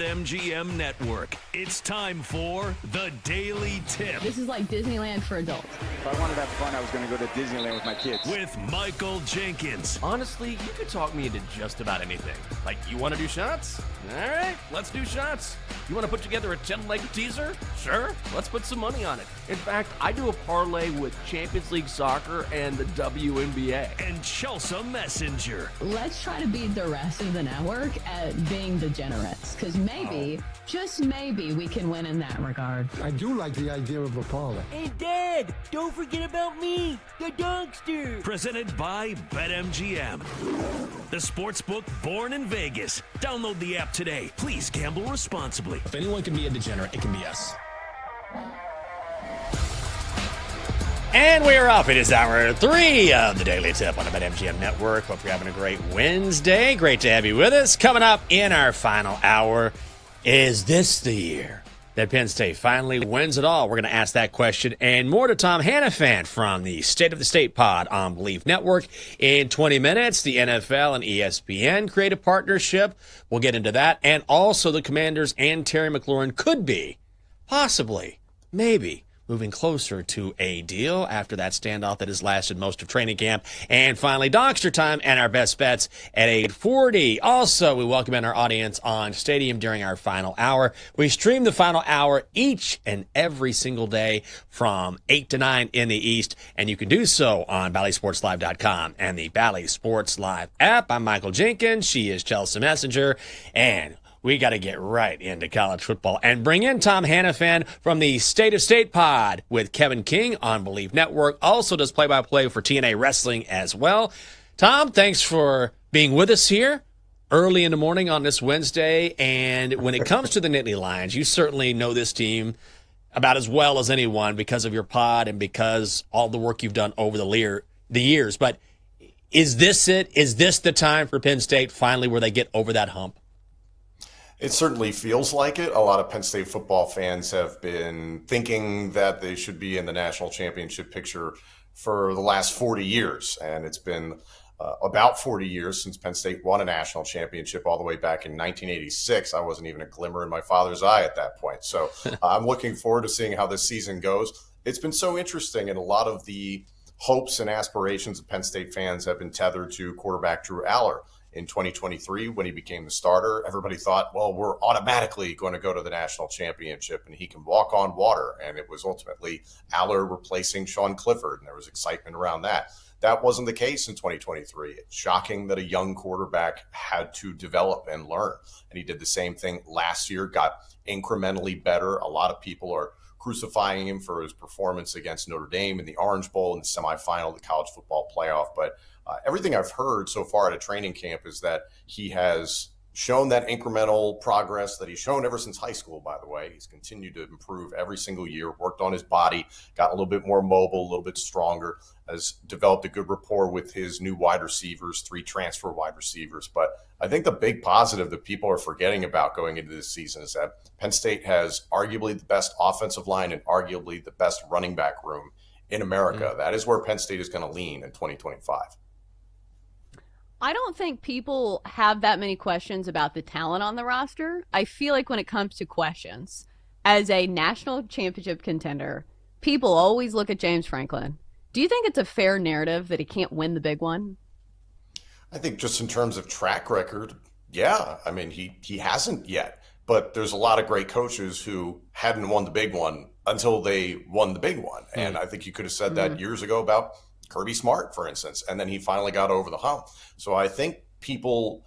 BetMGM Network. It's time for The Daily Tip. This is like Disneyland for adults. If I wanted to have fun, I was going to go to Disneyland with my kids. With Michael Jenkins. Honestly, you could talk me into just about anything. Like, you want to do shots? All right, let's do shots. You want to put together a 10-leg teaser? Sure, let's put some money on it. In fact, I do a parlay with Champions League Soccer and the WNBA. And Chelsea Messenger. Let's try to beat the rest of the network at being degenerates, because maybe, just maybe, we can win in that regard. I do like the idea of a parlay. Hey, Dad, don't forget about me, the dogster. Presented by BetMGM. The sportsbook born in Vegas. Download the app today. Please gamble responsibly. If anyone can be a degenerate, it can be us. And we're up. It is hour 3 of the Daily Tip on the BetMGM Network. Hope you're having a great Wednesday. Great to have you with us. Coming up in our final hour, is this the year that Penn State finally wins it all? We're going to ask that question and more to Tom Hannafan from the State of the State pod on Believe Network. In 20 minutes, the NFL and ESPN create a partnership. We'll get into that. And also the Commanders and Terry McLaurin could be, possibly, maybe, moving closer to a deal after that standoff that has lasted most of training camp. And finally, Dogster time and our best bets at 8:40. Also, we welcome in our audience on Stadium during our final hour. We stream the final hour each and every single day from 8 to 9 in the East, and you can do so on BallySportsLive.com and the Bally Sports Live app. I'm Michael Jenkins. She is Chelsea Messenger, and we got to get right into college football and bring in Tom Hannafan from the State of State pod with Kevin King on Believe Network. Also does play-by-play for TNA Wrestling as well. Tom, thanks for being with us here early in the morning on this Wednesday. And when it comes to the Nittany Lions, you certainly know this team about as well as anyone because of your pod and because all the work you've done over the years. But is this it? Is this the time for Penn State finally where they get over that hump? It certainly feels like it. A lot of Penn State football fans have been thinking that they should be in the national championship picture for the last 40 years. And it's been about 40 years since Penn State won a national championship all the way back in 1986. I wasn't even a glimmer in my father's eye at that point. So I'm looking forward to seeing how this season goes. It's been so interesting, and a lot of the hopes and aspirations of Penn State fans have been tethered to quarterback Drew Aller. In 2023, when he became the starter, everybody thought, well, we're automatically going to go to the national championship and he can walk on water. And it was ultimately Aller replacing Sean Clifford, and there was excitement around that. That wasn't the case in 2023. It's shocking that a young quarterback had to develop and learn. And he did the same thing last year, got incrementally better. A lot of people are crucifying him for his performance against Notre Dame in the Orange Bowl in the semifinal of the college football playoff. But everything I've heard so far at a training camp is that he has shown that incremental progress that he's shown ever since high school, by the way. He's continued to improve every single year, worked on his body, got a little bit more mobile, a little bit stronger, has developed a good rapport with his new wide receivers, 3 transfer wide receivers. But I think the big positive that people are forgetting about going into this season is that Penn State has arguably the best offensive line and arguably the best running back room in America. That is where Penn State is going to lean in 2025. I don't think people have that many questions about the talent on the roster. I feel like when it comes to questions, as a national championship contender, people always look at James Franklin. Do you think it's a fair narrative that he can't win the big one? I think just in terms of track record, yeah. I mean, he hasn't yet. But there's a lot of great coaches who hadn't won the big one until they won the big one. And I think you could have said that years ago about Kirby Smart, for instance, and then he finally got over the hump. So I think people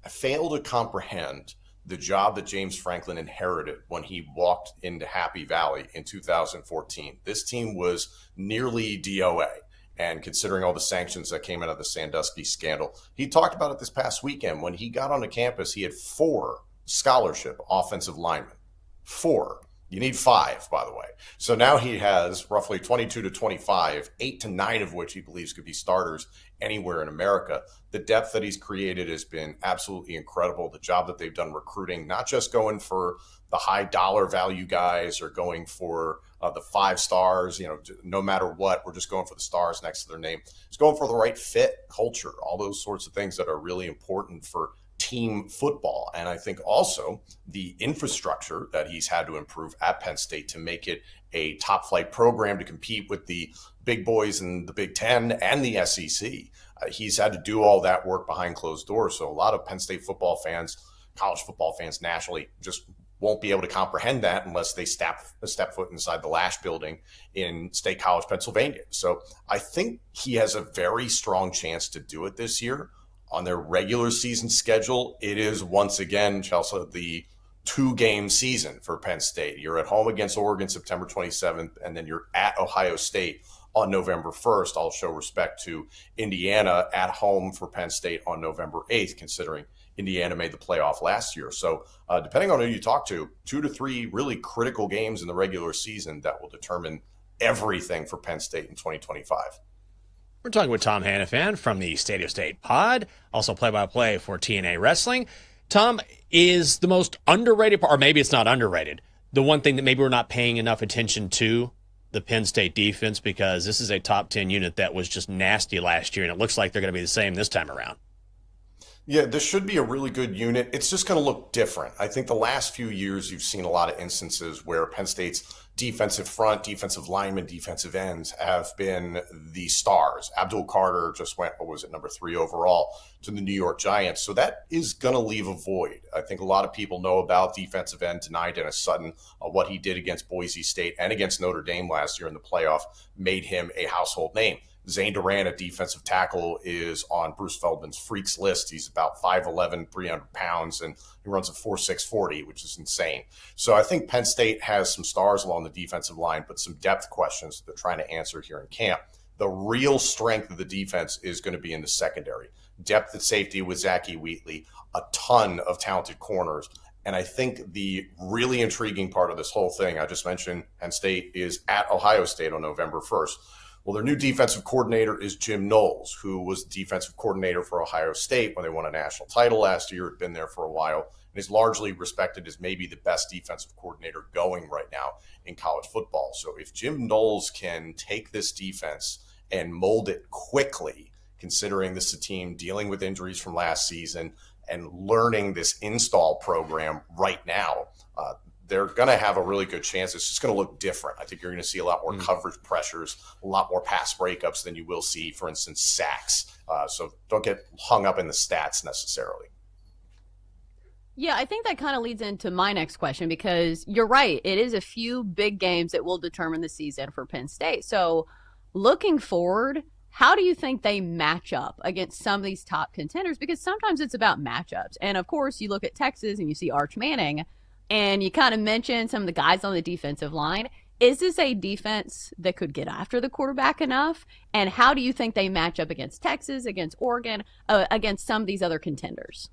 fail to comprehend the job that James Franklin inherited when he walked into Happy Valley in 2014. This team was nearly DOA. And considering all the sanctions that came out of the Sandusky scandal, he talked about it this past weekend. When he got onto campus, he had 4 scholarship offensive linemen. 4. You need 5, by the way. So now he has roughly 22 to 25, 8 to 9 of which he believes could be starters anywhere in America. The depth that he's created has been absolutely incredible. The job that they've done recruiting, not just going for the high dollar value guys or going for the 5 stars, no matter what, we're just going for the stars next to their name. It's going for the right fit, culture, all those sorts of things that are really important for team football. And I think also the infrastructure that he's had to improve at Penn State to make it a top flight program to compete with the big boys in the Big Ten and the SEC. He's had to do all that work behind closed doors. So a lot of Penn State football fans, college football fans nationally, just won't be able to comprehend that unless they step foot inside the Lash building in State College, Pennsylvania. So I think he has a very strong chance to do it this year. On their regular season schedule, it is once again, Chelsea, the 2-game season for Penn State. You're at home against Oregon September 27th, and then you're at Ohio State on November 1st. I'll show respect to Indiana at home for Penn State on November 8th, considering Indiana made the playoff last year. So depending on who you talk to, 2 to 3 really critical games in the regular season that will determine everything for Penn State in 2025. We're talking with Tom Hannafan from the State of State pod, also play-by-play for TNA Wrestling. Tom, is the most underrated part, or maybe it's not underrated, the one thing that maybe we're not paying enough attention to, the Penn State defense, because this is a top 10 unit that was just nasty last year, and it looks like they're going to be the same this time around. Yeah, this should be a really good unit. It's just going to look different. I think the last few years you've seen a lot of instances where Penn State's defensive front, defensive linemen, defensive ends have been the stars. Abdul Carter just went, number 3 overall to the New York Giants. So that is going to leave a void. I think a lot of people know about defensive end tonight, Dennis Sutton, what he did against Boise State and against Notre Dame last year in the playoff made him a household name. Zane Duran, a defensive tackle, is on Bruce Feldman's freaks list. He's about 5'11", 300 pounds, and he runs a 4.6 40, which is insane. So I think Penn State has some stars along the defensive line, but some depth questions that they're trying to answer here in camp. The real strength of the defense is going to be in the secondary. Depth at safety with Zachy Wheatley, a ton of talented corners. And I think the really intriguing part of this whole thing, I just mentioned Penn State is at Ohio State on November 1st. Well, their new defensive coordinator is Jim Knowles, who was the defensive coordinator for Ohio State when they won a national title last year, had been there for a while, and is largely respected as maybe the best defensive coordinator going right now in college football. So if Jim Knowles can take this defense and mold it quickly, considering this is a team dealing with injuries from last season and learning this install program right now, they're going to have a really good chance. It's just going to look different. I think you're going to see a lot more coverage pressures, a lot more pass breakups than you will see, for instance, sacks. So don't get hung up in the stats necessarily. Yeah, I think that kind of leads into my next question, because you're right. It is a few big games that will determine the season for Penn State. So looking forward, how do you think they match up against some of these top contenders? Because sometimes it's about matchups. And of course, you look at Texas and you see Arch Manning, and you kind of mentioned some of the guys on the defensive line. Is this a defense that could get after the quarterback enough? And how do you think they match up against Texas, against Oregon, against some of these other contenders?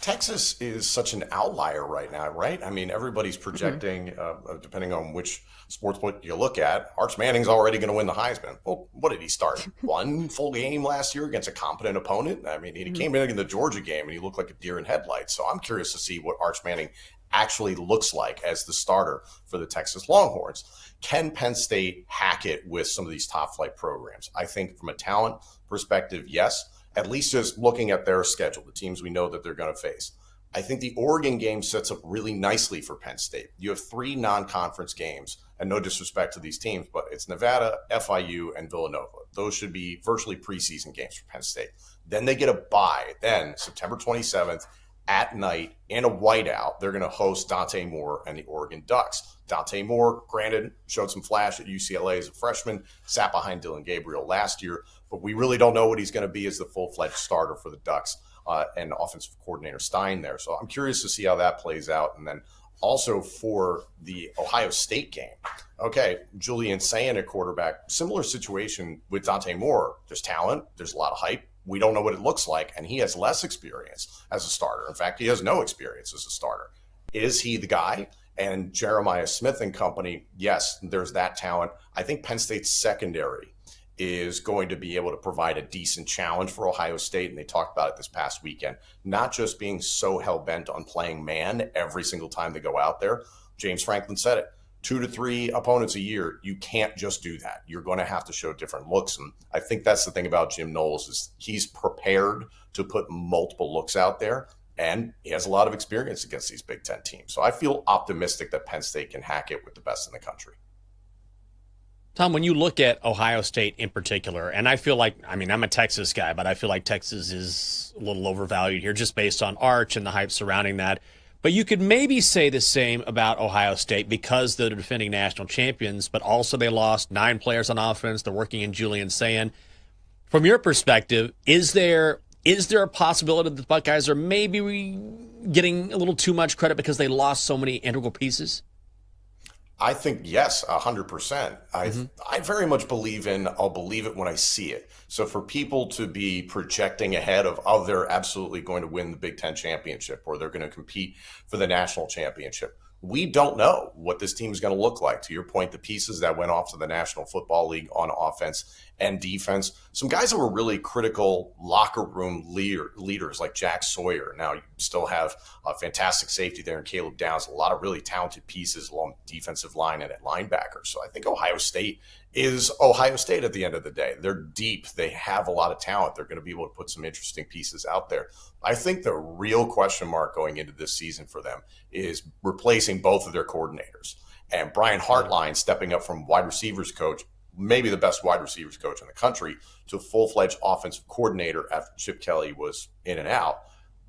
Texas is such an outlier right now, right? I mean, everybody's projecting, depending on which sportsbook you look at, Arch Manning's already going to win the Heisman. Well, what did he start? One full game last year against a competent opponent? I mean, he came in the Georgia game and he looked like a deer in headlights. So I'm curious to see what Arch Manning actually looks like as the starter for the Texas Longhorns. Can Penn State hack it with some of these top flight programs? I think from a talent perspective, yes. At least just looking at their schedule, the teams we know that they're going to face. I think the Oregon game sets up really nicely for Penn State. You have 3 non-conference games, and no disrespect to these teams, but it's Nevada, FIU, and Villanova. Those should be virtually preseason games for Penn State. Then they get a bye. Then September 27th at night in a whiteout, they're going to host Dante Moore and the Oregon Ducks. Dante Moore, granted, showed some flash at UCLA as a freshman, sat behind Dylan Gabriel last year, but we really don't know what he's going to be as the full-fledged starter for the Ducks and offensive coordinator Stein there. So I'm curious to see how that plays out. And then also for the Ohio State game, okay, Julian Sayin at quarterback, similar situation with Dante Moore. There's talent, there's a lot of hype. We don't know what it looks like, and he has less experience as a starter. In fact, he has no experience as a starter. Is he the guy? And Jeremiah Smith and company, yes, there's that talent. I think Penn State's secondary is going to be able to provide a decent challenge for Ohio State, and they talked about it this past weekend, not just being so hell-bent on playing man every single time they go out there. James Franklin said it. 2 to 3 opponents a year, you can't just do that. You're going to have to show different looks. And I think that's the thing about Jim Knowles is he's prepared to put multiple looks out there, and he has a lot of experience against these Big Ten teams. So I feel optimistic that Penn State can hack it with the best in the country. Tom, when you look at Ohio State in particular, and I feel like, I mean, I'm a Texas guy, but I feel like Texas is a little overvalued here just based on Arch and the hype surrounding that. But you could maybe say the same about Ohio State because they're the defending national champions, but also they lost 9 players on offense. They're working in Julian Sayin. From your perspective, is there a possibility that the Buckeyes are maybe getting a little too much credit because they lost so many integral pieces? I think, yes, 100%. I very much believe in I'll believe it when I see it. So for people to be projecting ahead of, oh, they're absolutely going to win the Big Ten championship or they're going to compete for the national championship, we don't know what this team is going to look like. To your point, the pieces that went off to the National Football League on offense and defense, some guys that were really critical locker room leaders like Jack Sawyer. Now you still have a fantastic safety there in Caleb Downs, a lot of really talented pieces along the defensive line and at linebacker. So I think Ohio State is Ohio State at the end of the day. They're deep. They have a lot of talent. They're going to be able to put some interesting pieces out there. I think the real question mark going into this season for them is replacing both of their coordinators. And Brian Hartline stepping up from wide receivers coach, maybe the best wide receivers coach in the country, to full-fledged offensive coordinator after Chip Kelly was in and out.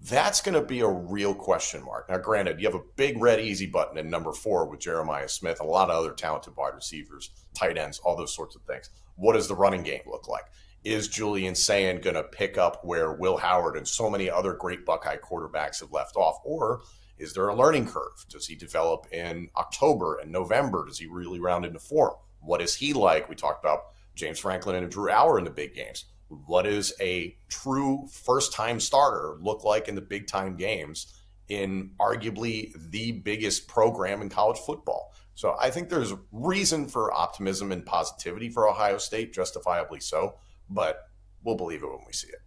That's going to be a real question mark. Now, granted, you have a big red easy button in number 4 with Jeremiah Smith and a lot of other talented wide receivers, tight ends, all those sorts of things. What does the running game look like? Is Julian Sayin going to pick up where Will Howard and so many other great Buckeye quarterbacks have left off? Or is there a learning curve? Does he develop in October and November? Does he really round into form? What is he like? We talked about James Franklin and Drew Allar in the big games. What does a true first-time starter look like in the big-time games in arguably the biggest program in college football? So I think there's reason for optimism and positivity for Ohio State, justifiably so, but we'll believe it when we see it.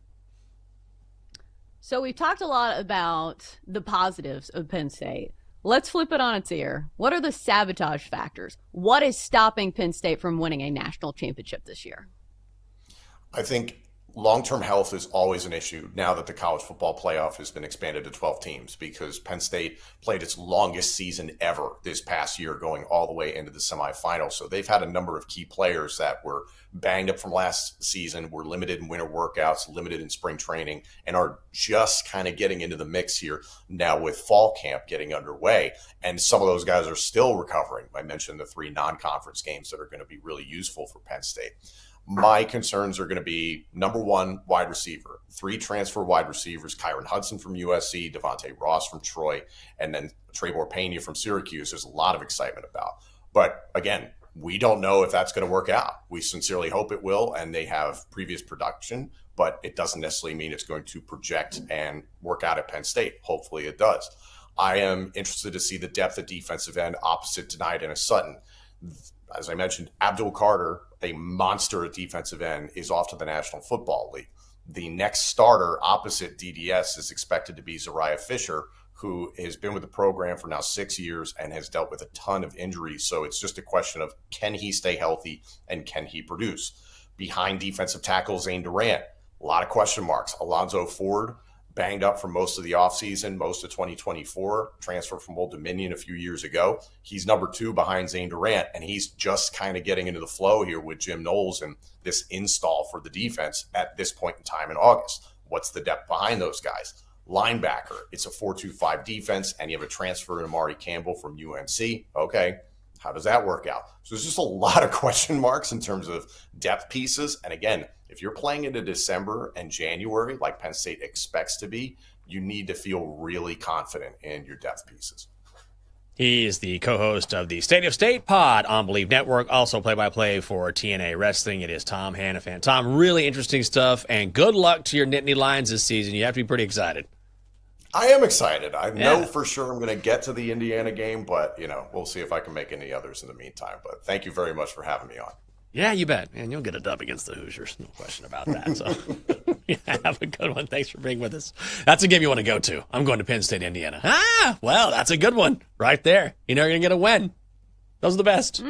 So we've talked a lot about the positives of Penn State. Let's flip it on its ear. What are the sabotage factors? What is stopping Penn State from winning a national championship this year? I think long-term health is always an issue now that the college football playoff has been expanded to 12 teams, because Penn State played its longest season ever this past year, going all the way into the semifinals. So they've had a number of key players that were banged up from last season, were limited in winter workouts, limited in spring training, and are just kind of getting into the mix here now with fall camp getting underway. And some of those guys are still recovering. I mentioned the 3 non-conference games that are going to be really useful for Penn State. My concerns are going to be, number 1, wide receiver. 3 transfer wide receivers, Kyron Hudson from USC, Devontae Ross from Troy, and then Trebor Pena from Syracuse. There's a lot of excitement about. But again, we don't know if that's going to work out. We sincerely hope it will, and they have previous production, but it doesn't necessarily mean it's going to project and work out at Penn State. Hopefully it does. I am interested to see the depth at defensive end opposite Denida and Sutton. As I mentioned, Abdul Carter, a monster at defensive end, is off to the National Football League. The next starter opposite DDS is expected to be Zariah Fisher, who has been with the program for now 6 years and has dealt with a ton of injuries. So it's just a question of, can he stay healthy and can he produce? Behind defensive tackle Zane Durant, a lot of question marks. Alonzo Ford, banged up for most of the offseason, most of 2024, transferred from Old Dominion a few years ago. He's number 2 behind Zane Durant, and he's just kind of getting into the flow here with Jim Knowles and this install for the defense at this point in time in August. What's the depth behind those guys? Linebacker, it's a 4-2-5 defense, and you have a transfer in Amari Campbell from UNC. Okay, how does that work out? So there's just a lot of question marks in terms of depth pieces. And again, if you're playing into December and January, like Penn State expects to be, you need to feel really confident in your depth pieces. He is the co-host of the State of State pod on Believe Network, also play-by-play for TNA Wrestling. It is Tom Hannafan. Tom, really interesting stuff, and good luck to your Nittany Lions this season. You have to be pretty excited. I am excited. I know for sure I'm going to get to the Indiana game, but, we'll see if I can make any others in the meantime. But thank you very much for having me on. Yeah, you bet. And you'll get a dub against the Hoosiers. No question about that. So have a good one. Thanks for being with us. That's a game you want to go to. I'm going to Penn State, Indiana. Well, that's a good one right there. You know you're going to get a win. Those are the best.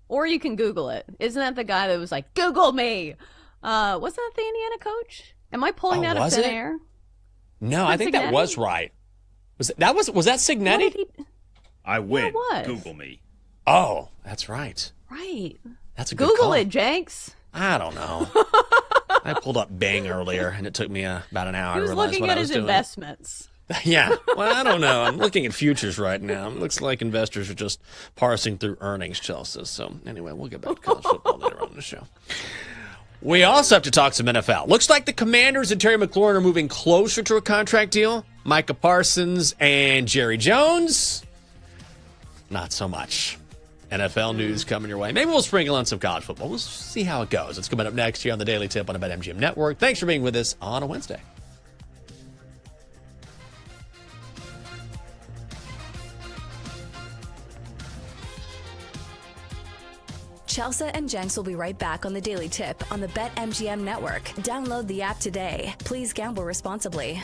Or you can Google it. Isn't that the guy that was like, Google me? Wasn't that the Indiana coach? Am I pulling that out of thin air? No, I think that was right. Was that Signetti? I win. Yeah, Google me. Oh, that's right. Right. That's a good Google call. it, Jenks. I don't know. I pulled up Bing earlier, and it took me about an hour He to was realize looking what at I was his doing. investments. Yeah. Well, I don't know. I'm looking at futures right now. It looks like investors are just parsing through earnings, Chelsea. So anyway, we'll get back to college football later on in the show. We also have to talk some NFL. Looks like the Commanders and Terry McLaurin are moving closer to a contract deal. Micah Parsons and Jerry Jones, not so much. NFL news coming your way. Maybe we'll sprinkle on some college football. We'll see how it goes. It's coming up next here on the Daily Tip on the BetMGM Network. Thanks for being with us on a Wednesday. Chelsea and Jenks will be right back on the Daily Tip on the BetMGM Network. Download the app today. Please gamble responsibly.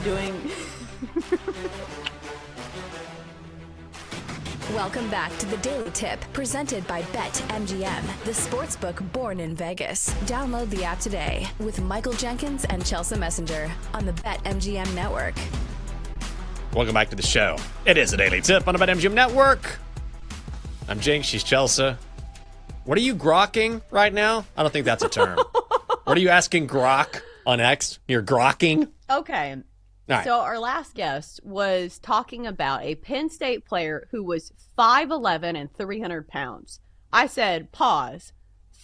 doing. Welcome back to the Daily Tip, presented by BetMGM, the sportsbook born in Vegas. Download the app today with Michael Jenkins and Chelsea Messenger on the BetMGM network. Welcome back to the show. It is a Daily Tip on the BetMGM network. I'm Jinx. She's Chelsea. What are you grokking right now? I don't think that's a term. What are you asking grok on X? You're grokking? Okay. Right. So our last guest was talking about a Penn State player who was 5'11 and 300 pounds. I said, pause.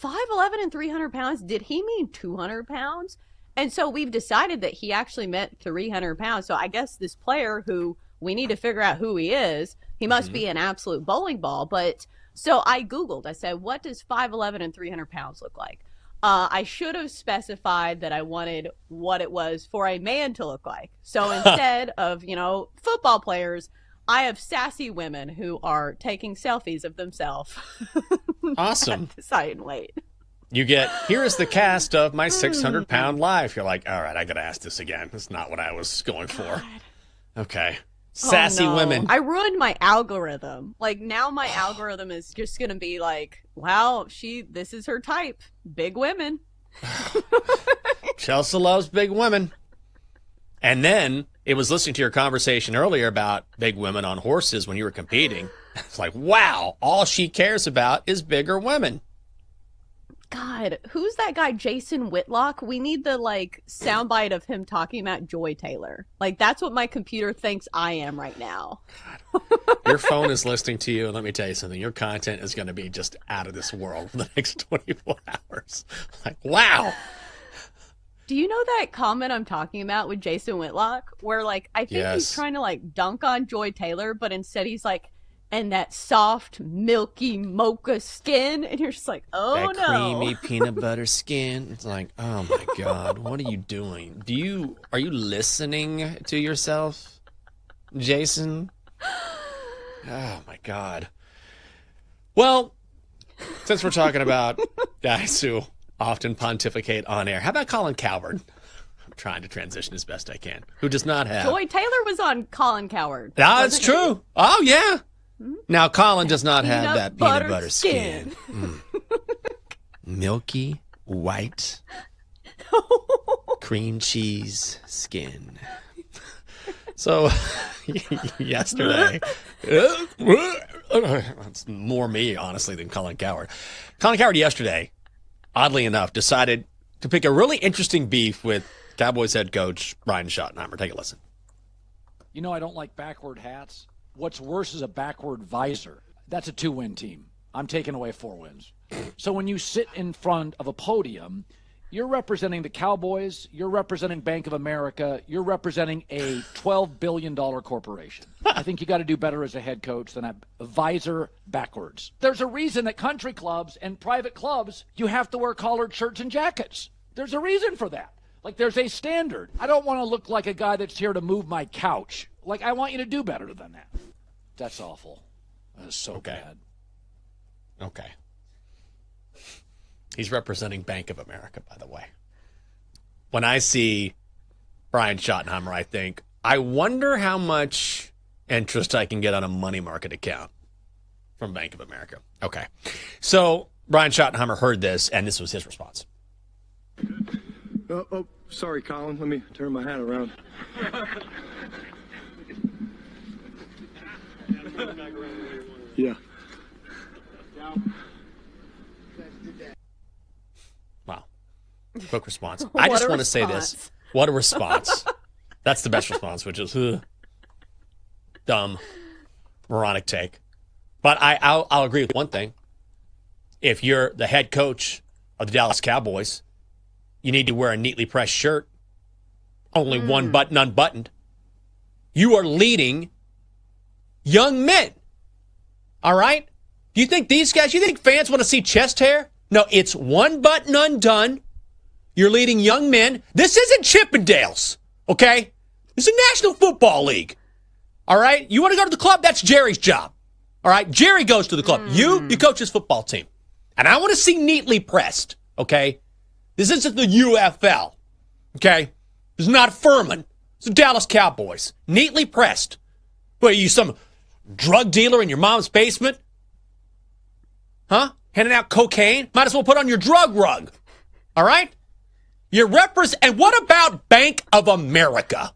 5'11 and 300 pounds? Did he mean 200 pounds? And so we've decided that he actually meant 300 pounds. So I guess this player who we need to figure out who he is, he must be an absolute bowling ball. But so I Googled, I said, what does 5'11 and 300 pounds look like? I should have specified that I wanted what it was for a man to look like. So instead of, football players, I have sassy women who are taking selfies of themselves. Awesome. At the height and weight. You get, here is the cast of my 600-pound life. You're like, all right, I got to ask this again. That's not what I was going for. Okay. Sassy women. I ruined my algorithm. Like, now my algorithm is just going to be like, wow, this is her type. Big women. Chelsea loves big women. And then it was listening to your conversation earlier about big women on horses when you were competing. It's like, wow, all she cares about is bigger women. God, who's that guy, Jason Whitlock? We need the, soundbite of him talking about Joy Taylor. That's what my computer thinks I am right now. Your phone is listening to you, and let me tell you something. Your content is going to be just out of this world for the next 24 hours. Wow. Do you know that comment I'm talking about with Jason Whitlock? Where, I think he's trying to, dunk on Joy Taylor, but instead he's like, and that soft, milky mocha skin. And you're just like, oh, that creamy peanut butter skin. It's like, oh, my God, what are you doing? Are you listening to yourself, Jason? Oh, my God. Well, since we're talking about guys who often pontificate on air, how about Colin Cowherd? I'm trying to transition as best I can. Who does not have... Joy Taylor was on Colin Cowherd. That's true. Oh, yeah. Now, Colin does not have that peanut butter skin. Milky, white, cream cheese skin. So, yesterday, it's more me, honestly, than Colin Cowherd. Colin Cowherd yesterday, oddly enough, decided to pick a really interesting beef with Cowboys head coach Brian Schottenheimer. Take a listen. I don't like backward hats. What's worse is a backward visor. That's a 2-win team. I'm taking away 4 wins. So when you sit in front of a podium, you're representing the Cowboys, you're representing Bank of America, you're representing a $12 billion corporation. I think you got to do better as a head coach than a visor backwards. There's a reason that country clubs and private clubs, you have to wear collared shirts and jackets. There's a reason for that. There's a standard. I don't want to look like a guy that's here to move my couch. I want you to do better than that. That's awful. That is so bad. Okay. He's representing Bank of America, by the way. When I see Brian Schottenheimer, I think, I wonder how much interest I can get on a money market account from Bank of America. Okay. So Brian Schottenheimer heard this, and this was his response. Oh, sorry, Colin. Let me turn my hat around. Yeah. Wow. Quick response. I just want to say this. What a response. That's the best response, which is dumb, moronic take. But I'll agree with one thing. If you're the head coach of the Dallas Cowboys, you need to wear a neatly pressed shirt, only one button unbuttoned. You are leading young men. All right? Do you think these guys, you think fans want to see chest hair? No, it's one button undone. You're leading young men. This isn't Chippendales, okay? It's a National Football League. All right? You want to go to the club? That's Jerry's job. All right? Jerry goes to the club. You coach his football team. And I want to see neatly pressed, okay? This isn't the UFL, okay? This is not Furman. It's the Dallas Cowboys, neatly pressed. What, are you some drug dealer in your mom's basement? Huh? Handing out cocaine? Might as well put on your drug rug. All right? And what about Bank of America?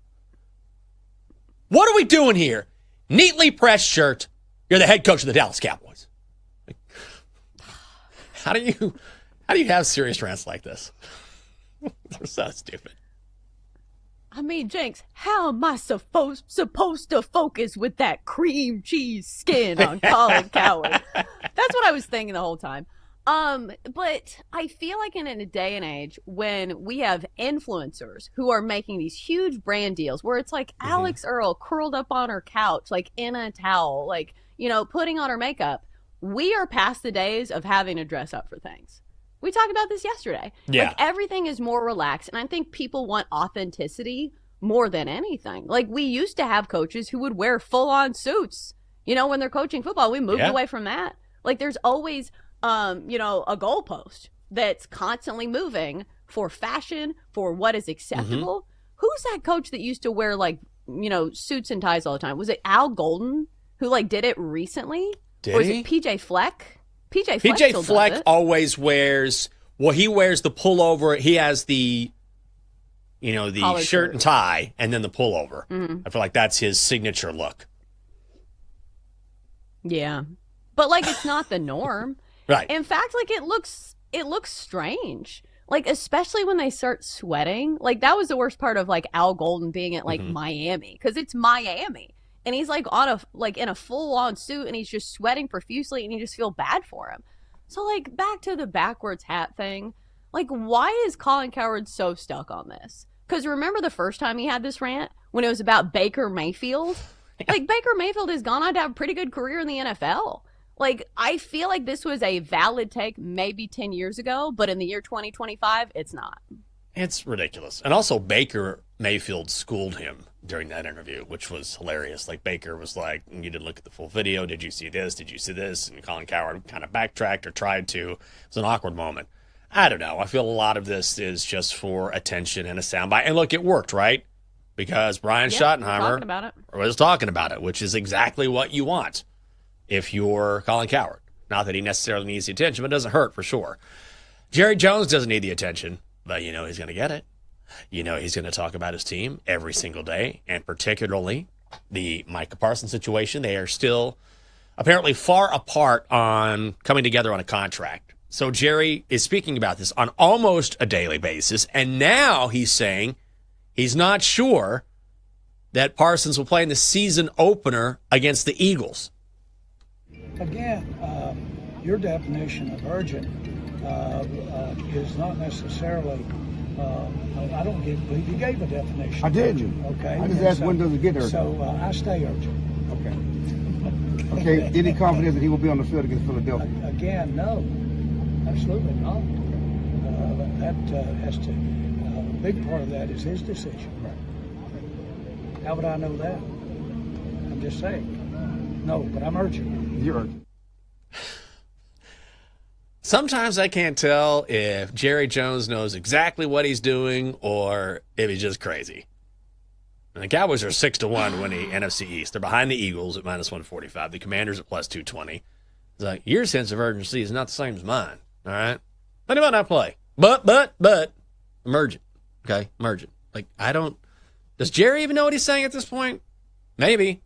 What are we doing here? Neatly pressed shirt. You're the head coach of the Dallas Cowboys. How do you have serious rants like this? They're so stupid. I mean, Jenks, how am I supposed to focus with that cream cheese skin on Colin Cowherd? That's what I was thinking the whole time. But I feel like in a day and age when we have influencers who are making these huge brand deals where it's like Alex Earl curled up on her couch, like in a towel, like, putting on her makeup, we are past the days of having to dress up for things. We talked about this yesterday. Yeah. Like, everything is more relaxed, and I think people want authenticity more than anything. Like, we used to have coaches who would wear full-on suits, when they're coaching football. We moved away from that. Like, there's always, a goalpost that's constantly moving for fashion, for what is acceptable. Who's that coach that used to wear, suits and ties all the time? Was it Al Golden who, did it recently? Or is it PJ Fleck? PJ Fleck always wears, he wears the pullover. He has the, the shirt and tie and then the pullover. I feel like that's his signature look. Yeah. But it's not the norm. Right. In fact, it looks strange. Especially when they start sweating. That was the worst part of Al Golden being at Miami, because it's Miami. And he's in a full-on suit, and he's just sweating profusely, and you just feel bad for him. So back to the backwards hat thing. Why is Colin Cowherd so stuck on this? Because remember the first time he had this rant when it was about Baker Mayfield? Baker Mayfield has gone on to have a pretty good career in the NFL. I feel like this was a valid take maybe 10 years ago, but in the year 2025, it's not. It's ridiculous. And also Baker Mayfield schooled him during that interview, which was hilarious. Baker was like, you didn't look at the full video. Did you see this? Did you see this? And Colin Cowherd kind of backtracked or tried to. It was an awkward moment. I don't know. I feel a lot of this is just for attention and a soundbite. And look, it worked, right? Because Brian Schottenheimer was talking about it, which is exactly what you want if you're Colin Cowherd. Not that he necessarily needs the attention, but it doesn't hurt for sure. Jerry Jones doesn't need the attention, but he's going to get it. He's going to talk about his team every single day, and particularly the Micah Parsons situation. They are still apparently far apart on coming together on a contract. So Jerry is speaking about this on almost a daily basis, and now he's saying he's not sure that Parsons will play in the season opener against the Eagles. Again, your definition of urgent is not necessarily... I don't believe you gave a definition. I did. Okay. I just asked when does it get urgent. So I stay urgent. Okay. Okay. Any confidence that he will be on the field against Philadelphia? Again, no. Absolutely not. That has to. A big part of that is his decision. Right. How would I know that? I'm just saying. No, but I'm urgent. You're urgent. Sometimes I can't tell if Jerry Jones knows exactly what he's doing or if he's just crazy. And the Cowboys are 6-1 winning NFC East. They're behind the Eagles at -145. The Commanders at +220. It's your sense of urgency is not the same as mine. All right, but he might not play. But emergent. Okay, emergent. I don't. Does Jerry even know what he's saying at this point? Maybe.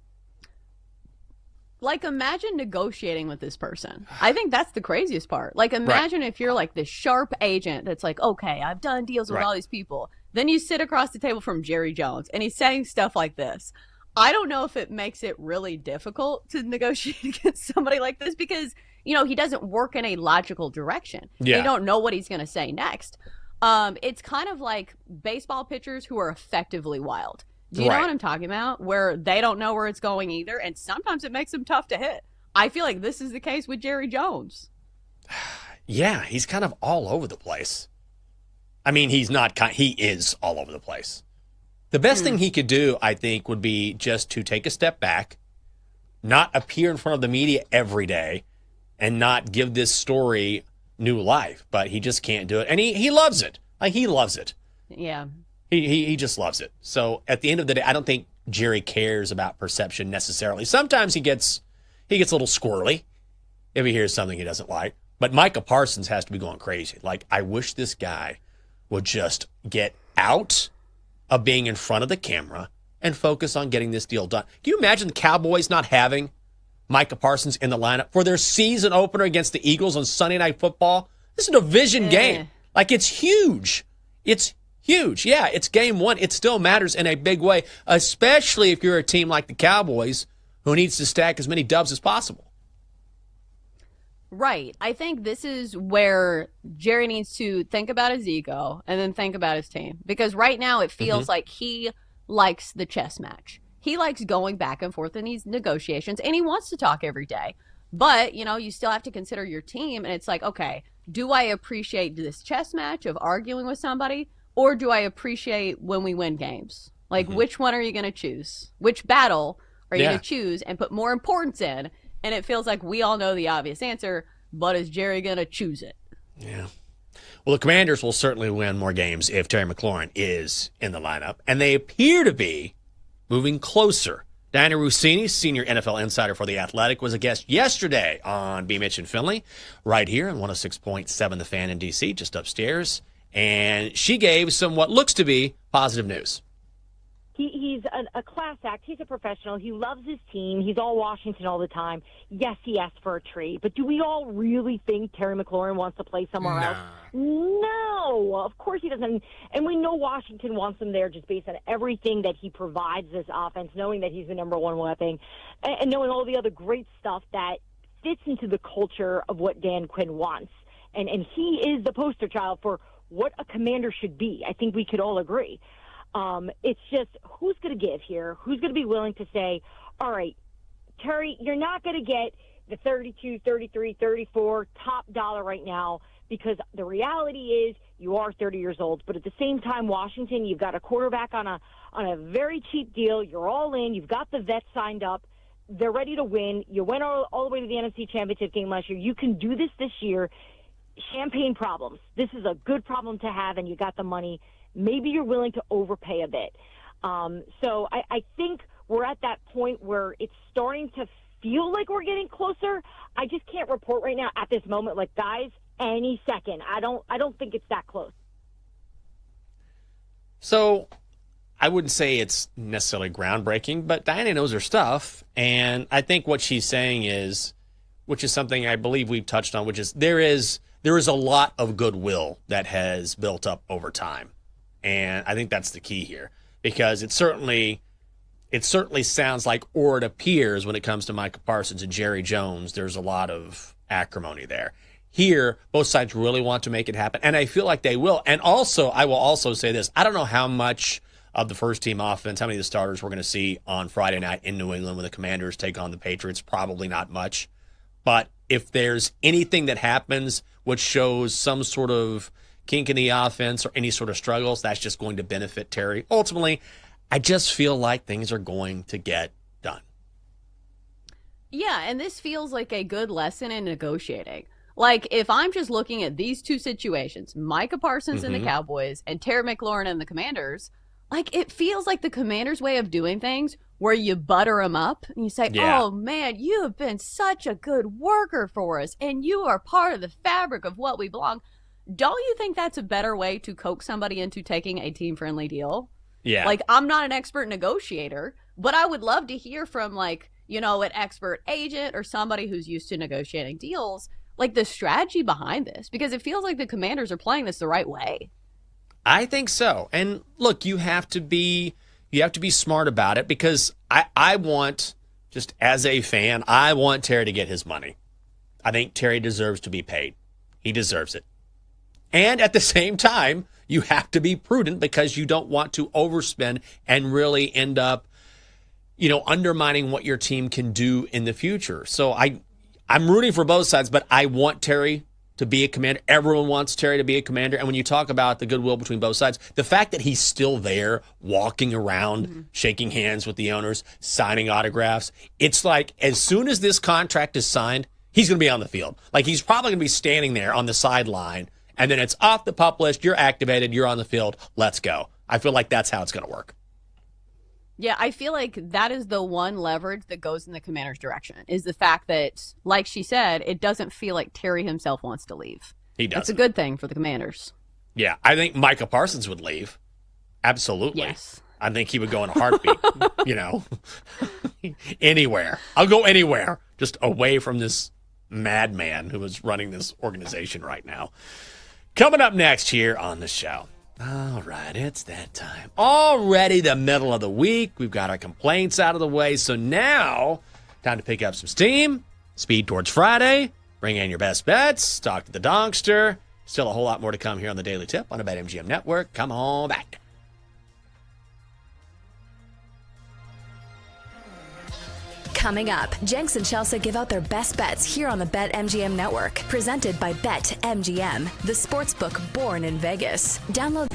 Imagine negotiating with this person. I think that's the craziest part. Imagine if you're this sharp agent that's okay, I've done deals with all these people. Then you sit across the table from Jerry Jones, and he's saying stuff like this. I don't know if it makes it really difficult to negotiate against somebody like this because, he doesn't work in a logical direction. Yeah. You don't know what he's going to say next. It's kind of like baseball pitchers who are effectively wild. Do you know what I'm talking about? Where they don't know where it's going either, and sometimes it makes them tough to hit. I feel like this is the case with Jerry Jones. Yeah, he's kind of all over the place. I mean, he is all over the place. The best thing he could do, I think, would be just to take a step back, not appear in front of the media every day, and not give this story new life. But he just can't do it. And he loves it. He loves it. Yeah. He just loves it. So at the end of the day, I don't think Jerry cares about perception necessarily. Sometimes he gets a little squirrely if he hears something he doesn't like. But Micah Parsons has to be going crazy. Like, I wish this guy would just get out of being in front of the camera and focus on getting this deal done. Can you imagine the Cowboys not having Micah Parsons in the lineup for their season opener against the Eagles on Sunday Night Football? This is a division game. Like, it's huge. It's huge. Yeah, it's game one. It still matters in a big way, especially if you're a team like the Cowboys who needs to stack as many dubs as possible. Right. I think this is where Jerry needs to think about his ego and then think about his team. Because right now it feels like he likes the chess match. He likes going back and forth in these negotiations, and he wants to talk every day. But, you still have to consider your team, and it's like, okay, do I appreciate this chess match of arguing with somebody, or do I appreciate when we win games? Like, which one are you going to choose? Which battle are you going to choose and put more importance in? And it feels like we all know the obvious answer, but is Jerry going to choose it? Yeah. Well, the Commanders will certainly win more games if Terry McLaurin is in the lineup, and they appear to be moving closer. Diana Rossini, senior NFL insider for The Athletic, was a guest yesterday on B. Mitch and Finley, right here on 106.7 The Fan in D.C., just upstairs. And she gave some what looks to be positive news. He's a class act. He's a professional. He loves his team. He's all Washington all the time. Yes, he asked for a trade. But do we all really think Terry McLaurin wants to play somewhere else? No, of course he doesn't. And we know Washington wants him there just based on everything that he provides this offense, knowing that he's the number one weapon, and knowing all the other great stuff that fits into the culture of what Dan Quinn wants. And he is the poster child for what a commander should be. I think we could all agree. It's just who's going to give here? Who's going to be willing to say, all right, Terry, you're not going to get the 32, 33, 34 top dollar right now because the reality is you are 30 years old. But at the same time, Washington, you've got a quarterback on a very cheap deal. You're all in. You've got the vets signed up. They're ready to win. You went all the way to the NFC Championship game last year. You can do this year. Champagne problems. This is a good problem to have, and you got the money. Maybe you're willing to overpay a bit. So I think we're at that point where it's starting to feel like we're getting closer. I just can't report right now at this moment, like, guys, any second. I don't think it's that close. So I wouldn't say it's necessarily groundbreaking, but Diana knows her stuff. And I think what she's saying is, which is something I believe we've touched on, which is there is a lot of goodwill that has built up over time. And I think that's the key here, because it certainly sounds like, or it appears when it comes to Micah Parsons and Jerry Jones, there's a lot of acrimony there. Here, both sides really want to make it happen, and I feel like they will. And also, I will also say this. I don't know how much of the first team offense, how many of the starters we're going to see on Friday night in New England when the Commanders take on the Patriots. Probably not much. But if there's anything that happens which shows some sort of kink in the offense or any sort of struggles, that's just going to benefit Terry. Ultimately, I just feel like things are going to get done. Yeah, and this feels like a good lesson in negotiating. Like, if I'm just looking at these two situations, Micah Parsons and the Cowboys and Terry McLaurin and the Commanders, like, it feels like the Commanders' way of doing things where you butter them up and you say, oh, man, you have been such a good worker for us and you are part of the fabric of what we belong. Don't you think that's a better way to coax somebody into taking a team-friendly deal? Yeah. Like, I'm not an expert negotiator, but I would love to hear from, like, an expert agent or somebody who's used to negotiating deals, like, the strategy behind this, because it feels like the Commanders are playing this the right way. I think so. And look, you have to be smart about it, because I want, just as a fan, I want Terry to get his money. I think Terry deserves to be paid. He deserves it. And at the same time, you have to be prudent, because you don't want to overspend and really end up, undermining what your team can do in the future. So I'm rooting for both sides, but I want Terry to be a commander. Everyone wants Terry to be a commander. And when you talk about the goodwill between both sides, the fact that he's still there, walking around, shaking hands with the owners, signing autographs, it's like as soon as this contract is signed, he's going to be on the field. Like, he's probably going to be standing there on the sideline, and then it's off the PUP list, you're activated, you're on the field, let's go. I feel like that's how it's going to work. Yeah, I feel like that is the one leverage that goes in the Commanders' direction, is the fact that, like she said, it doesn't feel like Terry himself wants to leave. He doesn't. That's a good thing for the Commanders. Yeah, I think Micah Parsons would leave. Absolutely. Yes. I think he would go in a heartbeat, anywhere. I'll go anywhere, just away from this madman who is running this organization right now. Coming up next here on the show. All right, it's that time. Already the middle of the week. We've got our complaints out of the way. So now, time to pick up some steam, speed towards Friday, bring in your best bets, talk to the Donkster. Still a whole lot more to come here on the Daily Tip on the BetMGM Network. Come on back. Coming up, Jenks and Chelsea give out their best bets here on the BetMGM Network. Presented by BetMGM, the sportsbook born in Vegas. Download.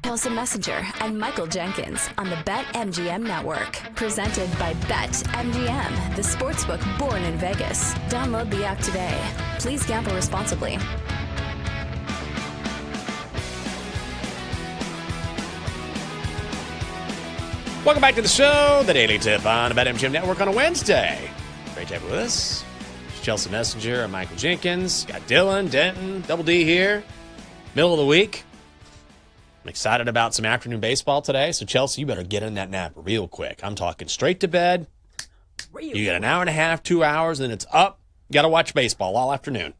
Chelsea Messenger, and Michael Jenkins on the BetMGM Network. Presented by BetMGM, the sportsbook born in Vegas. Download the app today. Please gamble responsibly. Welcome back to the show, the Daily Tip on the BetMGM Network on a Wednesday. Great to have you with us. It's Chelsea Messenger and Michael Jenkins. Got Dylan, Denton, Double D here. Middle of the week. I'm excited about some afternoon baseball today. So, Chelsea, you better get in that nap real quick. I'm talking straight to bed. You get an hour and a half, 2 hours, and then it's up. You got to watch baseball all afternoon.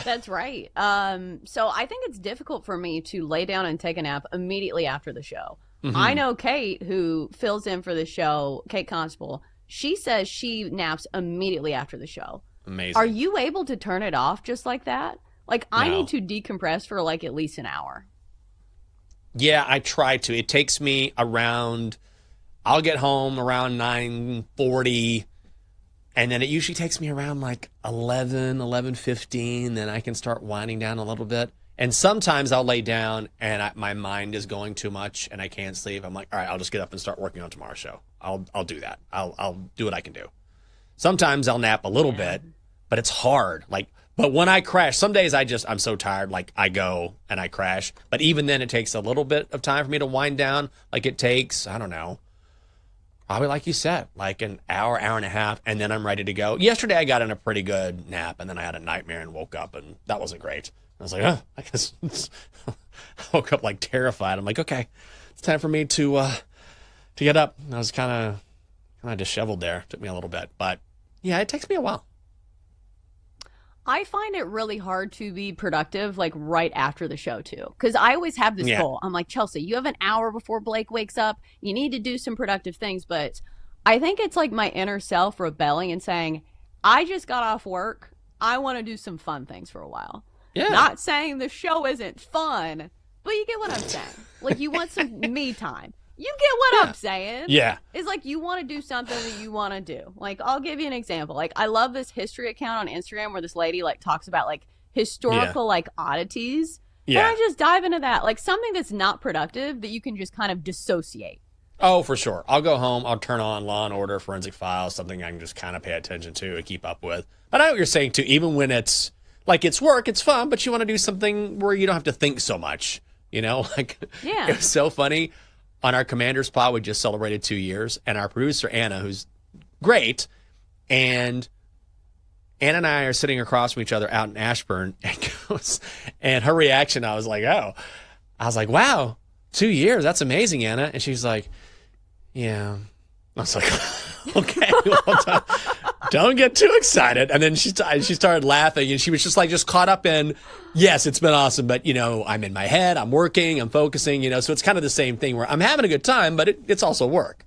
That's right. So I think it's difficult for me to lay down and take a nap immediately after the show. Mm-hmm. I know Kate, who fills in for the show, Kate Constable, she says she naps immediately after the show. Amazing. Are you able to turn it off just like that? Like, I need to decompress for like at least an hour. Yeah, I try to. It takes me around, I'll get home around 9:40. And then it usually takes me around like 11:15. Then I can start winding down a little bit. And sometimes I'll lay down and my mind is going too much and I can't sleep. I'm like, all right, I'll just get up and start working on tomorrow's show. I'll do that. I'll do what I can do. Sometimes I'll nap a little bit, but it's hard. But when I crash, some days I'm so tired, like I go and I crash. But even then it takes a little bit of time for me to wind down. Like it takes, I don't know, probably like you said, like an hour, hour and a half, and then I'm ready to go. Yesterday, I got in a pretty good nap, and then I had a nightmare and woke up, and that wasn't great. I was like, oh, I guess I woke up like terrified. I'm like, okay, it's time for me to get up. And I was kind of disheveled there. It took me a little bit, but yeah, it takes me a while. I find it really hard to be productive, like right after the show too, because I always have this goal. I'm like, Chelsea, you have an hour before Blake wakes up. You need to do some productive things. But I think it's like my inner self rebelling and saying, I just got off work. I want to do some fun things for a while. Yeah. Not saying the show isn't fun, but you get what I'm saying. Like, you want some me time. You get what I'm saying. Yeah. It's like you want to do something that you want to do. Like, I'll give you an example. Like, I love this history account on Instagram where this lady, like, talks about, like, historical, like, oddities. Yeah. And I just dive into that. Like, something that's not productive that you can just kind of dissociate. Oh, for sure. I'll go home. I'll turn on Law & Order, Forensic Files, something I can just kind of pay attention to and keep up with. But I know what you're saying, too. Even when it's, like, it's work, it's fun, but you want to do something where you don't have to think so much. You know? Like, it was so funny. On our Commanders pod, we just celebrated 2 years, and our producer, Anna, who's great, and Anna and I are sitting across from each other out in Ashburn, and her reaction, I was like, wow, 2 years, that's amazing, Anna. And she's like, yeah. I was like, okay, well, don't get too excited. And then she started laughing, and she was just caught up in, yes, it's been awesome, but, you know, I'm in my head, I'm working, I'm focusing, you know, so it's kind of the same thing where I'm having a good time, but it's also work.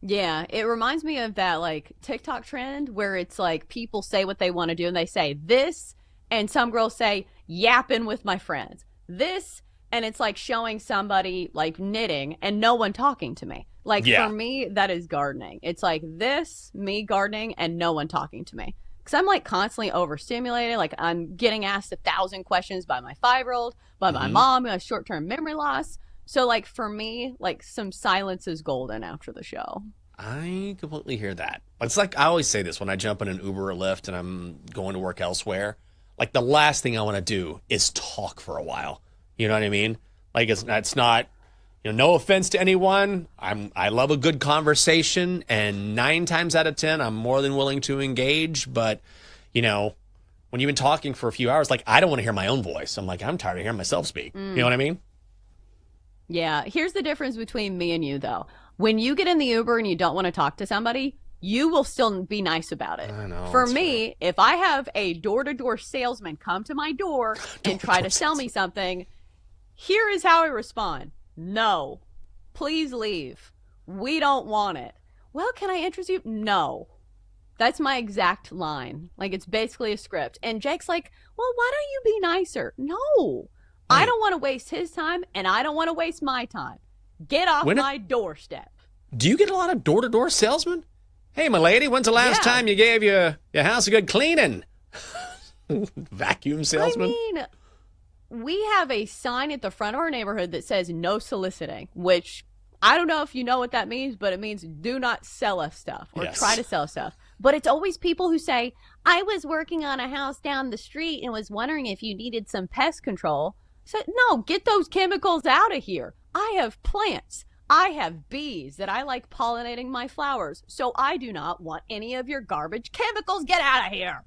Yeah, it reminds me of that, like, TikTok trend where it's like people say what they want to do, and they say this, and some girls say, yapping with my friends. This, and it's like showing somebody, like, knitting, and no one talking to me. Like, for me, that is gardening. It's like this, me gardening, and no one talking to me. Because I'm, like, constantly overstimulated. Like, I'm getting asked 1,000 questions by my 5-year-old, by my mom, who has short-term memory loss. So, like, for me, like, some silence is golden after the show. I completely hear that. It's like, I always say this when I jump in an Uber or Lyft and I'm going to work elsewhere. Like, the last thing I want to do is talk for a while. You know what I mean? Like, it's not... You know, no offense to anyone. I love a good conversation, and 9 times out of 10, I'm more than willing to engage. But, you know, when you've been talking for a few hours, like, I don't want to hear my own voice. I'm like, I'm tired of hearing myself speak. You know what I mean? Yeah. Here's the difference between me and you, though. When you get in the Uber and you don't want to talk to somebody, you will still be nice about it. I know. For me, if I have a door-to-door salesman come to my door and try to sell me something, here is how I respond. No, please leave. We don't want it. Well, can I interest you? No. That's my exact line. Like, it's basically a script. And Jake's like, well, why don't you be nicer? No, I don't want to waste his time, and I don't want to waste my time. Get off my doorstep. Do you get a lot of door-to-door salesmen? Hey, my lady, when's the last time you gave your house a good cleaning? Vacuum salesman? I mean, we have a sign at the front of our neighborhood that says no soliciting, which I don't know if you know what that means, but it means do not sell us stuff or try to sell stuff. But it's always people who say, I was working on a house down the street and was wondering if you needed some pest control. So, no, get those chemicals out of here. I have plants. I have bees that I like pollinating my flowers. So I do not want any of your garbage chemicals. Get out of here.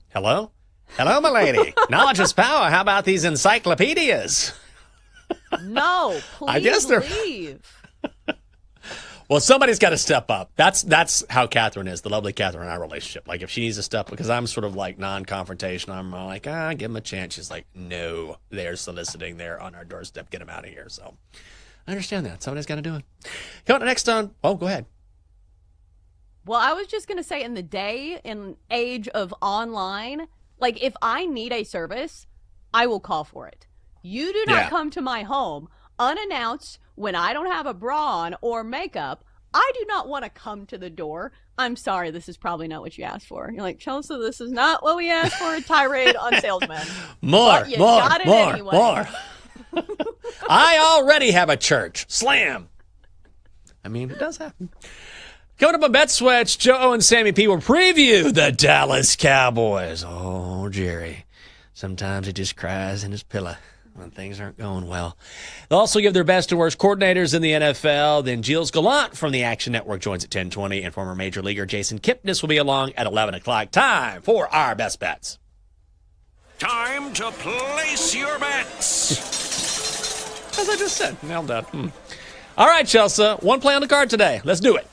Hello? Hello, my lady. Knowledge is power. How about these encyclopedias? No, please I guess they're... leave. Well, somebody's got to step up. That's how Catherine is, the lovely Catherine in our relationship. Like, if she needs to step up, because I'm sort of like non-confrontational, I'm like, give him a chance. She's like, no, they're soliciting. They're on our doorstep. Get them out of here. So I understand that. Somebody's got to do it. Coming next on, go ahead. Well, I was just going to say, in the day and age of online, like, if I need a service, I will call for it. You do not come to my home unannounced when I don't have a bra on or makeup. I do not want to come to the door. I'm sorry, this is probably not what you asked for. You're like, Chelsea, this is not what we asked for, a tirade on salesmen. More. I already have a church. Slam. I mean, it does happen. Coming up on Bet Switch, Joe and Sammy P will preview the Dallas Cowboys. Oh, Jerry. Sometimes he just cries in his pillow when things aren't going well. They'll also give their best and worst coordinators in the NFL. Then Gilles Gallant from the Action Network joins at 10:20, and former Major Leaguer Jason Kipnis will be along at 11 o'clock. Time for our best bets. Time to place your bets. As I just said, nailed that. All right, Chelsea, one play on the card today. Let's do it.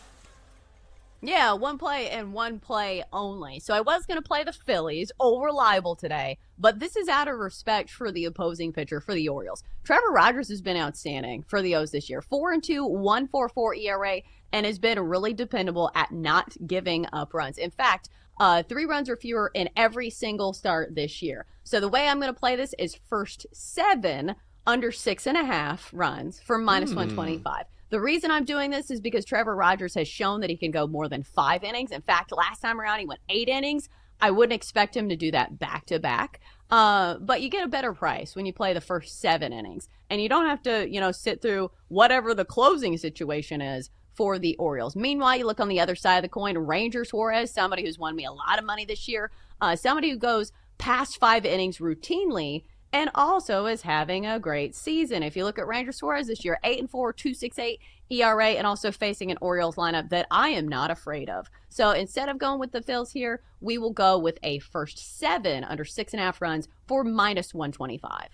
Yeah, one play and one play only. So I was going to play the Phillies, reliable today, but this is out of respect for the opposing pitcher for the Orioles. Trevor Rogers has been outstanding for the O's this year. 4-2, 1.44 ERA, and has been really dependable at not giving up runs. In fact, 3 runs or fewer in every single start this year. So the way I'm going to play this is first 7 under 6.5 runs for minus 125. The reason I'm doing this is because Trevor Rogers has shown that he can go more than 5 innings. In fact, last time around, he went 8 innings. I wouldn't expect him to do that back-to-back. But you get a better price when you play the first 7 innings. And you don't have to, sit through whatever the closing situation is for the Orioles. Meanwhile, you look on the other side of the coin, Ranger Suarez, somebody who's won me a lot of money this year, somebody who goes past 5 innings routinely, and also is having a great season. If you look at Ranger Suarez this year, 8-4, 2.68 ERA, and also facing an Orioles lineup that I am not afraid of. So instead of going with the Phils here, we will go with a first 7 under 6.5 runs for minus 125.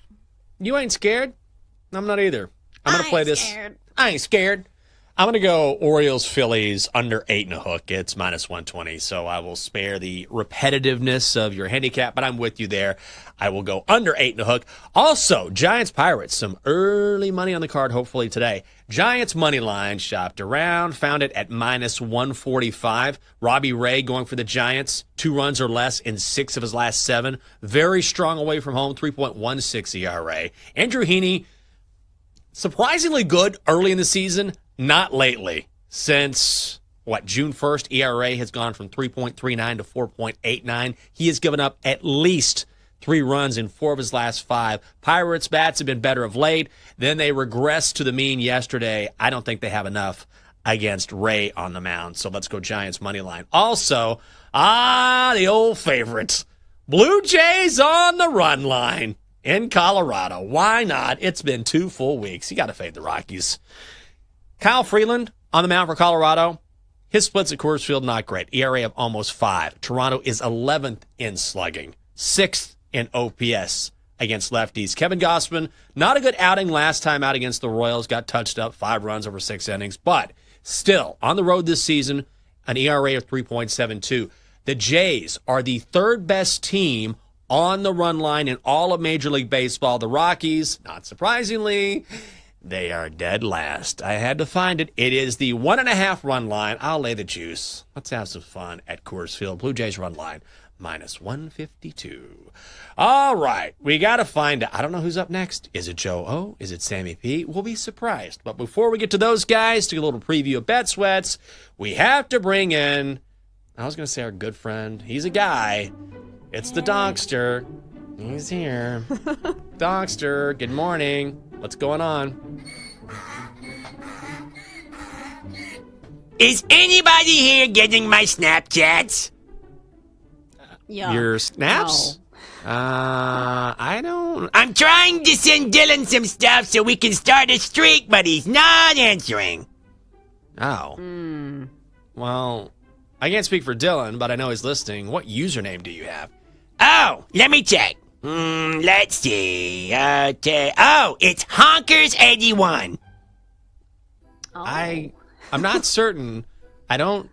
You ain't scared? I'm not either. I'm going to play this. I ain't scared. I'm going to go Orioles-Phillies under 8.5. It's minus 120, so I will spare the repetitiveness of your handicap, but I'm with you there. I will go under 8.5. Also, Giants-Pirates, some early money on the card, hopefully today. Giants money line, shopped around, found it at minus 145. Robbie Ray going for the Giants, 2 runs or less in 6 of his last 7. Very strong away from home, 3.16 ERA. Andrew Heaney, surprisingly good early in the season. Not lately. Since, June 1st, ERA has gone from 3.39 to 4.89. He has given up at least 3 runs in 4 of his last 5. Pirates' bats have been better of late. Then they regressed to the mean yesterday. I don't think they have enough against Ray on the mound. So let's go Giants money line. Also, the old favorites. Blue Jays on the run line in Colorado. Why not? It's been 2 full weeks. You got to fade the Rockies. Kyle Freeland on the mound for Colorado. His splits at Coors Field, not great. ERA of almost 5. Toronto is 11th in slugging, 6th in OPS against lefties. Kevin Gausman, not a good outing last time out against the Royals. Got touched up, 5 runs over 6 innings. But still, on the road this season, an ERA of 3.72. The Jays are the 3rd best team on the run line in all of Major League Baseball. The Rockies, not surprisingly, they are dead last. I had to find it. It is the 1.5 run line. I'll lay the juice. Let's have some fun at Coors Field. Blue Jays run line, minus 152. All right. We got to find out. I don't know who's up next. Is it Joe O? Is it Sammy P? We'll be surprised. But before we get to those guys, to get a little preview of Bet Sweats, we have to bring in, I was going to say our good friend. He's a guy. It's the Donkster. He's here. Donkster, good morning. What's going on? Is anybody here getting my Snapchats? Yeah. Your snaps? I don't. I'm trying to send Dylan some stuff so we can start a streak, but he's not answering. Oh. Well, I can't speak for Dylan, but I know he's listening. What username do you have? Oh, let me check. Let's see. It's Honkers81. Oh. I'm not certain. I don't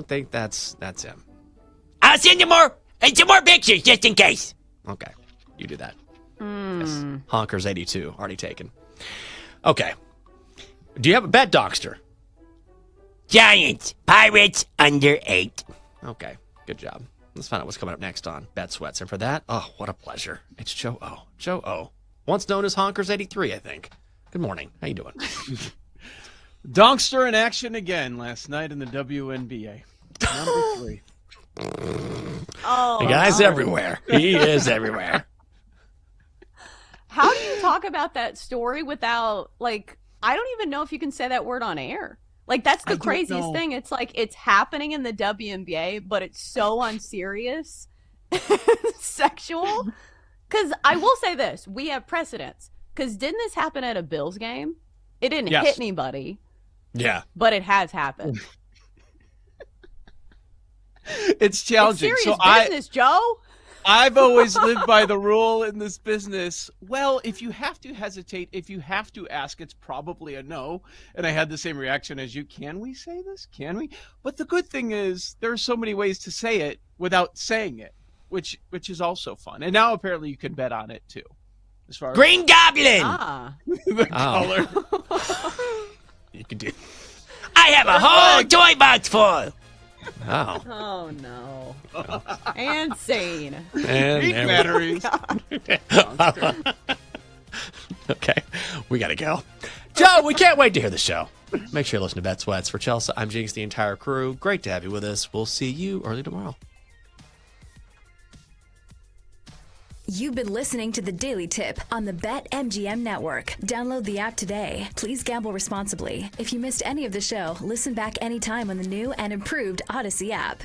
think that's him. I'll send you some more pictures just in case. Okay, you do that. Yes. Honkers 82 already taken. Okay. Do you have a bet, Donkster? Giants, Pirates under 8. Okay, good job. Let's find out what's coming up next on Bet Sweats. And for that, oh, what a pleasure. It's Joe O. Joe O. Once known as Honkers 83, I think. Good morning. How you doing? Donkster in action again last night in the WNBA. Number 3. Oh, the guy's everywhere. He is everywhere. How do you talk about that story without, like, I don't even know if you can say that word on air. Like, that's the craziest thing. It's like, it's happening in the WNBA, but it's so unserious, sexual. Because I will say this, we have precedents. Because didn't this happen at a Bills game? It didn't hit anybody. Yeah. But it has happened. It's challenging. It's serious business, Joe. I've always lived by the rule in this business. Well, if you have to hesitate, if you have to ask, it's probably a no. And I had the same reaction as you. Can we say this? Can we? But the good thing is there are so many ways to say it without saying it, which is also fun. And now apparently you can bet on it too. As far as Green Goblin. the color. You can do. I have a whole toy box full. Oh. Oh, no. And sane. And batteries. Okay, we gotta go. Joe, we can't wait to hear the show. Make sure you listen to Bet Sweats. For Chelsea, I'm Jinx, the entire crew. Great to have you with us. We'll see you early tomorrow. You've been listening to The Daily Tip on the BetMGM Network. Download the app today. Please gamble responsibly. If you missed any of the show, listen back anytime on the new and improved Odyssey app.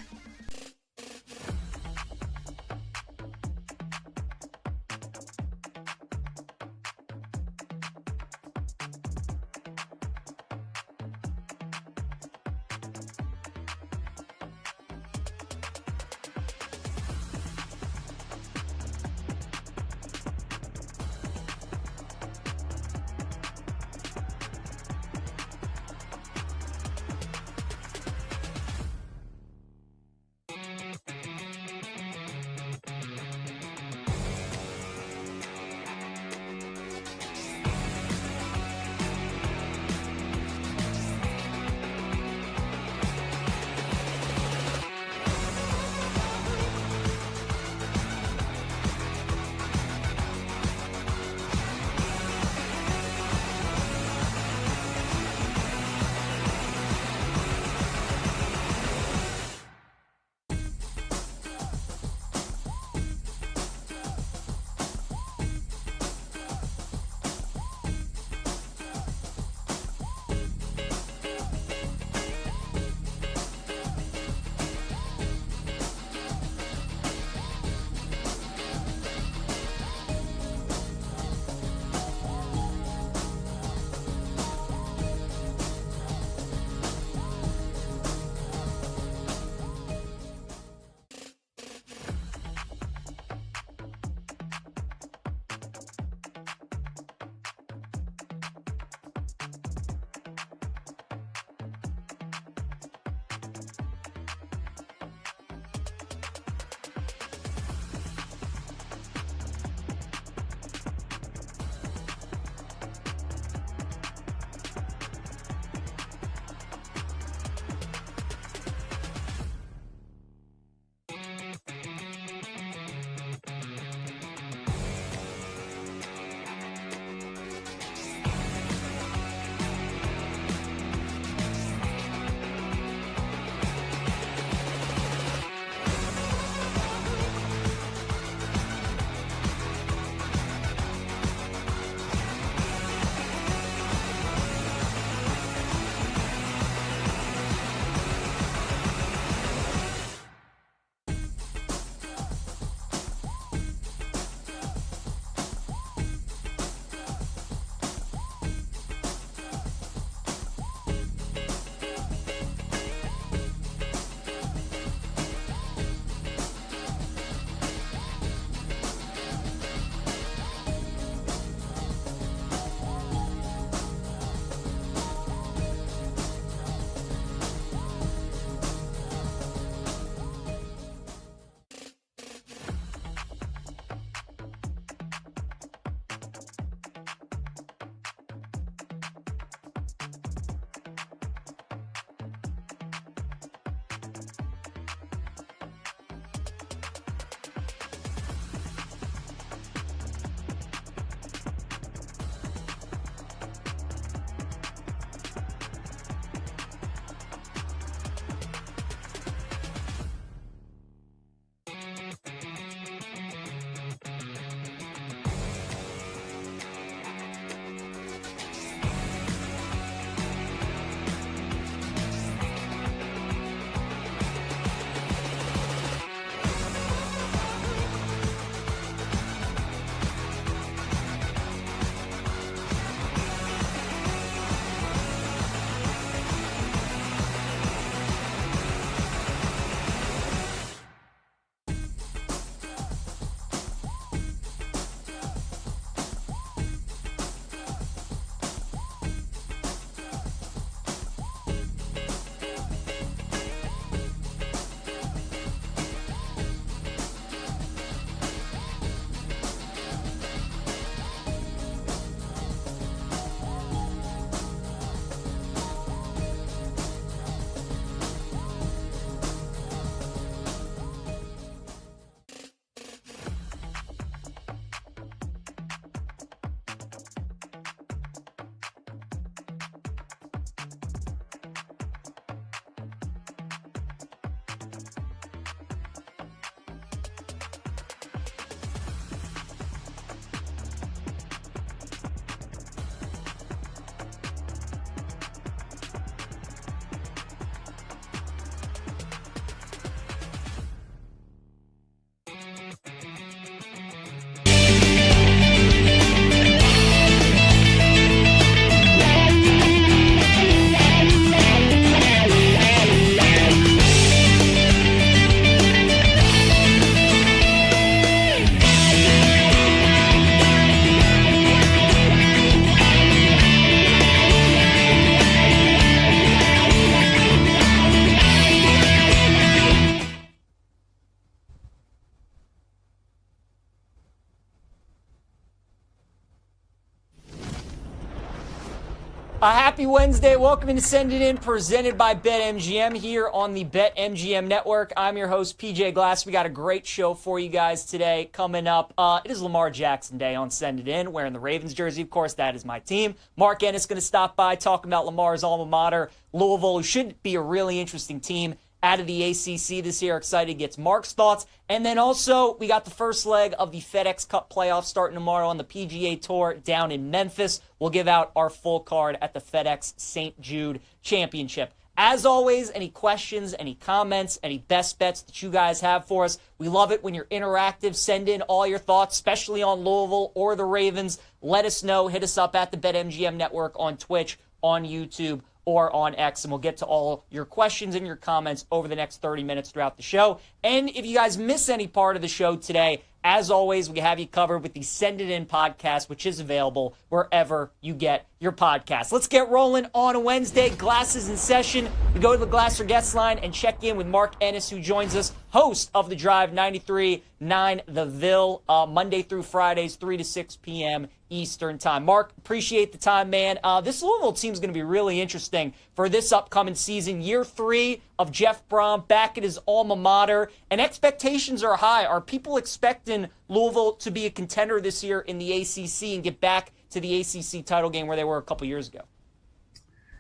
Happy Wednesday. Welcome to Send It In, presented by BetMGM here on the BetMGM Network. I'm your host, PJ Glass. We got a great show for you guys today coming up. It is Lamar Jackson Day on Send It In, wearing the Ravens jersey. Of course, that is my team. Mark Ennis going to stop by talking about Lamar's alma mater, Louisville, who should be a really interesting team out of the ACC this year. Excited gets Mark's thoughts. And then also, we got the first leg of the FedEx Cup playoffs starting tomorrow on the PGA Tour down in Memphis. We'll give out our full card at the FedEx St. Jude Championship. As always, any questions, any comments, any best bets that you guys have for us, we love it when you're interactive. Send in all your thoughts, especially on Louisville or the Ravens. Let us know. Hit us up at the BetMGM Network on Twitch, on YouTube, or on X, and we'll get to all your questions and your comments over the next 30 minutes throughout the show. And if you guys miss any part of the show today, as always, we have you covered with the Send It In podcast, which is available wherever you get your podcast. Let's get rolling on a Wednesday. Glasses in session. We go to the Glasser guest line and check in with Mark Ennis, who joins us, host of The Drive 93.9 The Ville, Monday through Fridays, 3 to 6 p.m. Eastern time. Mark, appreciate the time, man. This Louisville team is going to be really interesting for this upcoming season. Year 3 of Jeff Brom back at his alma mater, and expectations are high. Are people expecting Louisville to be a contender this year in the ACC and get back to the ACC title game where they were a couple years ago?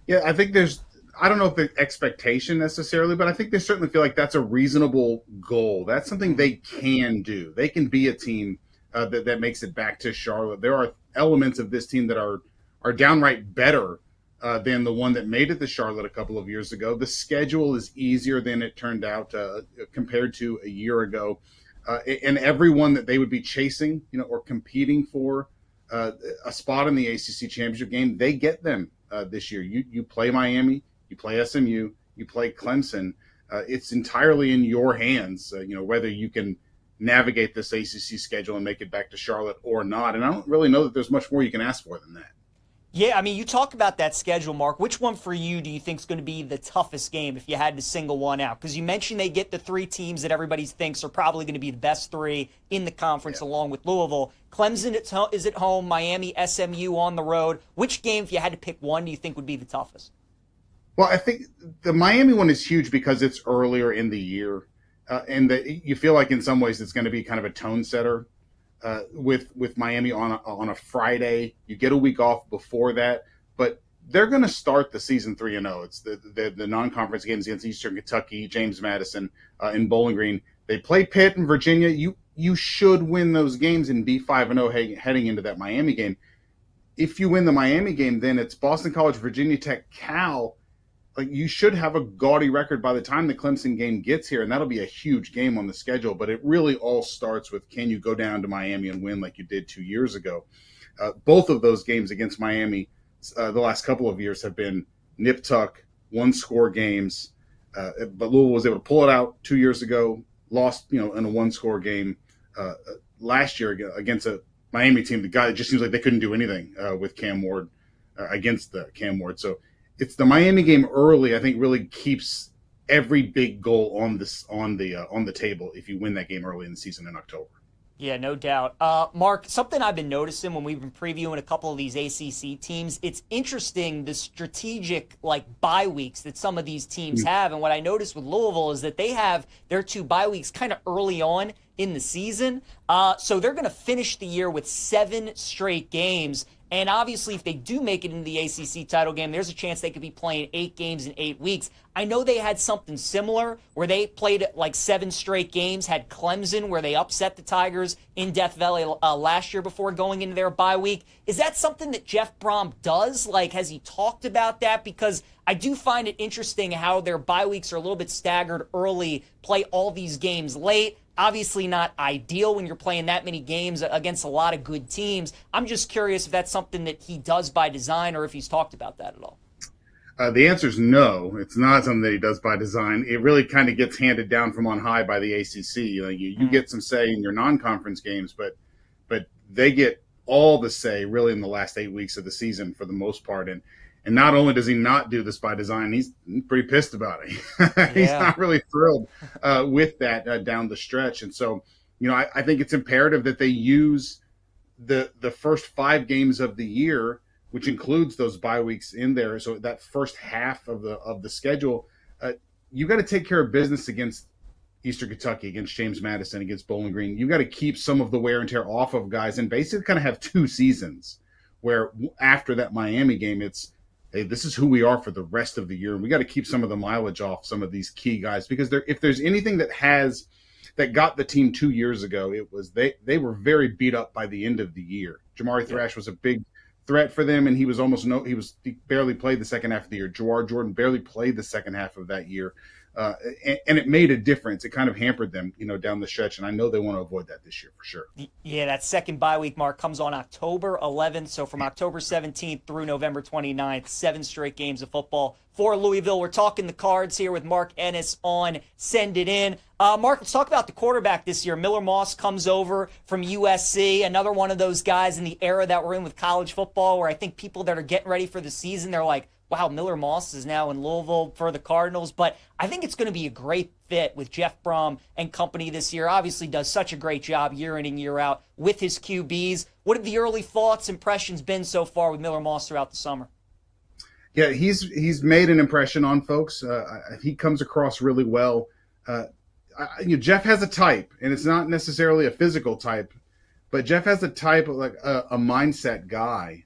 Yeah, I think I don't know if the expectation necessarily, but I think they certainly feel like that's a reasonable goal. That's something they can do. They can be a team that makes it back to Charlotte. There are elements of this team that are downright better than the one that made it to Charlotte a couple of years ago. The schedule is easier than it turned out compared to a year ago. And everyone that they would be chasing, or competing for a spot in the ACC championship game, they get them this year. You play Miami, you play SMU, you play Clemson. It's entirely in your hands, whether you can navigate this ACC schedule and make it back to Charlotte or not. And I don't really know that there's much more you can ask for than that. Yeah, I mean, you talk about that schedule, Mark. Which one for you do you think is going to be the toughest game if you had to single one out? Because you mentioned they get the 3 teams that everybody thinks are probably going to be the best 3 in the conference, along with Louisville. Clemson is at home, Miami, SMU on the road. Which game, if you had to pick one, do you think would be the toughest? Well, I think the Miami one is huge because it's earlier in the year. And you feel like in some ways it's going to be kind of a tone setter with Miami on a Friday. You get a week off before that, but they're going to start the season 3-0. It's the non-conference games against Eastern Kentucky, James Madison, in Bowling Green. They play Pitt and Virginia. You should win those games and be 5-0 heading into that Miami game. If you win the Miami game, then it's Boston College, Virginia Tech, Cal. Like, you should have a gaudy record by the time the Clemson game gets here, and that'll be a huge game on the schedule. But it really all starts with, can you go down to Miami and win like you did 2 years ago? Both of those games against Miami the last couple of years have been nip-tuck, one-score games. But Louisville was able to pull it out 2 years ago, lost in a one-score game last year against a Miami team. The guy, it just seems like they couldn't do anything with Cam Ward against the Cam Ward. So it's the Miami game early, I think, really keeps every big goal on the table if you win that game early in the season in October. Yeah, no doubt. Mark, something I've been noticing when we've been previewing a couple of these ACC teams, it's interesting the strategic bye weeks that some of these teams have. And what I noticed with Louisville is that they have their 2 bye weeks kind of early on in the season. So they're going to finish the year with 7 straight games. And obviously, if they do make it into the ACC title game, there's a chance they could be playing 8 games in 8 weeks. I know they had something similar where they played 7 straight games, had Clemson where they upset the Tigers in Death Valley last year before going into their bye week. Is that something that Jeff Brom does? Has he talked about that? Because I do find it interesting how their bye weeks are a little bit staggered early, play all these games late. Obviously not ideal when you're playing that many games against a lot of good teams. I'm just curious if that's something that he does by design or if he's talked about that at all. The answer is no. It's not something that he does by design. It really kind of gets handed down from on high by the ACC. You get some say in your non-conference games, but they get all the say really in the last 8 weeks of the season for the most part. And not only does he not do this by design, he's pretty pissed about it. He's not really thrilled with that down the stretch. And so, I think it's imperative that they use the first 5 games of the year which includes those bye weeks in there. So that first half of the schedule, you got to take care of business against Eastern Kentucky, against James Madison, against Bowling Green. You got to keep some of the wear and tear off of guys and basically kind of have 2 seasons where after that Miami game, it's, hey, this is who we are for the rest of the year. And we got to keep some of the mileage off some of these key guys, because if there's anything that got the team 2 years ago, it was they were very beat up by the end of the year. Jamari Thrash was a big threat for them, and he barely played the second half of the year. Jawar Jordan barely played the second half of that year. And it made a difference. It kind of hampered them, down the stretch. And I know they want to avoid that this year for sure. Yeah, that second bye week, Mark, comes on October 11th. So from October 17th through November 29th, 7 straight games of football for Louisville. We're talking the Cards here with Mark Ennis on Send It In. Mark, let's talk about the quarterback this year. Miller Moss comes over from USC, another one of those guys in the era that we're in with college football, where I think people that are getting ready for the season, they're like, wow, Miller Moss is now in Louisville for the Cardinals. But I think it's going to be a great fit with Jeff Brom and company this year. Obviously does such a great job year in and year out with his QBs. What have the early thoughts, impressions been so far with Miller Moss throughout the summer? Yeah, he's made an impression on folks. He comes across really well. Jeff has a type, and it's not necessarily a physical type, but Jeff has a type of like a mindset guy.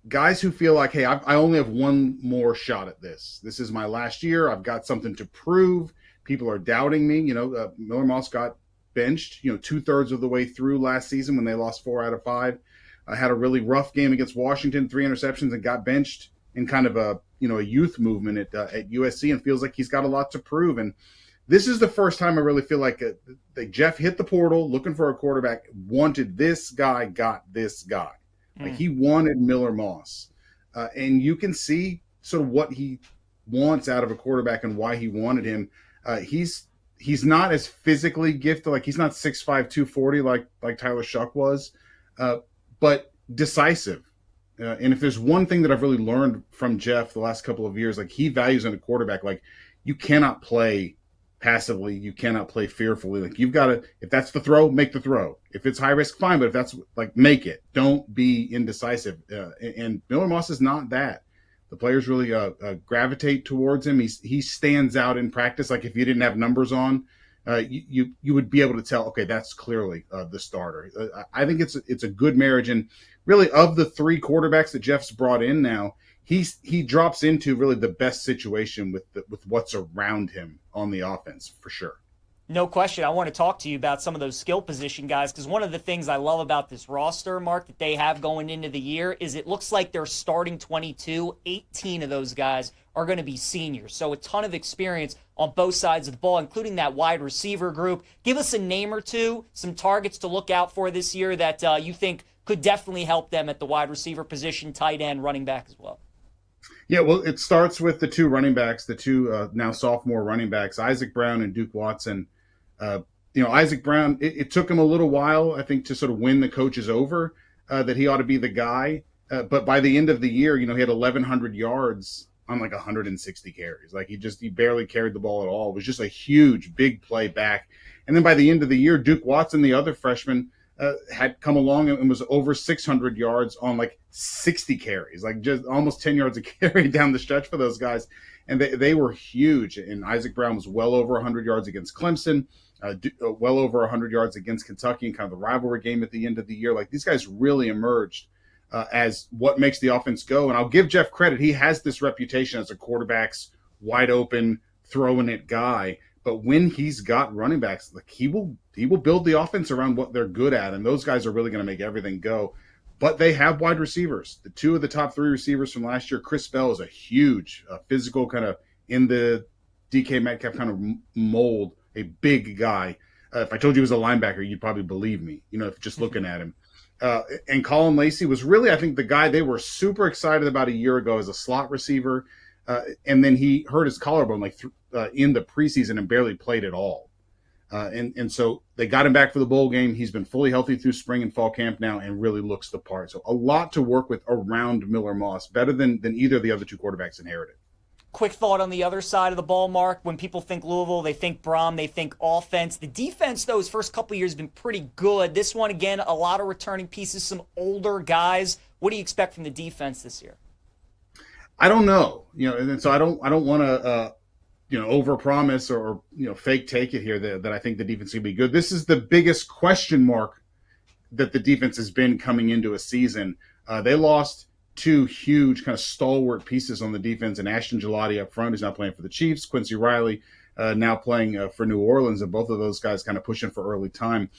Guys who feel like, hey, I only have one more shot at this. This is my last year. I've got something to prove. People are doubting me. Miller Moss got benched, 2/3 of the way through last season when they lost 4 out of 5. I had a really rough game against Washington, 3 interceptions, and got benched in kind of a youth movement at USC, and feels like he's got a lot to prove. And this is the first time I really feel like Jeff hit the portal looking for a quarterback, wanted this guy, got this guy. Like he wanted Miller Moss, and you can see sort of what he wants out of a quarterback and why he wanted him. He's not as physically gifted, like he's not 6'5", 240 like Tyler Shuck was, but decisive. And if there's one thing that I've really learned from Jeff the last couple of years, like he values in a quarterback, like you cannot play passively, you cannot play fearfully. Like you've got to, if that's the throw, make the throw. If it's high risk, fine. But if that's like, make it. Don't be indecisive. And Miller Moss is not that. The players really gravitate towards him. He stands out in practice. Like if you didn't have numbers on, you would be able to tell. Okay, that's clearly the starter. I think it's a good marriage. And really, of the 3 quarterbacks that Jeff's brought in now, he drops into really the best situation with what's around him on the offense for sure. No question. I want to talk to you about some of those skill position guys, because one of the things I love about this roster, Mark, that they have going into the year is it looks like they're starting 22. 18 of those guys are going to be seniors. So a ton of experience on both sides of the ball, including that wide receiver group. Give us a name or two, some targets to look out for this year that you think could definitely help them at the wide receiver position, tight end, running back as well. Yeah, well, it starts with the 2 running backs, the 2 now sophomore running backs, Isaac Brown and Duke Watson. Isaac Brown, it took him a little while, I think, to sort of win the coaches over that he ought to be the guy. But by the end of the year, he had 1,100 yards on like 160 carries. Like he barely carried the ball at all. It was just a huge, big play back. And then by the end of the year, Duke Watson, the other freshman, had come along and was over 600 yards on like 60 carries, like just almost 10 yards a carry down the stretch for those guys. And they were huge. And Isaac Brown was well over 100 yards against Clemson, well over 100 yards against Kentucky in kind of the rivalry game at the end of the year. Like these guys really emerged as what makes the offense go. And I'll give Jeff credit. He has this reputation as a quarterback's wide open, throwing it guy. But when he's got running backs, like he will build the offense around what they're good at, and those guys are really going to make everything go. But they have wide receivers. The 2 of the top 3 receivers from last year, Chris Bell is a huge physical kind of in the DK Metcalf kind of mold, a big guy. If I told you he was a linebacker, you'd probably believe me, if just looking at him. And Colin Lacey was really, I think, the guy they were super excited about a year ago as a slot receiver. And then he hurt his collarbone in the preseason and barely played at all. And so they got him back for the bowl game. He's been fully healthy through spring and fall camp now and really looks the part. So a lot to work with around Miller Moss, better than either of the other 2 quarterbacks inherited. Quick thought on the other side of the ball, Mark. When people think Louisville, they think Brom, they think offense. The defense, though, his first couple of years has been pretty good. This one, again, a lot of returning pieces, some older guys. What do you expect from the defense this year? I don't know, and so I don't want to, overpromise or fake take it here that I think the defense is going to be good. This is the biggest question mark that the defense has been coming into a season. They lost two huge kind of stalwart pieces on the defense, and Ashton Gelati up front, who's now playing for the Chiefs, Quincy Riley now playing for New Orleans, and both of those guys kind of pushing for early time.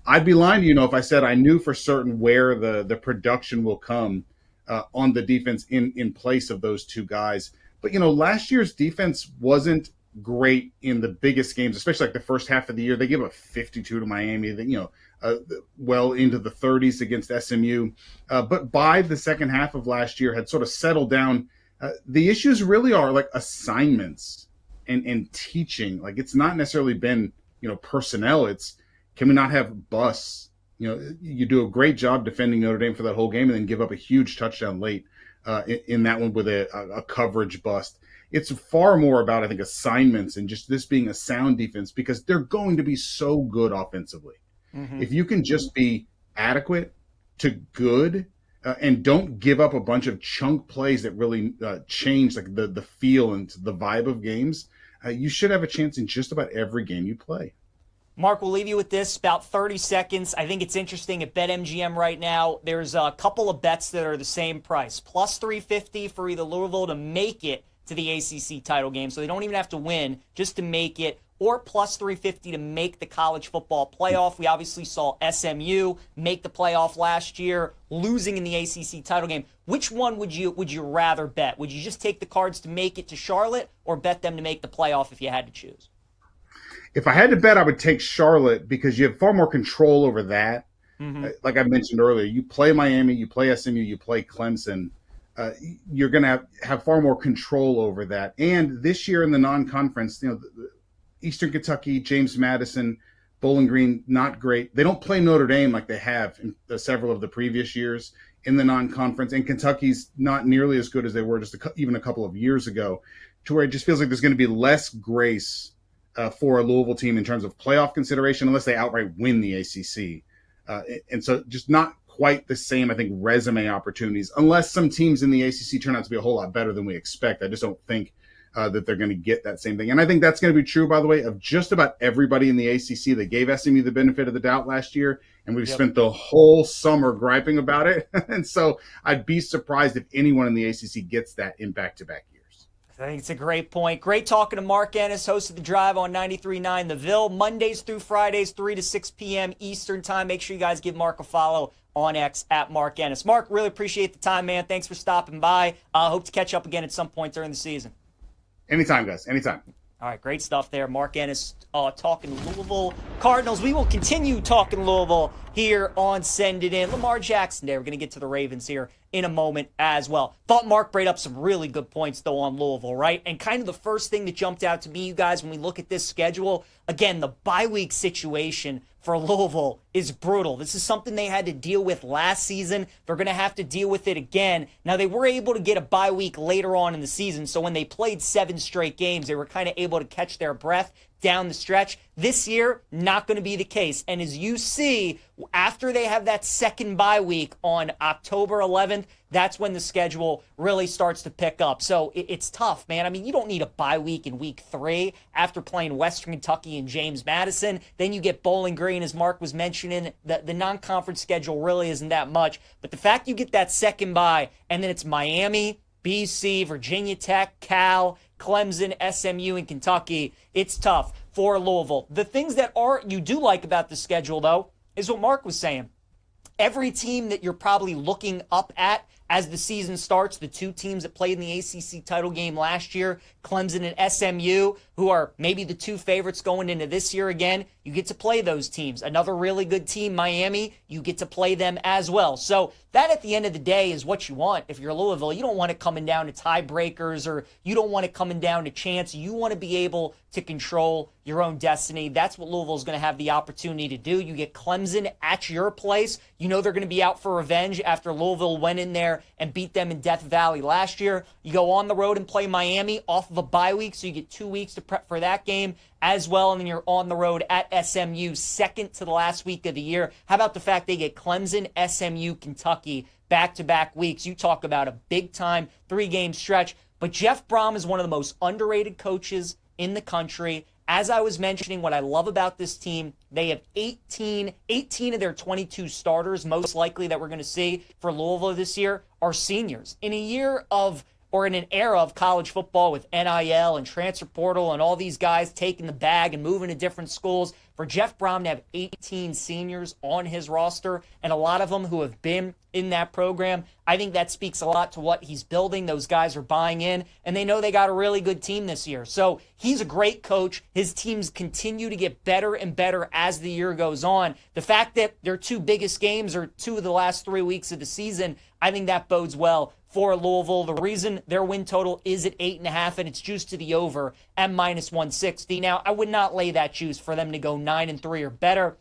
I'd be lying to you, if I said I knew for certain where the production will come on the defense in place of those two guys. But, last year's defense wasn't great in the biggest games, especially like the first half of the year. They gave up 52 to Miami, well into the 30s against SMU. But by the second half of last year had sort of settled down. The issues really are like assignments and teaching. Like, it's not necessarily been, personnel. It's, can we not have busts? You do a great job defending Notre Dame for that whole game and then give up a huge touchdown late in that one with a coverage bust. It's far more about, I think, assignments and just this being a sound defense, because they're going to be so good offensively. Mm-hmm. If you can just be adequate to good and don't give up a bunch of chunk plays that really change like the feel and the vibe of games, you should have a chance in just about every game you play. Mark, we'll leave you with this, about 30 seconds. I think it's interesting at BetMGM right now. There's a couple of bets that are the same price. Plus 350 for either Louisville to make it to the ACC title game, so they don't even have to win, just to make it, or plus 350 to make the college football playoff. We obviously saw SMU make the playoff last year, losing in the ACC title game. Which one would you rather bet? Would you just take the Cards to make it to Charlotte, or bet them to make the playoff if you had to choose? If I had to bet, I would take Charlotte, because you have far more control over that. Mm-hmm. Like I mentioned earlier, you play Miami, you play SMU, you play Clemson. You're going to have far more control over that. And this year in the non-conference, Eastern Kentucky, James Madison, Bowling Green, not great. They don't play Notre Dame like they have in several of the previous years in the non-conference. And Kentucky's not nearly as good as they were just even a couple of years ago, to where it just feels like there's going to be less grace for a Louisville team in terms of playoff consideration, unless they outright win the ACC. And so just not quite the same, I think, resume opportunities, unless some teams in the ACC turn out to be a whole lot better than we expect. I just don't think that they're going to get that same thing. And I think that's going to be true, by the way, of just about everybody in the ACC. They gave SMU the benefit of the doubt last year, and we've spent the whole summer griping about it. And so I'd be surprised if anyone in the ACC gets that in back-to-back years. I think it's a great point. Great talking to Mark Ennis, host of The Drive on 93.9 The Ville, Mondays through Fridays, 3 to 6 p.m. Eastern Time. Make sure you guys give Mark a follow on X at Mark Ennis. Mark, really appreciate the time, man. Thanks for stopping by. Hope to catch up again at some point during the season. Anytime, guys. Anytime. All right, great stuff there. Mark Ennis talking Louisville Cardinals. We will continue talking Louisville here on Send It In. Lamar Jackson Day. We're going to get to the Ravens here in a moment as well. Thought Mark brought up some really good points, though, on Louisville, right? And kind of the first thing that jumped out to me, you guys, when we look at this schedule, again, the bye week situation for Louisville is brutal. This is something they had to deal with last season. They're going to have to deal with it again. Now, they were able to get a bye week later on in the season, so when they played 7 straight games, they were kind of able to catch their breath down the stretch. This year, not going to be the case. And as you see, after they have that second bye week on October 11th, that's when the schedule really starts to pick up. So it's tough, man. I mean, you don't need a bye week in week 3 after playing Western Kentucky and James Madison. Then you get Bowling Green, as Mark was mentioning. The non-conference schedule really isn't that much. But the fact you get that second bye, and then it's Miami, BC, Virginia Tech, Cal, Clemson, SMU, and Kentucky, it's tough for Louisville. The things that you do like about the schedule, though, is what Mark was saying. Every team that you're probably looking up at as the season starts, the 2 teams that played in the ACC title game last year, Clemson and SMU, who are maybe the 2 favorites going into this year again, you get to play those teams. Another really good team, Miami, you get to play them as well. So that, at the end of the day, is what you want. If you're Louisville, you don't want it coming down to tiebreakers, or you don't want it coming down to chance. You want to be able to control your own destiny. That's what Louisville's going to have the opportunity to do. You get Clemson at your place. You know they're going to be out for revenge after Louisville went in there there and beat them in Death Valley last year. You go on the road and play Miami off of a bye week, so you get 2 weeks to prep for that game as well, and then you're on the road at SMU, second to the last week of the year. How about the fact they get Clemson, SMU, Kentucky back-to-back weeks? You talk about a big-time 3-game stretch. But Jeff Brom is one of the most underrated coaches in the country. As I was mentioning, what I love about this team, they have 18 of their 22 starters, most likely that we're going to see for Louisville this year, are seniors. In an era of college football with NIL and transfer portal and all these guys taking the bag and moving to different schools, for Jeff Brom to have 18 seniors on his roster, and a lot of them who have been in that program, I think that speaks a lot to what he's building. Those guys are buying in, and they know they got a really good team this year. So he's a great coach. His teams continue to get better and better as the year goes on. The fact that their 2 biggest games are 2 of the last 3 weeks of the season, I think that bodes well for Louisville. The reason their win total is at 8.5, and it's juiced to the over at -160. Now, I would not lay that juice for them to go 9-3 or better.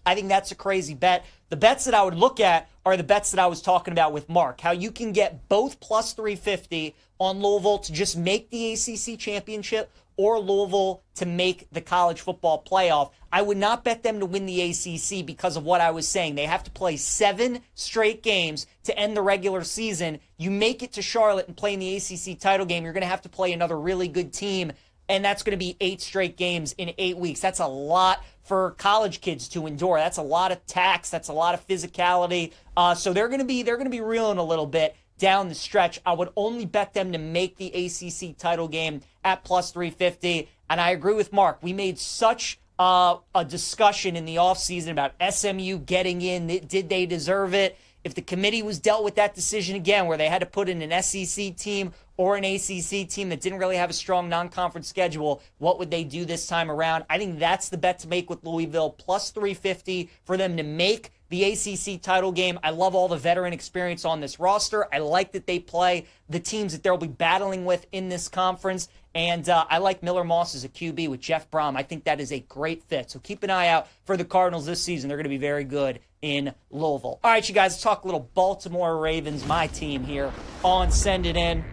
I think that's a crazy bet. The bets that I would look at are the bets that I was talking about with Mark, how you can get both plus 350 on Louisville to just make the ACC championship or Louisville to make the college football playoff. I would not bet them to win the ACC because of what I was saying. They have to play 7 straight games to end the regular season. You make it to Charlotte and play in the ACC title game, you're going to have to play another really good team, and that's going to be 8 straight games in 8 weeks. That's a lot for college kids to endure. That's a lot of tax. That's a lot of physicality. So they're going to be reeling a little bit down the stretch. I would only bet them to make the ACC title game at plus 350. And I agree with Mark. We made such a discussion in the offseason about SMU getting in. Did they deserve it? If the committee was dealt with that decision again, where they had to put in an SEC team or an ACC team that didn't really have a strong non-conference schedule, what would they do this time around? I think that's the bet to make with Louisville, plus 350 for them to make the ACC title game. I love all the veteran experience on this roster. I like that they play the teams that they'll be battling with in this conference. And I like Miller Moss as a QB with Jeff Brom. I think that is a great fit. So keep an eye out for the Cardinals this season. They're going to be very good in Louisville. All right, you guys, let's talk a little Baltimore Ravens, my team here on Send It In.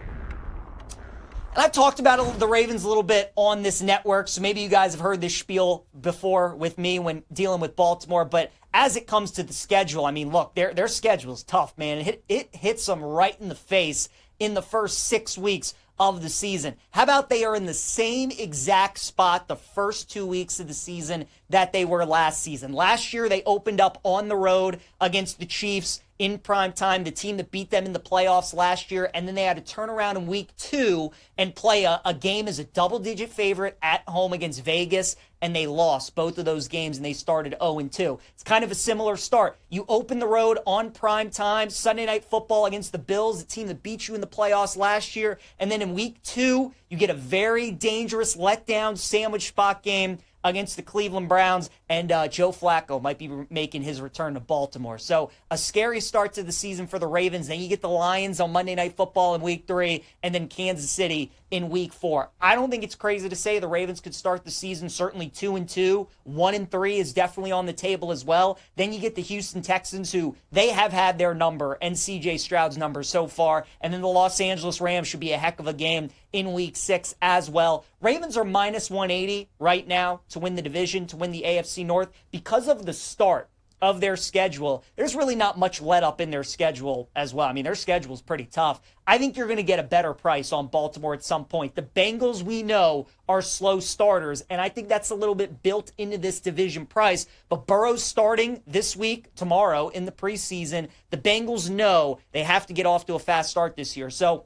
And I've talked about the Ravens a little bit on this network, so maybe you guys have heard this spiel before with me when dealing with Baltimore. But as it comes to the schedule, I mean, look, their schedule is tough, man. It hits them right in the face in the first 6 weeks of the season. How about they are in the same exact spot the first 2 weeks of the season that they were last season? Last year, they opened up on the road against the Chiefs in prime time, the team that beat them in the playoffs last year, and then they had to turn around in week 2 and play a game as a double-digit favorite at home against Vegas, and they lost both of those games, and they started 0-2. It's kind of a similar start. You open the road on prime time, Sunday Night Football against the Bills, the team that beat you in the playoffs last year, and then in week 2, you get a very dangerous letdown sandwich spot game against the Cleveland Browns, and Joe Flacco might be making his return to Baltimore. So a scary start to the season for the Ravens. Then you get the Lions on Monday Night Football in week 3, and then Kansas City in week 4. I don't think it's crazy to say the Ravens could start the season certainly 2-2. 1-3 is definitely on the table as well. Then you get the Houston Texans, who they have had their number and CJ Stroud's number so far. And then the Los Angeles Rams should be a heck of a game in week 6 as well. Ravens are minus 180 right now to win the division, to win the AFC North. Because of the start of their schedule, there's really not much let up in their schedule as well. I mean, their schedule is pretty tough. I think you're going to get a better price on Baltimore at some point. The Bengals, we know, are slow starters, and I think that's a little bit built into this division price. But Burrow's starting this week, tomorrow, in the preseason. The Bengals know they have to get off to a fast start this year. So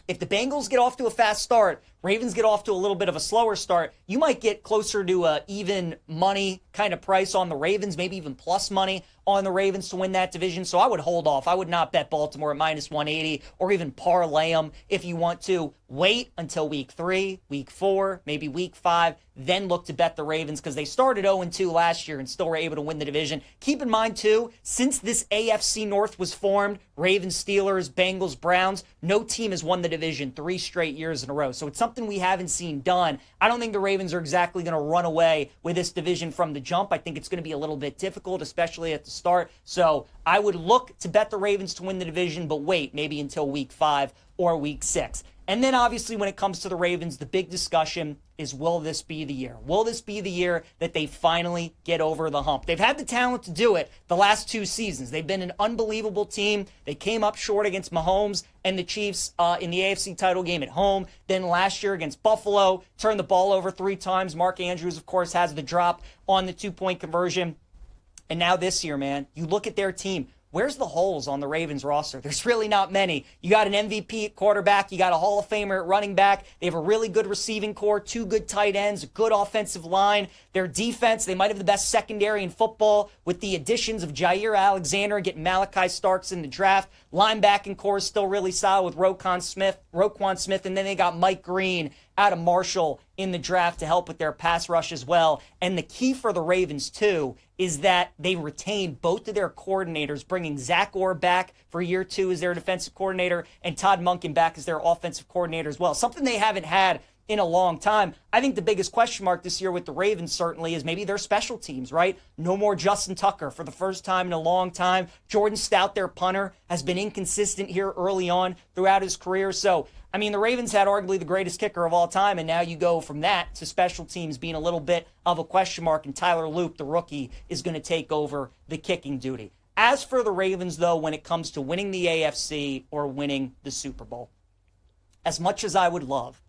if the Bengals get off to a fast start, Ravens get off to a little bit of a slower start, you might get closer to a even money kind of price on the Ravens, maybe even plus money on the Ravens to win that division. So I would hold off. I would not bet Baltimore at minus 180 or even parlay them if you want to. Wait until week 3, week 4, maybe week 5, then look to bet the Ravens because they started 0-2 last year and still were able to win the division. Keep in mind, too, since this AFC North was formed, Ravens, Steelers, Bengals, Browns, no team has won the division 3 straight years in a row. So it's something something we haven't seen done. I don't think the Ravens are exactly going to run away with this division from the jump. I think it's going to be a little bit difficult, especially at the start. So I would look to bet the Ravens to win the division, but wait, maybe until week 5 or week 6. And then obviously when it comes to the Ravens, the big discussion is, will this be the year? Will this be the year that they finally get over the hump? They've had the talent to do it the last 2 seasons. They've been an unbelievable team. They came up short against Mahomes and the Chiefs in the AFC title game at home. Then last year against Buffalo, turned the ball over 3 times. Mark Andrews, of course, has the drop on the 2-point conversion. And now this year, man, you look at their team. Where's the holes on the Ravens roster? There's really not many. You got an MVP at quarterback. You got a Hall of Famer at running back. They have a really good receiving core, 2 good tight ends, a good offensive line. Their defense, they might have the best secondary in football with the additions of Jair Alexander, getting Malachi Starks in the draft. Linebacking core is still really solid with Roquan Smith, and then they got Mike Green out of Marshall in the draft to help with their pass rush as well. And the key for the Ravens, too, is that they retained both of their coordinators, bringing Zach Orr back for year 2 as their defensive coordinator and Todd Monken back as their offensive coordinator as well. Something they haven't had in a long time. I think the biggest question mark this year with the Ravens certainly is maybe their special teams, right? No more Justin Tucker for the first time in a long time. Jordan Stout, their punter, has been inconsistent here early on throughout his career. So, I mean, the Ravens had arguably the greatest kicker of all time, and now you go from that to special teams being a little bit of a question mark, and Tyler Loop, the rookie, is going to take over the kicking duty. As for the Ravens, though, when it comes to winning the AFC or winning the Super Bowl, as much as I would love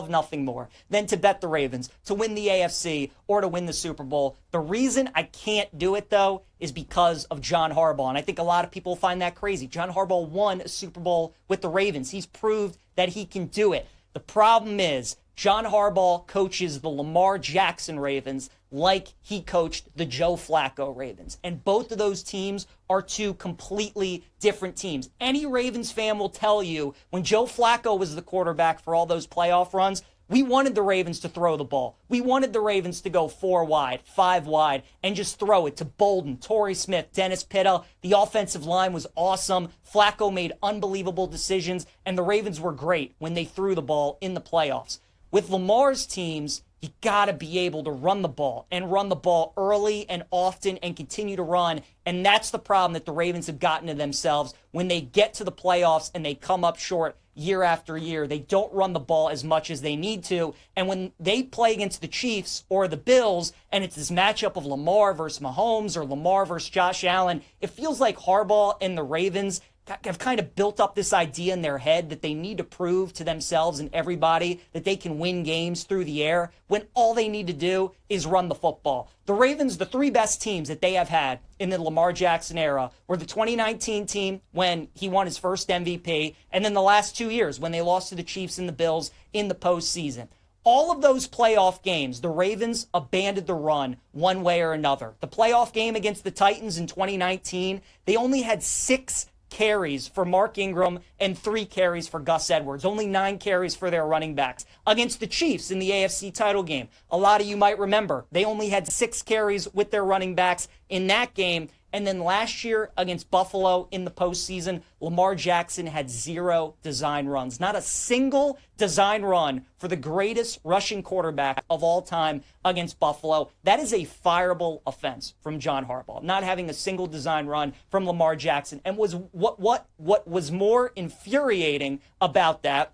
nothing more than to bet the Ravens to win the AFC or to win the Super Bowl. The reason I can't do it, though, is because of John Harbaugh. And I think a lot of people find that crazy. John Harbaugh won a Super Bowl with the Ravens. He's proved that he can do it. The problem is John Harbaugh coaches the Lamar Jackson Ravens like he coached the Joe Flacco Ravens. And both of those teams are 2 completely different teams. Any Ravens fan will tell you when Joe Flacco was the quarterback for all those playoff runs, we wanted the Ravens to throw the ball. We wanted the Ravens to go 4 wide, 5 wide, and just throw it to Bolden, Torrey Smith, Dennis Pitta. The offensive line was awesome. Flacco made unbelievable decisions, and the Ravens were great when they threw the ball in the playoffs. With Lamar's teams, you got to be able to run the ball and run the ball early and often and continue to run. And that's the problem that the Ravens have gotten to themselves when they get to the playoffs and they come up short year after year. They don't run the ball as much as they need to. And when they play against the Chiefs or the Bills and it's this matchup of Lamar versus Mahomes or Lamar versus Josh Allen, it feels like Harbaugh and the Ravens have kind of built up this idea in their head that they need to prove to themselves and everybody that they can win games through the air when all they need to do is run the football. The Ravens, the 3 best teams that they have had in the Lamar Jackson era were the 2019 team when he won his first MVP, and then the last 2 years when they lost to the Chiefs and the Bills in the postseason. All of those playoff games, the Ravens abandoned the run one way or another. The playoff game against the Titans in 2019, they only had 6 carries for Mark Ingram and 3 carries for Gus Edwards. Only 9 carries for their running backs. Against the Chiefs in the AFC title game, a lot of you might remember, they only had 6 carries with their running backs in that game. And then last year against Buffalo in the postseason, Lamar Jackson had 0 design runs. Not a single design run for the greatest rushing quarterback of all time against Buffalo. That is a fireable offense from John Harbaugh, not having a single design run from Lamar Jackson. And was what was more infuriating about that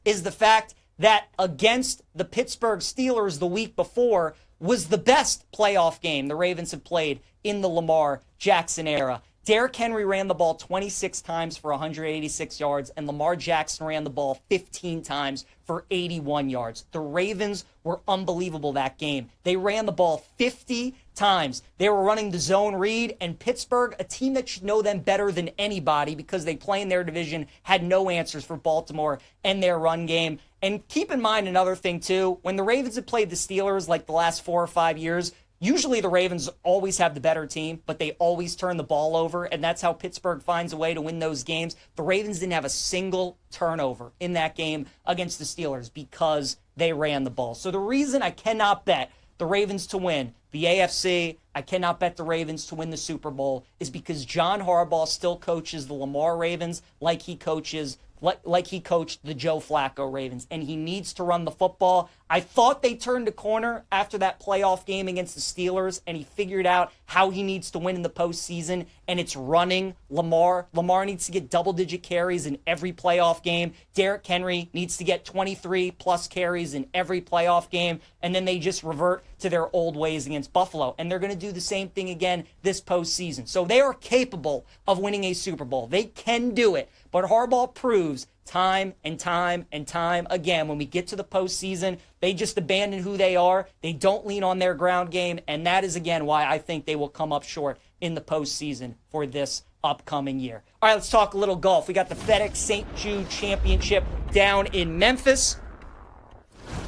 is the fact that against the Pittsburgh Steelers the week before was the best playoff game the Ravens have played in the Lamar Jackson era. Derrick Henry ran the ball 26 times for 186 yards, and Lamar Jackson ran the ball 15 times for 81 yards. The Ravens were unbelievable that game. They ran the ball 50 times. They were running the zone read, and Pittsburgh, a team that should know them better than anybody because they play in their division, had no answers for Baltimore and their run game. And keep in mind another thing, too. When the Ravens have played the Steelers like the last 4 or 5 years, usually the Ravens always have the better team, but they always turn the ball over, and that's how Pittsburgh finds a way to win those games. The Ravens didn't have a single turnover in that game against the Steelers because they ran the ball. So the reason I cannot bet the Ravens to win the AFC, I cannot bet the Ravens to win the Super Bowl, is because John Harbaugh still coaches the Lamar Ravens like he coaches like he coached the Joe Flacco Ravens, and he needs to run the football. I thought they turned a corner after that playoff game against the Steelers, and he figured out how he needs to win in the postseason, and it's running Lamar. Lamar needs to get double-digit carries in every playoff game. Derrick Henry needs to get 23-plus carries in every playoff game, and then they just revert to their old ways against Buffalo, and they're going to do the same thing again this postseason. So they are capable of winning a Super Bowl. They can do it, but Harbaugh proves time and time and time again, when we get to the postseason, they just abandon who they are. They don't lean on their ground game, and that is, again, why I think they will come up short in the postseason for this upcoming year. All right, let's talk a little golf. We got the FedEx St. Jude Championship down in Memphis.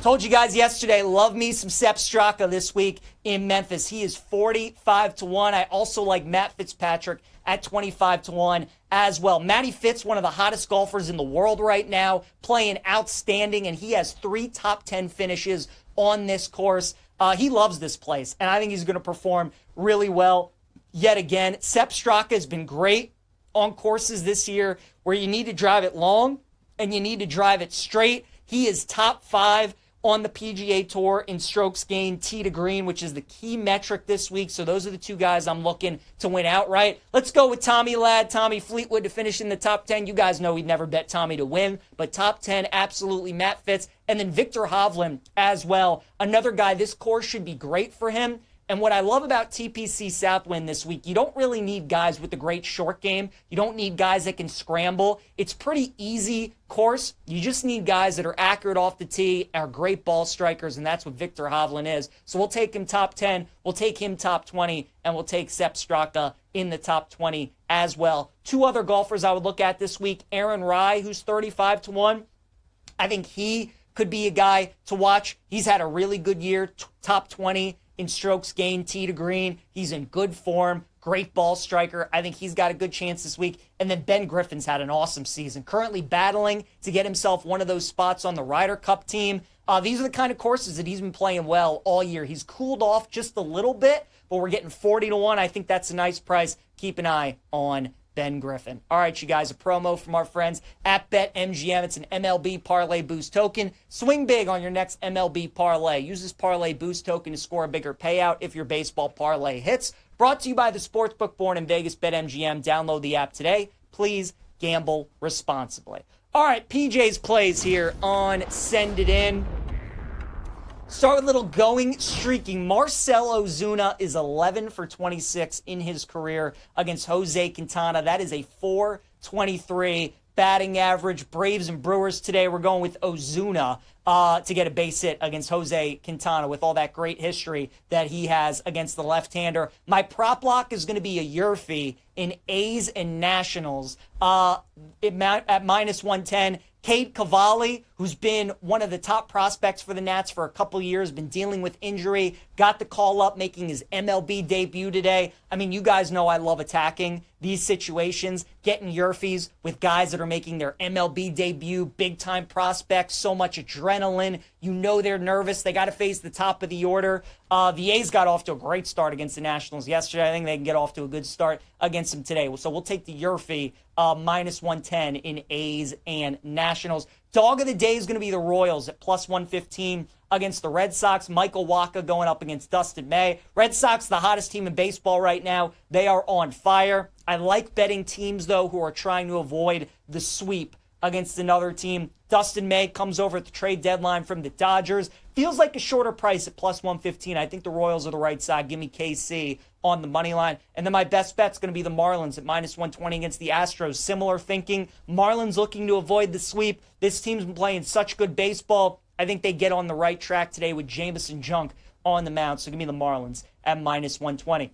Told you guys yesterday, love me some Sepp Straka this week in Memphis. He is 45-1. I also like Matt Fitzpatrick at 25-1 as well. Matty Fitz, one of the hottest golfers in the world right now, playing outstanding, and he has 3 top 10 finishes on this course. He loves this place, and I think he's going to perform really well yet again. Sepp Straka has been great on courses this year where you need to drive it long and you need to drive it straight. He is top 5 on the PGA Tour in strokes gained tee to green, which is the key metric this week. So those are the 2 guys I'm looking to win outright. Let's go with Tommy Ladd, Tommy Fleetwood to finish in the top 10. You guys know we'd never bet Tommy to win, but top 10, absolutely Matt Fitz. And then Victor Hovland as well. Another guy, this course should be great for him. And what I love about TPC Southwind this week, you don't really need guys with a great short game. You don't need guys that can scramble. It's pretty easy course. You just need guys that are accurate off the tee, are great ball strikers, and that's what Victor Hovland is. So we'll take him top 10, we'll take him top 20, and we'll take Sepp Straka in the top 20 as well. 2 other golfers I would look at this week, Aaron Rai, who's 35-1. I think he could be a guy to watch. He's had a really good year, top 20 in strokes gained tee to green. He's in good form, great ball striker. I think he's got a good chance this week. And then Ben Griffin's had an awesome season, currently battling to get himself one of those spots on the Ryder Cup team. These are the kind of courses that he's been playing well all year. He's cooled off just a little bit, but we're getting 40-1. I think that's a nice price. Keep an eye on Ben Griffin. All right, you guys, a promo from our friends at BetMGM. It's an MLB Parlay Boost token. Swing big on your next MLB parlay. Use this Parlay Boost token to score a bigger payout if your baseball parlay hits. Brought to you by the Sportsbook Born in Vegas, BetMGM. Download the app today. Please gamble responsibly. All right, PJ's plays here on Send It In. Start with a little going streaking. Marcell Ozuna is 11 for 26 in his career against Jose Quintana. That is a .423 batting average. Braves and Brewers today. We're going with Ozuna to get a base hit against Jose Quintana with all that great history that he has against the left-hander. My prop lock is going to be a Yurfee in A's and Nationals at -110. Cade Cavalli, who's been one of the top prospects for the Nats for a couple years, been dealing with injury, got the call up, making his MLB debut today. I mean, you guys know I love attacking these situations, getting Yurfies with guys that are making their MLB debut, big-time prospects, so much adrenaline. You know they're nervous. They got to face the top of the order. The A's got off to a great start against the Nationals yesterday. I think they can get off to a good start against them today. So we'll take the Yurfee -110 in A's and Nationals. Dog of the day is going to be the Royals at +115 against the Red Sox. Michael Wacha going up against Dustin May. Red Sox, the hottest team in baseball right now. They are on fire. I like betting teams, though, who are trying to avoid the sweep against another team. Dustin May comes over at the trade deadline from the Dodgers. Feels like a shorter price at +115. I think the Royals are the right side. Give me KC on the money line. And then my best bet's going to be the Marlins at -120 against the Astros. Similar thinking. Marlins looking to avoid the sweep. This team's been playing such good baseball. I think they get on the right track today with Jameson Junk on the mound. So give me the Marlins at -120.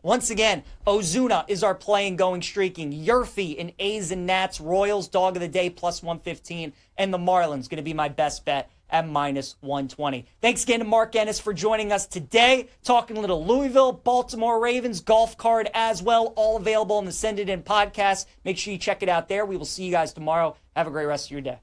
Once again, Ozuna is our playing going streaking. Yurfee in A's and Nats. Royals, dog of the day, +115. And the Marlins going to be my best bet at -120. Thanks again to Mark Ennis for joining us today. Talking a little Louisville, Baltimore Ravens, golf card as well. All available on the Send It In podcast. Make sure you check it out there. We will see you guys tomorrow. Have a great rest of your day.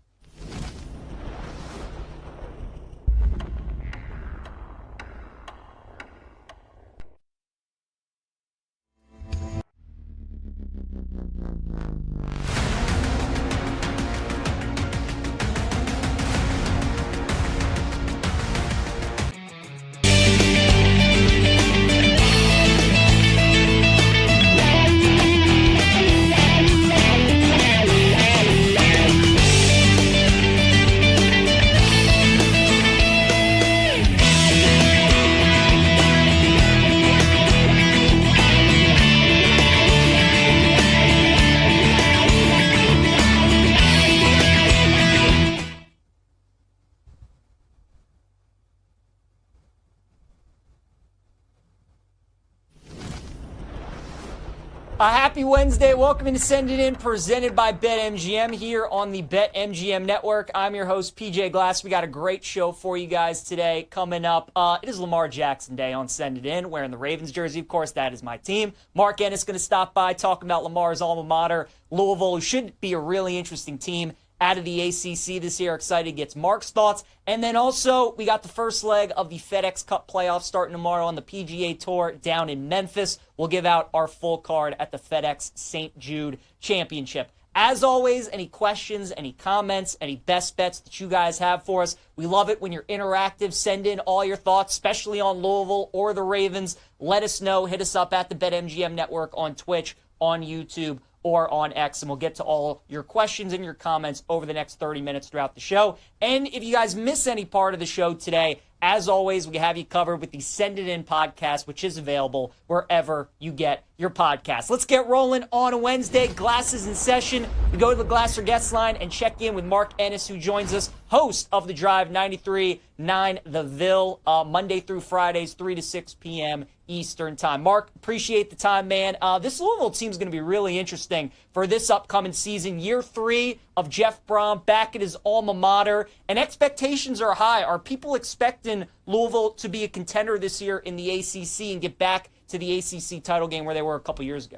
Happy Wednesday. Welcome to Send It In, presented by BetMGM here on the BetMGM Network. I'm your host, PJ Glass. We got a great show for you guys today coming up. It is Lamar Jackson Day on Send It In, wearing the Ravens jersey. Of course, that is my team. Mark Ennis going to stop by talking about Lamar's alma mater, Louisville, who should be a really interesting team out of the ACC this year. Excited gets Mark's thoughts. And then also, we got the first leg of the FedEx Cup playoffs starting tomorrow on the PGA Tour down in Memphis. We'll give out our full card at the FedEx St. Jude Championship. As always, any questions, any comments, any best bets that you guys have for us, we love it when you're interactive. Send in all your thoughts, especially on Louisville or the Ravens. Let us know. Hit us up at the BetMGM Network on Twitch, on YouTube, or on X, and we'll get to all your questions and your comments over the next 30 minutes throughout the show. And if you guys miss any part of the show today, as always, we have you covered with the Send It In podcast, which is available wherever you get your podcast. Let's get rolling on a Wednesday. Glasses in session. We go to the Glasser guest line and check in with Mark Ennis, who joins us, host of The Drive 93.9 The Ville, Monday through Fridays, 3 to 6 p.m. Eastern time. Mark, appreciate the time, man. This Louisville team is going to be really interesting for this upcoming season. Year 3 of Jeff Brom back at his alma mater, and expectations are high. Are people expecting Louisville to be a contender this year in the ACC and get back to the ACC title game where they were a couple years ago?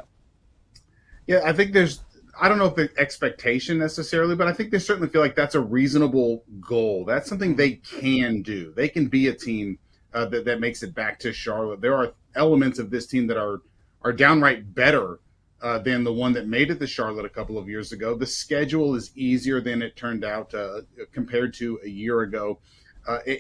Yeah, I think I don't know if the expectation necessarily, but I think they certainly feel like that's a reasonable goal. That's something they can do. They can be a team that makes it back to Charlotte. There are elements of this team that are downright better than the one that made it to Charlotte a couple of years ago. The schedule is easier than it turned out compared to a year ago.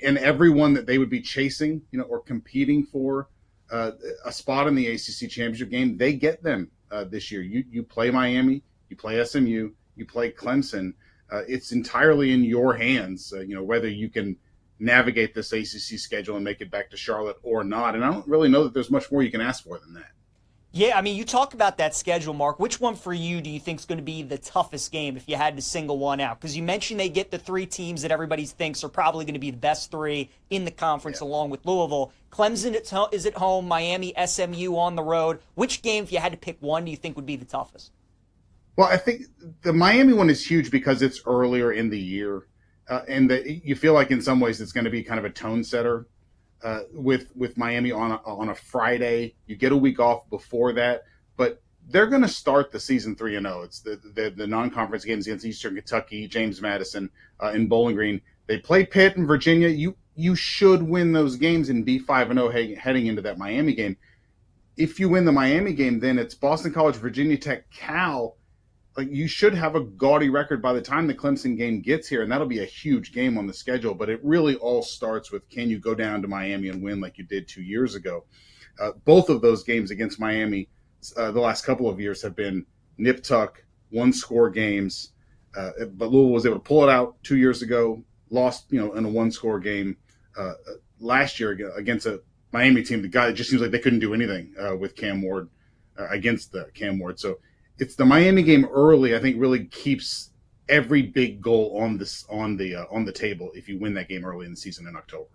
And everyone that they would be chasing, or competing for a spot in the ACC championship game, they get them this year. You play Miami, you play SMU, you play Clemson. It's entirely in your hands, whether you can navigate this ACC schedule and make it back to Charlotte or not. And I don't really know that there's much more you can ask for than that. Yeah, I mean, you talk about that schedule, Mark. Which one for you do you think is going to be the toughest game if you had to single one out? Because you mentioned they get the 3 teams that everybody thinks are probably going to be the best 3 in the conference, along with Louisville. Clemson is at home, Miami, SMU on the road. Which game, if you had to pick one, do you think would be the toughest? Well, I think the Miami one is huge because it's earlier in the year. And you feel like in some ways it's going to be kind of a tone setter with Miami on a Friday. You get a week off before that, but they're going to start the season 3-0. It's the non-conference games against Eastern Kentucky, James Madison, in Bowling Green. They play Pitt and Virginia. You should win those games and be 5-0 heading into that Miami game. If you win the Miami game, then it's Boston College, Virginia Tech, Cal. Like, you should have a gaudy record by the time the Clemson game gets here, and that'll be a huge game on the schedule. But it really all starts with, can you go down to Miami and win like you did 2 years ago? Both of those games against Miami the last couple of years have been nip-tuck, one-score games. But Louisville was able to pull it out 2 years ago, lost in a one-score game last year against a Miami team. The guy, it just seems like they couldn't do anything with Cam Ward against the Cam Ward. So it's the Miami game early, I think, really keeps every big goal on the table if you win that game early in the season in October.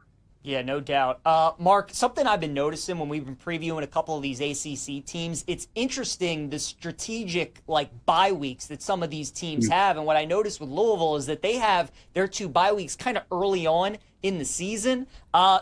Yeah, no doubt. Mark, something I've been noticing when we've been previewing a couple of these ACC teams, it's interesting the strategic bye weeks that some of these teams have. And what I noticed with Louisville is that they have their 2 bye weeks kind of early on in the season.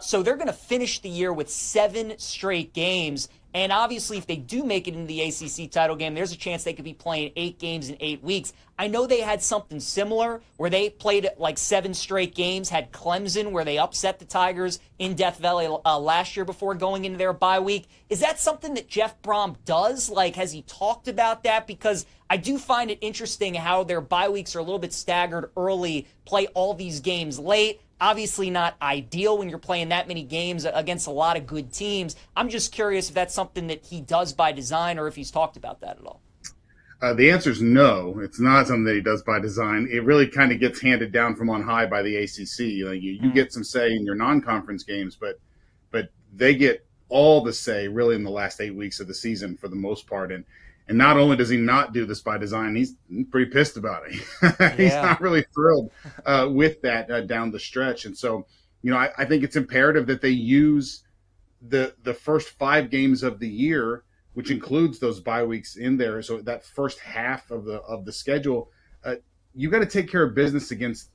So they're going to finish the year with 7 straight games. And obviously, if they do make it into the ACC title game, there's a chance they could be playing 8 games in 8 weeks. I know they had something similar where they played 7 straight games, had Clemson where they upset the Tigers in Death Valley last year before going into their bye week. Is that something that Jeff Brom does? Has he talked about that? Because I do find it interesting how their bye weeks are a little bit staggered early, play all these games late. Obviously not ideal when you're playing that many games against a lot of good teams. I'm just curious if that's something that he does by design or if he's talked about that at all. The answer is no. It's not something that he does by design. It really kind of gets handed down from on high by the ACC. You get some say in your non-conference games, but they get all the say really in the last 8 weeks of the season for the most part. And not only does he not do this by design, he's pretty pissed about it. He's not really thrilled with that down the stretch. And so, I think it's imperative that they use the first 5 games of the year which includes those bye weeks in there. So that first half of the schedule, you got to take care of business against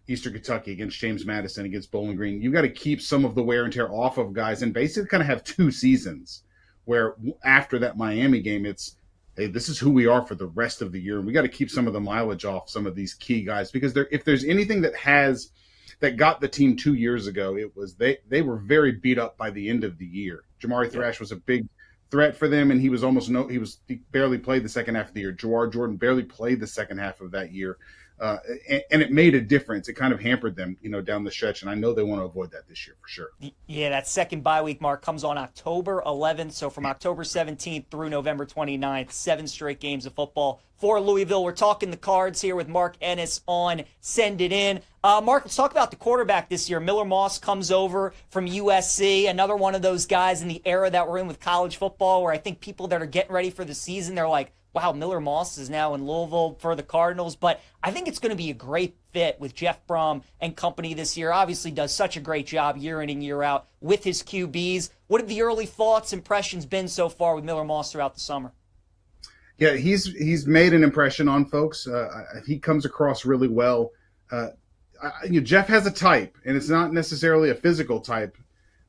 Eastern Kentucky, against James Madison, against Bowling Green. You've got to keep some of the wear and tear off of guys and basically kind of have 2 seasons where after that Miami game, it's, hey, this is who we are for the rest of the year. And we got to keep some of the mileage off some of these key guys, because if there's anything that got the team 2 years ago, it was they were very beat up by the end of the year. Jamari Thrash was a big threat for them, and he barely played the second half of the year. Jawar Jordan barely played the second half of that year. And it made a difference. It kind of hampered them, down the stretch. And I know they want to avoid that this year for sure. Yeah, that second bye week mark comes on October 11th. So from October 17th through November 29th, 7 straight games of football for Louisville. We're talking the Cards here with Mark Ennis on Send It In. Mark, let's talk about the quarterback this year. Miller Moss comes over from USC, another one of those guys in the era that we're in with college football, where I think people that are getting ready for the season, they're like, wow, Miller Moss is now in Louisville for the Cardinals. But I think it's going to be a great fit with Jeff Brom and company this year. Obviously does such a great job year in and year out with his QBs. What have the early thoughts, impressions been so far with Miller Moss throughout the summer? Yeah, he's made an impression on folks. He comes across really well. Jeff has a type, and it's not necessarily a physical type,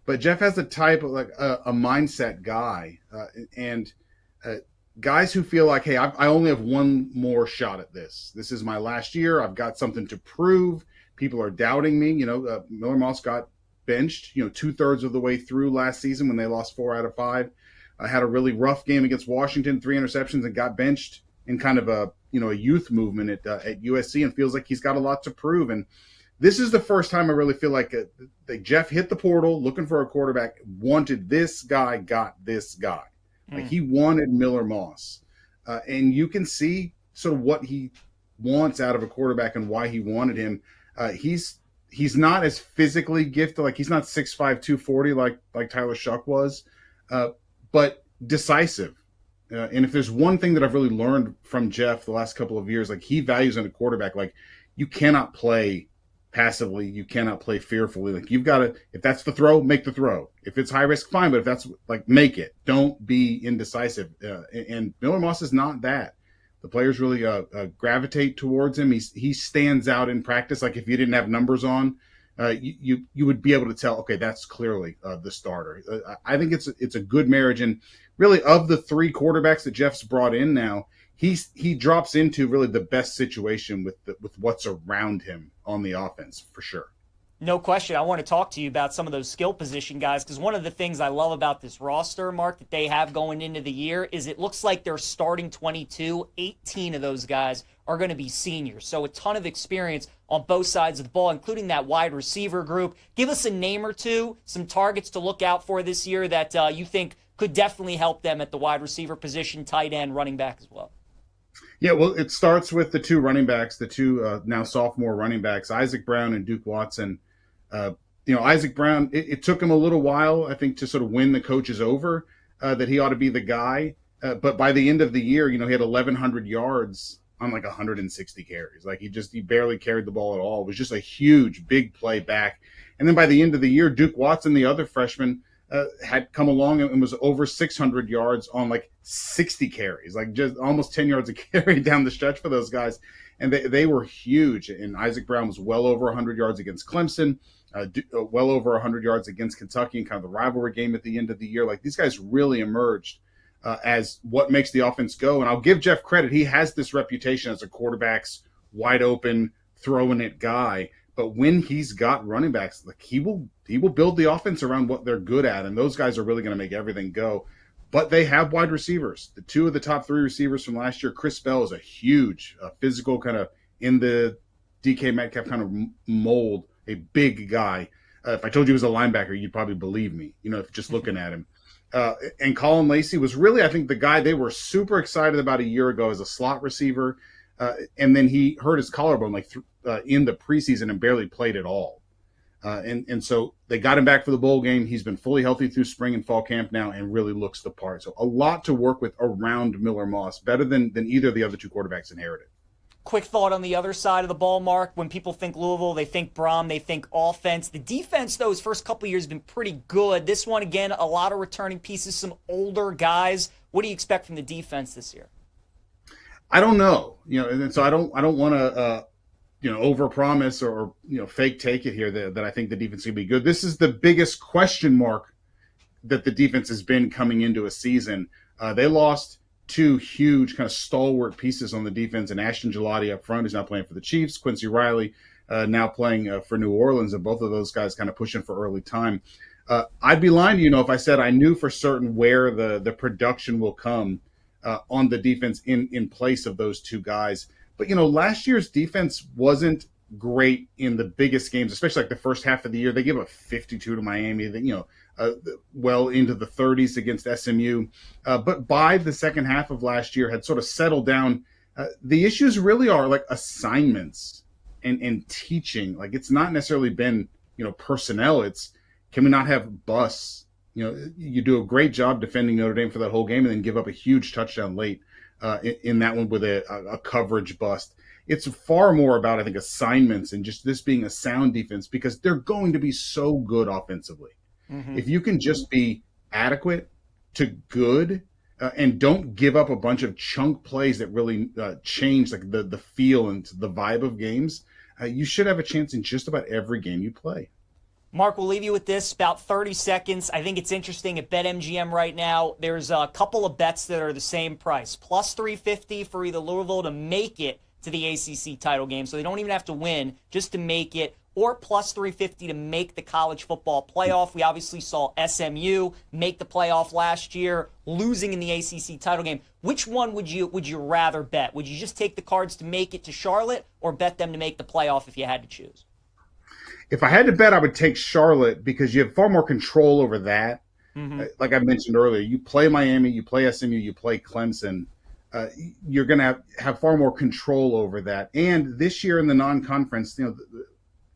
but Jeff has a type of like a mindset guy. Guys who feel like, hey, I only have one more shot at this. This is my last year. I've got something to prove. People are doubting me. Miller Moss got benched, 2/3 of the way through last season when they lost 4 out of 5. I had a really rough game against Washington, 3 interceptions, and got benched in kind of a youth movement at USC, and feels like he's got a lot to prove. And this is the first time I really feel like Jeff hit the portal looking for a quarterback, wanted this guy, got this guy. Like he wanted Miller Moss, and you can see sort of what he wants out of a quarterback and why he wanted him. He's not as physically gifted, like he's not 6'5", 240 like Tyler Shuck was, but decisive. And if there's one thing that I've really learned from Jeff the last couple of years, like he values in a quarterback, like you cannot play passively, you cannot play fearfully. Like you've got to, if that's the throw, make the throw. If it's high risk, fine. But if that's like, make it. Don't be indecisive. And Miller Moss is not that. The players really gravitate towards him. He stands out in practice. Like if you didn't have numbers on, you would be able to tell. Okay, that's clearly the starter. I think it's a good marriage. And really, of the 3 quarterbacks that Jeff's brought in now, he drops into really the best situation with what's around him on the offense for sure. No question. I want to talk to you about some of those skill position guys, because one of the things I love about this roster, Mark, that they have going into the year is it looks like they're starting 22. 18 of those guys are going to be seniors. So a ton of experience on both sides of the ball, including that wide receiver group. Give us a name or two, some targets to look out for this year that you think could definitely help them at the wide receiver position, tight end, running back as well. Yeah, well, it starts with the 2 running backs, the 2 now sophomore running backs, Isaac Brown and Duke Watson. Isaac Brown, it took him a little while, I think, to sort of win the coaches over that he ought to be the guy. But by the end of the year, he had 1,100 yards on like 160 carries. Like he barely carried the ball at all. It was just a huge, big play back. And then by the end of the year, Duke Watson, the other freshman, had come along and was over 600 yards on like 60 carries, like just almost 10 yards a carry down the stretch for those guys. And they were huge. And Isaac Brown was well over 100 yards against Clemson, well over 100 yards against Kentucky in kind of the rivalry game at the end of the year. Like these guys really emerged as what makes the offense go. And I'll give Jeff credit. He has this reputation as a quarterback's wide open, throwing it guy. But when he's got running backs, like he will build the offense around what they're good at. And those guys are really going to make everything go. But they have wide receivers. The 2 of the top 3 receivers from last year, Chris Bell is a huge physical kind of in the DK Metcalf kind of mold, a big guy. If I told you he was a linebacker, you'd probably believe me, if just looking at him. And Colin Lacey was really, I think, the guy they were super excited about a year ago as a slot receiver. And then he hurt his collarbone in the preseason and barely played at all. And so they got him back for the bowl game. He's been fully healthy through spring and fall camp now and really looks the part. So a lot to work with around Miller Moss, better than either of the other 2 quarterbacks inherited. Quick thought on the other side of the ball, Mark. When people think Louisville, they think Brom, they think offense. The defense, though, his first couple of years has been pretty good. This one, again, a lot of returning pieces, some older guys. What do you expect from the defense this year? I don't know, and so I don't want to, overpromise or fake take it here that I think the defense is going to be good. This is the biggest question mark that the defense has been coming into a season. They lost two huge kind of stalwart pieces on the defense, and Ashton Gelati up front, who's now playing for the Chiefs, Quincy Riley now playing for New Orleans, and both of those guys kind of pushing for early time. I'd be lying to you, if I said I knew for certain where the production will come on the defense in place of those two guys. But, last year's defense wasn't great in the biggest games, especially like the first half of the year. They gave up 52 to Miami, well into the 30s against SMU. But by the second half of last year had sort of settled down. The issues really are like assignments and teaching. Like it's not necessarily been, personnel. It's can we not have busts? You do a great job defending Notre Dame for that whole game and then give up a huge touchdown late in that one with a coverage bust. It's far more about, I think, assignments and just this being a sound defense because they're going to be so good offensively. Mm-hmm. If you can just be adequate to good and don't give up a bunch of chunk plays that really change like the feel and the vibe of games, you should have a chance in just about every game you play. Mark, we'll leave you with this, about 30 seconds. I think it's interesting at BetMGM right now. There's a couple of bets that are the same price. Plus 350 for either Louisville to make it to the ACC title game, so they don't even have to win, just to make it, or plus 350 to make the college football playoff. We obviously saw SMU make the playoff last year, losing in the ACC title game. Which one would you rather bet? Would you just take the Cards to make it to Charlotte or bet them to make the playoff if you had to choose? If I had to bet, I would take Charlotte because you have far more control over that. Mm-hmm. Like I mentioned earlier, you play Miami, you play SMU, you play Clemson. You're going to have far more control over that. And this year in the non-conference,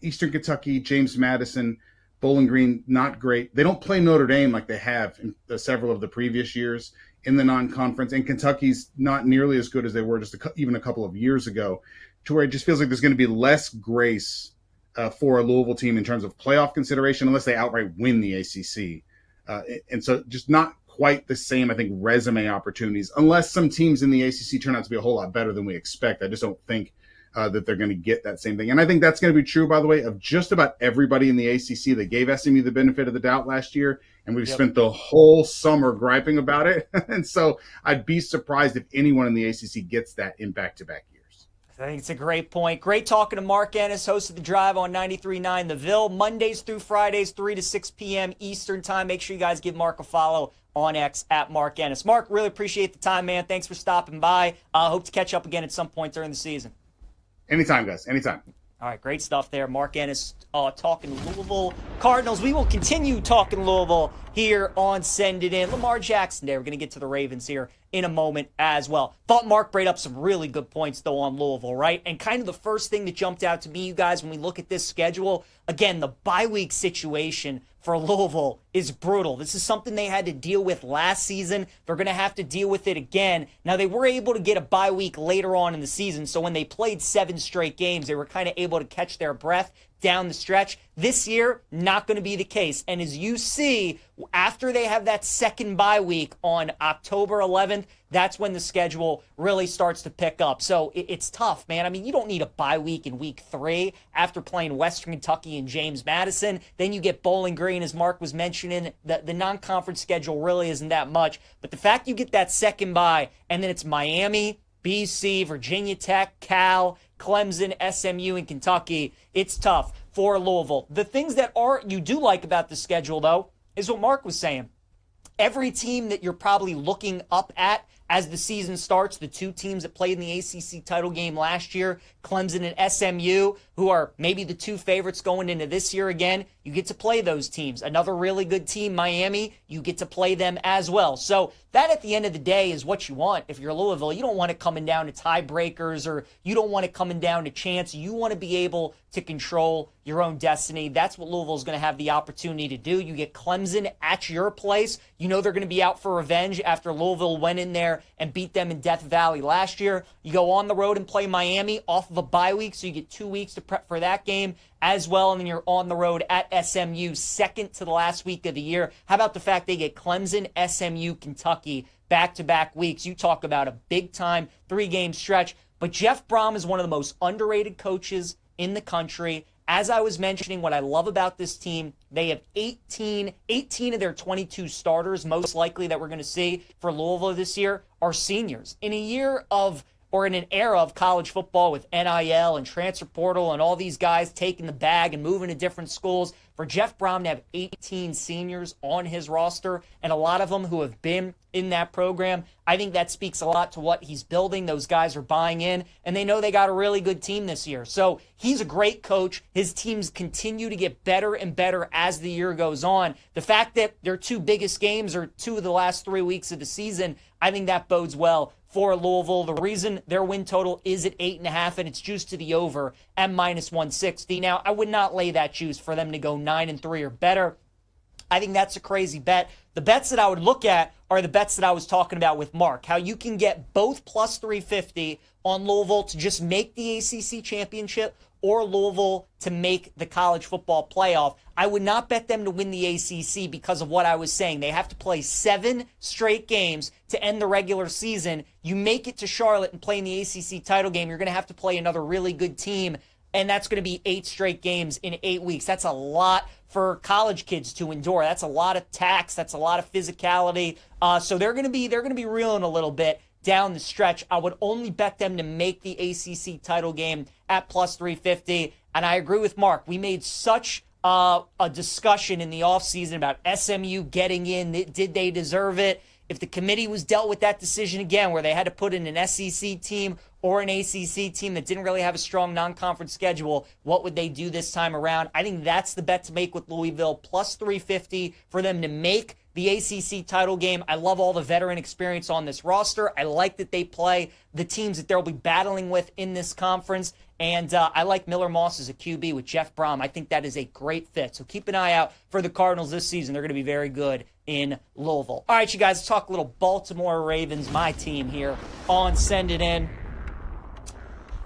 Eastern Kentucky, James Madison, Bowling Green, not great. They don't play Notre Dame like they have in several of the previous years in the non-conference. And Kentucky's not nearly as good as they were just even a couple of years ago, to where it just feels like there's going to be less grace for a Louisville team in terms of playoff consideration, unless they outright win the ACC. And so just not quite the same, I think, resume opportunities, unless some teams in the ACC turn out to be a whole lot better than we expect. I just don't think that they're going to get that same thing. And I think that's going to be true, by the way, of just about everybody in the ACC. They gave SMU the benefit of the doubt last year, and we've spent the whole summer griping about it. And so I'd be surprised if anyone in the ACC gets that in back-to-back years. I think it's a great point. Great talking to Mark Ennis, host of The Drive on 93.9 The Ville, Mondays through Fridays, 3 to 6 p.m. Eastern Time. Make sure you guys give Mark a follow on X at Mark Ennis. Mark, really appreciate the time, man. Thanks for stopping by. Hope to catch up again at some point during the season. Anytime, guys. Anytime. All right, great stuff there. Mark Ennis talking Louisville Cardinals. We will continue talking Louisville here on Send It In. Lamar Jackson Day. We're going to get to the Ravens here in a moment as well. Thought Mark brought up some really good points, though, on Louisville, right? And kind of the first thing that jumped out to me, you guys, when we look at this schedule, again, the bye week situation for Louisville is brutal. This is something they had to deal with last season. They're going to have to deal with it again. Now, they were able to get a bye week later on in the season, so when they played 7 straight games, they were kind of able to catch their breath down the stretch. This year, not going to be the case. And as you see, after they have that second bye week on October 11th, that's when the schedule really starts to pick up. So it's tough, man. I mean, you don't need a bye week in week 3 after playing Western Kentucky and James Madison. Then you get Bowling Green, as Mark was mentioning. The non-conference schedule really isn't that much. But the fact you get that second bye, and then it's Miami, BC, Virginia Tech, Cal, Clemson, SMU, and Kentucky, it's tough for Louisville. The things that you do like about the schedule, though, is what Mark was saying. Every team that you're probably looking up at as the season starts, the 2 teams that played in the ACC title game last year, Clemson and SMU, who are maybe the 2 favorites going into this year again, you get to play those teams. Another really good team, Miami, you get to play them as well. So that at the end of the day is what you want. If you're Louisville, you don't want it coming down to tiebreakers, or you don't want it coming down to chance. You want to be able to control your own destiny. That's what Louisville's going to have the opportunity to do. You get Clemson at your place. You know they're going to be out for revenge after Louisville went in there there and beat them in Death Valley last year. You go on the road and play Miami off of a bye week, so you get 2 weeks to prep for that game as well, and then you're on the road at SMU, second to the last week of the year. How about the fact they get Clemson, SMU, Kentucky back-to-back weeks? You talk about a big-time 3-game stretch. But Jeff Brom is one of the most underrated coaches in the country. As I was mentioning, what I love about this team, they have 18 of their 22 starters, most likely that we're going to see for Louisville this year, are seniors. In an era of college football with NIL and transfer portal and all these guys taking the bag and moving to different schools, for Jeff Brom to have 18 seniors on his roster and a lot of them who have been in that program, I think that speaks a lot to what he's building. Those guys are buying in, and they know they got a really good team this year. So he's a great coach. His teams continue to get better and better as the year goes on. The fact that their 2 biggest games are 2 of the last 3 weeks of the season, I think that bodes well for Louisville. The reason their win total is at 8.5 and it's juiced to the over at -160. Now, I would not lay that juice for them to go 9-3 or better. I think that's a crazy bet. The bets that I would look at are the bets that I was talking about with Mark, how you can get both plus 350 on Louisville to just make the ACC championship or Louisville to make the college football playoff. I would not bet them to win the ACC because of what I was saying. They have to play 7 straight games to end the regular season. You make it to Charlotte and play in the ACC title game, you're going to have to play another really good team, and that's going to be 8 straight games in 8 weeks. That's a lot for college kids to endure. That's a lot of tax. That's a lot of physicality. So they're going to be reeling a little bit down the stretch. I would only bet them to make the ACC title game at plus 350. And I agree with Mark. We made such a discussion in the offseason about SMU getting in. Did they deserve it? If the committee was dealt with that decision again, where they had to put in an SEC team or an ACC team that didn't really have a strong non-conference schedule, what would they do this time around? I think that's the bet to make with Louisville, plus 350 for them to make the ACC title game. I love all the veteran experience on this roster. I like that they play the teams that they'll be battling with in this conference. And I like Miller Moss as a QB with Jeff Brom. I think that is a great fit. So keep an eye out for the Cardinals this season. They're going to be very good in Louisville. All right, you guys, let's talk a little Baltimore Ravens, my team here on Send It In.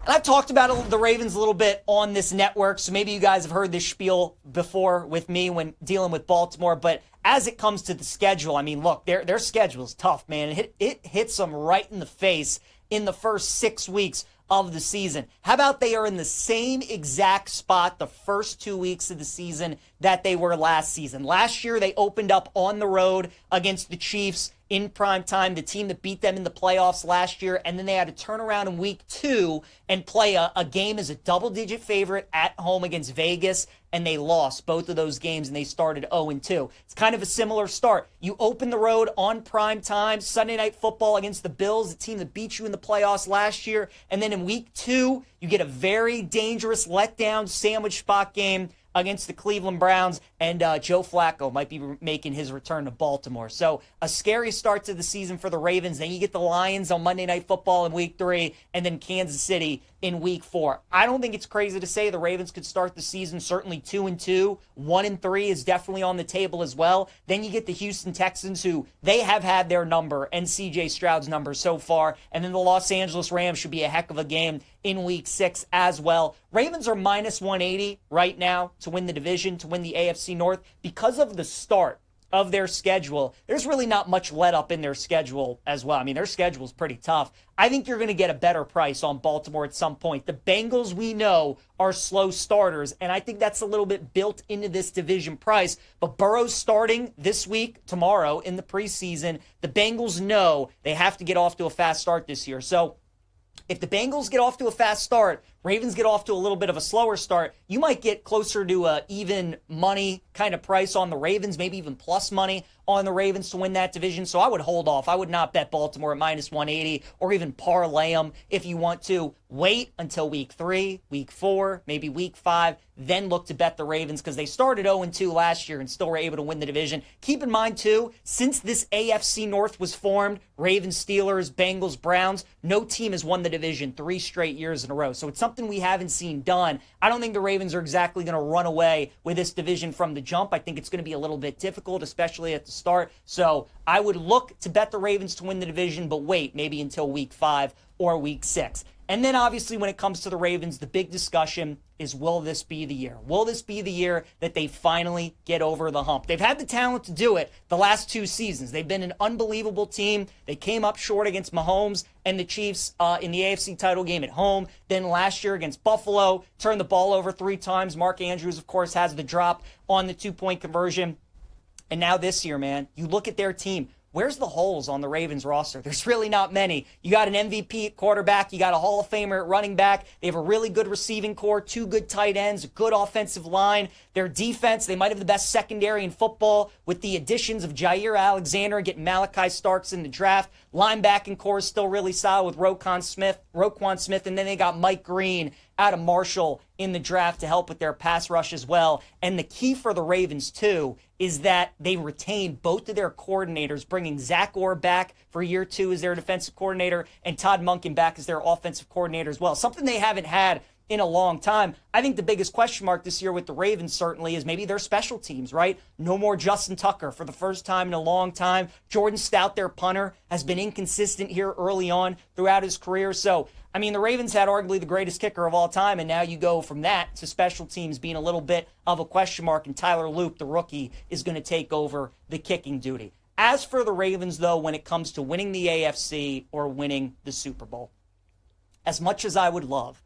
And I've talked about the Ravens a little bit on this network, so maybe you guys have heard this spiel before with me when dealing with Baltimore. But as it comes to the schedule, I mean, look, their schedule is tough, man. It hits them right in the face in the first 6 weeks of the season. How about they are in the same exact spot the first 2 weeks of the season that they were last season? Last year, they opened up on the road against the Chiefs in prime time, the team that beat them in the playoffs last year, and then they had to turn around in week 2 and play a game as a double-digit favorite at home against Vegas, and they lost both of those games, and they started 0-2. It's kind of a similar start. You open the road on prime time, Sunday Night Football against the Bills, the team that beat you in the playoffs last year, and then in week 2, you get a very dangerous letdown sandwich spot game against the Cleveland Browns, and Joe Flacco might be making his return to Baltimore. So a scary start to the season for the Ravens. Then you get the Lions on Monday Night Football in week 3, and then Kansas City in week 4. I don't think it's crazy to say the Ravens could start the season certainly 2-2. 1-3 is definitely on the table as well. Then you get the Houston Texans, who they have had their number and CJ Stroud's number so far. And then the Los Angeles Rams should be a heck of a game in week 6 as well. Ravens are minus 180 right now to win the division, to win the AFC North. Because of the start of their schedule, there's really not much let up in their schedule as well. I mean, their schedule is pretty tough. I think you're going to get a better price on Baltimore at some point. The Bengals, we know, are slow starters, and I think that's a little bit built into this division price. But Burrow's starting this week, tomorrow, in the preseason. The Bengals know they have to get off to a fast start this year. So if the Bengals get off to a fast start, Ravens get off to a little bit of a slower start, you might get closer to a even money kind of price on the Ravens, maybe even plus money on the Ravens to win that division. So I would hold off. I would not bet Baltimore at minus 180 or even parlay them if you want to. Wait until week 3, week 4, maybe week 5, then look to bet the Ravens because they started 0-2 last year and still were able to win the division. Keep in mind, too, since this AFC North was formed, Ravens, Steelers, Bengals, Browns, no team has won the division 3 straight years in a row. So it's something something we haven't seen done. I don't think the Ravens are exactly going to run away with this division from the jump. I think it's going to be a little bit difficult, especially at the start. So I would look to bet the Ravens to win the division, but wait maybe until week 5 or week 6. And then obviously when it comes to the Ravens, the big discussion is, will this be the year? Will this be the year that they finally get over the hump? They've had the talent to do it the last 2 seasons. They've been an unbelievable team. They came up short against Mahomes and the Chiefs in the AFC title game at home. Then last year against Buffalo, turned the ball over 3 times. Mark Andrews, of course, has the drop on the 2-point conversion. And now this year, man, you look at their team. Where's the holes on the Ravens roster? There's really not many. You got an MVP at quarterback. You got a Hall of Famer at running back. They have a really good receiving core, 2 good tight ends, a good offensive line. Their defense, they might have the best secondary in football with the additions of Jair Alexander, getting Malachi Starks in the draft. Linebacking core is still really solid with Roquan Smith, and then they got Mike Green out of Marshall in the draft to help with their pass rush as well. And the key for the Ravens, too, is that they retained both of their coordinators, bringing Zach Orr back for year 2 as their defensive coordinator and Todd Monken back as their offensive coordinator as well. Something they haven't had in a long time. I think the biggest question mark this year with the Ravens certainly is maybe their special teams, right? No more Justin Tucker for the first time in a long time. Jordan Stout, their punter, has been inconsistent here early on throughout his career. So, I mean, the Ravens had arguably the greatest kicker of all time, and now you go from that to special teams being a little bit of a question mark, and Tyler Loop, the rookie, is going to take over the kicking duty. As for the Ravens, though, when it comes to winning the AFC or winning the Super Bowl, as much as I would love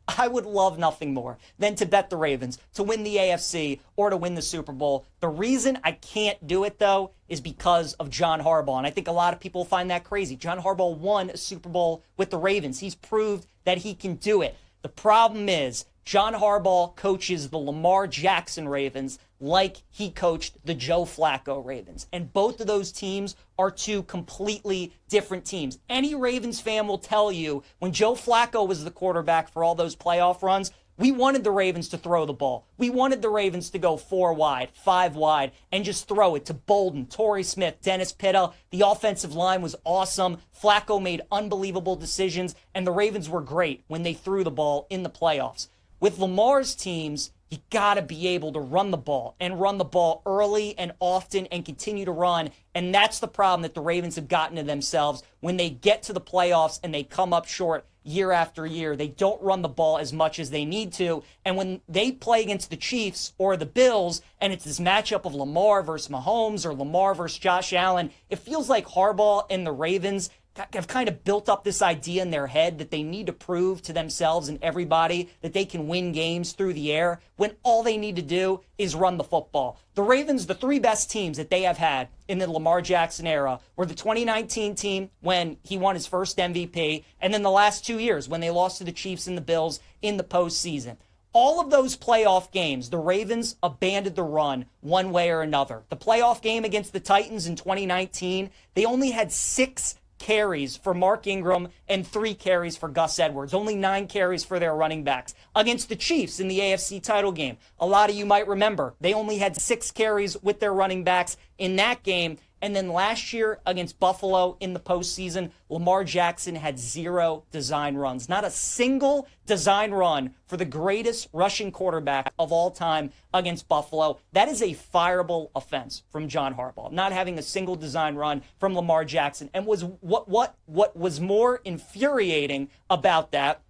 nothing more than to bet the Ravens to win the AFC or to win the Super Bowl. The reason I can't do it, though, is because of John Harbaugh. And I think a lot of people find that crazy. John Harbaugh won a Super Bowl with the Ravens. He's proved that he can do it. The problem is John Harbaugh coaches the Lamar Jackson Ravens like he coached the Joe Flacco Ravens. And both of those teams are 2 completely different teams. Any Ravens fan will tell you when Joe Flacco was the quarterback for all those playoff runs, we wanted the Ravens to throw the ball. We wanted the Ravens to go 4 wide, 5 wide, and just throw it to Bolden, Torrey Smith, Dennis Pitta. The offensive line was awesome. Flacco made unbelievable decisions, and the Ravens were great when they threw the ball in the playoffs. With Lamar's teams, you got to be able to run the ball and run the ball early and often and continue to run. And that's the problem that the Ravens have gotten to themselves when they get to the playoffs and they come up short year after year. They don't run the ball as much as they need to. And when they play against the Chiefs or the Bills and it's this matchup of Lamar versus Mahomes or Lamar versus Josh Allen, it feels like Harbaugh and the Ravens have kind of built up this idea in their head that they need to prove to themselves and everybody that they can win games through the air when all they need to do is run the football. The Ravens, the 3 best teams that they have had in the Lamar Jackson era were the 2019 team when he won his first MVP, and then the last 2 years when they lost to the Chiefs and the Bills in the postseason. All of those playoff games, the Ravens abandoned the run one way or another. The playoff game against the Titans in 2019, they only had 6 carries for Mark Ingram and 3 carries for Gus Edwards. Only 9 carries for their running backs. Against the Chiefs in the AFC title game, a lot of you might remember, they only had 6 carries with their running backs in that game. And then last year against Buffalo in the postseason, Lamar Jackson had 0 design runs. Not a single design run for the greatest rushing quarterback of all time against Buffalo. That is a fireable offense from John Harbaugh, not having a single design run from Lamar Jackson. And was what was more infuriating about that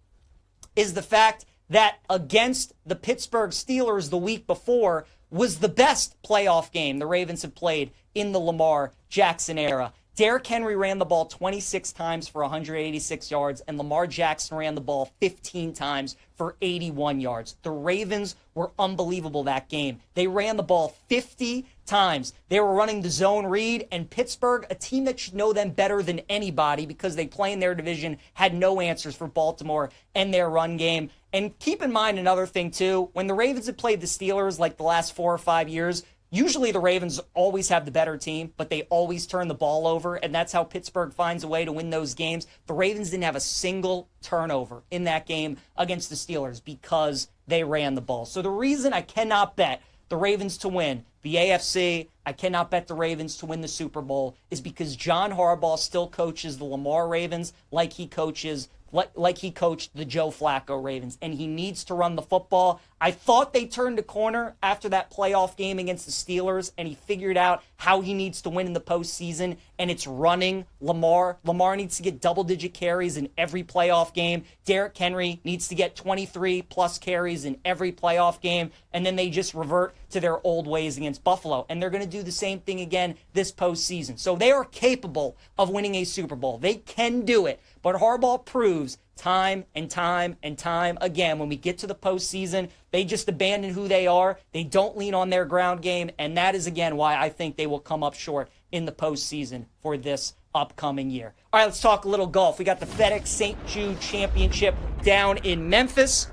is the fact that against the Pittsburgh Steelers the week before was the best playoff game the Ravens have played in the Lamar Jackson era. Derrick Henry ran the ball 26 times for 186 yards, and Lamar Jackson ran the ball 15 times for 81 yards. The Ravens were unbelievable that game. They ran the ball 50 times. They were running the zone read, and Pittsburgh, a team that should know them better than anybody because they play in their division, had no answers for Baltimore and their run game. And keep in mind another thing, too. When the Ravens have played the Steelers like the last 4 or 5 years, usually the Ravens always have the better team, but they always turn the ball over, and that's how Pittsburgh finds a way to win those games. The Ravens didn't have a single turnover in that game against the Steelers because they ran the ball. So the reason I cannot bet the Ravens to win the AFC, I cannot bet the Ravens to win the Super Bowl, is because John Harbaugh still coaches the Lamar Ravens like he coaches like he coached the Joe Flacco Ravens, and he needs to run the football. I thought they turned a corner after that playoff game against the Steelers, and he figured out how he needs to win in the postseason, and it's running Lamar. Lamar needs to get double-digit carries in every playoff game. Derrick Henry needs to get 23-plus carries in every playoff game, and then they just revert to their old ways against Buffalo, and they're going to do the same thing again this postseason. So they are capable of winning a Super Bowl. They can do it, but Harbaugh proves time and time and time again, when we get to the postseason, they just abandon who they are. They don't lean on their ground game, and that is, again, why I think they will come up short in the postseason for this upcoming year. All right, let's talk a little golf. We got the FedEx St. Jude Championship down in Memphis.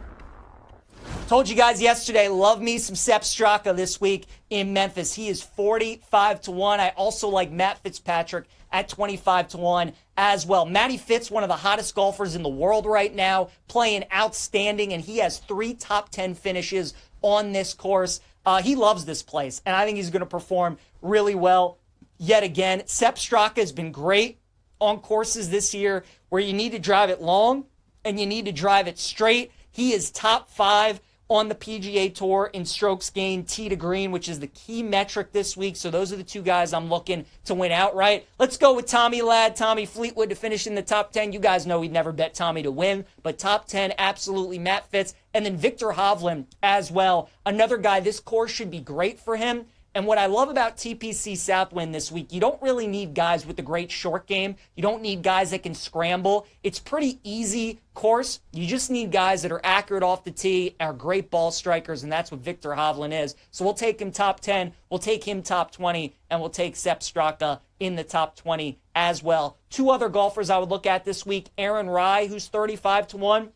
Told you guys yesterday, love me some Sepp Straka this week in Memphis. He is 45-1. I also like Matt Fitzpatrick at 25-1 as well. Matty Fitz, one of the hottest golfers in the world right now, playing outstanding, and he has 3 top 10 finishes on this course. He loves this place, and I think he's going to perform really well yet again. Sepp Straka has been great on courses this year where you need to drive it long and you need to drive it straight. He is top 5 on the PGA Tour in strokes gained tee to green, which is the key metric this week. So those are the 2 guys I'm looking to win outright. Let's go with Tommy Ladd, Tommy Fleetwood to finish in the top 10. You guys know we'd never bet Tommy to win, but top 10, absolutely Matt Fitz. And then Victor Hovland as well. Another guy, this course should be great for him. And what I love about TPC Southwind this week, you don't really need guys with a great short game. You don't need guys that can scramble. It's pretty easy course. You just need guys that are accurate off the tee, are great ball strikers, and that's what Victor Hovland is. So we'll take him top 10, we'll take him top 20, and we'll take Sepp Straka in the top 20 as well. 2 other golfers I would look at this week, Aaron Rai, who's 35-1.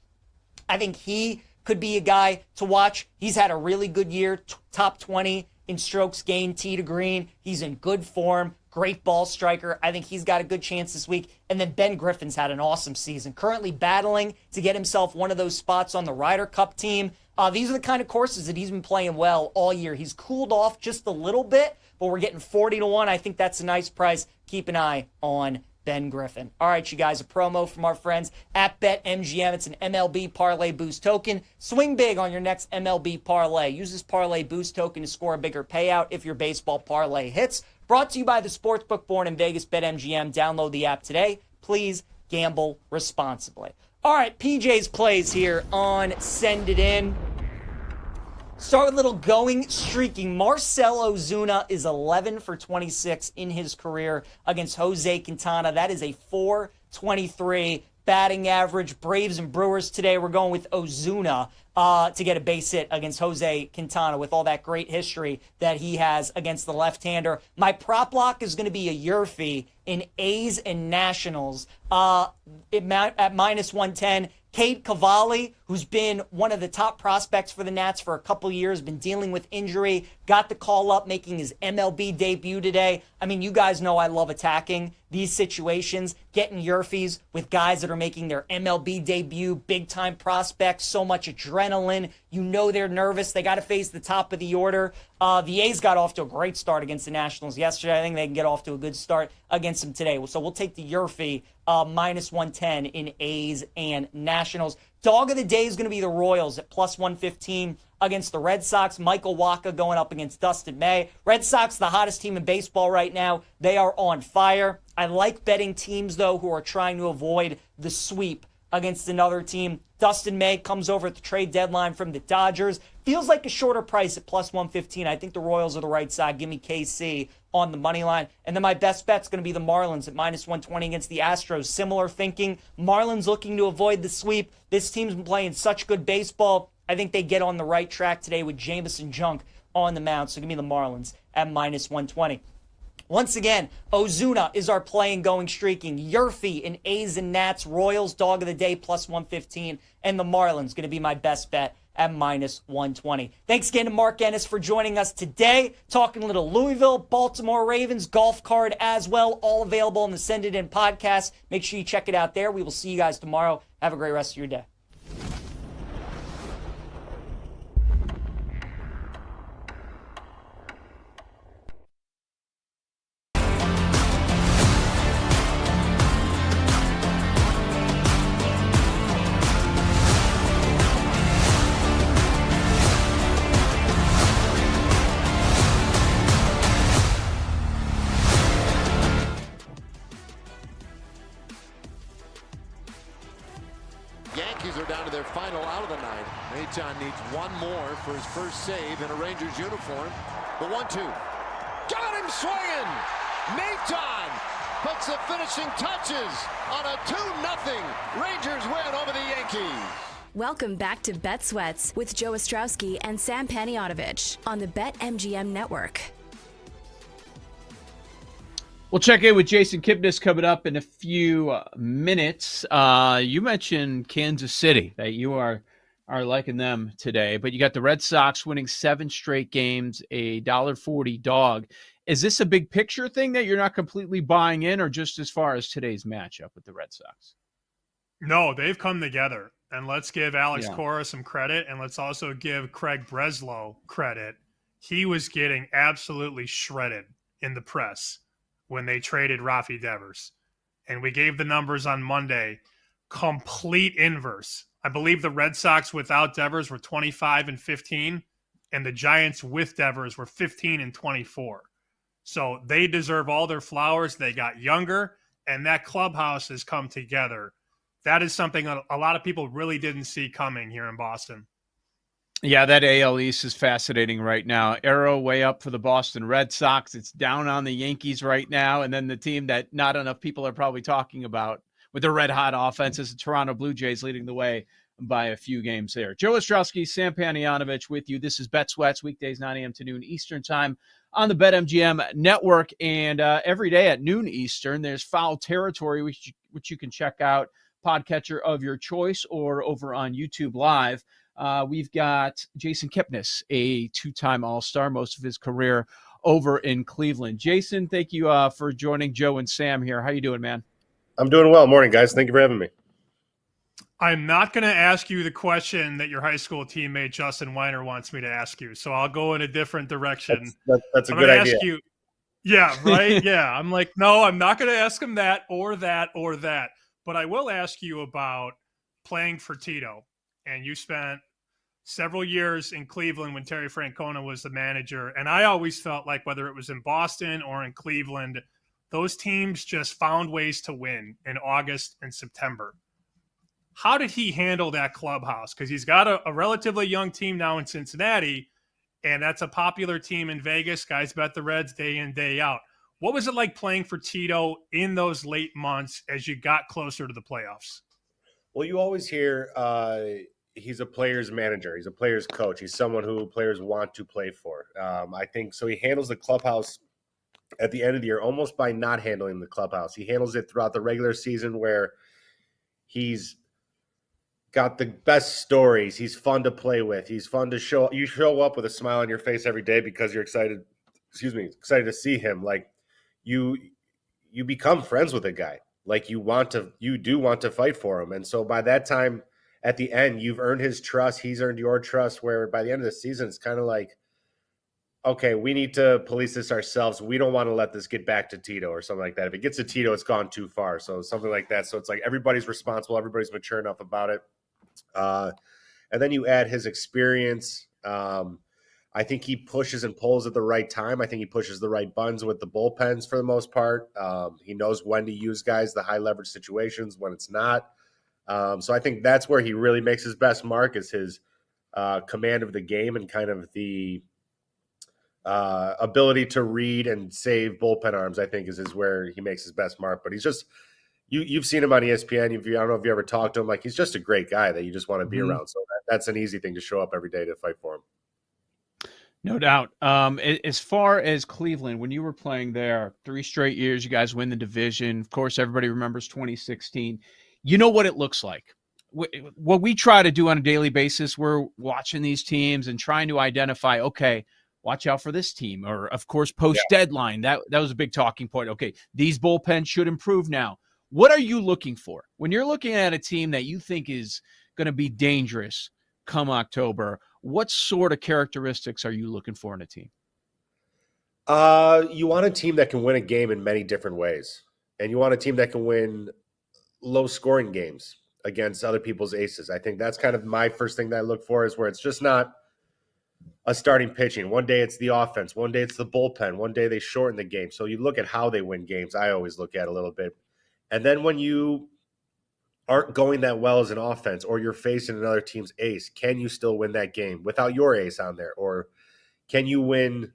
I think he could be a guy to watch. He's had a really good year, top 20 in strokes gained tee to green. He's in good form, great ball striker. I think he's got a good chance this week. And then Ben Griffin's had an awesome season, currently battling to get himself one of those spots on the Ryder Cup team. These are the kind of courses that he's been playing well all year. He's cooled off just a little bit, but we're getting 40-1. I think that's a nice price. Keep an eye on Ben Griffin. All right, you guys, a promo from our friends at BetMGM. It's an MLB Parlay Boost token. Swing big on your next MLB parlay. Use this Parlay Boost token to score a bigger payout if your baseball parlay hits. Brought to you by the Sportsbook Born in Vegas, BetMGM. Download the app today. Please gamble responsibly. All right, PJ's plays here on Send It In. Start with a little going streaking. Marcell Ozuna is 11 for 26 in his career against Jose Quintana. That is a .423 batting average. Braves and Brewers today. We're going with Ozuna to get a base hit against Jose Quintana with all that great history that he has against the left-hander. My prop lock is going to be a Yurfee in A's and Nationals at -110. Cade Cavalli, who's been one of the top prospects for the Nats for a couple years, been dealing with injury, got the call up, making his MLB debut today. I mean, you guys know I love attacking these situations, getting Yurfies with guys that are making their MLB debut, big-time prospects, so much adrenaline. You know they're nervous. They got to face the top of the order. The A's got off to a great start against the Nationals yesterday. I think they can get off to a good start against them today. So we'll take the Yurfee -110 in A's and Nationals. Dog of the day is going to be the Royals at +115 against the Red Sox. Michael Wacha going up against Dustin May. Red Sox, the hottest team in baseball right now. They are on fire. I like betting teams, though, who are trying to avoid the sweep against another team. Dustin May comes over at the trade deadline from the Dodgers. Feels like a shorter price at +115. I think the Royals are the right side. Give me KC on the money line. And then my best bet's going to be the Marlins at -120 against the Astros. Similar thinking. Marlins looking to avoid the sweep. This team's been playing such good baseball. I think they get on the right track today with Jameson Junk on the mound. So give me the Marlins at -120. Once again, Ozuna is our playing going streaking. Yurfee in A's and Nats. Royals, dog of the day, +115. And the Marlins going to be my best bet at -120. Thanks again to Mark Ennis for joining us today. Talking a little Louisville, Baltimore Ravens, golf card as well. All available on the Send It In podcast. Make sure you check it out there. We will see you guys tomorrow. Have a great rest of your day. they're down to their final out of the night. Maton needs one more for his first save in a Rangers uniform. The 1-2. Got him swinging! Maton puts the finishing touches on a 2-0 Rangers win over the Yankees. Welcome back to Bet Sweats with Joe Ostrowski and Sam Panayotovich on the BetMGM Network. We'll check in with Jason Kipnis coming up in a few minutes. You mentioned Kansas City, that you are liking them today, but you got the Red Sox winning 7 straight games, a $1.40 dog. Is this a big picture thing that you're not completely buying in, or just as far as today's matchup with the Red Sox? No, they've come together. And let's give Alex Cora some credit, and let's also give Craig Breslow credit. He was getting absolutely shredded in the press when they traded Rafi Devers. And we gave the numbers on Monday. Complete inverse. I believe the Red Sox without Devers were 25-15, and the Giants with Devers were 15-24. So they deserve all their flowers. They got younger, and that clubhouse has come together. That is something a lot of people really didn't see coming here in Boston. Yeah, that AL East is fascinating right now. Arrow way up for the Boston Red Sox. It's down on the Yankees right now. And then the team that not enough people are probably talking about with the red-hot offense is the Toronto Blue Jays leading the way by a few games there. Joe Ostrowski, Sam Panayotovich with you. This is Bet Sweats, weekdays 9 a.m. to noon Eastern time on the BetMGM network. And every day at noon Eastern, there's Foul Territory, which you can check out, podcatcher of your choice, or over on YouTube Live. We've got Jason Kipnis, a 2-time All-Star, most of his career over in Cleveland. Jason, thank you for joining Joe and Sam here. How you doing, man? I'm doing well. Morning, guys. Thank you for having me. I'm not going to ask you the question that your high school teammate Justin Weiner wants me to ask you, so I'll go in a different direction. That's a good idea. Yeah, right? Yeah. I'm like, no, I'm not going to ask him that or that or that. But I will ask you about playing for Tito. And you spent several years in Cleveland when Terry Francona was the manager. And I always felt like whether it was in Boston or in Cleveland, those teams just found ways to win in August and September. How did he handle that clubhouse? Because he's got a relatively young team now in Cincinnati, and that's a popular team in Vegas. Guys bet the Reds day in, day out. What was it like playing for Tito in those late months as you got closer to the playoffs? Well, you always hear he's a player's manager. He's a player's coach. He's someone who players want to play for. I think so. He handles the clubhouse at the end of the year almost by not handling the clubhouse. He handles it throughout the regular season where he's got the best stories. He's fun to play with. He's fun to show. You show up with a smile on your face every day because you're excited to see him. Like you become friends with a guy. Like you do want to fight for him. And so by that time at the end, you've earned his trust. He's earned your trust, where by the end of the season, it's kind of like, okay, we need to police this ourselves. We don't want to let this get back to Tito or something like that. If it gets to Tito, it's gone too far. So something like that. So it's like everybody's responsible. Everybody's mature enough about it. And then you add his experience. I think he pushes and pulls at the right time. I think he pushes the right buttons with the bullpens for the most part. He knows when to use guys, the high leverage situations, when it's not. So I think that's where he really makes his best mark, is his command of the game and kind of the ability to read and save bullpen arms, I think is where he makes his best mark. But he's just, you've seen him on ESPN. I don't know if you ever talked to him. Like, he's just a great guy that you just want to be around. So that's an easy thing to show up every day to fight for him. No doubt. As far as Cleveland, when you were playing there, 3 straight years, you guys win the division. Of course, everybody remembers 2016. You know what it looks like. What we try to do on a daily basis, we're watching these teams and trying to identify, okay, watch out for this team. Or, of course, post-deadline. That was a big talking point. Okay, these bullpens should improve now. What are you looking for? When you're looking at a team that you think is going to be dangerous come October, what sort of characteristics are you looking for in a team? You want a team that can win a game in many different ways. And you want a team that can win low-scoring games against other people's aces. I think that's kind of my first thing that I look for, is where it's just not a starting pitching. One day it's the offense. One day it's the bullpen. One day they shorten the game. So you look at how they win games. I always look at a little bit. And then when you aren't going that well as an offense, or you're facing another team's ace, can you still win that game without your ace on there? Or can you win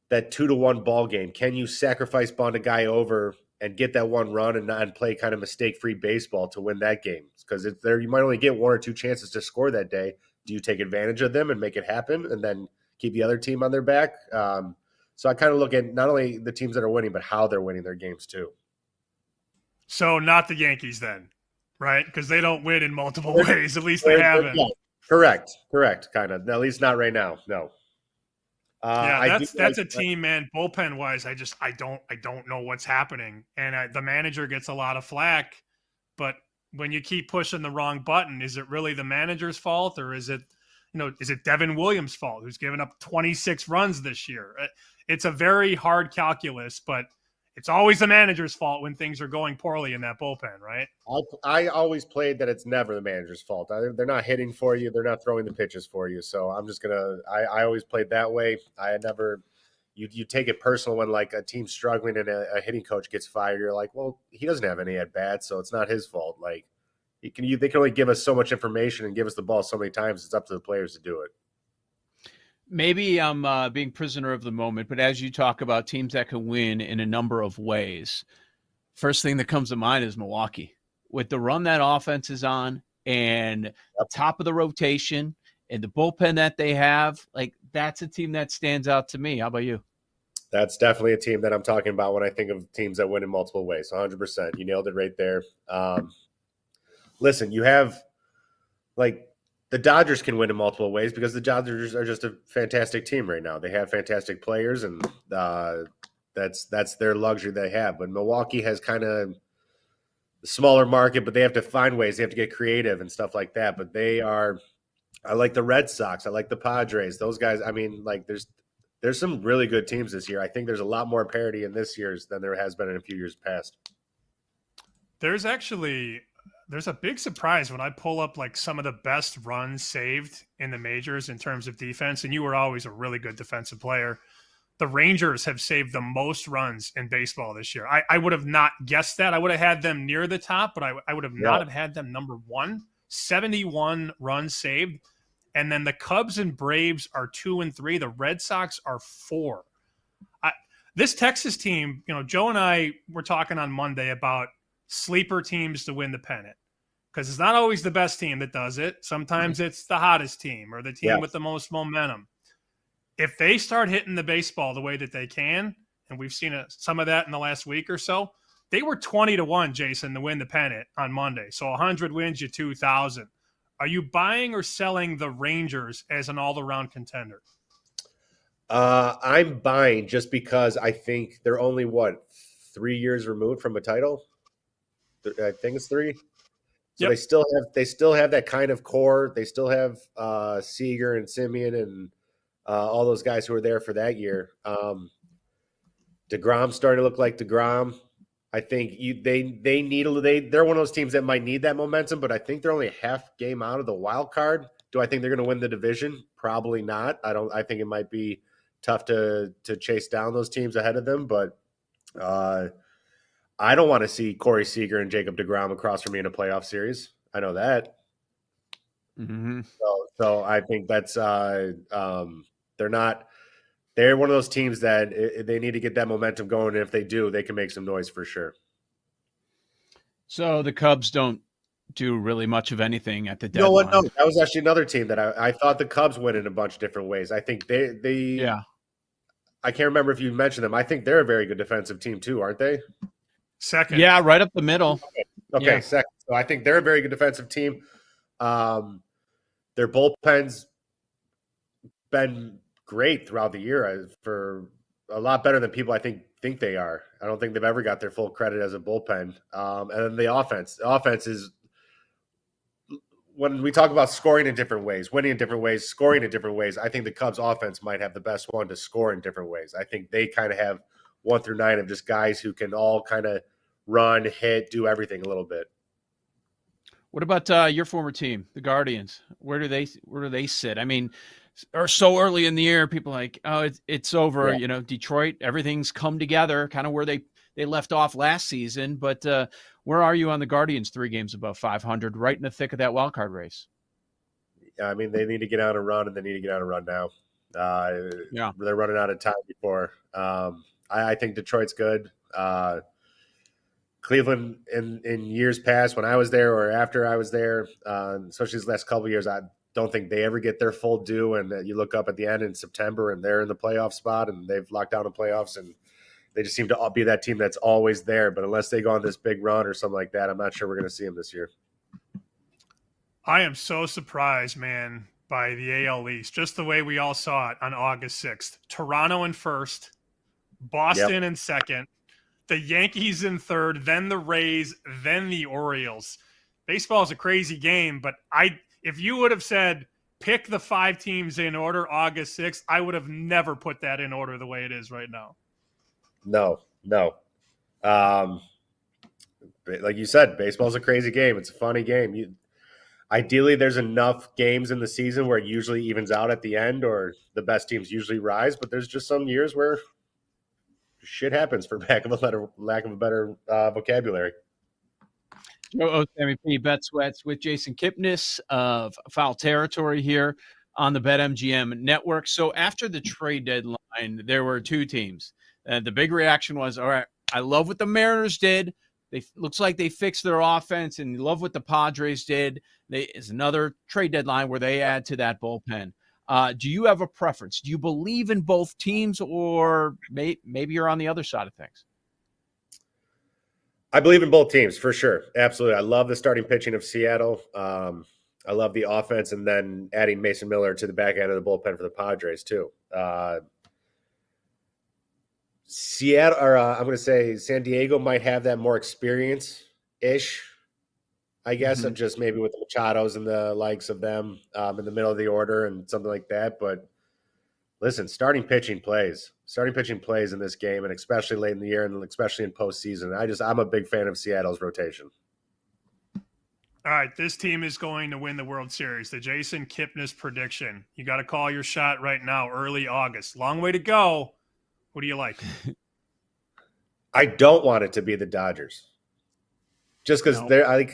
that 2-1 ball game? Can you sacrifice bunt a guy over and get that one run and play kind of mistake-free baseball to win that game? Because there, you might only get 1 or 2 chances to score that day. Do you take advantage of them and make it happen and then keep the other team on their back? So I kind of look at not only the teams that are winning, but how they're winning their games too. So not the Yankees then, right? Because they don't win in multiple ways. At least they haven't. Yeah, correct. Kind of. At least not right now. No. Yeah, that's a team, man. Bullpen wise, I don't know what's happening, and the manager gets a lot of flack. But when you keep pushing the wrong button, is it really the manager's fault, or is it Devin Williams' fault, who's given up 26 runs this year? It's a very hard calculus, but it's always the manager's fault when things are going poorly in that bullpen, right? I always played that it's never the manager's fault. They're not hitting for you. They're not throwing the pitches for you. So I'm just I always played that way. I had never, you take it personal when like a team's struggling and a hitting coach gets fired. You're like, well, he doesn't have any at bats, so it's not his fault. Like they can only give us so much information and give us the ball so many times. It's up to the players to do it. Maybe I'm being prisoner of the moment, but as you talk about teams that can win in a number of ways, first thing that comes to mind is Milwaukee. With the run that offense is on and top of the rotation and the bullpen that they have, like that's a team that stands out to me. How about you? That's definitely a team that I'm talking about when I think of teams that win in multiple ways. 100%. You nailed it right there. Listen, you have like the Dodgers can win in multiple ways because the Dodgers are just a fantastic team right now. They have fantastic players, and that's their luxury they have. But Milwaukee has kind of a smaller market, but they have to find ways. They have to get creative and stuff like that. But I like the Red Sox. I like the Padres. Those guys, I mean, like there's some really good teams this year. I think there's a lot more parity in this year's than there has been in a few years past. There's a big surprise when I pull up like some of the best runs saved in the majors in terms of defense. And you were always a really good defensive player. The Rangers have saved the most runs in baseball this year. I would have not guessed that. I would have had them near the top, but I would have not have had them number one. 71 runs saved. And then the Cubs and Braves are 2 and 3. The Red Sox are 4. This Texas team, Joe and I were talking on Monday about sleeper teams to win the pennant, because it's not always the best team that does it. Sometimes it's the hottest team or the team with the most momentum. If they start hitting the baseball the way that they can, and we've seen some of that in the last week or so, they were 20-1, Jason, to win the pennant on Monday. So 100 wins you 2,000. Are you buying or selling the Rangers as an all-around contender? I'm buying just because I think they're only 3 years removed from a title. I think it's 3. So they still have that kind of core. They still have Seager and Simeon and all those guys who were there for that year. DeGrom's starting to look like DeGrom. I think they're one of those teams that might need that momentum, but I think they're only a half game out of the wild card. Do I think they're going to win the division? Probably not. I think it might be tough to chase down those teams ahead of them, but I don't want to see Corey Seager and Jacob deGrom across from me in a playoff series. I know that. Mm-hmm. So I think that's they're not. They're one of those teams that they need to get that momentum going. And if they do, they can make some noise for sure. So the Cubs don't do really much of anything at the deadline. No, that was actually another team that I thought the Cubs win in a bunch of different ways. I think they I can't remember if you mentioned them. I think they're a very good defensive team too, aren't they? Second. Yeah, right up the middle. Okay, second. So I think they're a very good defensive team. Their bullpen's been great throughout the year, for a lot better than people I think they are. I don't think they've ever got their full credit as a bullpen. And then the offense is, when we talk about scoring in different ways, winning in different ways, scoring in different ways, I think the Cubs offense might have the best one to score in different ways. I think they kind of have 1 through 9 of just guys who can all kind of run, hit, do everything a little bit. What about your former team, the Guardians? Where do they sit? I mean, or so early in the year, people are like, oh, it's over. Yeah. Detroit, everything's come together, kind of where they they left off last season. But where are you on the Guardians? 3 games above 500, right in the thick of that wild card race. I mean, they need to get on a run, and they need to get on a run now. They're running out of time before. I think Detroit's good. Cleveland in years past, when I was there or after I was there, especially these last couple of years, I don't think they ever get their full due. And you look up at the end in September, and they're in the playoff spot, and they've locked down the playoffs, and they just seem to be that team that's always there. But unless they go on this big run or something like that, I'm not sure we're going to see them this year. I am so surprised, man, by the AL East, just the way we all saw it on August 6th. Toronto in first, Boston in second, the Yankees in third, then the Rays, then the Orioles. Baseball is a crazy game, but if you would have said pick the 5 teams in order August 6th, I would have never put that in order the way it is right now. No. Like you said, baseball's a crazy game. It's a funny game. Ideally, there's enough games in the season where it usually evens out at the end, or the best teams usually rise. But there's just some years where shit happens, for lack of a better vocabulary. Sammy P. Bet Sweats with Jason Kipnis of Foul Territory here on the BetMGM network. So after the trade deadline, there were 2 teams. The big reaction was, all right, I love what the Mariners did. Looks like they fixed their offense, and love what the Padres did. It's another trade deadline where they add to that bullpen. Do you have a preference? Do you believe in both teams, or maybe you're on the other side of things? I believe in both teams for sure. Absolutely. I love the starting pitching of Seattle. I love the offense, and then adding Mason Miller to the back end of the bullpen for the Padres too. Seattle, or I'm going to say San Diego, might have that more experience-ish, I guess, of just maybe with the Machados and the likes of them in the middle of the order and something like that. But listen, starting pitching plays in this game, and especially late in the year, and especially in postseason. I'm a big fan of Seattle's rotation. All right, this team is going to win the World Series. The Jason Kipnis prediction. You got to call your shot right now, early August. Long way to go. What do you like? I don't want it to be the Dodgers, just because I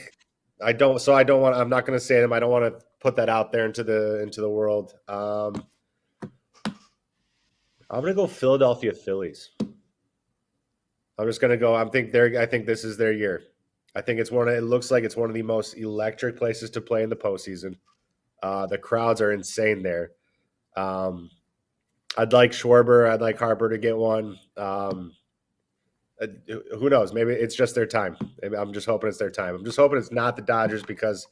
don't want. I'm not going to say them. I don't want to put that out there into the world. I'm going to go Philadelphia Phillies. I'm just going to go. I think this is their year. I think it looks like it's one of the most electric places to play in the postseason. The crowds are insane there. I'd like Schwarber. I'd like Harper to get one. Who knows? Maybe it's just their time. I'm just hoping it's their time. I'm just hoping it's not the Dodgers, because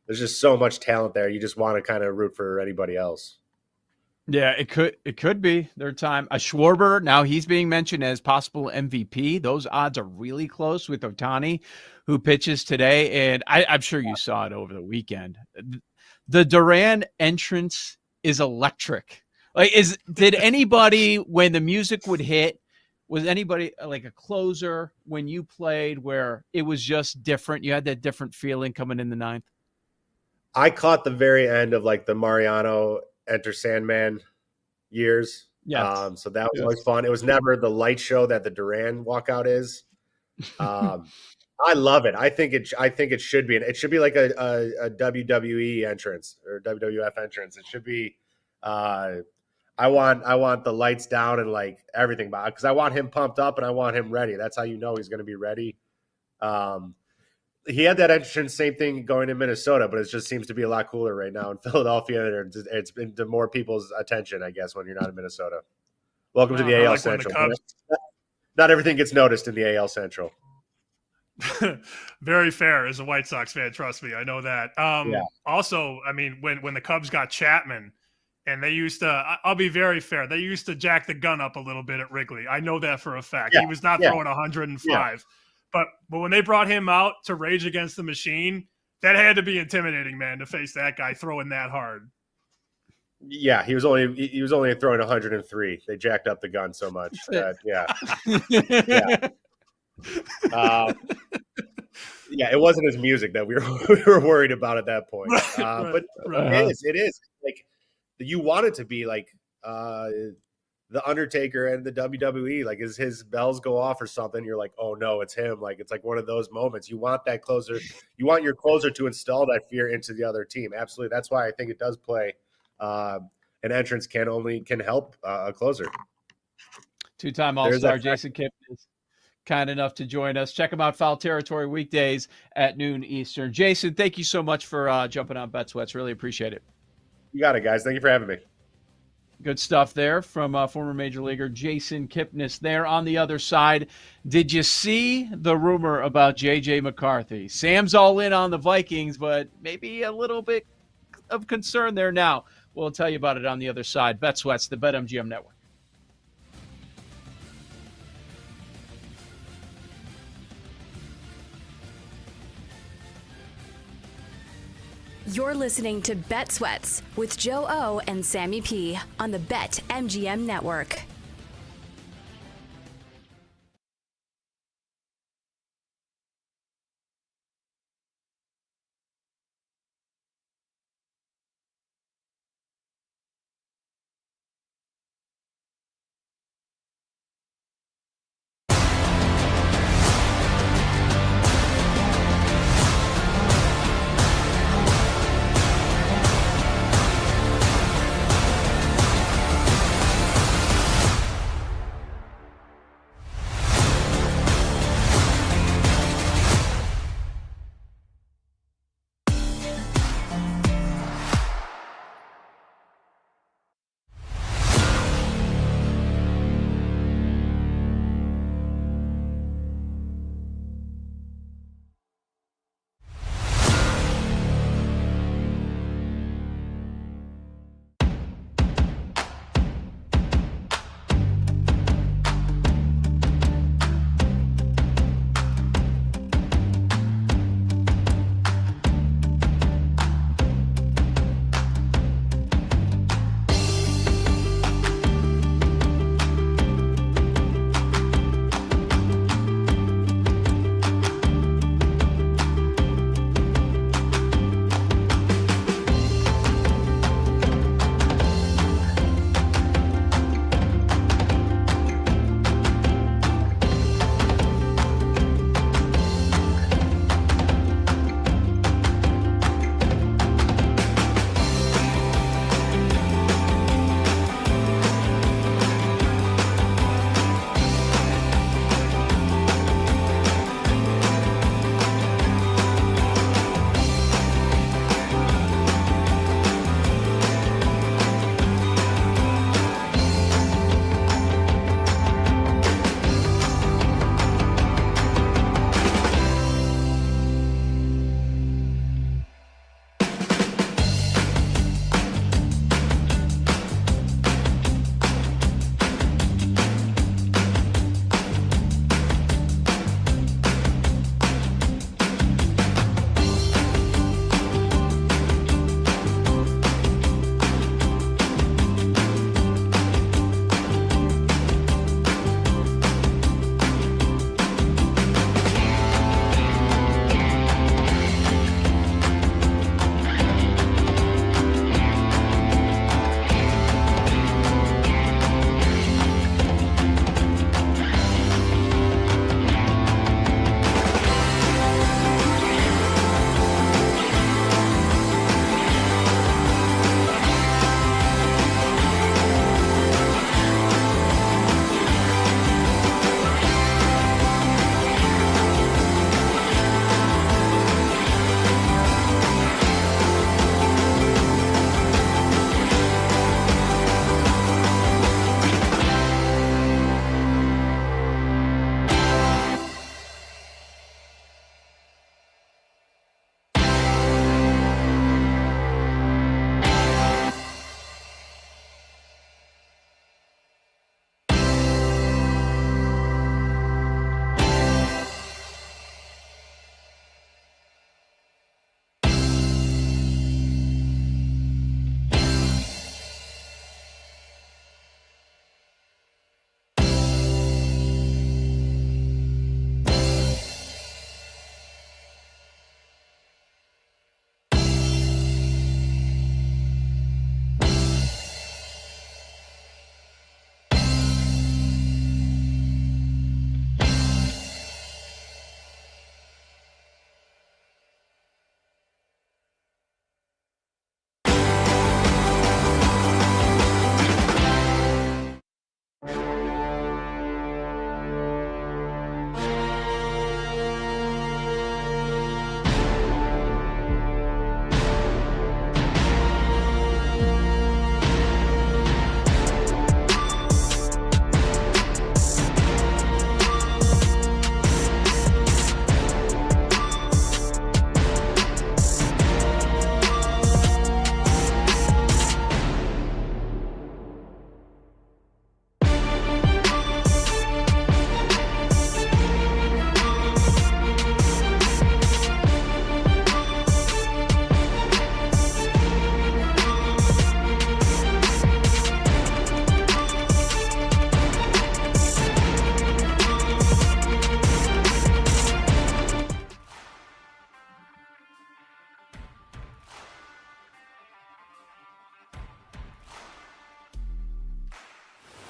there's just so much talent there. You just want to kind of root for anybody else. Yeah, it could be their time. Schwarber, now he's being mentioned as possible MVP. Those odds are really close with Ohtani, who pitches today. And I'm sure you saw it over the weekend. The Duran entrance is electric. Did anybody, when the music would hit, was anybody like a closer when you played where it was just different? You had that different feeling coming in the 9th? I caught the very end of like the Mariano Enter Sandman years. Yeah. So that was always fun. It was never the light show that the Duran walkout is. I love it. I think it should be. It should be like a WWE entrance or WWF entrance. It should be. I want the lights down and like everything, because I want him pumped up and I want him ready. That's how you know he's going to be ready. He had that entrance, same thing going to Minnesota, but it just seems to be a lot cooler right now in Philadelphia. It's been to more people's attention, I guess, when you're not in Minnesota. Welcome to the AL Central. Not everything gets noticed in the AL Central. Very fair as a White Sox fan. Trust me, I know that. Also, I mean, when the Cubs got Chapman, and they used to, I'll be very fair, they used to jack the gun up a little bit at Wrigley. I know that for a fact. He was not throwing 105. Yeah. But when they brought him out to rage against the machine, that had to be intimidating, man, to face that guy throwing that hard. Yeah, he was only throwing 103. They jacked up the gun so much. Yeah. It wasn't his music that we were worried about at that point. But it is like, you want it to be like The Undertaker and the WWE, like as his bells go off or something, you're like, oh no, it's him. Like it's like one of those moments. You want that closer, you want your closer to install that fear into the other team. Absolutely. That's why I think it does play. An entrance can help a closer. Two-time All-Star Jason Kipnis is kind enough to join us. Check him out, Foul Territory, weekdays at noon Eastern. Jason, thank you so much for jumping on Bet Sweats. Really appreciate it. You got it, guys. Thank you for having me. Good stuff there from former Major Leaguer Jason Kipnis there. On the other side, did you see the rumor about J.J. McCarthy? Sam's all in on the Vikings, but maybe a little bit of concern there now. We'll tell you about it on the other side. Bet Sweats, the BetMGM Network. You're listening to Bet Sweats with Joe O and Sammy P on the BetMGM Network.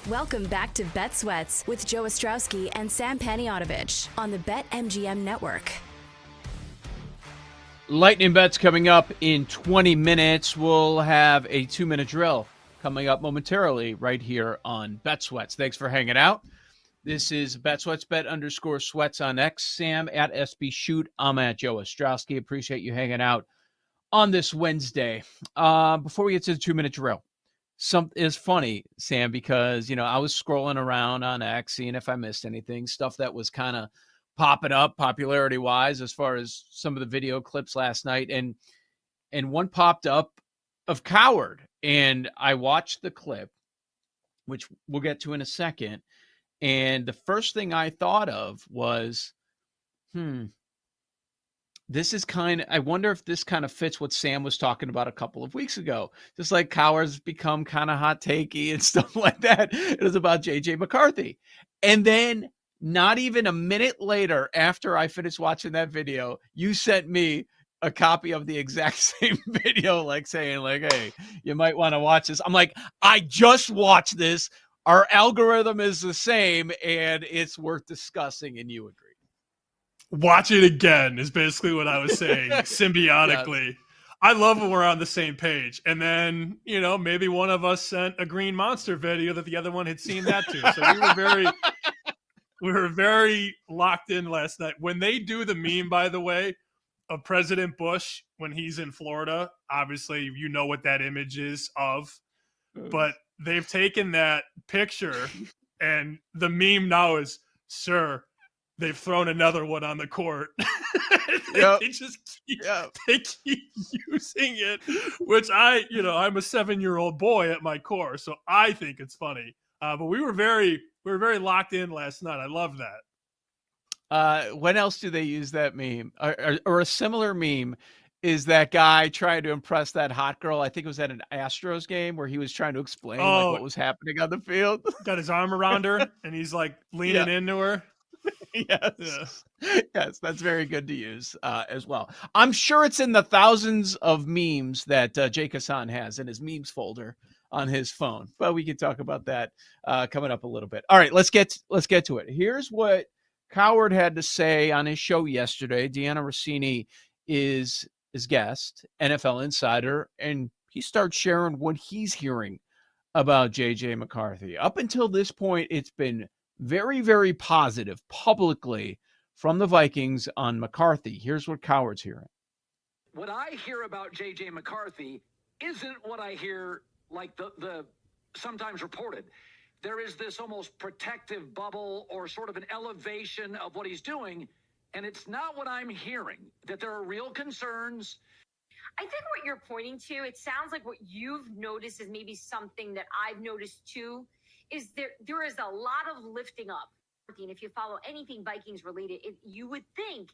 Welcome back to Bet Sweats with Joe Ostrowski and Sam Paniotovich on the BetMGM Network. Lightning bets coming up in 20 minutes. We'll have a 2-minute drill coming up momentarily right here on Bet Sweats. Thanks for hanging out. This is Bet Sweats, Bet_Sweats on X. Sam at SB Shoot. I'm at Joe Ostrowski. Appreciate you hanging out on this Wednesday. Before we get to the 2-minute drill, something is funny, Sam, because, I was scrolling around on X, seeing if I missed anything, stuff that was kind of popping up popularity-wise as far as some of the video clips last night. And one popped up of Coward. And I watched the clip, which we'll get to in a second. And the first thing I thought of was, this is I wonder if this kind of fits what Sam was talking about a couple of weeks ago. Just like Coward's become kind of hot takey and stuff like that. It was about JJ McCarthy. And then not even a minute later, after I finished watching that video, you sent me a copy of the exact same video, saying hey, you might want to watch this. I'm like, I just watched this. Our algorithm is the same, and it's worth discussing, and you agree. Watch it again is basically what I was saying, symbiotically. Yes. I love when we're on the same page. And then, maybe one of us sent a Green Monster video that the other one had seen that too. So we were very locked in last night. When they do the meme, by the way, of President Bush when he's in Florida, obviously you know what that image is of. But they've taken that picture, and the meme now is, sir, they've thrown another one on the court. They just keep using it, which I'm a 7-year-old boy at my core, so I think it's funny. But we were very locked in last night. I love that. When else do they use that meme? Or a similar meme is that guy trying to impress that hot girl. I think it was at an Astros game where he was trying to explain what was happening on the field. Got his arm around her, and he's leaning into her. Yes. Yeah. Yes, that's very good to use as well. I'm sure it's in the thousands of memes that Jake Hassan has in his memes folder on his phone. But we can talk about that coming up a little bit. All right, let's get to it. Here's what Coward had to say on his show yesterday. Deanna Rossini is his guest, NFL insider, and he starts sharing what he's hearing about JJ McCarthy. Up until this point, it's been very, very positive publicly from the Vikings on McCarthy. Here's what Coward's hearing. What I hear about JJ McCarthy isn't what I hear the sometimes reported. There is this almost protective bubble or sort of an elevation of what he's doing. And it's not what I'm hearing, that there are real concerns. I think what you're pointing to, it sounds like what you've noticed is maybe something that I've noticed too, is there is a lot of lifting up. And if you follow anything Vikings related, you would think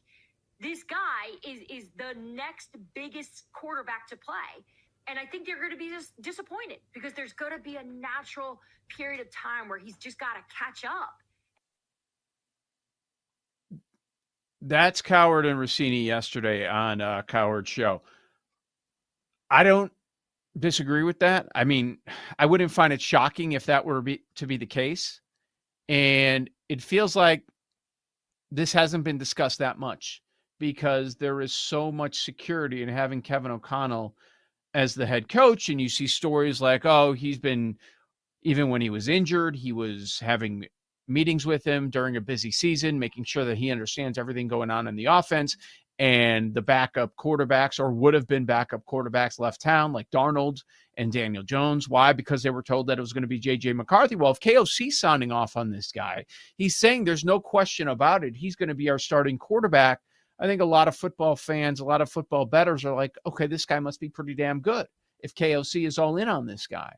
this guy is the next biggest quarterback to play. And I think they're going to be just disappointed because there's going to be a natural period of time where he's just got to catch up. That's Coward and Rossini yesterday on Coward's show. I don't disagree with that. I mean, I wouldn't find it shocking if that were to be the case. And it feels like this hasn't been discussed that much because there is so much security in having Kevin O'Connell as the head coach. And you see stories like, he's been, even when he was injured, he was having meetings with him during a busy season, making sure that he understands everything going on in the offense. And the backup quarterbacks, or would have been backup quarterbacks, left town, like Darnold and Daniel Jones. Why? Because they were told that it was going to be JJ McCarthy. Well, if KOC's sounding off on this guy, he's saying there's no question about it, he's going to be our starting quarterback. I think a lot of football fans, a lot of football bettors are like, okay, this guy must be pretty damn good if KOC is all in on this guy.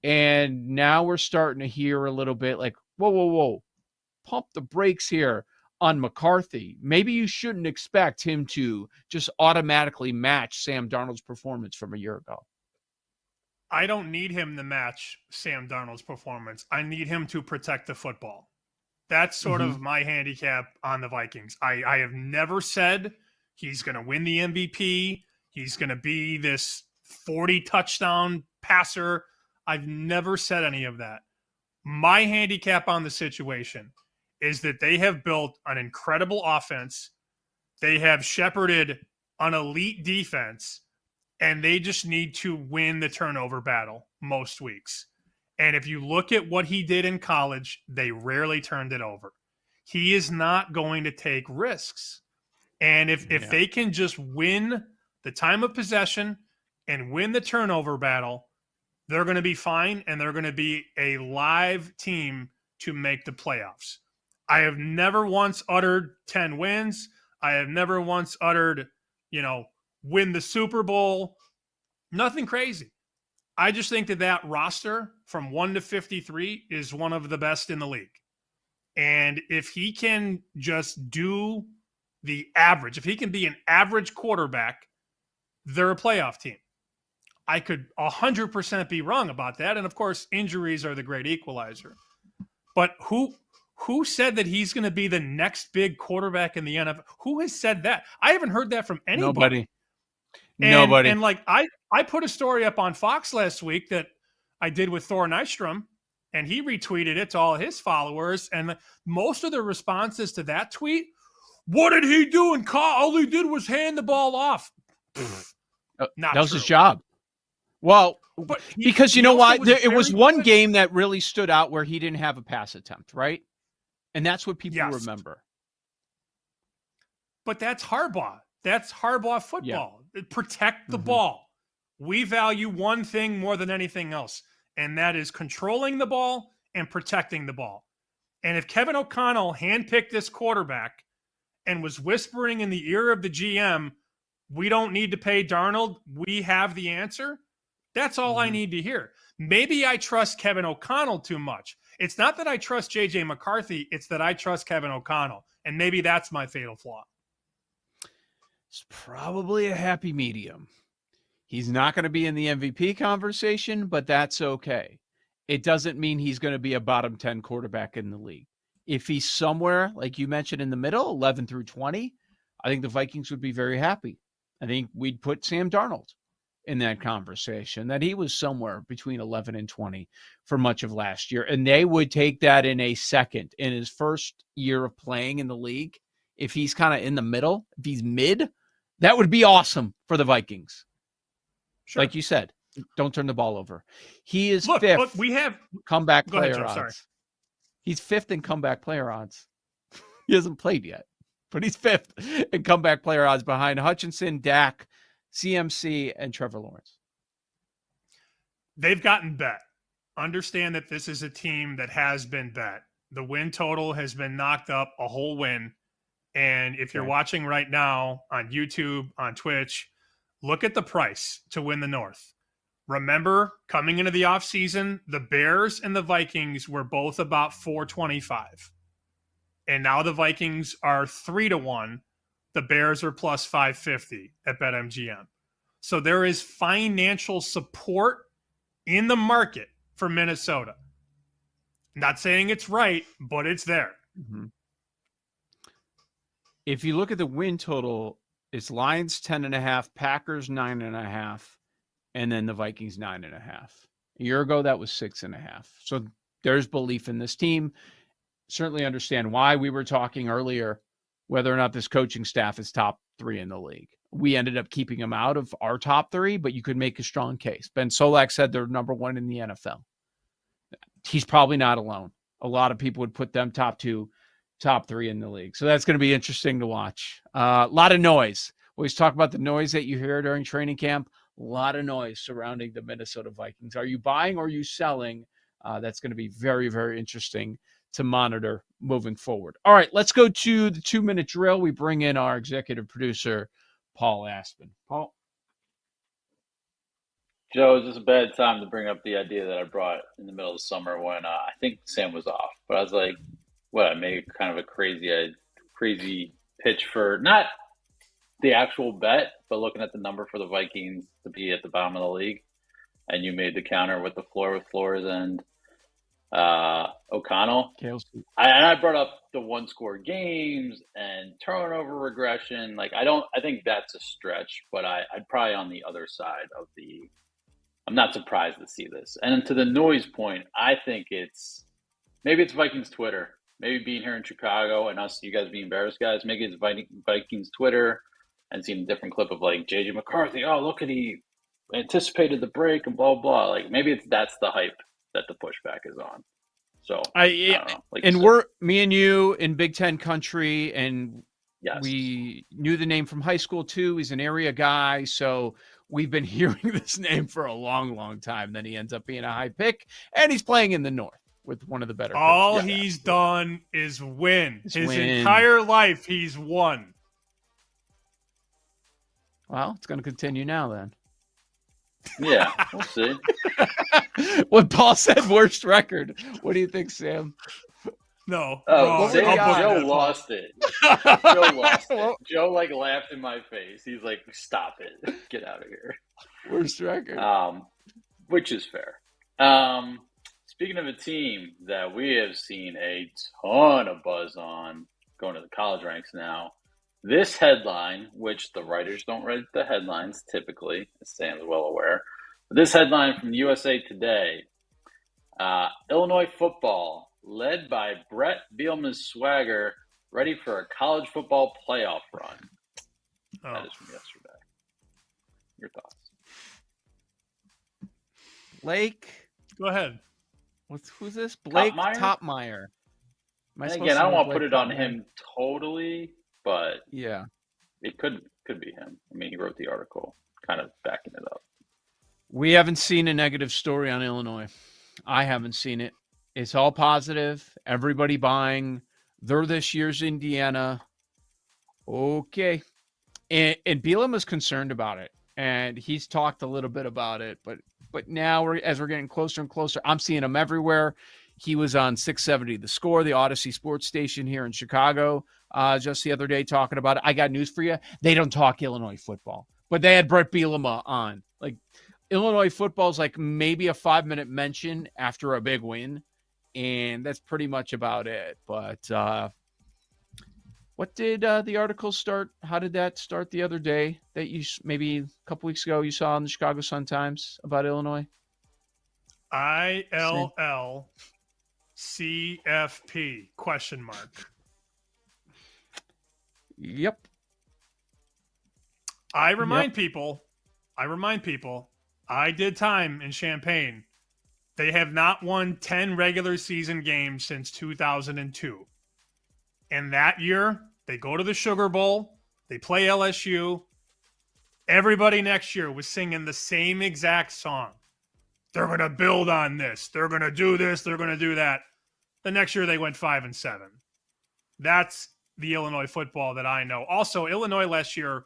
And now we're starting to hear a little bit like, whoa, pump the brakes here on McCarthy. Maybe you shouldn't expect him to just automatically match Sam Darnold's performance from a year ago. I don't need him to match Sam Darnold's performance. I need him to protect the football. That's sort of my handicap on the Vikings. I have never said he's going to win the MVP. He's going to be this 40 touchdown passer. I've never said any of that. My handicap on the situation is that they have built an incredible offense. They have shepherded an elite defense, and they just need to win the turnover battle most weeks. And if you look at what he did in college, they rarely turned it over. He is not going to take risks. And if they can just win the time of possession and win the turnover battle, they're going to be fine, and they're going to be a live team to make the playoffs. I have never once uttered 10 wins. I have never once uttered, win the Super Bowl. Nothing crazy. I just think that roster from 1 to 53 is one of the best in the league. And if he can just do the average, if he can be an average quarterback, they're a playoff team. I could 100% be wrong about that. And of course, injuries are the great equalizer. But who said that he's going to be the next big quarterback in the NFL? Who has said that? I haven't heard that from anybody. Nobody. And like I put a story up on Fox last week that I did with Thor Nystrom, and he retweeted it to all his followers. And most of the responses to that tweet, what did he do in college? All he did was hand the ball off. Not that was true. his job. Well, because you know what? It was one good. game that really stood out where he didn't have a pass attempt, right? And that's what people remember. But that's Harbaugh. That's Harbaugh football. Yeah. Protect the ball. We value one thing more than anything else, and that is controlling the ball and protecting the ball. And if Kevin O'Connell handpicked this quarterback and was whispering in the ear of the GM, we don't need to pay Darnold, we have the answer, that's all I need to hear. Maybe I trust Kevin O'Connell too much. It's not that I trust J.J. McCarthy, it's that I trust Kevin O'Connell. And maybe that's my fatal flaw. It's probably a happy medium. He's not going to be in the MVP conversation, but that's okay. It doesn't mean he's going to be a bottom 10 quarterback in the league. If he's somewhere, like you mentioned, in the middle, 11 through 20, I think the Vikings would be very happy. I think we'd put Sam Darnold in that conversation, that he was somewhere between 11 and 20 for much of last year. And they would take that in a second. In his first year of playing in the league, if he's kind of in the middle, if he's mid, that would be awesome for the Vikings. Sure. Like you said, don't turn the ball over. He is fifth. Look, we have comeback player ahead, Joe, odds. sorry. He's fifth in comeback player odds. He hasn't played yet, but he's fifth in comeback player odds behind Hutchinson, Dak, CMC, and Trevor Lawrence. They've gotten bet. Understand that this is a team that has been bet. The win total has been knocked up a whole win. And if you're watching right now on YouTube, on Twitch, look at the price to win the North. Remember, coming into the offseason, the Bears and the Vikings were both about 425. And now the Vikings are 3-1. The Bears are plus 550 at BetMGM. So there is financial support in the market for Minnesota. Not saying it's right, but it's there. Mm-hmm. If you look at the win total, it's Lions 10.5, Packers 9.5, and then the Vikings 9.5. A year ago, that was 6.5. So there's belief in this team. Certainly understand why we were talking earlier, whether or not this coaching staff is top 3 in the league. We ended up keeping them out of our top 3, but you could make a strong case. Ben Solak said they're number 1 in the NFL. He's probably not alone. A lot of people would put them top 2, top 3 in the league. So that's going to be interesting to watch. A lot of noise. We always talk about the noise that you hear during training camp. A lot of noise surrounding the Minnesota Vikings. Are you buying or are you selling? That's going to be very, very interesting to monitor moving forward. All right, let's go to the 2-minute drill. We bring in our executive producer, Paul Aspen. Paul? Joe, is this a bad time to bring up the idea that I brought in the middle of the summer when I think Sam was off? But I was like, I made kind of a crazy pitch for not the actual bet, but looking at the number for the Vikings to be at the bottom of the league. And you made the counter with the floor with Flores and O'Connell. I brought up the 1-score games and turnover regression. I think that's a stretch, but I'd probably on the other side of I'm not surprised to see this. And to the noise point, I think it's maybe it's Vikings Twitter. Maybe being here in Chicago and us, you guys being Bears guys, maybe it's Vikings Twitter and seeing a different clip of like JJ McCarthy. Oh, look at he anticipated the break and blah blah. Like maybe that's the hype that the pushback is on. So I don't know. Like and we're me and you in Big Ten country, and yes. we knew the name from high school too. He's an area guy, so we've been hearing this name for a long, long time. Then he ends up being a high pick, and he's playing in the North with one of the better. All he's done is win. His entire life, he's won. Well, it's going to continue now then. Yeah, we'll see. When Paul said worst record, what do you think, Sam? No. Oh, Joe lost it. Joe lost it. Joe like laughed in my face. He's like, "Stop it! Get out of here." Worst record. Which is fair. Speaking of a team that we have seen a ton of buzz on going to the college ranks now, this headline, which the writers don't write the headlines typically, as Sam's well aware, but this headline from USA Today, Illinois football, led by Brett Bielema's swagger, ready for a college football playoff run. That is from yesterday. Your thoughts? Blake? Go ahead. Who's this? Blake Topmeyer. And again, I don't want to put it on him totally, but yeah, it could be him. I mean, he wrote the article kind of backing it up. We haven't seen a negative story on Illinois. I haven't seen it. It's all positive. Everybody buying. They're this year's Indiana. Okay. And Bielema is concerned about it. And he's talked a little bit about it. But now, as we're getting closer and closer, I'm seeing him everywhere. He was on 670 The Score, the Odyssey sports station here in Chicago, just the other day talking about it. I got news for you. They don't talk Illinois football. But they had Brett Bielema on. Like, Illinois football is like maybe a 5-minute mention after a big win. And that's pretty much about it. But what did the article start? How did that start the other day that you maybe a couple weeks ago you saw in the Chicago Sun-Times about Illinois? ILLCFP question mark. Yep. I remind people, I did time in Champaign. They have not won 10 regular season games since 2002. And that year, they go to the Sugar Bowl. They play LSU. Everybody next year was singing the same exact song. They're going to build on this. They're going to do this. They're going to do that. The next year, they went 5-7. That's the Illinois football that I know. Also, Illinois last year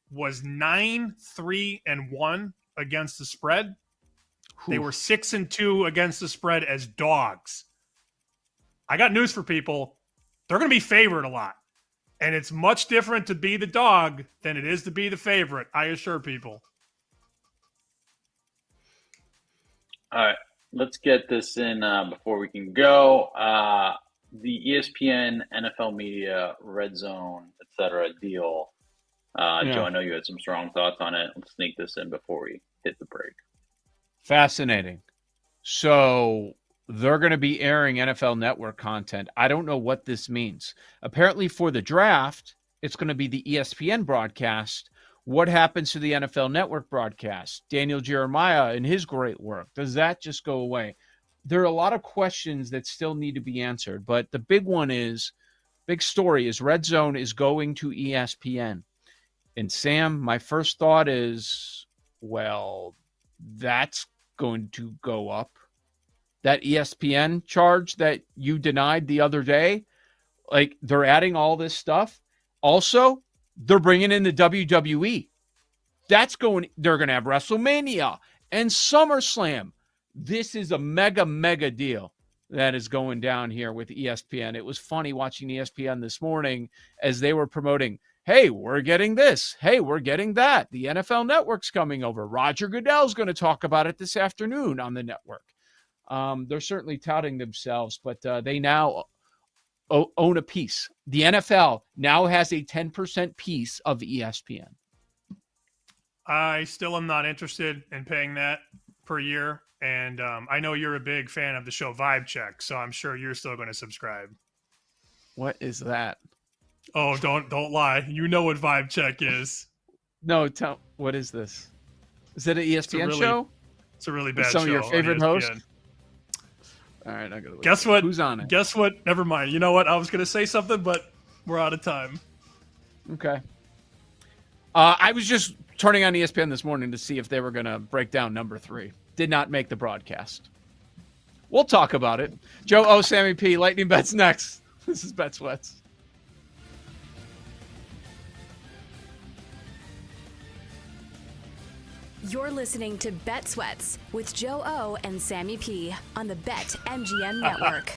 was 9-3-1 against the spread. They were 6-2 against the spread as dogs. I got news for people. They're going to be favored a lot. And it's much different to be the dog than it is to be the favorite, I assure people. All right, let's get this in before we can go. The ESPN, NFL Media, Red Zone, etc. deal. Joe, I know you had some strong thoughts on it. Let's sneak this in before we hit the break. Fascinating. So they're going to be airing NFL Network content. I don't know what this means. Apparently for the draft, it's going to be the ESPN broadcast. What happens to the NFL Network broadcast? Daniel Jeremiah and his great work. Does that just go away? There are a lot of questions that still need to be answered, but the big story is Red Zone is going to ESPN. And Sam, my first thought is, well, that's going to go up. That ESPN charge that you denied the other day, like they're adding all this stuff. Also, they're bringing in the WWE. They're going to have WrestleMania and SummerSlam. This is a mega deal that is going down here with ESPN. It was funny watching ESPN this morning as they were promoting, hey, we're getting this. Hey, we're getting that. The NFL Network's coming over. Roger Goodell's going to talk about it this afternoon on the network. They're certainly touting themselves, but they now own a piece. The NFL now has a 10% piece of ESPN. I still am not interested in paying that per year. And I know you're a big fan of the show Vibe Check, so I'm sure you're still going to subscribe. What is that? Oh, don't lie. You know what Vibe Check is. No, what is this? Is it an ESPN show? It's a really bad show. Some of your favorite hosts? All right, I'm gonna guess what? Who's on it? Guess what? Never mind. You know what? I was gonna say something, but we're out of time. Okay. I was just turning on ESPN this morning to see if they were gonna break down number 3. Did not make the broadcast. We'll talk about it. Joe O, Sammy P, Lightning Bets next. This is Bet Sweats. You're listening to Bet Sweats with Joe O and Sammy P on the BetMGM Network.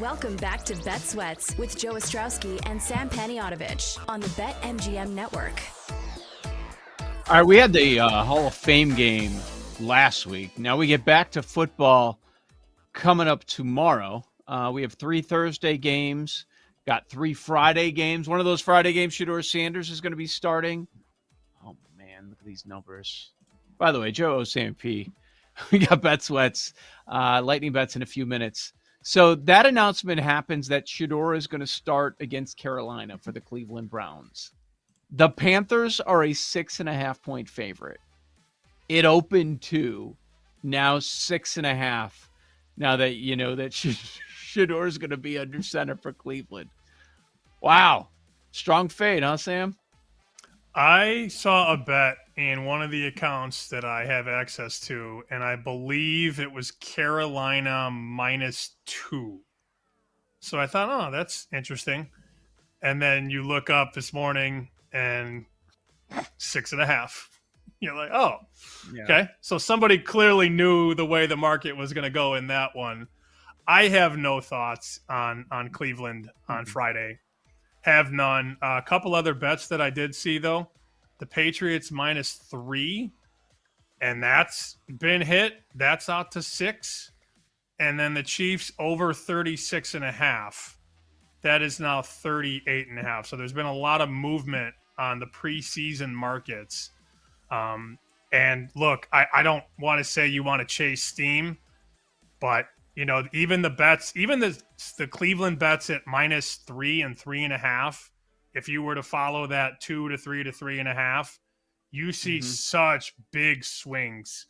Welcome back to Bet Sweats with Joe Ostrowski and Sam Paniotovich on the BetMGM Network. All right, we had the Hall of Fame game last week. Now we get back to football coming up tomorrow. We have 3 Thursday games, got 3 Friday games. One of those Friday games, Shedeur Sanders is going to be starting. Oh, man, look at these numbers. By the way, Joe Osamp, we got Bet Sweats, Lightning Bets in a few minutes. So that announcement happens that Shedeur is going to start against Carolina for the Cleveland Browns. The Panthers are a 6.5-point favorite. It opened 2, now 6.5. Now that you know that Shedeur is going to be under center for Cleveland. Wow. Strong fade, huh, Sam? I saw a bet in one of the accounts that I have access to, and I believe it was Carolina -2. So I thought, oh, that's interesting. And then you look up this morning and 6.5. You're like, oh, Yeah. okay. So somebody clearly knew the way the market was going to go in that one. I have no thoughts on Cleveland on Friday. Have none. A couple other bets that I did see, though. The Patriots -3, and that's been hit. That's out to 6. And then the Chiefs over 36.5. That is now 38.5. So there's been a lot of movement on the preseason markets. And look, I don't want to say you want to chase steam, but you know, even the bets, even the Cleveland bets at -3 and 3.5, if you were to follow that 2 to 3 to 3.5, you see such big swings.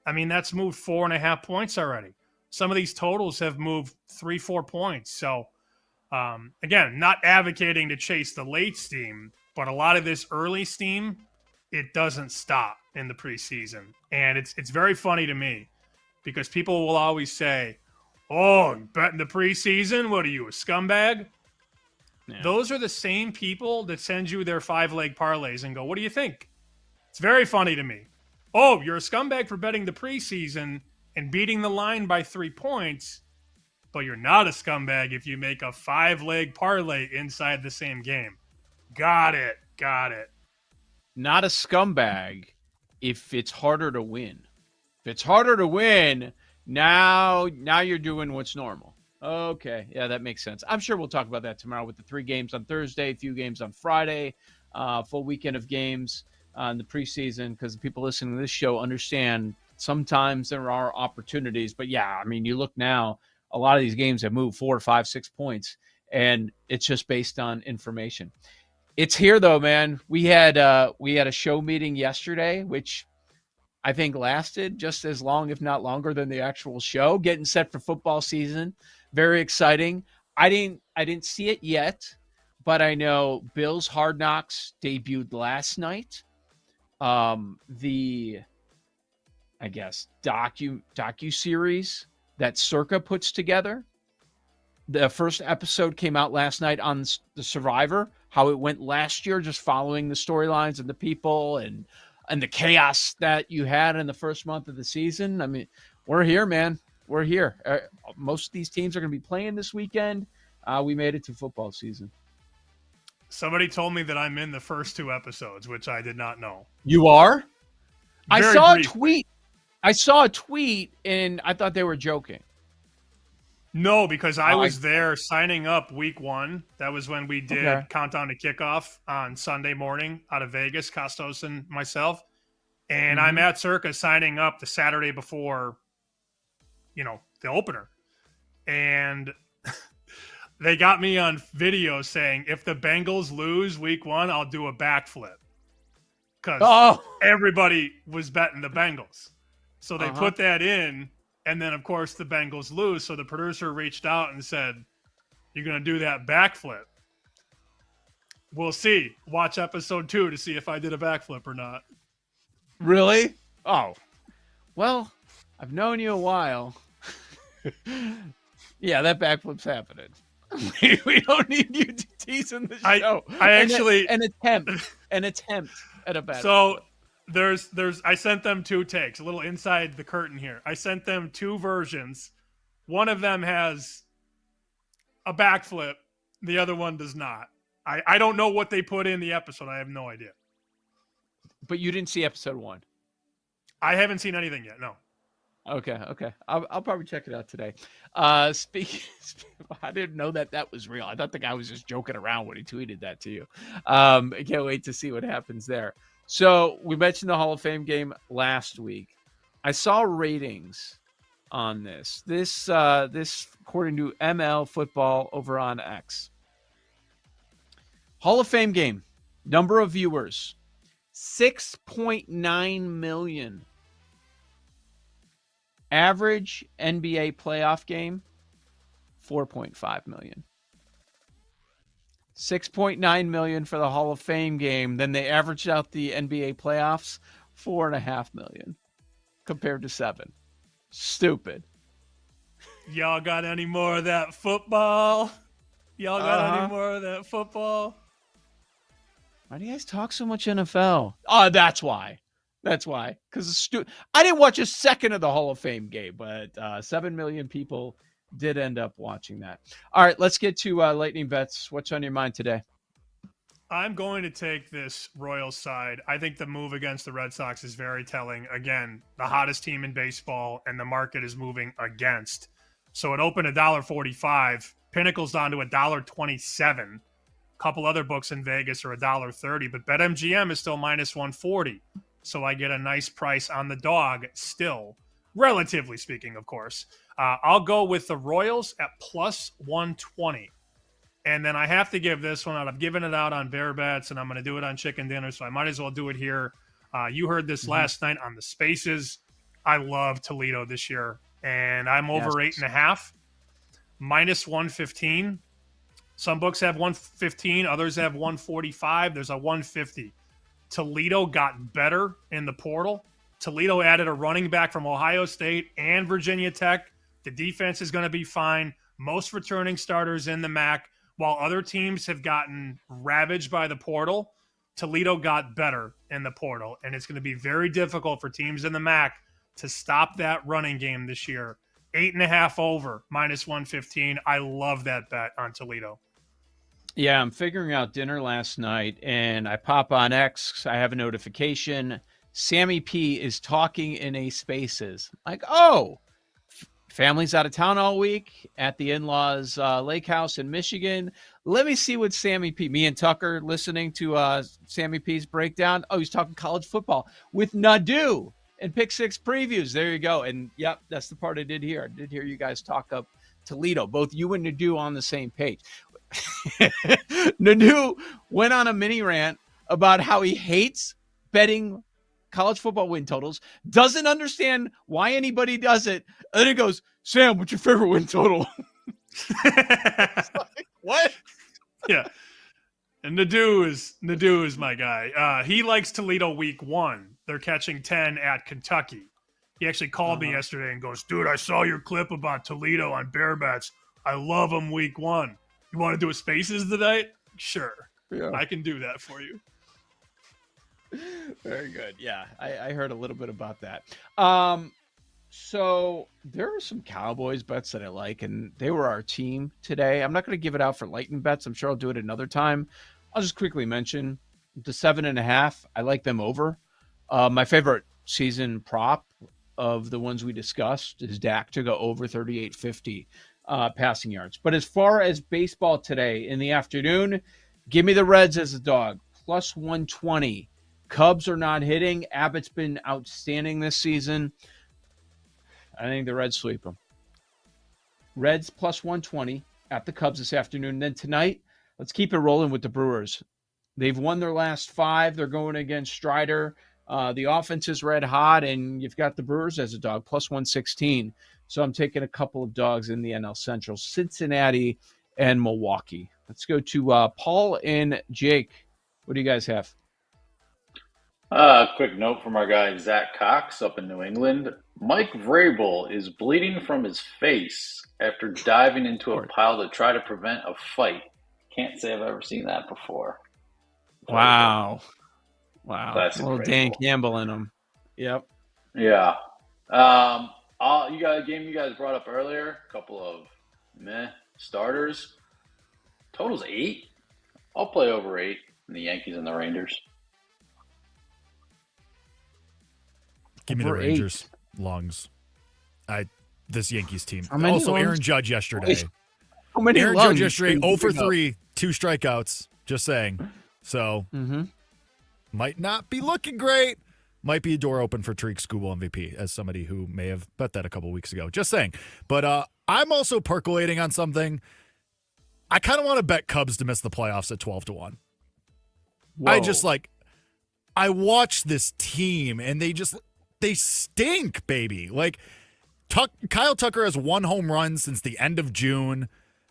I mean, that's moved 4.5 points already. Some of these totals have moved 3-4 points. So again, not advocating to chase the late steam, but a lot of this early steam, it doesn't stop in the preseason. And it's very funny to me because people will always say, oh, you bet in the preseason? What are you, a scumbag? Yeah. Those are the same people that send you their 5-leg parlays and go, what do you think? It's very funny to me. Oh, you're a scumbag for betting the preseason and beating the line by 3 points, but you're not a scumbag if you make a 5-leg parlay inside the same game. Got it. Not a scumbag if it's harder to win. If it's harder to win, now you're doing what's normal. Okay, yeah, that makes sense. I'm sure we'll talk about that tomorrow with the 3 games on Thursday, a few games on Friday, full weekend of games in the preseason, because the people listening to this show understand sometimes there are opportunities. But yeah, I mean, you look now, a lot of these games have moved 4, 5, 6 points, and it's just based on information. It's here though, man. We had a show meeting yesterday, which I think lasted just as long, if not longer, than the actual show. Getting set for football season, very exciting. I didn't see it yet, but I know Bills Hard Knocks debuted last night. The I guess docu-series that Circa puts together. The first episode came out last night on the Survivor, how it went last year, just following the storylines and the people and the chaos that you had in the first month of the season. I mean, we're here, man. We're here. Most of these teams are going to be playing this weekend. We made it to football season. Somebody told me that I'm in the first 2 episodes, which I did not know. You are? I saw briefly. a tweet. I saw a tweet, and I thought they were joking. No, because I was there signing up week 1. That was when we did Countdown to Kickoff on Sunday morning out of Vegas, Costos and myself. And I'm at Circa signing up the Saturday before, the opener. And they got me on video saying, if the Bengals lose week 1, I'll do a backflip. Because everybody was betting the Bengals. So they put that in. And then, of course, the Bengals lose. So the producer reached out and said, you're going to do that backflip. We'll see. Watch episode 2 to see if I did a backflip or not. Really? Oh. Well, I've known you a while. Yeah, that backflip's happening. We don't need you to tease in the show. I actually... An attempt at a backflip. So... I sent them 2 takes, a little inside the curtain here. I sent them 2 versions. One of them has a backflip. The other one does not. I don't know what they put in the episode. I have no idea. But you didn't see episode 1. I haven't seen anything yet. No. Okay. I'll probably check it out today. Speaking, I didn't know that was real. I thought the guy was just joking around when he tweeted that to you. I can't wait to see what happens there. So we mentioned the Hall of Fame game last week. I saw ratings on this. This according to ML Football over on X. Hall of Fame game, number of viewers, 6.9 million. Average NBA playoff game, 4.5 million. 6.9 million for the Hall of Fame game. Then they averaged out the NBA playoffs, 4.5 million compared to 7. Stupid. Y'all got any more of that football? Y'all got any more of that football? Why do you guys talk so much NFL? Oh, that's why. That's why. Because I didn't watch a second of the Hall of Fame game, but 7 million people did end up watching that. All right, let's get to lightning bets. What's on your mind today? I'm going to take this Royals side. I think the move against the Red Sox is very telling. Again, the hottest team in baseball, and the market is moving against. So it opened $1.45. Pinnacle's down to $1.27. A couple other books in Vegas are $1.30, but BetMGM is still minus 140. So I get a nice price on the dog still, relatively speaking, of course. I'll go with the Royals at plus 120. And then I have to give this one out. I've given it out on Bear Bets, and I'm going to do it on Chicken Dinner, so I might as well do it here. You heard this last night on the Spaces. I love Toledo this year, and I'm over 8.5, minus 115. Some books have 115, others have 145. There's a 150. Toledo got better in the portal. Toledo added a running back from Ohio State and Virginia Tech. The defense is going to be fine. Most returning starters in the MAC. While other teams have gotten ravaged by the portal, Toledo got better in the portal. And it's going to be very difficult for teams in the MAC to stop that running game this year. 8.5 over, minus 115. I love that bet on Toledo. Yeah, I'm figuring out dinner last night, and I pop on X. I have a notification. Sammy P is talking in a Spaces. Like, oh, family's out of town all week at the in-laws lake house in Michigan. Let me see what Sammy P, me and Tucker listening to Sammy P's breakdown. Oh, he's talking college football with Nadu and Pick Six previews. There you go. And yep, that's the part I did hear. I did hear you guys talk up Toledo, both you and Nadu on the same page. Nanu went on a mini rant about how he hates betting college football win totals, doesn't understand why anybody does it. And then he goes, Sam, what's your favorite win total? Like, what? Yeah. And Nadu is my guy. He likes Toledo week 1. They're catching 10 at Kentucky. He actually called me yesterday and goes, dude, I saw your clip about Toledo on Bear Bets. I love them week 1. You want to do a Spaces tonight? Sure. Yeah. I can do that for you. Very good. Yeah, I heard a little bit about that. So there are some Cowboys bets that I like, and they were our team today. I'm not going to give it out for lightning bets. I'm sure I'll do it another time. I'll just quickly mention the 7.5. I like them over. My favorite season prop of the ones we discussed is Dak to go over 38.50 passing yards. But as far as baseball today in the afternoon, give me the Reds as a dog, plus 120. Cubs are not hitting. Abbott's been outstanding this season. I think the Reds sweep them. Reds plus 120 at the Cubs this afternoon. Then tonight, let's keep it rolling with the Brewers. They've won their last 5. They're going against Strider. The offense is red hot, and you've got the Brewers as a dog, plus 116. So I'm taking a couple of dogs in the NL Central, Cincinnati and Milwaukee. Let's go to Paul and Jake. What do you guys have? Quick note from our guy Zach Cox up in New England. Mike Vrabel is bleeding from his face after diving into a pile to try to prevent a fight. Can't say I've ever seen that before. Wow. Classic Little Vrabel. Dan Campbell in him. Yep. Yeah. You got a game you guys brought up earlier. A couple of starters. Total's 8. I'll play over 8 in the Yankees and the Rangers. Give me the Over 8. Rangers. Lungs. This Yankees team. How many Also, lungs? Aaron Judge yesterday. How many Aaron lungs Judge yesterday, can you 0 for bring up? 3, 2 strikeouts. Just saying. So, might not be looking great. Might be a door open for Tariq Skubal MVP, as somebody who may have bet that a couple weeks ago. Just saying. But I'm also percolating on something. I kind of want to bet Cubs to miss the playoffs at 12-1. I watch this team, and they stink, baby. Like, Kyle Tucker has 1 home run since the end of June.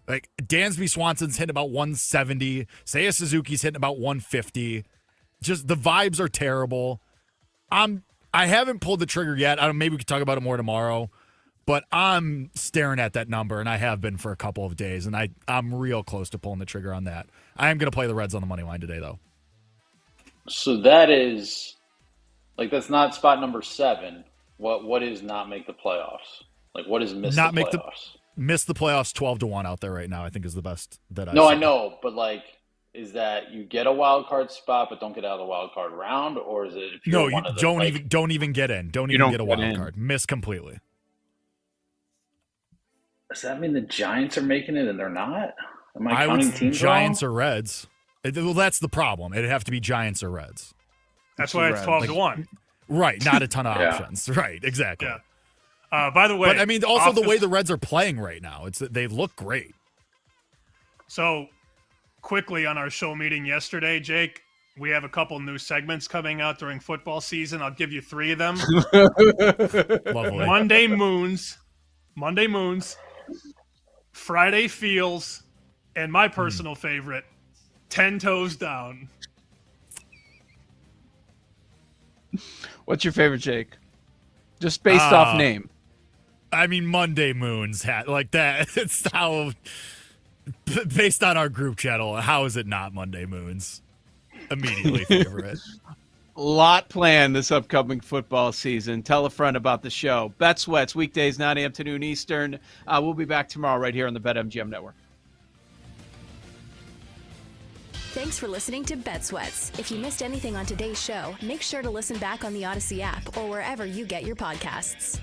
Like, Dansby Swanson's hitting about 170. Seiya Suzuki's hitting about 150. Just the vibes are terrible. I haven't pulled the trigger yet. Maybe we could talk about it more tomorrow. But I'm staring at that number, and I have been for a couple of days, and I'm real close to pulling the trigger on that. I am going to play the Reds on the money line today, though. So that is, like, that's not spot number 7. What is not make the playoffs? Like, what is miss the playoffs? Miss the playoffs 12-1 out there right now, I think is the best that I've No, seen. I know, but, like, is that you get a wild card spot but don't get out of the wild card round, or is it if you're No, one you of the, don't like, even get in. Don't You even don't get a get wild in. card. Miss completely. Does that mean the Giants are making it and they're not? Am I I would counting say teams Giants wrong? or Reds. Well, that's the problem. It'd have to be Giants or Reds. That's why it's 12-1. Right, not a ton of Yeah. options. Right, exactly. Yeah. By the way, But I mean, also the off way the Reds are playing right now, they look great. So, quickly on our show meeting yesterday, Jake, we have a couple new segments coming out during football season. I'll give you 3 of them. Lovely. Monday Moons, Friday Feels, and my personal favorite, 10 Toes Down. What's your favorite, Jake? Just based off name. I mean, Monday Moons like that. It's how, based on our group channel, how is it not Monday Moons? Immediately favorite. Lot planned this upcoming football season. Tell a friend about the show. Bet Sweats, weekdays, 9 a.m. to noon Eastern. We'll be back tomorrow right here on the BetMGM Network. Thanks for listening to Bet Sweats. If you missed anything on today's show, make sure to listen back on the Odyssey app or wherever you get your podcasts.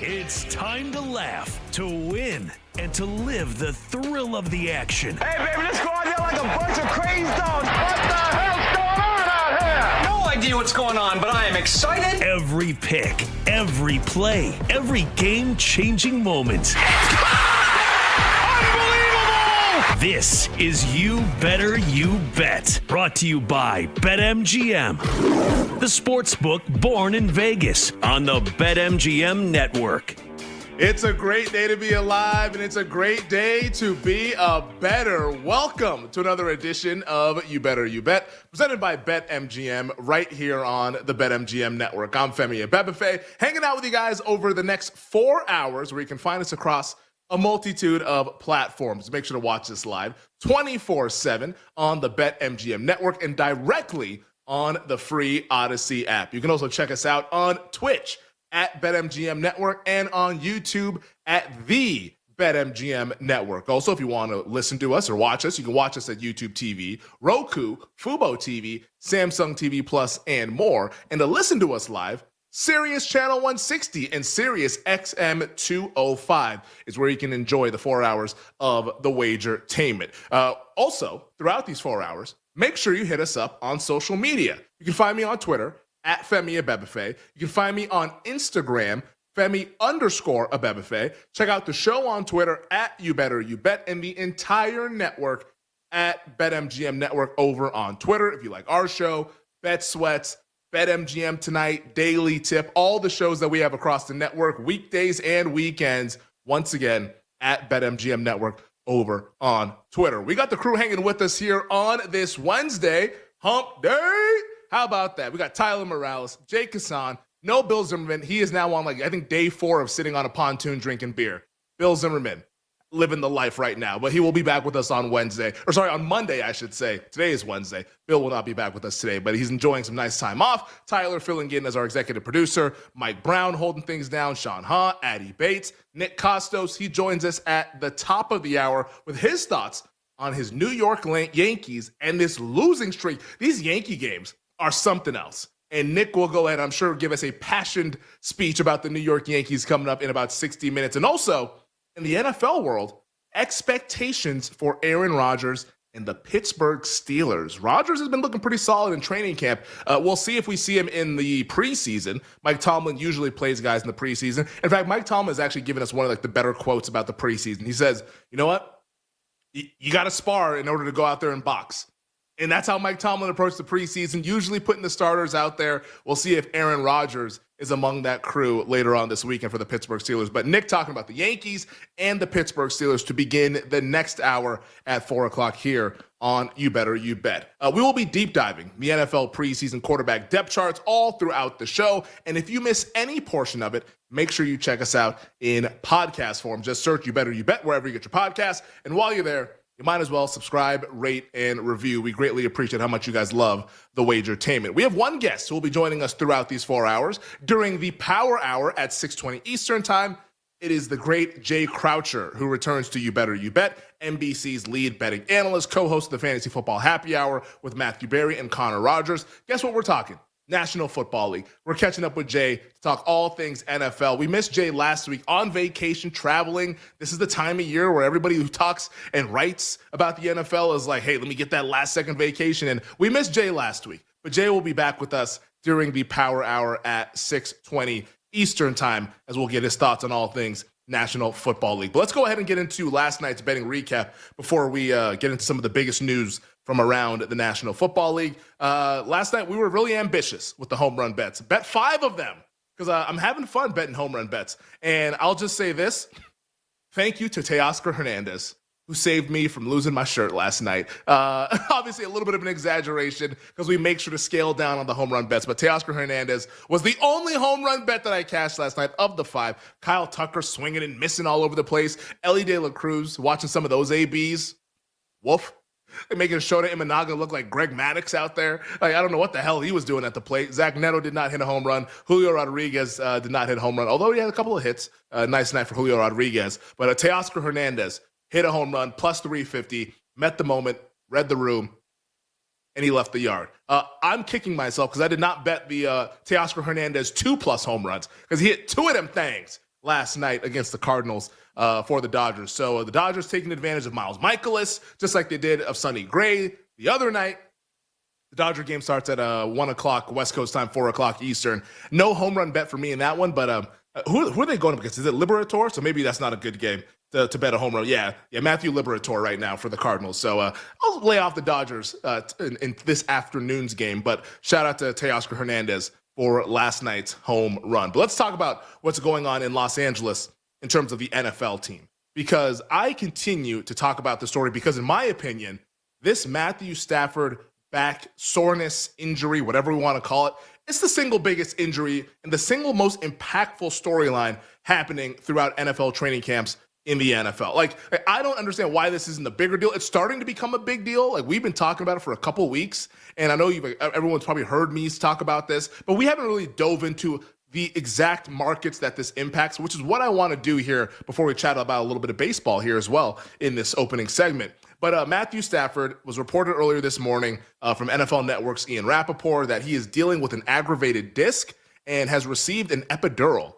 It's time to laugh, to win, and to live the thrill of the action. Hey, baby, let's go out there like a bunch of crazy dogs. What the hell's going on out here? No idea what's going on, but I am excited. Every pick, every play, every game-changing moment. This is You Better You Bet, brought to you by BetMGM, the sportsbook born in Vegas on the BetMGM network. It's a great day to be alive, and it's a great day to be a better. Welcome to another edition of You Better You Bet, presented by BetMGM, right here on the BetMGM network. I'm Femi Abebefe, hanging out with you guys over the next 4 hours, where you can find us across a multitude of platforms. Make sure to watch this live 24/7 on the BetMGM network and directly on the free Odyssey app. You can also check us out on Twitch at BetMGM Network and on YouTube at the BetMGM Network. Also, if you want to listen to us or watch us, you can watch us at YouTube TV, Roku, Fubo TV, Samsung TV Plus, and more. And to listen to us live, Sirius Channel 160 and Sirius XM 205 is where you can enjoy the 4 hours of the Wagertainment. Also, throughout these 4 hours, make sure you hit us up on social media. You can find me on Twitter at Femi Abebefe. You can find me on Instagram, Femi_Abebefe. Check out the show on Twitter at You Better You Bet, and the entire network at BetMGM Network over on Twitter. If you like our show, Bet Sweats, BetMGM Tonight, Daily Tip, all the shows that we have across the network, weekdays and weekends, once again, at BetMGM Network over on Twitter. We got the crew hanging with us here on this Wednesday, Hump Day. How about that? We got Tyler Morales, Jake Kassan, no Bill Zimmerman. He is now on, I think, day 4 of sitting on a pontoon drinking beer. Bill Zimmerman, living the life right now, but he will be back with us on Monday, I should say. Today is Wednesday. Bill will not be back with us today, but he's enjoying some nice time off. Tyler filling in as our executive producer. Mike Brown holding things down. Sean Ha, Addie Bates, Nick Costos. He joins us at the top of the hour with his thoughts on his New York Yankees and this losing streak. These Yankee games are something else. And Nick will go ahead, I'm sure, give us a passioned speech about the New York Yankees coming up in about 60 minutes. And also, in the NFL world, expectations for Aaron Rodgers and the Pittsburgh Steelers. Rodgers has been looking pretty solid in training camp. We'll see if we see him in the preseason. Mike Tomlin usually plays guys in the preseason. In fact, Mike Tomlin has actually given us one of the better quotes about the preseason. He says, you know what? You got to spar in order to go out there and box. And that's how Mike Tomlin approached the preseason, usually putting the starters out there. We'll see if Aaron Rodgers is among that crew later on this weekend for the Pittsburgh Steelers. But Nick talking about the Yankees and the Pittsburgh Steelers to begin the next hour at 4 o'clock here on You Better You Bet. We will be deep diving the NFL preseason quarterback depth charts all throughout the show. And if you miss any portion of it, make sure you check us out in podcast form. Just search You Better You Bet wherever you get your podcasts. And while you're there, you might as well subscribe, rate, and review. We greatly appreciate how much you guys love the Wagertainment. We have one guest who will be joining us throughout these 4 hours. During the Power Hour at 6:20 Eastern Time, it is the great Jay Croucher who returns to You Better You Bet, NBC's lead betting analyst, co-host of the Fantasy Football Happy Hour with Matthew Berry and Connor Rogers. Guess what we're talking? National Football League. We're catching up with Jay to talk all things NFL. We missed Jay last week on vacation, traveling. This is the time of year where everybody who talks and writes about the NFL is like, hey, let me get that last second vacation. And we missed Jay last week. But Jay will be back with us during the Power Hour at 6:20 Eastern Time as we'll get his thoughts on all things National Football League. But let's go ahead and get into last night's betting recap before we get into some of the biggest news from around the National Football League. Last night, we were really ambitious with the home run bets. Bet 5 of them because I'm having fun betting home run bets. And I'll just say this. Thank you to Teoscar Hernandez, who saved me from losing my shirt last night. Obviously, a little bit of an exaggeration because we make sure to scale down on the home run bets. But Teoscar Hernandez was the only home run bet that I cashed last night of the 5. Kyle Tucker swinging and missing all over the place. Ellie De La Cruz watching some of those ABs. Woof. They're making Shota Imanaga look like Greg Maddux out there. Like, I don't know what the hell he was doing at the plate. Zach Neto did not hit a home run. Julio Rodriguez did not hit a home run, although he had a couple of hits. Nice night for Julio Rodriguez. But Teoscar Hernandez hit a home run, plus 350, met the moment, read the room, and he left the yard. I'm kicking myself because I did not bet the Teoscar Hernandez 2+ home runs because he hit 2 of them things. last night against the Cardinals for the Dodgers. So the Dodgers taking advantage of Miles Mikolas, just like they did of Sonny Gray the other night. The Dodger game starts at 1 o'clock West Coast time, 4 o'clock Eastern. No home run bet for me in that one, but who are they going up against? Is it Liberator? So maybe that's not a good game to bet a home run. Yeah, Matthew Liberator right now for the Cardinals. So I'll lay off the Dodgers in this afternoon's game, but shout out to Teoscar Hernandez for last night's home run. But let's talk about what's going on in Los Angeles in terms of the NFL team, because I continue to talk about the story because, in my opinion, this Matthew Stafford back soreness, injury, whatever we want to call it, it's the single biggest injury and the single most impactful storyline happening throughout NFL training camps in the NFL. Like, I don't understand why this isn't a bigger deal. It's starting to become a big deal. Like, we've been talking about it for a couple weeks, and I know everyone's probably heard me talk about this, but we haven't really dove into the exact markets that this impacts, which is what I want to do here before we chat about a little bit of baseball here as well in this opening segment. But Matthew Stafford was reported earlier this morning from NFL Network's Ian Rappaport that he is dealing with an aggravated disc and has received an epidural,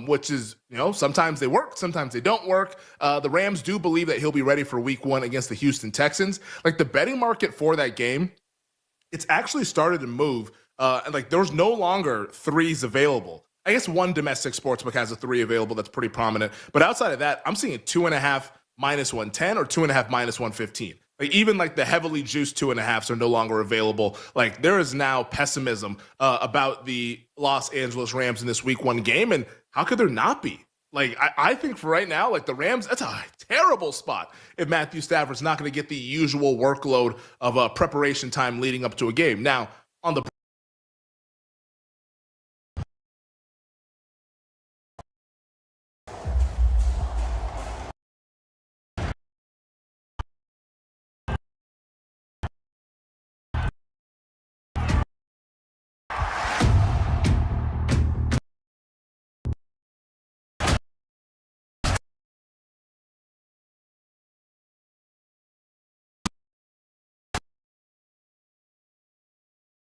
which is, sometimes they work, sometimes they don't work. The Rams do believe that he'll be ready for week 1 against the Houston Texans. Like, the betting market for that game, it's actually started to move. And there's no longer 3s available. I guess one domestic sportsbook has a 3 available that's pretty prominent. But outside of that, I'm seeing 2.5 minus 110 or 2.5 minus 115. Even the heavily juiced 2.5s are no longer available. There is now pessimism about the Los Angeles Rams in this week 1 game. And how could there not be? I think for right now, the Rams, that's a terrible spot if Matthew Stafford's not going to get the usual workload of preparation time leading up to a game. Now, on the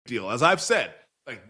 deal. As I've said,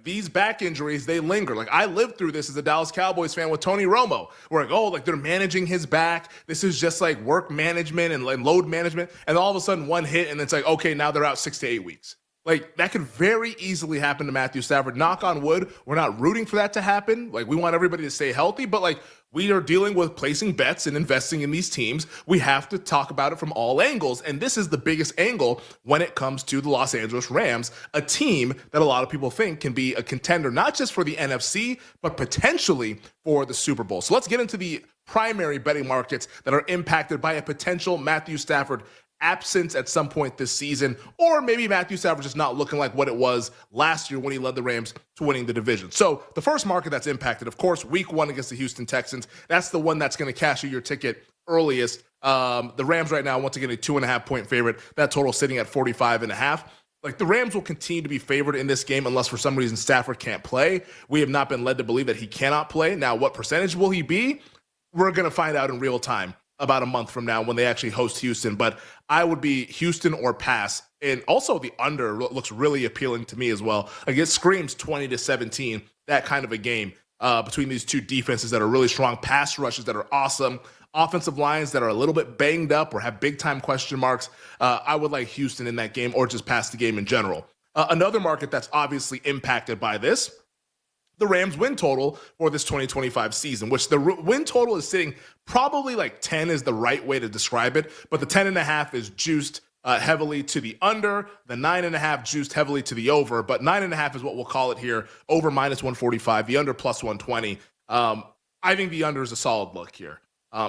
these back injuries, they linger. I lived through this as a Dallas Cowboys fan with Tony Romo, where they're managing his back. This is just work management and load management. And all of a sudden one hit and it's okay, now they're out 6 to 8 weeks. That could very easily happen to Matthew Stafford. Knock on wood. We're not rooting for that to happen. We want everybody to stay healthy, but we are dealing with placing bets and investing in these teams. We have to talk about it from all angles. And this is the biggest angle when it comes to the Los Angeles Rams, a team that a lot of people think can be a contender, not just for the NFC, but potentially for the Super Bowl. So let's get into the primary betting markets that are impacted by a potential Matthew Stafford absence at some point this season, or maybe Matthew Stafford just not looking like what it was last year when he led the Rams to winning the division. So the first market that's impacted, of course, week 1 against the Houston Texans. That's the one that's going to cash you your ticket earliest. The Rams right now, once again, a 2.5-point favorite. That total sitting at 45.5. The Rams will continue to be favored in this game unless for some reason Stafford can't play. We have not been led to believe that he cannot play. Now, what percentage will he be? We're going to find out in real time about a month from now when they actually host Houston. But I would be Houston or pass. And also the under looks really appealing to me as well. It screams 20-17, that kind of a game between these two defenses that are really strong, pass rushes that are awesome, offensive lines that are a little bit banged up or have big-time question marks. I would like Houston in that game or just pass the game in general. Another market that's obviously impacted by this, the Rams win total for this 2025 season, which the win total is sitting probably 10 is the right way to describe it, but the 10.5 is juiced heavily to the under, the 9.5 juiced heavily to the over, but 9.5 is what we'll call it here, over minus 145, the under plus 120. I think the under is a solid look here.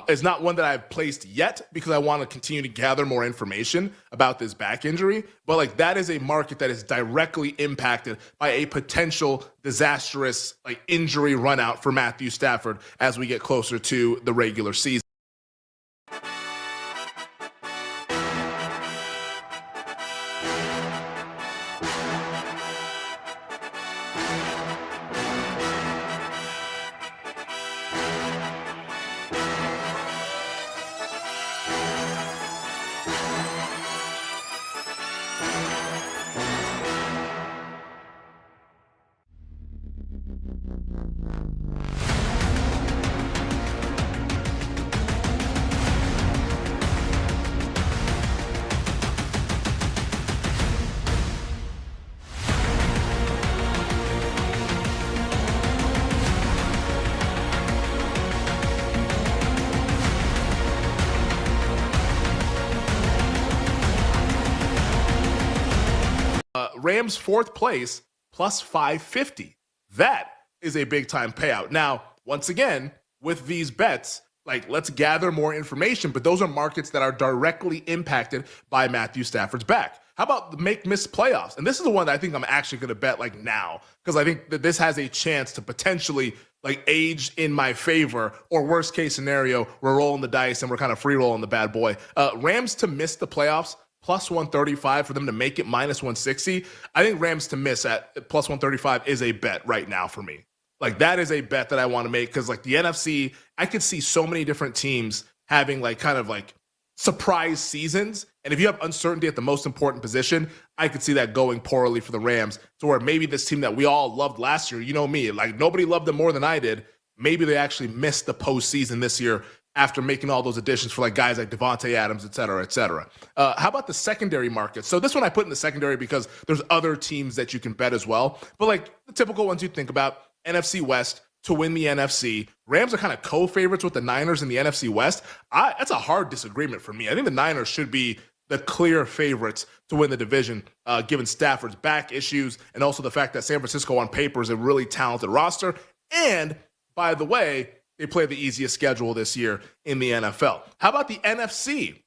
It's not one that I've placed yet because I want to continue to gather more information about this back injury. But that is a market that is directly impacted by a potential disastrous injury run out for Matthew Stafford as we get closer to the regular season. Rams 4th place plus 550. That is a big time payout. Now, once again, with these bets, like, let's gather more information, but those are markets that are directly impacted by Matthew Stafford's back. How about the miss playoffs? And this is the one that I think I'm actually going to bet like now, because I think that this has a chance to potentially like age in my favor, or worst case scenario, we're rolling the dice and we're kind of free rolling the bad boy. Rams to miss the playoffs, plus 135 for them to make it minus 160. I think Rams to miss at plus 135 is a bet right now for me. Like, that is a bet that I want to make, because like the NFC, I could see so many different teams having like kind of like surprise seasons. And if you have uncertainty at the most important position, I could see that going poorly for the Rams, to where maybe this team that we all loved last year, you know me, like nobody loved them more than I did. Maybe they actually missed the postseason this year after making all those additions for like guys like Devontae Adams, et cetera, et cetera. How about the secondary market? So this one I put in the secondary because there's other teams that you can bet as well. But like the typical ones you think about, NFC West to win the NFC. Rams are kind of co-favorites with the Niners in the NFC West. That's a hard disagreement for me. I think the Niners should be the clear favorites to win the division, given Stafford's back issues and also the fact that San Francisco on paper is a really talented roster. And, by the way, they play the easiest schedule this year in the NFL. How about the NFC?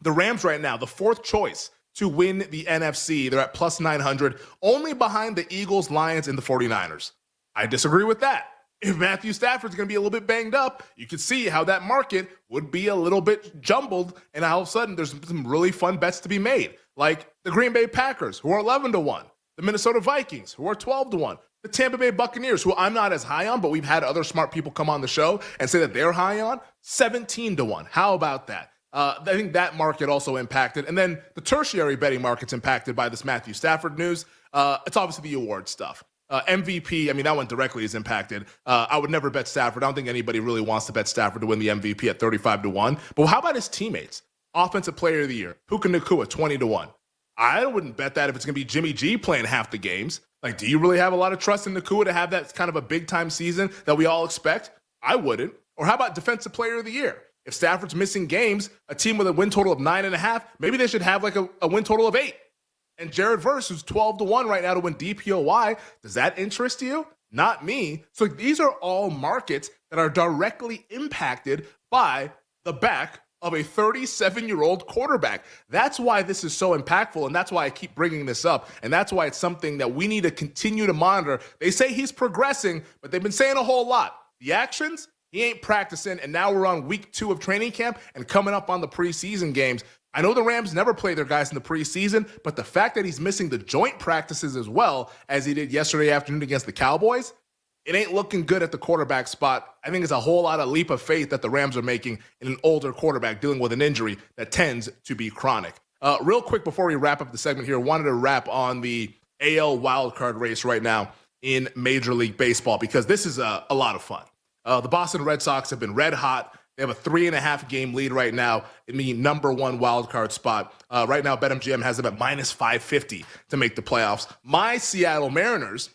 The Rams right now, the 4th choice to win the NFC. They're at plus 900, only behind the Eagles, Lions, and the 49ers. I disagree with that. If Matthew Stafford's going to be a little bit banged up, you can see how that market would be a little bit jumbled, and all of a sudden there's some really fun bets to be made, like the Green Bay Packers, who are 11-1, the Minnesota Vikings, who are 12-1, the Tampa Bay Buccaneers, who I'm not as high on, but we've had other smart people come on the show and say that they're high on, 17-1. How about that? I think that market also impacted. And then the tertiary betting market's impacted by this Matthew Stafford news. It's obviously the award stuff. MVP, I mean, that one directly is impacted. I would never bet Stafford. I don't think anybody really wants to bet Stafford to win the MVP at 35-1. But how about his teammates? Offensive Player of the Year, Puka Nacua, 20-1. I wouldn't bet that if it's going to be Jimmy G playing half the games. Like, do you really have a lot of trust in Nacua to have that kind of a big-time season that we all expect? I wouldn't. Or how about Defensive Player of the Year? If Stafford's missing games, a team with a win total of 9.5, maybe they should have like a win total of 8. And Jared Verse, who's 12-1 right now to win DPOY, does that interest you? Not me. So these are all markets that are directly impacted by the back of a 37-year-old quarterback. That's why this is so impactful, and that's why I keep bringing this up, and that's why it's something that we need to continue to monitor. They say he's progressing, but they've been saying a whole lot. The actions, he ain't practicing, and now we're on week 2 of training camp and coming up on the preseason games. I know the Rams never play their guys in the preseason, but the fact that he's missing the joint practices as well as he did yesterday afternoon against the Cowboys, it ain't looking good at the quarterback spot. I think it's a whole lot of leap of faith that the Rams are making in an older quarterback dealing with an injury that tends to be chronic. Real quick before we wrap up the segment here, wanted to wrap on the AL wildcard race right now in Major League Baseball, because this is a lot of fun. The Boston Red Sox have been red hot. They have a 3.5 game lead right now in the number 1 wildcard spot. Right now, BetMGM has them at minus 550 to make the playoffs. My Seattle Mariners,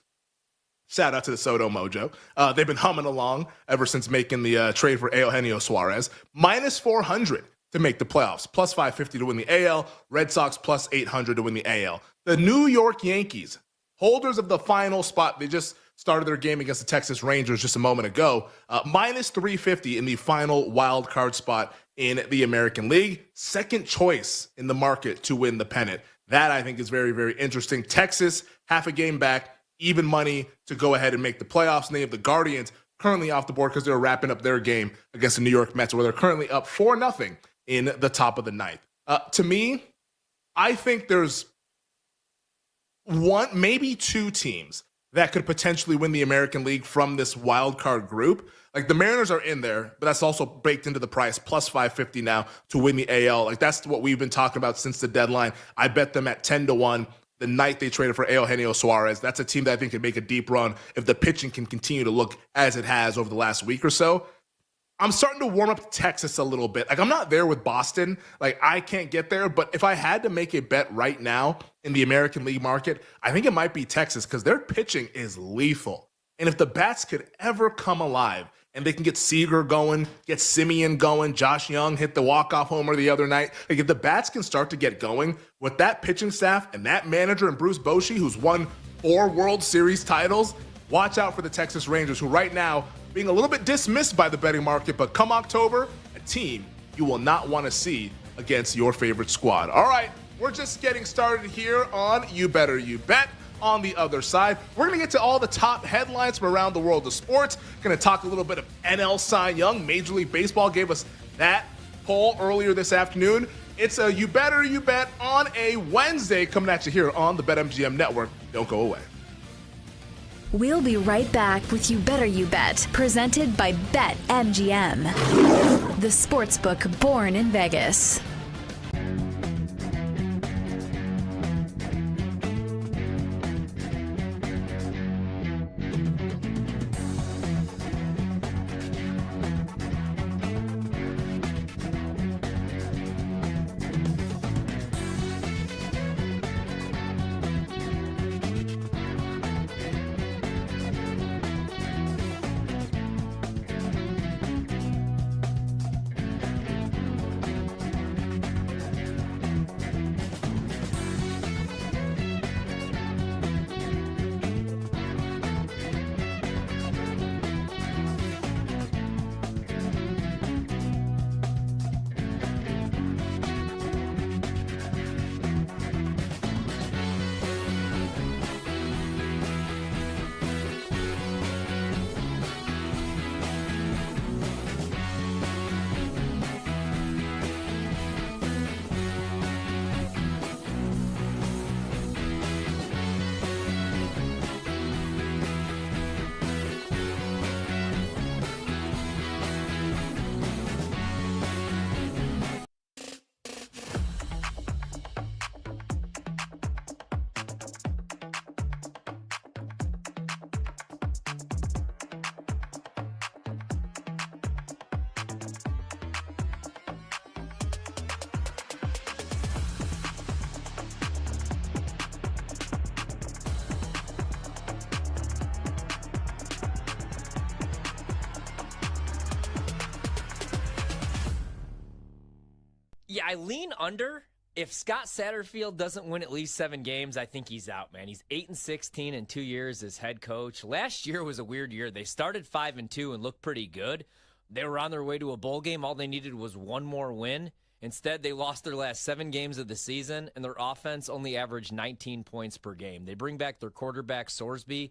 shout out to the Soto Mojo, they've been humming along ever since making the trade for Eugenio Suarez. Minus 400 to make the playoffs, plus 550 to win the AL. Red Sox plus 800 to win the AL. The New York Yankees, holders of the final spot, they just started their game against the Texas Rangers just a moment ago. Minus 350 in the final wild card spot in the American League. Second choice in the market to win the pennant. That, I think, is very, very interesting. Texas, half a game back, even money to go ahead and make the playoffs. And they have the Guardians currently off the board because they're wrapping up their game against the New York Mets, where they're currently up 4-0 in the top of the ninth. To me, I think there's one, maybe 2 teams that could potentially win the American League from this wild card group. Like, the Mariners are in there, but that's also baked into the price, plus 550 now to win the AL. Like, that's what we've been talking about since the deadline. I bet them at 10-1 the night they traded for Eugenio Suarez. That's a team that I think can make a deep run if the pitching can continue to look as it has over the last week or so. I'm starting to warm up Texas a little bit. Like, I'm not there with Boston. Like, I can't get there. But if I had to make a bet right now in the American League market, I think it might be Texas, because their pitching is lethal. And if the bats could ever come alive and they can get Seager going, get Simeon going, Josh Young hit the walk-off homer the other night. Like, if the bats can start to get going with that pitching staff and that manager and Bruce Bochy, who's won 4 World Series titles, watch out for the Texas Rangers, who right now being a little bit dismissed by the betting market, but come October, a team you will not want to see against your favorite squad. All right, we're just getting started here on You Better You Bet. On the other side, we're going to get to all the top headlines from around the world of sports. Going to talk a little bit of NL Cy Young. Major League Baseball gave us that poll earlier this afternoon. It's a You Better You Bet on a Wednesday coming at you here on the BetMGM Network. Don't go away. We'll be right back with You Better You Bet, presented by BetMGM, the sportsbook born in Vegas. Yeah, I lean under. If Scott Satterfield doesn't win at least 7 games, I think he's out, man. He's 8-16 in 2 years as head coach. Last year was a weird year. They started 5-2 and looked pretty good. They were on their way to a bowl game. All they needed was one more win. Instead, they lost their last 7 games of the season, and their offense only averaged 19 points per game. They bring back their quarterback, Sorsby.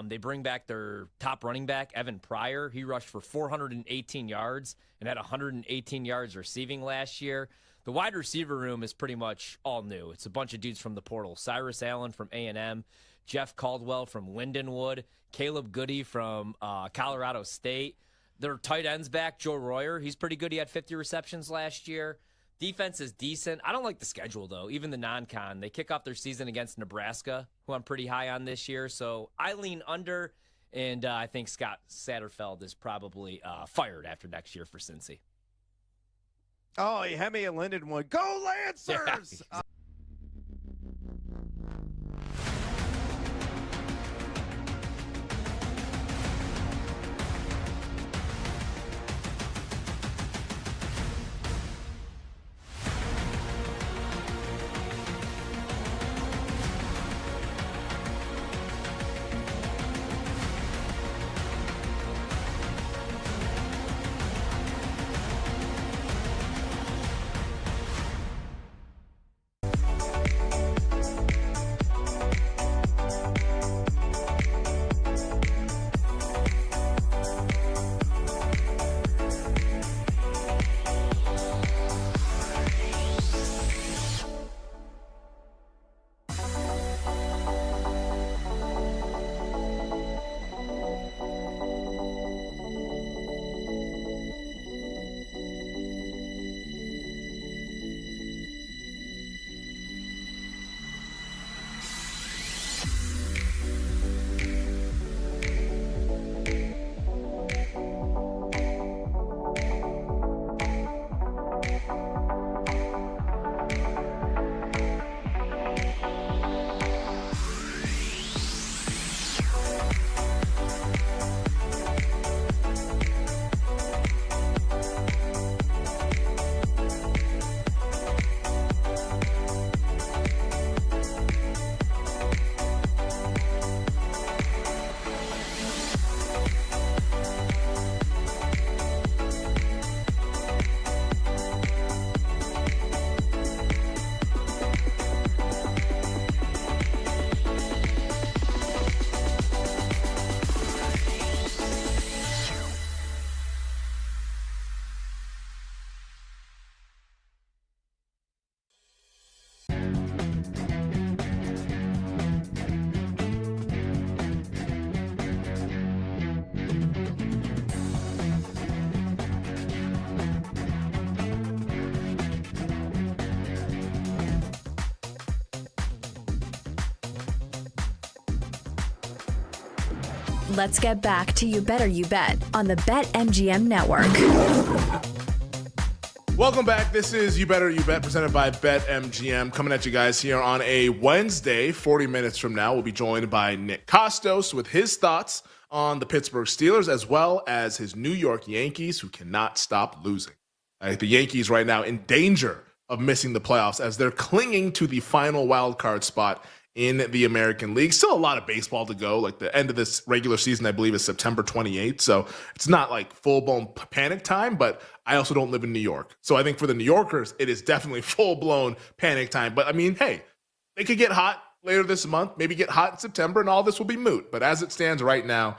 They bring back their top running back, Evan Pryor. He rushed for 418 yards and had 118 yards receiving last year. The wide receiver room is pretty much all new. It's a bunch of dudes from the portal. Cyrus Allen from A&M, Jeff Caldwell from Lindenwood, Caleb Goody from Colorado State. Their tight end's back, Joe Royer. He's pretty good. He had 50 receptions last year. Defense is decent. I don't like the schedule, though, even the non-con. They kick off their season against Nebraska, who I'm pretty high on this year. So I lean under, and I think Scott Satterfield is probably fired after next year for Cincy. Oh, Hemi and Lindenwood. Go Lancers! Yeah. Let's get back to You Better You Bet on the BetMGM Network. Welcome back. This is You Better You Bet, presented by BetMGM. Coming at you guys here on a Wednesday. 40 minutes from now, we'll be joined by Nick Costos with his thoughts on the Pittsburgh Steelers, as well as his New York Yankees, who cannot stop losing. The Yankees right now in danger of missing the playoffs as they're clinging to the final wild card spot in the American League. Still a lot of baseball to go. Like the end of this regular season, I believe, is September 28th. So it's not like full-blown panic time, but I also don't live in New York. So I think for the New Yorkers, it is definitely full-blown panic time. But I mean, hey, they could get hot later this month, maybe get hot in September, and all this will be moot. But as it stands right now,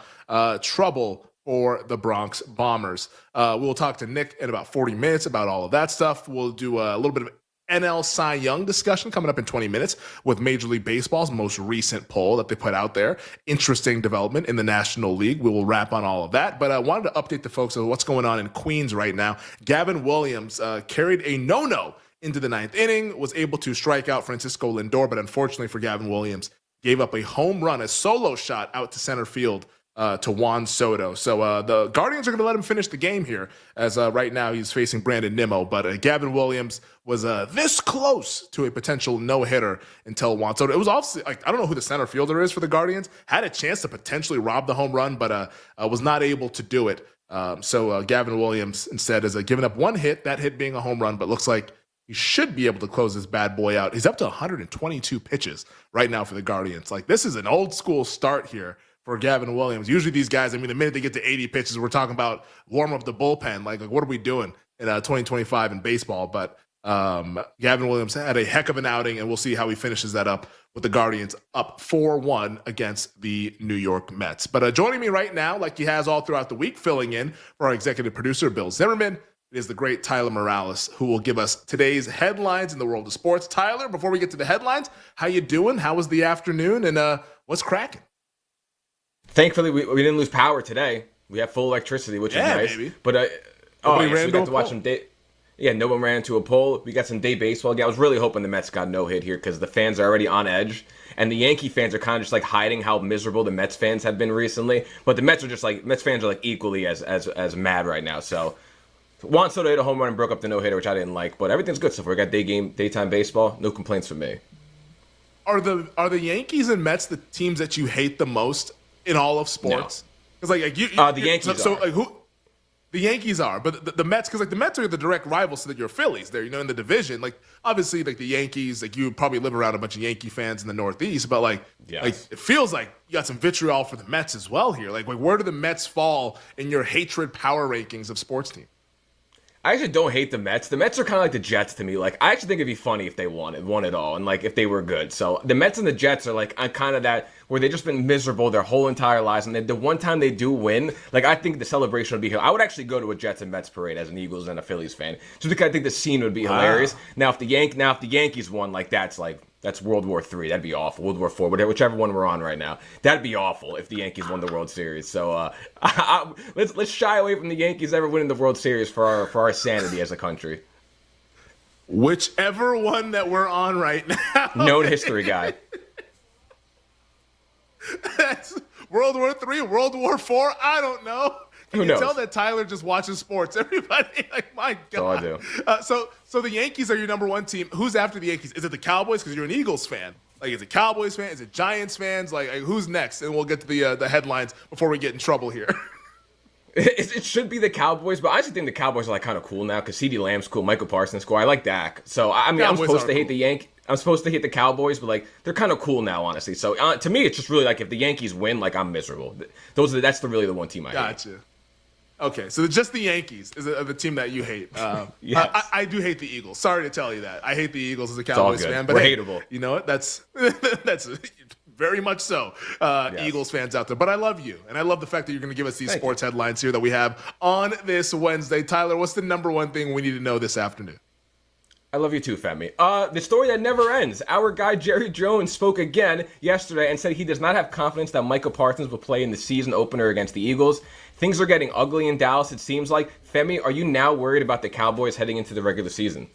trouble for the Bronx Bombers. We'll talk to Nick in about 40 minutes about all of that stuff. We'll do a little bit of NL Cy Young discussion coming up in 20 minutes with Major League Baseball's most recent poll that they put out there. Interesting development in the National League. We will wrap on all of that. But I wanted to update the folks on what's going on in Queens right now. Gavin Williams carried a no-no into the ninth inning, was able to strike out Francisco Lindor, but unfortunately for Gavin Williams, gave up a home run, a solo shot out to center field to Juan Soto. So the Guardians are going to let him finish the game here, as right now he's facing Brandon Nimmo. But Gavin Williams was this close to a potential no-hitter until Juan Soto. It was obviously, like, I don't know who the center fielder is for the Guardians. Had a chance to potentially rob the home run, but was not able to do it. So Gavin Williams instead has given up one hit, that hit being a home run, but looks like he should be able to close this bad boy out. He's up to 122 pitches right now for the Guardians. Like, this is an old school start here for Gavin Williams. Usually these guys, I mean, the minute they get to 80 pitches, we're talking about warm up the bullpen. Like what are we doing in 2025 in baseball? But Gavin Williams had a heck of an outing, and we'll see how he finishes that up with the Guardians up 4-1 against the New York Mets. But joining me right now, like he has all throughout the week, filling in for our executive producer, Bill Zimmerman, it is the great Tyler Morales, who will give us today's headlines in the world of sports. Tyler, before we get to the headlines, how you doing? How was the afternoon? And what's cracking? Thankfully, we didn't lose power today. We have full electricity, which is nice. Baby. But Nobody we got to watch some day. Yeah, no one ran into a pole. We got some day baseball. Yeah, I was really hoping the Mets got no hit here because the fans are already on edge, and the Yankee fans are kind of just like hiding how miserable the Mets fans have been recently. But the Mets fans are like equally as mad right now. So Juan Soto hit a home run and broke up the no hitter, which I didn't like. But everything's good so far. We got daytime baseball. No complaints from me. Are the Yankees and Mets the teams that you hate the most in all of sports? Because the Yankees. So like who? The Yankees are, but the Mets, because like the Mets are the direct rivals to your Phillies. There, in the division. Like obviously, like the Yankees, like you probably live around a bunch of Yankee fans in the Northeast, but like it feels like you got some vitriol for the Mets as well here. Like where do the Mets fall in your hatred power rankings of sports teams? I actually don't hate the Mets. The Mets are kind of like the Jets to me. Like, I actually think it'd be funny if they won it all, and like if they were good. So the Mets and the Jets are like kind of that where they've just been miserable their whole entire lives, and the one time they do win, like I think the celebration would be here. I would actually go to a Jets and Mets parade as an Eagles and a Phillies fan, just because I think the scene would be hilarious. Now if the Yankees won, like that's World War III. That'd be awful. World War IV, whichever one we're on right now. That'd be awful if the Yankees won the World Series. So let's shy away from the Yankees ever winning the World Series for our sanity as a country. Whichever one that we're on right now. Known history guy. That's World War III, World War IV. I don't know. Who knows? Tell that Tyler just watches sports. Everybody, like, my God. That's all I do. So the Yankees are your number one team. Who's after the Yankees? Is it the Cowboys? Because you're an Eagles fan. Like, is it Cowboys fan? Is it Giants fans? Like who's next? And we'll get to the headlines before we get in trouble here. It should be the Cowboys, but I actually think the Cowboys are like kind of cool now because CeeDee Lamb's cool, Michael Parsons cool. I like Dak. So I mean, I'm supposed to hate the Yankees. I'm supposed to hate the Cowboys, but like they're kind of cool now, honestly. So to me, it's just really like if the Yankees win, like I'm miserable. That's really the one team I hate. Gotcha. Okay, so just the Yankees is the team that you hate. Yes. I do hate the Eagles. Sorry to tell you that. I hate the Eagles as a Cowboys fan, but we're hateable. You know what? That's very much so. Yes. Eagles fans out there, but I love you, and I love the fact that you're going to give us these sports headlines here that we have on this Wednesday. Tyler, what's the number one thing we need to know this afternoon? I love you too, Femi. The story that never ends. Our guy Jerry Jones spoke again yesterday and said he does not have confidence that Michael Parsons will play in the season opener against the Eagles. Things are getting ugly in Dallas, it seems like. Femi, are you now worried about the Cowboys heading into the regular season?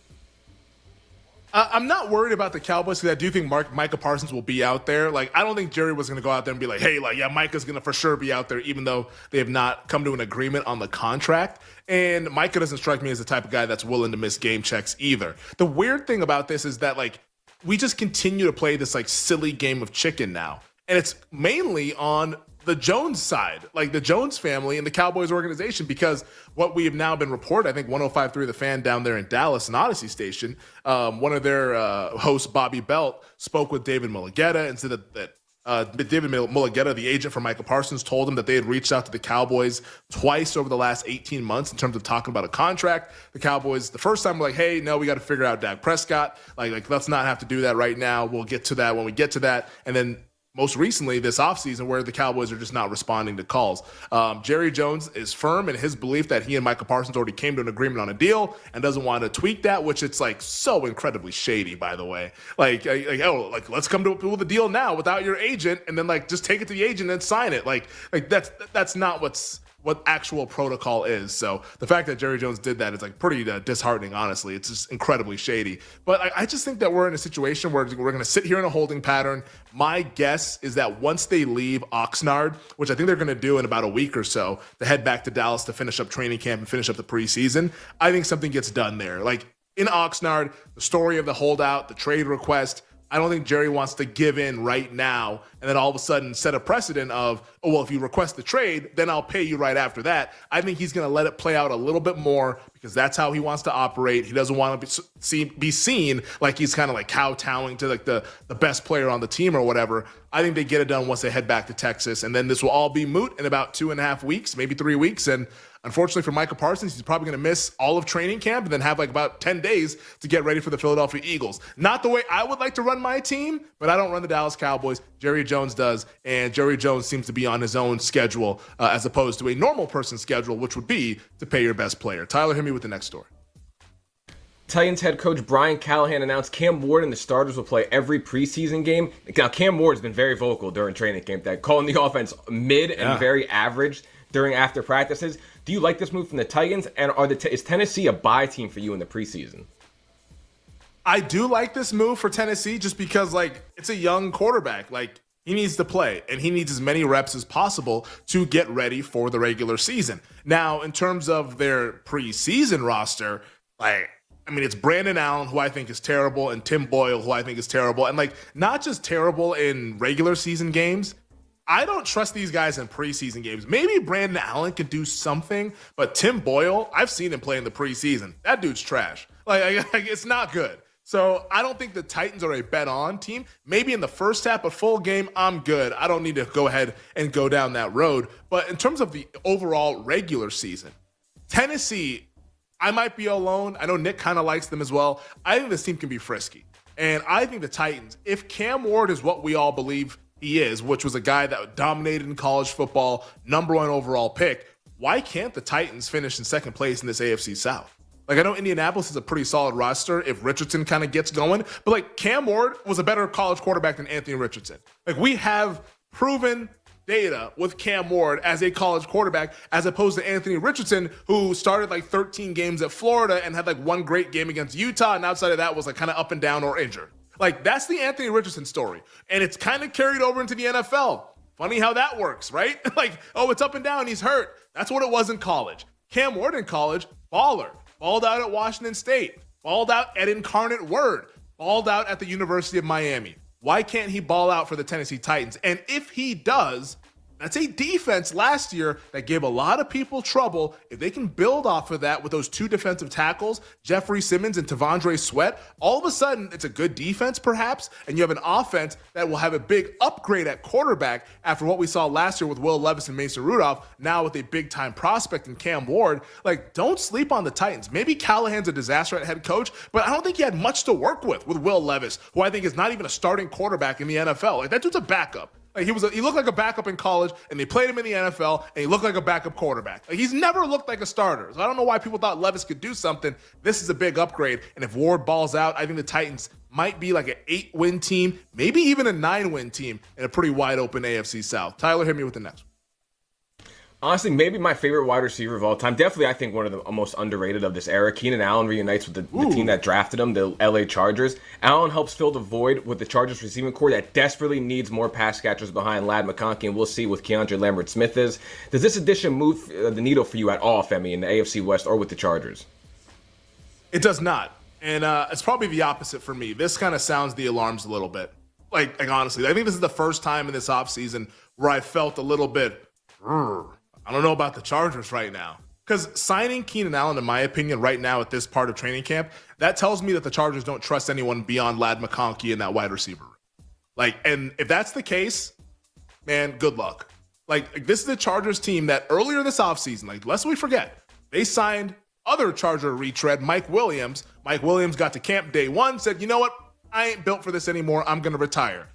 I'm not worried about the Cowboys because I do think Micah Parsons will be out there. Like, I don't think Jerry was going to go out there and be like, hey, like, yeah, Micah's going to for sure be out there, even though they have not come to an agreement on the contract. And Micah doesn't strike me as the type of guy that's willing to miss game checks either. The weird thing about this is that, like, we just continue to play this, like, silly game of chicken now. And it's mainly on the Jones side, like the Jones family and the Cowboys organization, because what we have now been reported, I think 105.3 The Fan down there in Dallas, an Odyssey station, one of their hosts, Bobby Belt, spoke with David Mulligetta and said that David Mulligetta, the agent for Micah Parsons, told him that they had reached out to the Cowboys twice over the last 18 months in terms of talking about a contract. The Cowboys, the first time, were like, hey, no, we got to figure out Dak Prescott. Like, let's not have to do that right now. We'll get to that when we get to that. And then most recently this offseason, where the Cowboys are just not responding to calls. Jerry Jones is firm in his belief that he and Micah Parsons already came to an agreement on a deal and doesn't want to tweak that, which it's like so incredibly shady, by the way. Like let's come to the deal now without your agent, and then like just take it to the agent and sign it. Like that's not what actual protocol is. So the fact that Jerry Jones did that is like pretty disheartening, honestly. It's just incredibly shady. But I just think that we're in a situation where we're going to sit here in a holding pattern. My guess is that once they leave Oxnard, which I think they're going to do in about a week or so, to head back to Dallas to finish up training camp and finish up the preseason, I think something gets done there. Like in Oxnard, the story of the holdout, the trade request, I don't think Jerry wants to give in right now and then all of a sudden set a precedent of, oh, well, if you request the trade, then I'll pay you right after that. I think he's going to let it play out a little bit more because that's how he wants to operate. He doesn't want to be seen like he's kind of like kowtowing to like the best player on the team or whatever. I think they get it done once they head back to Texas, and then this will all be moot in about 2.5 weeks, maybe 3 weeks. And unfortunately for Micah Parsons, he's probably going to miss all of training camp and then have like about 10 days to get ready for the Philadelphia Eagles. Not the way I would like to run my team, but I don't run the Dallas Cowboys. Jerry Jones does, and Jerry Jones seems to be on his own schedule as opposed to a normal person's schedule, which would be to pay your best player. Tyler, hit me with the next story. Titans head coach Brian Callahan announced Cam Ward and the starters will play every preseason game. Now, Cam Ward has been very vocal during training camp, that calling the offense mid and very average during after practices. Do you like this move from the Titans, and is Tennessee a bye team for you in the preseason? I do like this move for Tennessee just because, like, it's a young quarterback. Like, he needs to play, and he needs as many reps as possible to get ready for the regular season. Now, in terms of their preseason roster, like, I mean, it's Brandon Allen, who I think is terrible, and Tim Boyle, who I think is terrible. And, like, not just terrible in regular season games. I don't trust these guys in preseason games. Maybe Brandon Allen could do something, but Tim Boyle, I've seen him play in the preseason. That dude's trash. Like it's not good. So I don't think the Titans are a bet-on team. Maybe in the first half, a full game, I'm good. I don't need to go ahead and go down that road. But in terms of the overall regular season, Tennessee, I might be alone. I know Nick kind of likes them as well. I think this team can be frisky. And I think the Titans, if Cam Ward is what we all believe he is, which was a guy that dominated in college football, number 1 overall pick, why can't the Titans finish in second place in this AFC South? Like, I know Indianapolis is a pretty solid roster if Richardson kind of gets going, but like Cam Ward was a better college quarterback than Anthony Richardson. Like, we have proven data with Cam Ward as a college quarterback as opposed to Anthony Richardson, who started like 13 games at Florida and had like 1 great game against Utah, and outside of that was like kind of up and down or injured. Like, that's the Anthony Richardson story. And it's kind of carried over into the NFL. Funny how that works, right? Like, oh, it's up and down, he's hurt. That's what it was in college. Cam Ward in college, baller. Balled out at Washington State. Balled out at Incarnate Word. Balled out at the University of Miami. Why can't he ball out for the Tennessee Titans? And if he does, that's a defense last year that gave a lot of people trouble. If they can build off of that with those 2 defensive tackles, Jeffrey Simmons and Tavondre Sweat, all of a sudden it's a good defense perhaps, and you have an offense that will have a big upgrade at quarterback after what we saw last year with Will Levis and Mason Rudolph, now with a big-time prospect in Cam Ward. Like, don't sleep on the Titans. Maybe Callahan's a disaster at head coach, but I don't think he had much to work with Will Levis, who I think is not even a starting quarterback in the NFL. Like, that dude's a backup. Like, he looked like a backup in college, and they played him in the NFL, and he looked like a backup quarterback. Like, he's never looked like a starter. So I don't know why people thought Levis could do something. This is a big upgrade, and if Ward balls out, I think the Titans might be like an 8-win team, maybe even a 9-win team in a pretty wide open AFC South. Tyler, hit me with the next one. Honestly, maybe my favorite wide receiver of all time. Definitely, I think one of the most underrated of this era. Keenan Allen reunites with the team that drafted him, the LA Chargers. Allen helps fill the void with the Chargers receiving core that desperately needs more pass catchers behind Ladd McConkey, and we'll see what Keandre Lambert-Smith is. Does this addition move the needle for you at all, Femi, in the AFC West or with the Chargers? It does not. And it's probably the opposite for me. This kind of sounds the alarms a little bit. Like honestly, I think this is the first time in this offseason where I felt a little bit, I don't know about the Chargers right now. Because signing Keenan Allen, in my opinion, right now at this part of training camp, that tells me that the Chargers don't trust anyone beyond Ladd McConkey and that wide receiver. And if that's the case, man, good luck. This is a Chargers team that earlier this offseason, lest we forget, they signed other Charger retread, Mike Williams. Mike Williams got to camp day one, said, you know what? I ain't built for this anymore. I'm going to retire.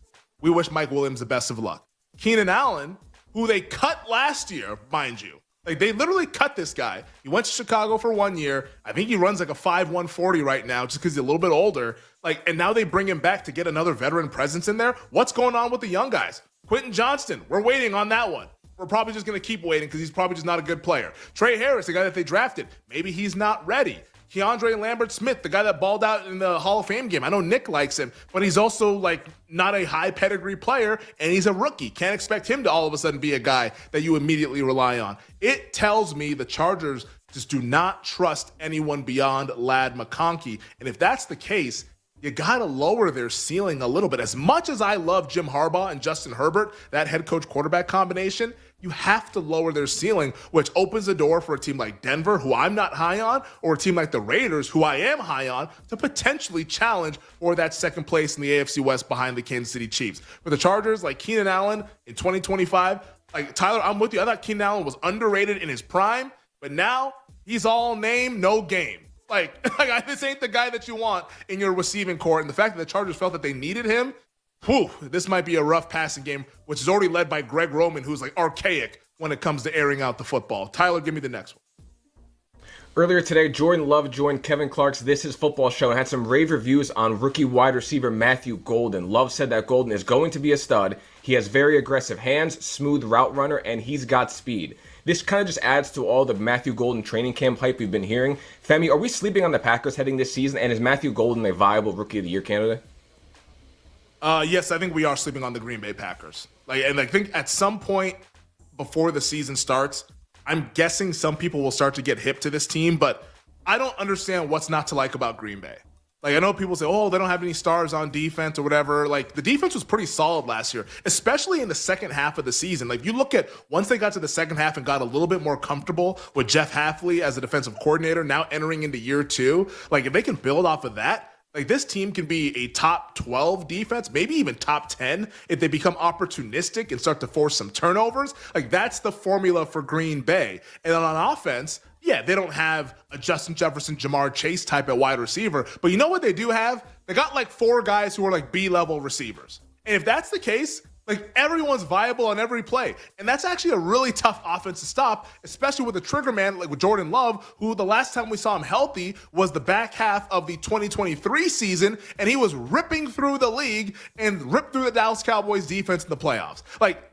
We wish Mike Williams the best of luck. Keenan Allen, who they cut last year, mind you. They literally cut this guy. He went to Chicago for 1 year. I think he runs like a 5'1" 40 right now just because he's a little bit older. And now they bring him back to get another veteran presence in there. What's going on with the young guys? Quentin Johnston, we're waiting on that one. We're probably just going to keep waiting because he's probably just not a good player. Trey Harris, the guy that they drafted, maybe he's not ready. Keandre Lambert-Smith, the guy that balled out in the Hall of Fame game. I know Nick likes him, but he's also not a high pedigree player, and he's a rookie. Can't expect him to all of a sudden be a guy that you immediately rely on. It tells me the Chargers just do not trust anyone beyond Ladd McConkey. And if that's the case, you got to lower their ceiling a little bit. As much as I love Jim Harbaugh and Justin Herbert, that head coach quarterback combination, you have to lower their ceiling, which opens the door for a team like Denver, who I'm not high on, or a team like the Raiders, who I am high on, to potentially challenge for that second place in the AFC West behind the Kansas City Chiefs. For the Chargers, Keenan Allen in 2025, Tyler, I'm with you. I thought Keenan Allen was underrated in his prime, but now he's all name, no game. This ain't the guy that you want in your receiving core. And the fact that the Chargers felt that they needed him, this might be a rough passing game, which is already led by Greg Roman, who's archaic when it comes to airing out the football. Tyler, give me the next one. Earlier today, Jordan Love joined Kevin Clark's This Is Football show and had some rave reviews on rookie wide receiver Matthew Golden. Love said that Golden is going to be a stud. He has very aggressive hands, smooth route runner, and he's got speed. This kind of just adds to all the Matthew Golden training camp hype we've been hearing. Femi, are we sleeping on the Packers heading this season, and is Matthew Golden a viable Rookie of the Year candidate? Yes, I think we are sleeping on the Green Bay Packers. And I think at some point before the season starts, I'm guessing some people will start to get hip to this team, but I don't understand what's not to like about Green Bay. I know people say, they don't have any stars on defense or whatever. The defense was pretty solid last year, especially in the second half of the season. You look at once they got to the second half and got a little bit more comfortable with Jeff Hafley as a defensive coordinator, now entering into year two, if they can build off of that, this team can be a top 12 defense, maybe even top 10 if they become opportunistic and start to force some turnovers. That's the formula for Green Bay. And then on offense, yeah, they don't have a Justin Jefferson, Jamar Chase type at wide receiver, but you know what they do have? They got 4 guys who are B-level receivers. And if that's the case, everyone's viable on every play. And that's actually a really tough offense to stop, especially with a trigger man with Jordan Love, who the last time we saw him healthy was the back half of the 2023 season, and he was ripping through the league and ripped through the Dallas Cowboys defense in the playoffs.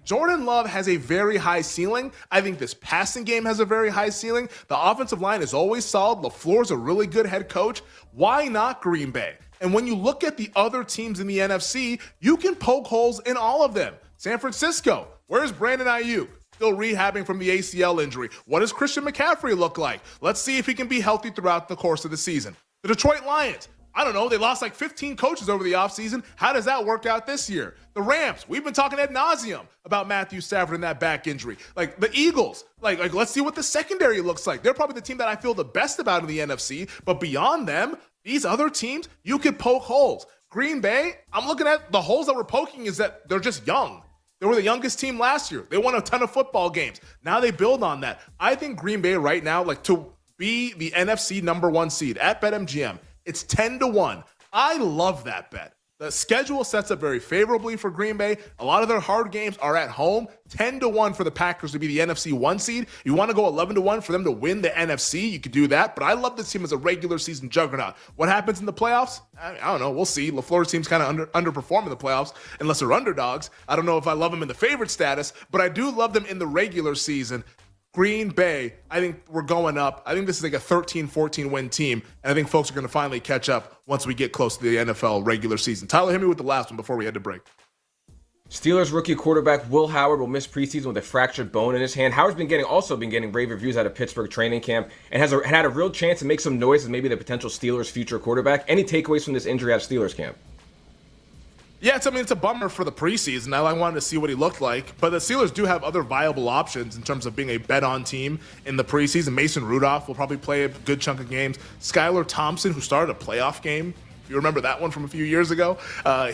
Jordan Love has a very high ceiling. I think this passing game has a very high ceiling. The offensive line is always solid. LaFleur's a really good head coach. Why not Green Bay? And when you look at the other teams in the NFC, you can poke holes in all of them. San Francisco, where's Brandon Ayuk? Still rehabbing from the ACL injury. What does Christian McCaffrey look like? Let's see if he can be healthy throughout the course of the season. The Detroit Lions, I don't know, they lost 15 coaches over the offseason. How does that work out this year? The Rams, we've been talking ad nauseum about Matthew Stafford and that back injury. The Eagles, let's see what the secondary looks like. They're probably the team that I feel the best about in the NFC, but beyond them, these other teams, you could poke holes. Green Bay, I'm looking at the holes that we're poking is that they're just young. They were the youngest team last year. They won a ton of football games. Now they build on that. I think Green Bay right now, to be the NFC number 1 seed at BetMGM, it's 10-1. I love that bet. The schedule sets up very favorably for Green Bay. A lot of their hard games are at home. 10-1 for the Packers to be the NFC 1 seed. You want to go 11-1 for them to win the NFC, you could do that. But I love this team as a regular season juggernaut. What happens in the playoffs? I don't know. We'll see. LaFleur's team's kind of underperform in the playoffs unless they're underdogs. I don't know if I love them in the favorite status, but I do love them in the regular season. Green Bay, I think we're going up. I think this is like a 13-14 win team, and I think folks are going to finally catch up once we get close to the NFL regular season. Tyler, hit me with the last one before we head to break. Steelers rookie quarterback Will Howard will miss preseason with a fractured bone in his hand. Howard's been getting rave reviews out of Pittsburgh training camp and has had a real chance to make some noise as maybe the potential Steelers' future quarterback. Any takeaways from this injury out of Steelers camp? Yeah, it's a bummer for the preseason. I wanted to see what he looked like. But the Steelers do have other viable options in terms of being a bet-on team in the preseason. Mason Rudolph will probably play a good chunk of games. Skylar Thompson, who started a playoff game. You remember that one from a few years ago?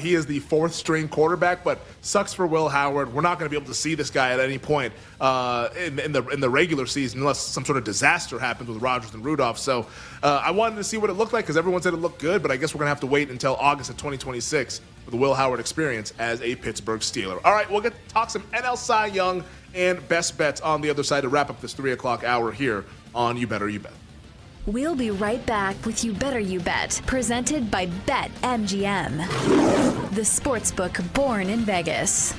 He is the fourth-string quarterback, but sucks for Will Howard. We're not going to be able to see this guy at any point in the regular season unless some sort of disaster happens with Rodgers and Rudolph. So I wanted to see what it looked like because everyone said it looked good, but I guess we're going to have to wait until August of 2026 for the Will Howard experience as a Pittsburgh Steeler. All right, we'll get to talk some NL Cy Young and best bets on the other side to wrap up this 3 o'clock hour here on You Better You Bet. We'll be right back with You Better You Bet, presented by BetMGM, the sportsbook born in Vegas.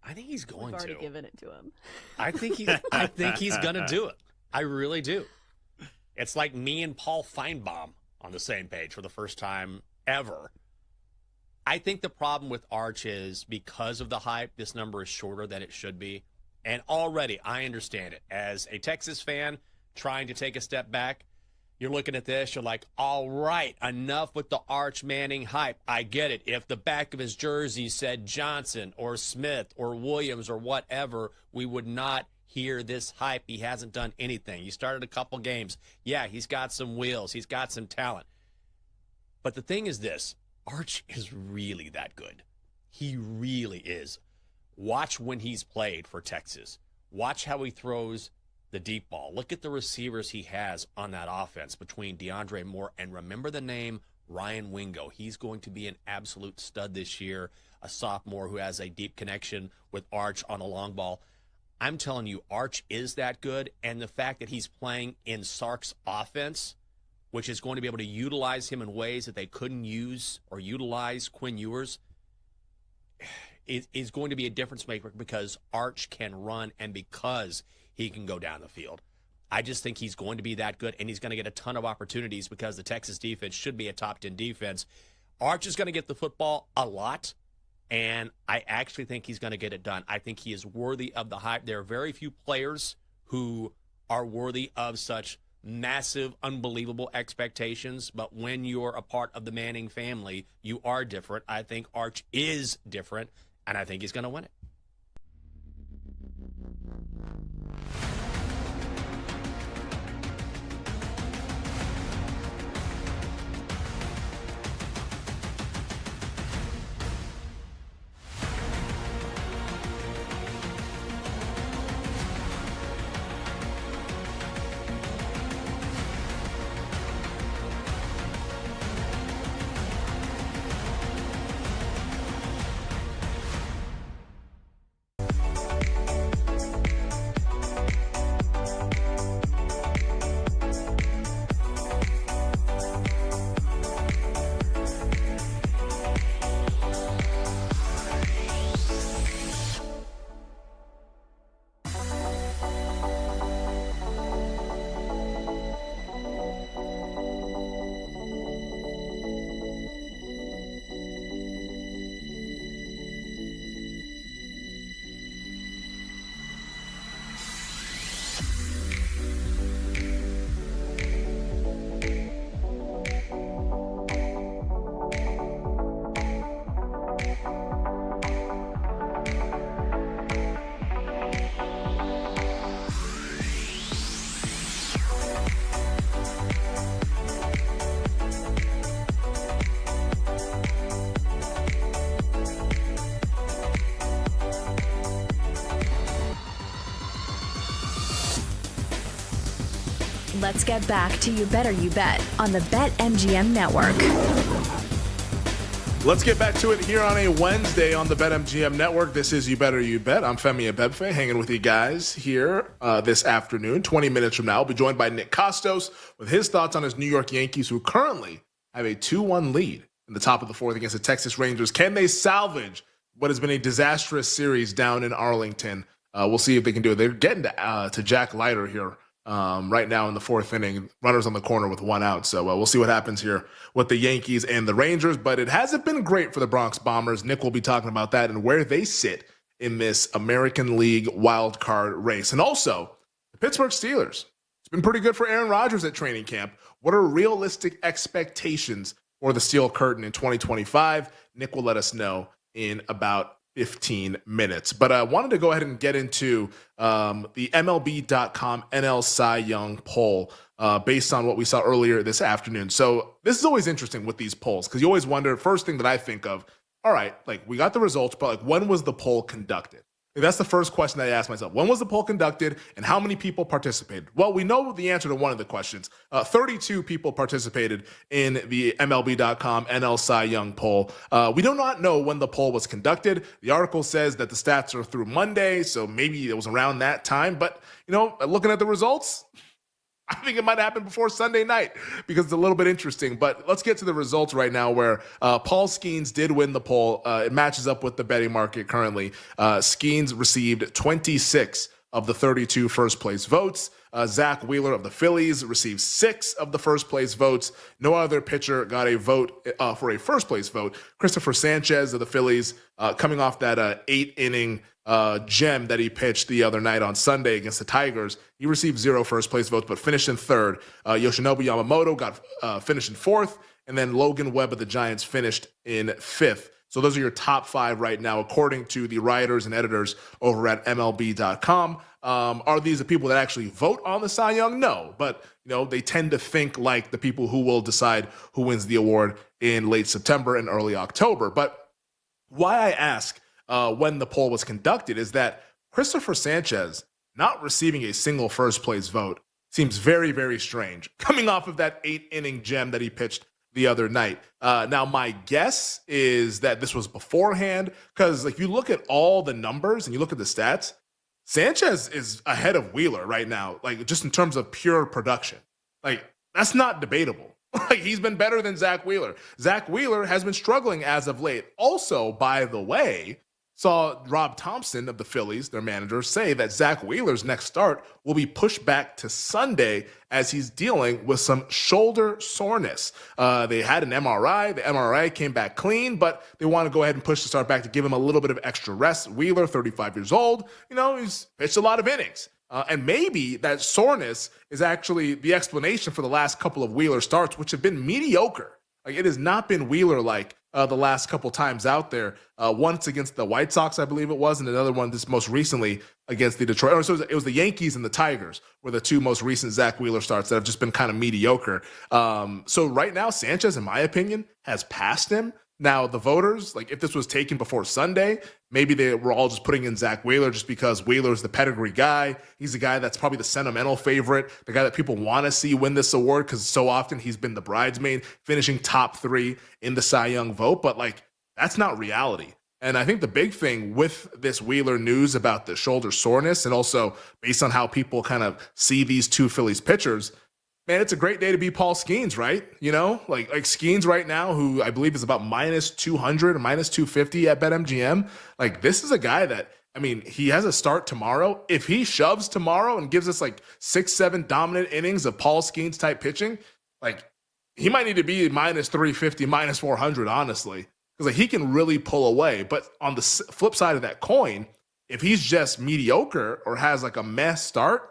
I think he's going We've already to. given it to him. I think he's going to do it. I really do. It's like me and Paul Feinbaum on the same page for the first time ever. I think the problem with Arch is because of the hype, this number is shorter than it should be. And already, I understand it. As a Texas fan trying to take a step back, you're looking at this, you're like, all right, enough with the Arch Manning hype. I get it. If the back of his jersey said Johnson or Smith or Williams or whatever, we would not hear this hype. He hasn't done anything. He started a couple games. Yeah, he's got some wheels. He's got some talent. But the thing is this, Arch is really that good. He really is. Watch when he's played for Texas. Watch how he throws the deep ball. Look at the receivers he has on that offense between DeAndre Moore and remember the name Ryan Wingo. He's going to be an absolute stud this year, a sophomore who has a deep connection with Arch on a long ball. I'm telling you, Arch is that good, and the fact that he's playing in Sark's offense, which is going to be able to utilize him in ways that they couldn't use or utilize Quinn Ewers, is going to be a difference maker because Arch can run and because he can go down the field. I just think he's going to be that good, and he's going to get a ton of opportunities because the Texas defense should be a top 10 defense. Arch is going to get the football a lot, and I actually think he's going to get it done. I think he is worthy of the hype. There are very few players who are worthy of such massive, unbelievable expectations, but when you're a part of the Manning family, you are different. I think Arch is different, and I think he's going to win it. Let's get back to You Better You Bet on the BetMGM Network. Let's get back to it here on a Wednesday on the BetMGM Network. This is You Better You Bet. I'm Femi Abebfe, hanging with you guys here this afternoon. 20 minutes from now, I'll be joined by Nick Costos with his thoughts on his New York Yankees, who currently have a 2-1 lead in the top of the fourth against the Texas Rangers. Can they salvage what has been a disastrous series down in Arlington? We'll see if they can do it. They're getting to Jack Leiter here right now in the fourth inning. Runners on the corner with 1 out. So we'll see what happens here with the Yankees and the Rangers. But it hasn't been great for the Bronx Bombers. Nick will be talking about that and where they sit in this American League wild card race. And also, the Pittsburgh Steelers. It's been pretty good for Aaron Rodgers at training camp. What are realistic expectations for the Steel Curtain in 2025? Nick will let us know in about 15 minutes. But I wanted to go ahead and get into the MLB.com NL Cy Young poll based on what we saw earlier this afternoon. So this is always interesting with these polls because you always wonder, first thing that I think of, all right, like we got the results, but like when was the poll conducted? That's the first question that I asked myself. When was the poll conducted and how many people participated? Well, we know the answer to one of the questions. 32 people participated in the MLB.com NL Cy Young poll. We do not know when the poll was conducted. The article says that the stats are through Monday, so maybe it was around that time. But, you know, looking at the results, I think it might happen before Sunday night because it's a little bit interesting. But let's get to the results right now where Paul Skeens did win the poll. It matches up with the betting market currently. Skeens received 26 of the 32 first-place votes. Zach Wheeler of the Phillies received 6 of the first-place votes. No other pitcher got a vote for a first-place vote. Christopher Sanchez of the Phillies, coming off that 8-inning gem that he pitched the other night on Sunday against the Tigers, he received 0 first-place votes, but finished in third. Yoshinobu Yamamoto finished in fourth, and then Logan Webb of the Giants finished in fifth. So those are your top 5 right now, according to the writers and editors over at MLB.com. Are these the people that actually vote on the Cy Young? No, but you know they tend to think like the people who will decide who wins the award in late September and early October. But why I ask when the poll was conducted is that Christopher Sanchez not receiving a single first-place vote seems very, very strange, coming off of that 8-inning gem that he pitched the other night. Now, my guess is that this was beforehand because like you look at all the numbers and you look at the stats, Sanchez is ahead of Wheeler right now, like just in terms of pure production. Like that's not debatable. Like he's been better than Zach Wheeler. Zach Wheeler has been struggling as of late. Also, by the way, saw Rob Thompson of the Phillies, their manager, say that Zach Wheeler's next start will be pushed back to Sunday as he's dealing with some shoulder soreness. They had an MRI. The MRI came back clean, but they want to go ahead and push the start back to give him a little bit of extra rest. Wheeler, 35 years old, you know, he's pitched a lot of innings. And maybe that soreness is actually the explanation for the last couple of Wheeler starts, which have been mediocre. Like it has not been Wheeler-like the last couple times out there. Once against the White Sox, I believe it was, and another one this most recently against the Detroit. Or so it was the Yankees and the Tigers were the 2 most recent Zach Wheeler starts that have just been kind of mediocre. So right now, Sanchez, in my opinion, has passed him. Now, the voters, like if this was taken before Sunday, maybe they were all just putting in Zach Wheeler just because Wheeler's the pedigree guy. He's the guy that's probably the sentimental favorite, the guy that people want to see win this award because so often he's been the bridesmaid, finishing top 3 in the Cy Young vote. But like, that's not reality. And I think the big thing with this Wheeler news about the shoulder soreness and also based on how people kind of see these 2 Phillies pitchers, man, it's a great day to be Paul Skeens, right? You know, like Skeens right now, who I believe is about minus 200 or minus 250 at BetMGM. Like this is a guy that, I mean, he has a start tomorrow. If he shoves tomorrow and gives us like 6-7 dominant innings of Paul Skeens type pitching, like he might need to be minus 350, minus 400, honestly, because like he can really pull away. But on the flip side of that coin, if he's just mediocre or has like a mess start,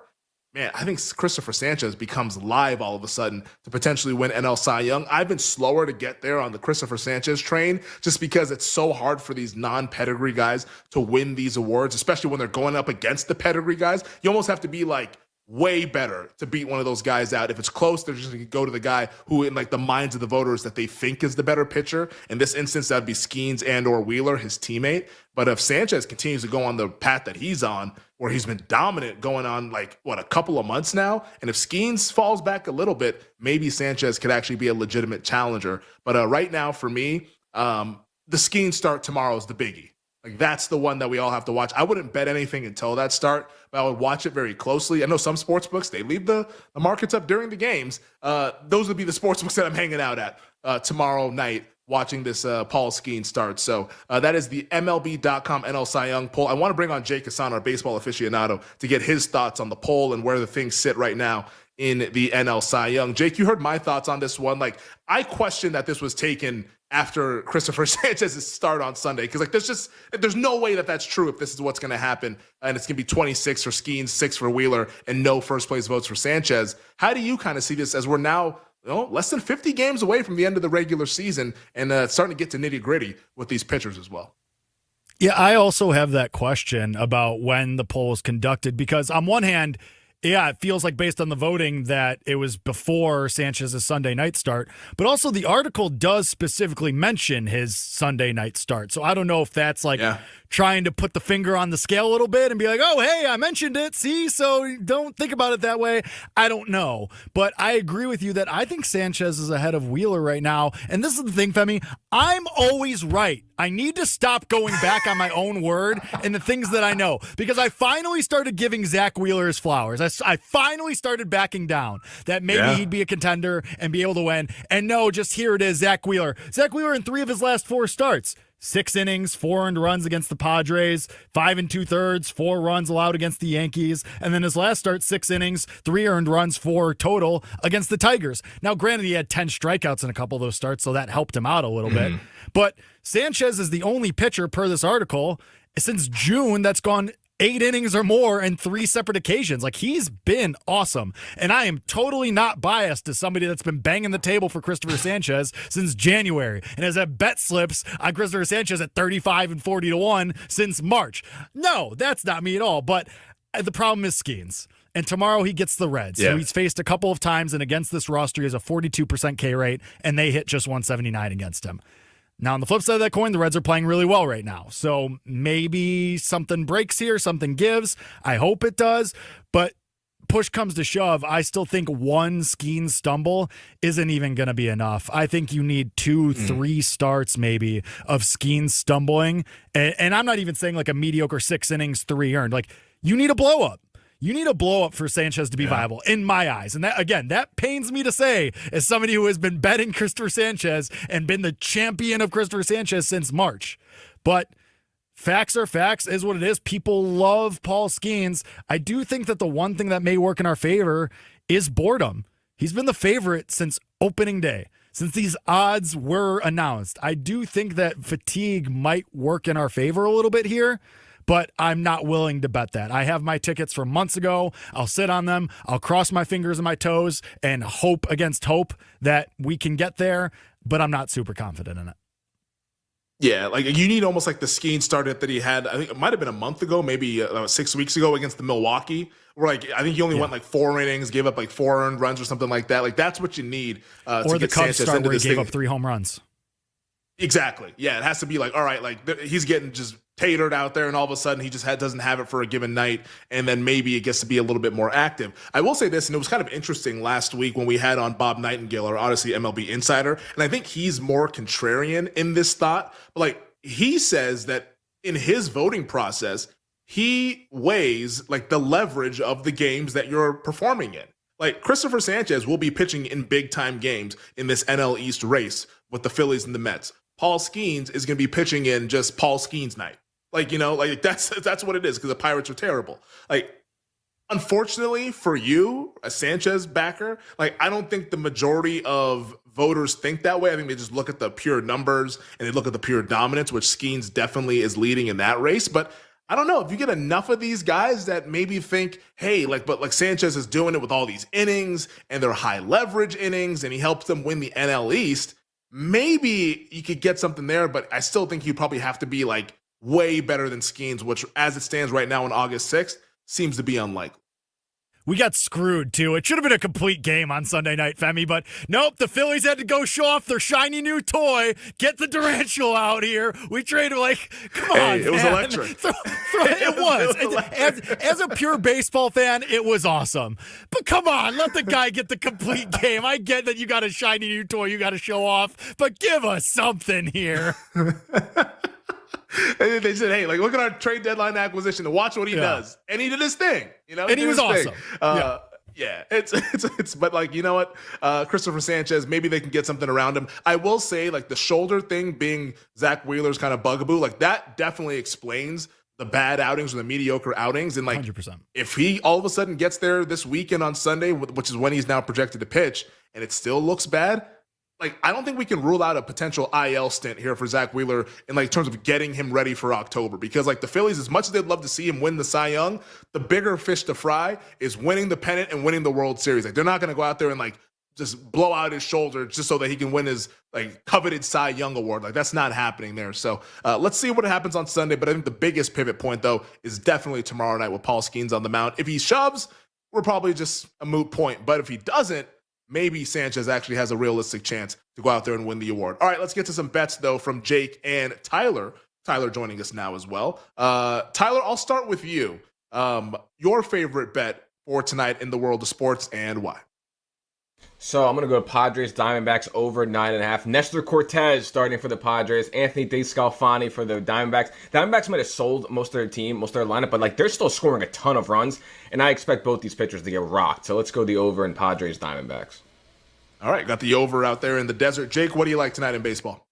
man, I think Christopher Sanchez becomes live all of a sudden to potentially win NL Cy Young. I've been slower to get there on the Christopher Sanchez train just because it's so hard for these non-pedigree guys to win these awards, especially when they're going up against the pedigree guys. You almost have to be like way better to beat one of those guys out. If it's close, they're just going to go to the guy who, in like the minds of the voters, that they think is the better pitcher. In this instance, that'd be Skeens and or Wheeler, his teammate. But if Sanchez continues to go on the path that he's on, where he's been dominant going on like, a couple of months now, and if Skeens falls back a little bit, maybe Sanchez could actually be a legitimate challenger. But right now, for me, the Skeens start tomorrow is the biggie. Like, that's the one that we all have to watch. I wouldn't bet anything until that start, but I would watch it very closely. I know some sports books, they leave the markets up during the games. Those would be the sports books that I'm hanging out at tomorrow night, watching this Paul Skeens start. So that is the MLB.com NL Cy Young poll. I want to bring on Jake Hassan, our baseball aficionado, to get his thoughts on the poll and where the things sit right now in the NL Cy Young. Jake, you heard my thoughts on this one. Like, I question that this was taken after Christopher Sanchez's start on Sunday, because like there's no way that that's true if this is what's going to happen, and it's going to be 26 for Skeens, 6 for Wheeler, and no first place votes for Sanchez. How do you kind of see this as we're now less than 50 games away from the end of the regular season and starting to get to nitty gritty with these pitchers as well? Yeah, I also have that question about when the poll was conducted, because on one hand, yeah, it feels like based on the voting that it was before Sanchez's Sunday night start, but also the article does specifically mention his Sunday night start. So I don't know if that's like trying to put the finger on the scale a little bit and be like, oh, hey, I mentioned it. See, so don't think about it that way. I don't know. But I agree with you that I think Sanchez is ahead of Wheeler right now. And this is the thing, Femi, I'm always right. I need to stop going back on my own word and the things that I know, because I finally started giving Zach Wheeler his flowers. I finally started backing down that maybe he'd be a contender and be able to win. And no, just here it is, Zach Wheeler. Zach Wheeler in 3 of his last 4 starts. 6 innings, 4 earned runs against the Padres, 5 2/3, 4 runs allowed against the Yankees. And then his last start, 6 innings, 3 earned runs, 4 total against the Tigers. Now, granted, he had 10 strikeouts in a couple of those starts, so that helped him out a little bit. But Sanchez is the only pitcher, per this article, since June that's gone 8 innings or more in 3 separate occasions. Like, he's been awesome. And I am totally not biased as somebody that's been banging the table for Christopher Sanchez since January and has had bet slips on Christopher Sanchez at 35 and 40 to 1 since March. No, that's not me at all. But the problem is Skeens. And tomorrow he gets the Reds. So he's faced a couple of times, and against this roster, he has a 42% K rate, and they hit just 179 against him. Now, on the flip side of that coin, the Reds are playing really well right now. So maybe something breaks here, something gives. I hope it does. But push comes to shove, I still think one Skeens stumble isn't even going to be enough. I think you need 2-3 starts maybe of Skeens stumbling. And I'm not even saying like a mediocre 6 innings, 3 earned. Like, you need a blow up. You need a blow up for Sanchez to be viable, in my eyes. And that, again, that pains me to say as somebody who has been betting Christopher Sanchez and been the champion of Christopher Sanchez since March. But facts are facts, is what it is. People love Paul Skeens. I do think that the one thing that may work in our favor is boredom. He's been the favorite since opening day, since these odds were announced. I do think that fatigue might work in our favor a little bit here, but I'm not willing to bet that. I have my tickets from months ago. I'll sit on them. I'll cross my fingers and my toes and hope against hope that we can get there, but I'm not super confident in it. Yeah, like you need almost like the Skeens start that he had, I think it might have been a month ago, maybe 6 weeks ago against the Milwaukee, where like I think he only went like 4 innings, gave up like 4 earned runs or something like that. Like that's what you need or to the get Cubs Sanchez start into where he this gave thing. up 3 home runs. Exactly. Yeah, it has to be like, all right, like he's getting just tatered out there, and all of a sudden he just doesn't have it for a given night, and then maybe it gets to be a little bit more active. I will say this, and it was kind of interesting last week when we had on Bob Nightingale, our Odyssey MLB insider, and I think he's more contrarian in this thought, but like he says that in his voting process, he weighs like the leverage of the games that you're performing in. Like Christopher Sanchez will be pitching in big time games in this NL East race with the Phillies and the Mets. Paul Skeens is going to be pitching in just Paul Skeens night. Like, you know, like that's what it is, because the Pirates are terrible. Like, unfortunately for you, a Sanchez backer, like I don't think the majority of voters think that way. I think they just look at the pure numbers and they look at the pure dominance, which Skeens definitely is leading in that race. But I don't know if you get enough of these guys that maybe think, hey, but Sanchez is doing it with all these innings and they're high leverage innings and he helps them win the NL East. Maybe you could get something there, but I still think you probably have to be like way better than Skeens, which as it stands right now on August 6th seems to be unlikely. We got screwed, too. It should have been a complete game on Sunday night, Femi, but nope, the Phillies had to go show off their shiny new toy. Get the Durantula out here. We traded, come on, it was man. electric. It was. As a pure baseball fan, it was awesome. But come on, let the guy get the complete game. I get that you got a shiny new toy you got to show off, but give us something here. And they said, hey, look at our trade deadline acquisition and watch what he does. And he did his thing. And he was awesome. Yeah, it's but you know what? Christopher Sanchez, maybe they can get something around him. I will say, the shoulder thing being Zach Wheeler's kind of bugaboo, that definitely explains the bad outings or the mediocre outings. And 100%. If he all of a sudden gets there this weekend on Sunday, which is when he's now projected to pitch, and it still looks bad, I don't think we can rule out a potential IL stint here for Zach Wheeler in terms of getting him ready for October. Because the Phillies, as much as they'd love to see him win the Cy Young, the bigger fish to fry is winning the pennant and winning the World Series. They're not going to go out there and just blow out his shoulder just so that he can win his coveted Cy Young award. That's not happening there. So let's see what happens on Sunday. But I think the biggest pivot point though is definitely tomorrow night with Paul Skeens on the mound. If he shoves, we're probably just a moot point. But if he doesn't, maybe Sanchez actually has a realistic chance to go out there and win the award. All right, let's get to some bets, though, from Jake and Tyler. Tyler joining us now as well. Tyler, I'll start with you. Your favorite bet for tonight in the world of sports and why? So I'm going to go Padres Diamondbacks over 9.5. Nestor Cortez starting for the Padres. Anthony DeScalfani for the Diamondbacks. Diamondbacks might have sold most of their team, most of their lineup, but they're still scoring a ton of runs, and I expect both these pitchers to get rocked. So let's go the over in Padres Diamondbacks. All right, got the over out there in the desert. Jake, what do you like tonight in baseball?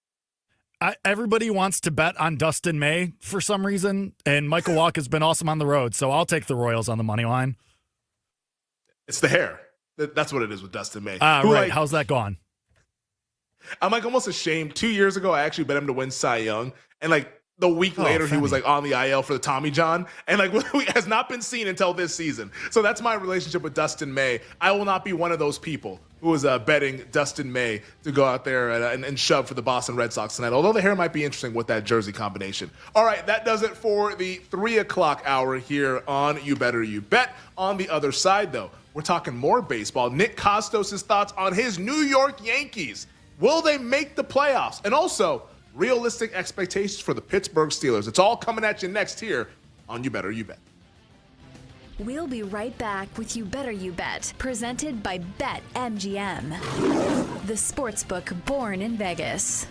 Everybody wants to bet on Dustin May for some reason, and Michael Walk has been awesome on the road, so I'll take the Royals on the money line. It's the hair. That's what it is with Dustin May. Right. How's that gone? I'm almost ashamed. 2 years ago, I actually bet him to win Cy Young. And the week later, he was on the IL for the Tommy John. And has not been seen until this season. So that's my relationship with Dustin May. I will not be one of those people who is betting Dustin May to go out there and shove for the Boston Red Sox tonight. Although the hair might be interesting with that jersey combination. All right, that does it for the 3 o'clock hour here on You Better You Bet. On the other side, though, we're talking more baseball. Nick Kostos' thoughts on his New York Yankees. Will they make the playoffs? And also, realistic expectations for the Pittsburgh Steelers. It's all coming at you next here on You Better You Bet. We'll be right back with You Better You Bet, presented by BetMGM, the sportsbook born in Vegas.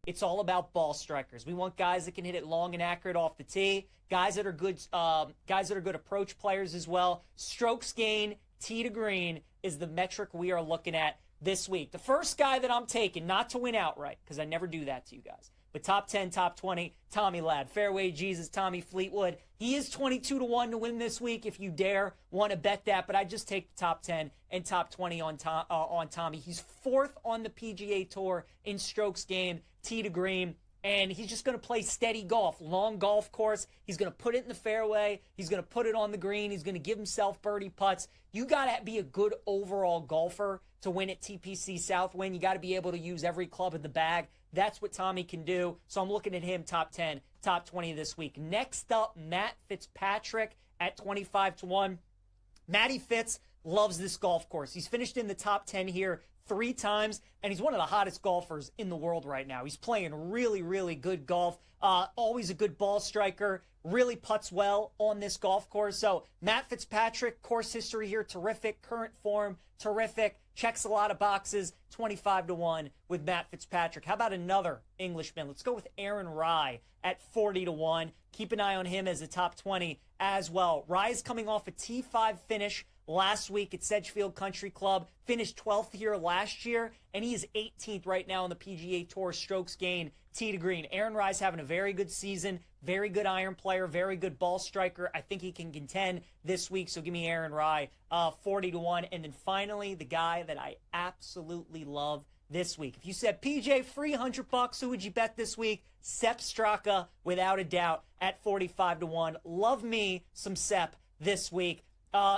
It's all about ball strikers. We want guys that can hit it long and accurate off the tee. Guys that are good approach players as well. Strokes gained, tee to green is the metric we are looking at this week. The first guy that I'm taking, not to win outright, because I never do that to you guys. But top 10, top 20, Tommy Ladd. Fairway Jesus, Tommy Fleetwood. He is 22-1 to win this week if you dare want to bet that. But I just take the top 10 and top 20 on Tommy. He's fourth on the PGA Tour in strokes gained, tee to green. And he's just going to play steady golf, long golf course. He's going to put it in the fairway. He's going to put it on the green. He's going to give himself birdie putts. You got to be a good overall golfer to win at TPC Southwind. You got to be able to use every club in the bag. That's what Tommy can do. So I'm looking at him top 10, top 20 this week. Next up, Matt Fitzpatrick at 25-1. Matty Fitz loves this golf course. He's finished in the top 10 here 3 times, and he's one of the hottest golfers in the world right now. He's playing really, really good golf. Always a good ball striker. Really putts well on this golf course. So Matt Fitzpatrick, course history here, terrific. Current form, terrific. Checks a lot of boxes. 25-1 with Matt Fitzpatrick. How about another Englishman? Let's go with Aaron Rye at 40-1. Keep an eye on him as a top 20 as well. Rye's coming off a T5 finish last week at Sedgefield Country Club, finished 12th here last year, and he is 18th right now on the PGA Tour strokes gained, tee to green. Aaron Rye's having a very good season, very good iron player, very good ball striker. I think he can contend this week, so give me Aaron Rye, 40-1. And then finally, the guy that I absolutely love this week. If you said, PJ, free $100, who would you bet this week? Sepp Straka, without a doubt, at 45-1. Love me some Sepp this week.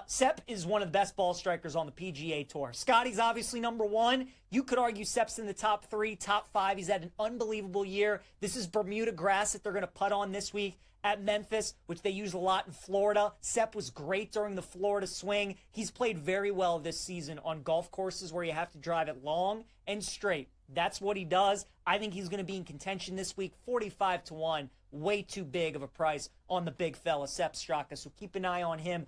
Sepp is one of the best ball strikers on the PGA Tour. Scotty's obviously number 1. You could argue Sepp's in the top 3, top 5. He's had an unbelievable year. This is Bermuda grass that they're going to putt on this week at Memphis, which they use a lot in Florida. Sepp was great during the Florida swing. He's played very well this season on golf courses where you have to drive it long and straight. That's what he does. I think he's going to be in contention this week, 45-1. Way too big of a price on the big fella, Sepp Straka. So keep an eye on him.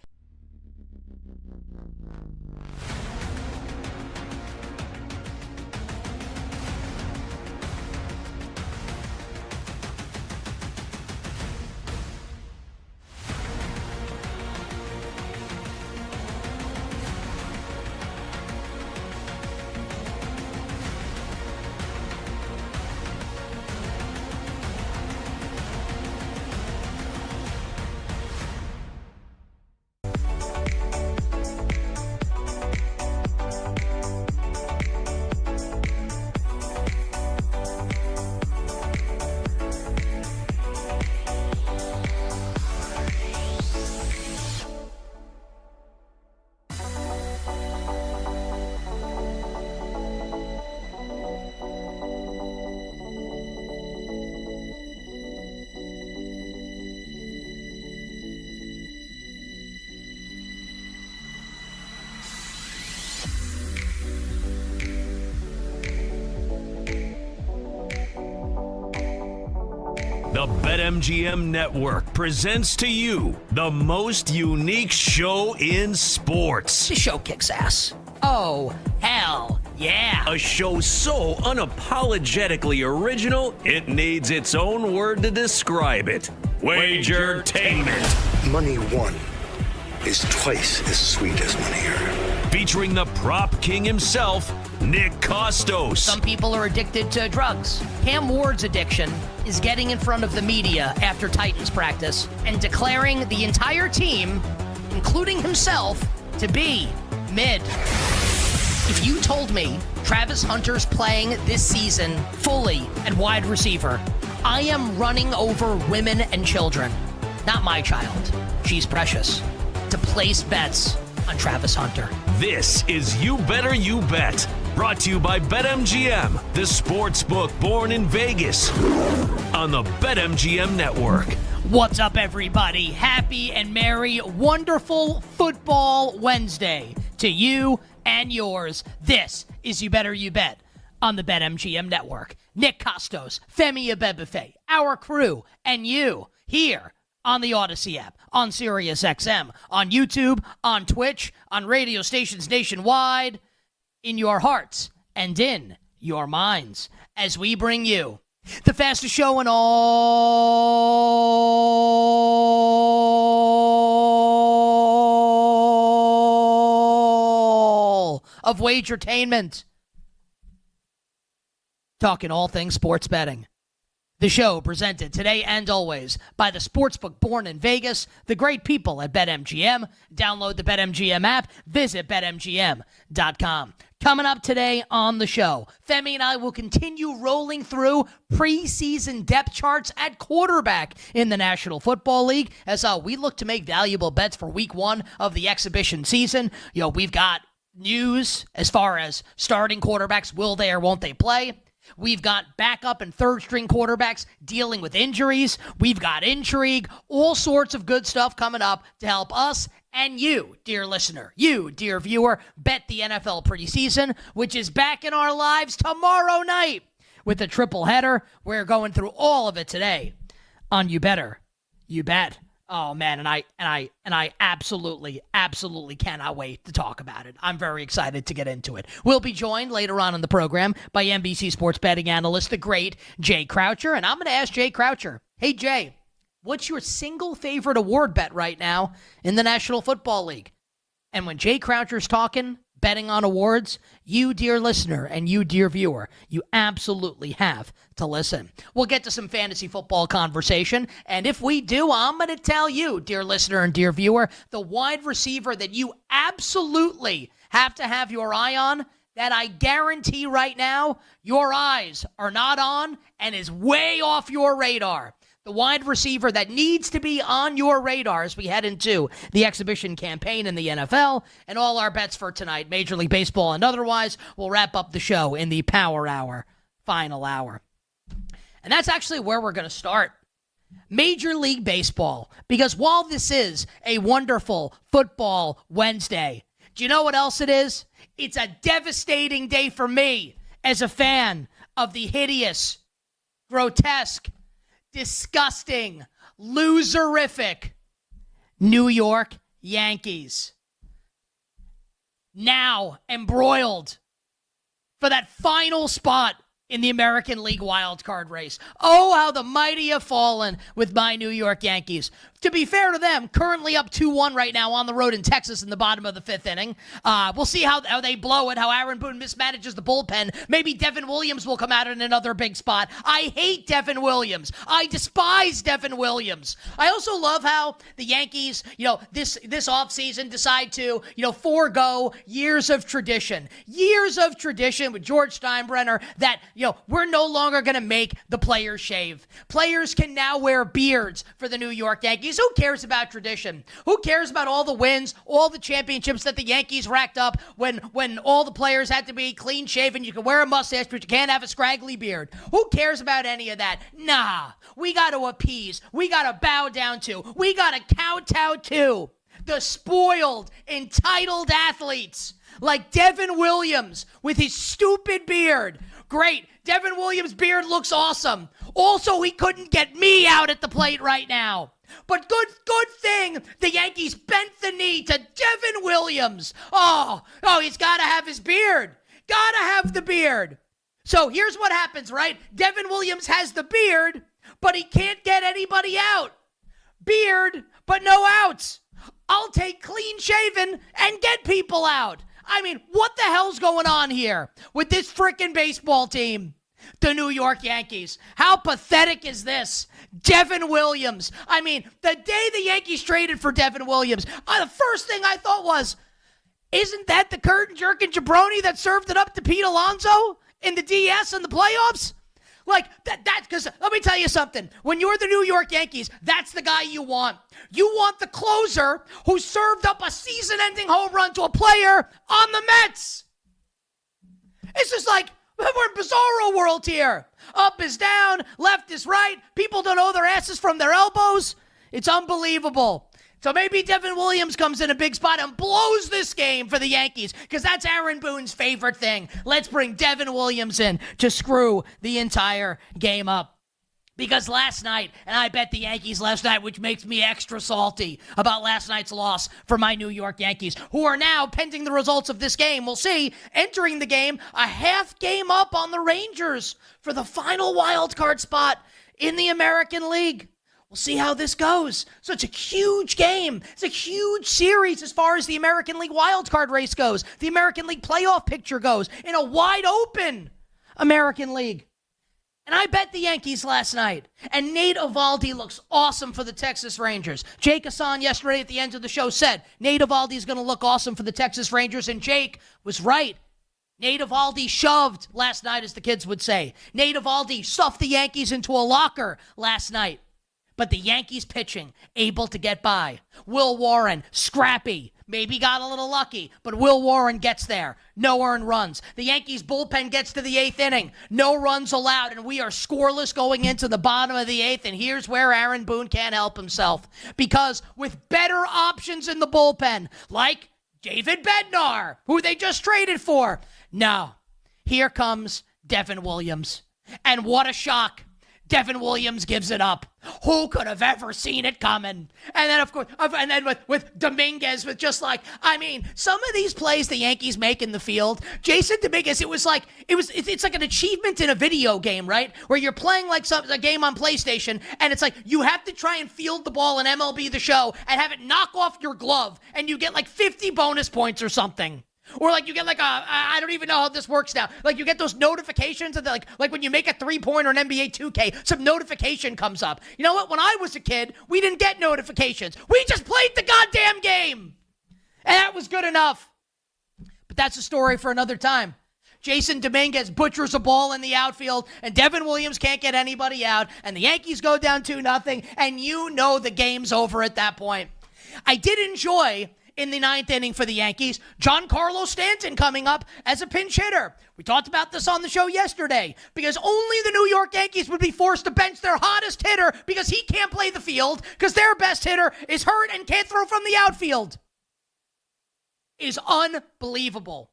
The BetMGM Network presents to you the most unique show in sports. The show kicks ass. Oh, hell yeah. A show so unapologetically original, it needs its own word to describe it. Wagertainment. Money won is twice as sweet as money earned. Featuring the prop king himself, Nick Costos. Some people are addicted to drugs. Cam Ward's addiction is getting in front of the media after Titans practice and declaring the entire team, including himself, to be mid. If you told me Travis Hunter's playing this season fully at wide receiver, I am running over women and children. Not my child. She's precious. To place bets on Travis Hunter. This is You Better You Bet. Brought to you by BetMGM, the sports book born in Vegas. On the BetMGM Network. What's up, everybody? Happy and merry, wonderful Football Wednesday to you and yours. This is You Better You Bet on the BetMGM Network. Nick Costos, Femi Abebefe, our crew, and you here on the Odyssey app, on SiriusXM, on YouTube, on Twitch, on radio stations nationwide, in your hearts and in your minds, as we bring you the fastest show in all of Wagertainment. Talking all things sports betting. The show presented today and always by the sportsbook born in Vegas, the great people at BetMGM. Download the BetMGM app. Visit BetMGM.com. Coming up today on the show, Femi and I will continue rolling through preseason depth charts at quarterback in the National Football League as we look to make valuable bets for week 1 of the exhibition season. We've got news as far as starting quarterbacks. Will they or won't they play? We've got backup and third-string quarterbacks dealing with injuries. We've got intrigue, all sorts of good stuff coming up to help us and you, dear listener, you, dear viewer, bet the NFL preseason, which is back in our lives tomorrow night with a triple header. We're going through all of it today on You Better, You Bet. Oh man, and I absolutely cannot wait to talk about it. I'm very excited to get into it. We'll be joined later on in the program by NBC sports betting analyst, the great Jay Croucher, and I'm going to ask Jay Croucher, hey Jay, what's your single favorite award bet right now in the National Football League? And when Jay Croucher's talking betting on awards, you, dear listener, and you, dear viewer, you absolutely have to listen. We'll get to some fantasy football conversation, and if we do, I'm going to tell you, dear listener and dear viewer, the wide receiver that you absolutely have to have your eye on, that I guarantee right now your eyes are not on and is way off your radar. The wide receiver that needs to be on your radar as we head into the exhibition campaign in the NFL, and all our bets for tonight, Major League Baseball and otherwise. We'll wrap up the show in the Power Hour, final hour. And that's actually where we're going to start. Major League Baseball, because while this is a wonderful football Wednesday, do you know what else it is? It's a devastating day for me as a fan of the hideous, grotesque, disgusting, loserific New York Yankees. Now embroiled for that final spot in the American League wildcard race. Oh, how the mighty have fallen with my New York Yankees. To be fair to them, currently up 2-1 right now on the road in Texas in the bottom of the 5th inning. We'll see how they blow it, how Aaron Boone mismanages the bullpen. Maybe Devin Williams will come out in another big spot. I hate Devin Williams. I despise Devin Williams. I also love how the Yankees, this offseason decide to, forego years of tradition. Years of tradition with George Steinbrenner that, we're no longer going to make the players shave. Players can now wear beards for the New York Yankees. Who cares about tradition? Who cares about all the wins, all the championships that the Yankees racked up when all the players had to be clean shaven? You can wear a mustache, but you can't have a scraggly beard. Who cares about any of that? Nah, we got to appease. We got to bow down to. We got to kowtow to the spoiled, entitled athletes like Devin Williams with his stupid beard. Great. Devin Williams' beard looks awesome. Also, he couldn't get me out at the plate right now. But good thing the Yankees bent the knee to Devin Williams. Oh, he's got to have his beard. Got to have the beard. So here's what happens, right? Devin Williams has the beard, but he can't get anybody out. Beard, but no outs. I'll take clean shaven and get people out. I mean, what the hell's going on here with this frickin' baseball team? The New York Yankees. How pathetic is this? Devin Williams. I mean, the day the Yankees traded for Devin Williams, the first thing I thought was, isn't that the curtain jerking jabroni that served it up to Pete Alonso in the DS in the playoffs? Like, because let me tell you something. When you're the New York Yankees, that's the guy you want. You want the closer who served up a season-ending home run to a player on the Mets. It's just like, we're in bizarro world here. Up is down, left is right. People don't know their asses from their elbows. It's unbelievable. So maybe Devin Williams comes in a big spot and blows this game for the Yankees because that's Aaron Boone's favorite thing. Let's bring Devin Williams in to screw the entire game up. Because last night, and I bet the Yankees last night, which makes me extra salty about last night's loss for my New York Yankees, who are now, pending the results of this game, we'll see, entering the game a half game up on the Rangers for the final wild card spot in the American League. We'll see how this goes. So it's a huge game. It's a huge series as far as the American League wild card race goes, the American League playoff picture goes, in a wide open American League. And I bet the Yankees last night. And Nate Eovaldi looks awesome for the Texas Rangers. Jake Hassan yesterday at the end of the show said Nate Eovaldi is going to look awesome for the Texas Rangers. And Jake was right. Nate Eovaldi shoved last night, as the kids would say. Nate Eovaldi stuffed the Yankees into a locker last night. But the Yankees pitching, able to get by. Will Warren, scrappy. Maybe got a little lucky, but Will Warren gets there. No earned runs. The Yankees bullpen gets to the 8th inning. No runs allowed, and we are scoreless going into the bottom of the 8th. And here's where Aaron Boone can't help himself. Because with better options in the bullpen, like David Bednar, who they just traded for, no. Here comes Devin Williams. And what a shock. Devin Williams gives it up. Who could have ever seen it coming? And then, of course, and then with Dominguez, with just like, I mean, some of these plays the Yankees make in the field, Jason Dominguez, it's like an achievement in a video game, right? Where you're playing like a game on PlayStation, and it's like you have to try and field the ball in MLB The Show and have it knock off your glove, and you get like 50 bonus points or something. Or like you get like I don't even know how this works now. Like you get those notifications of like when you make a 3-pointer in NBA 2K, some notification comes up. You know what? When I was a kid, we didn't get notifications. We just played the goddamn game. And that was good enough. But that's a story for another time. Jason Dominguez butchers a ball in the outfield, and Devin Williams can't get anybody out, and the Yankees go down 2-0, and you know the game's over at that point. I did enjoy, in the 9th inning for the Yankees, Giancarlo Stanton coming up as a pinch hitter. We talked about this on the show yesterday, because only the New York Yankees would be forced to bench their hottest hitter because he can't play the field because their best hitter is hurt and can't throw from the outfield. It is unbelievable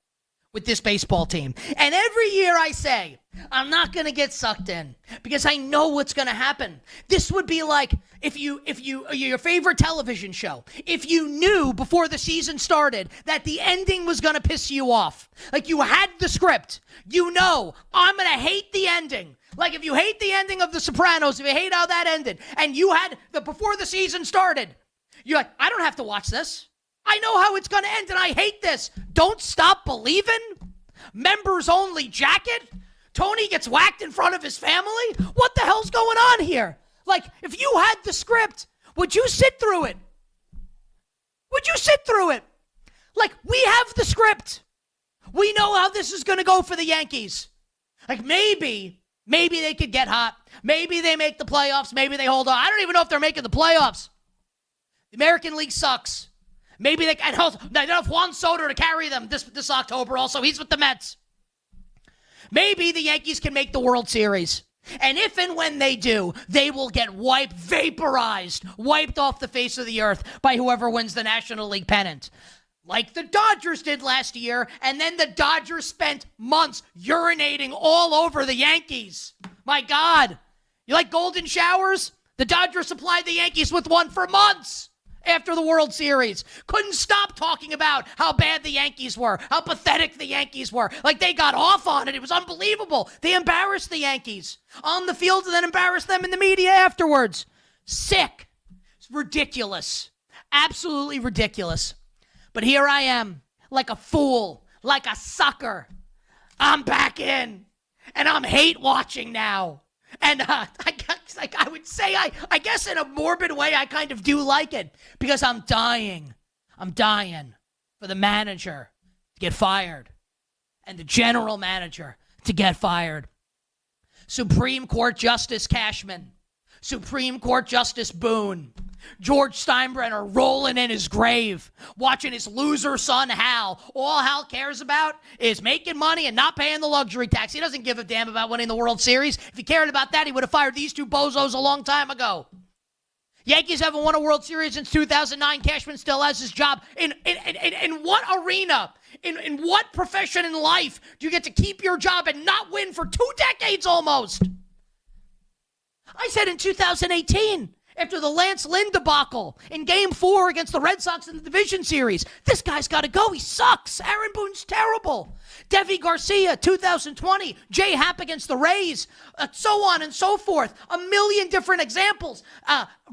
with this baseball team. And every year I say, I'm not going to get sucked in because I know what's going to happen. This would be like if your favorite television show, if you knew before the season started that the ending was going to piss you off. Like you had the script. You know, I'm going to hate the ending. Like if you hate the ending of The Sopranos, if you hate how that ended, and you had before the season started, you're like, I don't have to watch this. I know how it's going to end, and I hate this. Don't stop believing? Members only jacket? Tony gets whacked in front of his family? What the hell's going on here? Like, if you had the script, would you sit through it? Would you sit through it? Like, we have the script. We know how this is going to go for the Yankees. Like, maybe they could get hot. Maybe they make the playoffs. Maybe they hold on. I don't even know if they're making the playoffs. The American League sucks. Maybe they don't have Juan Soto to carry them this October also. He's with the Mets. Maybe the Yankees can make the World Series. And if and when they do, they will get vaporized, wiped off the face of the earth by whoever wins the National League pennant. Like the Dodgers did last year, and then the Dodgers spent months urinating all over the Yankees. My God. You like golden showers? The Dodgers supplied the Yankees with one for months. After the World Series. Couldn't stop talking about how bad the Yankees were, how pathetic the Yankees were. Like they got off on it. It was unbelievable. They embarrassed the Yankees on the field and then embarrassed them in the media afterwards. Sick. It's ridiculous. Absolutely ridiculous. But here I am, like a fool, like a sucker. I'm back in, and I'm hate watching now. And I would say, I guess in a morbid way, I kind of do like it because I'm dying. I'm dying for the manager to get fired and the general manager to get fired. Supreme Court Justice Cashman, Supreme Court Justice Boone, George Steinbrenner rolling in his grave, watching his loser son Hal. All Hal cares about is making money and not paying the luxury tax. He doesn't give a damn about winning the World Series. If he cared about that, he would have fired these two bozos a long time ago. Yankees haven't won a World Series since 2009. Cashman still has his job. In what arena, in what profession in life do you get to keep your job and not win for 2 decades almost? I said in 2018, after the Lance Lynn debacle in Game 4 against the Red Sox in the division series, this guy's got to go. He sucks. Aaron Boone's terrible. Devi Garcia, 2020, Jay Happ against the Rays, so on and so forth. A million different examples.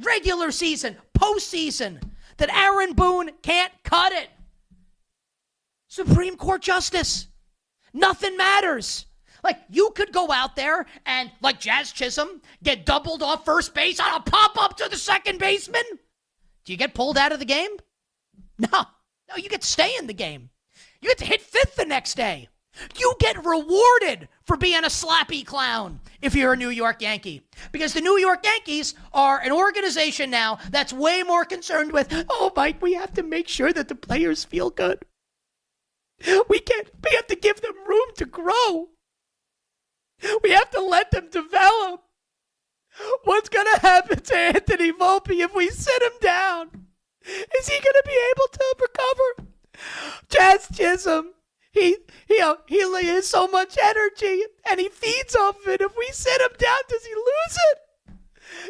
Regular season, postseason, that Aaron Boone can't cut it. Supreme Court Justice. Nothing matters. Like, you could go out there and, like Jazz Chisholm, get doubled off first base on a pop-up to the second baseman. Do you get pulled out of the game? No, you get to stay in the game. You get to hit fifth the next day. You get rewarded for being a slappy clown if you're a New York Yankee. Because the New York Yankees are an organization now that's way more concerned with, oh, Mike, we have to make sure that the players feel good. We have to give them room to grow. We have to let them develop. What's going to happen to Anthony Volpe if we sit him down? Is he going to be able to recover? Jazz Chisholm, he has so much energy, and he feeds off of it. If we sit him down, does he lose it?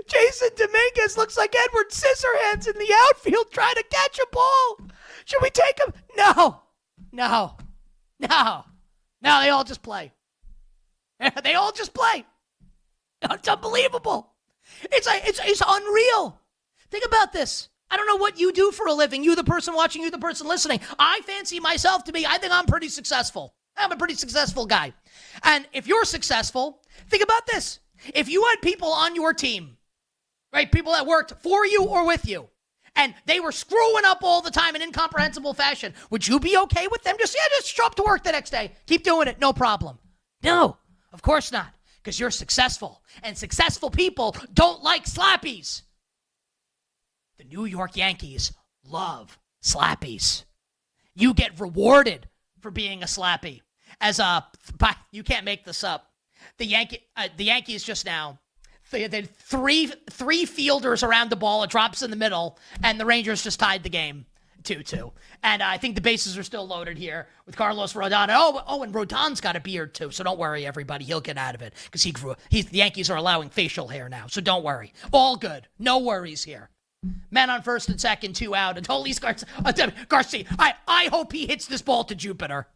Jason Dominguez looks like Edward Scissorhands in the outfield trying to catch a ball. Should we take him? No, they all just play. They all just play. It's unbelievable. It's unreal. Think about this. I don't know what you do for a living. You, the person watching, you, the person listening. I fancy myself to be, I think I'm pretty successful. I'm a pretty successful guy. And if you're successful, think about this. If you had people on your team, right, people that worked for you or with you, and they were screwing up all the time in incomprehensible fashion, would you be okay with them? Just show up to work the next day. Keep doing it. No problem. No, of course not. Because you're successful. And successful people don't like slappies. The New York Yankees love slappies. You get rewarded for being a slappy. You can't make this up. The Yankees just now, they had three fielders around the ball. It drops in the middle, and the Rangers just tied the game 2-2. And I think the bases are still loaded here with Carlos Rodon. And Rodon's got a beard too, so don't worry, everybody. He'll get out of it because the Yankees are allowing facial hair now, so don't worry. All good. No worries here. Men on first and second, 2 out. And Adolis Garcia. I hope he hits this ball to Jupiter.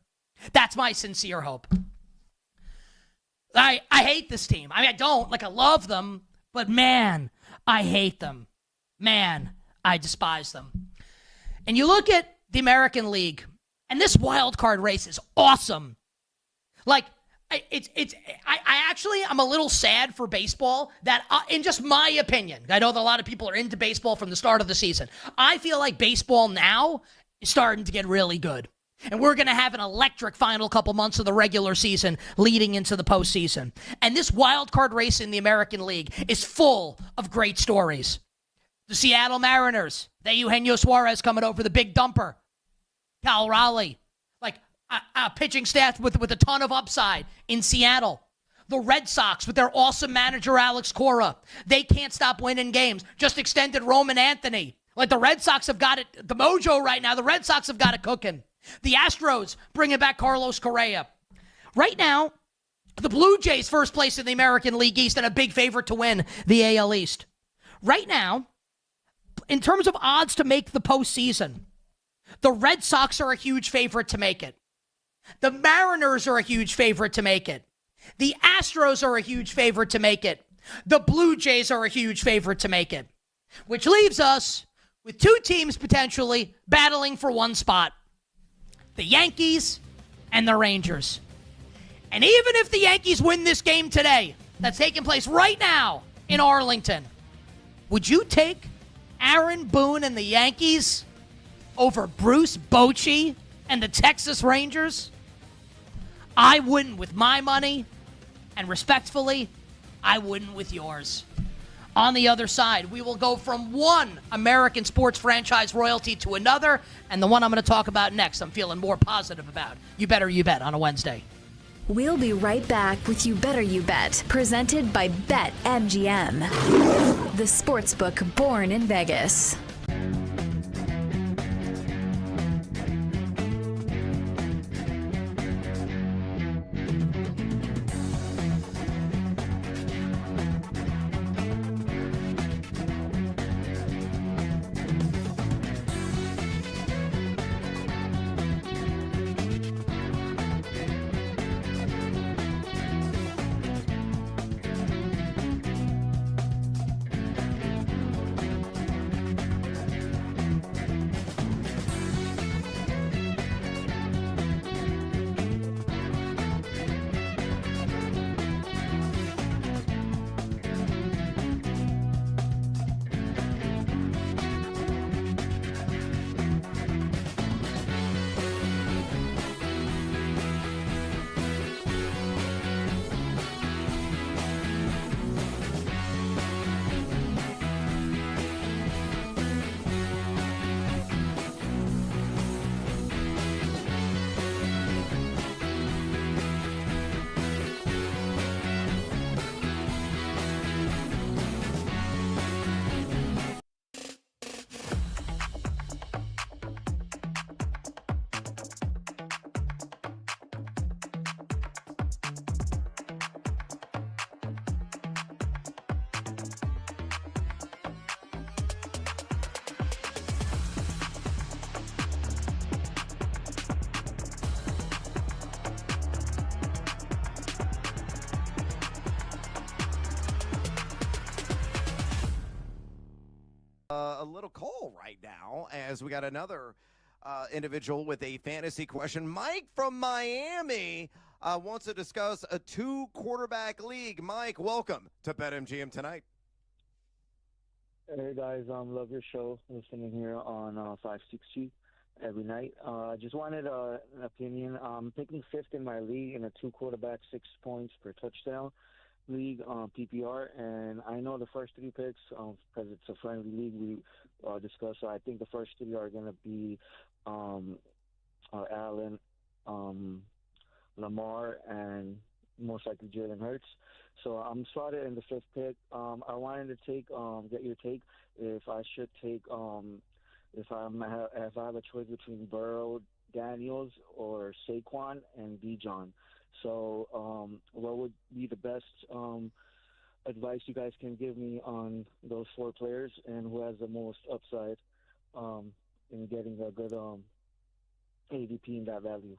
That's my sincere hope. I hate this team. I mean, I don't. I love them. But, man, I hate them. Man, I despise them. And you look at the American League, and this wild card race is awesome. I'm a little sad for baseball that, in just my opinion, I know that a lot of people are into baseball from the start of the season. I feel like baseball now is starting to get really good. And we're going to have an electric final couple months of the regular season leading into the postseason. And this wild card race in the American League is full of great stories. The Seattle Mariners, the Eugenio Suarez coming over, the big dumper. Cal Raleigh, a pitching staff with a ton of upside in Seattle. The Red Sox with their awesome manager, Alex Cora. They can't stop winning games. Just extended Roman Anthony. The Red Sox have got it, the mojo right now. The Red Sox have got it cooking. The Astros bringing back Carlos Correa. Right now, the Blue Jays first place in the American League East and a big favorite to win the AL East. Right now, in terms of odds to make the postseason, the Red Sox are a huge favorite to make it. The Mariners are a huge favorite to make it. The Astros are a huge favorite to make it. The Blue Jays are a huge favorite to make it. Which leaves us with 2 teams potentially battling for one spot. The Yankees and the Rangers. And even if the Yankees win this game today, that's taking place right now in Arlington, would you take Aaron Boone and the Yankees over Bruce Bochy and the Texas Rangers? I wouldn't with my money, and respectfully, I wouldn't with yours. On the other side, we will go from one American sports franchise royalty to another, and the one I'm going to talk about next, I'm feeling more positive about. You Better You Bet on a Wednesday. We'll be right back with You Better You Bet, presented by BetMGM, the sportsbook born in Vegas. little call right now as we got another individual with a fantasy question. Mike from Miami wants to discuss a 2-quarterback league. Mike, welcome to BetMGM tonight. Hey guys, love your show. Listening here on 560 every night. Just wanted an opinion. I'm picking 5th in my league in a 2-quarterback, 6 points per touchdown league on PPR, and I know the first 3 picks because it's a friendly league we discussed. So I think the first 3 are going to be Allen, Lamar, and most likely Jalen Hurts. So I'm slotted in the 5th pick. I wanted to take get your take if I should take if I have a choice between Burrow, Daniels, or Saquon and Bijan. So what would be the best advice you guys can give me on those 4 players and who has the most upside in getting a good ADP in that value?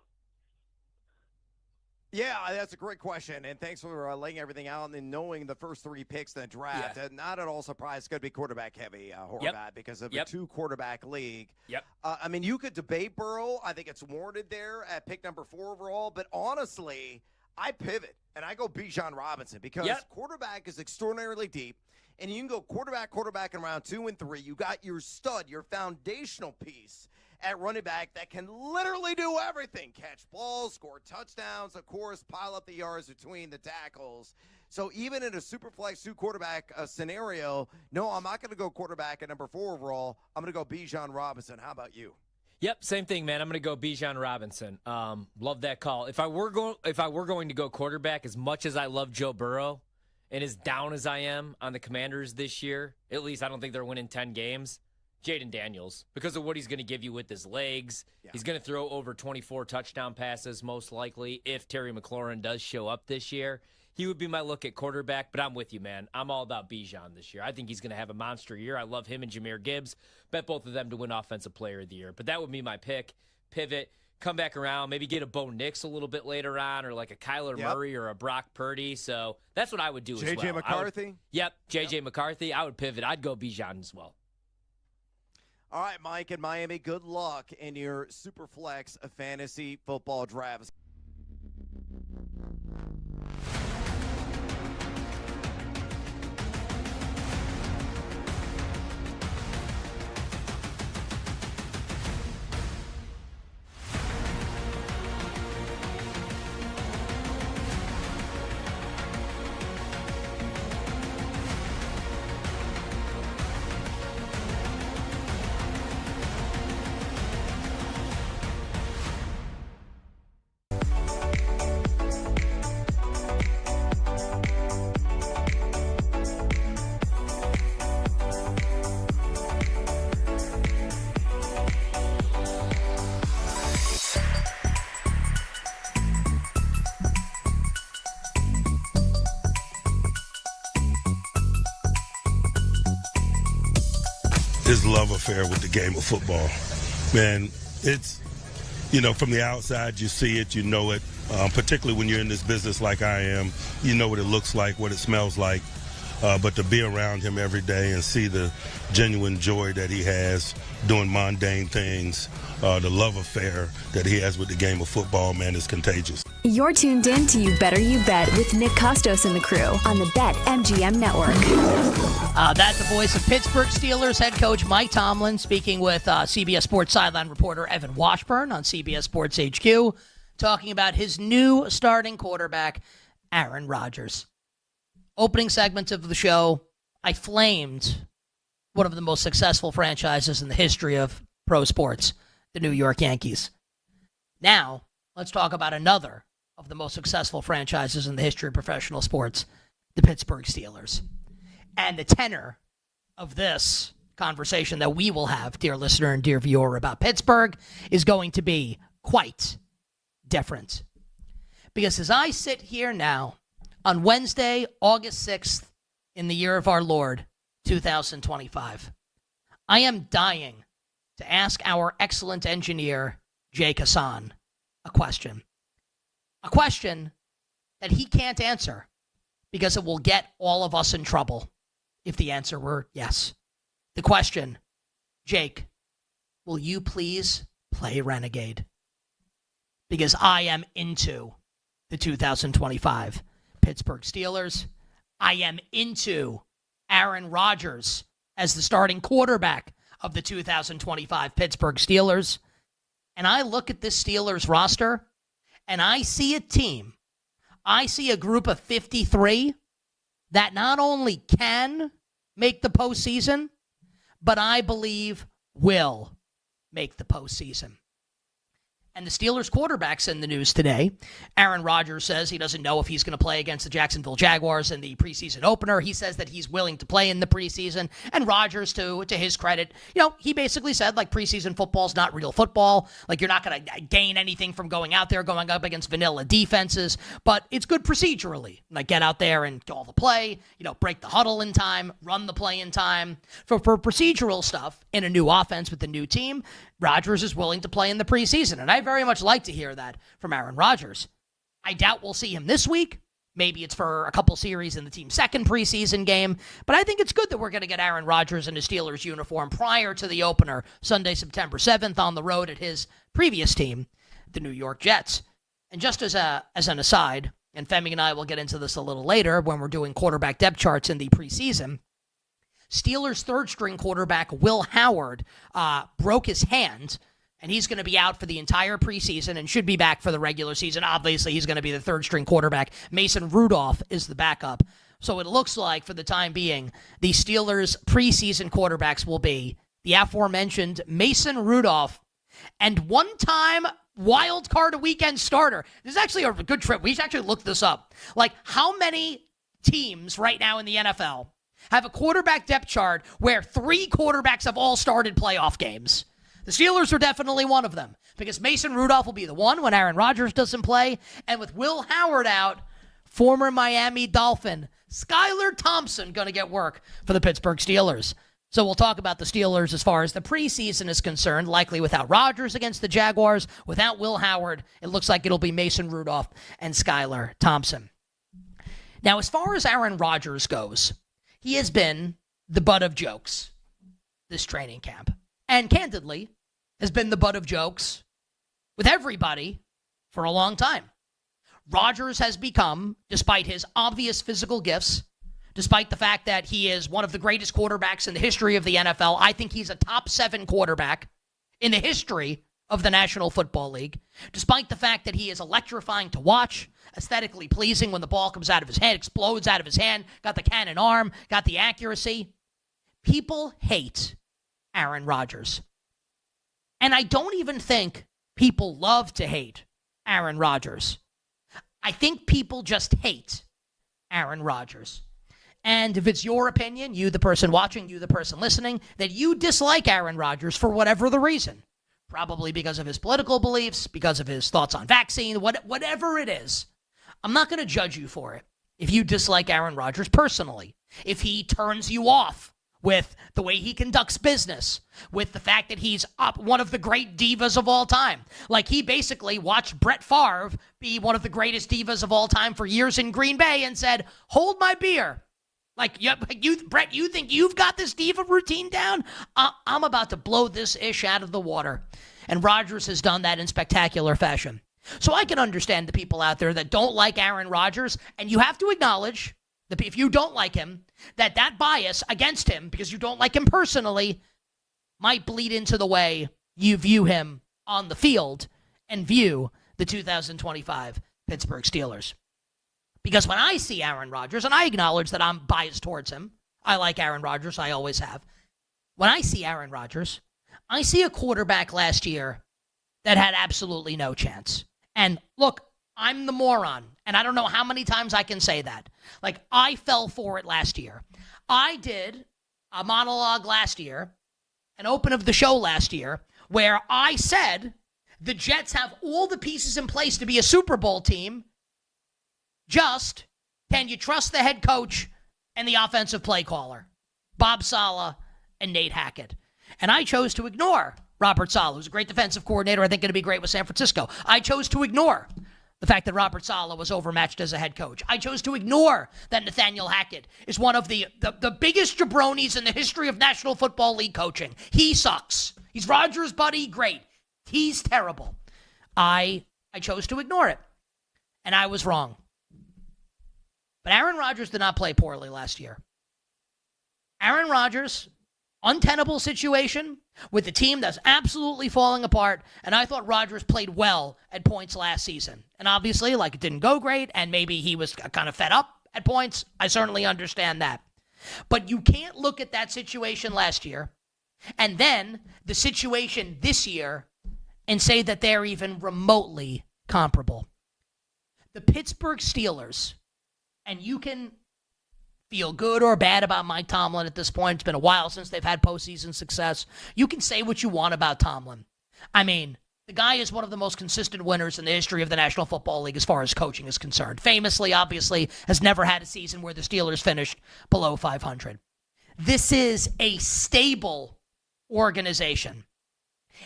Yeah, that's a great question, and thanks for laying everything out and knowing the first 3 picks in the draft. Yeah. Not at all surprised it's going to be quarterback heavy, Horvat, because of a 2-quarterback league. Yep. I mean, you could debate Burrow. I think it's warranted there at pick number 4 overall, but honestly, I pivot, and I go Bijan Robinson because quarterback is extraordinarily deep, and you can go quarterback in round 2 and 3. You got your stud, your foundational piece at running back that can literally do everything. Catch balls, score touchdowns, of course, pile up the yards between the tackles. So even in a super flex 2-quarterback scenario, no, I'm not going to go quarterback at number 4 overall. I'm going to go Bijan Robinson. How about you? Yep, same thing, man. I'm going to go Bijan Robinson. Love that call. If I were going to go quarterback, as much as I love Joe Burrow and as down as I am on the Commanders this year, at least I don't think they're winning 10 games, Jaden Daniels, because of what he's going to give you with his legs. Yeah. He's going to throw over 24 touchdown passes, most likely, if Terry McLaurin does show up this year. He would be my look at quarterback, but I'm with you, man. I'm all about Bijan this year. I think he's going to have a monster year. I love him and Jahmyr Gibbs. Bet both of them to win Offensive Player of the Year. But that would be my pick. Pivot, come back around, maybe get a Bo Nix a little bit later on, or like a Kyler Murray or a Brock Purdy. So that's what I would do as well. J.J. McCarthy? J.J. McCarthy. I would pivot. I'd go Bijan as well. All right, Mike in Miami, good luck in your super flex fantasy football drafts. His love affair with the game of football. Man, it's, from the outside, you see it, you know it, particularly when you're in this business like I am. You know what it looks like, what it smells like. But to be around him every day and see the genuine joy that he has doing mundane things, the love affair that he has with the game of football, man, is contagious. You're tuned in to You Better You Bet with Nick Costos and the crew on the BetMGM Network. That's the voice of Pittsburgh Steelers head coach Mike Tomlin speaking with CBS Sports sideline reporter Evan Washburn on CBS Sports HQ, talking about his new starting quarterback, Aaron Rodgers. Opening segments of the show, I flamed one of the most successful franchises in the history of pro sports, the New York Yankees. Now, let's talk about another of the most successful franchises in the history of professional sports, the Pittsburgh Steelers. And the tenor of this conversation that we will have, dear listener and dear viewer, about Pittsburgh is going to be quite different. Because as I sit here now on Wednesday, August 6th, in the year of our Lord, 2025, I am dying to ask our excellent engineer, Jake Hassan, a question. A question that he can't answer because it will get all of us in trouble if the answer were yes. The question Jake, will you please play Renegade? Because I am into the 2025 Pittsburgh Steelers. I am into Aaron Rodgers as the starting quarterback of the 2025 Pittsburgh Steelers. And I look at this Steelers roster, and I see a team, I see a group of 53 that not only can make the postseason, but I believe will make the postseason. And the Steelers quarterback's in the news today. Aaron Rodgers says he doesn't know if he's going to play against the Jacksonville Jaguars in the preseason opener. He says that he's willing to play in the preseason. And Rodgers, to his credit, he basically said, like, preseason football's not real football. Like, you're not going to gain anything from going out there, going up against vanilla defenses. But it's good procedurally. Like, get out there and call the play, break the huddle in time, run the play in time. For procedural stuff in a new offense with a new team, Rodgers is willing to play in the preseason, and I very much like to hear that from Aaron Rodgers. I doubt we'll see him this week. Maybe it's for a couple series in the team's second preseason game, but I think it's good that we're going to get Aaron Rodgers in his Steelers uniform prior to the opener, Sunday, September 7th, on the road at his previous team, the New York Jets. And just as an aside, and Femi and I will get into this a little later when we're doing quarterback depth charts in the preseason, Steelers' third-string quarterback, Will Howard, broke his hand, and he's going to be out for the entire preseason and should be back for the regular season. Obviously, he's going to be the third-string quarterback. Mason Rudolph is the backup. So it looks like, for the time being, the Steelers' preseason quarterbacks will be the aforementioned Mason Rudolph and one-time wild card weekend starter. This is actually a good trip. We should actually look this up. Like, how many teams right now in the NFL have a quarterback depth chart where 3 quarterbacks have all started playoff games? The Steelers are definitely one of them, because Mason Rudolph will be the one when Aaron Rodgers doesn't play. And with Will Howard out, former Miami Dolphin Skylar Thompson going to get work for the Pittsburgh Steelers. So we'll talk about the Steelers as far as the preseason is concerned, likely without Rodgers against the Jaguars. Without Will Howard, it looks like it'll be Mason Rudolph and Skylar Thompson. Now, as far as Aaron Rodgers goes, he has been the butt of jokes this training camp. And candidly, has been the butt of jokes with everybody for a long time. Rodgers has become, despite his obvious physical gifts, despite the fact that he is one of the greatest quarterbacks in the history of the NFL, I think he's a top 7 quarterback in the history of the National Football League, despite the fact that he is electrifying to watch, aesthetically pleasing when the ball comes out of his hand, explodes out of his hand, got the cannon arm, got the accuracy. People hate Aaron Rodgers. And I don't even think people love to hate Aaron Rodgers. I think people just hate Aaron Rodgers. And if it's your opinion, you the person watching, you the person listening, that you dislike Aaron Rodgers for whatever the reason, probably because of his political beliefs, because of his thoughts on vaccine, whatever it is, I'm not going to judge you for it. If you dislike Aaron Rodgers personally, if he turns you off with the way he conducts business, with the fact that he's one of the great divas of all time. Like, he basically watched Brett Favre be one of the greatest divas of all time for years in Green Bay and said, hold my beer. Like, Brett, you think you've got this diva routine down? I'm about to blow this ish out of the water. And Rodgers has done that in spectacular fashion. So I can understand the people out there that don't like Aaron Rodgers, and you have to acknowledge that if you don't like him, that bias against him, because you don't like him personally, might bleed into the way you view him on the field and view the 2025 Pittsburgh Steelers. Because when I see Aaron Rodgers, and I acknowledge that I'm biased towards him, I like Aaron Rodgers, I always have. When I see Aaron Rodgers, I see a quarterback last year that had absolutely no chance. And look, I'm the moron, and I don't know how many times I can say that. Like, I fell for it last year. I did a monologue last year, an open of the show last year, where I said the Jets have all the pieces in place to be a Super Bowl team. Just, can you trust the head coach and the offensive play caller, Bob Saleh and Nate Hackett? And I chose to ignore Robert Saleh, who's a great defensive coordinator, I think going to be great with San Francisco. I chose to ignore the fact that Robert Saleh was overmatched as a head coach. I chose to ignore that Nathaniel Hackett is one of the biggest jabronis in the history of National Football League coaching. He sucks. He's Rodgers' buddy. Great. He's terrible. I chose to ignore it, and I was wrong. But Aaron Rodgers did not play poorly last year. Aaron Rodgers, untenable situation with a team that's absolutely falling apart, and I thought Rodgers played well at points last season. And obviously, it didn't go great, and maybe he was kind of fed up at points. I certainly understand that. But you can't look at that situation last year and then the situation this year and say that they're even remotely comparable. The Pittsburgh Steelers, and you can feel good or bad about Mike Tomlin at this point. It's been a while since they've had postseason success. You can say what you want about Tomlin. I mean, the guy is one of the most consistent winners in the history of the National Football League as far as coaching is concerned. Famously, obviously, has never had a season where the Steelers finished below 500. This is a stable organization.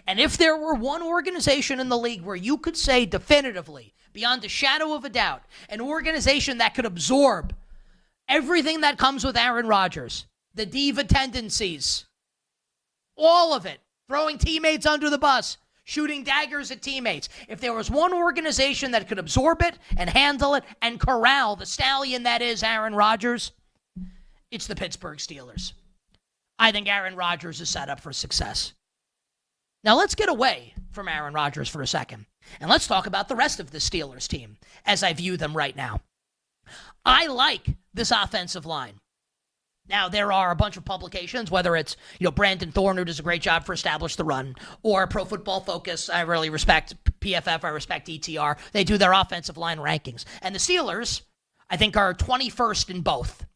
And if there were one organization in the league where you could say definitively, beyond a shadow of a doubt, an organization that could absorb everything that comes with Aaron Rodgers, the diva tendencies, all of it, throwing teammates under the bus, shooting daggers at teammates. If there was one organization that could absorb it and handle it and corral the stallion that is Aaron Rodgers, it's the Pittsburgh Steelers. I think Aaron Rodgers is set up for success. Now let's get away from Aaron Rodgers for a second, and let's talk about the rest of the Steelers team as I view them right now. I like this offensive line. Now, there are a bunch of publications, whether it's, Brandon Thorne, who does a great job for Establish the Run, or Pro Football Focus. I really respect PFF. I respect ETR. They do their offensive line rankings. And the Steelers, I think, are 21st in both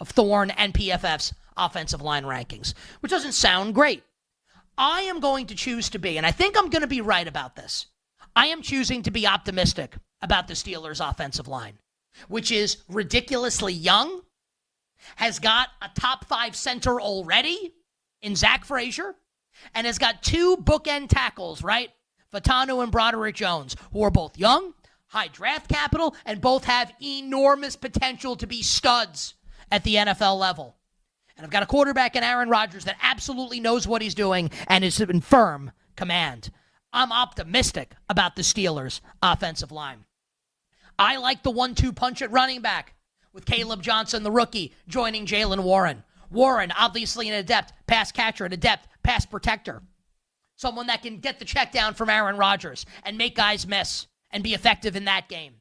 of Thorne and PFF's offensive line rankings, which doesn't sound great. I am going to choose to be, and I think I'm going to be right about this, I am choosing to be optimistic about the Steelers' offensive line, which is ridiculously young, has got a top 5 center already in Zach Frazier, and has got 2 bookend tackles, right? Fatanu and Broderick Jones, who are both young, high draft capital, and both have enormous potential to be studs at the NFL level. And I've got a quarterback in Aaron Rodgers that absolutely knows what he's doing and is in firm command. I'm optimistic about the Steelers' offensive line. I like the 1-2 punch at running back with Caleb Johnson, the rookie, joining Jaylen Warren. Warren, obviously an adept pass catcher, an adept pass protector. Someone that can get the check down from Aaron Rodgers and make guys miss and be effective in that game.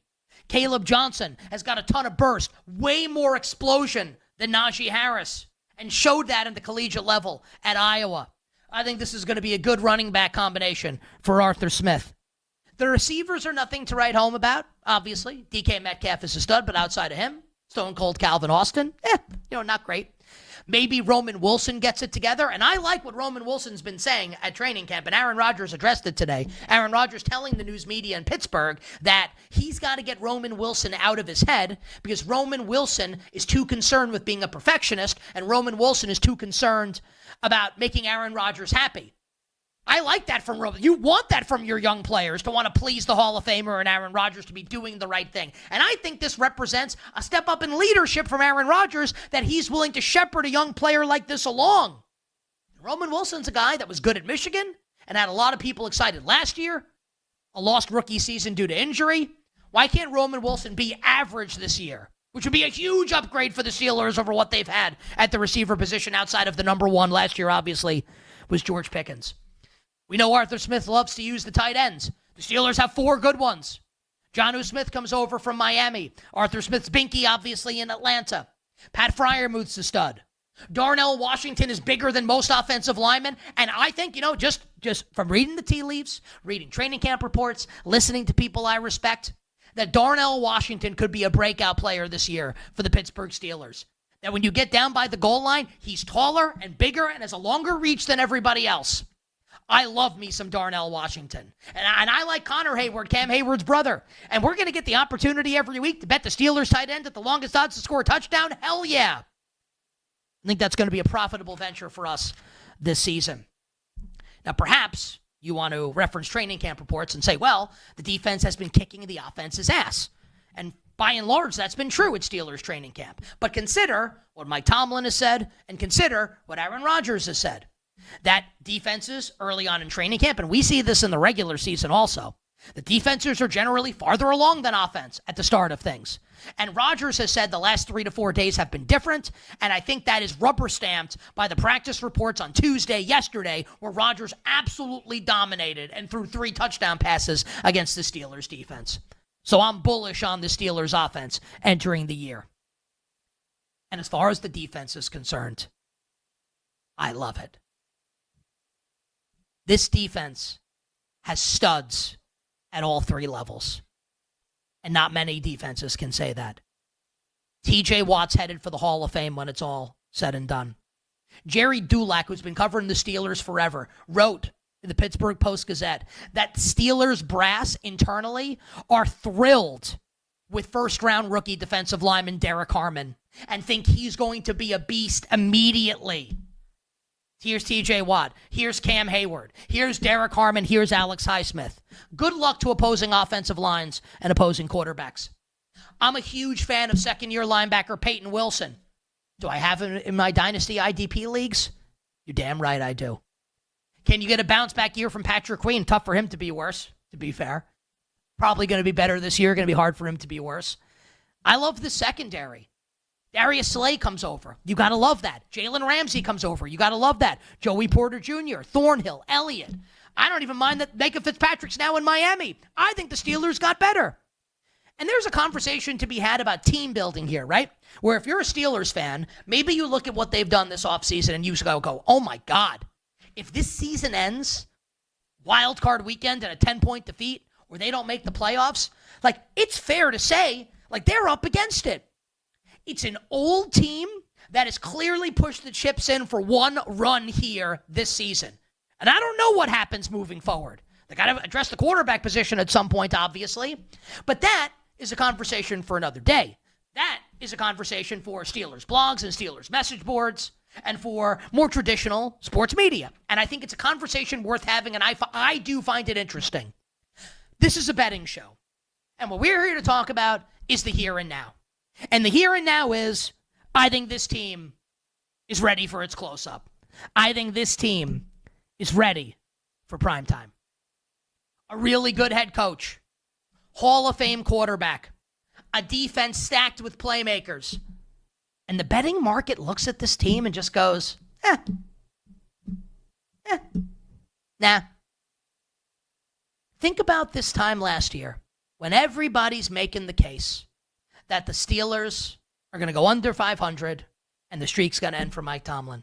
Caleb Johnson has got a ton of burst, way more explosion than Najee Harris, and showed that in the collegiate level at Iowa. I think this is going to be a good running back combination for Arthur Smith. The receivers are nothing to write home about, obviously. DK Metcalf is a stud, but outside of him, Stone Cold Calvin Austin, not great. Maybe Roman Wilson gets it together, and I like what Roman Wilson's been saying at training camp, and Aaron Rodgers addressed it today. Aaron Rodgers telling the news media in Pittsburgh that he's got to get Roman Wilson out of his head because Roman Wilson is too concerned with being a perfectionist, and Roman Wilson is too concerned about making Aaron Rodgers happy. I like that from Roman. You want that from your young players, to want to please the Hall of Famer and Aaron Rodgers, to be doing the right thing. And I think this represents a step up in leadership from Aaron Rodgers, that he's willing to shepherd a young player like this along. Roman Wilson's a guy that was good at Michigan and had a lot of people excited last year. A lost rookie season due to injury. Why can't Roman Wilson be average this year? Which would be a huge upgrade for the Steelers over what they've had at the receiver position outside of the number one last year, obviously, was George Pickens. We know Arthur Smith loves to use the tight ends. The Steelers have 4 good ones. Jonnu Smith comes over from Miami. Arthur Smith's binky, obviously, in Atlanta. Pat Freiermuth's a stud. Darnell Washington is bigger than most offensive linemen. And I think, just from reading the tea leaves, reading training camp reports, listening to people I respect, that Darnell Washington could be a breakout player this year for the Pittsburgh Steelers. That when you get down by the goal line, he's taller and bigger and has a longer reach than everybody else. I love me some Darnell Washington. And I like Connor Hayward, Cam Hayward's brother. And we're going to get the opportunity every week to bet the Steelers tight end at the longest odds to score a touchdown. Hell yeah. I think that's going to be a profitable venture for us this season. Now, perhaps You want to reference training camp reports and say, well, the defense has been kicking the offense's ass. And by and large, that's been true at Steelers training camp. But consider what Mike Tomlin has said and consider what Aaron Rodgers has said. That defenses early on in training camp, and we see this in the regular season also, the defenses are generally farther along than offense at the start of things. And Rodgers has said the last 3 to 4 days have been different, and I think that is rubber stamped by the practice reports on Tuesday, yesterday, where Rodgers absolutely dominated and threw 3 touchdown passes against the Steelers defense. So I'm bullish on the Steelers offense entering the year. And as far as the defense is concerned, I love it. This defense has studs at all 3 levels. And not many defenses can say that. TJ Watt's headed for the Hall of Fame when it's all said and done. Jerry Dulac, who's been covering the Steelers forever, wrote in the Pittsburgh Post-Gazette that Steelers brass internally are thrilled with first-round rookie defensive lineman Derek Harmon and think he's going to be a beast immediately. Here's TJ Watt. Here's Cam Hayward. Here's Derek Harmon. Here's Alex Highsmith. Good luck to opposing offensive lines and opposing quarterbacks. I'm a huge fan of second-year linebacker Peyton Wilson. Do I have him in my Dynasty IDP leagues? You're damn right I do. Can you get a bounce-back year from Patrick Queen? Tough for him to be worse, to be fair. Probably going to be better this year. Going to be hard for him to be worse. I love the secondary. Darius Slay comes over. You got to love that. Jalen Ramsey comes over. You got to love that. Joey Porter Jr., Thornhill, Elliott. I don't even mind that Micah Fitzpatrick's now in Miami. I think the Steelers got better. And there's a conversation to be had about team building here, right? Where if you're a Steelers fan, maybe you look at what they've done this offseason and you go, oh my God, if this season ends, wild card weekend and a 10-point defeat, or they don't make the playoffs, like it's fair to say, like they're up against it. It's an old team that has clearly pushed the chips in for one run here this season. And I don't know what happens moving forward. They got to address the quarterback position at some point, obviously. But that is a conversation for another day. That is a conversation for Steelers blogs and Steelers message boards and for more traditional sports media. And I think it's a conversation worth having, and I do find it interesting. This is a betting show. And what we're here to talk about is the here and now. And the here and now is, I think this team is ready for its close-up. I think this team is ready for prime time. A really good head coach, Hall of Fame quarterback, a defense stacked with playmakers. And the betting market looks at this team and just goes, nah. Think about this time last year when everybody's making the case that the Steelers are going to go under 500 and the streak's going to end for Mike Tomlin.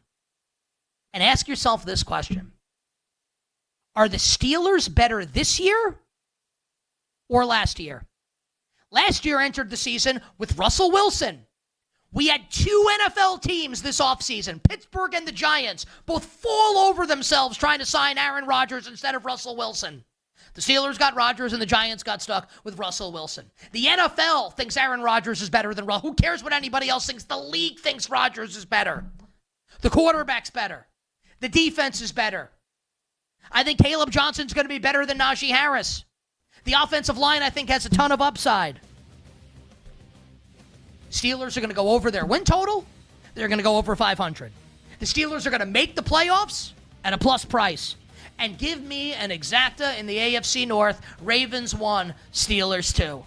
And ask yourself this question. Are the Steelers better this year or last year? Last year entered the season with Russell Wilson. We had 2 NFL teams this offseason, Pittsburgh and the Giants, both fall over themselves trying to sign Aaron Rodgers instead of Russell Wilson. The Steelers got Rodgers and the Giants got stuck with Russell Wilson. The NFL thinks Aaron Rodgers is better than Russell. Who cares what anybody else thinks? The league thinks Rodgers is better. The quarterback's better. The defense is better. I think Caleb Johnson's going to be better than Najee Harris. The offensive line, I think, has a ton of upside. Steelers are going to go over their win total. They're going to go over 500. The Steelers are going to make the playoffs at a plus price. And give me an exacta in the AFC North. Ravens 1, Steelers 2.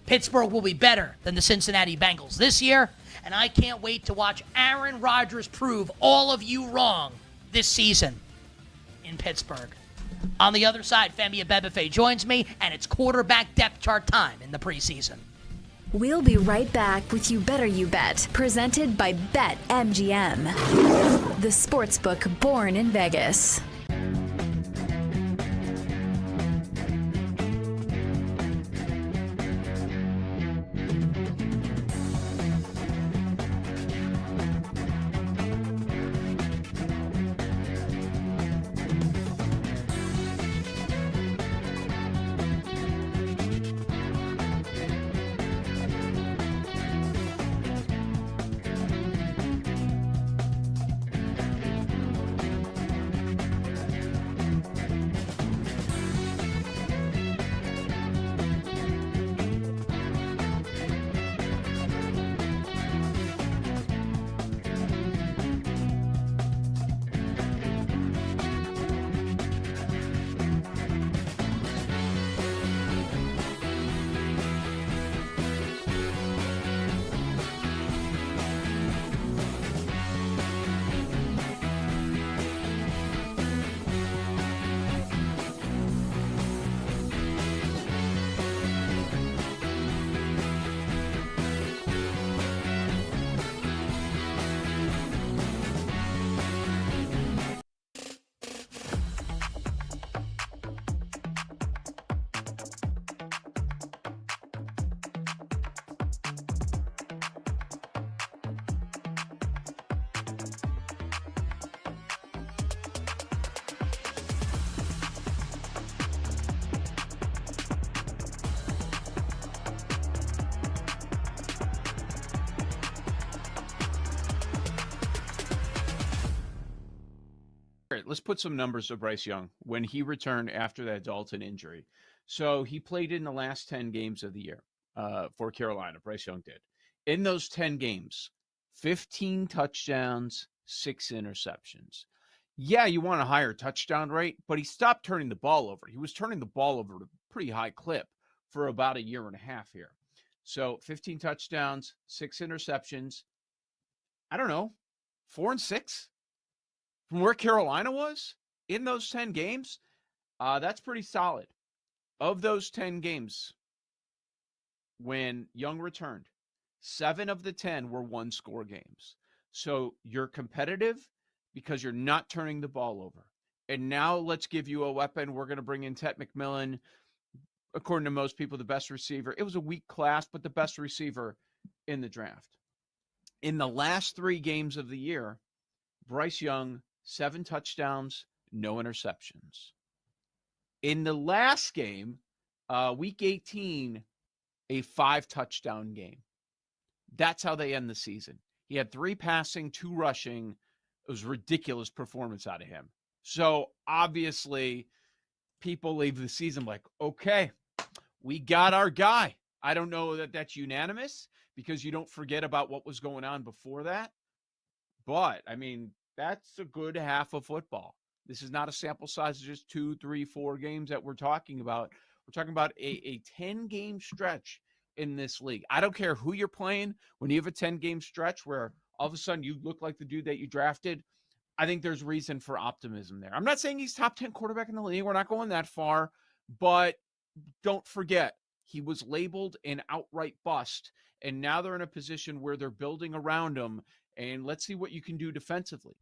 Pittsburgh will be better than the Cincinnati Bengals this year. And I can't wait to watch Aaron Rodgers prove all of you wrong this season in Pittsburgh. On the other side, Femi Abebefe joins me, and it's quarterback depth chart time in the preseason. We'll be right back with You Better You Bet, presented by BetMGM, the sportsbook born in Vegas. right, let's put some numbers to Bryce Young when he returned after that Dalton injury. So he played in the last 10 games of the year for Carolina. Bryce Young did. In those 10 games, 15 touchdowns, 6 interceptions. Yeah, you want a higher touchdown rate, but he stopped turning the ball over. He was turning the ball over at a pretty high clip for about a year and a half here. So 15 touchdowns, 6 interceptions. I don't know, 4-6 from where Carolina was in those 10 games. That's pretty solid. Of those 10 games, when Young returned, 7 of the 10 were one-score games. So you're competitive because you're not turning the ball over. And now let's give you a weapon. We're going to bring in Tet McMillan, according to most people, the best receiver. It was a weak class, but the best receiver in the draft. In the last 3 games of the year, Bryce Young, 7 touchdowns, no interceptions. In the last game, week 18, a 5-touchdown game. That's how they end the season. He had 3 passing, 2 rushing. It was a ridiculous performance out of him. So obviously, people leave the season like, okay, we got our guy. I don't know that that's unanimous because you don't forget about what was going on before that. But, I mean, that's a good half of football. This is not a sample size of just 2, 3, 4 games that we're talking about. We're talking about a 10-game stretch in this league. I don't care who you're playing. When you have a 10-game stretch where all of a sudden you look like the dude that you drafted, I think there's reason for optimism there. I'm not saying he's top 10 quarterback in the league. We're not going that far. But don't forget, he was labeled an outright bust. And now they're in a position where they're building around him. And let's see what you can do defensively.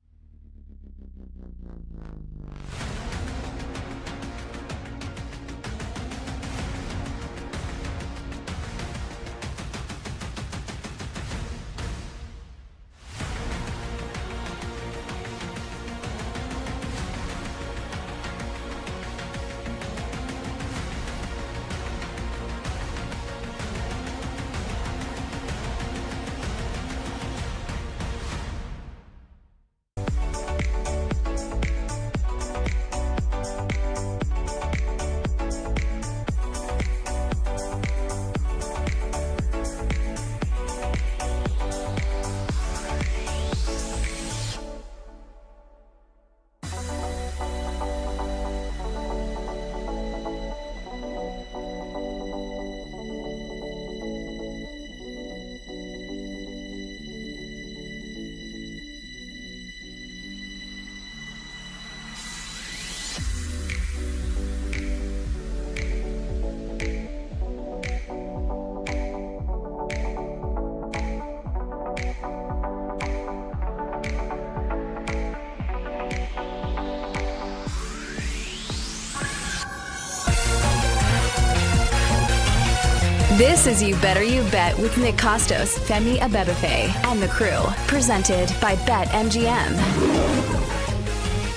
This is You Better You Bet with Nick Costos, Femi Abebefe, and the crew. Presented by BetMGM.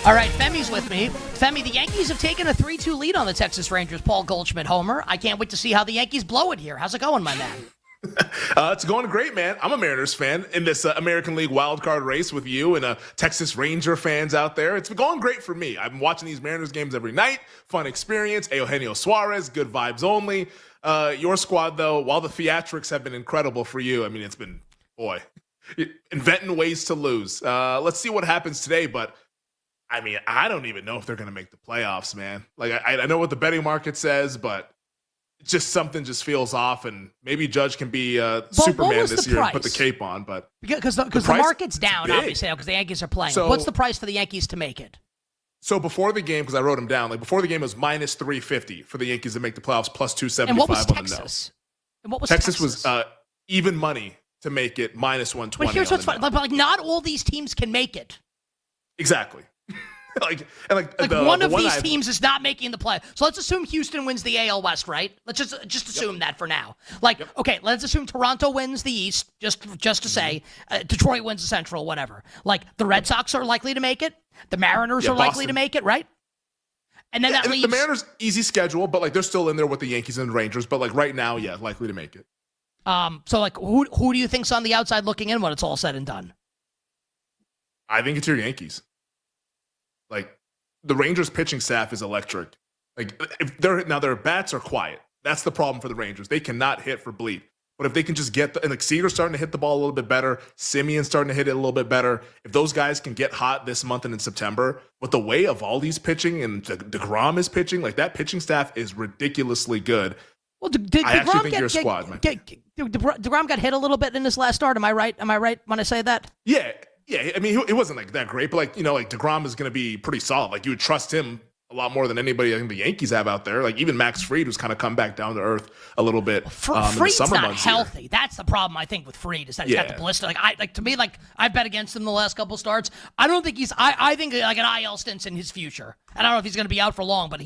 All right, Femi's with me. Femi, the Yankees have taken a 3-2 lead on the Texas Rangers. Paul Goldschmidt homer. I can't wait to see how the Yankees blow it here. How's it going, my man? It's going great, man. I'm a Mariners fan in this American League wildcard race with you and Texas Ranger fans out there. It's been going great for me. I've been watching these Mariners games every night. Fun experience. Eugenio Suarez, good vibes only. Your squad, though, while the theatrics have been incredible for you, I mean, it's been, boy, inventing ways to lose. Let's see what happens today, but I mean, I don't even know if they're going to make the playoffs, man. Like, I know what the betting market says, but just something just feels off, and maybe Judge can be Superman this year and put the cape on. But because the market's down, obviously, because the Yankees are playing. So, what's the price for the Yankees to make it? So before the game, because I wrote them down, like before the game it was minus 350 for the Yankees to make the playoffs, plus 275 and what was on Texas? the no. And what was Texas? Was even money to make it minus 120. But here's what's funny: like not all these teams can make it. Exactly. like one of these teams is not making the play. So let's assume Houston wins the AL West, right? Let's just assume that for now. Okay, let's assume Toronto wins the East, just to say Detroit wins the Central, whatever. Like the Red Sox are likely to make it. The Mariners are likely to make it, right? And then that leaves the Mariners easy schedule, but like they're still in there with the Yankees and Rangers. But like right now, yeah, likely to make it. So like who do you think's on the outside looking in when it's all said and done? I think it's your Yankees. Like the Rangers pitching staff is electric. Like if their bats are quiet. That's the problem for the Rangers. They cannot hit for bleed. But if they can just get and like Seager's starting to hit the ball a little bit better, Simeon's starting to hit it a little bit better. If those guys can get hot this month and in September, with the way Eovaldi's pitching and DeGrom is pitching, like that pitching staff is ridiculously good. Well, did I actually DeGrom think your squad might. DeGrom got hit a little bit in his last start. Am I right? Am I right when I say that? Yeah. I mean, it wasn't like that great, but like DeGrom is going to be pretty solid. Like you would trust him a lot more than anybody I think the Yankees have out there. Like even Max Fried, who's kind of come back down to earth a little bit in the Fried's summer not months. healthy. Here. That's the problem I think with Fried is that he's got the blister. To me, I bet against him the last couple starts. I don't think I think like an IL stint's in his future. I don't know if he's going to be out for long, but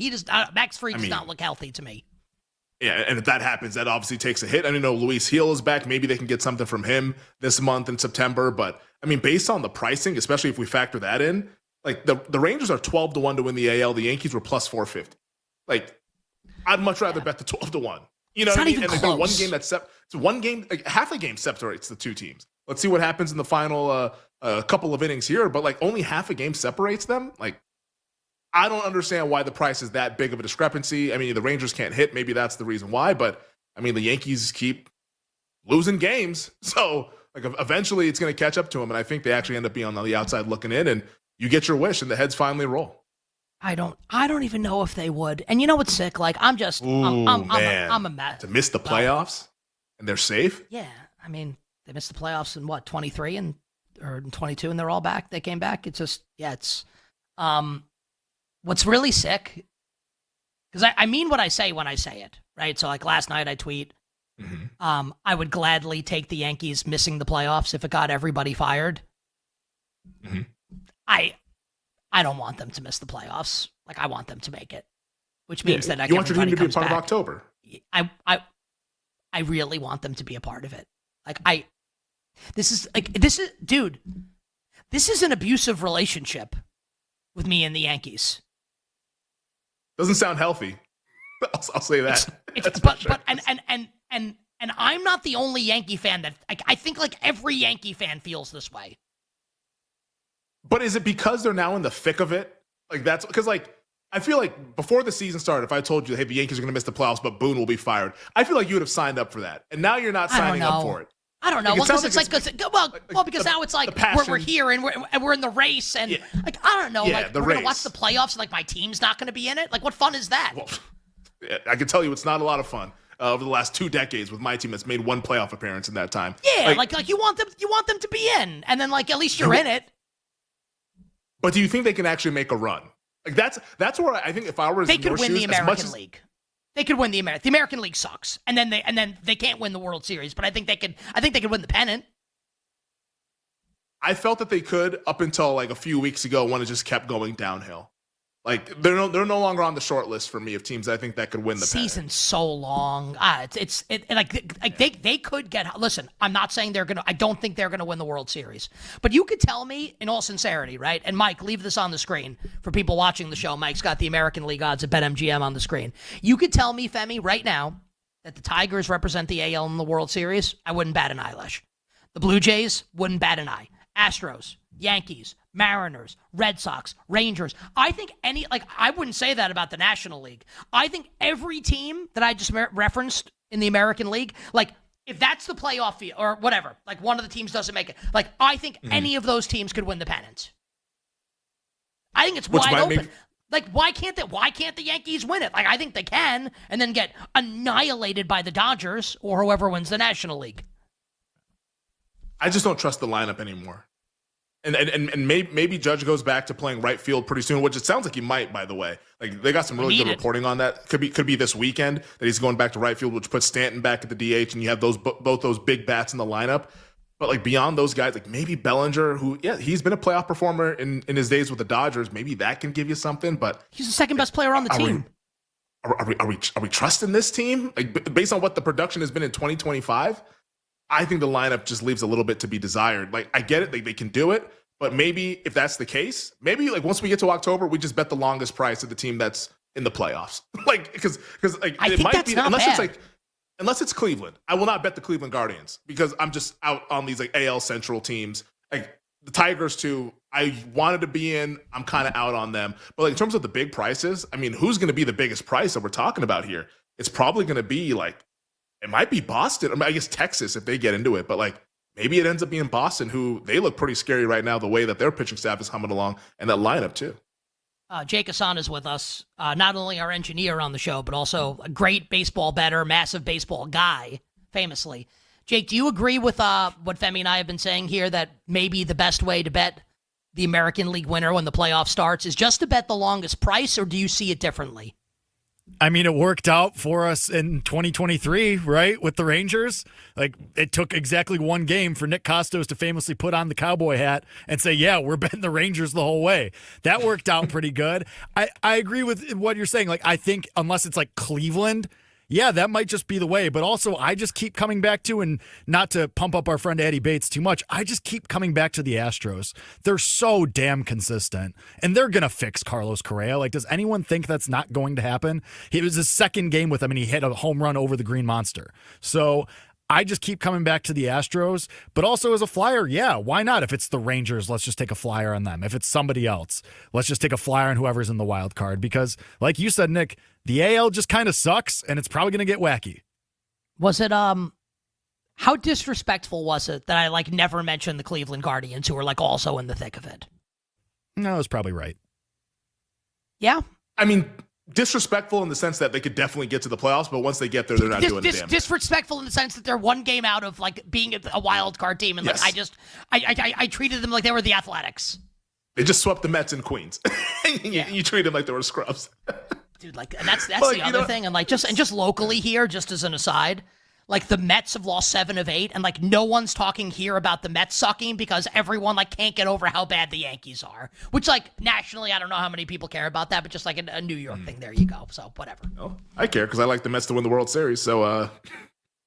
Max Fried does not look healthy to me. Yeah, and if that happens, that obviously takes a hit. I know Luis Gil is back. Maybe they can get something from him this month in September. But I mean, based on the pricing, especially if we factor that in, like the Rangers are 12-1 to win the AL. The Yankees were plus 450. Like, I'd much rather bet the 12-1. You know what I mean? And like one game it's one game, like half a game separates the two teams. Let's see what happens in the final couple of innings here. But like only half a game separates them. Like, I don't understand why the price is that big of a discrepancy. I mean, the Rangers can't hit. Maybe that's the reason why. But I mean, the Yankees keep losing games. So like eventually it's going to catch up to them. And I think they actually end up being on the outside looking in. And you get your wish and the heads finally roll. I don't even know if they would. And you know what's sick? Like I'm a mess. To miss the playoffs and they're safe? Yeah. I mean, they missed the playoffs in 23 or 22 and they're all back. They came back. It's just, it's what's really sick, because I mean what I say when I say it, right? So like last night I tweet, I would gladly take the Yankees missing the playoffs if it got everybody fired. Mm-hmm. I don't want them to miss the playoffs. Like I want them to make it, which means that you want your team to be a part back. of October. I really want them to be a part of it. This is an abusive relationship with me and the Yankees. Doesn't sound healthy. I'll say that. And I'm not the only Yankee fan that I think like every Yankee fan feels this way. But is it because they're now in the thick of it? Like that's because like I feel like before the season started, if I told you, hey, the Yankees are going to miss the playoffs, but Boone will be fired, I feel like you would have signed up for that. And now you're not signing up for it. I don't know. Because now it's like we're here and we're in the race and like I don't know. Yeah, like we're gonna watch the playoffs and like my team's not going to be in it. Like what fun is that? Well, I can tell you it's not a lot of fun over the last 2 decades with my team that's made one playoff appearance in that time. Yeah, like you want them to be in, and then like at least you're in it. But do you think they can actually make a run? Like that's where I think if I was they in could your win shoes, the American League. They could win the American League sucks, and then they can't win the World Series. But I think they could win the pennant. I felt that they could up until like a few weeks ago when it just kept going downhill. Like they're no longer on the short list for me of teams I think that could win the season's pennant. so long. They could get. Listen, I'm not saying they're gonna. I don't think they're gonna win the World Series. But you could tell me in all sincerity, right? And Mike, leave this on the screen for people watching the show. Mike's got the American League odds at BetMGM on the screen. You could tell me, Femi, right now that the Tigers represent the AL in the World Series. I wouldn't bat an eyelash. The Blue Jays wouldn't bat an eye. Astros, Yankees, Mariners, Red Sox, Rangers. I think I wouldn't say that about the National League. I think every team that I just referenced in the American League, like if that's the playoff field or whatever, like one of the teams doesn't make it, like I think any of those teams could win the pennant. I think it's wide open. Like why can't the Yankees win it? Like I think they can and then get annihilated by the Dodgers or whoever wins the National League. I just don't trust the lineup anymore. And maybe Judge goes back to playing right field pretty soon, which it sounds like he might, by the way. Like they got some really good reporting on that. Could be this weekend that he's going back to right field, which puts Stanton back at the DH, and you have both those big bats in the lineup. But like beyond those guys, like maybe Bellinger, who he's been a playoff performer in his days with the Dodgers. Maybe that can give you something. But he's the second best player on the team. Are we trusting this team? Like based on what the production has been in 2025? I think the lineup just leaves a little bit to be desired. Like, I get it. They can do it. But maybe if that's the case, maybe like once we get to October, we just bet the longest price of the team that's in the playoffs. Like, because like I it think might that's be not unless bad. it's like unless it's Cleveland. I will not bet the Cleveland Guardians because I'm just out on these like AL Central teams. Like the Tigers too, I wanted to be in. I'm kind of out on them. But like in terms of the big prices, I mean, who's going to be the biggest price that we're talking about here? It's probably going to be like, it might be Boston. I mean, I guess Texas if they get into it. But like maybe it ends up being Boston, who they look pretty scary right now, the way that their pitching staff is humming along and that lineup too. Jake Hassan is with us, not only our engineer on the show, but also a great baseball bettor, massive baseball guy, famously. Jake, do you agree with what Femi and I have been saying here, that maybe the best way to bet the American League winner when the playoff starts is just to bet the longest price, or do you see it differently? I mean, it worked out for us in 2023, right, with the Rangers. Like, it took exactly one game for Nick Costos to famously put on the cowboy hat and say, yeah, we're betting the Rangers the whole way. That worked out pretty good. I agree with what you're saying. Like, I think unless it's like Cleveland, yeah, that might just be the way. But also, I just keep coming back to, and not to pump up our friend Eddie Bates too much, I just keep coming back to the Astros. They're so damn consistent, and they're going to fix Carlos Correa. Like, does anyone think that's not going to happen? It was his second game with him, and he hit a home run over the Green Monster. So I just keep coming back to the Astros. But also as a flyer, yeah, why not? If it's the Rangers, let's just take a flyer on them. If it's somebody else, let's just take a flyer on whoever's in the wild card. Because like you said, Nick, the AL just kind of sucks, and it's probably going to get wacky. Was it, how disrespectful was it that I, like, never mentioned the Cleveland Guardians, who were, like, also in the thick of it? No, it was probably right. Yeah? I mean, disrespectful in the sense that they could definitely get to the playoffs, but once they get there, they're not doing a damn thing. Disrespectful in the sense that they're one game out of, like, being a wild card team, and, like, Yes. I treated them like they were the Athletics. They just swept the Mets and Queens. You treat them like they were scrubs. Dude, like, and that's But, the other thing, and like just locally here, just as an aside, like the Mets have lost 7 of 8, and like no one's talking here about the Mets sucking because everyone like can't get over how bad the Yankees are. Which like nationally, I don't know how many people care about that, but just like a New York thing, there you go. So whatever. No, I care because I like the Mets to win the World Series. So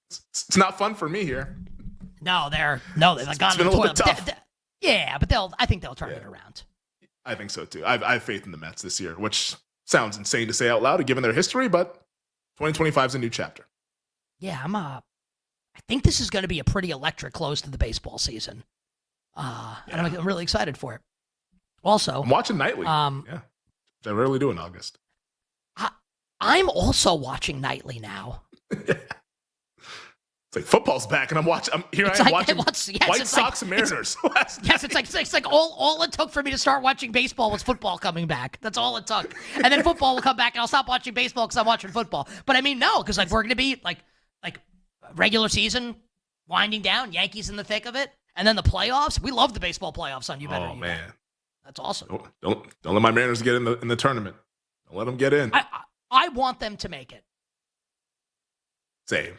it's not fun for me here. No, they've gone been to a the little toilet. bit tough. Yeah, but I think they'll turn it around. I think so too. I have faith in the Mets this year, which sounds insane to say out loud given their history, but 2025 is a new chapter. Yeah, I think this is going to be a pretty electric close to the baseball season. And I'm really excited for it. Also, I'm watching nightly. Yeah, which I rarely do in August. I'm also watching nightly now. It's like football's back, and I'm watching. Watching White Sox and Mariners. It's like all it took for me to start watching baseball was football coming back. That's all it took, and then football will come back, and I'll stop watching baseball because I'm watching football. But I mean, no, because like we're gonna be like regular season winding down, Yankees in the thick of it, and then the playoffs. We love the baseball playoffs on You Better. Oh man, that's awesome. Don't let my Mariners get in the tournament. Don't let them get in. I want them to make it. Same.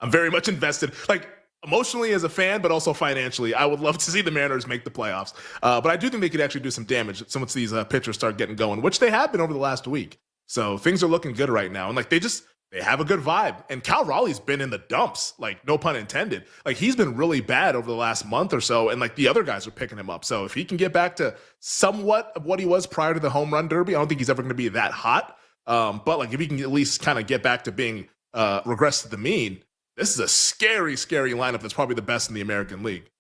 I'm very much invested, like emotionally as a fan, but also financially. I would love to see the Mariners make the playoffs. But I do think they could actually do some damage once these pitchers start getting going, which they have been over the last week. So things are looking good right now. And like they have a good vibe. And Cal Raleigh's been in the dumps, like no pun intended. Like he's been really bad over the last month or so. And like the other guys are picking him up. So if he can get back to somewhat of what he was prior to the home run derby, I don't think he's ever going to be that hot. But like if he can at least kind of get back to being regress to the mean, this is a scary, scary lineup that's probably the best in the American League.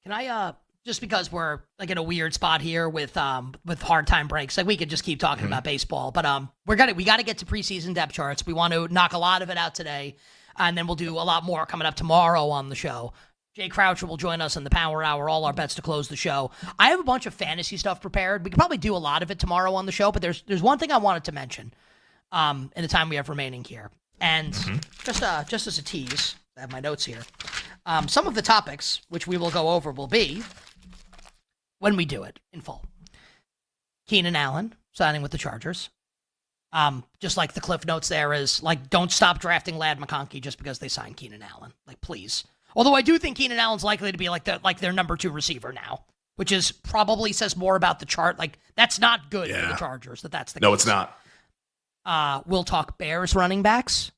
Can I, just because we're like in a weird spot here with hard time breaks, like we could just keep talking about baseball, but we got to get to preseason depth charts. We want to knock a lot of it out today, and then we'll do a lot more coming up tomorrow on the show. Jay Croucher will join us in the Power Hour, all our bets to close the show. I have a bunch of fantasy stuff prepared. We could probably do a lot of it tomorrow on the show, but there's one thing I wanted to mention in the time we have remaining here. And just as a tease, I have my notes here. Some of the topics which we will go over will be, when we do it in full, Keenan Allen signing with the Chargers. Just like the cliff notes there is, like, don't stop drafting Ladd McConkey just because they signed Keenan Allen. Like, please. Although I do think Keenan Allen's likely to be like their number 2 receiver now, which is probably says more about the chart. Like, that's not good for the Chargers, that's the case. No, it's not. We'll talk Bears running backs.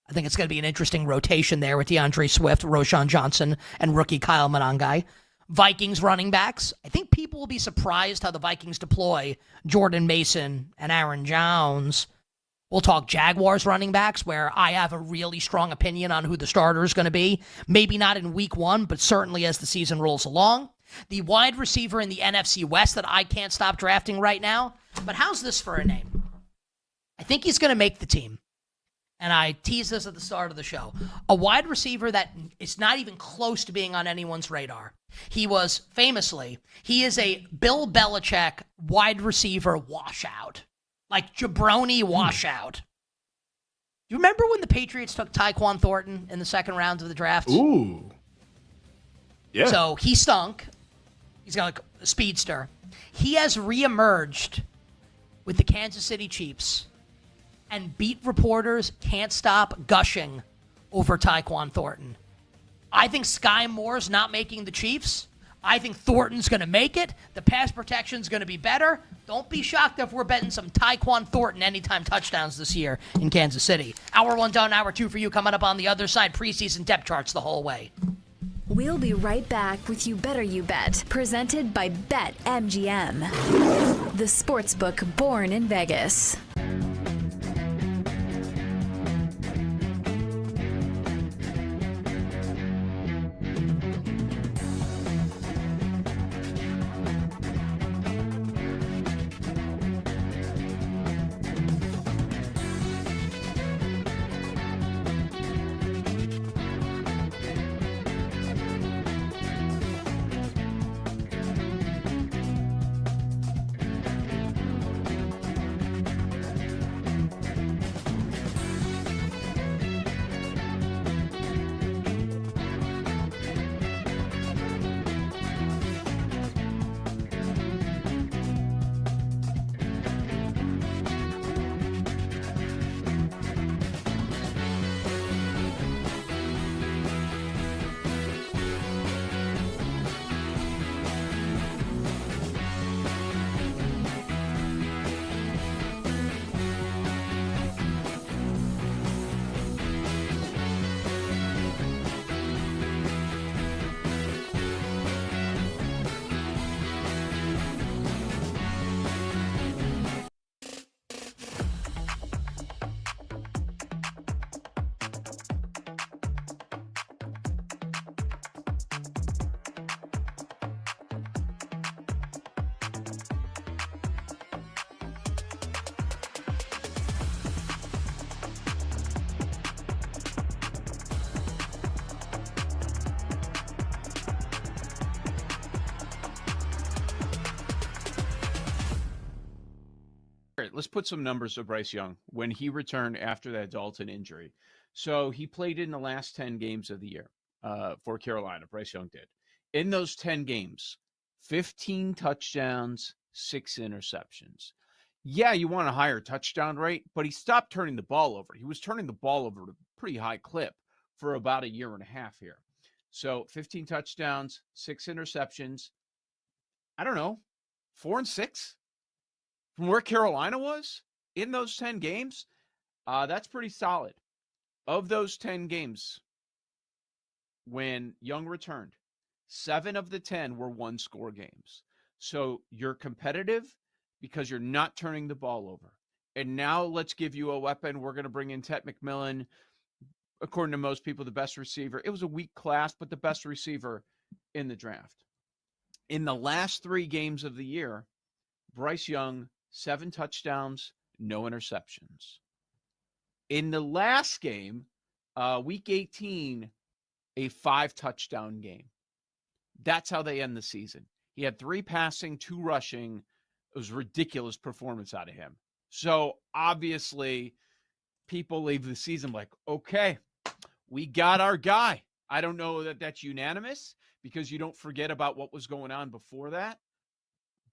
I think it's going to be an interesting rotation there with DeAndre Swift, Roshan Johnson, and rookie Kyle Monangai. Vikings running backs. I think people will be surprised how the Vikings deploy Jordan Mason and Aaron Jones. We'll talk Jaguars running backs, where I have a really strong opinion on who the starter is going to be. Maybe not in week 1, but certainly as the season rolls along. The wide receiver in the NFC West that I can't stop drafting right now. But how's this for a name? I think he's going to make the team. And I teased this at the start of the show. A wide receiver that is not even close to being on anyone's radar. He is a Bill Belichick wide receiver washout. Like jabroni washout. Do you remember when the Patriots took Tyquan Thornton in the second round of the draft? Ooh. Yeah. So he stunk. He's got like a speedster. He has reemerged with the Kansas City Chiefs. And beat reporters can't stop gushing over Tyquan Thornton. I think Sky Moore's not making the Chiefs. I think Thornton's going to make it. The pass protection's going to be better. Don't be shocked if we're betting some Tyquan Thornton anytime touchdowns this year in Kansas City. Hour 1 done, hour 2 for you coming up on the other side. Preseason depth charts the whole way. We'll be right back with You Better You Bet, presented by BetMGM, the sportsbook born in Vegas. Let's put some numbers to Bryce Young when he returned after that Dalton injury. So he played in the last 10 games of the year for Carolina. Bryce Young did. In those 10 games, 15 touchdowns, 6 interceptions. Yeah, you want a higher touchdown rate, but he stopped turning the ball over. He was turning the ball over at a pretty high clip for about a year and a half here. So 15 touchdowns, 6 interceptions. I don't know, 4 and 6? From where Carolina was in those 10 games, that's pretty solid. Of those 10 games, when Young returned, 7 of the 10 were one-score games. So you're competitive because you're not turning the ball over. And now let's give you a weapon. We're going to bring in Ted McMillan, according to most people, the best receiver. It was a weak class, but the best receiver in the draft. In the last 3 games of the year, Bryce Young, 7 touchdowns, no interceptions. In the last game, week 18, a 5-touchdown game. That's how they end the season. He had 3 passing, 2 rushing. It was a ridiculous performance out of him. So obviously, people leave the season like, okay, we got our guy. I don't know that that's unanimous because you don't forget about what was going on before that.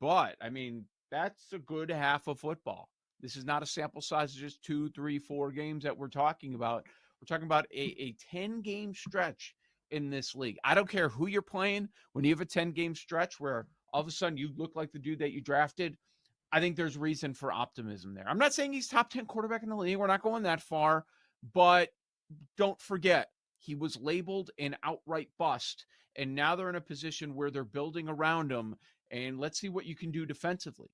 But, I mean, that's a good half of football. This is not a sample size of just 2, 3, 4 games that we're talking about. We're talking about a 10-game stretch in this league. I don't care who you're playing. When you have a 10-game stretch where all of a sudden you look like the dude that you drafted, I think there's reason for optimism there. I'm not saying he's top 10 quarterback in the league. We're not going that far. But don't forget, he was labeled an outright bust. And now they're in a position where they're building around him. And let's see what you can do defensively.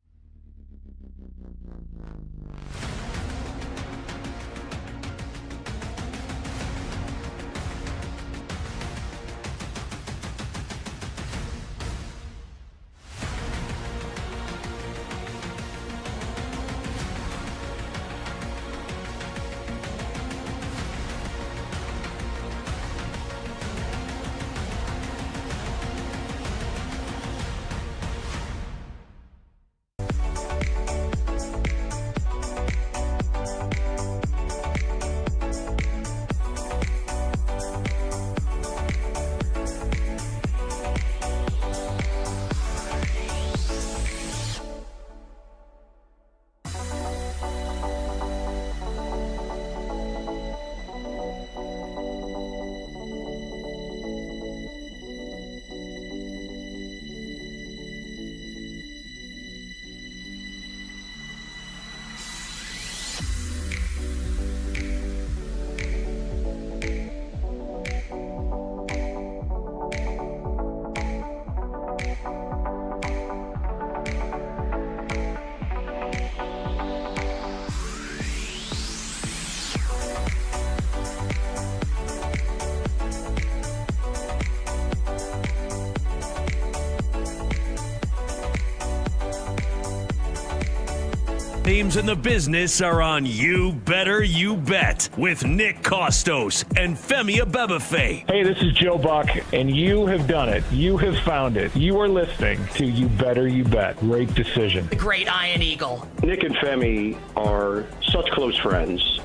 names in the business are on You Better You Bet with Nick Costos and Femi Abebefe. Hey, this is Joe Buck, and you have done it. You have found it. You are listening to You Better You Bet. Great decision. The great Iron Eagle. Nick and Femi are such close friends.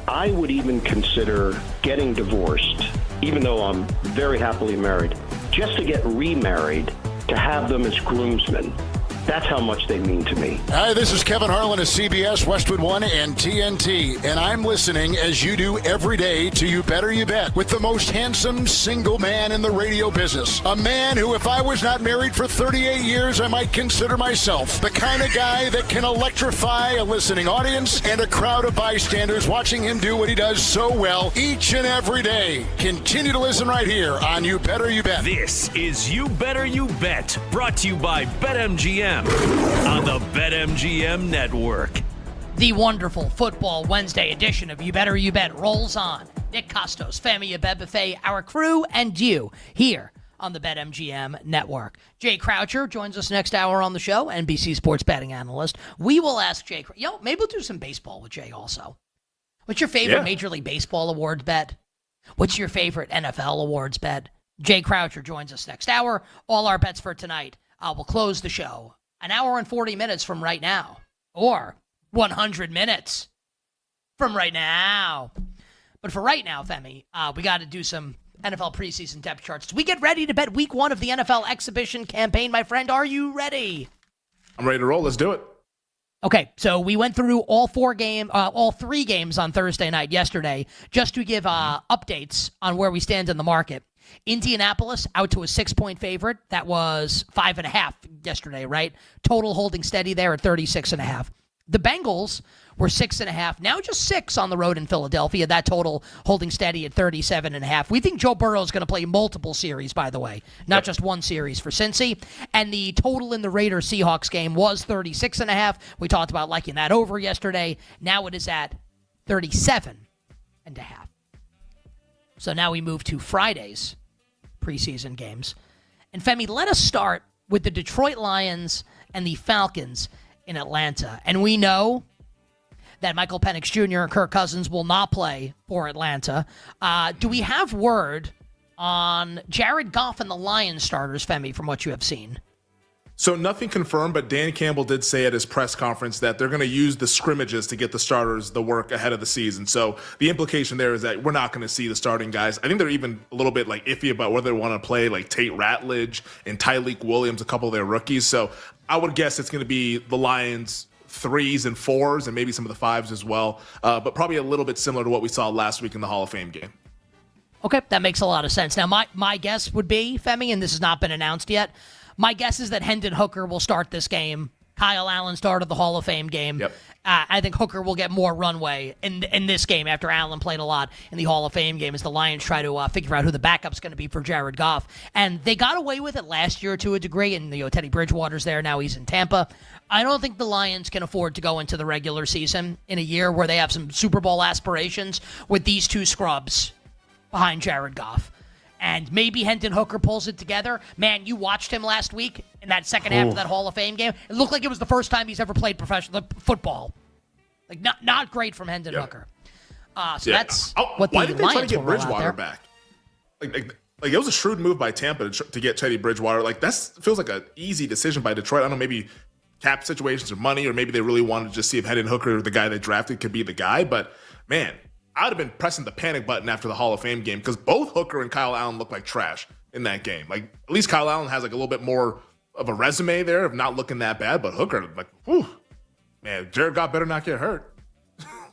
I would even consider getting divorced, even though I'm very happily married, just to get remarried, to have them as groomsmen. That's how much they mean to me. Hi, this is Kevin Harlan of CBS, Westwood One, and TNT, and I'm listening as you do every day to You Better You Bet with the most handsome single man in the radio business. A man who, if I was not married for 38 years, I might consider myself the kind of guy that can electrify a listening audience and a crowd of bystanders watching him do what he does so well each and every day. Continue to listen right here on You Better You Bet. This is You Better You Bet, brought to you by BetMGM on the BetMGM Network. The wonderful Football Wednesday edition of You Better You Bet rolls on. Nick Costos, Femi Abebefe, our crew, and you here on the BetMGM Network. Jay Croucher joins us next hour on the show, NBC sports betting analyst. We will ask Jay, maybe we'll do some baseball with Jay also. What's your favorite Major League Baseball awards bet? What's your favorite NFL awards bet? Jay Croucher joins us next hour. All our bets for tonight. We'll close the show an hour and 40 minutes from right now, or 100 minutes from right now. But for right now, Femi, we got to do some NFL preseason depth charts. We get ready to bet week 1 of the NFL exhibition campaign. My friend, are you ready? I'm ready to roll. Let's do it. Okay, so we went through all 3 games on Thursday night yesterday just to give updates on where we stand in the market. Indianapolis out to a 6-point favorite. That was 5.5 yesterday, right? Total holding steady there at 36.5. The Bengals were 6.5, now just 6 on the road in Philadelphia. That total holding steady at 37.5. We think Joe Burrow is going to play multiple series, by the way, not just one series for Cincy. And the total in the Raiders-Seahawks game was 36.5. We talked about liking that over yesterday. Now it is at 37.5. So now we move to Friday's preseason games. And Femi, let us start with the Detroit Lions and the Falcons in Atlanta. And we know that Michael Penix Jr. and Kirk Cousins will not play for Atlanta. Do we have word on Jared Goff and the Lions starters, Femi, from what you have seen? So nothing confirmed, but Dan Campbell did say at his press conference that they're going to use the scrimmages to get the starters the work ahead of the season. So the implication there is that we're not going to see the starting guys. I think they're even a little bit iffy about whether they want to play Tate Ratledge and Tyleik Williams, a couple of their rookies. So I would guess it's going to be the Lions 3s and 4s and maybe some of the 5s as well, but probably a little bit similar to what we saw last week in the Hall of Fame game. Okay, that makes a lot of sense. Now, my guess would be, Femi, and this has not been announced yet, my guess is that Hendon Hooker will start this game. Kyle Allen started the Hall of Fame game. Yep. I think Hooker will get more runway in this game after Allen played a lot in the Hall of Fame game as the Lions try to figure out who the backup's going to be for Jared Goff. And they got away with it last year to a degree, and Teddy Bridgewater's there. Now he's in Tampa. I don't think the Lions can afford to go into the regular season in a year where they have some Super Bowl aspirations with these two scrubs behind Jared Goff. And maybe Hendon Hooker pulls it together. Man, you watched him last week in that second half of that Hall of Fame game. It looked like it was the first time he's ever played professional football. Not great from Hendon Hooker. That's what the Why did they try to get Lions Bridgewater back? It was a shrewd move by Tampa to get Teddy Bridgewater. That feels like an easy decision by Detroit. I don't know, maybe cap situations or money, or maybe they really wanted to just see if Hendon Hooker, the guy they drafted, could be the guy. But man, I would have been pressing the panic button after the Hall of Fame game because both Hooker and Kyle Allen looked like trash in that game. At least Kyle Allen has a little bit more of a resume there of not looking that bad, but Hooker, whew, man, Jared Goff better not get hurt.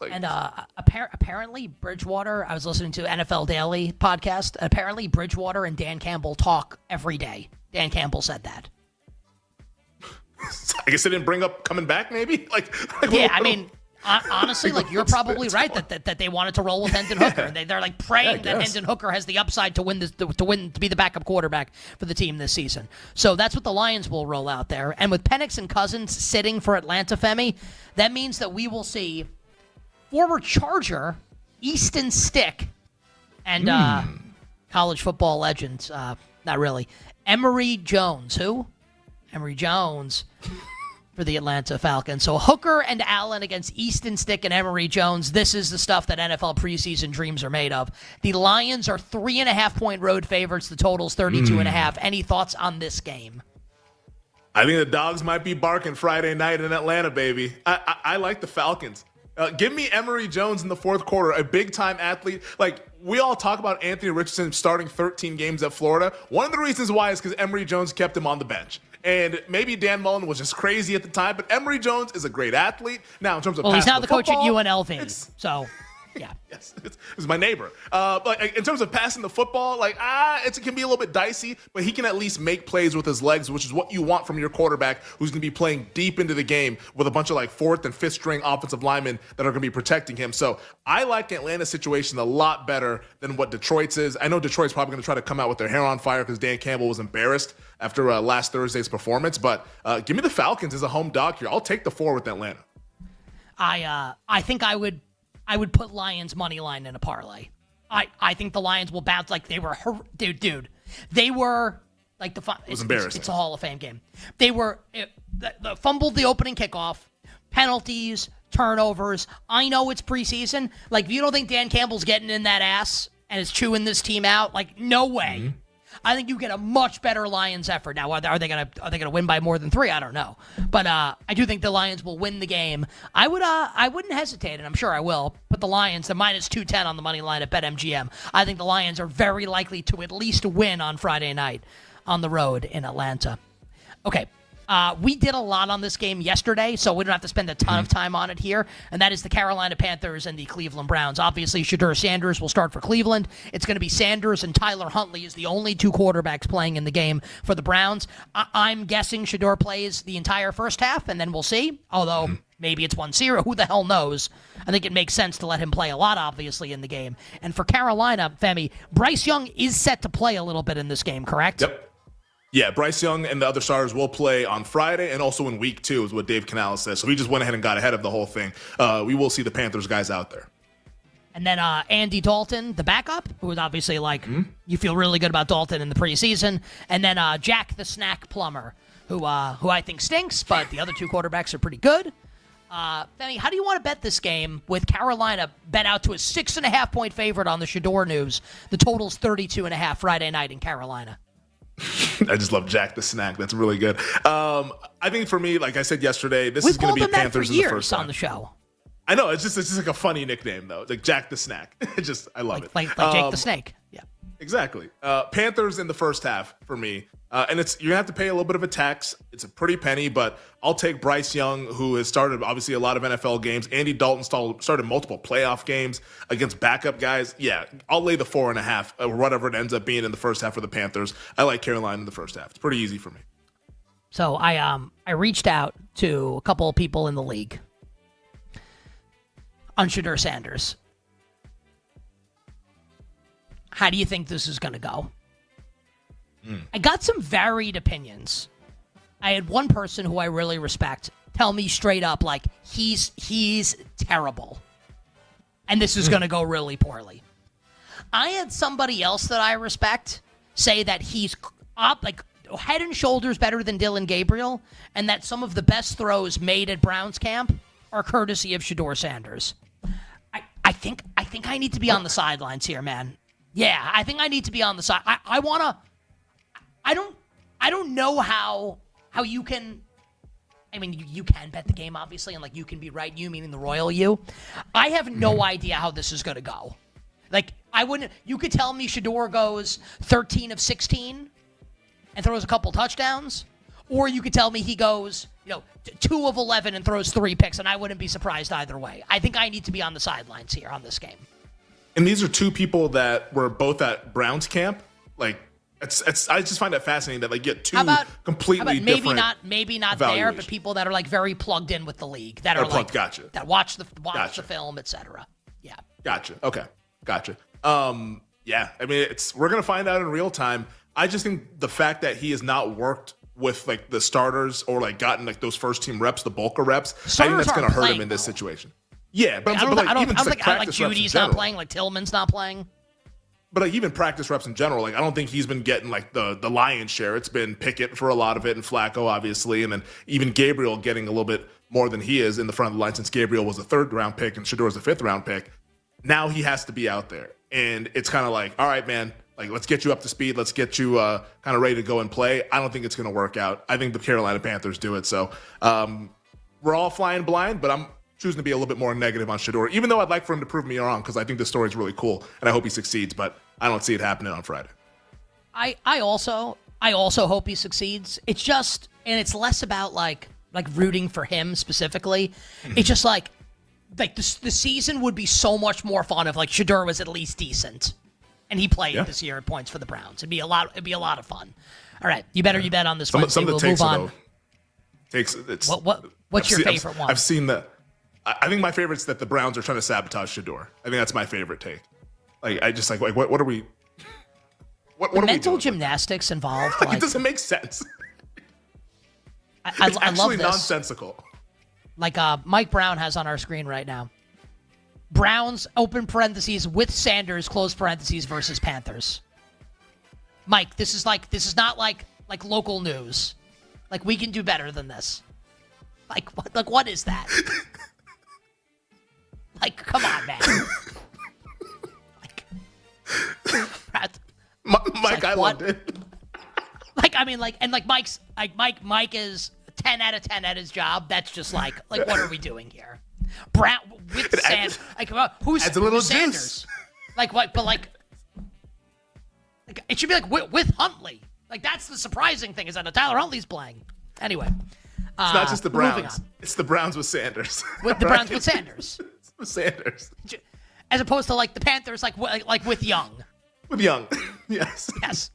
Apparently Bridgewater, I was listening to NFL Daily podcast, apparently Bridgewater and Dan Campbell talk every day. Dan Campbell said that. I guess they didn't bring up coming back, maybe? Honestly, you're probably right that they wanted to roll with Hendon Hooker. They're praying that Hendon Hooker has the upside to be the backup quarterback for the team this season. So that's what the Lions will roll out there. And with Penix and Cousins sitting for Atlanta, Femi, that means that we will see former Charger Easton Stick and college football legends. Not really. Emory Jones. Who? Emory Jones. for the Atlanta Falcons. So Hooker and Allen against Easton Stick and Emory Jones. This is the stuff that NFL preseason dreams are made of. The Lions are 3.5-point road favorites. The total's 32.5. Any thoughts on this game? I think the dogs might be barking Friday night in Atlanta, baby. I like the Falcons. Give me Emory Jones in the fourth quarter, a big-time athlete. Like, we all talk about Anthony Richardson starting 13 games at Florida. One of the reasons why is because Emory Jones kept him on the bench. And maybe Dan Mullen was just crazy at the time, but Emory Jones is a great athlete. Now, in terms of he's now the coach at football, UNLV, so... Yeah. Yes, it's my neighbor. Like in terms of passing the football, it can be a little bit dicey, but he can at least make plays with his legs, which is what you want from your quarterback, who's going to be playing deep into the game with a bunch of fourth and fifth string offensive linemen that are going to be protecting him. So I like Atlanta's situation a lot better than what Detroit's is. I know Detroit's probably going to try to come out with their hair on fire because Dan Campbell was embarrassed after last Thursday's performance. But give me the Falcons as a home dog here. I'll take the 4 with Atlanta. I think I would put Lions money line in a parlay. I think the Lions will bounce like they were dude. They were like it was embarrassing. It's a Hall of Fame game. They were fumbled the opening kickoff, penalties, turnovers. I know it's preseason. If you don't think Dan Campbell's getting in that ass and is chewing this team out, no way. Mm-hmm. I think you get a much better Lions effort. Now, are they gonna win by more than 3? I don't know, but I do think the Lions will win the game. I wouldn't hesitate, and I'm sure I will put the Lions, the -210 on the money line at BetMGM. I think the Lions are very likely to at least win on Friday night on the road in Atlanta. Okay. We did a lot on this game yesterday, so we don't have to spend a ton of time on it here, and that is the Carolina Panthers and the Cleveland Browns. Obviously, Shedeur Sanders will start for Cleveland. It's going to be Sanders and Tyler Huntley is the only 2 quarterbacks playing in the game for the Browns. I'm guessing Shedeur plays the entire first half, and then we'll see, although maybe it's 1-0. Who the hell knows? I think it makes sense to let him play a lot, obviously, in the game. And for Carolina, Femi, Bryce Young is set to play a little bit in this game, correct? Yep. Yeah, Bryce Young and the other starters will play on Friday and also in week 2 is what Dave Canales says. So he just went ahead and got ahead of the whole thing. We will see the Panthers guys out there. And then Andy Dalton, the backup, who is obviously you feel really good about Dalton in the preseason. And then Jack the Snack Plumber, who I think stinks, but the other 2 quarterbacks are pretty good. Femi, how do you want to bet this game with Carolina bet out to a 6.5-point favorite on the Shedeur News? The total's 32.5 Friday night in Carolina. I just love Jack the Snack. That's really good. I think for me, like I said yesterday, this is going to be Panthers in the first time. On the show. I know it's just like a funny nickname though, like Jack the Snack. I love it. Like Jake the Snake. Yeah. Exactly. Panthers in the first half for me. And you're gonna have to pay a little bit of a tax. It's a pretty penny, but I'll take Bryce Young, who has started obviously a lot of NFL games. Andy Dalton started multiple playoff games against backup guys. Yeah, I'll lay the 4.5 or whatever it ends up being in the first half for the Panthers. I like Carolina in the first half. It's pretty easy for me. So I reached out to a couple of people in the league on Shedeur Sanders. How do you think this is going to go? I got some varied opinions. I had one person who I really respect tell me straight up, he's terrible. And this is going to go really poorly. I had somebody else that I respect say that he's up, head and shoulders better than Dylan Gabriel, and that some of the best throws made at Browns camp are courtesy of Shedeur Sanders. I think I need to be on the sidelines here, man. Yeah, I think I need to be on the side. I don't know how you can. I mean, you can bet the game, obviously, and you can be right. You meaning the royal you. I have no idea how this is going to go. I wouldn't. You could tell me Shedeur goes 13 of 16 and throws a couple touchdowns, or you could tell me he goes 2 of 11 and throws 3 picks, and I wouldn't be surprised either way. I think I need to be on the sidelines here on this game. And these are 2 people that were both at Browns camp. I just find it fascinating that you get 2 completely different. Maybe not there, but people that are very plugged in with the league that are gotcha. That watch the film, etc. Yeah. Gotcha. Okay. Gotcha. Yeah. I mean, we're gonna find out in real time. I just think the fact that he has not worked with the starters or gotten those first team reps, the bulk of reps, I think that's gonna hurt him in this situation. Yeah, but I don't think Judy's not playing, Tillman's not playing. but like even practice reps in general, like I don't think he's been getting like the lion's share. It's been Pickett for a lot of it, and Flacco obviously, and then even Gabriel getting a little bit more than he is in the front of the line since Gabriel was a 3rd round pick and Shedeur was a 5th round pick. Now he has to be out there, and it's kind of like, all right, man, like let's get you up to speed, let's get you kind of ready to go and play. I don't think it's going to work out. I think the Carolina Panthers do it. So we're all flying blind, but I'm choosing to be a little bit more negative on Shedeur, even though I'd like for him to prove me wrong because I think this story is really cool and I hope he succeeds, but I don't see it happening on Friday. I also hope he succeeds. It's just, and it's less about like rooting for him specifically. It's just like the season would be so much more fun if like Shedeur was at least decent and he played this year at points for the Browns. It'd be a lot of fun. All right, you bet on this one. Some of the takes move on. It's what's your favorite one? I've seen that. I think my favorite's that the Browns are trying to sabotage Shedeur. I think that's my favorite take. Like I just like what are we? What are mental we doing? Gymnastics involved? Like, it doesn't make sense. I actually love this. Nonsensical. Like Mike Brown has on our screen right now. Browns open parentheses with Sanders close parentheses versus Panthers. Mike, this is not like local news. Like we can do better than this. Like what is that? Like come on, man. Mike, I loved it. Like I mean, like and like Mike's like Mike is 10 out of 10 at his job. That's just like what are we doing here? Brown with Sanders. Like who's adds a little Sanders? Juice. Like what? But like it should be like with Huntley. Like that's the surprising thing is that Tyler Huntley's playing. Anyway, it's not just the Browns. It's the Browns with Sanders. With the Browns with Sanders. With Sanders. As opposed to like the Panthers, like with Young. With Young, yes. Yes.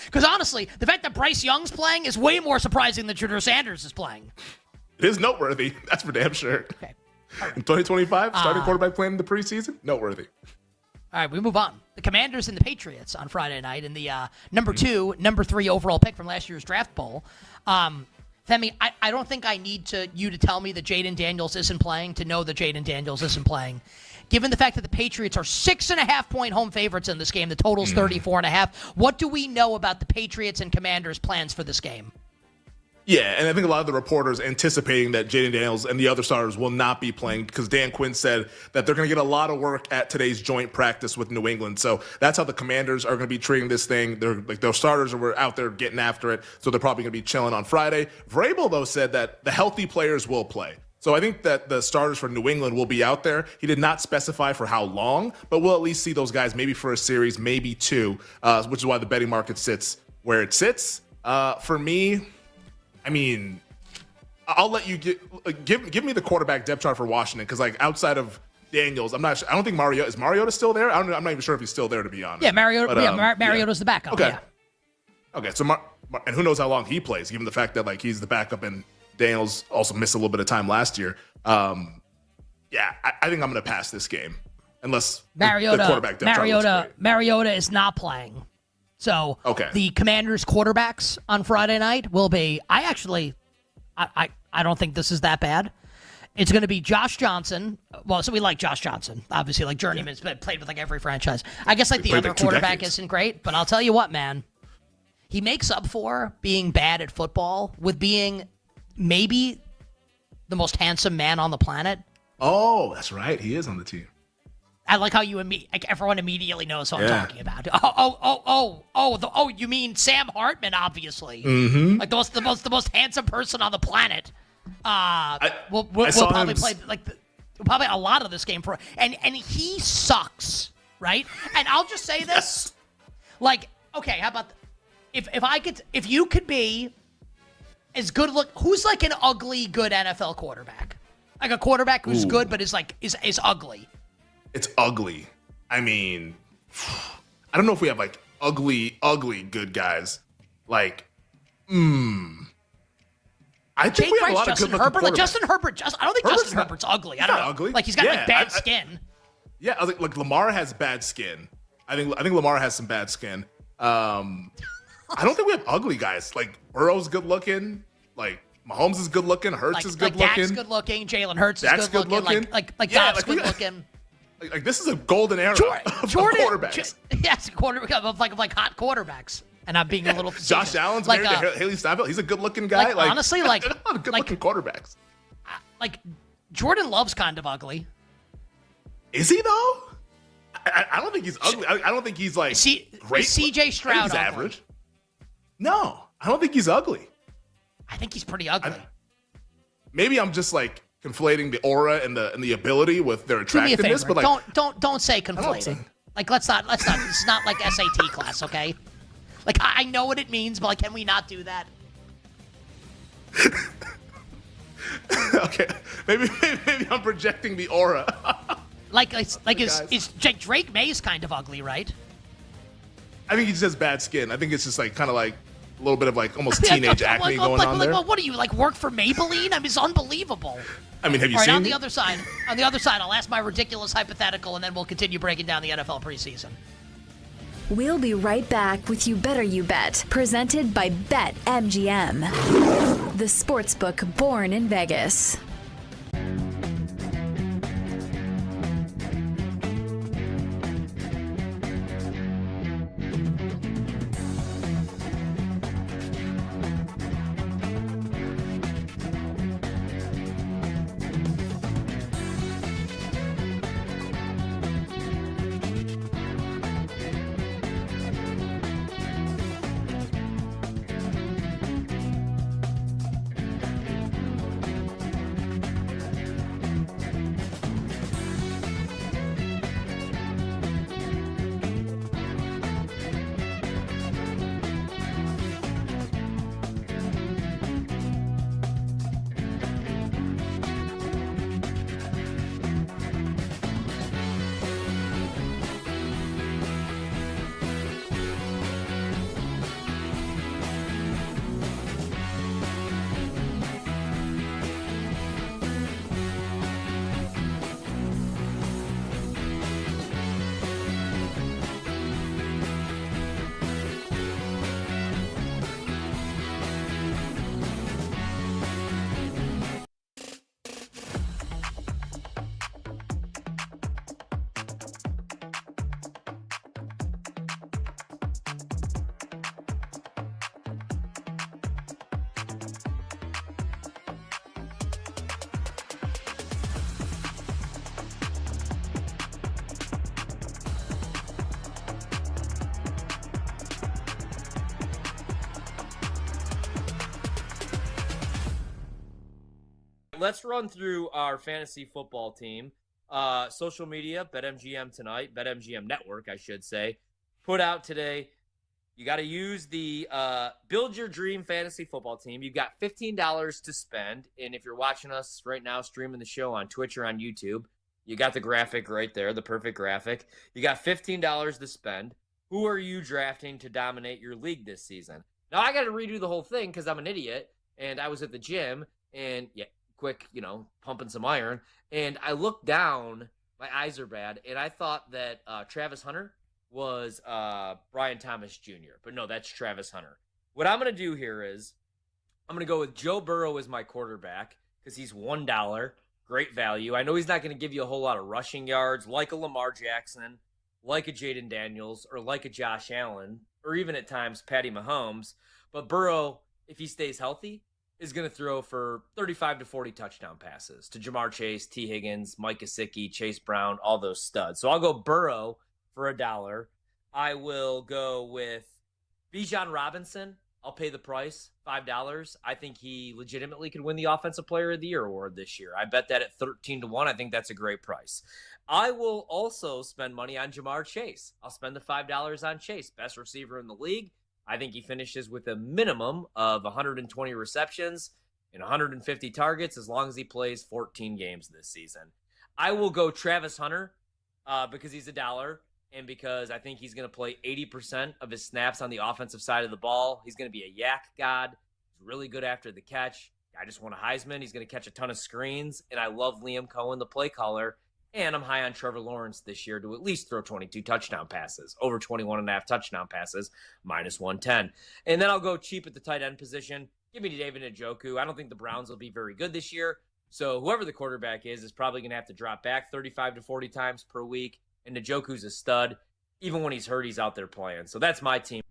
Because honestly, the fact that Bryce Young's playing is way more surprising than Shedeur Sanders is playing. It is noteworthy. That's for damn sure. Okay. Right. In 2025, starting quarterback playing in the preseason, noteworthy. All right, we move on. The Commanders and the Patriots on Friday night in the number 2, number 3 overall pick from last year's draft poll. Femi, I don't think I need you to tell me that Jaden Daniels isn't playing to know that Jaden Daniels isn't playing. Given the fact that the Patriots are 6.5-point home favorites in this game, the total's 34.5. What do we know about the Patriots and Commanders' plans for this game? Yeah, and I think a lot of the reporters anticipating that Jaden Daniels and the other starters will not be playing because Dan Quinn said that they're going to get a lot of work at today's joint practice with New England. So that's how the Commanders are going to be treating this thing. They're like their starters were out there getting after it, so they're probably going to be chilling on Friday. Vrabel, though, said that the healthy players will play. So I think that the starters for New England will be out there. He did not specify for how long, but we'll at least see those guys maybe for a series, maybe 2, which is why the betting market sits where it sits. For me, I mean, I'll let you give me the quarterback depth chart for Washington because, like, outside of Daniels, I'm not sure. I don't think is Mariota still there? I'm not even sure if he's still there, to be honest. Yeah, Mariota's the backup. Okay. Yeah. Okay. So, and who knows how long he plays, given the fact that like he's the backup and Daniels also missed a little bit of time last year. I think I'm going to pass this game unless the quarterback depth chart looks great. Mariota is not playing. So the Commanders quarterbacks on Friday night will be, I don't think this is that bad. It's going to be Josh Johnson. Well, so we like Josh Johnson, obviously, like journeyman's played with like every franchise. I guess like the other quarterback isn't great, but I'll tell you what, man, he makes up for being bad at football with being maybe the most handsome man on the planet. Oh, that's right. He is on the team. I like how everyone immediately knows who I'm talking about. You mean Sam Hartman, obviously. Mm-hmm. Like the most handsome person on the planet. We'll probably play probably a lot of this game and he sucks, right? And I'll just say this. Like, okay, how about if you could be as good who's like an ugly good NFL quarterback? Like a quarterback who's good but is ugly. It's ugly. I mean, I don't know if we have like ugly good guys. Like, I think we have a lot of good looking quarterbacks. Like Justin Herbert. I don't think Justin Herbert's ugly. I don't know. Ugly. Like he's got like bad skin. Yeah, I was like Lamar has bad skin. I think Lamar has some bad skin. I don't think we have ugly guys. Like Burrow's good looking. Like Mahomes is good looking. Hurts is good looking. Dak's good looking. Jalen Hurts is good looking. Like Dak's good looking. Like this is a golden era of quarterbacks. Yes, of hot quarterbacks. And I'm being a little Josh Allen's married to Haley Steinfeld. He's a good-looking guy. Honestly, good-looking quarterbacks. Like Jordan Love's kind of ugly. Is he though? I don't think he's ugly. I don't think he's like great. CJ Stroud I think he's average. No, I don't think he's ugly. I think he's pretty ugly. Maybe I'm just like conflating the aura and the ability with their attractiveness. Do me a favor. But like, don't say conflating. Like let's not. It's not like SAT class, okay? Like I know what it means, but like, can we not do that? Okay, maybe I'm projecting the aura. Is Drake May's kind of ugly, right? I think he just has bad skin. I think it's just like kind of like a little bit of like almost teenage acne going on there. What do you like work for Maybelline? I mean, it's unbelievable. I mean, have you All right, seen on the other side, I'll ask my ridiculous hypothetical, and then we'll continue breaking down the NFL preseason. We'll be right back with You Better You Bet, presented by BetMGM, the sportsbook born in Vegas. Let's run through our fantasy football team. Social media, BetMGM tonight, BetMGM Network, I should say, put out today. You got to use the Build Your Dream Fantasy Football Team. You've got $15 to spend. And if you're watching us right now, streaming the show on Twitch or on YouTube, you got the graphic right there, the perfect graphic. You got $15 to spend. Who are you drafting to dominate your league this season? Now, I got to redo the whole thing because I'm an idiot. And I was at the gym and, quick, pumping some iron. And I looked down, my eyes are bad, and I thought that Travis Hunter was Brian Thomas Jr. But no, that's Travis Hunter. What I'm going to do here is I'm going to go with Joe Burrow as my quarterback because he's $1. Great value. I know he's not going to give you a whole lot of rushing yards like a Lamar Jackson, like a Jaden Daniels, or like a Josh Allen, or even at times Patty Mahomes. But Burrow, if he stays healthy, is going to throw for 35 to 40 touchdown passes to Jamar Chase, T. Higgins, Mike Gesicki, Chase Brown, all those studs. So I'll go Burrow for $1. I will go with Bijan Robinson. I'll pay the price, $5. I think he legitimately could win the Offensive Player of the Year award this year. I bet that at 13-1. I think that's a great price. I will also spend money on Jamar Chase. I'll spend the $5 on Chase, best receiver in the league. I think he finishes with a minimum of 120 receptions and 150 targets as long as he plays 14 games this season. I will go Travis Hunter because he's $1 and because I think he's going to play 80% of his snaps on the offensive side of the ball. He's going to be a yak god. He's really good after the catch. I just won a Heisman. He's going to catch a ton of screens, and I love Liam Cohen, the play caller. And I'm high on Trevor Lawrence this year to at least throw 22 touchdown passes, over 21.5 touchdown passes, minus 110. And then I'll go cheap at the tight end position. Give me David Njoku. I don't think the Browns will be very good this year. So whoever the quarterback is probably going to have to drop back 35 to 40 times per week. And Njoku's a stud. Even when he's hurt, he's out there playing. So that's my team.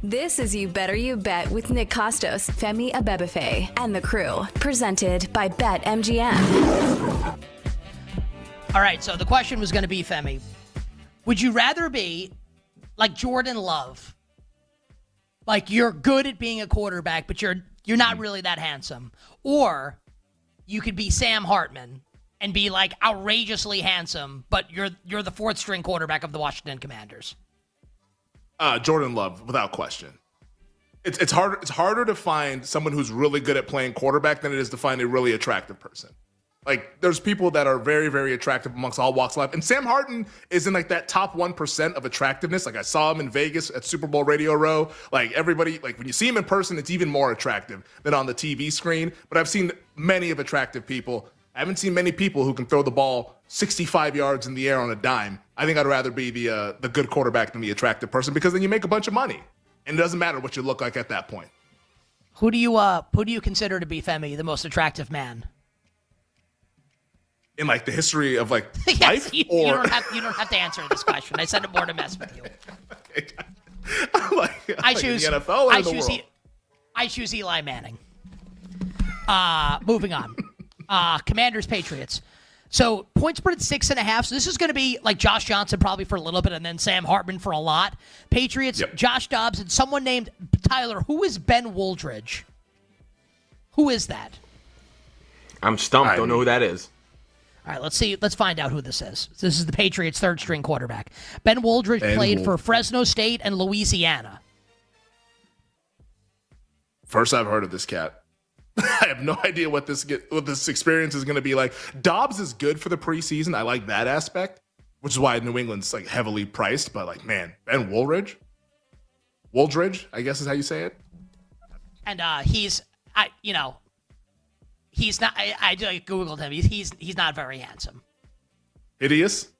This is You Better You Bet with Nick Costos, Femi Abebefe, and the crew. Presented by BetMGM. All right, so the question was going to be, Femi, would you rather be like Jordan Love? Like you're good at being a quarterback, but you're not really that handsome. Or you could be Sam Hartman and be like outrageously handsome, but you're the fourth string quarterback of the Washington Commanders. Jordan Love, without question. It's harder to find someone who's really good at playing quarterback than it is to find a really attractive person. Like, there's people that are very, very attractive amongst all walks of life. And Sam Hartman is in, like, that top 1% of attractiveness. Like, I saw him in Vegas at Super Bowl Radio Row. Like, everybody, like, when you see him in person, it's even more attractive than on the TV screen. But I've seen many of attractive people. I haven't seen many people who can throw the ball 65 yards in the air on a dime. I think I'd rather be the good quarterback than the attractive person, because then you make a bunch of money. And it doesn't matter what you look like at that point. Who do you consider to be, Femi, the most attractive man? In like the history of like Yes, life, you or don't have to answer this question. I said it more to mess with you. I choose the NFL or the world? I choose Eli Manning. Moving on. Commanders, Patriots. So point spread at 6.5. So this is going to be like Josh Johnson probably for a little bit, and then Sam Hartman for a lot. Patriots, yep. Josh Dobbs, and someone named Tyler. Who is Ben Woldridge? Who is that? I'm stumped. Don't know who that is. All right, let's see. Let's find out who this is. This is the Patriots' third-string quarterback. Ben Woldridge played for Fresno State and Louisiana. First I've heard of this cat. I have no idea what this experience is going to be like. Dobbs is good for the preseason. I like that aspect, which is why New England's like heavily priced. But like, man, Ben Woldridge, I guess is how you say it. And he's not. I googled him. He's not very handsome. Hideous?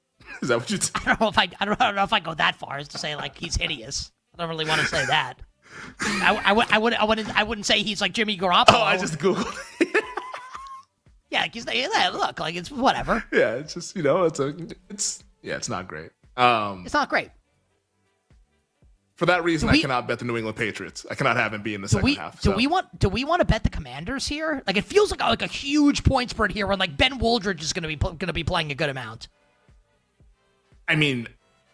Is that what you? I don't know if I go that far as to say like he's hideous. I don't really want to say that. I wouldn't say he's like Jimmy Garoppolo. Oh, I just googled. Yeah, look, like it's whatever. Yeah, it's just it's not great. It's not great. For that reason, I cannot bet the New England Patriots. I cannot have him be in the second half. Do we want to bet the Commanders here? Like it feels like a huge point spread here, where like Ben Woldridge is going to be playing a good amount. I mean,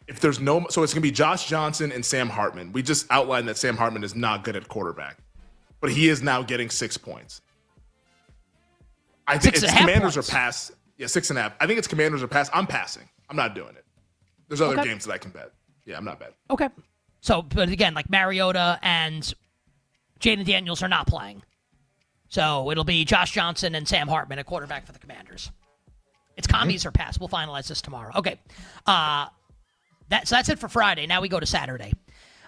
if there's so it's going to be Josh Johnson and Sam Hartman. We just outlined that Sam Hartman is not good at quarterback, but he is now getting 6 points. I think it's Commanders or pass. Yeah, 6.5. I think it's Commanders or pass. I'm passing. I'm not doing it. There's other games that I can bet. Yeah, I'm not betting. Okay. So, but again, like Mariota and Jaden Daniels are not playing. So it'll be Josh Johnson and Sam Hartman at quarterback for the Commanders. It's commies or pass. We'll finalize this tomorrow. Okay. So that's it for Friday. Now we go to Saturday.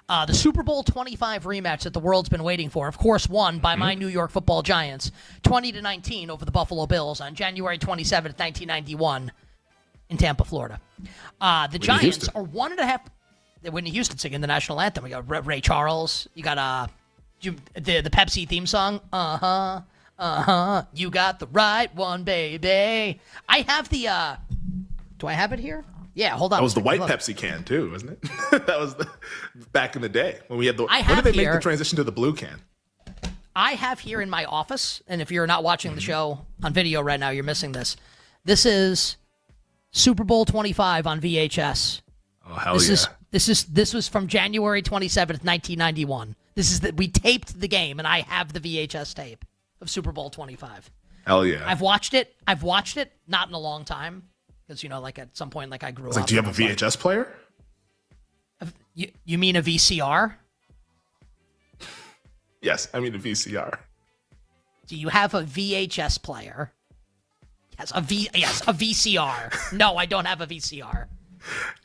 The Super Bowl 25 rematch that the world's been waiting for, of course, won by my New York Football Giants 20-19 over the Buffalo Bills on January 27th, 1991 in Tampa, Florida. The Giants are 1.5... Whitney Houston singing the national anthem. We got Ray Charles. You got the Pepsi theme song. You got the right one, baby. I have the, do I have it here? Yeah, hold on. That was the white Pepsi can too, wasn't it? That was back in the day when we had the. When did they make the transition to the blue can? I have here in my office, and if you're not watching the show on video right now, you're missing this. This is Super Bowl 25 on VHS. Oh hell yeah! This was from January 27th, 1991. We taped the game, and I have the VHS tape of Super Bowl 25. Hell yeah! I've watched it, not in a long time. Because, like, at some point, like, I grew up. Like, do you have a VHS player? You mean a VCR? Yes, I mean a VCR. Do you have a VHS player? Yes, a VCR. No, I don't have a VCR.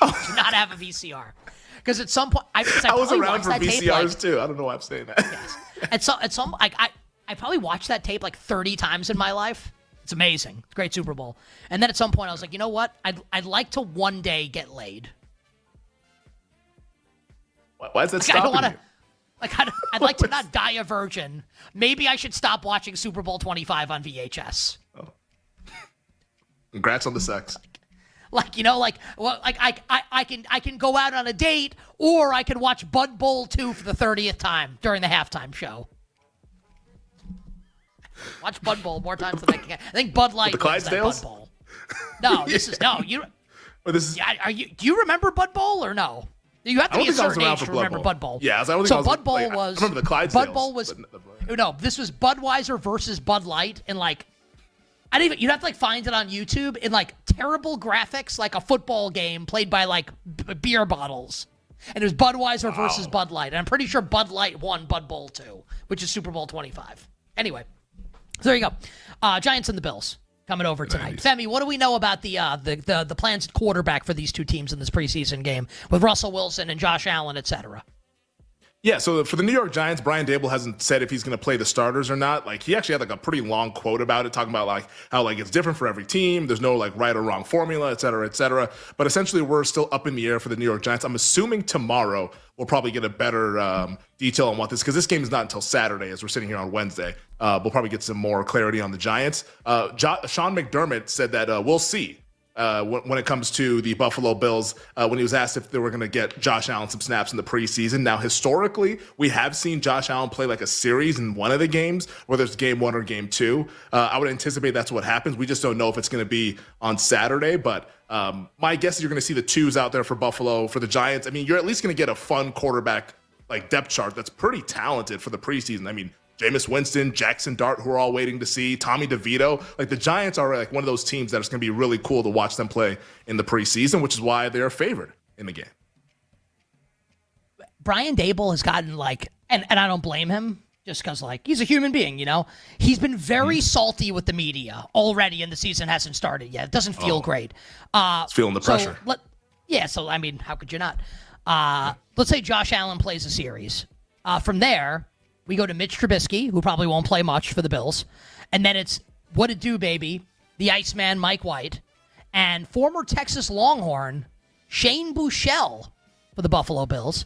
I do not have a VCR. Because at some point... I was around for VCRs, too. I don't know why I'm saying that. Yes. At some I probably watched that tape, like, 30 times in my life. It's amazing. It's a great Super Bowl. And then at some point, I was like, you know what? I'd like to one day get laid. Why is that stopping you? I'd like to not die a virgin. Maybe I should stop watching Super Bowl 25 on VHS. Oh. Congrats on the sex. I can go out on a date, or I can watch Bud Bowl 2 for the 30th time during the halftime show. Watch Bud Bowl more times than I can. I think Bud Light wins that Bud Bowl. No, this is you. Do you remember Bud Bowl or no? You have to be a certain age to remember Bud Bowl. Yeah, Bud Bowl was. I remember the Clydesdales. Bud Bowl was. No, this was Budweiser versus Bud Light, and you'd have to find it on YouTube in terrible graphics, like a football game played by beer bottles. And it was Budweiser versus Bud Light. And I'm pretty sure Bud Light won Bud Bowl 2, which is Super Bowl 25. Anyway. So there you go. Giants and the Bills coming over tonight. Nice. Femi, what do we know about the plans at quarterback for these two teams in this preseason game with Russell Wilson and Josh Allen, et cetera? Yeah, so for the New York Giants, Brian Dable hasn't said if he's going to play the starters or not. He actually had a pretty long quote about it, talking about how it's different for every team. There's no right or wrong formula, et cetera, et cetera. But essentially, we're still up in the air for the New York Giants. I'm assuming tomorrow we'll probably get a better detail on what because this game is not until Saturday as we're sitting here on Wednesday. We'll probably get some more clarity on the Giants. Sean McDermott said that we'll see. When it comes to the Buffalo Bills, when he was asked if they were going to get Josh Allen some snaps in the preseason. Now, historically, we have seen Josh Allen play a series in one of the games, whether it's game 1 or game 2. I would anticipate that's what happens. We just don't know if it's going to be on Saturday, but my guess is you're going to see the twos out there for Buffalo. For the Giants, I mean, you're at least going to get a fun quarterback depth chart that's pretty talented for the preseason. I mean, Jameis Winston, Jackson Dart, who we're all waiting to see, Tommy DeVito. The Giants are one of those teams that it's going to be really cool to watch them play in the preseason, which is why they're favored in the game. Brian Dable has gotten and I don't blame him just because he's a human being, He's been very salty with the media already, and the season hasn't started yet. It doesn't feel great. It's feeling the pressure. So I mean, how could you not? Let's say Josh Allen plays a series. From there, we go to Mitch Trubisky, who probably won't play much for the Bills. And then it's what it do, baby, the Iceman Mike White, and former Texas Longhorn Shane Buechele for the Buffalo Bills.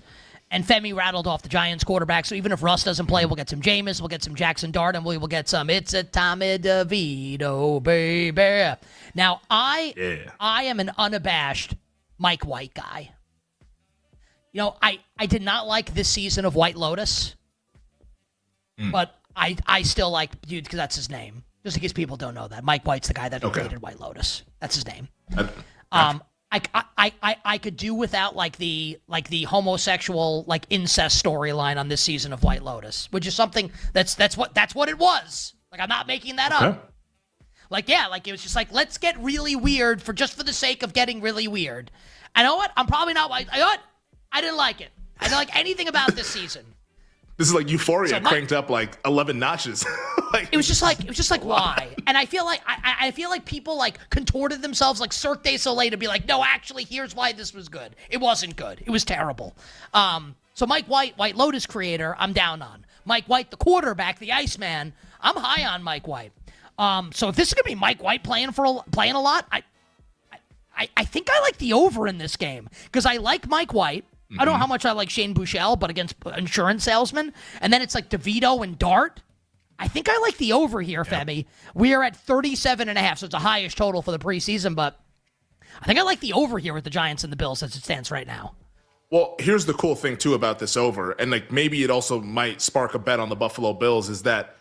And Femi rattled off the Giants quarterback, so even if Russ doesn't play, we'll get some Jameis, we'll get some Jackson Dart, and we will get some It's a Tommy DeVito, baby. Now, I am an unabashed Mike White guy. I did not like this season of White Lotus. But I still like, dude, because that's his name. Just in case people don't know that. Mike White's the guy that created White Lotus. That's his name. I could do without the homosexual incest storyline on this season of White Lotus, which is something that's what it was. I'm not making that up. It was just let's get really weird for the sake of getting really weird. I know what? I'm probably not white. I didn't like it. I didn't like anything about this season. This is Euphoria cranked up 11 notches. It was just why? And I feel like people contorted themselves Cirque du Soleil to be no, actually, here's why this was good. It wasn't good. It was terrible. So Mike White, White Lotus creator, I'm down on. Mike White, the quarterback, the Iceman, I'm high on Mike White. So if this is gonna be Mike White playing a lot, I think I like the over in this game because I like Mike White. I don't know how much I like Shane Buechele, but against insurance salesmen. And then it's DeVito and Dart. I think I like the over here, Femi. We are at 37.5, so it's the highest total for the preseason, but I think I like the over here with the Giants and the Bills as it stands right now. Well, here's the cool thing, too, about this over, and like maybe it also might spark a bet on the Buffalo Bills, is that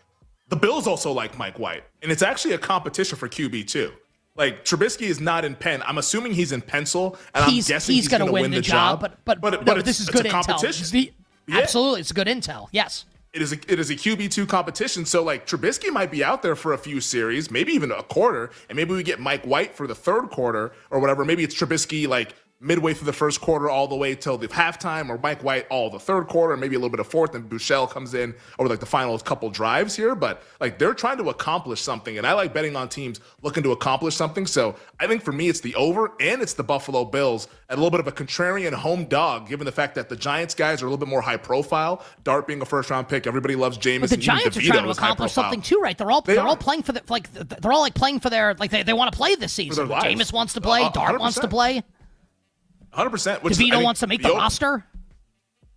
the Bills also like Mike White, and it's actually a competition for QB, too. Like, Trubisky is not in Penn. I'm assuming he's in pencil, and I'm guessing he's going to win the job. But this is good intel. Competition. Absolutely, it's good intel, yes. It is a QB2 competition, so like Trubisky might be out there for a few series, maybe even a quarter, and maybe we get Mike White for the third quarter or whatever. Maybe it's Trubisky like midway through the first quarter all the way till the halftime, or Mike White all the third quarter, maybe a little bit of fourth, and Bouchel comes in over like the final couple drives here. But like they're trying to accomplish something, and I like betting on teams looking to accomplish something. So I think for me, it's the over, and it's the Buffalo Bills at a little bit of a contrarian home dog, given the fact that the Giants guys are a little bit more high profile. Dart being a first round pick, everybody loves Jameis. But the Giants are trying to accomplish something too, right? They're all playing for they're all playing for their they want to play this season. Jameis wants to play. Dart 100%. wants to play. 100%. DeVito wants to make the roster.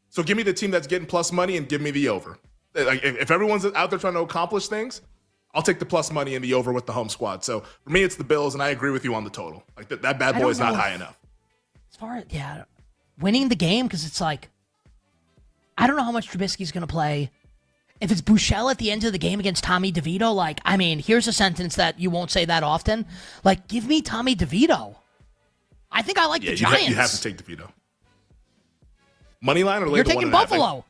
So give me the team that's getting plus money and give me the over. Like if everyone's out there trying to accomplish things, I'll take the plus money and the over with the home squad. So for me, it's the Bills, and I agree with you on the total. Like that bad boy is not high enough. As far as winning the game, because it's like I don't know how much Trubisky's going to play. If it's Bouchel at the end of the game against Tommy DeVito, like I mean, here's a sentence that you won't say that often. Like, give me Tommy DeVito. I think I like the Giants. You have to take DeVito. Money line or you're taking Buffalo.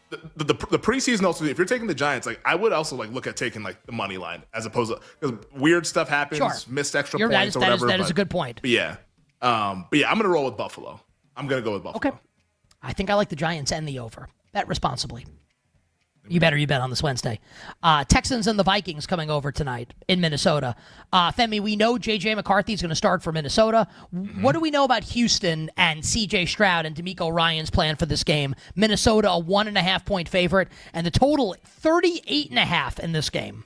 The preseason also, if you're taking the Giants, like I would also like look at taking like the money line as opposed to because weird stuff happens, missed extra points or whatever. That is a good point. But I'm gonna roll with Buffalo. I'm gonna go with Buffalo. Okay. I think I like the Giants and the over. Bet responsibly. You bet on this Wednesday. Texans and the Vikings coming over tonight in Minnesota. Femi, we know J.J. McCarthy is going to start for Minnesota. Mm-hmm. What do we know about Houston and C.J. Stroud and DeMeco Ryans' plan for this game? Minnesota, a 1.5-point favorite, and the total 38.5 in this game.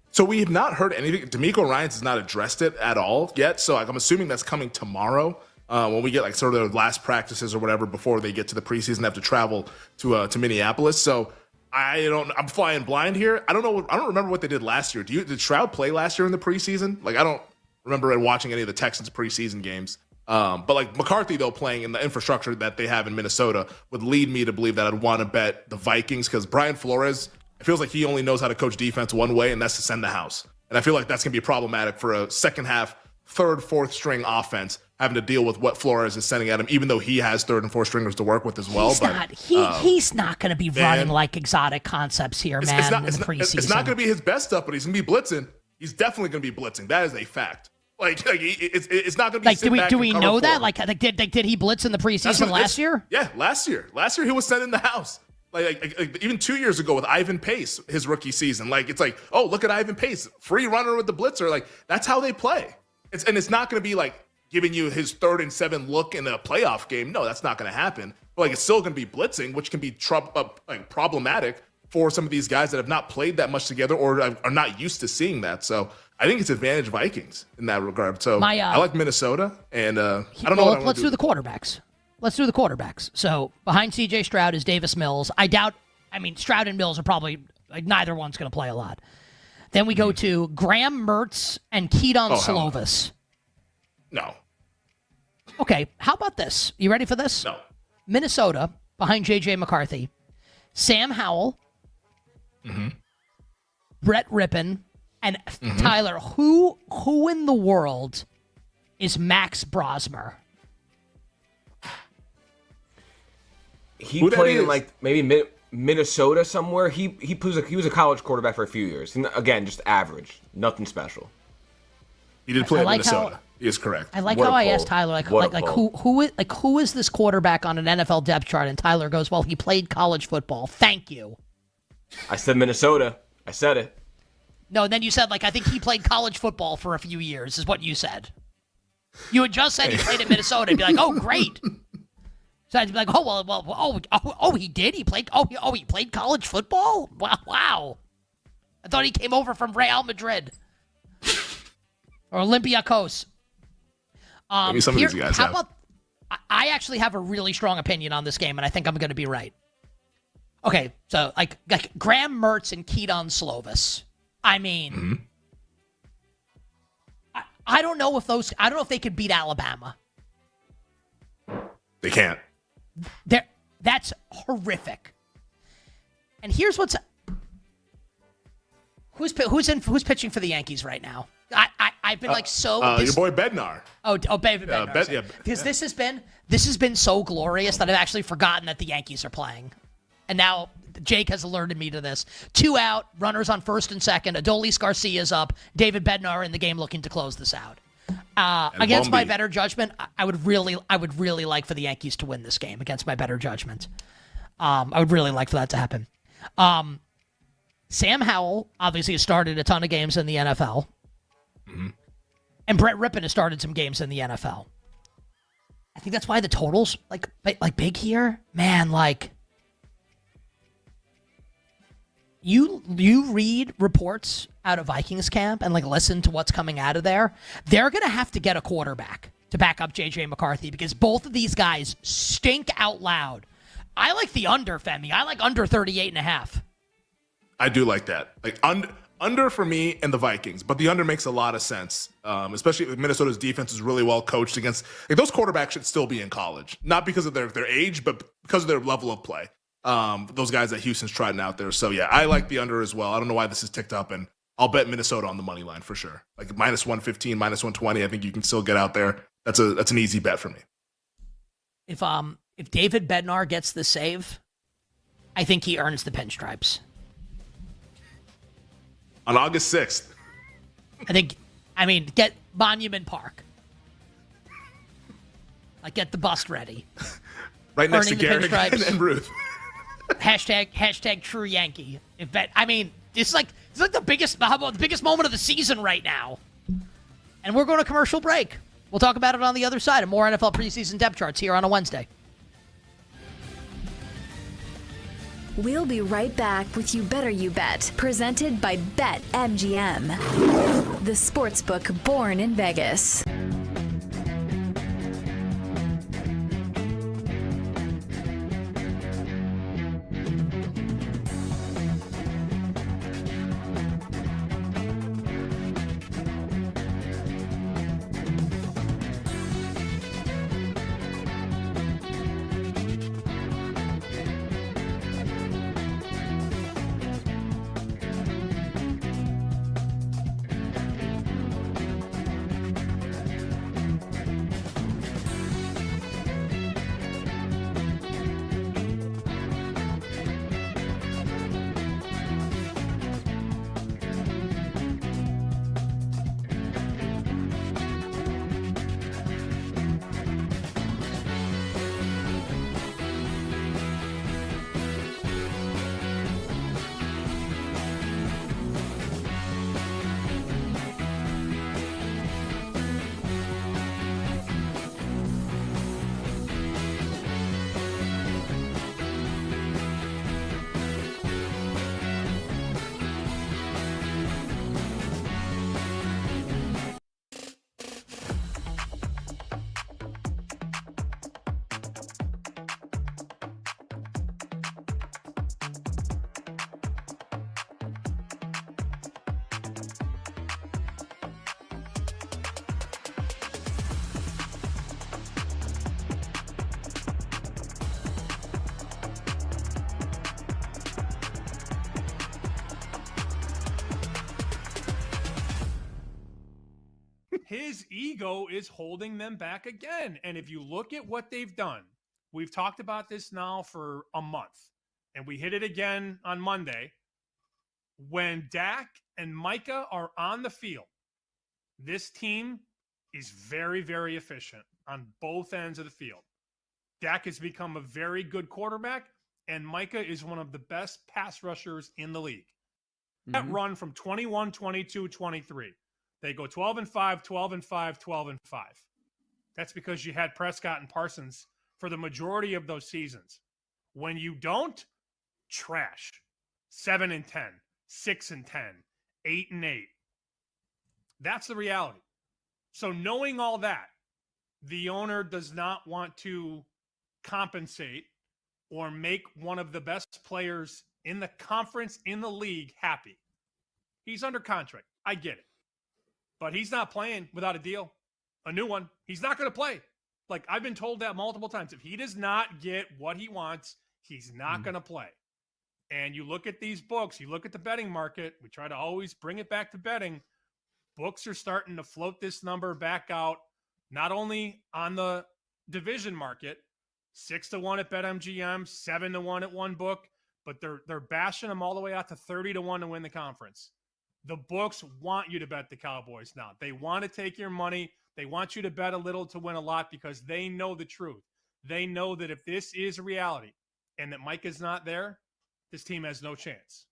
So we have not heard anything. DeMeco Ryans has not addressed it at all yet. So like, I'm assuming that's coming tomorrow. When we get like sort of their last practices or whatever before they get to the preseason, have to travel to Minneapolis. So I'm flying blind here. I don't remember what they did last year. Did Stroud play last year in the preseason? Like I don't remember watching any of the Texans preseason games. But like McCarthy though playing in the infrastructure that they have in Minnesota would lead me to believe that I'd want to bet the Vikings because Brian Flores, it feels like he only knows how to coach defense one way, and that's to send the house. And I feel like that's gonna be problematic for a second half, third, fourth string offense having to deal with what Flores is sending at him, even though he has third and fourth stringers to work with as well. He's not going to be running like exotic concepts here, man. In the preseason, it's not going to be his best stuff, but he's going to be blitzing. He's definitely going to be blitzing. That is a fact. Like it's not going to be do we know that? Like did he blitz in the preseason last year? Yeah, last year. Last year he was sent in the house. Like even 2 years ago with Ivan Pace, his rookie season. Like it's like, oh, look at Ivan Pace, free runner with the blitzer. Like that's how they play. It's not going to be like giving you his 3rd and 7 look in a playoff game. No, that's not going to happen. But like it's still going to be blitzing, which can be problematic for some of these guys that have not played that much together or are not used to seeing that. So I think it's advantage Vikings in that regard. So I like Minnesota, and I don't know. Let's do the quarterbacks. Let's do the quarterbacks. So behind C.J. Stroud is Davis Mills. Stroud and Mills are probably neither one's going to play a lot. Then we go to Graham Mertz and Keaton Slovis. No. Okay, how about this? You ready for this? No. Minnesota, behind J.J. McCarthy. Sam Howell. Mm-hmm. Brett Rippon. And Tyler, who in the world is Max Brosmer? He played in maybe Minnesota somewhere. He was a college quarterback for a few years. And again, just average. Nothing special. He did play in Minnesota. He is correct. I like how I asked Tyler, who is this quarterback on an NFL depth chart? And Tyler goes, well, he played college football. Thank you. I said Minnesota. I said it. No, then you said, I think he played college football for a few years, is what you said. You had just said he played at Minnesota. I'd be like, oh, great. So I'd be like, he did? He played college football? Wow. I thought he came over from Real Madrid. Or Olympiacos. Maybe some of these guys have. I actually have a really strong opinion on this game, and I think I'm going to be right. Okay, so like Graham Mertz and Keaton Slovis. I mean, I don't know if they could beat Alabama. They can't. That's horrific. And here's who's pitching for the Yankees right now. I've been your boy Bednar. David Bednar. Because this has been so glorious that I've actually forgotten that the Yankees are playing. And now Jake has alerted me to this. 2 out, runners on first and second. Adolis Garcia's up. David Bednar in the game looking to close this out. Against my better judgment, I would really like for the Yankees to win this game. Against my better judgment, I would really like for that to happen. Sam Howell obviously has started a ton of games in the NFL, and Brett Rippon has started some games in the NFL. I think that's why the totals like big here, man. Like you read reports out of Vikings camp and like listen to what's coming out of there. They're gonna have to get a quarterback to back up JJ McCarthy because both of these guys stink out loud. I like the under, Femi. I like under 38.5. I do like that. Like under for me and the Vikings, but the under makes a lot of sense, especially if Minnesota's defense is really well coached against. Like, those quarterbacks should still be in college, not because of their age, but because of their level of play. Those guys that Houston's trotting out there. So yeah, I like the under as well. I don't know why this is ticked up, and I'll bet Minnesota on the money line for sure. Like minus 115, minus 120. I think you can still get out there. That's an easy bet for me. If David Bednar gets the save, I think he earns the pinstripes. On August 6th. Get Monument Park. Like, get the bus ready. Right next to Garrett and Ruth. Hashtag true Yankee. It's like the biggest moment of the season right now. And we're going to commercial break. We'll talk about it on the other side and more NFL preseason depth charts here on a Wednesday. We'll be right back with You Better You Bet, presented by BetMGM, the sportsbook born in Vegas. His ego is holding them back again. And if you look at what they've done, we've talked about this now for a month, and we hit it again on Monday. When Dak and Micah are on the field, this team is very, very efficient on both ends of the field. Dak has become a very good quarterback, and Micah is one of the best pass rushers in the league. That run from 21, 22, 23. They go 12-5, 12-5, 12-5. That's because you had Prescott and Parsons for the majority of those seasons. When you don't, trash. 7-10, 6-10, 8-8. That's the reality. So knowing all that, the owner does not want to compensate or make one of the best players in the conference, in the league, happy. He's under contract. I get it. But he's not playing without a deal, a new one. He's not going to play. Like, I've been told that multiple times. If he does not get what he wants, he's not going to play. And you look at these books, you look at the betting market, we try to always bring it back to betting. Books are starting to float this number back out, not only on the division market, 6-1 at BetMGM, 7-1 at one book, but they're bashing them all the way out to 30-1 to win the conference. The books want you to bet the Cowboys now. They want to take your money. They want you to bet a little to win a lot because they know the truth. They know that if this is a reality and that Mike is not there, this team has no chance.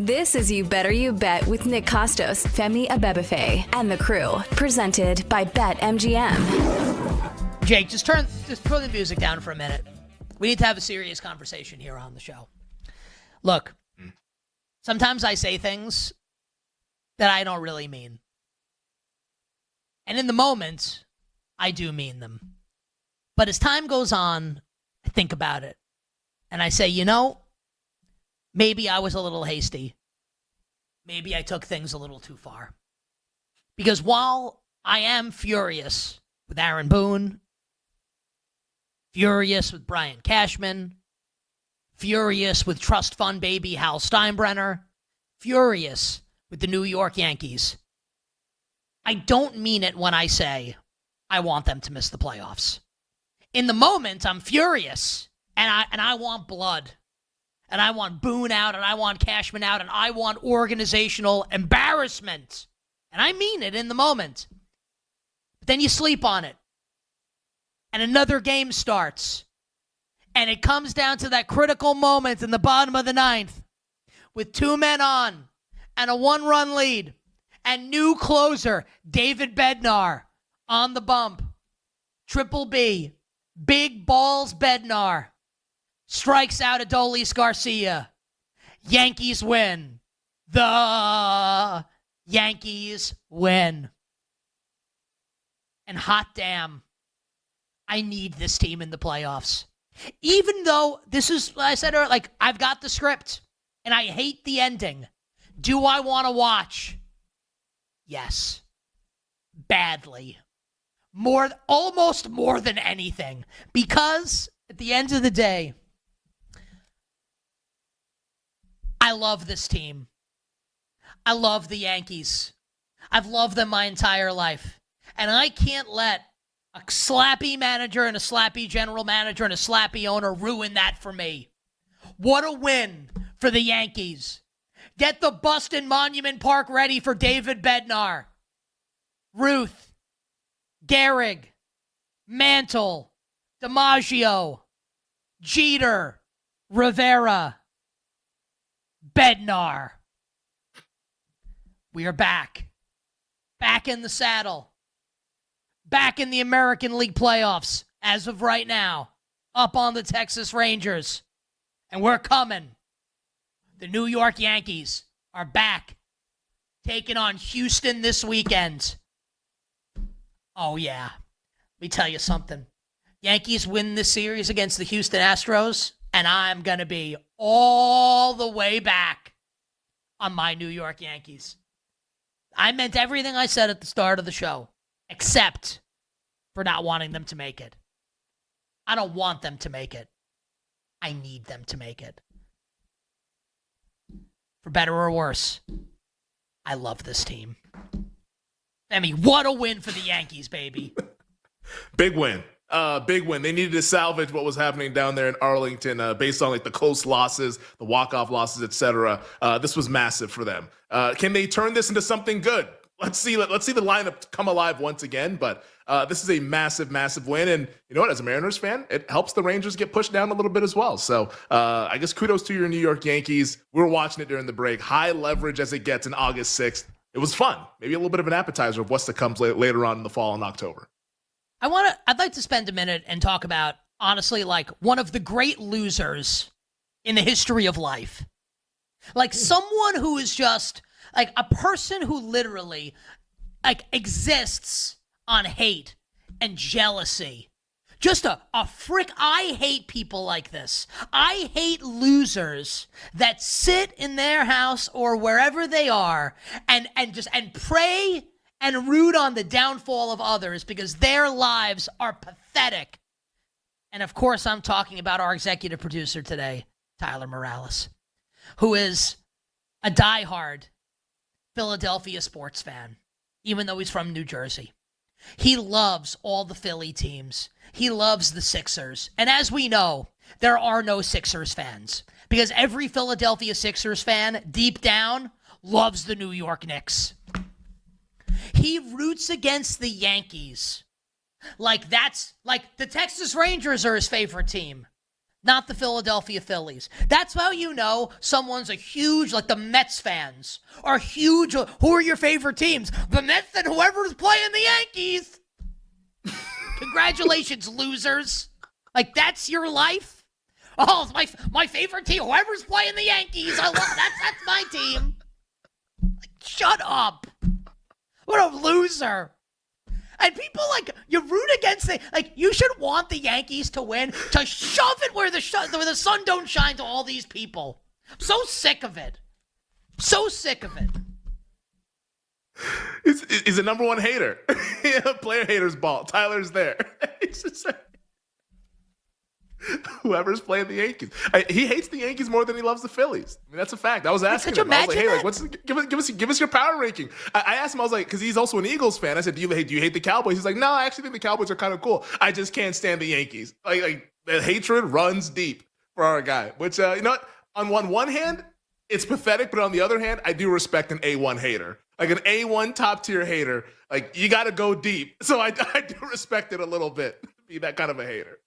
This is You Better You Bet with Nick Costos, Femi Abebefe, and the crew. Presented by BetMGM. Jake, just put the music down for a minute. We need to have a serious conversation here on the show. Look, sometimes I say things that I don't really mean. And in the moment, I do mean them. But as time goes on, I think about it. And I say, maybe I was a little hasty. Maybe I took things a little too far. Because while I am furious with Aaron Boone, furious with Brian Cashman, furious with trust fund baby Hal Steinbrenner, furious with the New York Yankees, I don't mean it when I say I want them to miss the playoffs. In the moment, I'm furious, and I want blood. And I want Boone out, and I want Cashman out, and I want organizational embarrassment. And I mean it in the moment. But then you sleep on it. And another game starts. And it comes down to that critical moment in the bottom of the ninth with 2 men on and a 1-run lead. And new closer, David Bednar, on the bump. Triple B. Big balls Bednar. Strikes out Adolis Garcia. Yankees win. The Yankees win. And hot damn, I need this team in the playoffs. Even though this is, I said earlier, like, I've got the script and I hate the ending. Do I want to watch? Yes. Badly. Almost more than anything. Because at the end of the day, I love this team. I love the Yankees. I've loved them my entire life. And I can't let a slappy manager and a slappy general manager and a slappy owner ruin that for me. What a win for the Yankees. Get the Boston Monument Park ready for David Bednar. Ruth, Gehrig, Mantle, DiMaggio, Jeter, Rivera, Bednar. We are back. Back in the saddle. Back in the American League playoffs as of right now. Up on the Texas Rangers. And we're coming. The New York Yankees are back. Taking on Houston this weekend. Oh, yeah. Let me tell you something. Yankees win this series against the Houston Astros, and I'm going to be all the way back on my New York Yankees. I meant everything I said at the start of the show, except for not wanting them to make it. I don't want them to make it. I need them to make it. For better or worse, I love this team. Femi, what a win for the Yankees, baby. Big win. Big win. They needed to salvage what was happening down there in Arlington based on like the close losses, the walk-off losses, etc. This was massive for them. Can they turn this into something good? Let's see the lineup come alive once again. But this is a massive, massive win. And you know what? As a Mariners fan, it helps the Rangers get pushed down a little bit as well. So I guess kudos to your New York Yankees. We were watching it during the break. High leverage as it gets in August 6th. It was fun. Maybe a little bit of an appetizer of what's to come later on in the fall and October. I'd like to spend a minute and talk about, honestly, like one of the great losers in the history of life. Like someone who is just like a person who literally like exists on hate and jealousy. Just a frick. I hate people like this. I hate losers that sit in their house or wherever they are and pray and root on the downfall of others because their lives are pathetic. And of course, I'm talking about our executive producer today, Tyler Morales, who is a diehard Philadelphia sports fan, even though he's from New Jersey. He loves all the Philly teams. He loves the Sixers. And as we know, there are no Sixers fans because every Philadelphia Sixers fan deep down loves the New York Knicks. He roots against the Yankees. Like the Texas Rangers are his favorite team, not the Philadelphia Phillies. That's how you know someone's a huge, like the Mets fans are huge. Who are your favorite teams? The Mets and whoever's playing the Yankees. Congratulations, losers. Like that's your life? Oh, it's my favorite team. Whoever's playing the Yankees, I love that's my team. Like, shut up. What a loser. And people like, you root against you should want the Yankees to win, to shove it where the sun don't shine to all these people. I'm so sick of it. So sick of it. He's a number one hater. Player hater's ball. Tyler's there. He's just whoever's playing the Yankees. He hates the Yankees more than he loves the Phillies. I mean, that's a fact. I was asking him. I was like, hey, give us your power ranking. I asked him, I was like, because he's also an Eagles fan. I said, do you hate the Cowboys? He's like, no, I actually think the Cowboys are kind of cool. I just can't stand the Yankees. Like the hatred runs deep for our guy. Which, you know what? On one hand, it's pathetic. But on the other hand, I do respect an A1 hater. Like an A1 top tier hater. Like you got to go deep. So I do respect it a little bit. Be that kind of a hater.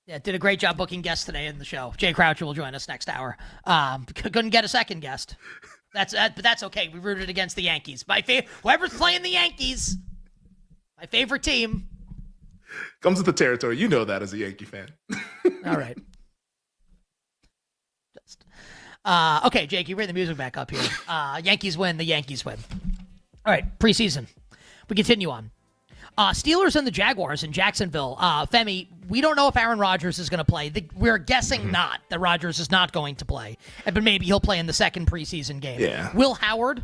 Yeah, did a great job booking guests today in the show. Jay Croucher will join us next hour. Couldn't get a second guest. But that's okay. We rooted against the Yankees. Whoever's playing the Yankees, my favorite team. Comes with the territory. You know that as a Yankee fan. All right. Okay, Jake, you bring the music back up here. Yankees win. The Yankees win. All right, preseason. We continue on. Steelers and the Jaguars in Jacksonville. Femi, we don't know if Aaron Rodgers is going to play. We're guessing not, that Rodgers is not going to play. But maybe he'll play in the second preseason game. Yeah. Will Howard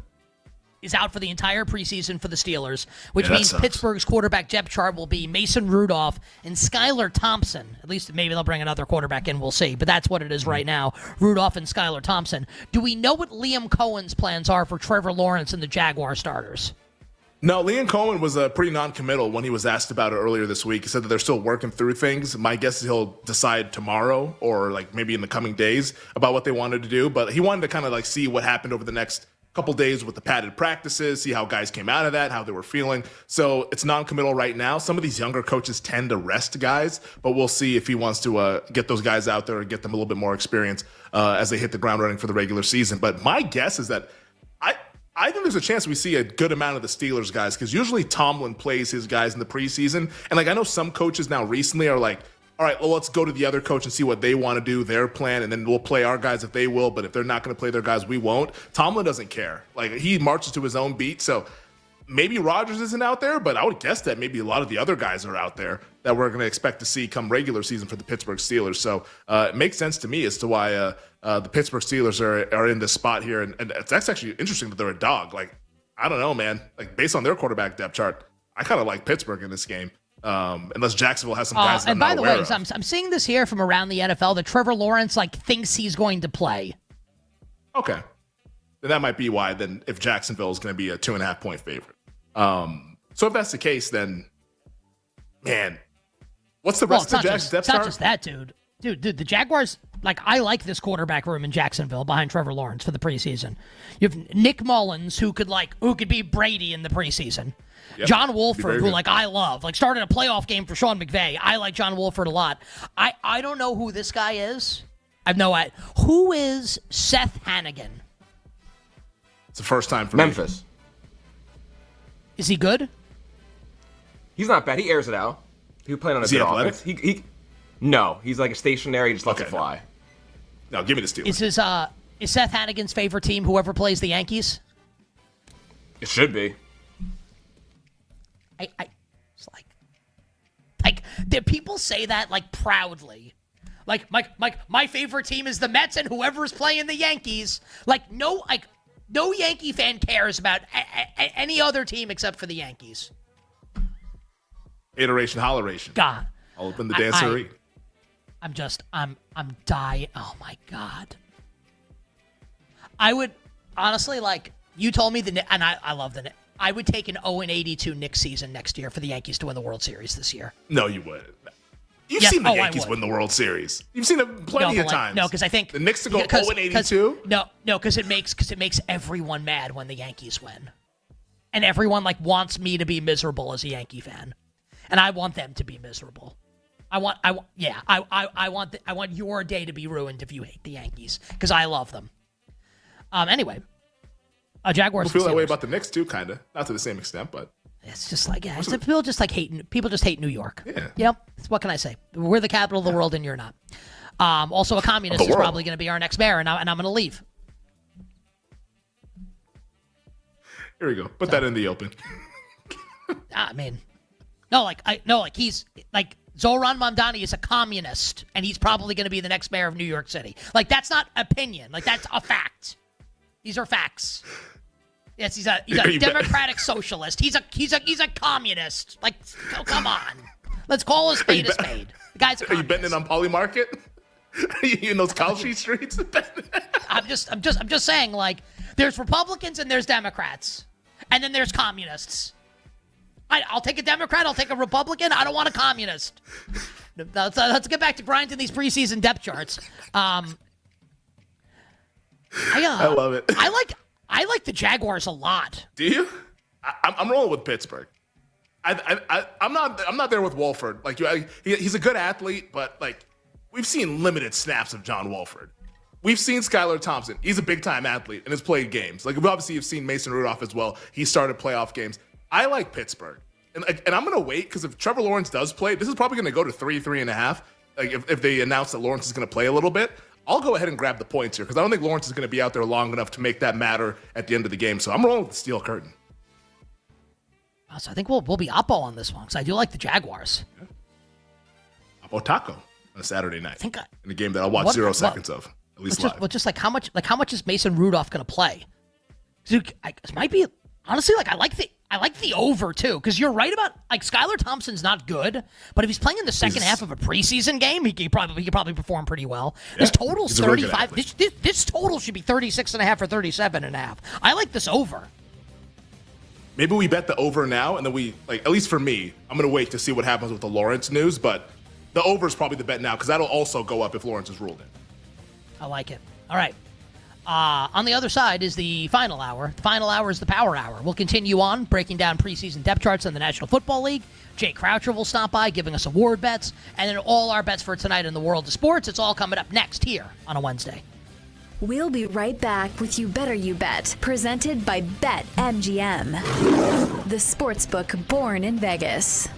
is out for the entire preseason for the Steelers, which means Pittsburgh's quarterback depth chart will be Mason Rudolph and Skylar Thompson. At least maybe they'll bring another quarterback in. We'll see. But that's what it is right now, Rudolph and Skylar Thompson. Do we know what Liam Cohen's plans are for Trevor Lawrence and the Jaguar starters? No, Liam Cohen was pretty non-committal when he was asked about it earlier this week. He said that they're still working through things. My guess is he'll decide tomorrow or like maybe in the coming days about what they wanted to do. But he wanted to kind of like see what happened over the next couple days with the padded practices, see how guys came out of that, how they were feeling. So it's non-committal right now. Some of these younger coaches tend to rest guys, but we'll see if he wants to get those guys out there and get them a little bit more experience as they hit the ground running for the regular season. But my guess is that I think there's a chance we see a good amount of the Steelers guys, because usually Tomlin plays his guys in the preseason. And I know some coaches now recently are like, all right, well, let's go to the other coach and see what they want to do, their plan, and then we'll play our guys if they will. But if they're not going to play their guys, we won't. Tomlin doesn't care. He marches to his own beat. So maybe Rodgers isn't out there, but I would guess that maybe a lot of the other guys are out there that we're going to expect to see come regular season for the Pittsburgh Steelers. So it makes sense to me as to why the Pittsburgh Steelers are in this spot here. And that's actually interesting that they're a dog. I don't know, man. Based on their quarterback depth chart, I kind of like Pittsburgh in this game. Unless Jacksonville has some guys that I'm not aware of. And by the way, I'm seeing this here from around the NFL that Trevor Lawrence thinks he's going to play. Okay. Then that might be why then if Jacksonville is going to be a 2.5 point favorite. So if that's the case, then man, what's the rest of the Jags depth chart? It's not just that, dude. Dude, the Jaguars, I like this quarterback room in Jacksonville behind Trevor Lawrence for the preseason. You have Nick Mullins, who could be Brady in the preseason. Yep. John Wolford, who I love, started a playoff game for Sean McVay. I like John Wolford a lot. I don't know who this guy is. I have no idea. Who is Seth Hannigan? It's the first time for Memphis. Is he good? He's not bad. He airs it out. He played on a good offense. No, he's a stationary. He just lets it fly. No, give me the Steelers. Is Seth Hannigan's favorite team whoever plays the Yankees? It should be. It's people say that proudly. My favorite team is the Mets and whoever's playing the Yankees. No Yankee fan cares about any other team except for the Yankees. Iteration, holleration. God. All up in the dancery. I'm dying. Oh my God. I would honestly you told me and I love the I would take an 0-82 Knicks season next year for the Yankees to win the World Series this year. No, you wouldn't. You've seen the Yankees win the World Series. You've seen it plenty of times. No, because I think the Knicks to go 0-82. No, because it makes everyone mad when the Yankees win, and everyone wants me to be miserable as a Yankee fan, and I want them to be miserable. I want your day to be ruined if you hate the Yankees because I love them. Anyway. Jaguars. People feel that way about the Knicks too, kind of. Not to the same extent, but it's just people just hate New York. Yeah. Yep. What can I say? We're the capital of the world, and you're not. Also, a communist is probably going to be our next mayor, and I'm going to leave. Here we go. Put that in the open. He's Zoran Mamdani is a communist, and he's probably going to be the next mayor of New York City. That's not opinion. That's a fact. These are facts. Yes, he's a democratic socialist. He's a communist. Come on. Let's call a spade a spade. The guy's a communist. Are you betting it on Poly Market? Are you in those Calshi streets? I'm just saying, there's Republicans and there's Democrats. And then there's communists. I'll take a Democrat, I'll take a Republican, I don't want a communist. Let's get back to grinding these preseason depth charts. I love it. I like the Jaguars a lot. Do you? I'm rolling with Pittsburgh. I'm not there with Wolford. He's a good athlete, but we've seen limited snaps of John Wolford. We've seen Skylar Thompson. He's a big time athlete and has played games. We obviously have seen Mason Rudolph as well. He started playoff games. I like Pittsburgh, and I'm gonna wait because if Trevor Lawrence does play, this is probably gonna go to 3.5. If they announce that Lawrence is gonna play a little bit. I'll go ahead and grab the points here because I don't think Lawrence is going to be out there long enough to make that matter at the end of the game. So I'm rolling with the steel curtain. So I think we'll be Oppo on this one because I do like the Jaguars. Yeah. Oppo Taco on a Saturday night in a game that I'll watch 0 seconds of, at least live. How much is Mason Rudolph going to play? Dude, it might be honestly I like the over too because you're right about Skylar Thompson's not good, but if he's playing in the second half of a preseason game, he could probably perform pretty well. Yeah, this total's 35. This total should be 36.5 or 37.5. I like this over. Maybe we bet the over now, and then we at least for me, I'm gonna wait to see what happens with the Lawrence news, but the over is probably the bet now because that'll also go up if Lawrence is ruled in. I like it. All right. On the other side is the final hour. The final hour is the power hour. We'll continue on breaking down preseason depth charts in the National Football League. Jay Croucher will stop by giving us award bets, and then all our bets for tonight in the world of sports. It's all coming up next here on a Wednesday. We'll be right back with You Better You Bet, presented by BetMGM, the sportsbook born in Vegas.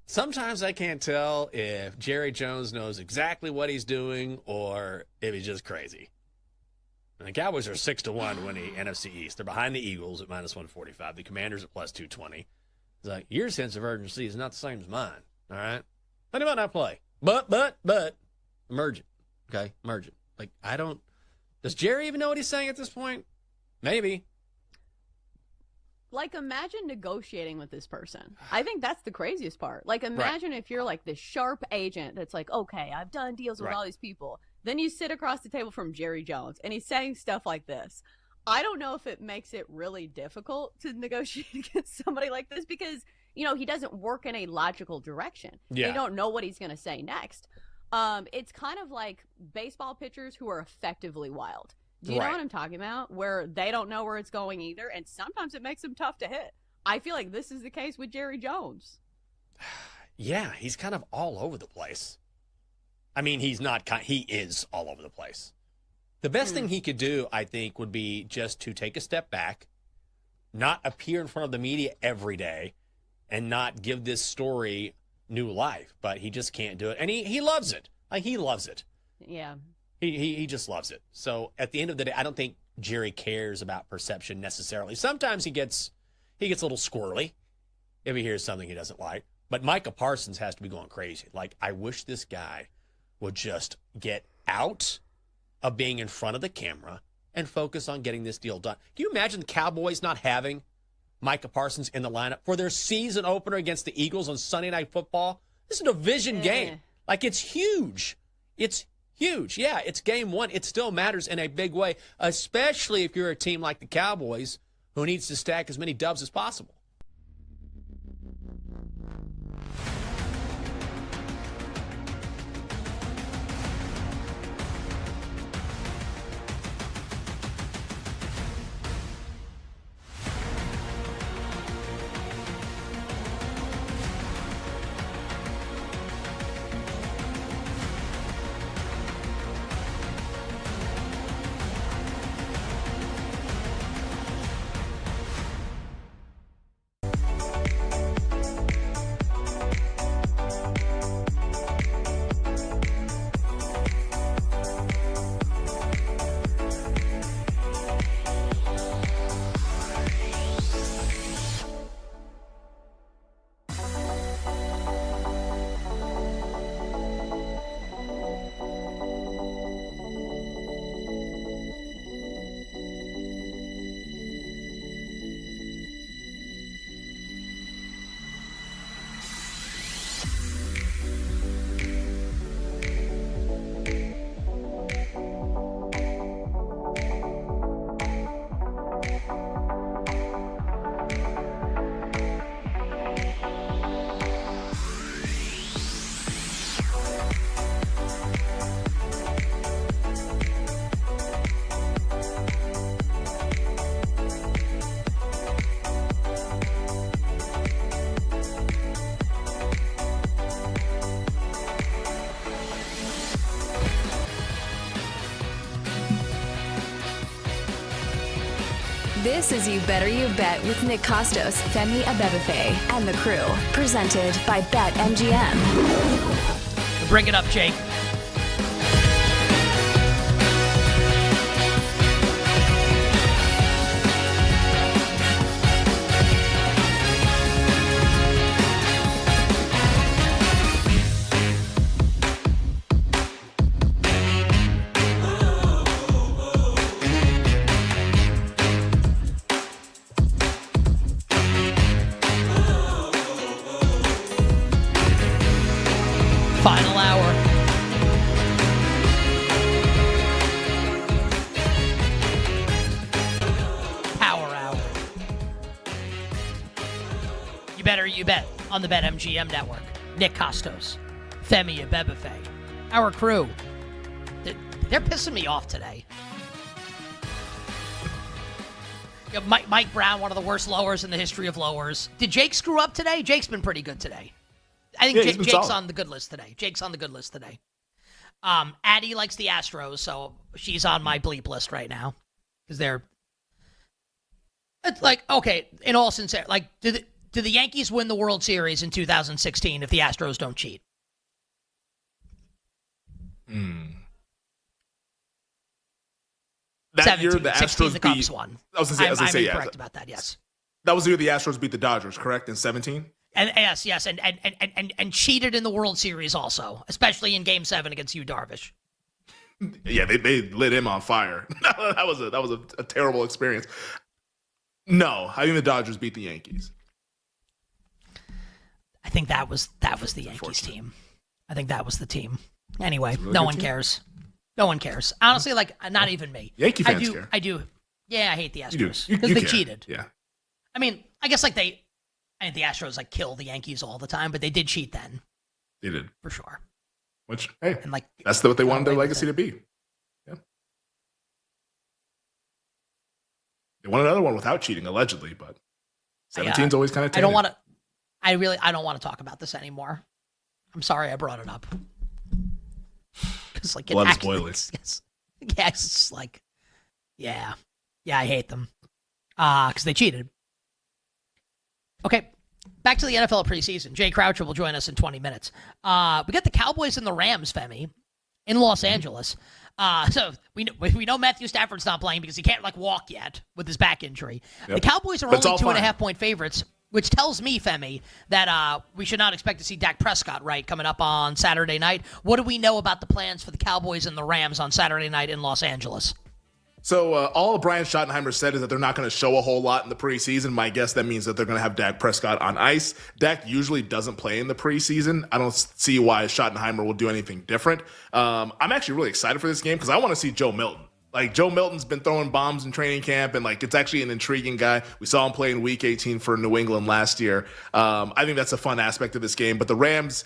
Sometimes I can't tell if Jerry Jones knows exactly what he's doing or if he's just crazy. And the Cowboys are 6-1 to win the NFC East. They're behind the Eagles at -145. The Commanders at +220. It's like, your sense of urgency is not the same as mine, all right? But he might not play. But, emergent, okay? Emergent. Like, does Jerry even know what he's saying at this point? Maybe. Like, imagine negotiating with this person. I think that's the craziest part. Like, imagine if you're like this sharp agent that's like, okay, I've done deals with all these people. Then you sit across the table from Jerry Jones, and he's saying stuff like this. I don't know if it makes it really difficult to negotiate against somebody like this because, you know, he doesn't work in a logical direction. Yeah. You don't know what he's going to say next. It's kind of like baseball pitchers who are effectively wild. Do you know what I'm talking about? Where they don't know where it's going either, and sometimes it makes them tough to hit. I feel like this is the case with Jerry Jones. Yeah, he's kind of all over the place. I mean, he is all over the place. The best thing he could do, I think, would be just to take a step back, not appear in front of the media every day, and not give this story new life. But he just can't do it. And he loves it. Like, he loves it. Yeah. He just loves it. So at the end of the day, I don't think Jerry cares about perception necessarily. Sometimes he gets a little squirrely if he hears something he doesn't like. But Micah Parsons has to be going crazy. Like, I wish this guy would just get out of being in front of the camera and focus on getting this deal done. Can you imagine the Cowboys not having Micah Parsons in the lineup for their season opener against the Eagles on Sunday Night Football? This is a division game. Like, it's huge. It's huge. Yeah, it's game one. It still matters in a big way, especially if you're a team like the Cowboys who needs to stack as many dubs as possible. This is You Better You Bet with Nick Costos, Femi Abebefe, and the crew. Presented by BetMGM. Bring it up, Jake. Final hour. Power hour. You better you bet on the BetMGM network. Nick Costos, Femi Abebefe, our crew. They're pissing me off today. You know, Mike Brown, one of the worst lowers in the history of lowers. Did Jake screw up today? Jake's been pretty good today. I think Jake's solid. on the good list today. Jake's on the good list today. Addie likes the Astros, so she's on my bleep list right now. Because it's like, okay, in all sincerity, like, do the Yankees win the World Series in 2016 if the Astros don't cheat? That year, the 16, Astros the Cubs beat. won. I was going to say, I'm yeah. incorrect about that, yes. That was the year the Astros beat the Dodgers, correct? In 17? And yes, and cheated in the World Series also, especially in Game 7 against Yu Darvish. Yeah, they lit him on fire. that was a terrible experience. No, I think the Dodgers beat the Yankees. I think that was the Yankees team. I think that was the team. Anyway, Really no good one team. cares. No one cares. Honestly, like, not even me. Yankee fans care. I do. Yeah, I hate the You do. Astros You because they care. cheated. Yeah. I mean, I guess like the Astros like kill the Yankees all the time, but they did cheat then. They did. For sure. Which, hey, And like, that's what they got wanted their away with legacy to be. Yeah. They won another one without cheating, allegedly, but 17's always kind of I don't want to. I don't want to talk about this anymore. I'm sorry I brought it up. Because like, Blood is boiling. Yeah, it's just like, yeah, I hate them. Because they cheated. Okay, back to the NFL preseason. Jay Croucher will join us in 20 minutes. We got the Cowboys and the Rams, Femi, in Los Angeles. So we know Matthew Stafford's not playing because he can't like walk yet with his back injury. Yep. The Cowboys are That's only all 2.5 point favorites, which tells me, Femi, that we should not expect to see Dak Prescott coming up on Saturday night. What do we know about the plans for the Cowboys and the Rams on Saturday night in Los Angeles? So all Brian Schottenheimer said is that they're not going to show a whole lot in the preseason. My guess that means that they're going to have Dak Prescott on ice. Dak usually doesn't play in the preseason. I don't see why Schottenheimer will do anything different. I'm actually really excited for this game because I want to see Joe Milton. Like, Joe Milton's been throwing bombs in training camp, and like, it's actually an intriguing guy. We saw him play in Week 18 for New England last year. I think that's a fun aspect of this game. But the Rams,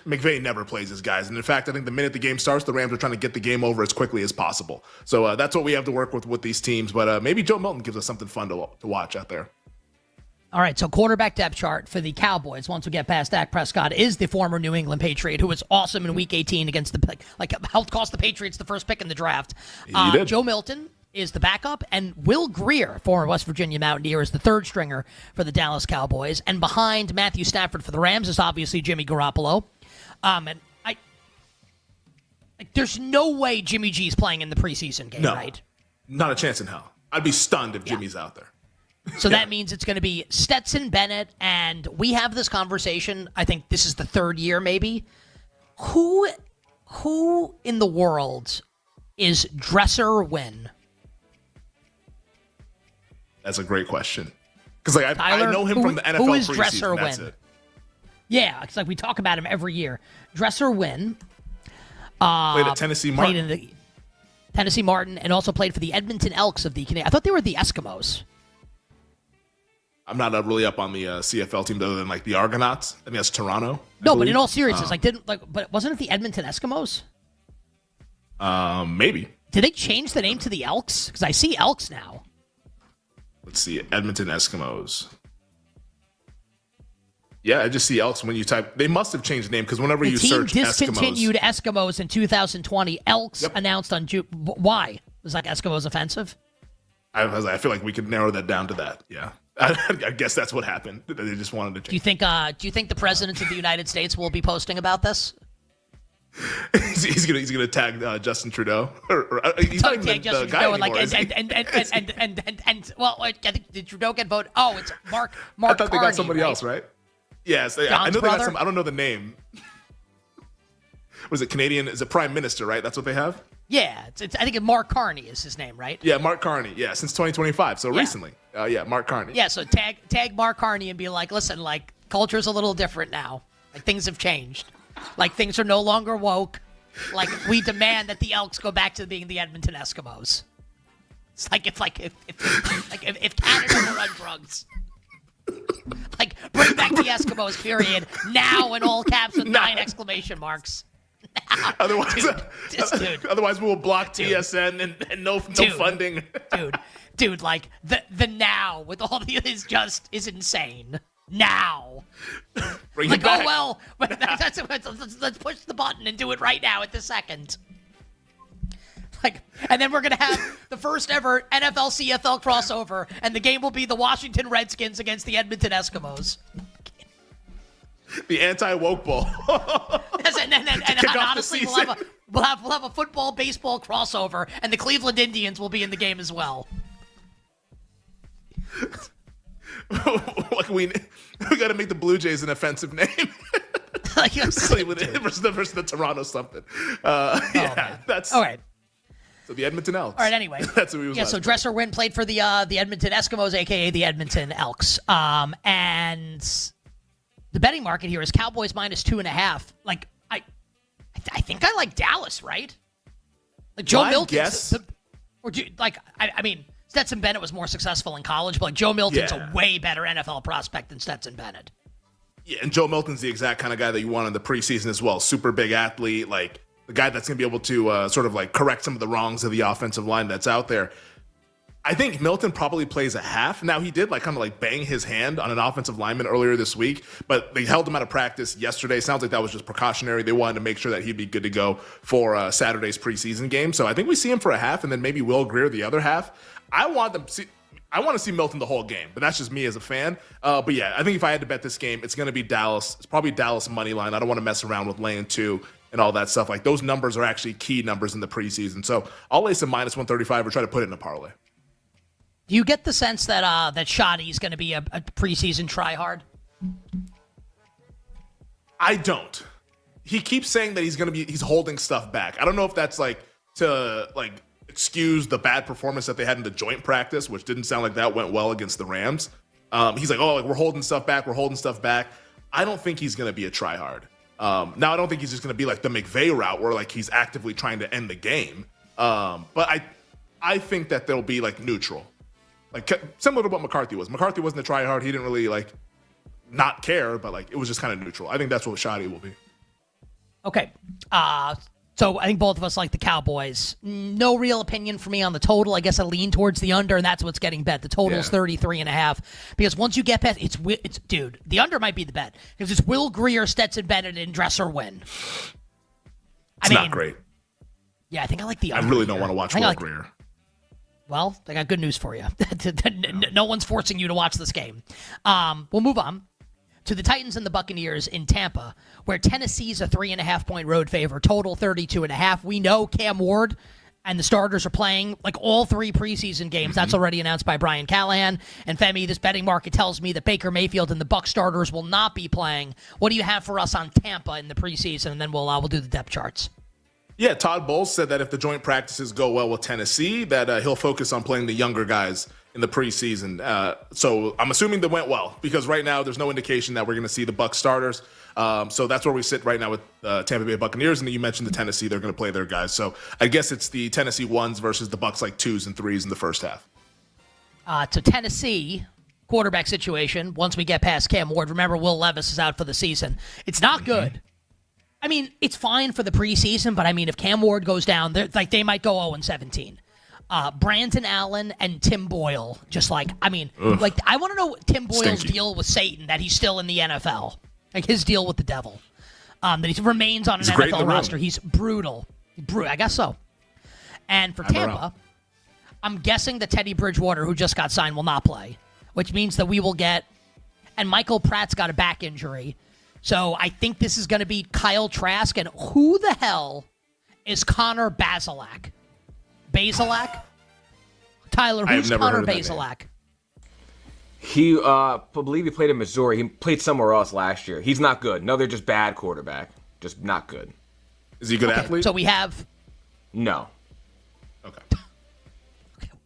McVay never plays his guys. And in fact, I think the minute the game starts, the Rams are trying to get the game over as quickly as possible. So that's what we have to work with these teams. But maybe Joe Milton gives us something fun to watch out there. All right, so quarterback depth chart for the Cowboys, once we get past Dak Prescott, is the former New England Patriot who was awesome in Week 18 against helped cost the Patriots the first pick in the draft. He did. Joe Milton is the backup, and Will Grier, former West Virginia Mountaineer, is the third stringer for the Dallas Cowboys. And behind Matthew Stafford for the Rams is obviously Jimmy Garoppolo. And there's no way Jimmy G's playing in the preseason game, No, right? not a chance in hell. I'd be stunned if Jimmy's out there. So that means it's going to be Stetson Bennett, and we have this conversation. I think this is the third year, maybe. Who in the world is Dresser Wynn? That's a great question. Because like I Tyler, know him from the NFL who is preseason. Dresser That's Wynn? it. Yeah, it's like we talk about him every year. Dresser Wynn Played at Tennessee Martin. played in the Tennessee Martin, and also played for the Edmonton Elks of the Canadian. I thought they were the Eskimos. I'm not really up on the CFL team other than like the Argonauts. I think that's Toronto. I No, but believe. in all seriousness, but wasn't it the Edmonton Eskimos? Maybe. Did they change the name to the Elks? Because I see Elks now. Let's see, Edmonton Eskimos. Yeah, I just see Elks when you type. They must have changed the name because whenever The you team search discontinued Eskimos, Eskimos in 2020. Elks announced on June. Why? Was like Eskimos offensive? I feel like we could narrow that down to that. Yeah. I guess that's what happened. They just wanted to change. Do you think the president of the United States will be posting about this? he's gonna tag Justin Trudeau. He's not even the guy Trudeau anymore, and well, I think did Trudeau get voted? Oh, it's Mark. I thought they Carney, got somebody else, right? Yes, I know they got some. I don't know the name. Was it Canadian? Is it Prime Minister? Right, that's what they have. Yeah, I think Mark Carney is his name, right? Yeah, Mark Carney. Yeah, since 2025, so recently. Mark Carney. Yeah, so tag Mark Carney and be like, listen, like culture's a little different now. Like things have changed. Like things are no longer woke. Like we demand that the Elks go back to being the Edmonton Eskimos. It's like if Canada will run drugs. Like bring back the Eskimos, period. Now in all caps with 9 exclamation marks. Otherwise, otherwise we will block TSN and no funding. Dude, like the now with all the is insane. Now, bring like it back. oh well, let's push the button and do it right now at the second. Like, and then we're gonna have the first ever NFL CFL crossover, and the game will be the Washington Redskins against the Edmonton Eskimos. The anti-woke bowl. and honestly, we'll have a football baseball crossover, and the Cleveland Indians will be in the game as well. Like we got to make the Blue Jays an offensive name. Like Cleveland versus the Toronto something. That's all right. So the Edmonton Elks. All right. Anyway, that's what he was. Yeah. So Dresser Wynn played for the Edmonton Eskimos, aka the Edmonton Elks. And the betting market here is Cowboys minus 2.5. Like I think I like Dallas, right? Like Joe Milton. Yes. Or do you, like I mean. Stetson Bennett was more successful in college, but like Joe Milton's a way better NFL prospect than Stetson Bennett. Yeah, and Joe Milton's the exact kind of guy that you want in the preseason as well. Super big athlete, like the guy that's going to be able to sort of like correct some of the wrongs of the offensive line that's out there. I think Milton probably plays a half. Now, he did like kind of like bang his hand on an offensive lineman earlier this week, but they held him out of practice yesterday. Sounds like that was just precautionary. They wanted to make sure that he'd be good to go for Saturday's preseason game. So I think we see him for a half, and then maybe Will Grier the other half. I want to see Milton the whole game, but that's just me as a fan. But yeah, I think if I had to bet this game, it's going to be Dallas. It's probably Dallas money line. I don't want to mess around with laying 2 and all that stuff. Like those numbers are actually key numbers in the preseason. So I'll lay some minus 135 or try to put it in a parlay. Do you get the sense that that Shoddy's going to be a preseason tryhard? I don't. He keeps saying that he's holding stuff back. I don't know if that's like to like excuse the bad performance that they had in the joint practice, which didn't sound like that went well against the Rams. He's like, we're holding stuff back. I don't think he's going to be a tryhard. Now, I don't think he's just going to be like the McVay route where like he's actively trying to end the game. But I think that they'll be like neutral, like similar to what McCarthy was. McCarthy wasn't a tryhard. He didn't really like not care, but like it was just kind of neutral. I think that's what Shoddy will be. Okay. So I think both of us like the Cowboys. No real opinion for me on the total. I guess I lean towards the under, and that's what's getting bet. The total's 33.5. Because once you get past, it's dude, the under might be the bet because it's Will Grier, Stetson Bennett, and Dresser Wynn. It's not great. Yeah, I think I like the under. I really don't want to watch Will Grier. Well, I got good news for you. No one's forcing you to watch this game. We'll move on to the Titans and the Buccaneers in Tampa, where Tennessee's a 3.5-point road favor, total 32.5. We know Cam Ward and the starters are playing like all 3 preseason games. That's already announced by Brian Callahan. And Femi, this betting market tells me that Baker Mayfield and the Bucs starters will not be playing. What do you have for us on Tampa in the preseason? And then we'll do the depth charts. Yeah, Todd Bowles said that if the joint practices go well with Tennessee, that he'll focus on playing the younger guys in the preseason. So I'm assuming that went well because right now there's no indication that we're going to see the Bucs starters. So that's where we sit right now with Tampa Bay Buccaneers. And then you mentioned the Tennessee, they're going to play their guys. So I guess it's the Tennessee 1s versus the Bucs like 2s and 3s in the first half. To Tennessee, quarterback situation, once we get past Cam Ward, remember Will Levis is out for the season. It's not good. I mean, it's fine for the preseason, but I mean, if Cam Ward goes down, they might go 0-17. Brandon Allen and Tim Boyle, just like, I mean, like, I want to know Tim Boyle's deal with Satan, that he's still in the NFL. Like, his deal with the devil. That he remains on an NFL roster. He's brutal. I guess so. And for Tampa, I'm guessing that Teddy Bridgewater, who just got signed, will not play, which means that we will get, and Michael Pratt's got a back injury. So I think this is going to be Kyle Trask, and who the hell is Connor Bazelak? Bazelak? Tyler, who's Connor Bazelak? He, I believe he played in Missouri. He played somewhere else last year. He's not good. No, they're just bad quarterback. Just not good. Is he a good athlete? So we have... No. Okay.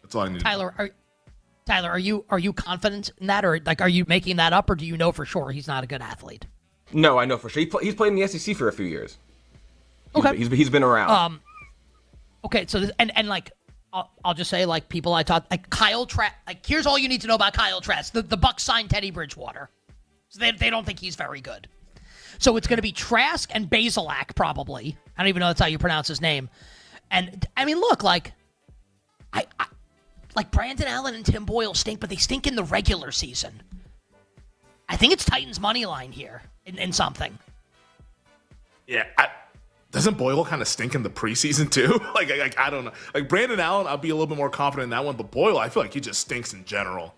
That's all I need. Tyler, are you confident in that, or like are you making that up, or do you know for sure he's not a good athlete? No, I know for sure. He's played in the SEC for a few years. Okay. He's been around. Okay, so and like I'll just say, like, people I taught, like Kyle Trask, like, here's all you need to know about Kyle Trask. The Bucs signed Teddy Bridgewater, so they don't think he's very good. So it's going to be Trask and Bazelak, probably. I don't even know that's how you pronounce his name. And I mean, look, like, I like Brandon Allen and Tim Boyle stink, but they stink in the regular season. I think it's Titans money line here in something. Yeah. Doesn't Boyle kind of stink in the preseason too? like I don't know. Like Brandon Allen, I'll be a little bit more confident in that one, but Boyle, I feel like he just stinks in general.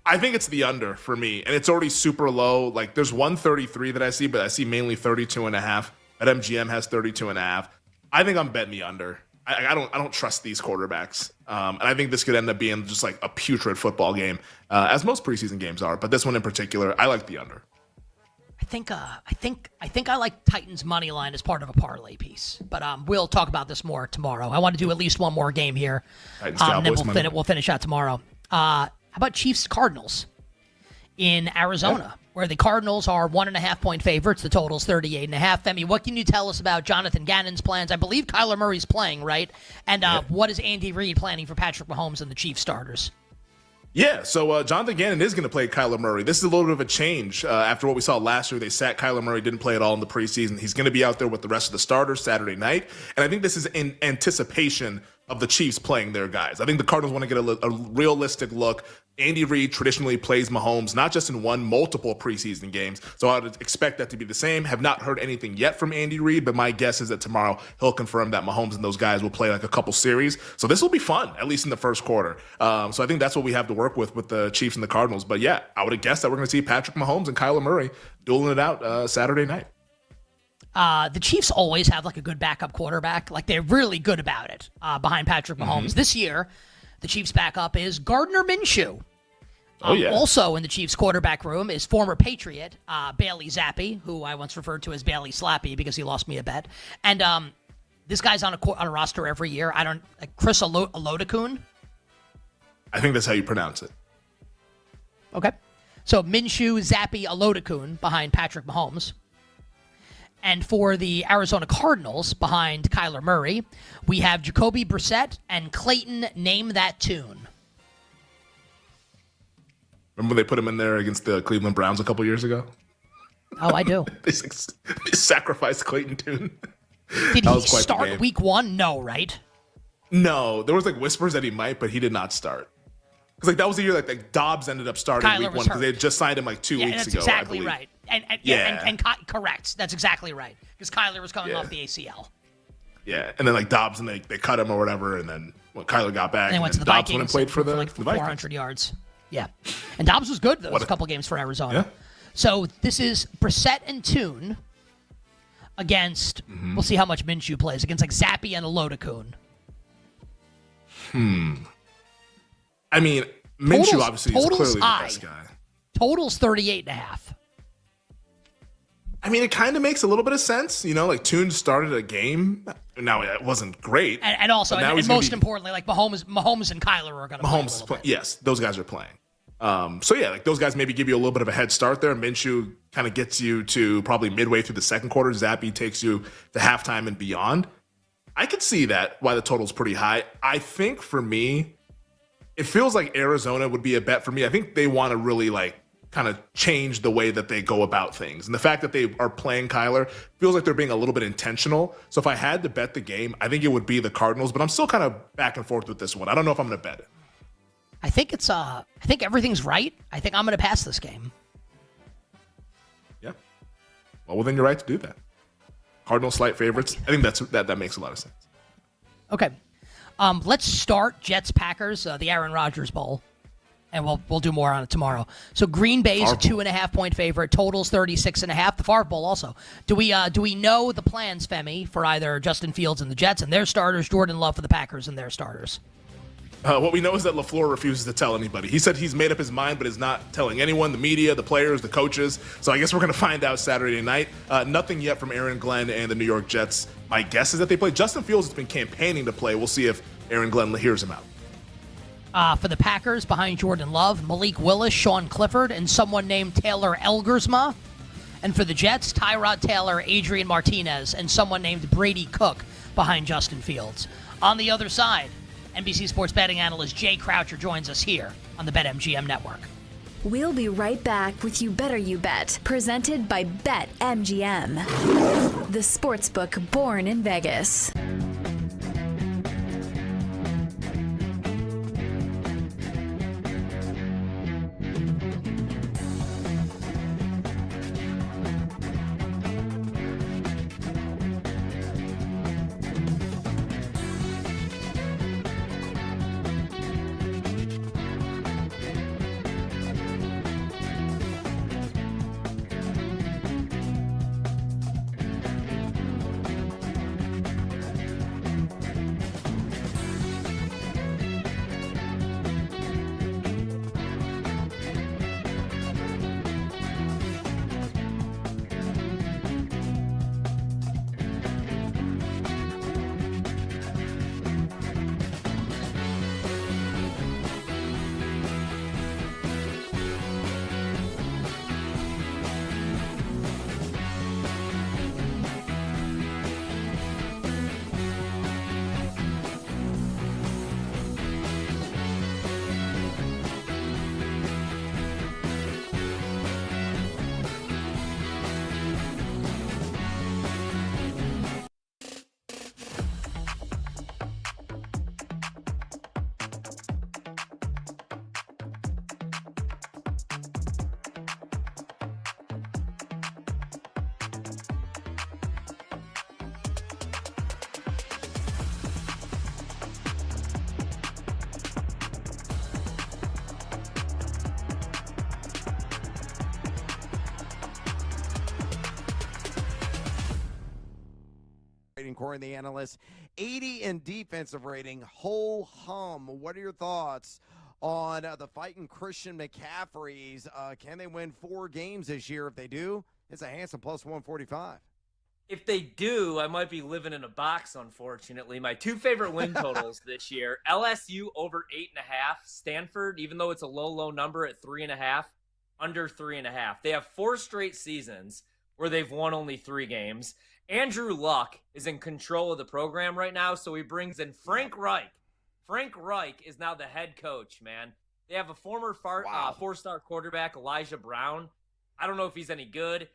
I think it's the under for me, and it's already super low. Like there's 133 that I see, but I see mainly 32.5. BetMGM has 32.5. I think I'm betting the under. I don't trust these quarterbacks, and I think this could end up being just like a putrid football game, as most preseason games are. But this one in particular, I like the under. I think I like Titans money line as part of a parlay piece, but we'll talk about this more tomorrow. I want to do at least one more game here, Titans, and then we'll finish out tomorrow. How about Chiefs Cardinals in Arizona, where the Cardinals are 1.5-point favorites? The total's 38.5. Femi, what can you tell us about Jonathan Gannon's plans? I believe Kyler Murray's playing, right? And what is Andy Reid planning for Patrick Mahomes and the Chiefs starters? Yeah, so Jonathan Gannon is going to play Kyler Murray. This is a little bit of a change after what we saw last year. They sat Kyler Murray, didn't play at all in the preseason. He's going to be out there with the rest of the starters Saturday night. And I think this is in anticipation of the Chiefs playing their guys. I think the Cardinals want to get a realistic look. Andy Reid traditionally plays Mahomes, not just in one, multiple preseason games. So I would expect that to be the same. Have not heard anything yet from Andy Reid, but my guess is that tomorrow he'll confirm that Mahomes and those guys will play like a couple series. So this will be fun, at least in the first quarter. So I think that's what we have to work with the Chiefs and the Cardinals. But yeah, I would have guessed that we're going to see Patrick Mahomes and Kyler Murray dueling it out Saturday night. The Chiefs always have like a good backup quarterback. Like they're really good about it behind Patrick Mahomes. Mm-hmm. This year, the Chiefs backup is Gardner Minshew. Yeah. Also in the Chiefs quarterback room is former Patriot Bailey Zappi, who I once referred to as Bailey Slappy because he lost me a bet. And this guy's on a roster every year. Chris Alodakun. I think that's how you pronounce it. Okay. So Minshew, Zappi, Alodakun behind Patrick Mahomes. And for the Arizona Cardinals, behind Kyler Murray, we have Jacoby Brissett and Clayton Name That Tune. Remember they put him in there against the Cleveland Browns a couple years ago? Oh, I do. They sacrificed Clayton Tune. Did he start week one? No, right? No, there was like whispers that he might, but he did not start. Because like that was the year like Dobbs ended up starting Kyler week one because they had just signed him like 2 weeks that's ago. Exactly I believe. right. And correct. That's exactly right. Because Kyler was coming off the ACL. Yeah, and then like Dobbs and they cut him or whatever, and then when Kyler got back, And then went to the Dobbs Vikings went and played for the like the Vikings. 400 yards. Yeah. And Dobbs was good those couple games for Arizona. Yeah. So this is Brissett and Tune against, we'll see how much Minshew plays, against like Zappi and Alodakun. I mean, Minshew obviously is clearly the best guy. Total's 38.5. I mean, it kind of makes a little bit of sense. You know, like Tune started a game. Now, it wasn't great. And also, and most importantly, like Mahomes and Kyler are going to play a little bit. Yes, those guys are playing. So, yeah, like those guys maybe give you a little bit of a head start there. Minshew kind of gets you to probably midway through the second quarter. Zappi takes you to halftime and beyond. I could see that why the total's pretty high. I think for me, it feels like Arizona would be a bet for me. I think they want to really like kind of change the way that they go about things. And the fact that they are playing Kyler feels like they're being a little bit intentional. So if I had to bet the game, I think it would be the Cardinals, but I'm still kind of back and forth with this one. I don't know if I'm going to bet it. I think I think everything's right. I think I'm going to pass this game. Yeah. Well, then you're right to do that. Cardinals slight favorites. I think that makes a lot of sense. Okay. Let's start Jets-Packers, the Aaron Rodgers Bowl, and we'll do more on it tomorrow. So Green Bay's a 2.5-point favorite. Total's 36.5. The Favre Bowl also. Do we know the plans, Femi, for either Justin Fields and the Jets and their starters, Jordan Love for the Packers and their starters? What we know is that LaFleur refuses to tell anybody. He said he's made up his mind, but is not telling anyone, the media, the players, the coaches. So I guess we're going to find out Saturday night. Nothing yet from Aaron Glenn and the New York Jets. My guess is that they play. Justin Fields has been campaigning to play. We'll see if Aaron Glenn hears him out. For the Packers, behind Jordan Love, Malik Willis, Sean Clifford, and someone named Taylor Elgersma. And for the Jets, Tyrod Taylor, Adrian Martinez, and someone named Brady Cook behind Justin Fields. On the other side, NBC Sports betting analyst Jay Croucher joins us here on the BetMGM Network. We'll be right back with You Better You Bet, presented by BetMGM, the sportsbook born in Vegas. According to the analysts, 80 in defensive rating. Ho hum. What are your thoughts on the fighting Christian McCaffreys? Can they win 4 games this year? If they do, it's a handsome plus 145. If they do, I might be living in a box, unfortunately. My 2 favorite win totals this year, LSU over 8.5, Stanford, even though it's a low number at 3.5, under 3.5. They have 4 straight seasons where they've won only 3 games. Andrew Luck is in control of the program right now, so he brings in Frank Reich. Frank Reich is now the head coach, man. They have a former 4-star quarterback, Elijah Brown. I don't know if he's any good.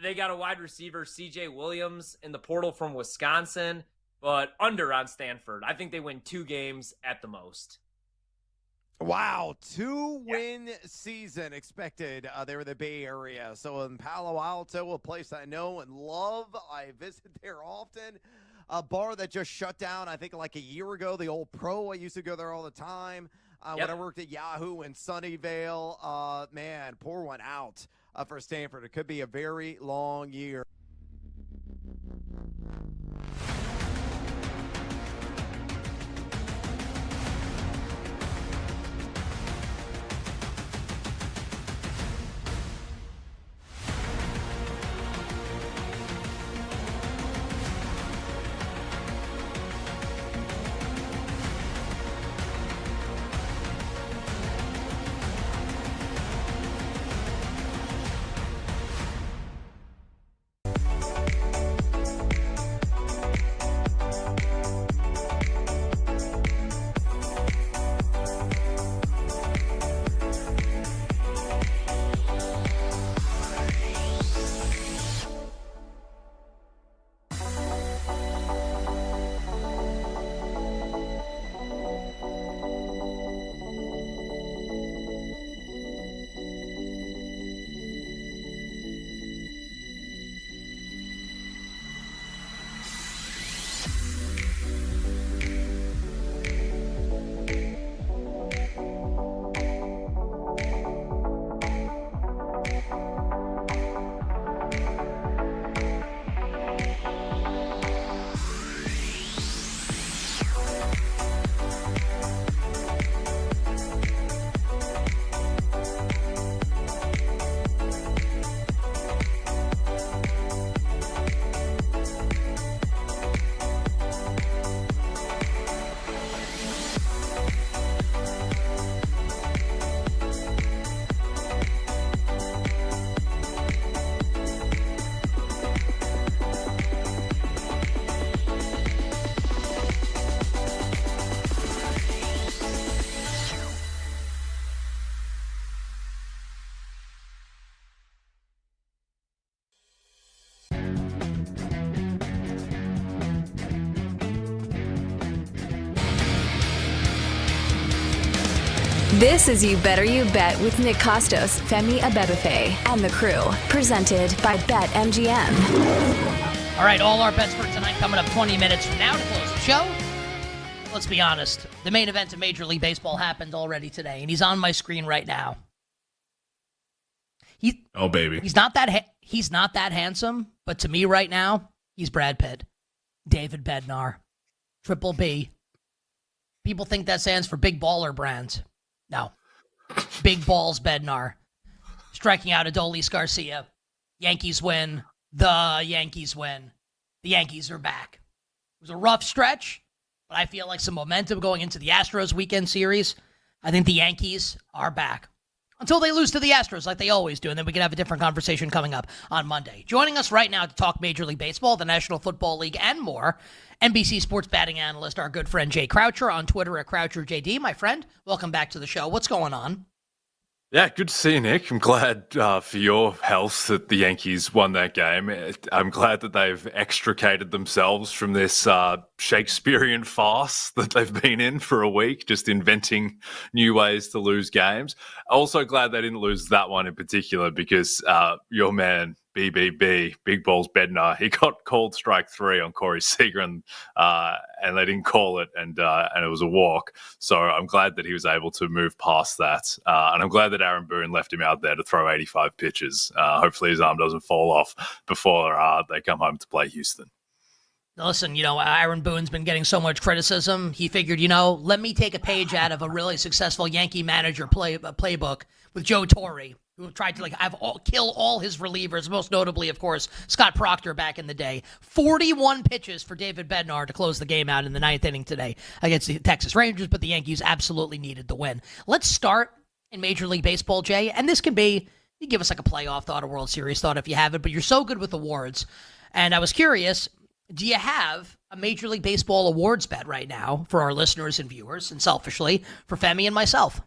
They got a wide receiver, C.J. Williams, in the portal from Wisconsin, but under on Stanford. I think they win 2 games at the most. Wow, 2-win season expected there in the Bay Area. So in Palo Alto, a place I know and love. I visit there often. A bar that just shut down, I think, like a year ago. The Old Pro, I used to go there all the time. When I worked at Yahoo in Sunnyvale. Man, pour one out for Stanford. It could be a very long year. This is You Better You Bet with Nick Costos, Femi Abebefe, and the crew. Presented by BetMGM. All right, all our bets for tonight coming up 20 minutes from now to close the show. Let's be honest. The main event of Major League Baseball happened already today, and he's on my screen right now. Oh, baby. He's not that handsome, but to me right now, he's Brad Pitt. David Bednar. Triple B. People think that stands for Big Baller Brands. No. Big Balls Bednar. Striking out Adolis Garcia. Yankees win. The Yankees win. The Yankees are back. It was a rough stretch, but I feel like some momentum going into the Astros weekend series. I think the Yankees are back. Until they lose to the Astros like they always do, and then we can have a different conversation coming up on Monday. Joining us right now to talk Major League Baseball, the National Football League, and more, NBC sports betting analyst, our good friend Jay Croucher, on Twitter at CroucherJD. My friend, welcome back to the show. What's going on? Yeah, good to see you, Nick. I'm glad for your health that the Yankees won that game. I'm glad that they've extricated themselves from this Shakespearean farce that they've been in for a week, just inventing new ways to lose games. Also glad they didn't lose that one in particular because your man, BBB, Big Balls Bednar, he got called strike 3 on Corey Seager and they didn't call it and it was a walk. So I'm glad that he was able to move past that. And I'm glad that Aaron Boone left him out there to throw 85 pitches. Hopefully his arm doesn't fall off before they come home to play Houston. Listen, Aaron Boone's been getting so much criticism. He figured, let me take a page out of a really successful Yankee manager playbook with Joe Torre, who tried to kill all his relievers, most notably, of course, Scott Proctor back in the day. 41 pitches for David Bednar to close the game out in the 9th inning today against the Texas Rangers, but the Yankees absolutely needed the win. Let's start in Major League Baseball, Jay, and this can be, you give us like a playoff thought, a World Series thought if you have it, but you're so good with awards. And I was curious, do you have a Major League Baseball awards bet right now for our listeners and viewers, and selfishly for Femi and myself?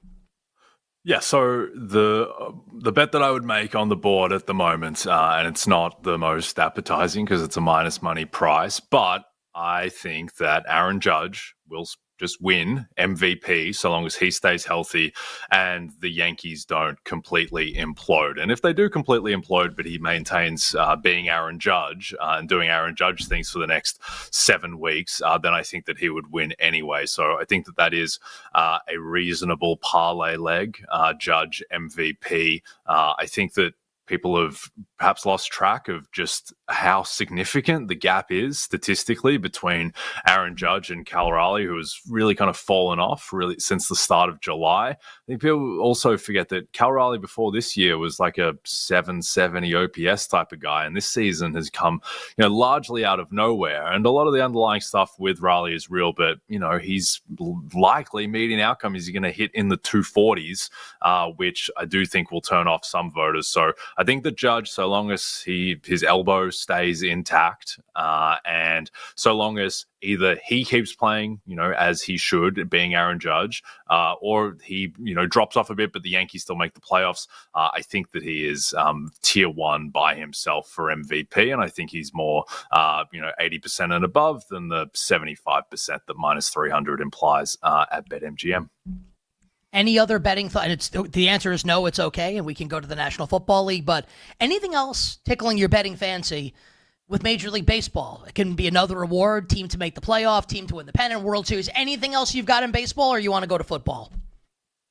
Yeah, so the bet that I would make on the board at the moment, and it's not the most appetizing because it's a minus money price, but I think that Aaron Judge will just win MVP so long as he stays healthy and the Yankees don't completely implode. And if they do completely implode, but he maintains being Aaron Judge and doing Aaron Judge things for the next 7 weeks, then I think that he would win anyway. So I think that is a reasonable parlay leg, Judge MVP. I think that people have perhaps lost track of just how significant the gap is statistically between Aaron Judge and Cal Raleigh, who has really kind of fallen off really since the start of July. I think people also forget that Cal Raleigh before this year was like a 770 OPS type of guy, and this season has come, largely out of nowhere. And a lot of the underlying stuff with Raleigh is real, but he's likely median outcome is going to hit in the 240s, which I do think will turn off some voters. So I think the Judge, so long as his elbow stays intact, and so long as either he keeps playing, as he should, being Aaron Judge, or he, drops off a bit, but the Yankees still make the playoffs, I think that he is tier 1 by himself for MVP, and I think he's more, 80% and above than the 75% that minus 300 implies at BetMGM. Any other betting thought? The answer is no, it's okay, and we can go to the National Football League. But anything else tickling your betting fancy with Major League Baseball? It can be another award, team to make the playoff, team to win the pennant, World Series. Anything else you've got in baseball, or you want to go to football?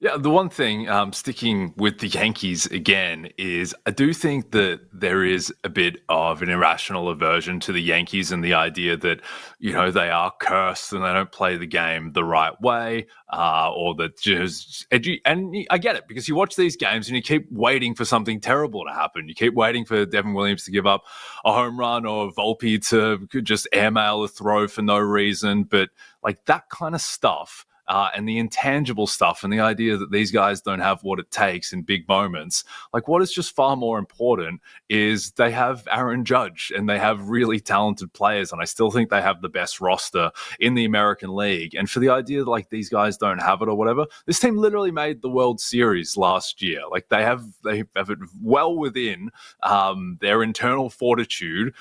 Yeah, the one thing, sticking with the Yankees again, is I do think that there is a bit of an irrational aversion to the Yankees and the idea that, they are cursed and they don't play the game the right way, or that just, and I get it, because you watch these games and you keep waiting for something terrible to happen. You keep waiting for Devin Williams to give up a home run or Volpe to just airmail a throw for no reason, but like that kind of stuff. And the intangible stuff and the idea that these guys don't have what it takes in big moments. Like, what is just far more important is they have Aaron Judge and they have really talented players. And I still think they have the best roster in the American League. And for the idea that like these guys don't have it or whatever, this team literally made the World Series last year. Like they have it well within their internal fortitude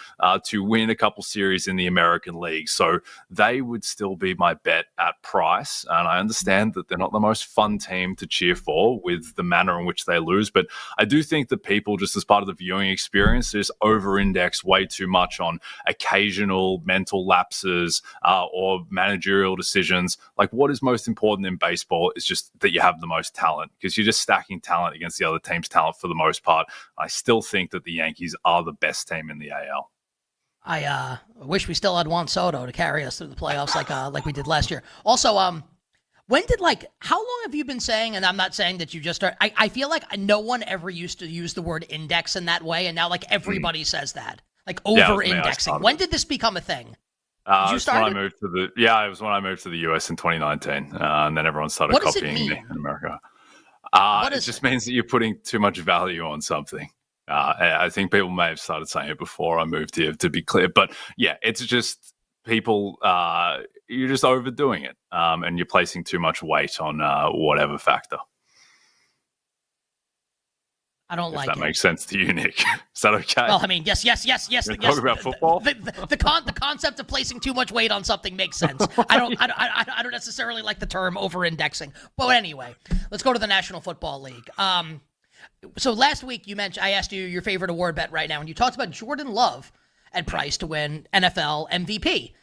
to win a couple series in the American League. So they would still be my bet at price. and I understand that they're not the most fun team to cheer for with the manner in which they lose, but I do think that people, just as part of the viewing experience, just over-index way too much on occasional mental lapses or managerial decisions. Like, what is most important in baseball is just that you have the most talent, because you're just stacking talent against the other team's talent for the most part. I still think that the Yankees are the best team in the AL. I wish we still had Juan Soto to carry us through the playoffs like we did last year. Also, how long have you been saying, and I'm not saying that you just start, I feel like no one ever used to use the word index in that way, and now like everybody says that. Like over-indexing. When did this become a thing? Did you start it? It was when I moved to the US in 2019, and then everyone started copying me in America. It just means that you're putting too much value on something. I think people may have started saying it before I moved here, to be clear. But yeah, it's just people, you're just overdoing it, and you're placing too much weight on whatever factor. I don't like it. If that makes sense to you, Nick. Is that okay? Well, I mean, yes. Talk about football? The concept of placing too much weight on something makes sense. I don't necessarily like the term over-indexing. But anyway, let's go to the National Football League. So last week I asked you your favorite award bet right now, and you talked about Jordan Love at price to win NFL MVP.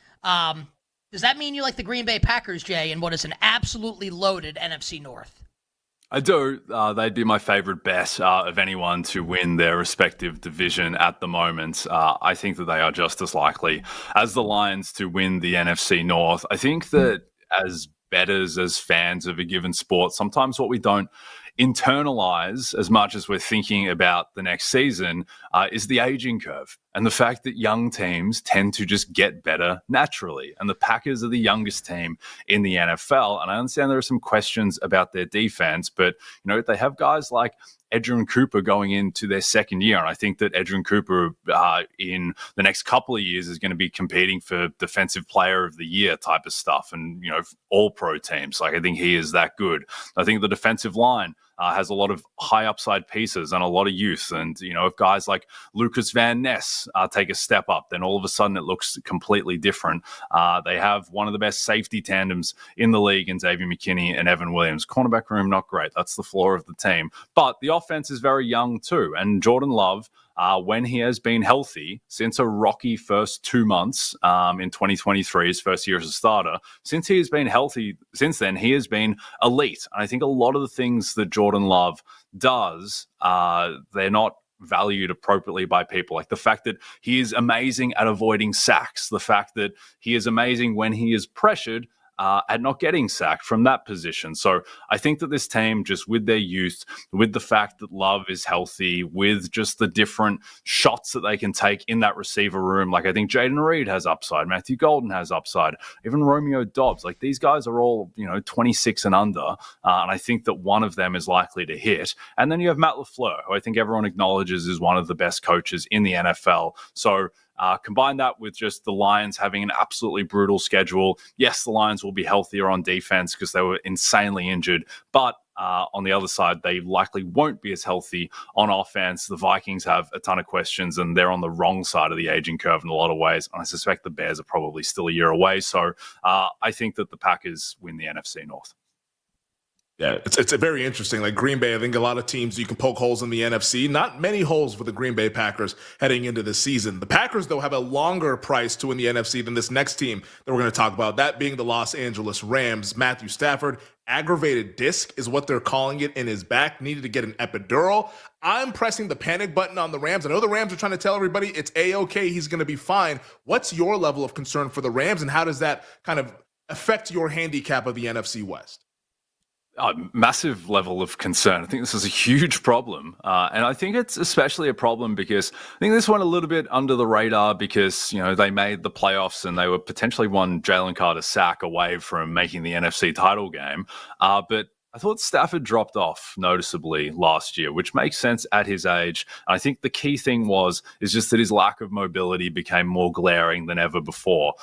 Does that mean you like the Green Bay Packers, Jay, in what is an absolutely loaded NFC North? I do. They'd be my favorite bet of anyone to win their respective division at the moment. I think that they are just as likely as the Lions to win the NFC North. I think that as bettors, as fans of a given sport, sometimes what we don't internalize as much as we're thinking about the next season is the aging curve and the fact that young teams tend to just get better naturally. And the Packers are the youngest team in the NFL. And I understand there are some questions about their defense, but they have guys like Edgerrin Cooper going into their second year. And I think that Edgerrin Cooper in the next couple of years is going to be competing for Defensive Player of the Year type of stuff and, all pro teams. Like, I think he is that good. I think the defensive line has a lot of high upside pieces and a lot of youth. And, if guys like Lucas Van Ness take a step up, then all of a sudden it looks completely different. They have one of the best safety tandems in the league in Xavier McKinney and Evan Williams. Cornerback room, not great. That's the floor of the team. But the offense is very young too. And Jordan Love, when he has been healthy, since a rocky first 2 months in 2023, his first year as a starter, since he has been healthy, since then, he has been elite. And I think a lot of the things that Jordan Love does, they're not valued appropriately by people. Like the fact that he is amazing at avoiding sacks, the fact that he is amazing when he is pressured at not getting sacked from that position. So I think that this team, just with their youth, with the fact that Love is healthy, with just the different shots that they can take in that receiver room, like I think Jaden Reed has upside, Matthew Golden has upside, even Romeo Dobbs, like these guys are all, 26 and under, and I think that one of them is likely to hit. And then you have Matt LaFleur, who I think everyone acknowledges is one of the best coaches in the NFL. So combine that with just the Lions having an absolutely brutal schedule. Yes, the Lions will be healthier on defense because they were insanely injured, but on the other side, they likely won't be as healthy on offense. The Vikings have a ton of questions, and they're on the wrong side of the aging curve in a lot of ways. And I suspect the Bears are probably still a year away. So I think that the Packers win the NFC North. Yeah, it's very interesting. Like Green Bay, I think a lot of teams you can poke holes in the NFC. Not many holes for the Green Bay Packers heading into the season. The Packers, though, have a longer price to win the NFC than this next team that we're going to talk about, that being the Los Angeles Rams. Matthew Stafford, aggravated disc is what they're calling it in his back, needed to get an epidural. I'm pressing the panic button on the Rams. I know the Rams are trying to tell everybody it's A-okay, he's going to be fine. What's your level of concern for the Rams, and how does that kind of affect your handicap of the NFC West? Massive level of concern. I think this is a huge problem. And I think it's especially a problem because I think this went a little bit under the radar because, they made the playoffs and they were potentially one Jalen Carter sack away from making the NFC title game. But I thought Stafford dropped off noticeably last year, which makes sense at his age. And I think the key thing is just that his lack of mobility became more glaring than ever before.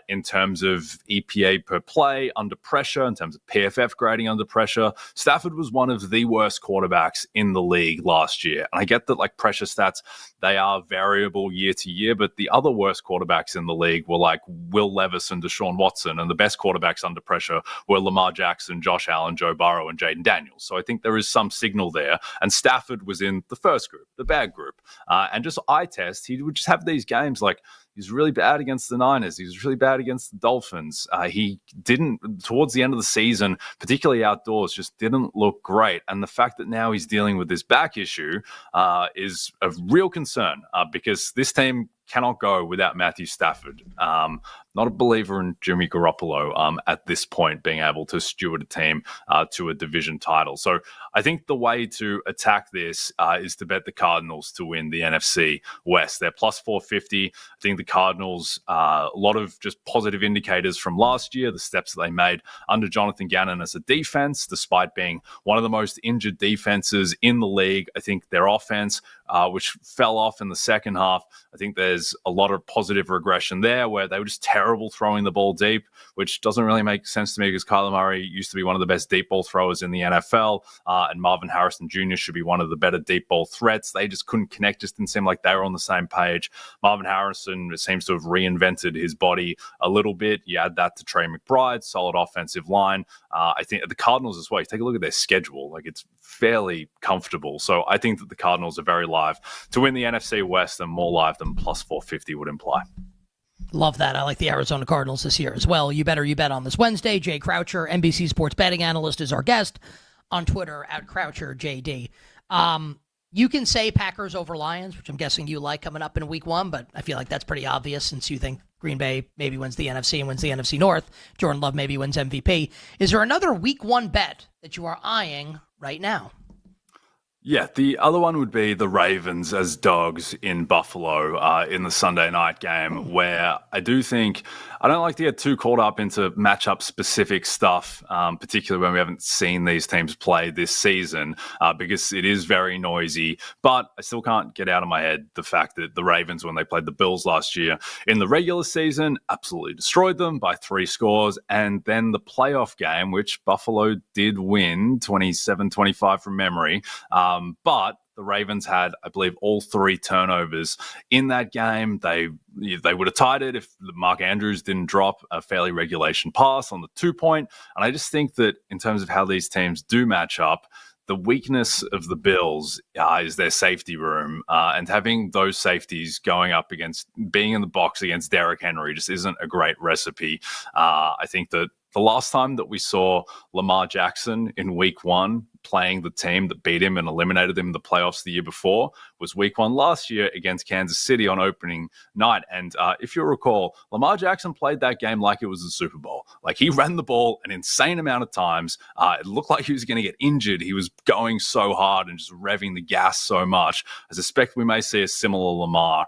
In terms of EPA per play under pressure, in terms of PFF grading under pressure, Stafford was one of the worst quarterbacks in the league last year. And I get that like pressure stats, they are variable year to year, but the other worst quarterbacks in the league were like Will Levis and Deshaun Watson, and the best quarterbacks under pressure were Lamar Jackson, Josh Allen, Joe Burrow, and Jaden Daniels. So I think there is some signal there. And Stafford was in the first group, the bad group. And just eye test, he would just have these games like he's really bad against the Niners. He was really bad against the Dolphins. He didn't, towards the end of the season, particularly outdoors, just didn't look great. And the fact that now he's dealing with this back issue is a real concern because this team cannot go without Matthew Stafford. Not a believer in Jimmy Garoppolo at this point being able to steward a team to a division title. So I think the way to attack this is to bet the Cardinals to win the NFC West. They're plus 450. I think the Cardinals, a lot of just positive indicators from last year, the steps that they made under Jonathan Gannon as a defense, despite being one of the most injured defenses in the league. I think their offense, which fell off in the second half, I think there's a lot of positive regression there where they were just terrible throwing the ball deep, which doesn't really make sense to me because Kyler Murray used to be one of the best deep ball throwers in the NFL, and Marvin Harrison Jr. should be one of the better deep ball threats. They just couldn't connect, just didn't seem like they were on the same page. Marvin Harrison seems to have reinvented his body a little bit. You add that to Trey McBride, solid offensive line. I think the Cardinals as well, you take a look at their schedule, like it's fairly comfortable. So I think that the Cardinals are very live to win the NFC West, and more live than plus 450 would imply. Love that. I like the Arizona Cardinals this year as well. You bet on this Wednesday. Jay Croucher, NBC Sports betting analyst, is our guest on Twitter at CroucherJD. You can say Packers over Lions, which I'm guessing you like coming up in week 1, but I feel like that's pretty obvious since you think Green Bay maybe wins the NFC and wins the NFC North. Jordan Love maybe wins MVP. Is there another week 1 bet that you are eyeing right now? Yeah, the other one would be the Ravens as dogs in Buffalo in the Sunday night game, where I do think I don't like to get too caught up into matchup-specific stuff, particularly when we haven't seen these teams play this season, because it is very noisy. But I still can't get out of my head the fact that the Ravens, when they played the Bills last year in the regular season, absolutely destroyed them by 3 scores. And then the playoff game, which Buffalo did win 27-25 from memory, but the Ravens had, I believe, all 3 turnovers in that game. They would have tied it if Mark Andrews didn't drop a fairly regulation pass on the 2-point. And I just think that in terms of how these teams do match up, the weakness of the Bills is their safety room. And having those safeties going up against being in the box against Derrick Henry just isn't a great recipe. I think that the last time that we saw Lamar Jackson in week 1 playing the team that beat him and eliminated him in the playoffs the year before was week 1 last year against Kansas City on opening night. And if you'll recall, Lamar Jackson played that game like it was the Super Bowl. Like he ran the ball an insane amount of times. It looked like he was going to get injured. He was going so hard and just revving the gas so much. I suspect we may see a similar Lamar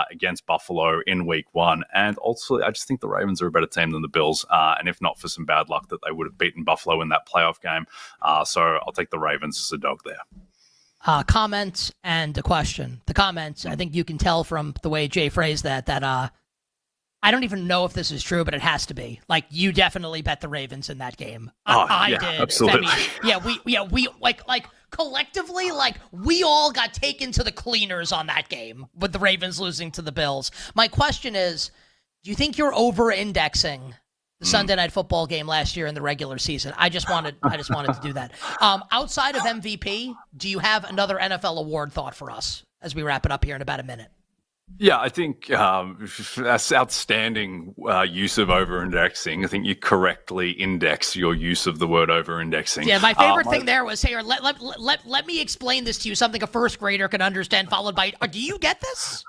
against Buffalo in week 1. And also, I just think the Ravens are a better team than the Bills. And if not for some bad luck, that they would have beaten Buffalo in that playoff game. So I'll take the Ravens as a dog there. Comment and a question. The comments, I think you can tell from the way Jay phrased that I don't even know if this is true, but it has to be. Like, you definitely bet the Ravens in that game. I did. Absolutely. We like collectively, like, we all got taken to the cleaners on that game with the Ravens losing to the Bills. My question is, do you think you're over-indexing the Sunday Night Football game last year in the regular season? I just wanted to do that. Outside of MVP, do you have another NFL award thought for us as we wrap it up here in about a minute? Yeah, I think that's outstanding use of over-indexing. I think you correctly index your use of the word over-indexing. Yeah, my favorite thing there was, here, let me explain this to you, something a first grader can understand, followed by, do you get this?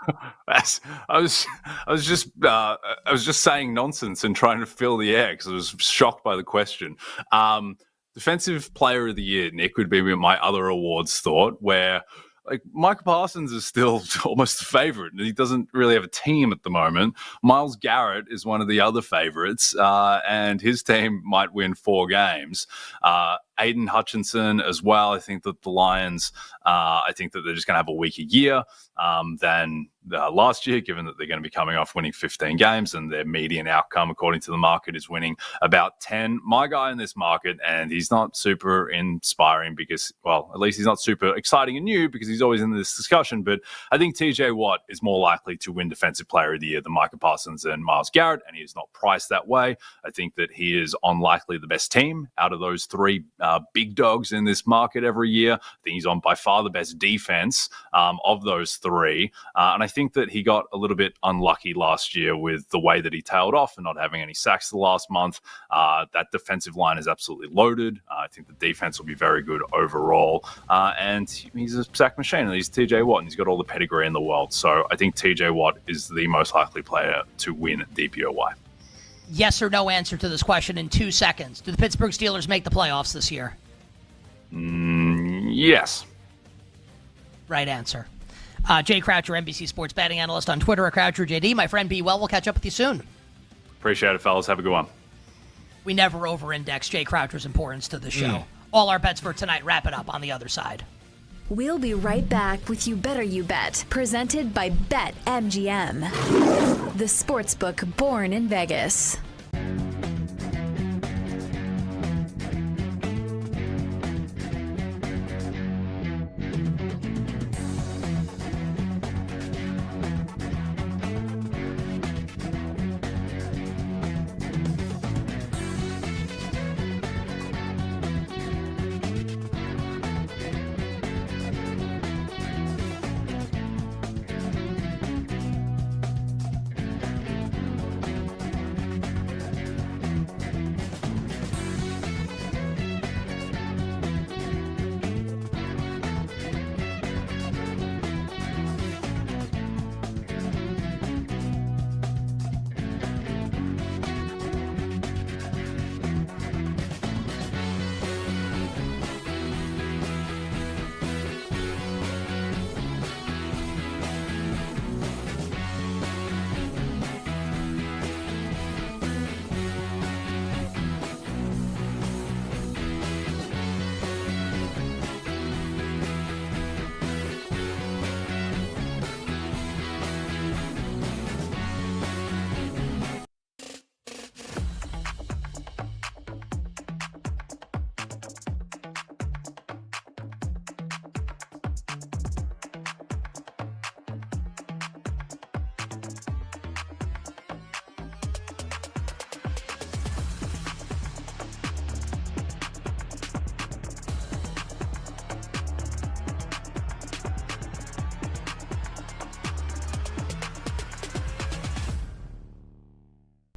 I was just saying nonsense and trying to fill the air because I was shocked by the question. Defensive Player of the Year, Nick, would be my other awards thought, where like Micah Parsons is still almost a favorite. He doesn't really have a team at the moment. Myles Garrett is one of the other favorites, and his team might win 4 games. Aiden Hutchinson as well. I think that the Lions, I think that they're just going to have a weaker year than last year, given that they're going to be coming off winning 15 games and their median outcome, according to the market, is winning about 10. My guy in this market, and he's not super inspiring because, well, at least he's not super exciting and new because he's always in this discussion, but I think TJ Watt is more likely to win Defensive Player of the Year than Micah Parsons and Myles Garrett, and he is not priced that way. I think that he is on likely the best team out of those three big dogs in this market every year. I think he's on by far the best defense of those three, and I think that he got a little bit unlucky last year with the way that he tailed off and not having any sacks the last month. That defensive line is absolutely loaded. I think the defense will be very good overall, and he's a sack machine, and he's TJ Watt, and he's got all the pedigree in the world. So I think TJ Watt is the most likely player to win DPOY. Yes or no answer to this question in 2 seconds. Do the Pittsburgh Steelers make the playoffs this year? Yes. Right answer. Jay Croucher, NBC Sports betting analyst on Twitter at CroucherJD. My friend, be well. We'll catch up with you soon. Appreciate it, fellas. Have a good one. We never over-index Jay Croucher's importance to the show. All our bets for tonight. Wrap it up on the other side. We'll be right back with You Better You Bet, presented by BetMGM, the sportsbook born in Vegas.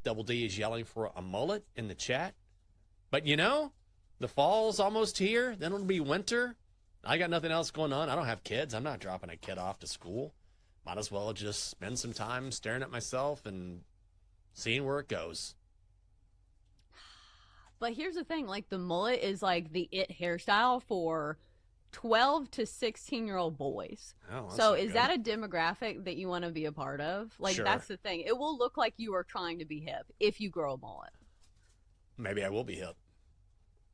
Double D is yelling for a mullet in the chat. But you know, the fall's almost here. Then it'll be winter. I got nothing else going on. I don't have kids. I'm not dropping a kid off to school. Might as well just spend some time staring at myself and seeing where it goes. But here's the thing, like the mullet is like the it hairstyle for 12 to 16-year-old boys. Oh, so is that a demographic that you want to be a part of? Like, Sure. That's the thing. It will look like you are trying to be hip if you grow a mullet. Maybe I will be hip.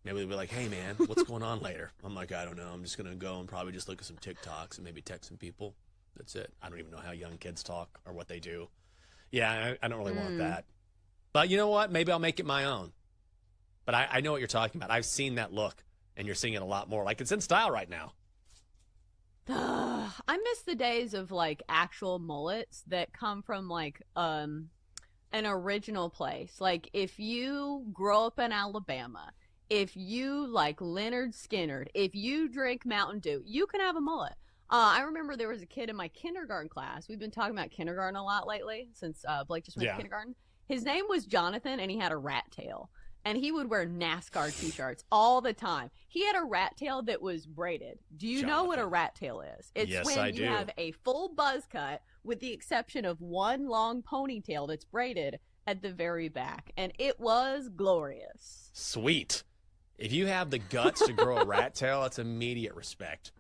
Maybe they'll be like, hey, man, what's going on later? I'm like, I don't know. I'm just going to go and probably just look at some TikToks and maybe text some people. That's it. I don't even know how young kids talk or what they do. Yeah, I don't really want that. But you know what? Maybe I'll make it my own. But I know what you're talking about. I've seen that look, and you're seeing it a lot more. Like, it's in style right now. I miss the days of like actual mullets that come from like an original place. Like if you grow up in Alabama, if you like Leonard Skinner, if you drink Mountain Dew, you can have a mullet. I remember there was a kid in my kindergarten class. We've been talking about kindergarten a lot lately since Blake just went to kindergarten. His name was Jonathan, and he had a rat tail. And he would wear NASCAR T-shirts all the time. He had a rat tail that was braided. Do you know what a rat tail is? It's Yes, when I you do. have a full buzz cut with the exception of one long ponytail that's braided at the very back. And it was glorious. Sweet. If you have the guts to grow a rat tail, it's immediate respect.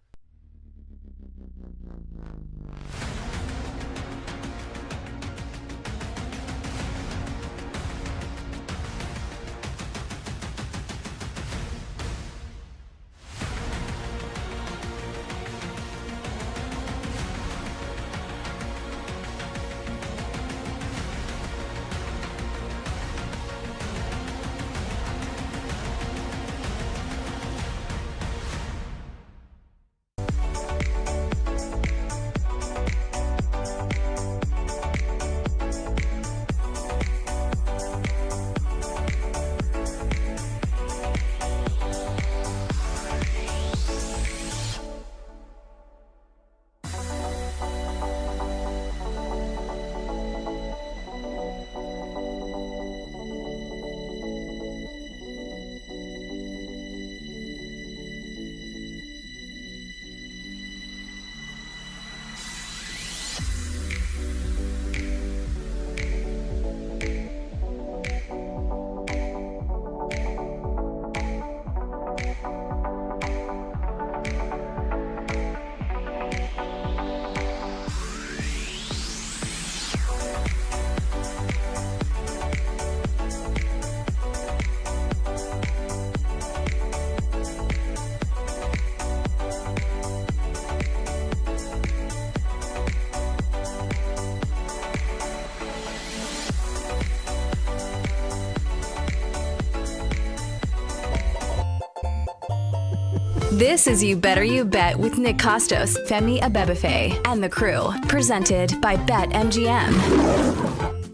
This is You Better You Bet with Nick Costos, Femi Abebefe, and the crew. Presented by BetMGM.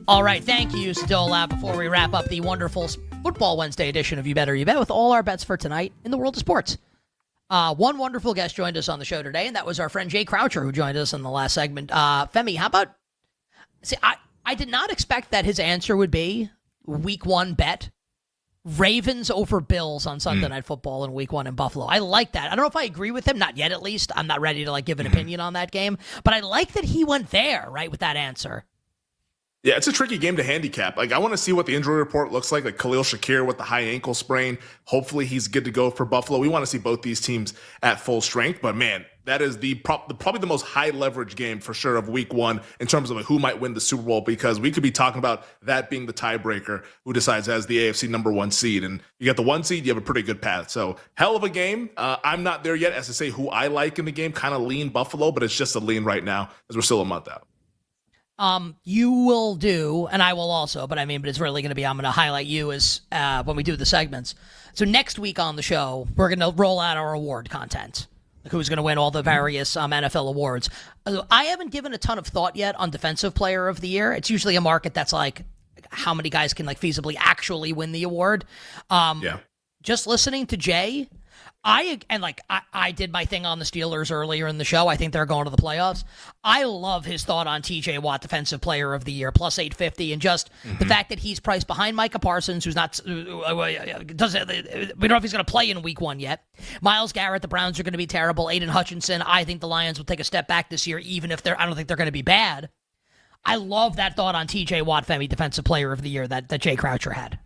All right, thank you, Stola. Before we wrap up the wonderful Football Wednesday edition of You Better You Bet with all our bets for tonight in the world of sports. One wonderful guest joined us on the show today, and that was our friend Jay Croucher, who joined us in the last segment. Femi, how about... See, I did not expect that his answer would be Week 1 bet. Ravens over Bills on Sunday Night Football in Week 1 in Buffalo. I like that. I don't know if I agree with him. Not yet, at least. I'm not ready to give an opinion on that game. But I like that he went there, right, with that answer. Yeah, it's a tricky game to handicap. I want to see what the injury report looks like Khalil Shakir with the high ankle sprain. Hopefully he's good to go for Buffalo. We want to see both these teams at full strength. But, man, that is probably the most high leverage game for sure of Week 1 in terms of who might win the Super Bowl, because we could be talking about that being the tiebreaker who decides as the AFC number 1 seed. And you got the 1 seed, you have a pretty good path. So hell of a game. I'm not there yet as to say who I like in the game. Kind of lean Buffalo, but it's just a lean right now as we're still a month out. You will do, and I will also, but it's really going to be, I'm going to highlight you as when we do the segments. So next week on the show, we're going to roll out our award content. Who's going to win all the various NFL awards. I haven't given a ton of thought yet on Defensive Player of the Year. It's usually a market that's how many guys can feasibly actually win the award. Just listening to Jay, I did my thing on the Steelers earlier in the show. I think they're going to the playoffs. I love his thought on TJ Watt, Defensive Player of the Year, plus 850, and just the fact that he's priced behind Micah Parsons, who's not we don't know if he's going to play in Week 1 yet. Myles Garrett, the Browns are going to be terrible. Aiden Hutchinson, I think the Lions will take a step back this year, even if I don't think they're going to be bad. I love that thought on TJ Watt, Femi, Defensive Player of the Year that Jay Croucher had.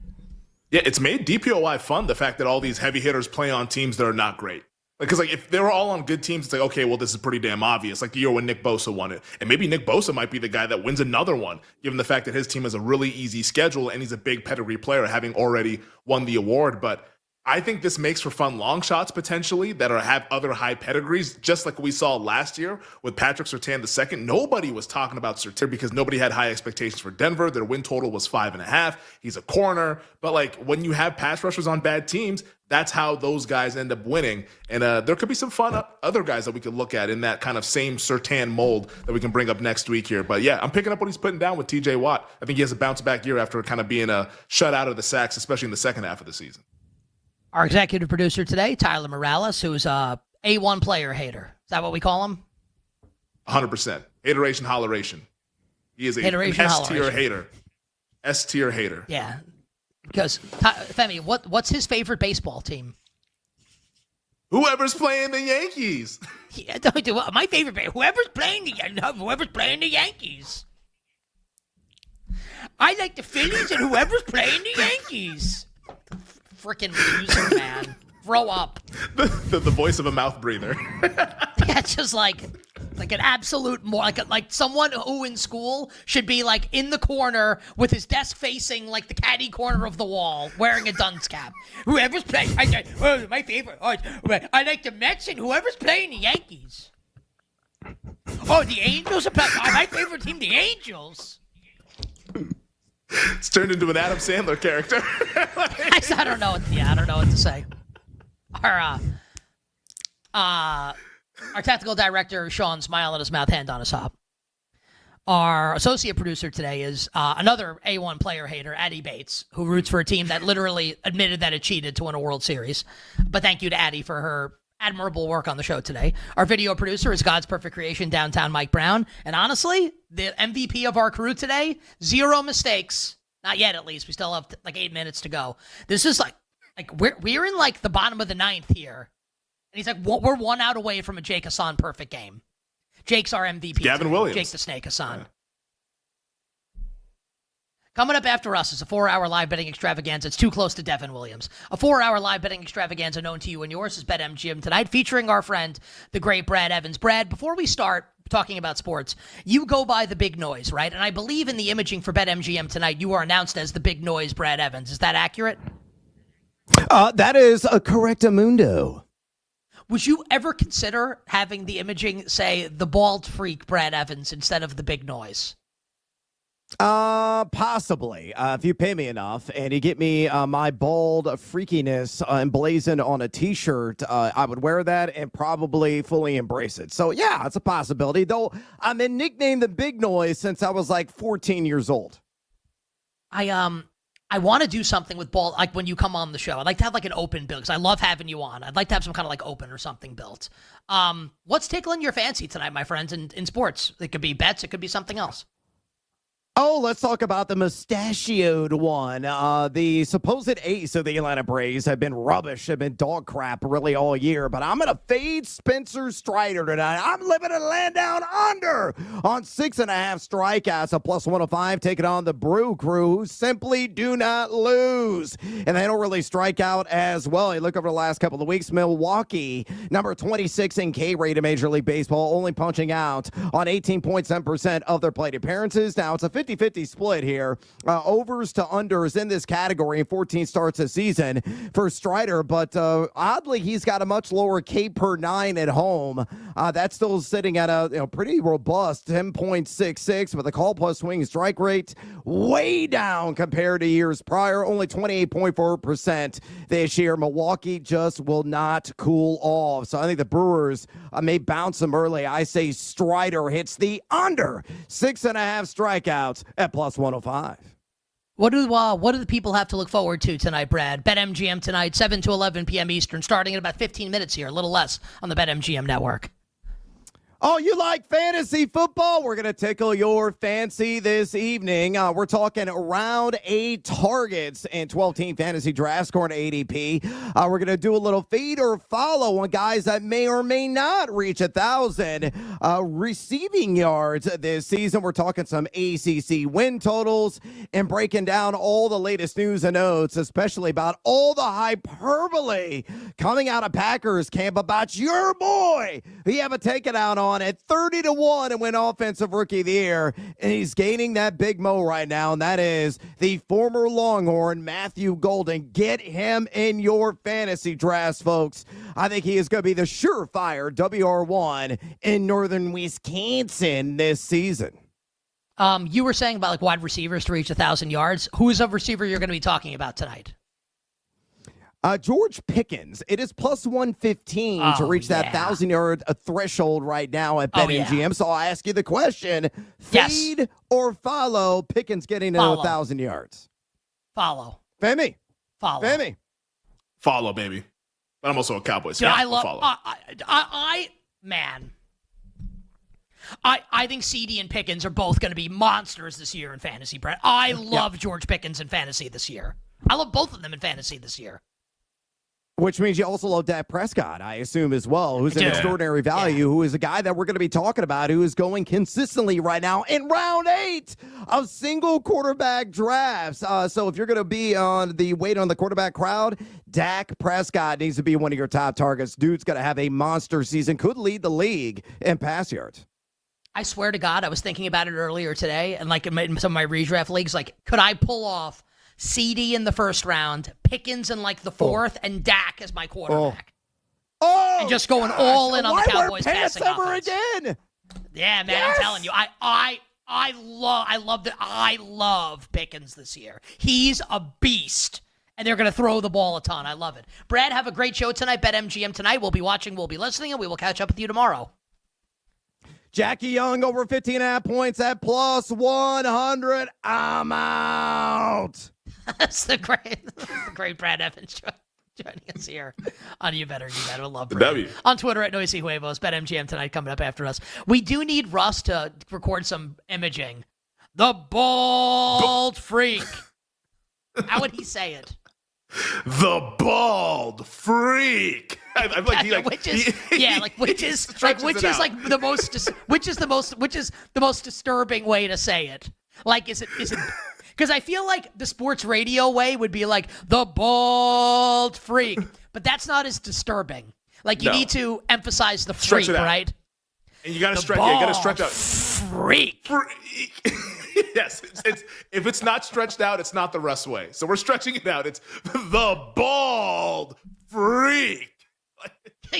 Yeah, it's made DPOY fun, the fact that all these heavy hitters play on teams that are not great. Because if they were all on good teams, it's okay, well, this is pretty damn obvious. Like the year when Nick Bosa won it. And maybe Nick Bosa might be the guy that wins another one, given the fact that his team has a really easy schedule and he's a big pedigree player, having already won the award. But I think this makes for fun long shots potentially that have other high pedigrees, just like we saw last year with Patrick Surtain II. Nobody was talking about Surtain because nobody had high expectations for Denver. Their win total was 5.5. He's a corner. But when you have pass rushers on bad teams, that's how those guys end up winning. And there could be some fun other guys that we could look at in that kind of same Surtain mold that we can bring up next week here. But yeah, I'm picking up what he's putting down with TJ Watt. I think he has a bounce back year after kind of being shut out of the sacks, especially in the second half of the season. Our executive producer today, Tyler Morales, who's a A1 player hater. Is that what we call him? 100%. Hateration, holleration. He is a S-tier hater. S-tier hater. Yeah. Because, Femi, what's his favorite baseball team? Whoever's playing the Yankees. Yeah, my favorite, whoever's playing the Yankees. I like the Phillies and whoever's playing the Yankees. Freaking loser, man. Grow up. The voice of a mouth breather. Yeah, it's just like an absolute like someone who in school should be in the corner with his desk facing the caddy corner of the wall, wearing a dunce cap. Whoever's playing, my favorite. I like the Mets and whoever's playing the Yankees. Oh, the Angels are playing. My favorite team, the Angels. It's turned into an Adam Sandler character. I don't know. I don't know what to say. Our technical director, Sean, smile at his mouth, hand on his hop. Our associate producer today is another A1 player hater, Addie Bates, who roots for a team that literally admitted that it cheated to win a World Series. But thank you to Addie for her admirable work on the show today. Our video producer is God's Perfect Creation, downtown Mike Brown. And honestly, the MVP of our crew today, 0 mistakes. Not yet, at least. We still have 8 minutes to go. This is we're in the bottom of the 9th here. And he's we're 1 out away from a Jake Hassan perfect game. Jake's our MVP. Gavin Williams. Jake the Snake Hassan. Yeah. Coming up after us is a 4-hour live betting extravaganza. It's too close to Devin Williams. A 4-hour live betting extravaganza known to you and yours is BetMGM tonight, featuring our friend, the great Brad Evans. Brad, before we start talking about sports, you go by the Big Noise, right? And I believe in the imaging for BetMGM tonight, you are announced as the Big Noise Brad Evans. Is that accurate? That is a correctamundo. Would you ever consider having the imaging say the bald freak Brad Evans instead of the Big Noise? Possibly. If you pay me enough and you get me my bald freakiness emblazoned on a T-shirt, I would wear that and probably fully embrace it. So, yeah, it's a possibility. Though I've been nicknamed the Big Noise since I was like 14 years old. I want to do something with bald, like when you come on the show. I'd like to have like an open build because I love having you on. I'd like to have some kind of like open or something built. What's tickling your fancy tonight, my friends, in sports? It could be bets. It could be something else. Oh, let's talk about the mustachioed one. The supposed ace of the Atlanta Braves have been rubbish, have been dog crap really all year, but I'm going to fade Spencer Strider tonight. I'm living a land down under on 6.5 strikeouts, a plus 105, taking on the Brew Crew, who simply do not lose. And they don't really strike out as well. You look over the last couple of weeks, Milwaukee, number 26 in K rate in Major League Baseball, only punching out on 18.7% of their plate appearances. Now, it's a 50-50 split here. Overs to unders in this category in 14 starts this season for Strider, but oddly, he's got a much lower K per 9 at home. That's still sitting at a pretty robust 10.66, but the call plus swing strike rate way down compared to years prior, only 28.4% this year. Milwaukee just will not cool off. So I think the Brewers may bounce them early. I say Strider hits the under 6.5 strikeouts at plus 105. What do the people have to look forward to tonight, Brad? BetMGM tonight, 7 to 11 p.m. Eastern, starting in about 15 minutes here, a little less on the BetMGM network. Oh, you like fantasy football? We're going to tickle your fancy this evening. We're talking round 8 targets and 12-team fantasy draft scoring ADP. We're going to do a little feed or follow on guys that may or may not reach 1,000 receiving yards this season. We're talking some ACC win totals and breaking down all the latest news and notes, especially about all the hyperbole coming out of Packers camp about your boy. We have a taken out on at 30-1 and win Offensive Rookie of the Year, and he's gaining that big mo right now, and that is the former Longhorn Matthew Golden. Get him in your fantasy drafts, folks. I think he is going to be the surefire WR1 in northern Wisconsin this season. You were saying about like wide receivers to reach 1,000 yards. Who is a receiver you're going to be talking about tonight? George Pickens. It is plus 115 to reach that 1,000-yard threshold right now at BetMGM. Yeah. So I'll ask you the question, fade or follow Pickens getting to 1,000 yards? Follow. Femi. Follow. Femi. Follow, baby. But I'm also a Cowboys fan. I love follow. I think CD and Pickens are both going to be monsters this year in fantasy, Brett. I love George Pickens in fantasy this year. I love both of them in fantasy this year. Which means you also love Dak Prescott, I assume, as well, who's an extraordinary value, who is a guy that we're going to be talking about, who is going consistently right now in round 8 of single quarterback drafts. So if you're going to be on the wait on the quarterback crowd, Dak Prescott needs to be one of your top targets. Dude's going to have a monster season, could lead the league in pass yards. I swear to God, I was thinking about it earlier today, and like in some of my redraft leagues, like, could I pull off CD in the first round, Pickens in like the 4th, and Dak as my quarterback? And just going all in on the Cowboys passing offense. Again? Yeah, man, I'm telling you, I love Pickens this year. He's a beast, and they're going to throw the ball a ton. I love it. Brad, have a great show tonight. BetMGM tonight. We'll be watching, we'll be listening, and we will catch up with you tomorrow. Jackie Young over 15.5 points at plus 100. I'm out. That's the great Brad Evans joining us here on You Better You Better. Love Brad. On Twitter at Noisy Huevos. BetMGM tonight coming up after us. We do need Russ to record some imaging. The bald freak. How would he say it? The bald freak. Which is the most disturbing way to say it. Like, is it? Because I feel like the sports radio way would be like the bald freak, but that's not as disturbing. Like, you need to emphasize the freak, right? And you got to stretch. Yeah, you got to stretch out. Freak. Yes, it's if it's not stretched out, it's not the Russ way. So we're stretching it out. It's the bald freak.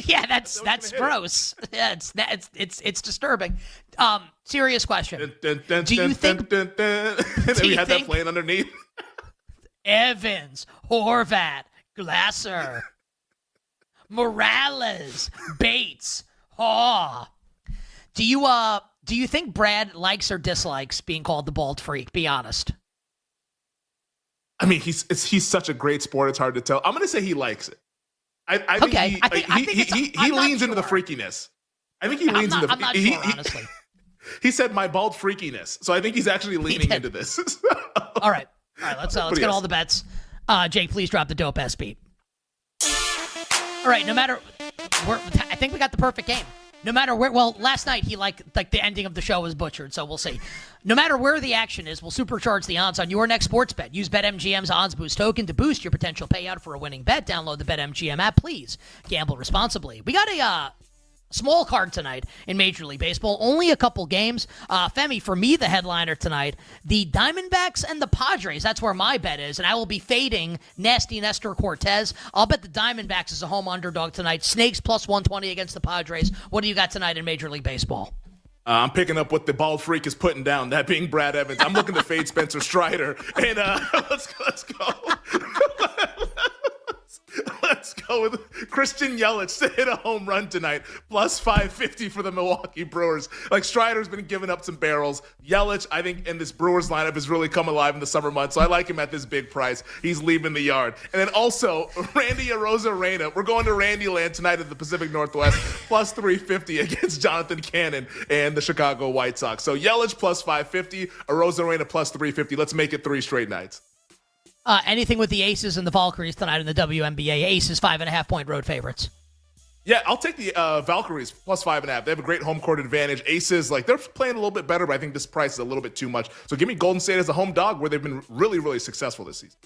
Yeah, that's gross. Yeah, it's disturbing. Serious question. Do you think and then we had that playing underneath? Evans, Horvat, Glasser, Morales, Bates, Haw. Do you think Brad likes or dislikes being called the bald freak? Be honest. I mean, he's such a great sport. It's hard to tell. I'm going to say he likes it. I think he leans into the freakiness. I think he leans into. I'm not sure, honestly. He said my bald freakiness, so I think he's actually leaning into this. All right. Let's get all the bets. Jake, please drop the dope ass beat. All right. I think we got the perfect game. No matter where, well, last night he like the ending of the show was butchered, so we'll see. No matter where the action is, we'll supercharge the odds on your next sports bet. Use BetMGM's Odds Boost token to boost your potential payout for a winning bet. Download the BetMGM app, please. Gamble responsibly. We got a small card tonight in Major League Baseball. Only a couple games. Femi, for me, the headliner tonight, the Diamondbacks and the Padres. That's where my bet is, and I will be fading Nasty Nestor Cortez. I'll bet the Diamondbacks is a home underdog tonight. Snakes plus 120 against the Padres. What do you got tonight in Major League Baseball? I'm picking up what the bald freak is putting down, that being Brad Evans. I'm looking to fade Spencer Strider, and let's go. Let's go with Christian Yelich to hit a home run tonight, plus 550 for the Milwaukee Brewers. Like, Strider's been giving up some barrels. Yelich, I think, in this Brewers lineup has really come alive in the summer months, so I like him at this big price. He's leaving the yard. And then also, Randy Arozarena. We're going to Randy Land tonight at the Pacific Northwest, plus 350 against Jonathan Cannon and the Chicago White Sox. So Yelich plus 550, Arozarena plus 350. Let's make it 3 straight nights. Anything with the Aces and the Valkyries tonight in the WNBA. Aces 5.5-point road favorites. Yeah, I'll take the Valkyries plus 5.5. They have a great home court advantage. Aces, they're playing a little bit better, but I think this price is a little bit too much. So give me Golden State as a home dog, where they've been really, really successful this season.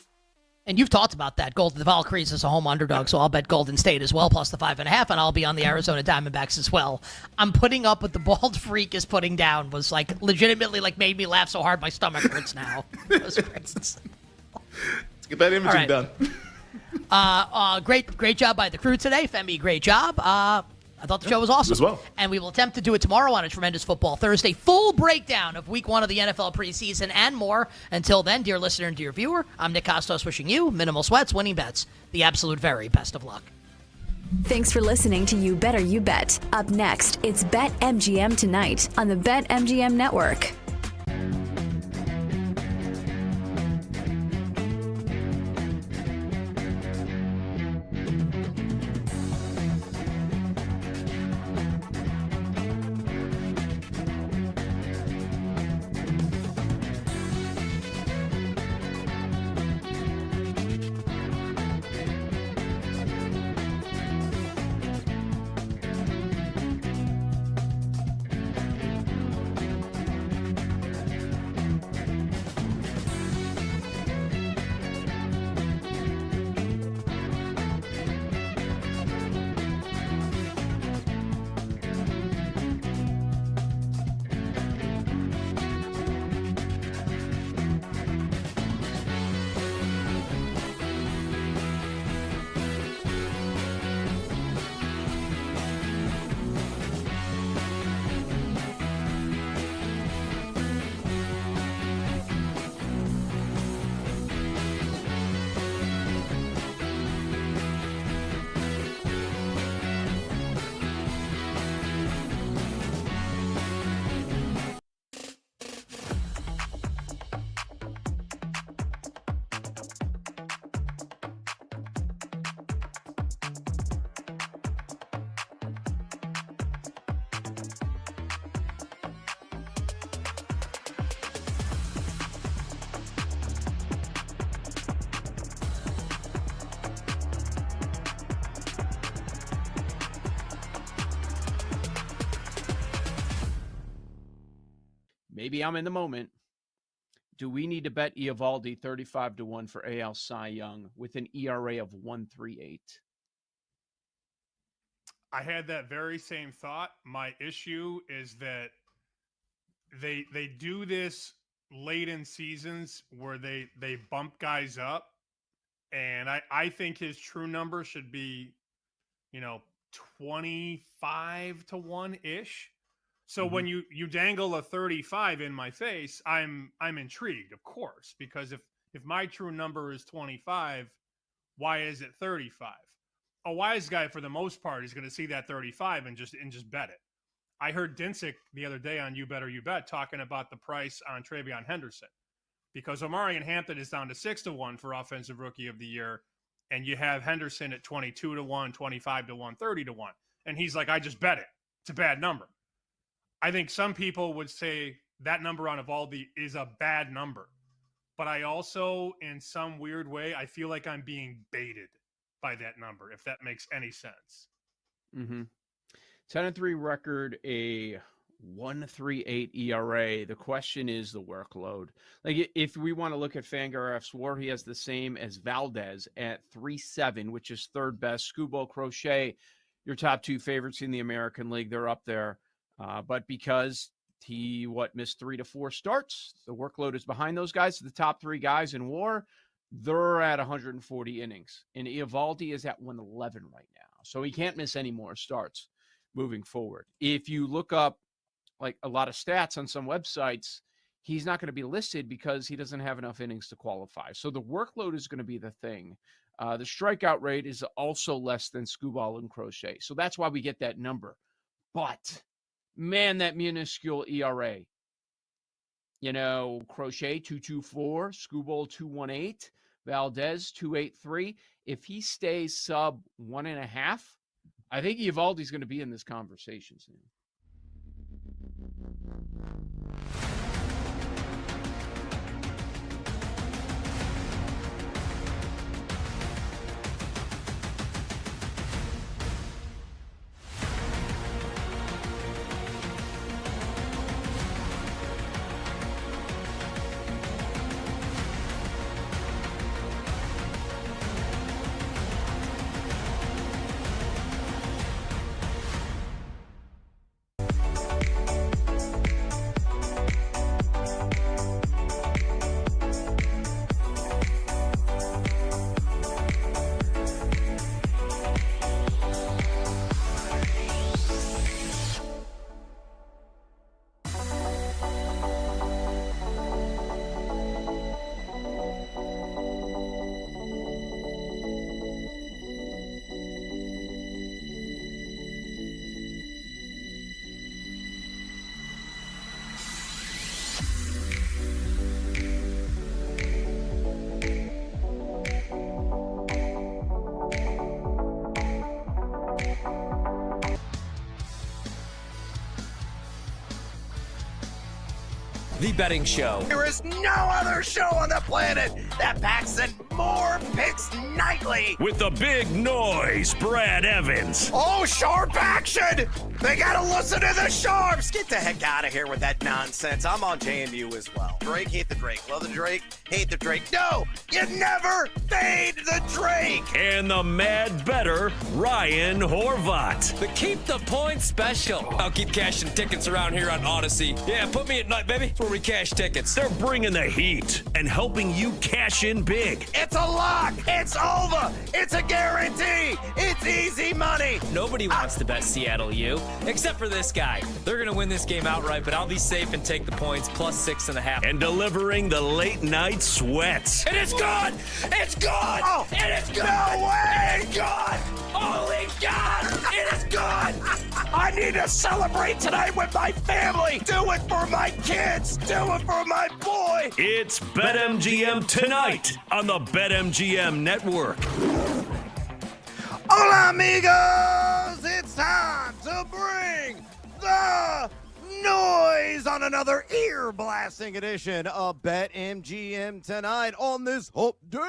And you've talked about that. The Valkyries as a home underdog, so I'll bet Golden State as well, plus the 5.5, and I'll be on the Arizona Diamondbacks as well. I'm putting up what the bald freak is putting down was legitimately made me laugh so hard my stomach hurts now. That was great. Let's get that imaging done. Great job by the crew today. Femi, great job. I thought the show was awesome. As well. And we will attempt to do it tomorrow on a Tremendous Football Thursday. Full breakdown of week 1 of the NFL preseason and more. Until then, dear listener and dear viewer, I'm Nick Costos wishing you minimal sweats, winning bets, the absolute very best of luck. Thanks for listening to You Better You Bet. Up next, it's BetMGM Tonight on the BetMGM Network. Maybe I'm in the moment. Do we need to bet Eovaldi 35-1 for AL Cy Young with an ERA of 1.38? I had that very same thought. My issue is that they do this late in seasons where they bump guys up, and I think his true number should be 25-1 ish. So when you dangle a 35 in my face, I'm intrigued, of course, because if my true number is 25, why is it 35? A wise guy, for the most part, is going to see that 35 and just bet it. I heard Dinsick the other day on You Better You Bet talking about the price on Travion Henderson, because Omarion Hampton is down to 6-1 for Offensive Rookie of the Year, and you have Henderson at 22-1, 25-1, 30-1, and he's like, I just bet it. It's a bad number. I think some people would say that number on Evaldi is a bad number. But I also, in some weird way, I feel like I'm being baited by that number, if that makes any sense. 10-3 record, a 1.38 ERA. The question is the workload. Like, if we want to look at Fangraphs WAR, he has the same as Valdez at 3.7, which is third best. Skubal, Crochet, your top two favorites in the American League, they're up there. But because he missed 3 to 4 starts, the workload is behind those guys. The top three guys in WAR, they're at 140 innings. And Evaldi is at 111 right now. So he can't miss any more starts moving forward. If you look up like a lot of stats on some websites, he's not going to be listed because he doesn't have enough innings to qualify. So the workload is going to be the thing. The strikeout rate is also less than Skubal and Crochet. So that's why we get that number. But man, that minuscule ERA. You know, Crochet 2.24, Skubal 2.18, Valdez 2.83. If he stays sub 1.5, I think Evaldi's going to be in this conversation soon. The betting show. There is no other show on the planet that packs in more picks nightly. With the big noise, Brad Evans. Oh, sharp action! They gotta listen to the sharps! Get the heck out of here with that nonsense. I'm on JMU as well. Drake, hate the Drake. Love the Drake, hate the Drake. No, you never fade the Drake! And the mad better, Ryan Horvat. The Keep the Points special. I'll keep cashing tickets around here on Odyssey. Yeah, put me at night, baby. That's where we cash tickets. They're bringing the heat and helping you cash in big. It's a lock! It's over! It's a guarantee! It's easy money! Nobody wants to bet Seattle U, except for this guy. They're going to win this game outright, but I'll be safe and take the points plus 6.5. And delivering the late night sweats. And it's gone! It's gone! Oh, and it's gone! No way! It's gone! Holy God! It is gone! I need to celebrate tonight with my family! Do it for my kids! Do it for my boy! It's BetMGM tonight on the BetMGM Network. Hola, amigos! It's time to bring the noise on another ear-blasting edition of BetMGM tonight on this Hump Day.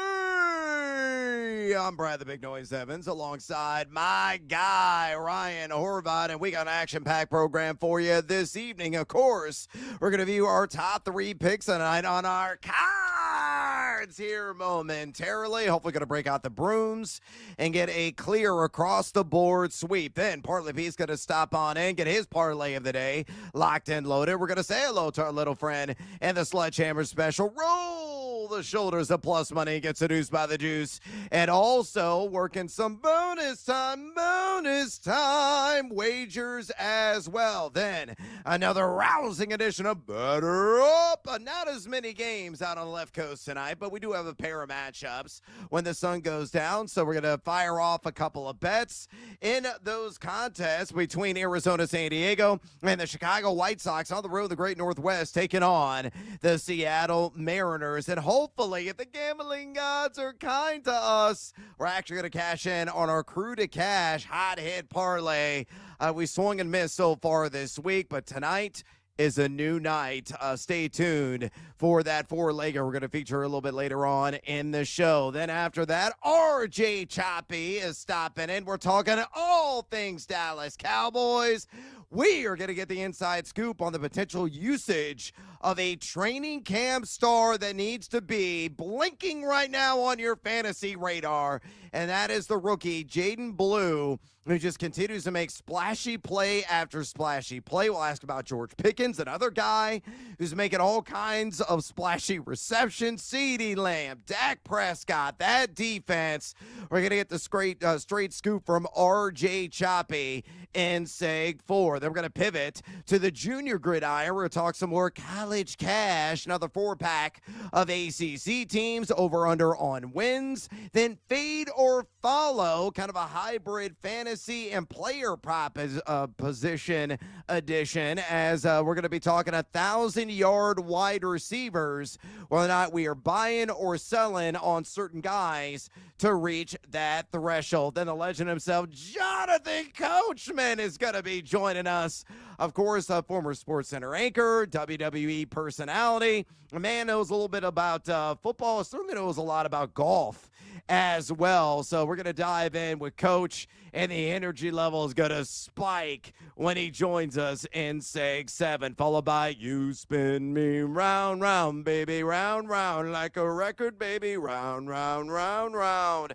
I'm Brad the Big Noise Evans alongside my guy, Ryan Horvat, and we got an action-packed program for you this evening. Of course, we're going to view our top three picks tonight on our cards here momentarily. Hopefully going to break out the brooms and get a clear across-the-board sweep. Then Partly P's going to stop on in, get his parlay of the day locked and loaded. We're going to say hello to our little friend and the Sledgehammer special. Roll the shoulders of plus money, get seduced by the juice, and also working some bonus time bonus time wagers as well. Then another rousing edition of Better Up. Not as many games out on the left coast tonight, but we do have a pair of matchups when the sun goes down. So we're going to fire off a couple of bets in those contests between Arizona, San Diego, and the Chicago White Sox on the road, the Great Northwest, taking on the Seattle Mariners. And hopefully, if the gambling gods are kind to us, we're actually going to cash in on our Crew to Cash hot hit parlay. We swung and missed so far this week, but tonight is a new night. Stay tuned for that four-legger we're going to feature a little bit later on in the show. Then after that, RJ Choppy is stopping in. We're talking all things Dallas Cowboys. We are going to get the inside scoop on the potential usage of a training camp star that needs to be blinking right now on your fantasy radar, and that is the rookie Jaden Blue, who just continues to make splashy play after splashy play. We'll ask about George Pickens, another guy who's making all kinds of splashy receptions. CeeDee Lamb, Dak Prescott, that defense. We're going to get the straight scoop from RJ Choppy in Seg 4. Then we're going to pivot to the junior gridiron. We're going to talk some more college cash, another 4-pack of ACC teams, over under on wins. Then fade or follow, kind of a hybrid fantasy and player prop position edition, as we're going to be talking 1,000-yard wide receivers, whether or not we are buying or selling on certain guys to reach that threshold. Then the legend himself, Jonathan Coachman, is going to be joining us. Of course, a former SportsCenter anchor, WWE personality. A man knows a little bit about football, certainly knows a lot about golf as well. So we're going to dive in with Coach, and the energy level is going to spike when he joins us in Seg 7, followed by You Spin Me Round, Round, Baby, Round, Round, like a record, baby, round, round, round, round.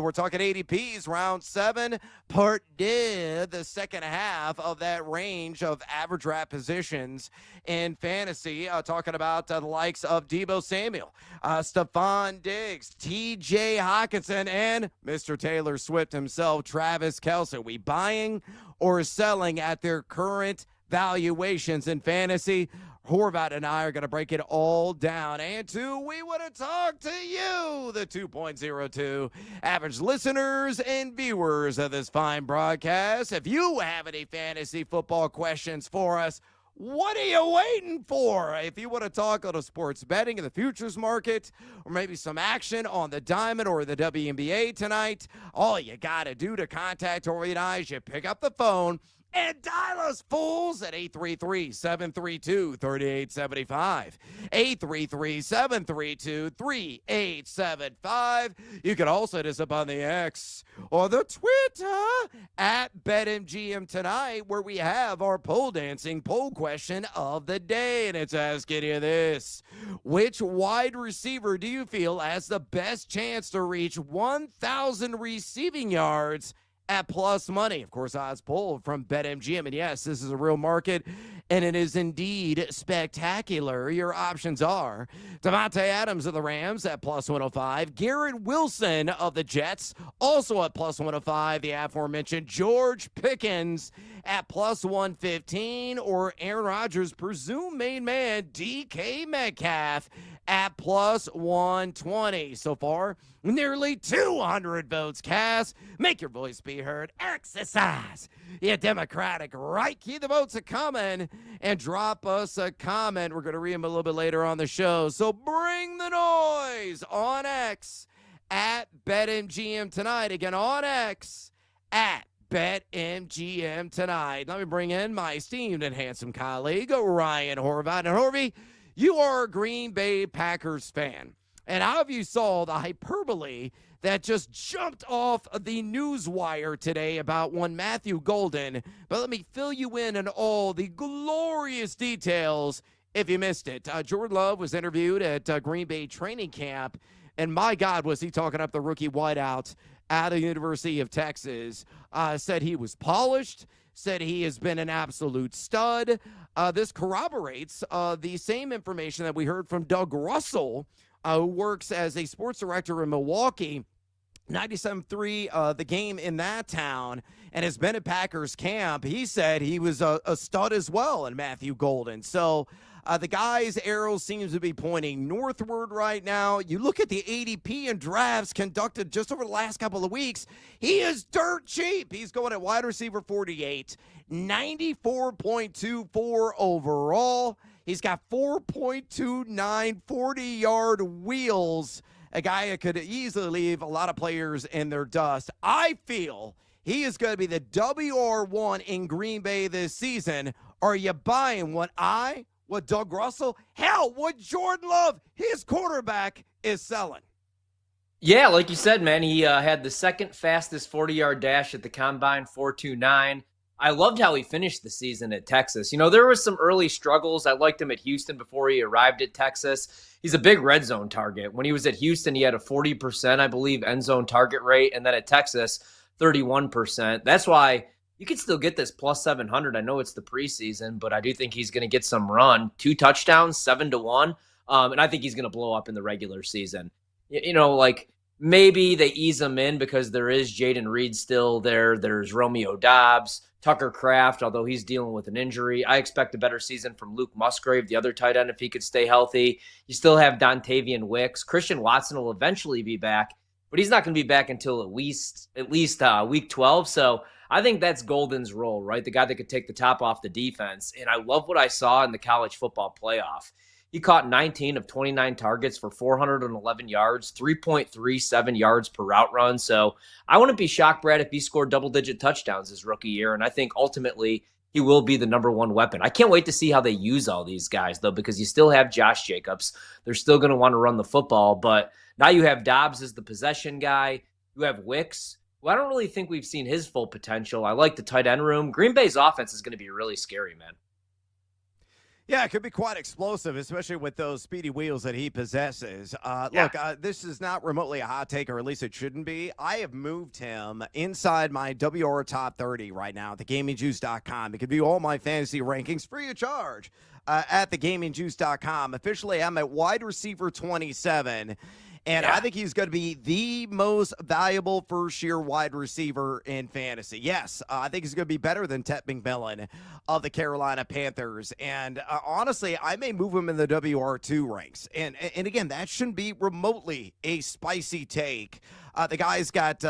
We're talking ADPs, round 7, part D, the second half of that range of average draft positions in fantasy. Talking about the likes of Deebo Samuel, Stephon Diggs, TJ Hawkinson, and Mr. Taylor Swift himself, Travis Kelce. We buying or selling at their current valuations in fantasy? Horvat and I are going to break it all down. And we want to talk to you, the 2.02 average listeners and viewers of this fine broadcast. If you have any fantasy football questions for us, what are you waiting for? If you want to talk on a sports betting in the futures market, or maybe some action on the Diamond or the WNBA tonight, all you got to do to contact Tori and I is you pick up the phone and dial us fools at 833-732-3875. 833-732-3875. You can also hit us up on the X or the Twitter at BetMGM tonight, where we have our pole dancing poll question of the day. And it's asking you this: which wide receiver do you feel has the best chance to reach 1,000 receiving yards at plus money? Of course, odds pulled from BetMGM. And yes, this is a real market, and it is indeed spectacular. Your options are Devontae Adams of the Rams at plus 105, Garrett Wilson of the Jets also at plus 105, the aforementioned George Pickens at plus 115, or Aaron Rodgers' presumed main man, DK Metcalf, at plus 120. So far, nearly 200 votes cast. Make your voice be heard. Exercise your democratic right. Keep the votes a-coming and drop us a comment. We're going to read them a little bit later on the show. So bring the noise on X at BetMGM tonight. Again, on X at BetMGM tonight. Let me bring in my esteemed and handsome colleague, Ryan Horvat. And Horvey, you are a Green Bay Packers fan, and how have you saw the hyperbole that just jumped off of the news wire today about one Matthew Golden? But let me fill you in on all the glorious details if you missed it. Jordan Love was interviewed at Green Bay training camp, and my God, was he talking up the rookie wideout out of the University of Texas. Said he was polished, said he has been an absolute stud. This corroborates the same information that we heard from Doug Russell, who works as a sports director in Milwaukee, 97.3, the game in that town, and has been at Packers camp. He said he was a stud as well in Matthew Golden. So the guy's arrow seems to be pointing northward right now. You look at the ADP and drafts conducted just over the last couple of weeks, he is dirt cheap. He's going at wide receiver 48, 94.24 overall. He's got 4.29 40-yard wheels. A guy that could easily leave a lot of players in their dust. I feel he is going to be the WR1 in Green Bay this season. Are you buying what Doug Russell, hell, what Jordan Love, his quarterback, is selling? Yeah, like you said, man, he had the second fastest 40-yard dash at the Combine, 4.29. I loved how he finished the season at Texas. You know, there were some early struggles. I liked him at Houston before he arrived at Texas. He's a big red zone target. When he was at Houston, he had a 40%, I believe, end zone target rate. And then at Texas, 31%. That's why you can still get this plus 700. I know it's the preseason, but I do think he's going to get some run. 2 touchdowns, 7-1. And I think he's going to blow up in the regular season. You know, like maybe they ease him in because there is Jaden Reed still there. There's Romeo Doubs. Tucker Kraft, although he's dealing with an injury. I expect a better season from Luke Musgrave, the other tight end, if he could stay healthy. You still have Dontavian Wicks. Christian Watson will eventually be back, but he's not going to be back until at least week 12. So I think that's Golden's role, right? The guy that could take the top off the defense. And I love what I saw in the college football playoff. He caught 19 of 29 targets for 411 yards, 3.37 yards per route run. So I wouldn't be shocked, Brad, if he scored double-digit touchdowns his rookie year. And I think ultimately he will be the number one weapon. I can't wait to see how they use all these guys, though, because you still have Josh Jacobs. They're still going to want to run the football. But now you have Dobbs as the possession guy. You have Wicks, who I don't really think we've seen his full potential. I like the tight end room. Green Bay's offense is going to be really scary, man. Yeah, it could be quite explosive, especially with those speedy wheels that he possesses. Look, this is not remotely a hot take, or at least it shouldn't be. I have moved him inside my WR Top 30 right now at thegamingjuice.com. It could view all my fantasy rankings free of charge at thegamingjuice.com. Officially, I'm at wide receiver 27. And I think he's going to be the most valuable first-year wide receiver in fantasy. Yes, I think he's going to be better than Ted McMillan of the Carolina Panthers. And honestly, I may move him in the WR2 ranks. And again, that shouldn't be remotely a spicy take. The guy's got,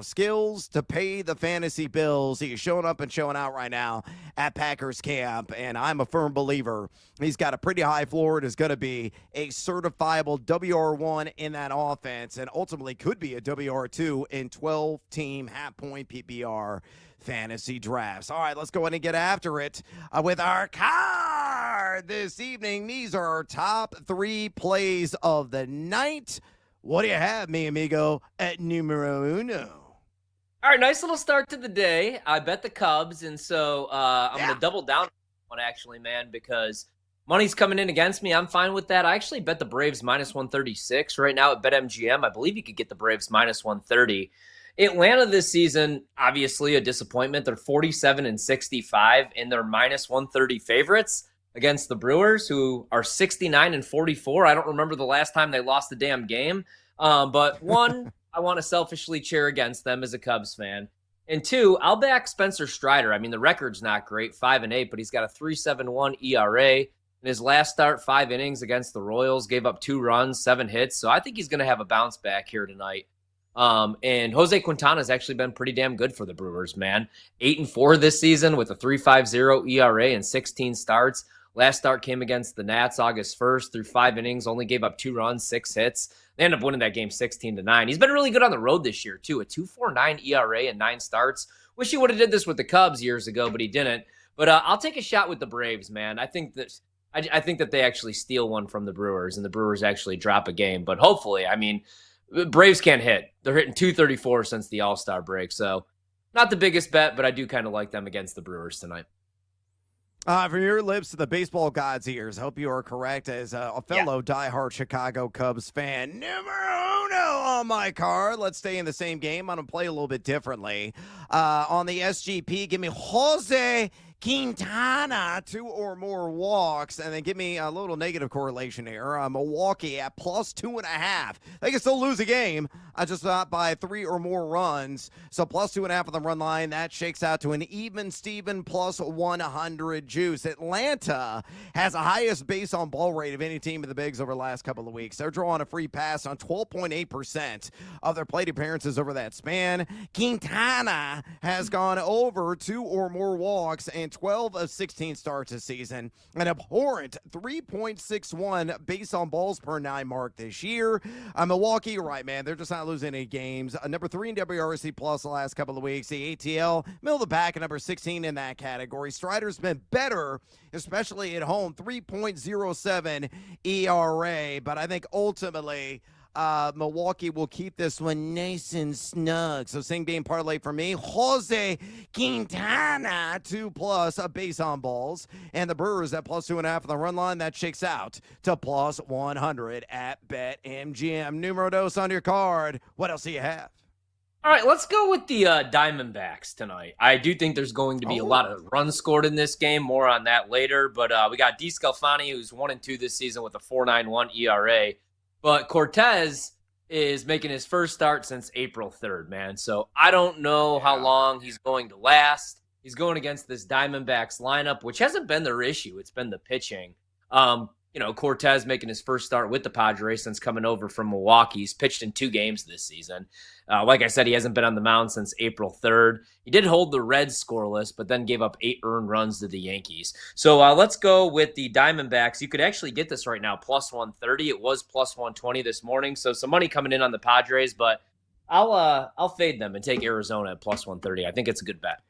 skills to pay the fantasy bills. He's showing up and showing out right now at Packers camp, and I'm a firm believer he's got a pretty high floor and is going to be a certifiable WR1 in that offense and ultimately could be a WR2 in 12-team half-point PPR fantasy drafts. All right, let's go ahead and get after it with our card this evening. These are our top 3 plays of the night. What do you have, mi amigo, at numero uno? All right, nice little start to the day. I bet the Cubs, and so I'm going to double down on one, actually, man, because money's coming in against me. I'm fine with that. I actually bet the Braves minus 136 right now at BetMGM. I believe you could get the Braves minus 130. Atlanta this season, obviously a disappointment. They're 47-65, and they're minus 130 favorites against the Brewers, who are 69-44. I don't remember the last time they lost the damn game. But one, I want to selfishly cheer against them as a Cubs fan. And two, I'll back Spencer Strider. I mean, the record's not great, 5-8, but he's got a 3.71 ERA. In his last start, 5 innings against the Royals, gave up 2 runs, 7 hits. So I think he's going to have a bounce back here tonight. And Jose Quintana has actually been pretty damn good for the Brewers, man. 8-4 this season with a 3.50 ERA and 16 starts. Last start came against the Nats August 1st through 5 innings, only gave up 2 runs, 6 hits. They ended up winning that game 16-9. He's been really good on the road this year, too. A 2.49 ERA and 9 starts. Wish he would have did this with the Cubs years ago, but he didn't. But I'll take a shot with the Braves, man. I think that they actually steal one from the Brewers, and the Brewers actually drop a game. But hopefully, I mean, Braves can't hit. They're hitting 234 since the All-Star break. So not the biggest bet, but I do kind of like them against the Brewers tonight. From your lips to the baseball god's ears, hope you are correct as a fellow diehard Chicago Cubs fan. Numero uno on my card. Let's stay in the same game. I'm going to play a little bit differently. On the SGP, give me Jose Quintana, 2 or more walks, and then give me a little negative correlation here. Milwaukee at plus 2.5. They can still lose a game. just by 3 or more runs. So plus 2.5 on the run line. That shakes out to an even Steven plus 100 juice. Atlanta has the highest base on ball rate of any team in the bigs over the last couple of weeks. They're drawing a free pass on 12.8% of their plate appearances over that span. Quintana has gone over 2 or more walks in 12 of 16 starts this season. An abhorrent 3.61 base on balls per 9 mark this year. Milwaukee, you're right, man. They're just not losing any games. Number 3 in WRC plus the last couple of weeks. The ATL, middle of the pack, at number 16 in that category. Strider's been better, especially at home. 3.07 ERA. But I think ultimately Milwaukee will keep this one nice and snug. So same game parlay for me. Jose Quintana, 2+ a base on balls. And the Brewers at plus 2.5 on the run line. That shakes out to plus 100 at BetMGM. Numero dos on your card. What else do you have? All right, let's go with the Diamondbacks tonight. I do think there's going to be a lot of runs scored in this game. More on that later. But we got DeSclafani, who's 1-2 this season with a 4.91 ERA. But Cortez is making his first start since April 3rd, man. So I don't know how long he's going to last. He's going against this Diamondbacks lineup, which hasn't been their issue. It's been the pitching. Cortez making his first start with the Padres since coming over from Milwaukee. He's pitched in 2 games this season. Like I said, he hasn't been on the mound since April 3rd. He did hold the Reds scoreless, but then gave up 8 earned runs to the Yankees. So let's go with the Diamondbacks. You could actually get this right now, plus 130. It was plus 120 this morning. So some money coming in on the Padres, but I'll fade them and take Arizona at plus 130. I think it's a good bet.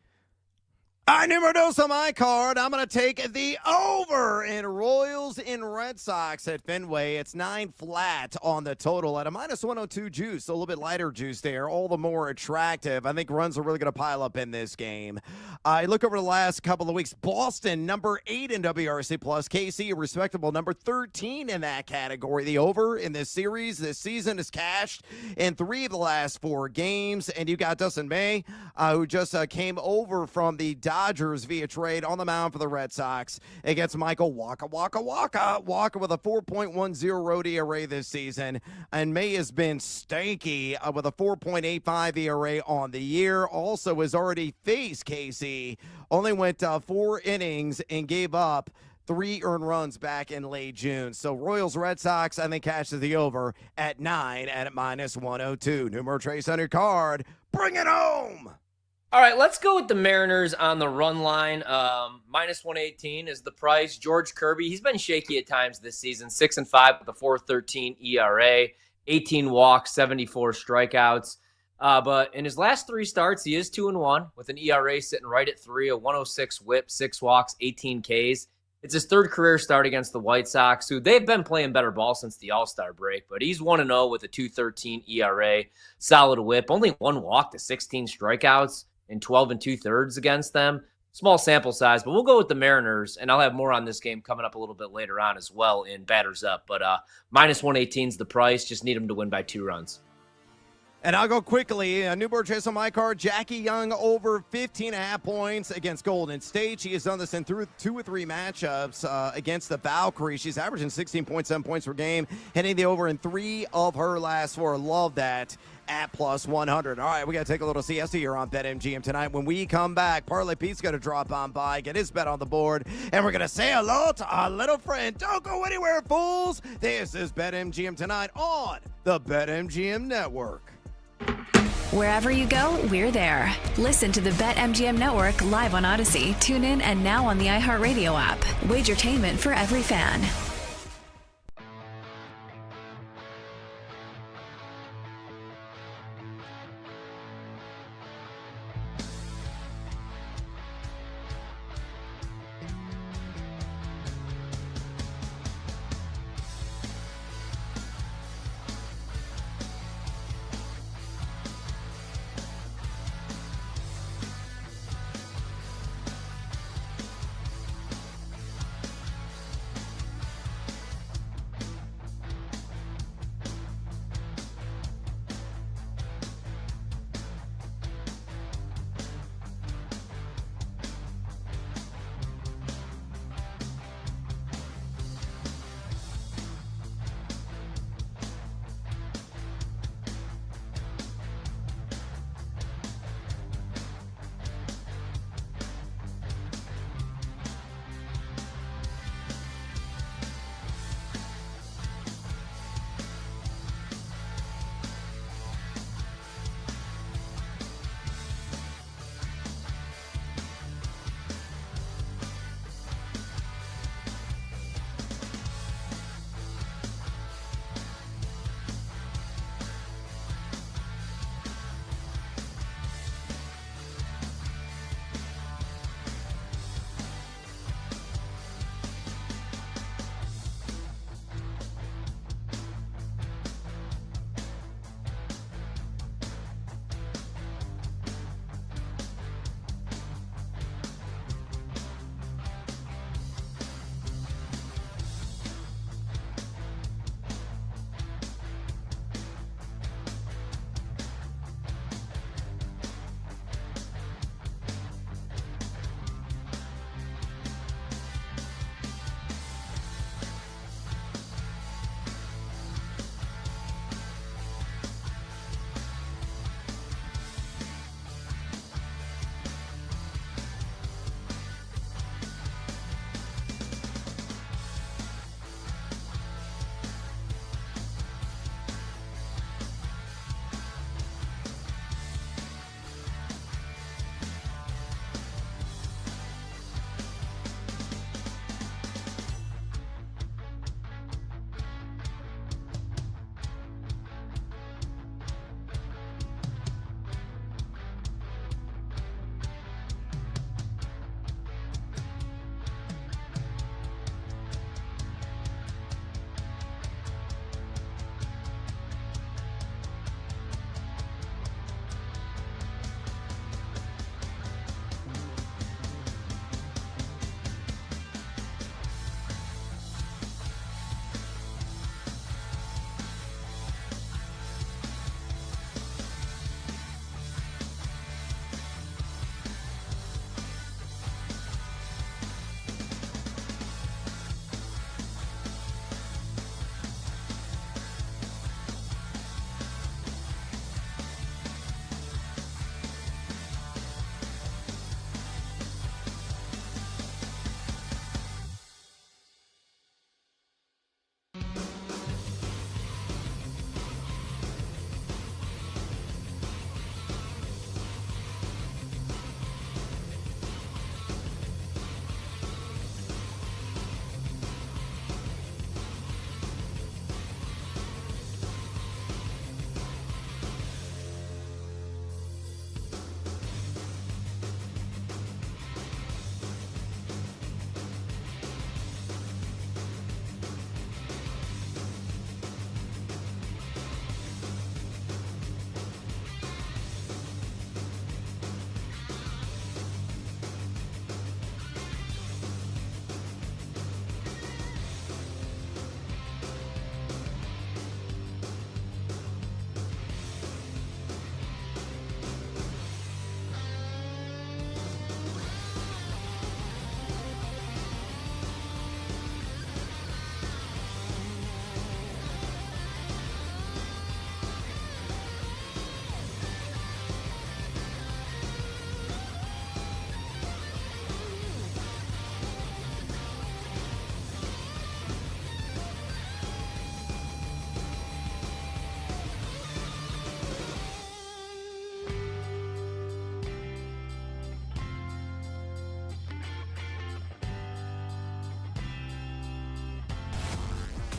All right, numero dos on my card. I'm going to take the over in Royals in Red Sox at Fenway. It's 9 flat on the total at a minus 102 juice. A little bit lighter juice there, all the more attractive. I think runs are really going to pile up in this game. I look over the last couple of weeks. Boston, number 8 in WRC+. KC, a respectable number 13 in that category. The over in this series this season is cashed in 3 of the last 4 games. And you got Dustin May, who just came over from the Dodgers via trade on the mound for the Red Sox against Michael Walker with a 4.10 road ERA this season. And May has been stanky with a 4.85 ERA on the year. Also has already faced KC. Only went 4 innings and gave up 3 earned runs back in late June. So Royals, Red Sox, I think cashes the over at 9 at minus 102. Numero trace on your card. Bring it home. All right, let's go with the Mariners on the run line. Minus 118 is the price. George Kirby, he's been shaky at times this season. 6-5 with a 4.13 ERA, 18 walks, 74 strikeouts. But in his last 3 starts, he is 2-1 with an ERA sitting right at 3, a 106 whip, 6 walks, 18 Ks. It's his 3rd career start against the White Sox, who they've been playing better ball since the All-Star break, but he's 1-0 with a 2.13 ERA, solid whip, only 1 walk to 16 strikeouts in 12 2/3 against them. Small sample size, but we'll go with the Mariners, and I'll have more on this game coming up a little bit later on as well in Batters Up. But minus 118 is the price. Just need them to win by 2 runs. And I'll go quickly. A newborn chase on my card. Jackie Young over 15.5 points against Golden State. She has done this in 2 or 3 matchups against the Valkyries. She's averaging 16.7 points per game, hitting the over in 3 of her last 4. Love that at plus 100. All right, we got to take a little siesta here on BetMGM tonight. When we come back, Parlay Pete's going to drop on by, get his bet on the board, and we're going to say hello to our little friend. Don't go anywhere, fools. This is BetMGM tonight on the BetMGM Network. Wherever you go, we're there. Listen to the BetMGM Network live on Odyssey, TuneIn, and now on the iHeartRadio app. Wagertainment for every fan.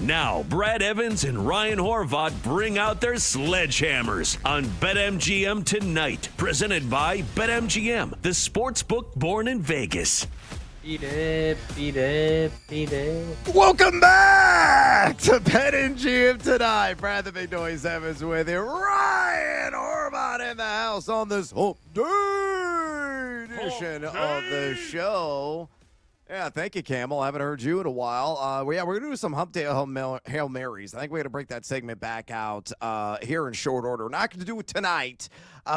Now, Brad Evans and Ryan Horvath bring out their sledgehammers on BetMGM Tonight, presented by BetMGM, the sportsbook born in Vegas. Beat it, beat it, beat it. Welcome back to BetMGM Tonight. Brad the Big Noise Evans with you. Ryan Horvath in the house on this Hump Day edition of the show. Yeah, thank you, Camel. I haven't heard you in a while. We're going to do some Hump Day Hail Marys. I think we're going to break that segment back out here in short order. Not going to do it tonight,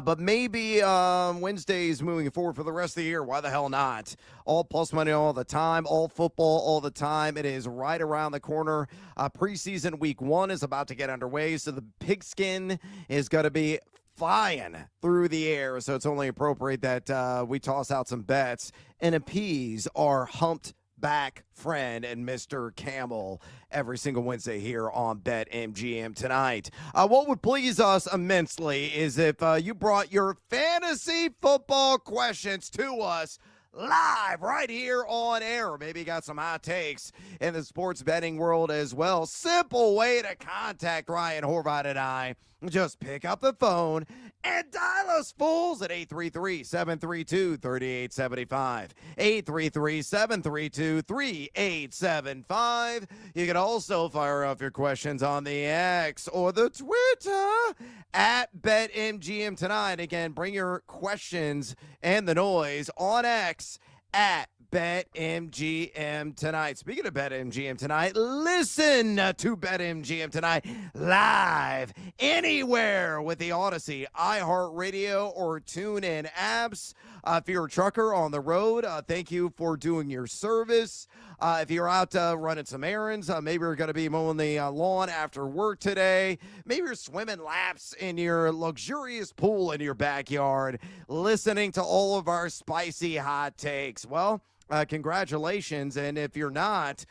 but maybe Wednesdays moving forward for the rest of the year. Why the hell not? All plus money all the time, all football all the time. It is right around the corner. Preseason week 1 is about to get underway, so the pigskin is going to be flying through the air, so it's only appropriate that we toss out some bets and appease our humped back friend and Mr. Camel every single Wednesday here on BetMGM Tonight. What would please us immensely is if you brought your fantasy football questions to us live right here on air. Maybe you got some hot takes in the sports betting world as well. Simple way to contact Ryan Horvath and I. Just pick up the phone and dial us fools at 833-732-3875. 833-732-3875. You can also fire off your questions on the X or the Twitter at BetMGM Tonight. Again, bring your questions and the noise on X at BetMGM Tonight. Speaking of BetMGM Tonight, listen to BetMGM Tonight live anywhere with the Odyssey, iHeartRadio, or TuneIn apps. If you're a trucker on the road, thank you for doing your service. If you're out running some errands, maybe you're going to be mowing the lawn after work today. Maybe you're swimming laps in your luxurious pool in your backyard, listening to all of our spicy hot takes. Well, congratulations. And if you're not,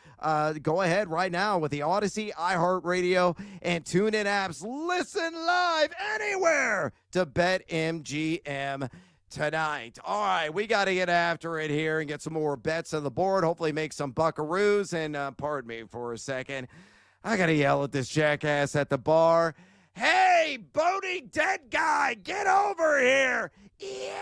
go ahead right now with the Odyssey, iHeartRadio, and TuneIn apps. Listen live anywhere to BetMGM Tonight. All right, we got to get after it here and get some more bets on the board. Hopefully make some buckaroos. And pardon me for a second. I got to yell at this jackass at the bar. Hey, boating dead guy, get over here. Yeah,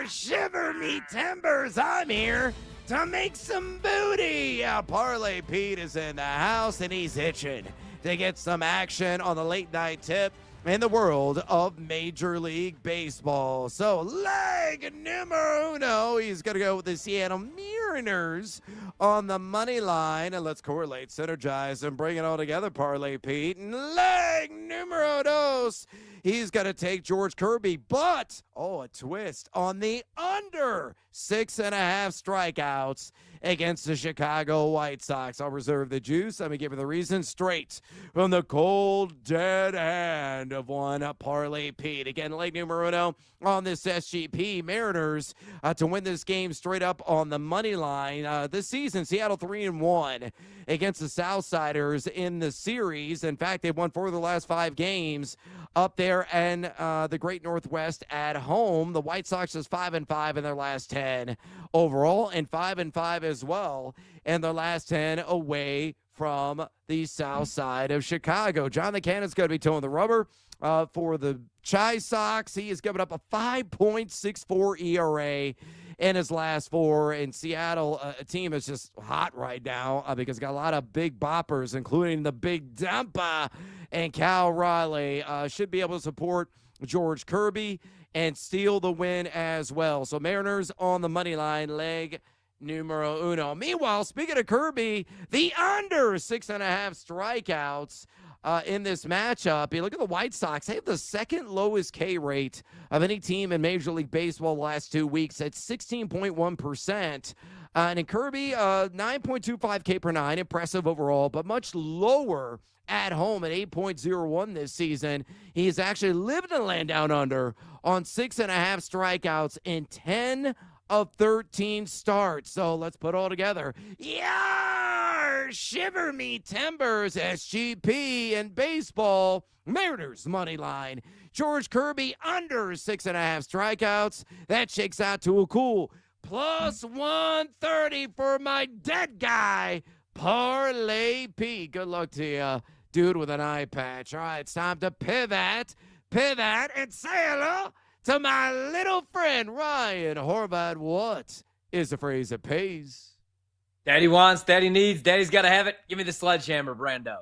shiver me timbers. I'm here to make some booty. Parlay Pete is in the house and he's itching to get some action on the late night tip in the world of Major League Baseball. So, leg numero uno, he's going to go with the Seattle Mariners on the money line. And let's correlate, synergize, and bring it all together, Parlay Pete. And leg numero dos, he's going to take George Kirby, but, a twist on the under 6.5 strikeouts against the Chicago White Sox. I'll reserve the juice. Let me give you the reason straight from the cold, dead hand of one Parlay Pete. Again, leg numero uno on this SGP. Mariners to win this game straight up on the money line. This season, Seattle 3-1 against the Southsiders in the series. In fact, they've won 4 of the last 5 games up there in the Great Northwest at home. The White Sox is 5-5 in their last 10 overall, and 5-5 as well in their last 10 away from the south side of Chicago. John the Cannon's going to be towing the rubber for the Chi Sox. He has given up a 5.64 ERA in his last 4. In Seattle, a team is just hot right now because it's got a lot of big boppers, including the Big Dumpa and Cal Raleigh. Should be able to support George Kirby and steal the win as well. So Mariners on the money line, leg numero uno. Meanwhile, speaking of Kirby, the under 6.5 strikeouts in this matchup. You look at the White Sox. They have the second lowest K rate of any team in Major League Baseball the last 2 weeks at 16.1%. And in Kirby, 9.25 K per 9, impressive overall, but much lower at home at 8.01 this season. He's actually lived in the land down under on 6.5 strikeouts in 10 of 13 starts. So let's put it all together. Yar! Shiver me timbers, SGP in baseball. Mariners money line. George Kirby under 6.5 strikeouts. That shakes out to a cool plus 130 for my dead guy, Parlay Pete. Good luck to you, dude with an eye patch. All right, it's time to pivot, and say hello to my little friend, Ryan Horvath. What is the phrase that pays? Daddy wants, daddy needs, daddy's got to have it. Give me the sledgehammer, Brando.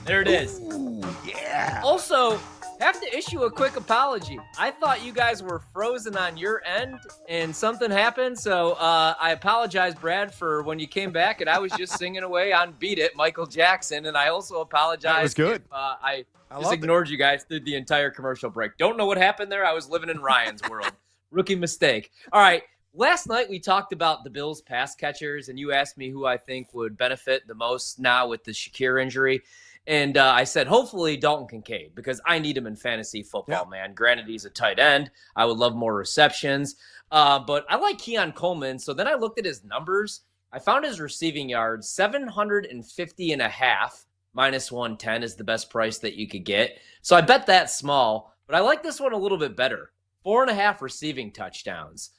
There it is. Ooh, yeah. Also, have to issue a quick apology. I thought you guys were frozen on your end and something happened. So I apologize, Brad, for when you came back and I was just singing away on Beat It, Michael Jackson. And I also apologize. That was good. If, I just ignored you guys through the entire commercial break. Don't know what happened there. I was living in Ryan's world. Rookie mistake. All right. Last night we talked about the Bills pass catchers, and you asked me who I think would benefit the most now with the Shakir injury. And I said, hopefully Dalton Kincaid, because I need him in fantasy football, man. Granted, he's a tight end. I would love more receptions. But I like Keon Coleman. So then I looked at his numbers. I found his receiving yards, 750 and a half, minus 110 is the best price that you could get. So I bet that small, but I like this one a little bit better. 4.5 receiving touchdowns.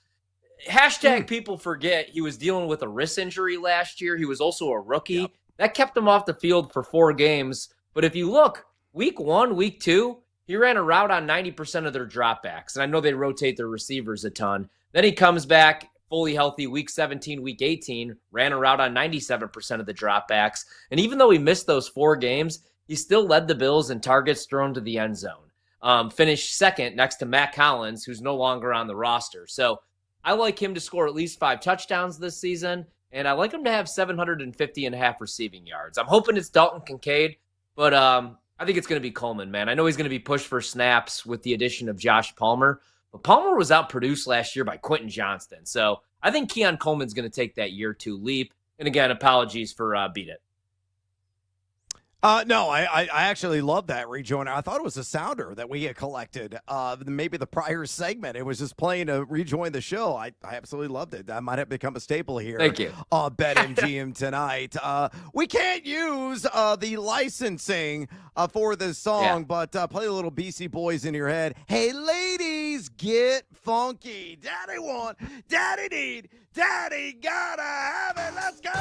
Hashtag people forget he was dealing with a wrist injury last year. He was also a rookie. Yep. That kept him off the field for 4 games. But if you look, week 1, week 2, he ran a route on 90% of their dropbacks. And I know they rotate their receivers a ton. Then he comes back fully healthy week 17, week 18, ran a route on 97% of the dropbacks. And even though he missed those 4 games, he still led the Bills in targets thrown to the end zone. Finished second next to Matt Collins, who's no longer on the roster. So I like him to score at least 5 touchdowns this season, and I like him to have 750 and a half receiving yards. I'm hoping it's Dalton Kincaid, but I think it's going to be Coleman, man. I know he's going to be pushed for snaps with the addition of Josh Palmer, but Palmer was outproduced last year by Quentin Johnston. So I think Keon Coleman's going to take that year 2 leap. And again, apologies for Beat It. No, I actually love that rejoiner. I thought it was a sounder that we had collected. Maybe the prior segment. It was just playing to rejoin the show. I absolutely loved it. That might have become a staple here. Thank you. BetMGM tonight. We can't use the licensing for this song, but play a little BC Boys in your head. Hey, ladies, get funky. Daddy want, daddy need, daddy gotta have it. Let's go.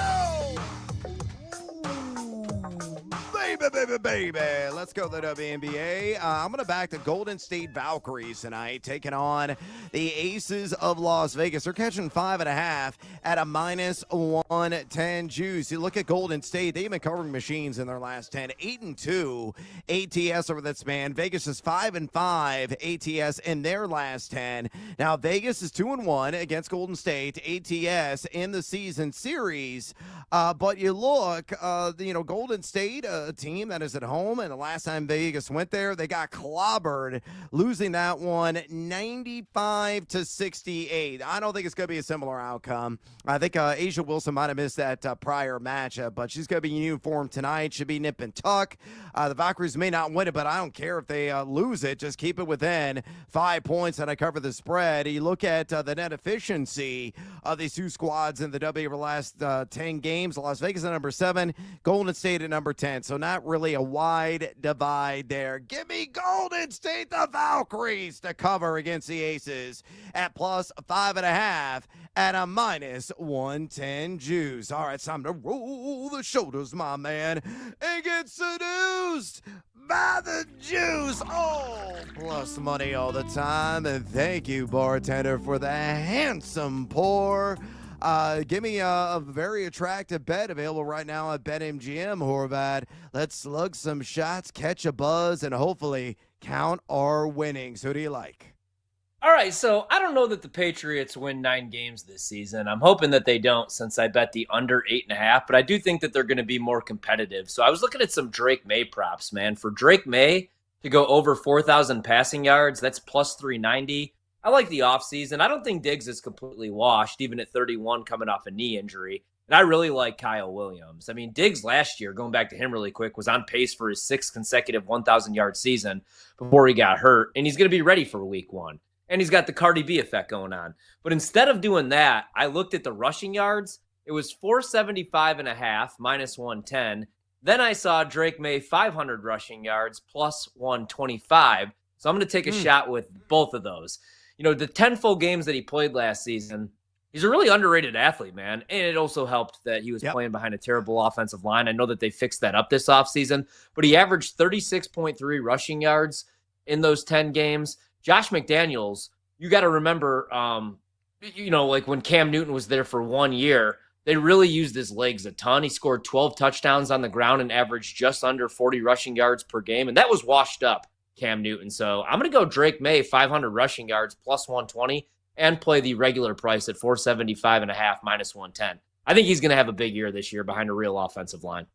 Baby. Let's go to the WNBA. I'm going to back the Golden State Valkyries tonight, taking on the Aces of Las Vegas. They're catching 5.5 at a minus 110 juice. You look at Golden State, they've been covering machines in their last 10. 8-2 ATS over that span. Vegas is 5-5 ATS in their last 10. Now, Vegas is 2-1 against Golden State ATS in the season series. But you look, Golden State, a team that is at home, and the last time Vegas went there, they got clobbered, losing that one 95-68. I don't think it's going to be a similar outcome. I think Asia Wilson might have missed that prior matchup, but she's going to be in uniform tonight. Should be nip and tuck. The Valkyries may not win it, but I don't care if they lose it. Just keep it within 5 points, and I cover the spread. You look at the net efficiency of these two squads in the W over the last 10 games. Las Vegas at number 7, Golden State at number 10. So not really a wide divide there. Give me Golden State, the Valkyries, to cover against the Aces at plus 5.5 at a minus 110 juice. All right, it's time to roll the shoulders, my man, and get seduced by the juice. Oh, plus money all the time. And thank you, bartender, for the handsome pour. Give me a very attractive bet available right now at BetMGM, Horvath. Let's slug some shots, catch a buzz, and hopefully count our winnings. Who do you like? All right, so I don't know that the Patriots win 9 games this season. I'm hoping that they don't, since I bet the under 8.5, but I do think that they're going to be more competitive. So I was looking at some Drake May props, man. For Drake May to go over 4,000 passing yards, that's plus 390. I like the offseason. I don't think Diggs is completely washed, even at 31 coming off a knee injury. And I really like Kyle Williams. I mean, Diggs last year, going back to him really quick, was on pace for his 6th consecutive 1,000-yard season before he got hurt. And he's going to be ready for week 1. And he's got the Cardi B effect going on. But instead of doing that, I looked at the rushing yards. It was 475.5, minus 110. Then I saw Drake May 500 rushing yards, plus 125. So I'm going to take a shot with both of those. You know, the 10 full games that he played last season, He's a really underrated athlete, man. And it also helped that he was Yep. playing behind a terrible offensive line. I know that they fixed that up this offseason, but he averaged 36.3 rushing yards in those 10 games. Josh McDaniels, you got to remember, like when Cam Newton was there for 1 year, they really used his legs a ton. He scored 12 touchdowns on the ground and averaged just under 40 rushing yards per game. And that was washed up Cam Newton. So I'm going to go Drake May, 500 rushing yards, plus 120. And play the regular price at 475.5 minus 110. I think he's going to have a big year this year behind a real offensive line.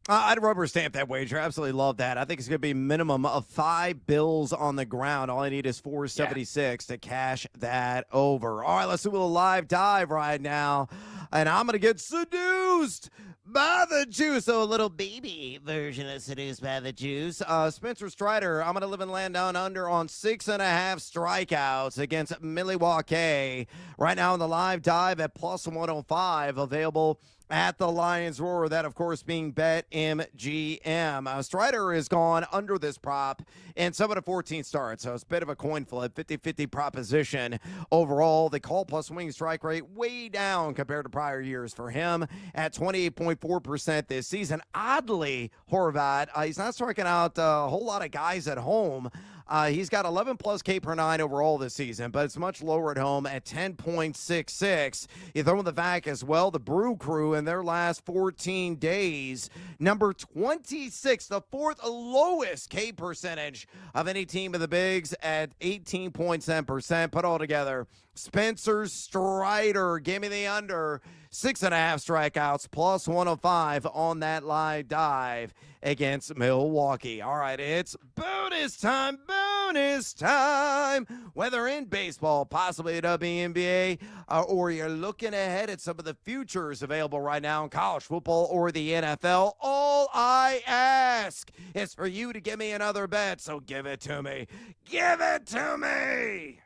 I'd rubber stamp that wager. Absolutely love that. I think it's going to be a minimum of 5 bills on the ground. All I need is 476 to cash that over. All right, let's do a little live dive right now. And I'm going to get seduced by the juice. So a little baby version of Seduced by the Juice. Spencer Strider, I'm going to live and land down under on 6.5 strikeouts against Milwaukee. Right now in the live dive at plus 105, available at the Lions Roar, that, of course, being BetMGM. Strider has gone under this prop in 7 of 14 starts, so it's a bit of a coin flip, 50-50 proposition overall. The call plus swing strike rate way down compared to prior years for him at 28.4% this season. Oddly, Horvat, he's not striking out a whole lot of guys at home. He's got 11 plus K per 9 overall this season, but it's much lower at home at 10.66. You throw in the vac as well. The Brew Crew in their last 14 days, number 26, the fourth lowest K percentage of any team of the Bigs at 18.7%. Put all together, Spencer Strider, give me the under 6.5 strikeouts plus 105 on that live dive against Milwaukee. All right, it's bonus time. Whether in baseball, possibly WNBA, or you're looking ahead at some of the futures available right now in college football or the NFL, all I ask is for you to give me another bet. So give it to me. Give it to me.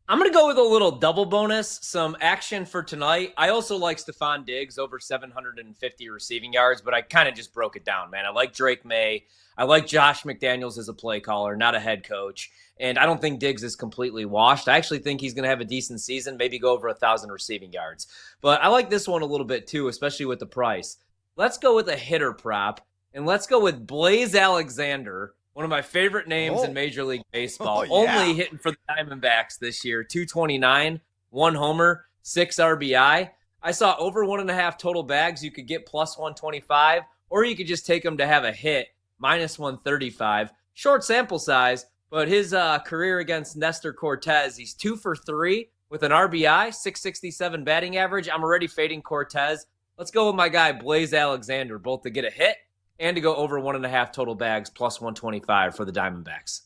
I'm going to go with a little double bonus, some action for tonight. I also like Stephon Diggs over 750 receiving yards, but I kind of just broke it down, man. I like Drake May. I like Josh McDaniels as a play caller, not a head coach. And I don't think Diggs is completely washed. I actually think he's going to have a decent season, maybe go over 1,000 receiving yards. But I like this one a little bit too, especially with the price. Let's go with a hitter prop, and let's go with Blaze Alexander, one of my favorite names in Major League Baseball. Only hitting for the Diamondbacks this year. 229, 1 homer, 6 RBI. I saw over 1.5 total bags. You could get plus 125, or you could just take him to have a hit, minus 135. Short sample size, but his career against Nestor Cortez, he's 2 for 3 with an RBI, 667 batting average. I'm already fading Cortez. Let's go with my guy, Blaze Alexander, both to get a hit and to go over 1.5 total bags, plus 125 for the Diamondbacks.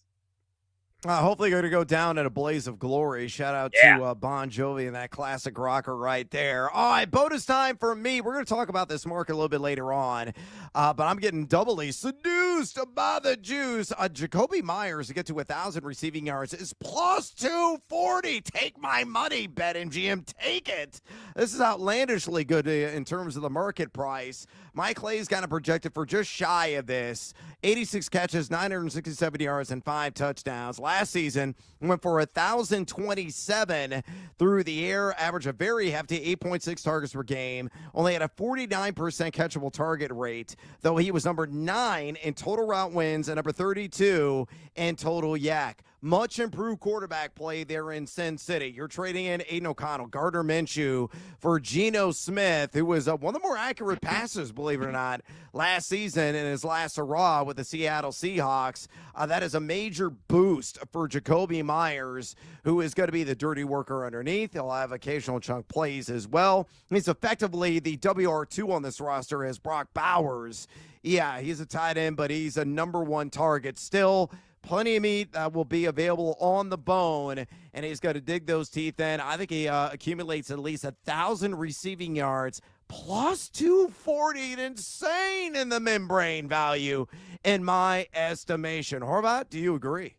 Hopefully going to go down in a blaze of glory. Shout out to Bon Jovi and that classic rocker right there. All right, bonus time for me. We're going to talk about this market a little bit later on, but I'm getting doubly seduced by the juice. Jacoby Myers to get to 1,000 receiving yards is plus 240. Take my money, BetMGM. Take it. This is outlandishly good in terms of the market price. Mike Clay's kind of projected for just shy of this. 86 catches, 967 yards, and 5 touchdowns. Last season, went for 1,027 through the air, average a very hefty 8.6 targets per game. Only had a 49% catchable target rate, though he was number 9 in total route wins and number 32 in total yak. Much improved quarterback play there in Sin City. You're trading in Aiden O'Connell, Gardner Minshew for Geno Smith, who was one of the more accurate passes, believe it or not, last season in his last hurrah with the Seattle Seahawks. That is a major boost for Jacoby Myers, who is going to be the dirty worker underneath. He'll have occasional chunk plays as well. He's effectively the WR2 on this roster as Brock Bowers. Yeah, he's a tight end, but he's a number 1 target still. Plenty of meat that will be available on the bone, and he's going to dig those teeth in. I think he accumulates at least 1,000 receiving yards, plus 240, insane in the membrane value, in my estimation. Horvat, do you agree?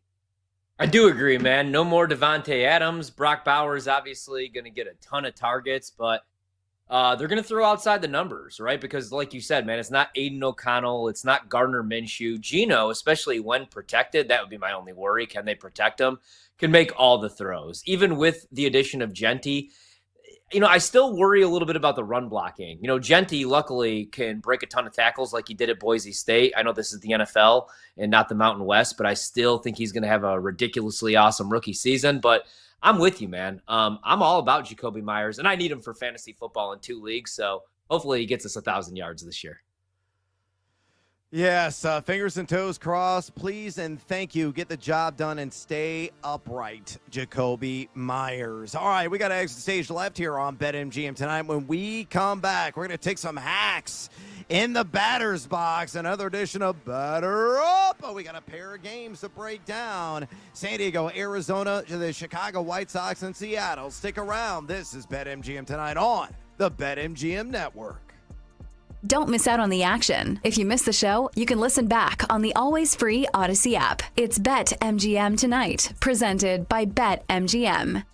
I do agree, man. No more Devontae Adams. Brock Bowers obviously going to get a ton of targets, but they're going to throw outside the numbers, right? Because like you said, man, it's not Aiden O'Connell. It's not Gardner Minshew. Geno, especially when protected, that would be my only worry. Can they protect him? Can make all the throws. Even with the addition of Genty, I still worry a little bit about the run blocking. Genty luckily can break a ton of tackles like he did at Boise State. I know this is the NFL and not the Mountain West, but I still think he's going to have a ridiculously awesome rookie season. But I'm with you, man. I'm all about Jacoby Myers, and I need him for fantasy football in 2 leagues. So hopefully he gets us 1,000 yards this year. Yes, fingers and toes crossed. Please and thank you. Get the job done and stay upright, Jacoby Myers. All right, we got to exit stage left here on BetMGM tonight. When we come back, we're going to take some hacks in the batter's box. Another edition of Batter Up. Oh, we got a pair of games to break down. San Diego, Arizona, to the Chicago White Sox and Seattle. Stick around. This is BetMGM tonight on the BetMGM Network. Don't miss out on the action. If you missed the show, you can listen back on the always free Odyssey app. It's BetMGM Tonight, presented by BetMGM.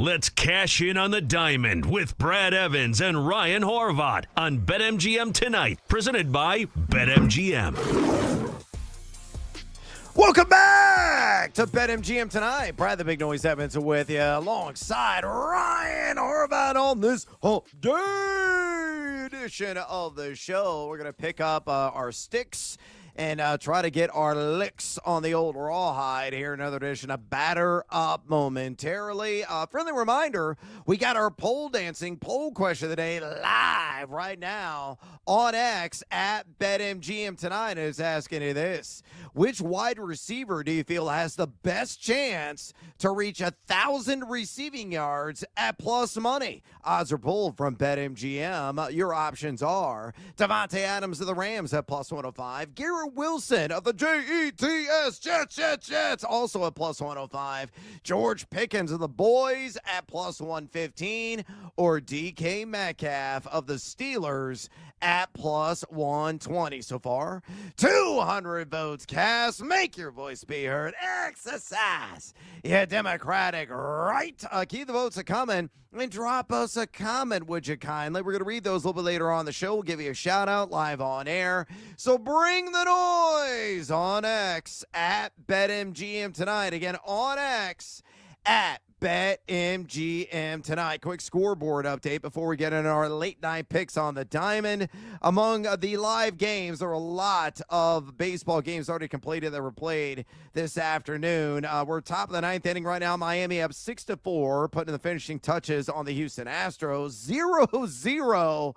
Let's cash in on the diamond with Brad Evans and Ryan Horvath on BetMGM tonight, presented by BetMGM. Welcome back to BetMGM tonight. Brad the Big Noise Evans with you alongside Ryan Horvath on this whole day edition of the show. We're going to pick up our sticks and try to get our licks on the old rawhide here. Another edition of Batter Up momentarily. Friendly reminder, we got our pole dancing poll question of the day live right now on X at BetMGM tonight. It's asking you this: which wide receiver do you feel has the best chance to reach 1,000 receiving yards at plus money? Odds are pulled from BetMGM. Your options are Devontae Adams of the Rams at plus 105, Garrett Wilson of the Jets, also at plus 105, George Pickens of the Boys at plus 115, or DK Metcalf of the Steelers at plus 120. So far, 200 votes cast. Make your voice be heard. Exercise. Yeah, Democratic right. Keep the votes coming and drop us a comment, would you kindly? We're going to read those a little bit later on the show. We'll give you a shout out live on air. So bring the noise on X at BetMGM tonight. Again, on X at BetMGM tonight. Quick scoreboard update before we get into our late night picks on the diamond. Among the live games, there are a lot of baseball games already completed that were played this afternoon. We're top of the ninth inning right now. Miami up 6-4, putting the finishing touches on the Houston Astros. 0-0.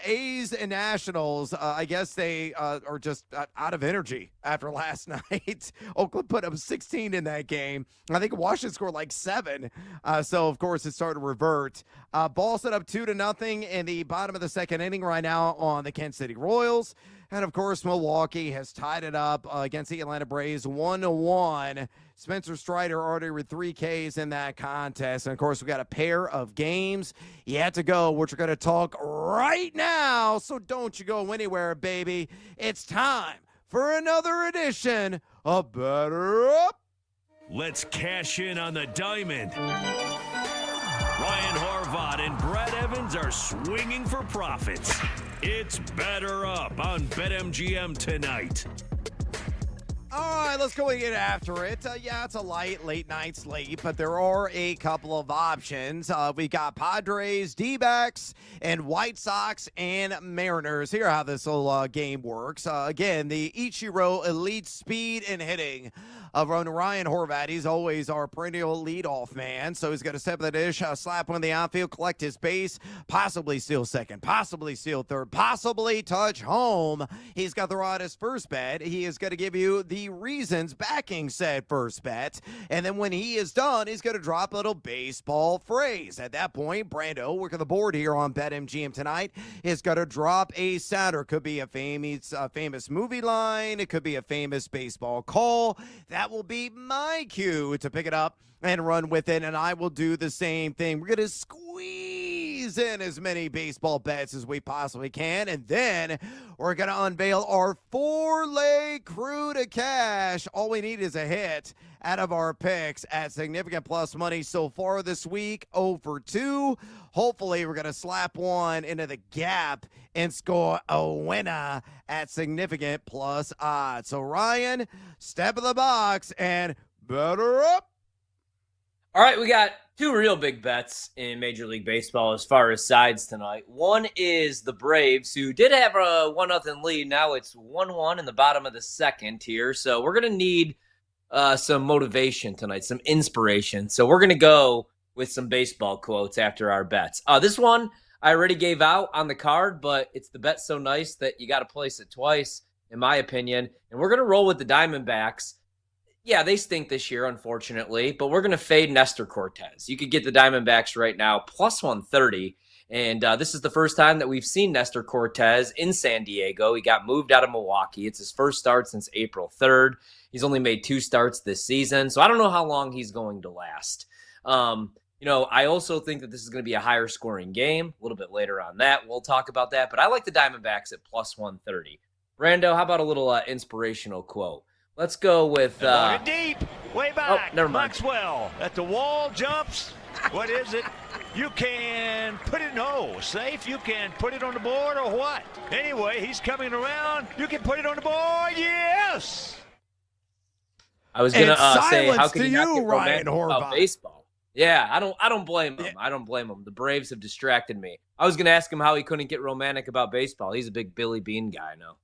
A's and Nationals, I guess they are just out of energy after last night. Oakland put up 16 in that game. I think Washington scored like 7. So, of course, it started to revert. Boston up 2-0 in the bottom of the second inning right now on the Kansas City Royals. And, of course, Milwaukee has tied it up against the Atlanta Braves 1-1. Spencer Strider already with 3 Ks in that contest. And, of course, we got a pair of games yet to go, which we're going to talk right now. So don't you go anywhere, baby. It's time for another edition of Batter Up. Let's cash in on the diamond. Ryan Horvath and Brad Evans are swinging for profits. It's Batter Up on BetMGM tonight. All right, let's go and get after it. Yeah, it's a late night slate, but there are a couple of options. We've got Padres, D-backs, and White Sox and Mariners. Here how this whole game works. Again, the Ichiro elite speed and hitting of Ryan Horvath. He's always our perennial leadoff man, so he's going to step in the dish, slap one in the outfield, collect his base, possibly steal second, possibly steal third, possibly touch home. He's got the Rodgers first bet. He is going to give you the reasons backing said first bet, and then when he is done, he's going to drop a little baseball phrase. At that point, Brando, working the board here on BetMGM tonight, is going to drop a sounder. Could be a famous movie line. It could be a famous baseball call. That will be my cue to pick it up and run with it, and I will do the same thing. We're going to squeeze in as many baseball bets as we possibly can, and then we're going to unveil our 4-leg crew to cash. All we need is a hit out of our picks at significant plus money so far this week, 0 for 2. Hopefully, we're going to slap one into the gap and score a winner at significant plus odds. So, Ryan, step in the box and Batter Up. All right, we got 2 real big bets in Major League Baseball as far as sides tonight. One is the Braves, who did have a 1-0 lead. Now it's 1-1 in the bottom of the second here. So we're going to need some motivation tonight, some inspiration. So we're going to go with some baseball quotes after our bets. This one I already gave out on the card, but it's the bet so nice that you got to place it twice, in my opinion. And we're going to roll with the Diamondbacks. Yeah, they stink this year, unfortunately, but we're going to fade Nestor Cortez. You could get the Diamondbacks right now, plus 130. And this is the first time that we've seen Nestor Cortez in San Diego. He got moved out of Milwaukee. It's his first start since April 3rd. He's only made 2 starts this season, so I don't know how long he's going to last. I also think that this is going to be a higher scoring game. A little bit later on that, we'll talk about that. But I like the Diamondbacks at plus 130. Brando, how about a little inspirational quote? Let's go with... deep, way back. Oh, never mind. Maxwell at the wall, jumps, What is it? You can put it, safe. You can put it on the board or what? Anyway, he's coming around. You can put it on the board. Yes. I was gonna say, how silence can to you not you, get Ryan romantic about Horvath. baseball? Yeah, I don't blame him. I don't blame him. The Braves have distracted me. I was gonna ask him how he couldn't get romantic about baseball. He's a big Billy Bean guy now.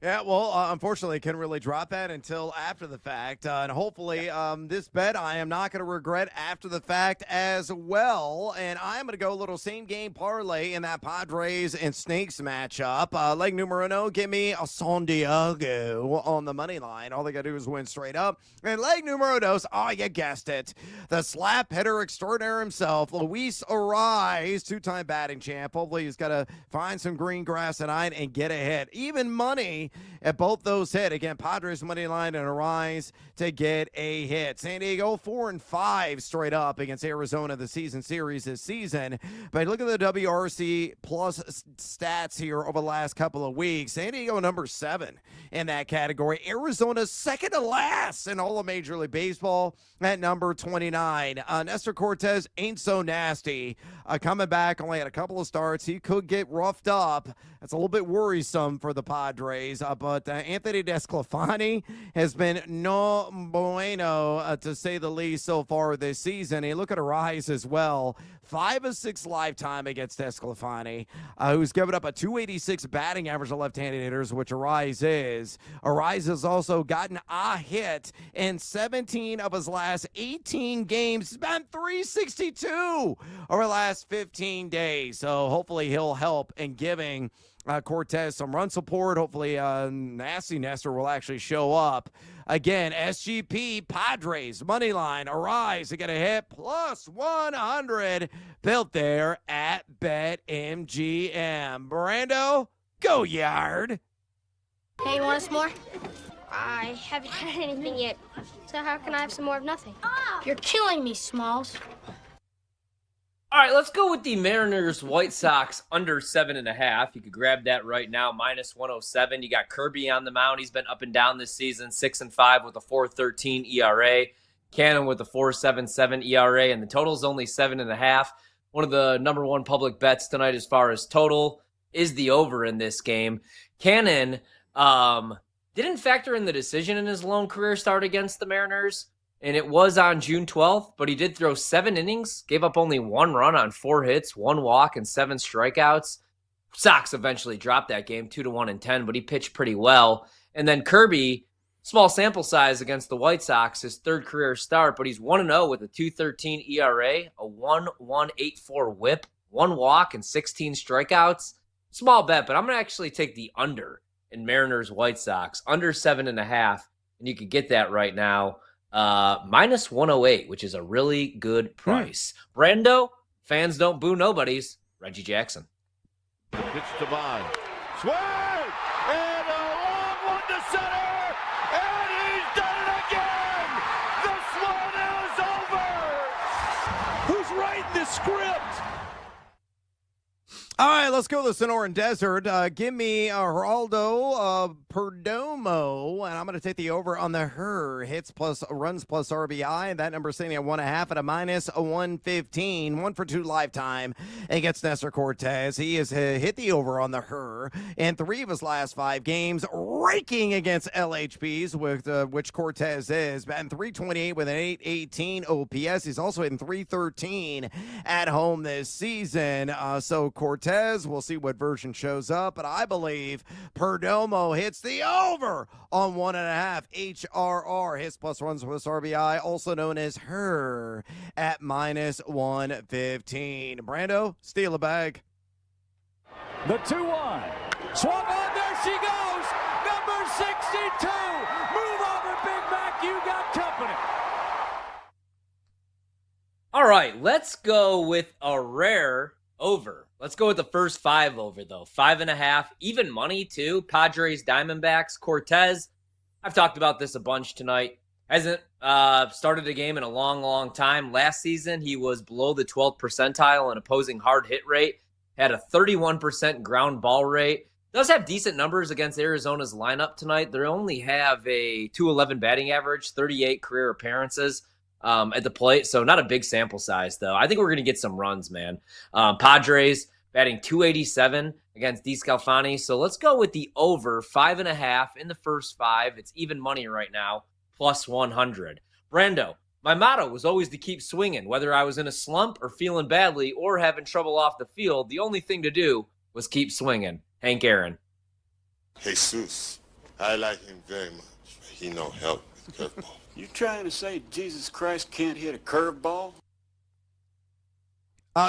Yeah, well, unfortunately, couldn't really drop that until after the fact. And hopefully, this bet I am not going to regret after the fact as well. And I'm going to go a little same-game parlay in that Padres and Snakes matchup. Leg numero uno, give me a San Diego on the money line. All they got to do is win straight up. And leg numero dos, you guessed it, the slap hitter extraordinaire himself, Luis Ariz, two-time batting champ. Hopefully, he's got to find some green grass tonight and get a hit. Even money at both those hit. Again, Padres money line and Ariz to get a hit. San Diego 4-5 straight up against Arizona the season series this season. But look at the WRC plus stats here over the last couple of weeks. San Diego number 7 in that category. Arizona second to last in all of Major League Baseball at number 29. Nestor Cortez ain't so nasty. Coming back, only had a couple of starts. He could get roughed up. That's a little bit worrisome for the Padres. But Anthony Desclafani has been no bueno, to say the least, so far this season. And look at Ariz as well. 5 of 6 lifetime against Desclafani, who's given up a 286 batting average to left-handed hitters, which Ariz is. Ariz has also gotten a hit in 17 of his last 18 games. He's been 362 over the last 15 days. So hopefully he'll help in giving Cortez some run support. Hopefully Nasty Nestor will actually show up. Again, SGP, Padres, money line, Ariz to get a hit, plus 100, built there at BetMGM. Brando, go Yard. Hey, you want some more? I haven't had anything yet, so how can I have some more of nothing? You're killing me, Smalls. All right, let's go with the Mariners White Sox under 7.5. You could grab that right now, minus 107. You got Kirby on the mound. He's been up and down this season, 6-5 with a 4.13 ERA. Cannon with a 4.77 ERA, and the total's only 7.5. One of the number one public bets tonight as far as total is the over in this game. Cannon didn't factor in the decision in his lone career start against the Mariners. And it was on June 12th, but he did throw 7 innings, gave up only 1 run on 4 hits, 1 walk, and 7 strikeouts. Sox eventually dropped that game 2-1-10, but he pitched pretty well. And then Kirby, small sample size against the White Sox, his 3rd career start, but he's 1-0 with a 2.13 ERA, a 1.184 whip, 1 walk, and 16 strikeouts. Small bet, but I'm going to actually take the under in Mariners White Sox, under 7.5, and you could get that right now. Minus 108, which is a really good price. Brando, fans don't boo nobodies. Reggie Jackson. Pitch to Vaughn. Swing! And a long one to center! And he's done it again! The slowdown is over! Who's writing the script? All right, let's go to the Sonoran Desert. Give me Geraldo Perdomo, and I'm going to take the over on the hits plus runs plus RBI. That number sitting at 1.5 at a minus 115. 1 for 2 lifetime against Nestor Cortez. He has hit the over on the in 3 of his last 5 games, raking against LHPs, with which Cortez is. Batting .328 with an 818 OPS. He's also hitting .313 at home this season. So Cortez, we'll see what version shows up, but I believe Perdomo hits the over on 1.5 HRR, hits plus runs plus RBI, also known as her, at minus 115. Brando, steal a bag. The 2-1. Swung on, there she goes. Number 62. Move over, Big Mac. You got company. All right, let's go with a rare over. Let's go with the first 5 over, though. 5.5, even money, too. Padres, Diamondbacks, Cortez. I've talked about this a bunch tonight. Hasn't started a game in a long, long time. Last season, he was below the 12th percentile in opposing hard hit rate. Had a 31% ground ball rate. Does have decent numbers against Arizona's lineup tonight. They only have a .211 batting average, 38 career appearances. at the plate. So not a big sample size, though. I think we're going to get some runs, man. Padres batting 287 against DeScalfani. So let's go with the over 5.5 in the first 5. It's even money right now, plus 100. Brando, my motto was always to keep swinging, whether I was in a slump or feeling badly or having trouble off the field. The only thing to do was keep swinging. Hank Aaron. Jesus, I like him very much. He no help with curveball. You trying to say Jesus Christ can't hit a curveball?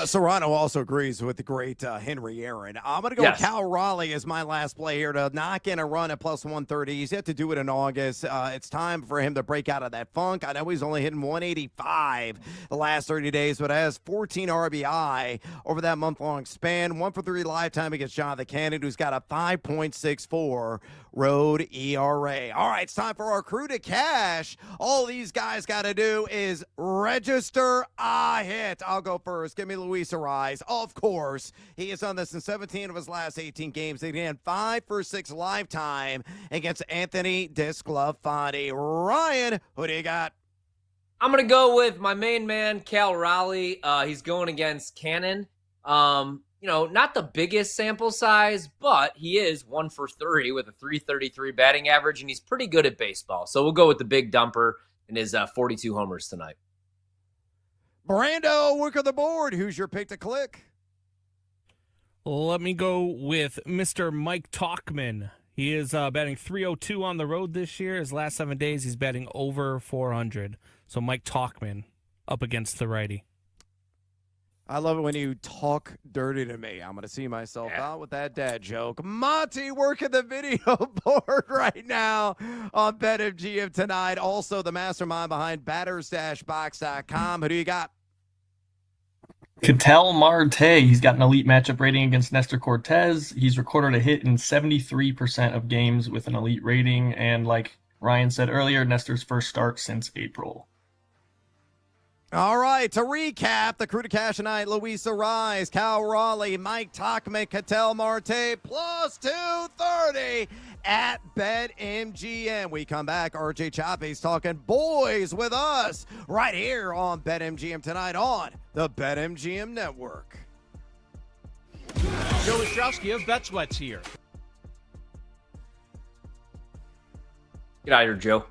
Serrano also agrees with the great Henry Aaron. I'm going to go with Cal Raleigh as my last play here to knock in a run at plus 130. He's yet to do it in August. It's time for him to break out of that funk. I know he's only hitting 185 the last 30 days, but has 14 RBI over that month-long span. 1 for 3 lifetime against Jonathan Cannon, who's got a 5.64 road ERA. All right, it's time for our crew to cash. All these guys got to do is register a hit. I'll go first. Give me Luis Ariz. Of course, he has done this in 17 of his last 18 games. He had 5 for 6 lifetime against Anthony DeSclafani. Ryan, who do you got? I'm going to go with my main man, Cal Raleigh. He's going against Cannon. Not the biggest sample size, but he is 1 for 3 with a 333 batting average, and he's pretty good at baseball. So we'll go with the big dumper and his 42 homers tonight. Brando, work of the board. Who's your pick to click? Let me go with Mr. Mike Talkman. He is batting 302 on the road this year. His last 7 days, he's batting over 400. So Mike Talkman up against the righty. I love it when you talk dirty to me. I'm going to see myself out with that dad joke. Monty working the video board right now on BetMGM tonight. Also, the mastermind behind batters-box.com. Who do you got? Ketel Marte. He's got an elite matchup rating against Nestor Cortez. He's recorded a hit in 73% of games with an elite rating. And like Ryan said earlier, Nestor's first start since April. All right, to recap, the crew to cash tonight: Luis Ariz, Cal Raleigh, Mike Talkman, Ketel Marte, plus 230 at BetMGM. We come back, RJ Chappie's talking boys with us right here on BetMGM tonight on the BetMGM Network. Joe Ostrowski of BetSweats here. Get out of here, Joe.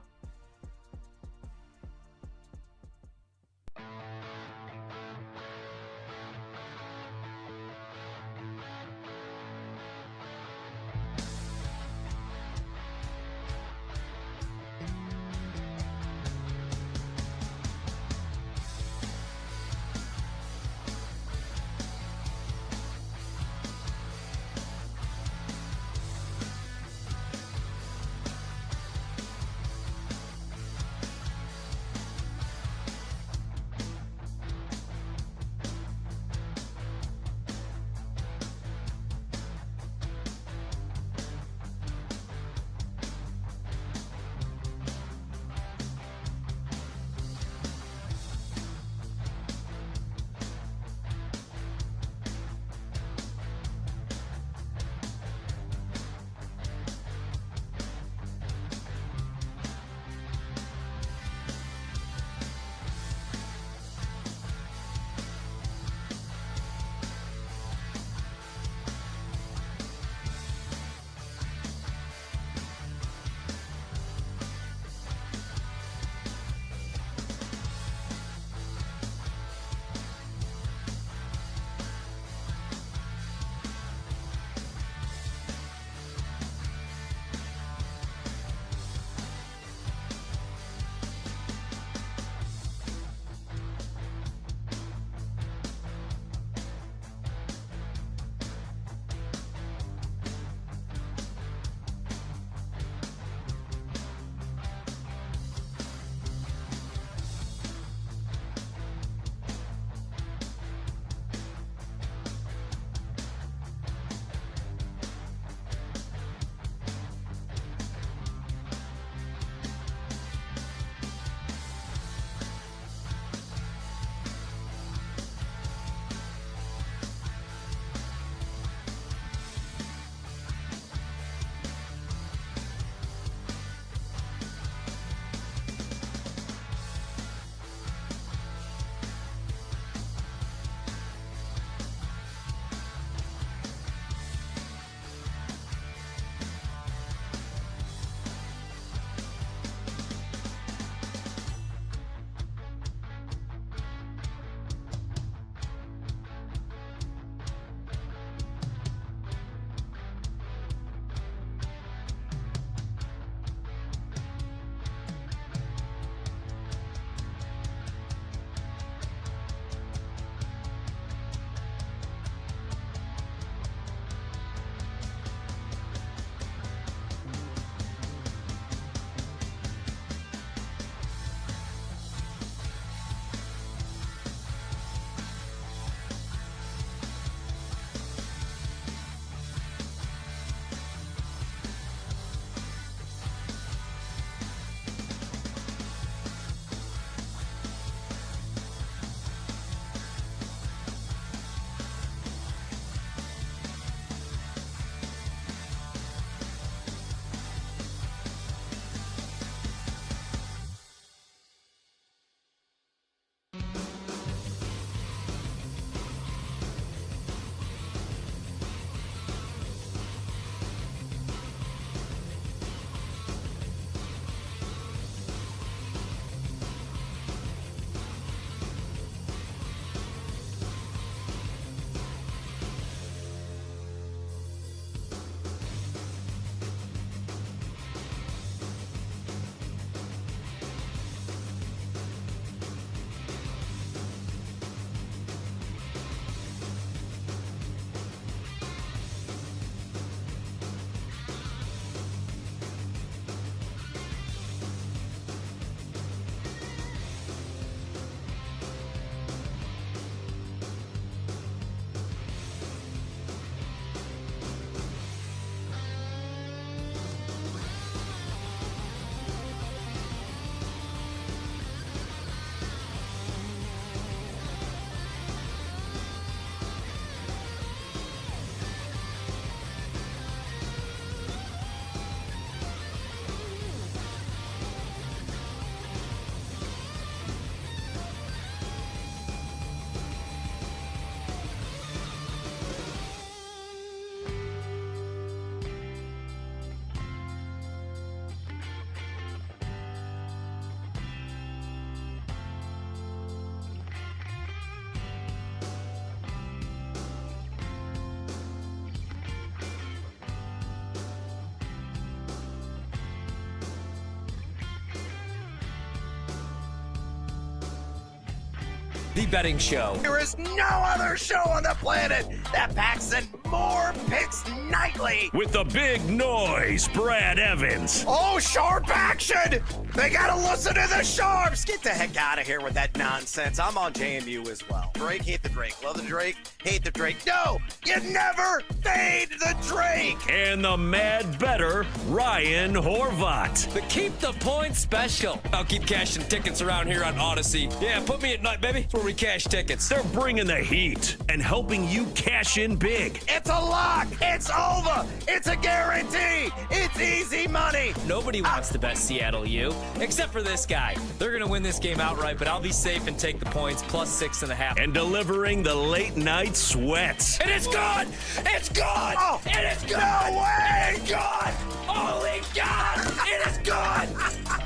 the betting show. There is no other show on the planet that packs in more picks nightly. With the big noise, Brad Evans. Oh, sharp action! They gotta listen to the sharps! Get the heck out of here with that nonsense. I'm on JMU as well. Drake, hate the Drake. Love the Drake, hate the Drake. No, you never fade the Drake! And the mad better, Ryan Horvat. The Keep the Points special. I'll keep cashing tickets around here on Odyssey. Yeah, put me at night, baby. That's where we cash tickets. They're bringing the heat and helping you cash in big. It's a lock! It's over! It's a guarantee! It's easy money! Nobody wants to bet Seattle U, except for this guy. They're going to win this game outright, but I'll be safe and take the points plus 6.5. And delivering the late night sweats. And it's gone! It's gone! Oh, it is gone! No way! It is gone! Holy God! It is gone!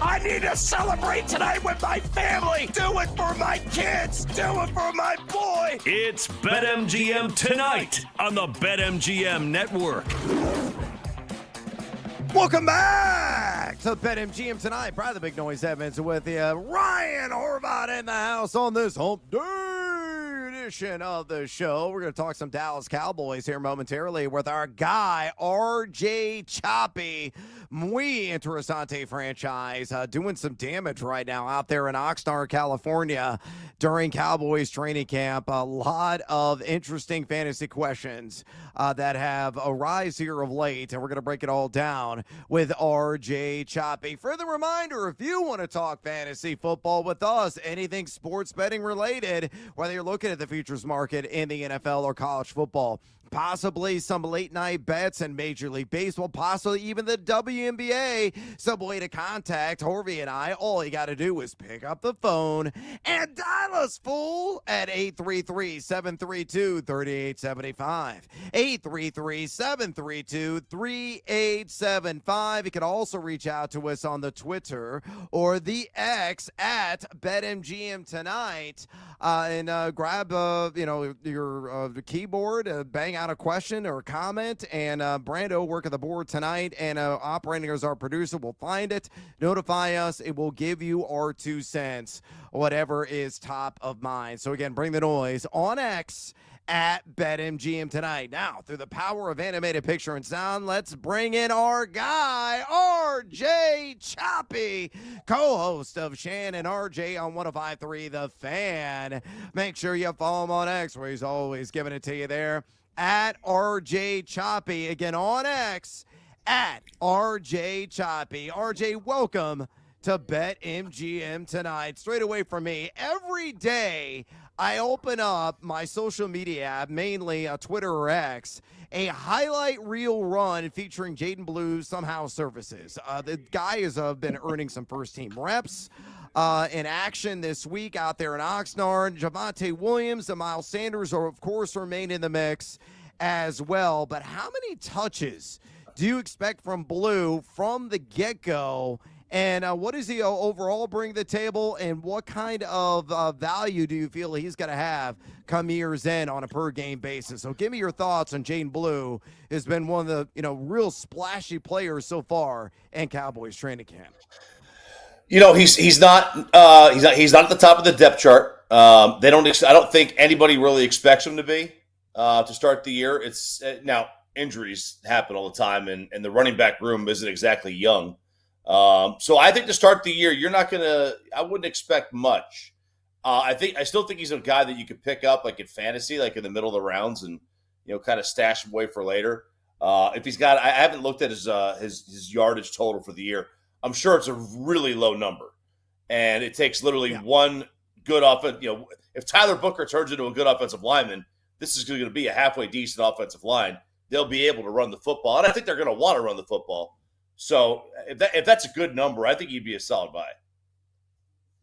I need to celebrate tonight with my family! Do it for my kids! Do it for my boy! It's BetMGM tonight on the BetMGM Network. Welcome back to BetMGM tonight. Brad the Big Noise Evans with you. Ryan Horvat in the house on this hump day edition of the show. We're going to talk some Dallas Cowboys here momentarily with our guy, RJ Choppy. Muy interesante franchise doing some damage right now out there in Oxnard, California during Cowboys training camp. A lot of interesting fantasy questions that have arisen here of late, and we're going to break it all down with RJ Choppy. Further reminder, if you want to talk fantasy football with us, anything sports betting related, whether you're looking at the futures market in the NFL or college football, possibly some late night bets in Major League Baseball, possibly even the WNBA, some way to contact Horvey and I. All you got to do is pick up the phone and dial us, fool, at 833-732-3875. 833-732-3875. You can also reach out to us on the Twitter or the X at BetMGM tonight and grab your keyboard, bang out a question or a comment, and Brando working the board tonight, and operating as our producer will find it, notify us, it will give you our 2 cents, whatever is top of mind. So again, bring the noise on X at BetMGM tonight. Now, through the power of animated picture and sound, let's bring in our guy, RJ Choppy, co-host of Shan and RJ on 105.3 The Fan. Make sure you follow him on X, where he's always giving it to you there, at RJ Choppy. Again, on X, at RJ Choppy. RJ, welcome to BetMGM tonight. Straight away from me, every day I open up my social media app, mainly Twitter or X, a highlight reel run featuring Jaden Blue's Somehow Services. The guy has been earning some first-team reps in action this week out there in Oxnard. Javonte Williams and Miles Sanders are, of course, remain in the mix as well. But how many touches do you expect from Blue from the get-go? And what does he overall bring to the table, and what kind of value do you feel he's going to have come year's end on a per-game basis? So give me your thoughts on Jaden Blue, who's been one of the real splashy players so far in Cowboys training camp. He's not at the top of the depth chart. I don't think anybody really expects him to be to start the year. It's now injuries happen all the time, and the running back room isn't exactly young. So I think to start the year, I wouldn't expect much. I still think he's a guy that you could pick up like in fantasy, like in the middle of the rounds, and kind of stash him away for later. If he's got, I haven't looked at his yardage total for the year. I'm sure it's a really low number, and it takes literally one good offense. If Tyler Booker turns into a good offensive lineman, this is going to be a halfway decent offensive line. They'll be able to run the football, and I think they're going to want to run the football. So if that's a good number, I think he'd be a solid buy.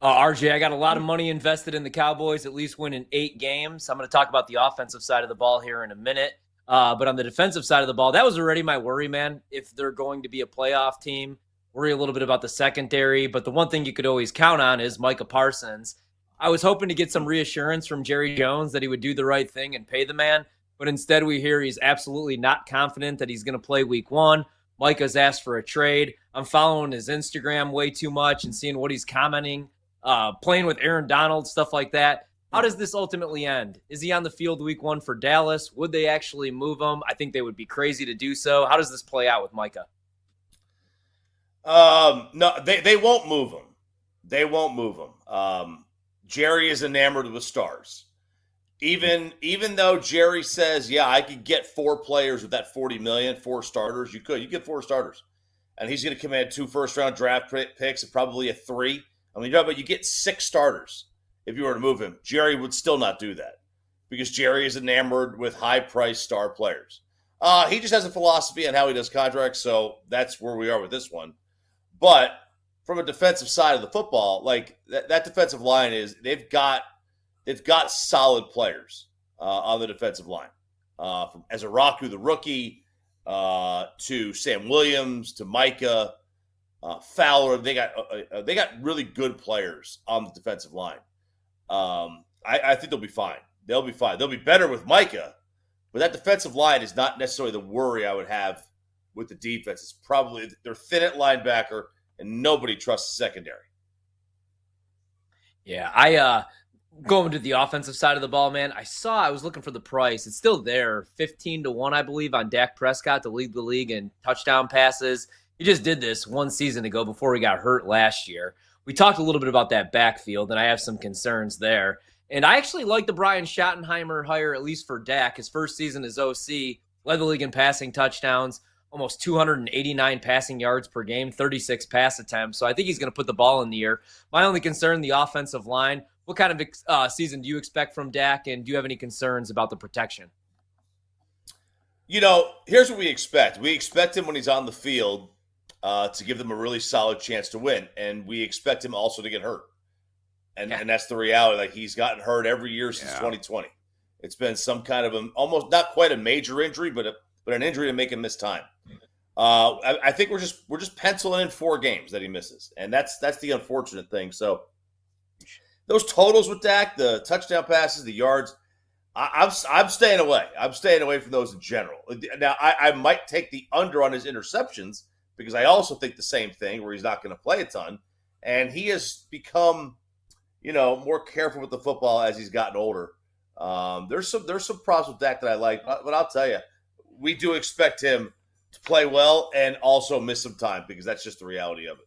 RJ, I got a lot of money invested in the Cowboys, at least winning 8 games. I'm going to talk about the offensive side of the ball here in a minute. But on the defensive side of the ball, that was already my worry, man. If they're going to be a playoff team, worry a little bit about the secondary. But the one thing you could always count on is Micah Parsons. I was hoping to get some reassurance from Jerry Jones that he would do the right thing and pay the man. But instead we hear he's absolutely not confident that he's going to play week 1. Micah's asked for a trade. I'm following his Instagram way too much and seeing what he's commenting, playing with Aaron Donald, stuff like that. How does this ultimately end? Is he on the field week 1 for Dallas? Would they actually move him? I think they would be crazy to do so. How does this play out with Micah? No, they won't move him. They won't move him. Jerry is enamored with stars. Even though Jerry says, yeah, I could get 4 players with that $40 million, 4 starters, you get 4 starters. And he's going to command 2 first-round draft picks and probably a 3. I mean, you get 6 starters if you were to move him. Jerry would still not do that because Jerry is enamored with high-priced star players. He just has a philosophy on how he does contracts, so that's where we are with this one. But from a defensive side of the football, like that defensive line they've got solid players on the defensive line. From Ezeraku, the rookie, to Sam Williams, to Micah, Fowler. They got really good players on the defensive line. I think they'll be fine. They'll be fine. They'll be better with Micah, but that defensive line is not necessarily the worry I would have with the defense. It's probably they're thin at linebacker, and nobody trusts the secondary. Yeah, I going to the offensive side of the ball, man. I was looking for the price. It's still there, 15-1, I believe, on Dak Prescott to lead the league in touchdown passes. He just did this 1 season ago before he got hurt last year. We talked a little bit about that backfield, and I have some concerns there. And I actually like the Brian Schottenheimer hire, at least for Dak. His first season as OC, led the league in passing touchdowns, almost 289 passing yards per game, 36 pass attempts. So I think he's going to put the ball in the air. My only concern, the offensive line. What kind of season do you expect from Dak, and do you have any concerns about the protection? Here's what we expect. We expect him when he's on the field to give them a really solid chance to win, and we expect him also to get hurt. And that's the reality. Like, he's gotten hurt every year since 2020. It's been some kind of almost not quite a major injury, but an injury to make him miss time. I think we're just penciling in 4 games that he misses, and that's the unfortunate thing. So those totals with Dak, the touchdown passes, the yards, I'm staying away. I'm staying away from those in general. Now, I might take the under on his interceptions because I also think the same thing where he's not going to play a ton. And he has become, more careful with the football as he's gotten older. There's some problems with Dak that I like, but I'll tell you, we do expect him to play well and also miss some time because that's just the reality of it.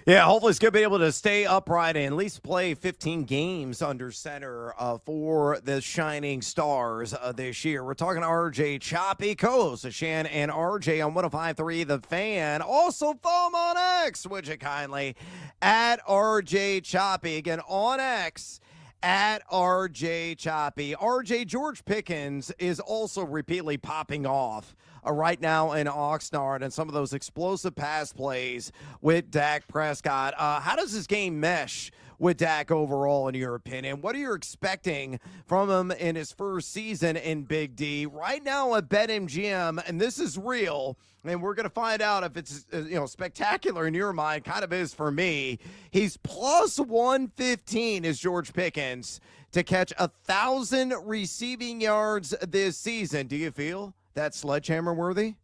Yeah, hopefully he's going to be able to stay upright and at least play 15 games under center for the Shining Stars this year. We're talking to RJ Choppy, co-host of Shan and RJ on 105.3 The Fan. Also, follow him on X, would you kindly, at RJ Choppy. Again, on X, at RJ Choppy. RJ, George Pickens is also repeatedly popping off right now in Oxnard and some of those explosive pass plays with Dak Prescott. How does this game mesh with Dak overall, in your opinion? What are you expecting from him in his first season in Big D? Right now at BetMGM, and this is real, and we're going to find out if it's spectacular in your mind. Kind of is for me. He's plus 115 is George Pickens to catch 1,000 receiving yards this season. Do you feel that's sledgehammer worthy?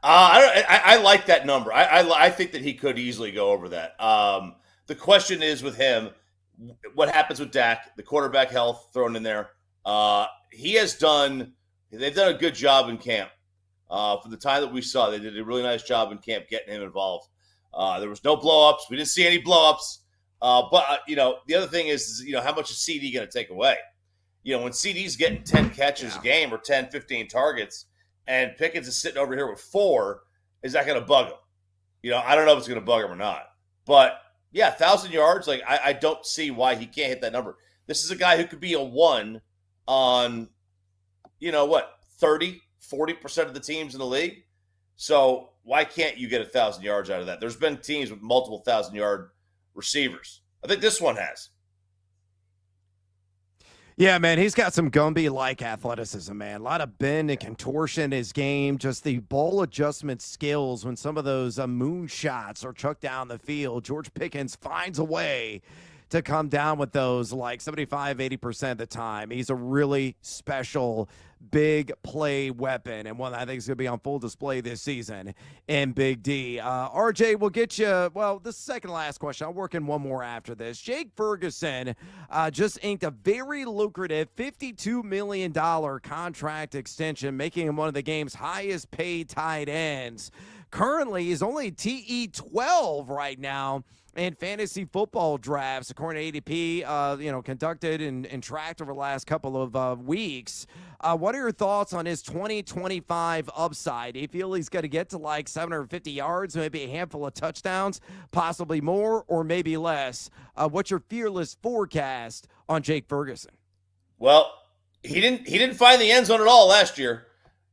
I like that number. I think that he could easily go over that. The question is with him, what happens with Dak, the quarterback health thrown in there. They've done a good job in camp. For the time that we saw, they did a really nice job in camp getting him involved. There was no blow-ups. We didn't see any blow-ups. But the other thing is how much is CD going to take away? When CD's getting 10 catches a game or 10, 15 targets, and Pickens is sitting over here with 4, is that going to bug him? I don't know if it's going to bug him or not. But, 1,000 yards, I don't see why he can't hit that number. This is a guy who could be a 1 on, 30, 40% of the teams in the league. So why can't you get 1,000 yards out of that? There's been teams with multiple 1,000-yard receivers. I think this one has. Yeah, man, he's got some Gumby-like athleticism, man. A lot of bend and contortion in his game, just the ball adjustment skills when some of those moonshots are chucked down the field. George Pickens finds a way to come down with those like 75, 80% of the time. He's a really special big play weapon, and one that I think is going to be on full display this season in Big D. RJ, we'll get you, well, this second last question. I'll work in one more after this. Jake Ferguson just inked a very lucrative $52 million contract extension, making him one of the game's highest paid tight ends. Currently, he's only TE 12 right now in fantasy football drafts, according to ADP, conducted and tracked over the last couple of weeks. What are your thoughts on his 2025 upside? Do you feel he's going to get to like 750 yards, maybe a handful of touchdowns, possibly more or maybe less? What's your fearless forecast on Jake Ferguson? Well, he didn't find the end zone at all last year.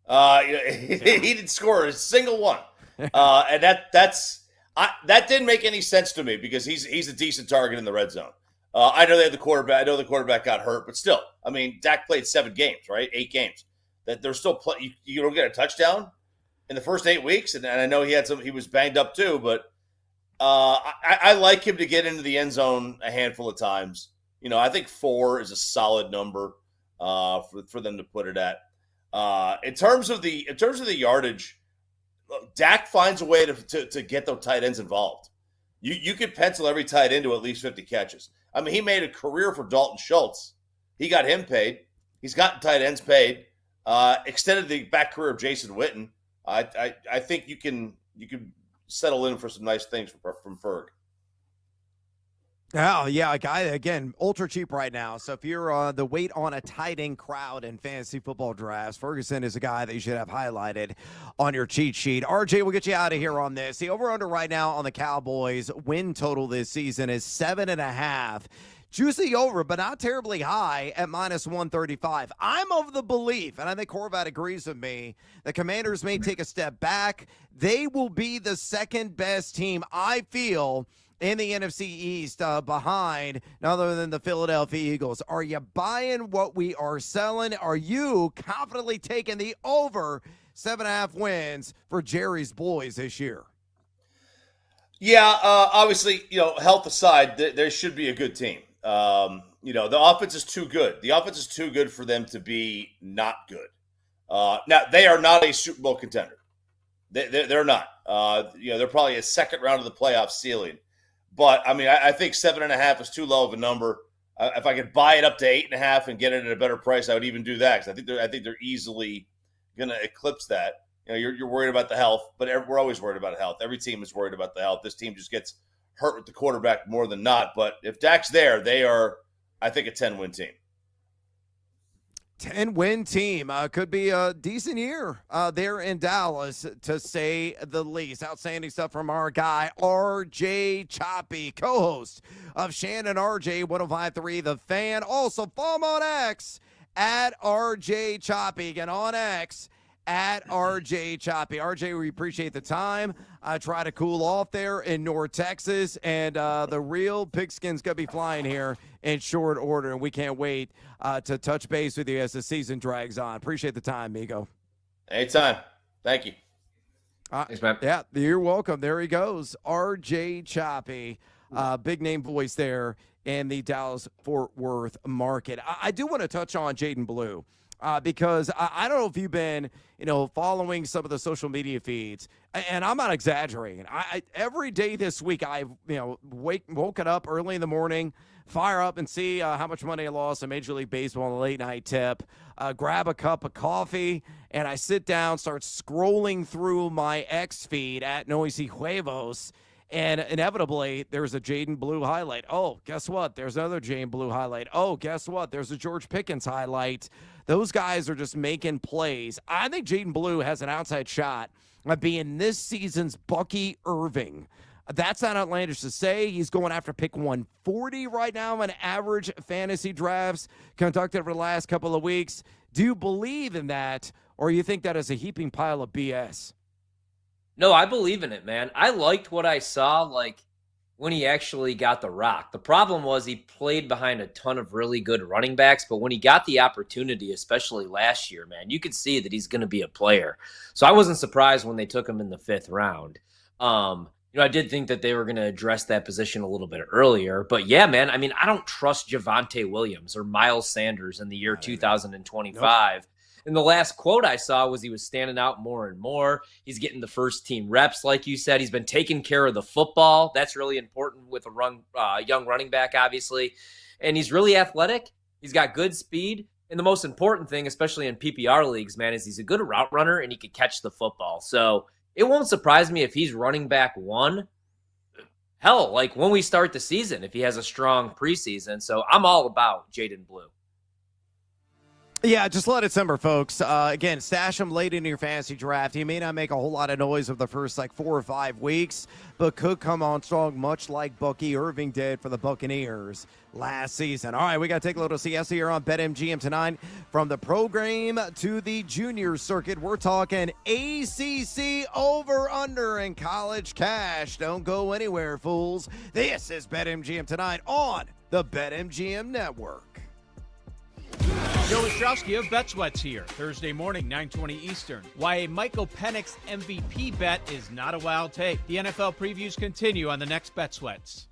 He didn't score a single one, and that didn't make any sense to me because he's a decent target in the red zone. I know they had the quarterback. I know the quarterback got hurt, but still, I mean, Dak played 7 games, right? 8 games. That they're still play. You don't get a touchdown in the first 8 weeks, and I know he was banged up too. But I like him to get into the end zone a handful of times. I think 4 is a solid number for them to put it at. In terms of the yardage, Dak finds a way to get those tight ends involved. You could pencil every tight end to at least 50 catches. I mean, he made a career for Dalton Schultz. He got him paid. He's gotten tight ends paid. Extended the back career of Jason Witten. I think you can settle in for some nice things from Ferg. Oh, yeah, a guy, again, ultra cheap right now. So if you're the wait on a tight end crowd in fantasy football drafts, Ferguson is a guy that you should have highlighted on your cheat sheet. RJ, we'll get you out of here on this. The over-under right now on the Cowboys win total this season is 7.5. Juicy over, but not terribly high at -135. I'm of the belief, and I think Horvat agrees with me, the Commanders may take a step back. They will be the second best team, I feel, in the NFC East, behind none other than the Philadelphia Eagles. Are you buying what we are selling? Are you confidently taking the over 7.5 wins for Jerry's boys this year? Yeah, obviously, health aside, there should be a good team. The offense is too good. The offense is too good for them to be not good. Now, they are not a Super Bowl contender. They're not. They're probably a second round of the playoff ceiling. But, I mean, I think 7.5 is too low of a number. If I could buy it up to 8.5 and get it at a better price, I would even do that because I think they're easily going to eclipse that. You're worried about the health, but we're always worried about health. Every team is worried about the health. This team just gets hurt with the quarterback more than not. But if Dak's there, they are, I think, a 10-win team. 10-win team. Could be a decent year there in Dallas, to say the least. Outstanding stuff from our guy, RJ Choppy, co-host of Shannon RJ 105.3 The Fan. Also, follow him on X at RJ Choppy. Again, on X at RJ Choppy. RJ, we appreciate the time. Try to cool off there in North Texas, and the real pigskin's going to be flying here in short order, and we can't wait to touch base with you as the season drags on. Appreciate the time, Migo. Anytime. Thank you. Thanks, man. Yeah, you're welcome. There he goes, RJ Choppy. Big name voice there in the Dallas-Fort Worth market. I do want to touch on Jaden Blue. Because I don't know if you've been, following some of the social media feeds, and I'm not exaggerating. Every day this week, I've, woken up early in the morning, fire up and see how much money I lost in Major League Baseball on the late night tip, grab a cup of coffee, and I sit down, start scrolling through my X feed at Noisy Huevos. And inevitably, there's a Jaden Blue highlight. Oh, guess what? There's another Jaden Blue highlight. Oh, guess what? There's a George Pickens highlight. Those guys are just making plays. I think Jaden Blue has an outside shot of being this season's Bucky Irving. That's not outlandish to say. He's going after pick 140 right now in average fantasy drafts conducted over the last couple of weeks. Do you believe in that, or you think that is a heaping pile of BS? No, I believe in it, man. I liked what I saw, when he actually got the rock. The problem was he played behind a ton of really good running backs, but when he got the opportunity, especially last year, man, you could see that he's going to be a player. So I wasn't surprised when they took him in the 5th round. I did think that they were going to address that position a little bit earlier. But yeah, man, I mean, I don't trust Javonte Williams or Miles Sanders in the year 2025. Nope. And the last quote I saw was he was standing out more and more. He's getting the first team reps, like you said. He's been taking care of the football. That's really important with a young running back, obviously. And he's really athletic. He's got good speed. And the most important thing, especially in PPR leagues, man, is he's a good route runner and he can catch the football. So it won't surprise me if he's running back one. Hell, like when we start the season, if he has a strong preseason. So I'm all about Jaden Blue. Yeah, just let it simmer, folks. Again, stash him late into your fantasy draft. He may not make a whole lot of noise over the first 4 or 5 weeks, but could come on strong, much like Bucky Irving did for the Buccaneers last season. All right, we got to take a little siesta here on BetMGM tonight. From the program to the junior circuit, we're talking ACC over-under and college cash. Don't go anywhere, fools. This is BetMGM tonight on the BetMGM Network. Joe Ostrowski of BetSweats here. Thursday morning, 9:20 Eastern. Why a Michael Penix MVP bet is not a wild take. The NFL previews continue on the next BetSweats.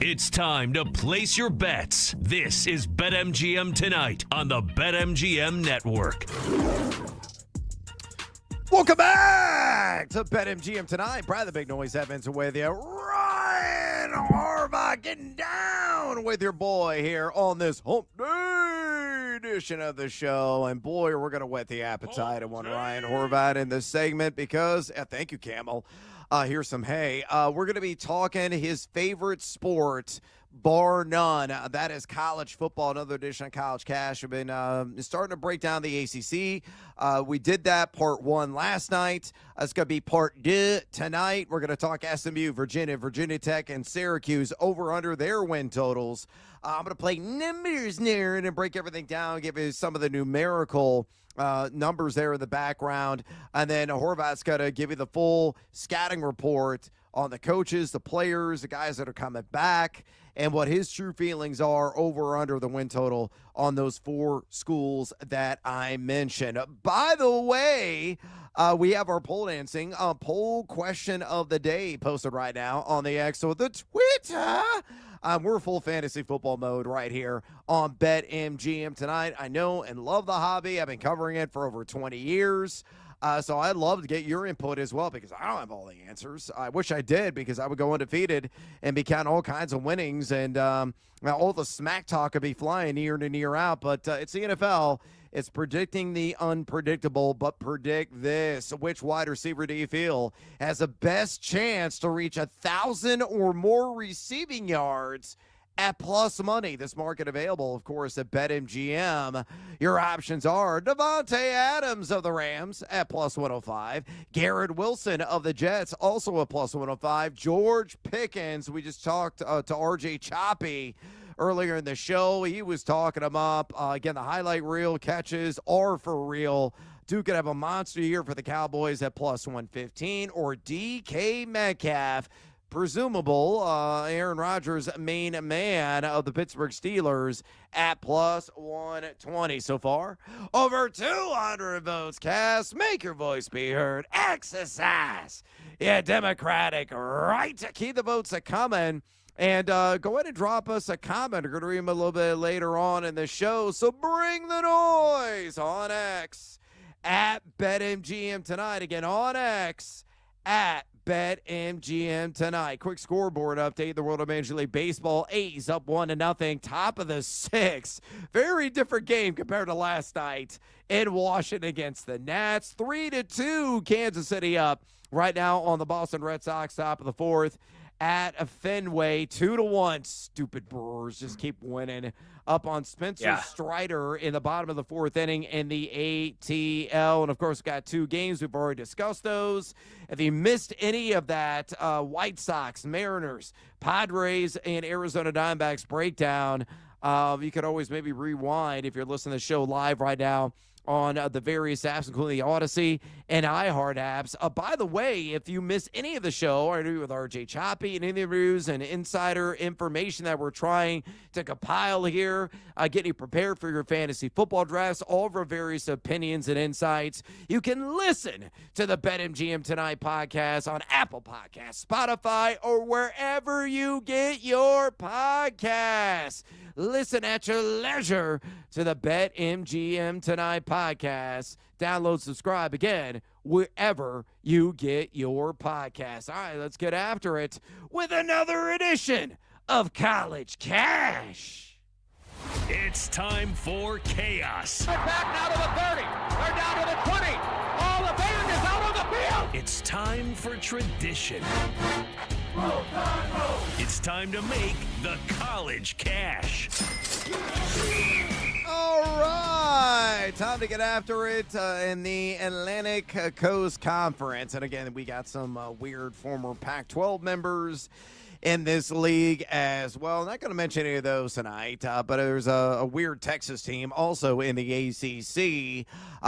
It's time to place your bets. This is BetMGM Tonight on the BetMGM Network. Welcome back to BetMGM Tonight. Brad the Big Noise Evans with you. Ryan Harbaugh getting down with your boy here on this hump day edition of the show. And boy, we're going to whet the appetite of one Ryan Horvath in this segment because, thank you, Camel. Here's some hay. We're going to be talking his favorite sport, bar none. That is college football. Another edition of College Cash. I've been starting to break down the ACC. We did that part 1 last night. It's going to be part 2 tonight. We're going to talk SMU, Virginia Tech, and Syracuse over under their win totals. I'm going to play numbers near and break everything down, give you some of the numerical numbers there in the background. And then Horvath's going to give you the full scouting report on the coaches, the players, the guys that are coming back, and what his true feelings are over or under the win total on those 4 schools that I mentioned. By the way, we have our pole dancing poll question of the day posted right now on the X or the Twitter. We're full fantasy football mode right here on BetMGM Tonight. I know and love the hobby. I've been covering it for over 20 years. So I'd love to get your input as well because I don't have all the answers. I wish I did because I would go undefeated and be counting all kinds of winnings and all the smack talk would be flying year in and year out. But it's the NFL. It's predicting the unpredictable, but predict this. Which wide receiver do you feel has the best chance to reach 1,000 or more receiving yards at plus money? This market available, of course, at BetMGM. Your options are Devontae Adams of the Rams at plus 105. Garrett Wilson of the Jets, also at plus 105. George Pickens, we just talked to RJ Choppy earlier in the show. He was talking him up. Again, the highlight reel catches are for real. Duke could have a monster year for the Cowboys at plus 115. Or DK Metcalf, presumable Aaron Rodgers' main man of the Pittsburgh Steelers at plus 120 so far. Over 200 votes cast. Make your voice be heard. Exercise. Yeah, Democratic right to keep the votes coming. And go ahead and drop us a comment. We're going to read them a little bit later on in the show. So bring the noise on X at BetMGM Tonight. Again, on X at BetMGM Tonight. Quick scoreboard update. The world of Major League Baseball. A's up 1-0. Top of the 6th. Very different game compared to last night in Washington against the Nats. 3-2. Kansas City up right now on the Boston Red Sox. Top of the 4th. At Fenway, 2-1. Stupid Brewers just keep winning. Up on Spencer Strider in the bottom of the 4th inning in the ATL. And, of course, got 2 games. We've already discussed those. If you missed any of that, White Sox, Mariners, Padres, and Arizona Diamondbacks breakdown, you could always maybe rewind if you're listening to the show live right now on the various apps, including the Odyssey and iHeart apps. By the way, if you miss any of the show, I interview with RJ Choppy and interviews and insider information that we're trying to compile here, getting you prepared for your fantasy football drafts, all of our various opinions and insights. You can listen to the BetMGM Tonight podcast on Apple Podcasts, Spotify, or wherever you get your podcasts. Listen at your leisure to the BetMGM Tonight podcast. Download, subscribe again, wherever you get your podcasts. All right, let's get after it with another edition of College Cash. It's time for chaos. They're back now to the 30. They're down to the 20. All the band is out on the field. It's time for tradition. It's time to make the College Cash. All right, time to get after it in the Atlantic Coast Conference. And again, we got some weird former Pac-12 members in this league as well. Not going to mention any of those tonight, but there's a weird Texas team also in the ACC.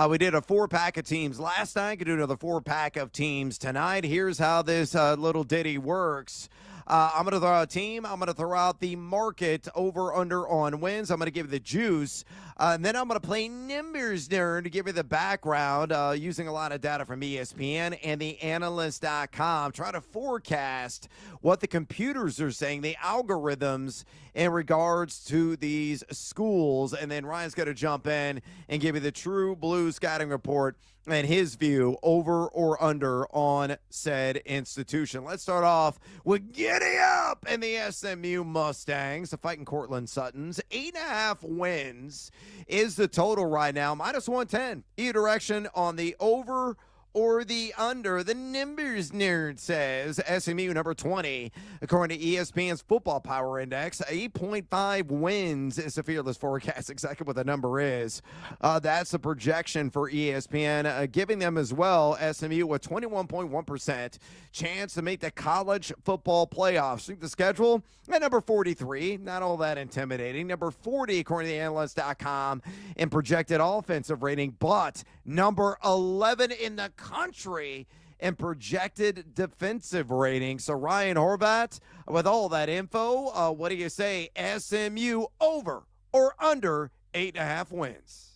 We did a 4-pack of teams last night. Could do another 4-pack of teams tonight. Here's how this little ditty works. I'm going to throw out a team. I'm going to throw out the market over under on wins. I'm going to give the juice. And then I'm going to play Nimbers Nerd to give you the background using a lot of data from ESPN and the analyst.com. Try to forecast what the computers are saying, the algorithms in regards to these schools. And then Ryan's going to jump in and give you the true blue scouting report and his view over or under on said institution. Let's start off with Giddy Up and the SMU Mustangs, the fighting Cortland Suttons. 8.5 wins is the total right now, minus 110. Either direction on the over or the under. The Nimbers Nerd says SMU number 20, according to ESPN's Football Power Index. 8.5 wins is the fearless forecast, exactly what the number is. That's the projection for ESPN, giving them as well, SMU, a 21.1% chance to make the college football playoffs. Think the schedule at number 43, not all that intimidating. Number 40, according to the analyst.com, in projected offensive rating, but number 11 in the country and projected defensive rating. So Ryan Horvat, with all that info, what do you say? SMU over or under 8.5 wins?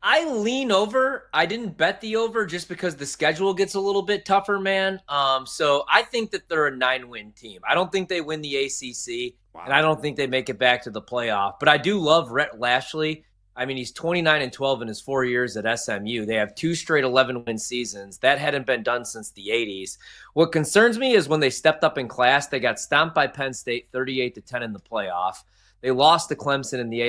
I lean over. I didn't bet the over just because the schedule gets a little bit tougher, man. So I think that they're a 9-win team. I don't think they win the ACC, and I don't think they make it back to the playoff. But I do love Rhett Lashley. I mean, he's 29-12 in his 4 years at SMU. They have 2 straight 11-win seasons. That hadn't been done since the 80s. What concerns me is when they stepped up in class, they got stomped by Penn State 38-10 in the playoff. They lost to Clemson in the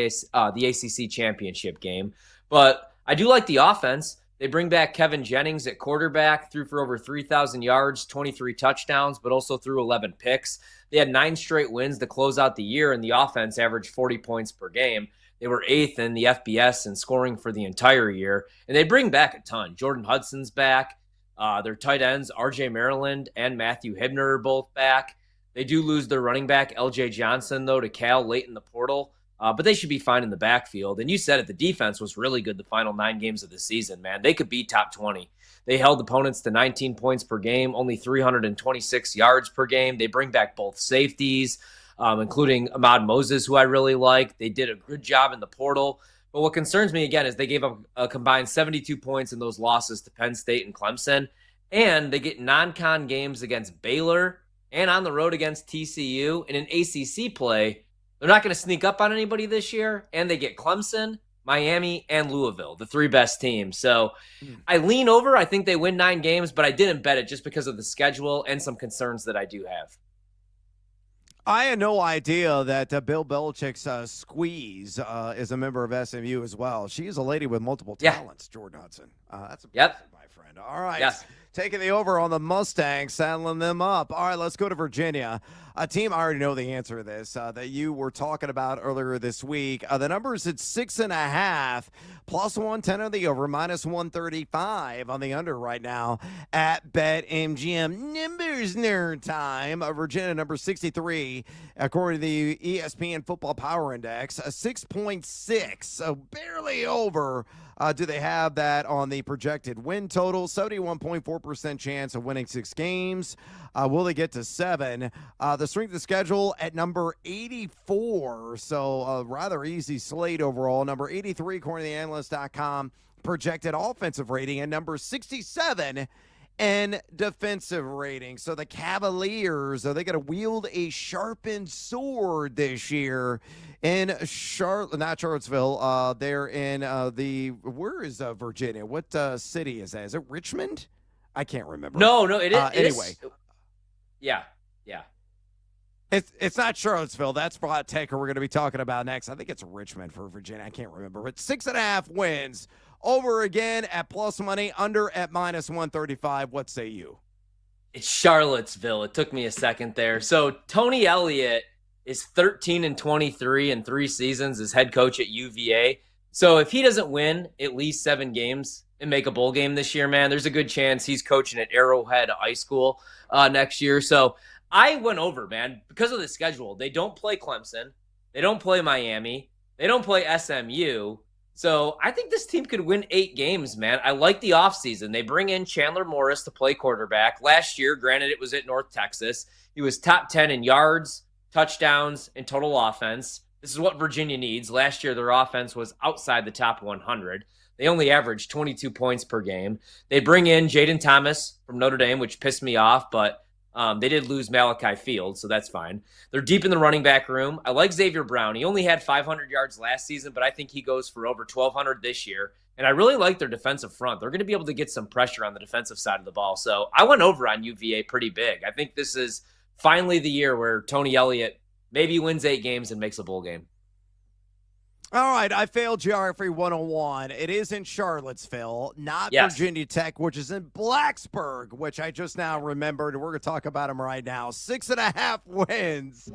ACC championship game. But I do like the offense. They bring back Kevin Jennings at quarterback, threw for over 3,000 yards, 23 touchdowns, but also threw 11 picks. They had 9 straight wins to close out the year, and the offense averaged 40 points per game. They were 8th in the FBS in scoring for the entire year, and they bring back a ton. Jordan Hudson's back. Their tight ends, R.J. Maryland and Matthew Hibner, are both back. They do lose their running back, L.J. Johnson, though, to Cal late in the portal, but they should be fine in the backfield. And you said it, the defense was really good the final 9 games of the season, man. They could be top 20. They held opponents to 19 points per game, only 326 yards per game. They bring back both safeties, including Ahmad Moses, who I really like. They did a good job in the portal. But what concerns me, again, is they gave up a combined 72 points in those losses to Penn State and Clemson. And they get non-con games against Baylor and on the road against TCU. In an ACC play, they're not going to sneak up on anybody this year. And they get Clemson, Miami, and Louisville, the 3 best teams. So I lean over. I think they win 9 games, but I didn't bet it just because of the schedule and some concerns that I do have. I had no idea that Bill Belichick's squeeze is a member of SMU as well. She's a lady with multiple talents, Jordan Hudson. That's a my friend. All right. Yes. Taking the over on the Mustangs, saddling them up. All right, let's go to Virginia. A team, I already know the answer to this, that you were talking about earlier this week. The number is at 6.5, plus 110 on the over, minus 135 on the under right now at BetMGM. Nimbers Nerd time. Virginia, number 63, according to the ESPN Football Power Index, a 6.6, so barely over. Do they have that on the projected win total? 71.4% chance of winning 6 games. Will they get to 7? The strength of schedule at number 84, so a rather easy slate overall. Number 83, according to the analyst.com, projected offensive rating, and number 67 and defensive rating. So the Cavaliers, are they going to wield a sharpened sword this year in not Charlottesville? They're in where is Virginia? What city is that? Is it Richmond? I can't remember. No, it is. Anyway. Yeah. It's not Charlottesville. That's Spot Taker we're going to be talking about next. I think it's Richmond for Virginia. I can't remember. But 6.5 wins. Over again at plus money, under at minus 135. What say you? It's Charlottesville. It took me a second there. So Tony Elliott is 13-23 in 3 seasons as head coach at UVA. So if he doesn't win at least 7 games and make a bowl game this year, man, there's a good chance he's coaching at Arrowhead High School next year. So I went over, man, because of the schedule. They don't play Clemson. They don't play Miami. They don't play SMU. So I think this team could win 8 games, man. I like the offseason. They bring in Chandler Morris to play quarterback. Last year, granted, it was at North Texas. He was top 10 in yards, touchdowns, and total offense. This is what Virginia needs. Last year, their offense was outside the top 100. They only averaged 22 points per game. They bring in Jaden Thomas from Notre Dame, which pissed me off, but they did lose Malachi Field, so that's fine. They're deep in the running back room. I like Xavier Brown. He only had 500 yards last season, but I think he goes for over 1,200 this year. And I really like their defensive front. They're going to be able to get some pressure on the defensive side of the ball. So I went over on UVA pretty big. I think this is finally the year where Tony Elliott maybe wins 8 games and makes a bowl game. All right, I failed Geography 101. It is in Charlottesville, not Virginia Tech, which is in Blacksburg, which I just now remembered. We're going to talk about them right now. 6.5 wins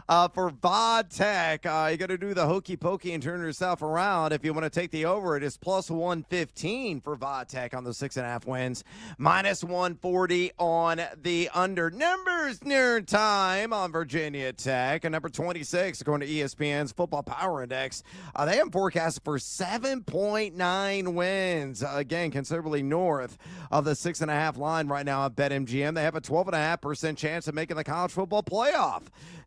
for VOD Tech. You got to do the hokey pokey and turn yourself around. If you want to take the over, it is plus 115 for VOD Tech on the 6.5 wins. Minus 140 on the under. Numbers nerd time on Virginia Tech. And number 26, according to ESPN's Football Power Index. They have forecasted for 7.9 wins. Again, considerably north of the 6.5 line right now at BetMGM. They have a 12.5% chance of making the college football playoff.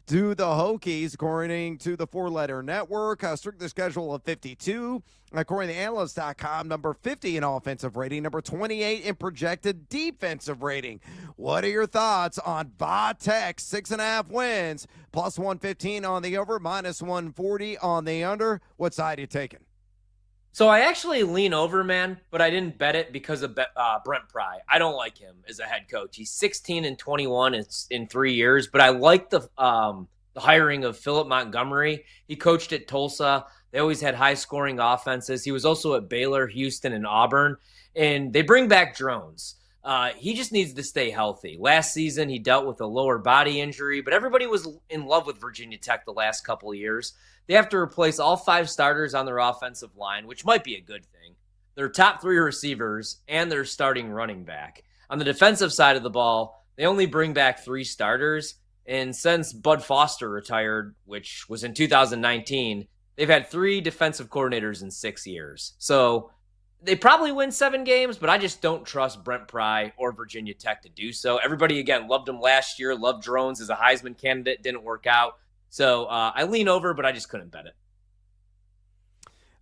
Do the Hokies, according to the four-letter network, strictly schedule of 52. According to Analyst.com, number 50 in offensive rating, number 28 in projected defensive rating. What are your thoughts on VOD Tech? 6.5 wins, plus 115 on the over, minus 140 on the under. What side are you taking? So I actually lean over, man, but I didn't bet it because of Brent Pry. I don't like him as a head coach. He's 16-21 in 3 years, but I like the hiring of Philip Montgomery. He coached at Tulsa. They always had high-scoring offenses. He was also at Baylor, Houston, and Auburn. And they bring back Drones. He just needs to stay healthy. Last season, he dealt with a lower body injury, but everybody was in love with Virginia Tech the last couple of years. They have to replace all 5 starters on their offensive line, which might be a good thing. Their top 3 receivers and their starting running back. On the defensive side of the ball, they only bring back 3 starters. And since Bud Foster retired, which was in 2019, they've had 3 defensive coordinators in 6 years. So they probably win 7 games, but I just don't trust Brent Pry or Virginia Tech to do so. Everybody, again, loved him last year, loved Drones as a Heisman candidate, didn't work out. So I lean over, but I just couldn't bet it.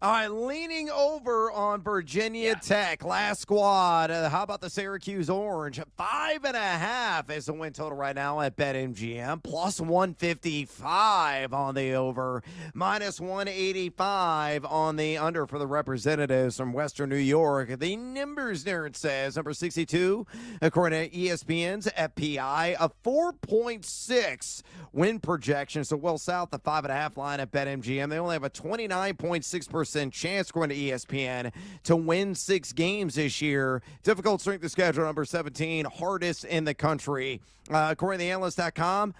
All right, leaning over on Virginia Tech. Last squad. How about the Syracuse Orange? 5.5 is the win total right now at BetMGM. Plus 155 on the over. Minus 185 on the under for the representatives from Western New York. The numbers nerd says number 62, according to ESPN's FPI, a 4.6 win projection. So well south the 5.5 line at BetMGM. They only have a 29.6% chance, according to ESPN, to win 6 games this year. Difficult strength of schedule, number 17, hardest in the country. According to the Analyst.com,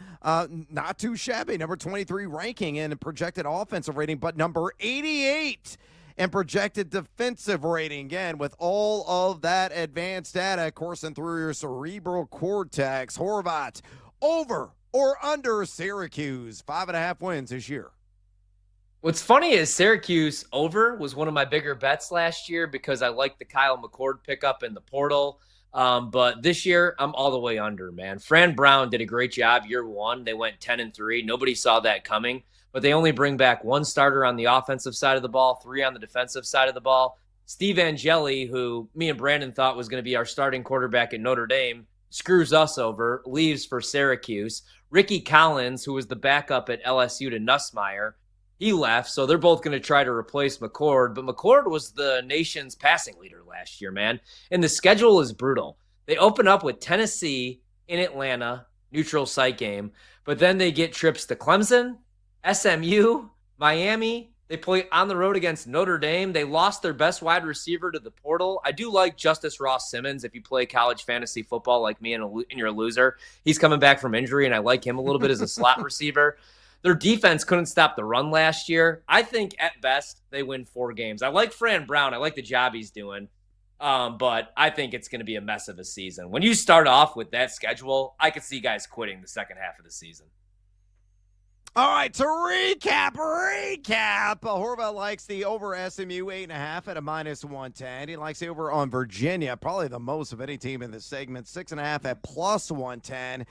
not too shabby. Number 23 ranking in projected offensive rating, but number 88 in projected defensive rating. Again, with all of that advanced data coursing through your cerebral cortex. Horvat, over or under Syracuse? 5.5 wins this year. What's funny is Syracuse over was one of my bigger bets last year because I liked the Kyle McCord pickup in the portal. But this year, I'm all the way under, man. Fran Brown did a great job year 1. They went 10-3. Nobody saw that coming. But they only bring back 1 starter on the offensive side of the ball, 3 on the defensive side of the ball. Steve Angeli, who me and Brandon thought was going to be our starting quarterback at Notre Dame, screws us over, leaves for Syracuse. Ricky Collins, who was the backup at LSU to Nussmeier, he left, so they're both going to try to replace McCord. But McCord was the nation's passing leader last year, man. And the schedule is brutal. They open up with Tennessee in Atlanta, neutral site game. But then they get trips to Clemson, SMU, Miami. They play on the road against Notre Dame. They lost their best wide receiver to the portal. I do like Justice Ross Simmons. If you play college fantasy football like me and you're a loser, he's coming back from injury, and I like him a little bit as a slot receiver. Their defense couldn't stop the run last year. I think at best they win 4 games. I like Fran Brown. I like the job he's doing. But I think it's going to be a mess of a season. When you start off with that schedule, I could see guys quitting the second half of the season. All right, to recap. Horvath likes the over SMU 8.5 at a -110. He likes the over on Virginia, probably the most of any team in this segment, 6.5 at +110.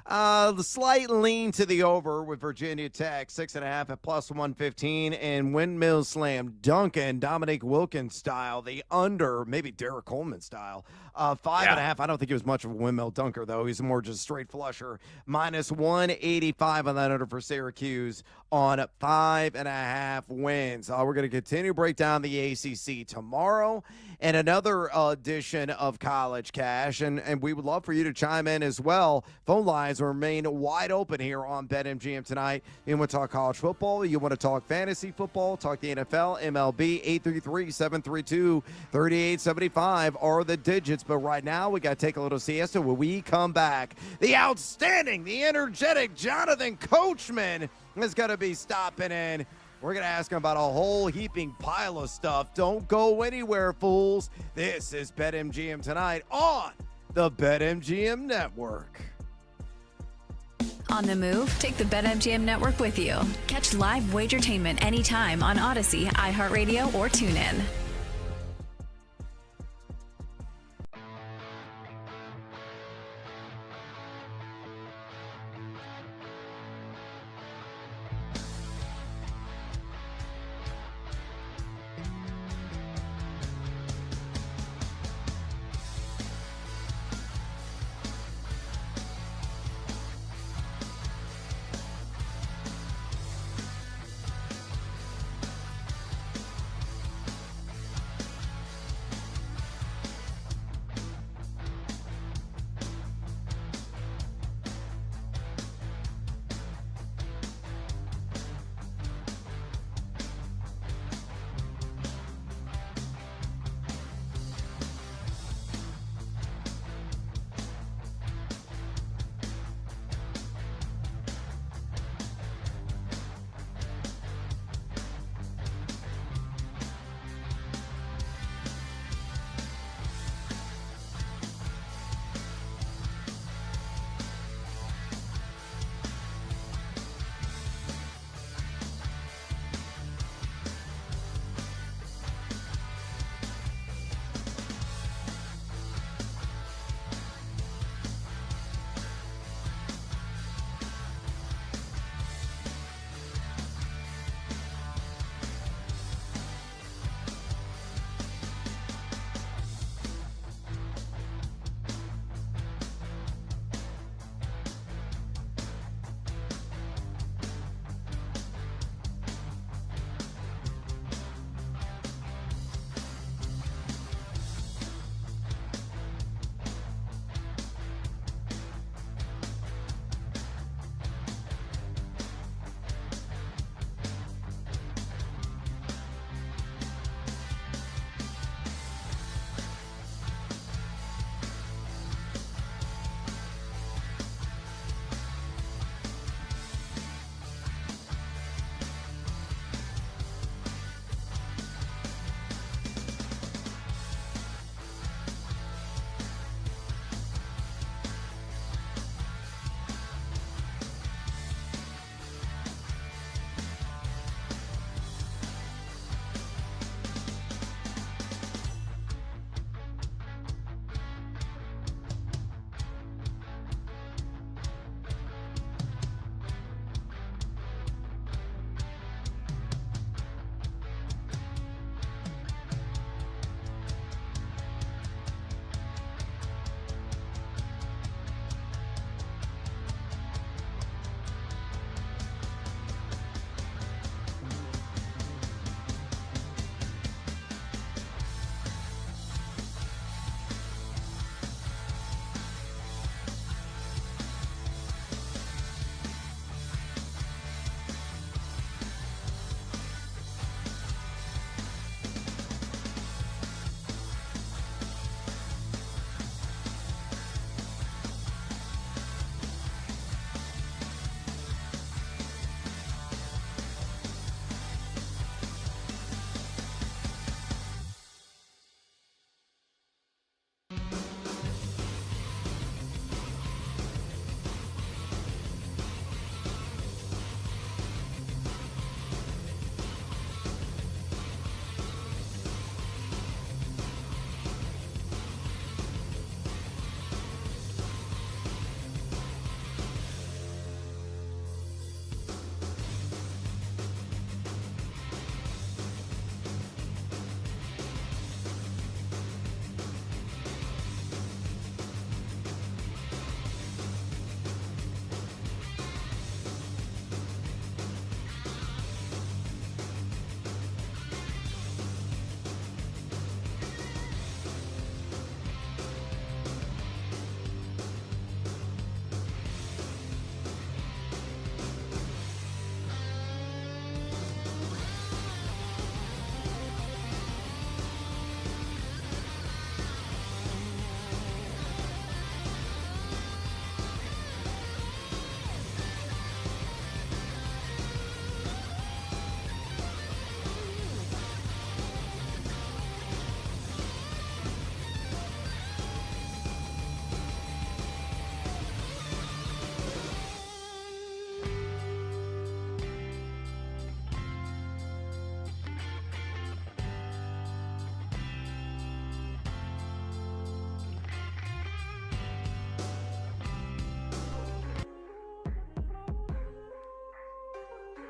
The slight lean to the over with Virginia Tech, 6.5 at +115, and Windmill Slam Duncan, Dominique Wilkins style, the under, maybe Derek Coleman style, 5.5. I don't think he was much of a windmill dunker, though. He's more just straight flusher. -185 on that under for Syracuse on 5.5 wins. We're going to continue to break down the ACC tomorrow and another edition of College Cash, and we would love for you to chime in as well. Phone lines remain wide open here on BetMGM tonight. You want to talk college football, you want to talk fantasy football, talk the NFL, MLB, 833-732-3875 are the digits. But right now, we got to take a little siesta. When we come back, the outstanding, the energetic Jonathan Coachman is going to be stopping in. We're going to ask him about a whole heaping pile of stuff. Don't go anywhere, fools. This is BetMGM tonight on the BetMGM Network. On the move? Take the BetMGM Network with you. Catch live Wagertainment anytime on Odyssey, iHeartRadio, or TuneIn.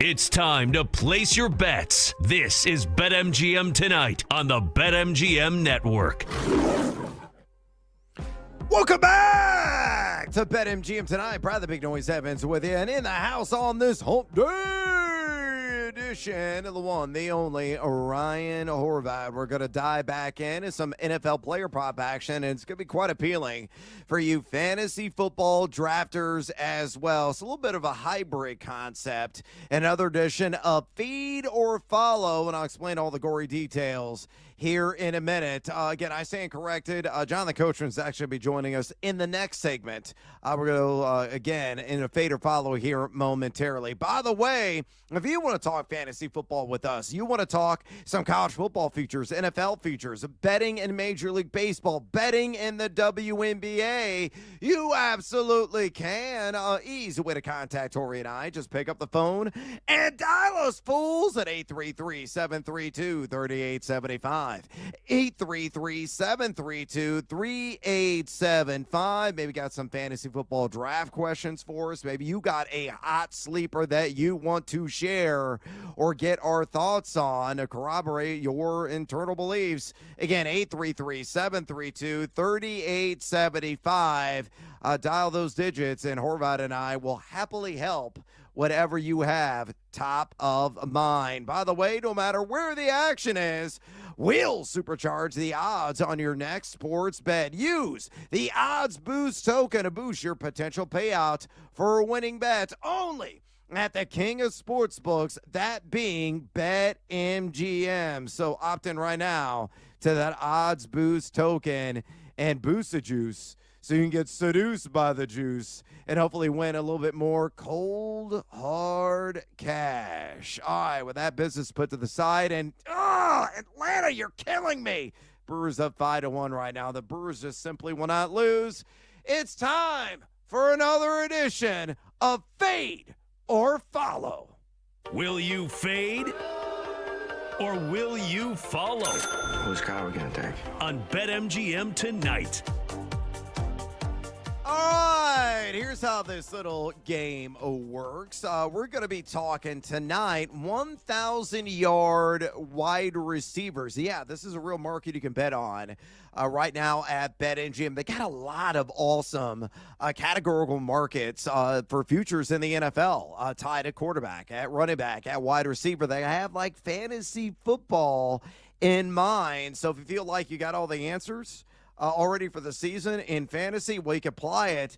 It's time to place your bets. This is BetMGM Tonight on the BetMGM Network. Welcome back to BetMGM Tonight. Brad the Big Noise Evans with you, and in the house on this hump day edition of the one, the only Ryan Horvat. We're going to dive back into some NFL player prop action, and it's going to be quite appealing for you fantasy football drafters as well. It's a little bit of a hybrid concept. Another edition of Feed or Follow, and I'll explain all the gory details here in a minute. Again, I stand corrected. Jonathan Coachman's actually be joining us in the next segment. We're going to, again, in a Fade or Follow here momentarily. By the way, if you want to talk fantasy football with us, you want to talk some college football features, NFL features, betting in Major League Baseball, betting in the WNBA, you absolutely can. Easy way to contact Tori and I. Just pick up the phone and dial us fools at 833-732-3875. 833-732-3875. Maybe got some fantasy football draft questions for us. Maybe you got a hot sleeper that you want to share or get our thoughts on to corroborate your internal beliefs. Again, 833-732-3875. Dial those digits, and Horvat and I will happily help whatever you have top of mind. By the way, no matter where the action is, we'll supercharge the odds on your next sports bet. Use the Odds Boost token to boost your potential payout for a winning bet only at the king of sportsbooks, that being BetMGM. So opt in right now to that Odds Boost token and boost the juice so you can get seduced by the juice and hopefully win a little bit more cold, hard cash. All right, with that business put to the side, and Atlanta, you're killing me. Brewers up 5-1 right now. The Brewers just simply will not lose. It's time for another edition of Fade or Follow. Will you fade or will you follow? Whose car are we going to take? On BetMGM Tonight. All right, here's how this little game works. We're going to be talking tonight 1,000-yard wide receivers. Yeah, this is a real market you can bet on right now at BetMGM. They got a lot of awesome categorical markets for futures in the NFL, tied at quarterback, at running back, at wide receiver. They have like fantasy football in mind. So if you feel like you got all the answers already for the season in fantasy, well, you can apply it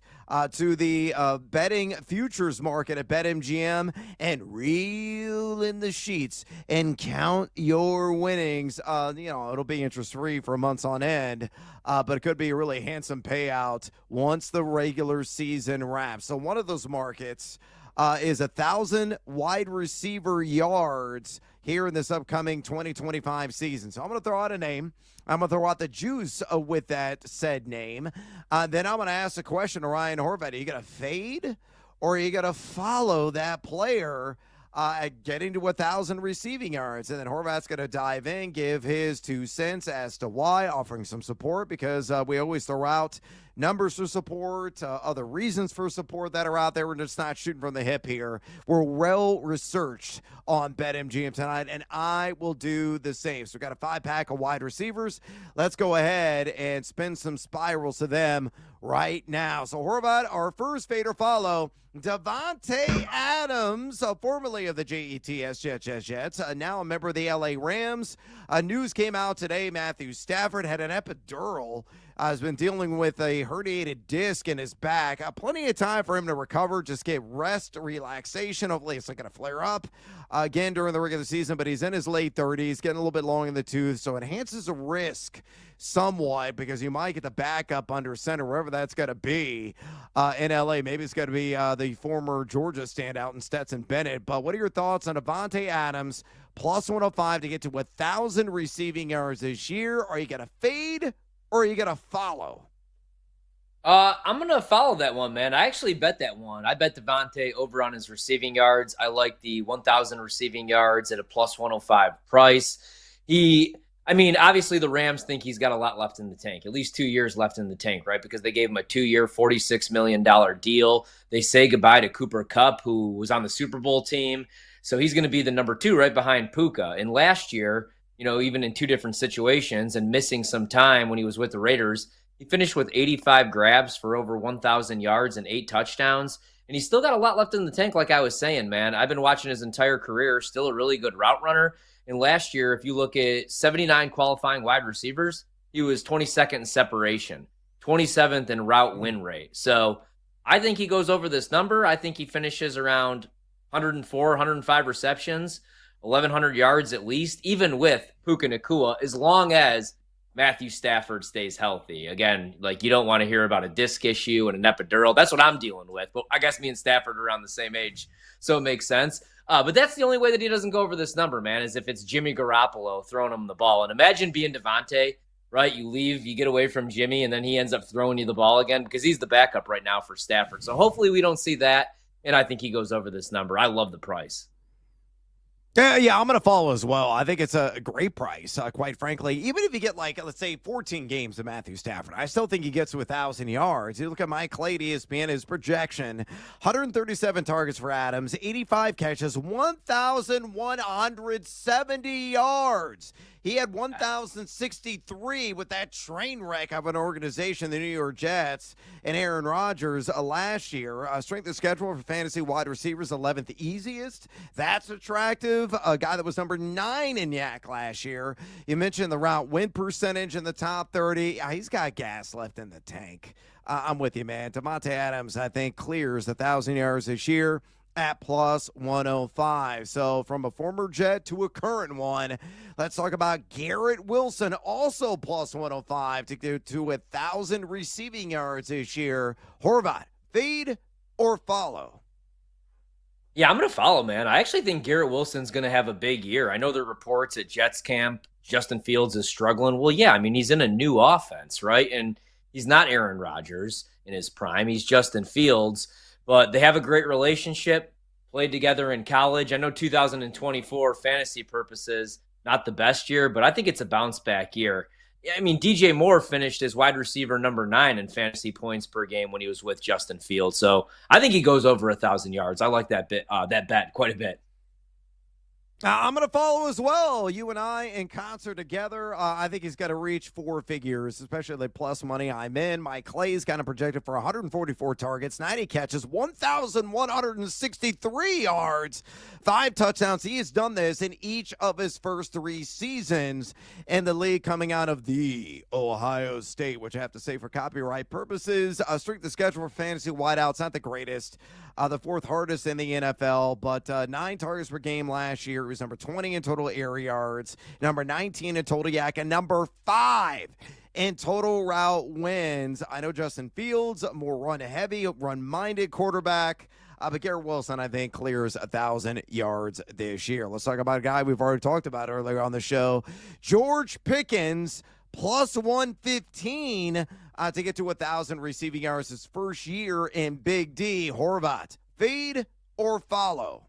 to the betting futures market at BetMGM and reel in the sheets and count your winnings. It'll be interest-free for months on end, but it could be a really handsome payout once the regular season wraps. So one of those markets is 1,000 wide receiver yards here in this upcoming 2025 season. So I'm going to throw out a name. I'm going to throw out the juice with that said name. Then I'm going to ask a question to Ryan Horvat. Are you going to fade or are you going to follow that player getting to 1,000 receiving yards? And then Horvat's going to dive in, give his 2 cents as to why, offering some support because we always throw out numbers for support, other reasons for support that are out there. We're just not shooting from the hip here. We're well-researched on BetMGM tonight, and I will do the same. So we've got a 5-pack of wide receivers. Let's go ahead and spin some spirals to them right now. So Horvat, our first fade or follow, Davante Adams, formerly of the Jets, now a member of the LA Rams. News came out today. Matthew Stafford had an epidural. Has been dealing with a herniated disc in his back. Plenty of time for him to recover, just get rest, relaxation. Hopefully it's not going to flare up again during the regular season, but he's in his late 30s, getting a little bit long in the tooth, so it enhances the risk somewhat because you might get the backup under center, wherever that's going to be in LA. Maybe it's going to be the former Georgia standout in Stetson Bennett. But what are your thoughts on Davante Adams, plus 105 to get to 1,000 receiving yards this year? Are you going to fade or are you going to follow? I'm going to follow that one, man. I actually bet that one. I bet Davante over on his receiving yards. I like the 1,000 receiving yards at a plus 105 price. Obviously the Rams think he's got a lot left in the tank, at least 2 years left in the tank, right? Because they gave him a 2-year, $46 million deal. They say goodbye to Cooper Kupp, who was on the Super Bowl team. So he's going to be the number 2 right behind Puka. And last year, even in 2 different situations and missing some time when he was with the Raiders, he finished with 85 grabs for over 1,000 yards and 8 touchdowns. And he's still got a lot left in the tank, like I was saying, man. I've been watching his entire career, still a really good route runner. And last year, if you look at 79 qualifying wide receivers, he was 22nd in separation, 27th in route win rate. So I think he goes over this number. I think he finishes around 104, 105 receptions, 1,100 yards at least, even with Puka Nacua, as long as Matthew Stafford stays healthy. Again, you don't want to hear about a disc issue and an epidural. That's what I'm dealing with. But I guess me and Stafford are around the same age, so it makes sense. But that's the only way that he doesn't go over this number, man, is if it's Jimmy Garoppolo throwing him the ball. And imagine being Devontae, right? You leave, you get away from Jimmy, and then he ends up throwing you the ball again because he's the backup right now for Stafford. So hopefully we don't see that, and I think he goes over this number. I love the price. Yeah, I'm going to follow as well. I think it's a great price, quite frankly. Even if you get, let's say, 14 games of Matthew Stafford, I still think he gets to 1,000 yards. You look at Mike Clay, ESPN, his projection, 137 targets for Adams, 85 catches, 1,170 yards. He had 1,063 with that train wreck of an organization, the New York Jets, and Aaron Rodgers last year. Strength of schedule for fantasy wide receivers, 11th easiest. That's attractive. A guy that was number 9 in YAC last year. You mentioned the route win percentage in the top 30. He's got gas left in the tank. I'm with you, man. Davante Adams, I think, clears 1,000 yards this year at plus 105. So from a former Jet to a current one, let's talk about Garrett Wilson, also plus 105 to go to 1,000 receiving yards this year. Horvat, fade or follow? Yeah, I'm going to follow, man. I actually think Garrett Wilson's going to have a big year. I know there are reports at Jets camp Justin Fields is struggling. Well, yeah, I mean, he's in a new offense, right? And he's not Aaron Rodgers in his prime. He's Justin Fields. But they have a great relationship, played together in college. I know 2024, fantasy purposes, not the best year, but I think it's a bounce back year. I mean, DJ Moore finished as wide receiver number 9 in fantasy points per game when he was with Justin Fields. So I think he goes over 1,000 yards. I like that bet quite a bit. I'm going to follow as well. You and I in concert together. I think he's got to reach 4 figures, especially the plus money I'm in. Mike Clay's kind of projected for 144 targets, 90 catches, 1,163 yards, 5 touchdowns. He has done this in each of his first 3 seasons in the league coming out of the Ohio State, which I have to say for copyright purposes. Strength of schedule for fantasy wideouts, not the greatest. The 4th hardest in the NFL, but 9 targets per game last year. He was number 20 in total air yards, number 19 in total yak, and number 5 in total route wins. I know Justin Fields, more run-heavy, run-minded quarterback. But Garrett Wilson, I think, clears 1,000 yards this year. Let's talk about a guy we've already talked about earlier on the show, George Pickens, plus 115 to get to 1,000 receiving yards his first year in Big D. Horvat, fade or follow?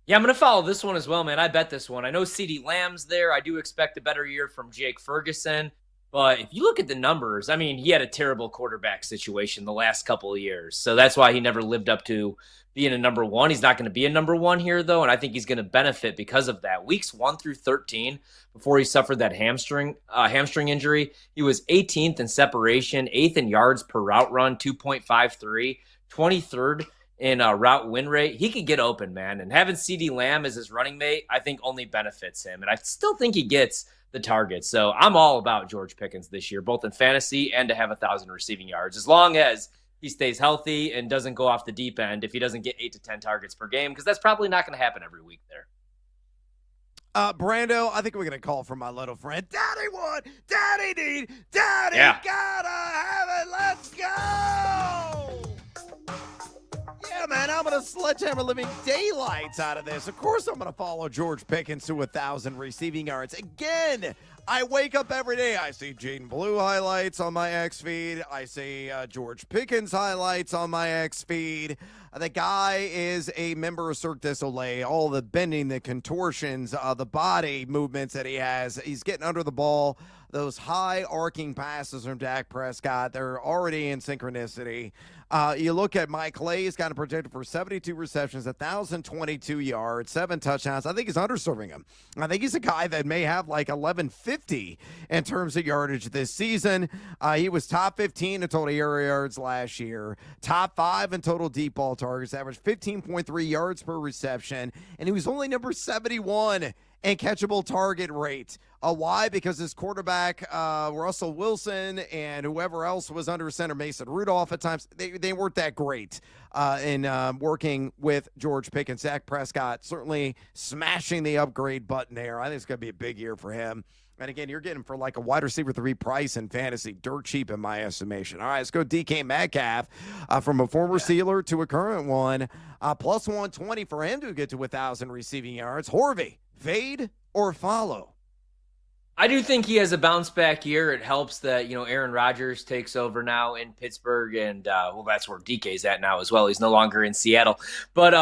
Yeah, I'm going to follow this one as well, man. I bet this one. I know CeeDee Lamb's there. I do expect a better year from Jake Ferguson. But if you look at the numbers, I mean, he had a terrible quarterback situation the last couple of years. So that's why he never lived up to being a number 1. He's not going to be a number 1 here, though, and I think he's going to benefit because of that. Weeks 1 through 13, before he suffered that hamstring injury, he was 18th in separation, 8th in yards per route run, 2.53, 23rd in route win rate. He could get open, man. And having CeeDee Lamb as his running mate, I think only benefits him. And I still think he gets the target. So I'm all about George Pickens this year, both in fantasy and to have 1,000 receiving yards, as long as he stays healthy and doesn't go off the deep end if he doesn't get 8 to 10 targets per game, because that's probably not going to happen every week there. Brando, I think we're going to call for my little friend. Daddy want, Daddy need, Daddy gotta have it. Let's go. Yeah, man, I'm going to sledgehammer living daylights out of this. Of course, I'm going to follow George Pickens to 1,000 receiving yards. Again, I wake up every day. I see Jaden Blue highlights on my X feed. I see George Pickens highlights on my X feed. The guy is a member of Cirque du Soleil. All the bending, the contortions, the body movements that he has. He's getting under the ball. those high arcing passes from Dak Prescott. They're already in synchronicity. You look at Mike Clay, he's got him projected for 72 receptions, 1,022 yards, 7 touchdowns. I think he's underserving him. I think he's a guy that may have like 1,150 in terms of yardage this season. He was top 15 in total air yards last year, top 5 in total deep ball targets, averaged 15.3 yards per reception, and he was only number 71 in catchable target rate. Why? Because his quarterback, Russell Wilson, and whoever else was under center, Mason Rudolph at times, they weren't that great in working with George Pickens. Dak Prescott certainly smashing the upgrade button there. I think it's going to be a big year for him. And again, you're getting for like a wide receiver 3 price in fantasy, dirt cheap in my estimation. All right, let's go DK Metcalf from a former Steeler to a current one. Plus 120 for him to get to 1,000 receiving yards. Horvey, fade or follow? I do think he has a bounce back year. It helps that, Aaron Rodgers takes over now in Pittsburgh, and that's where DK's at now as well. He's no longer in Seattle. But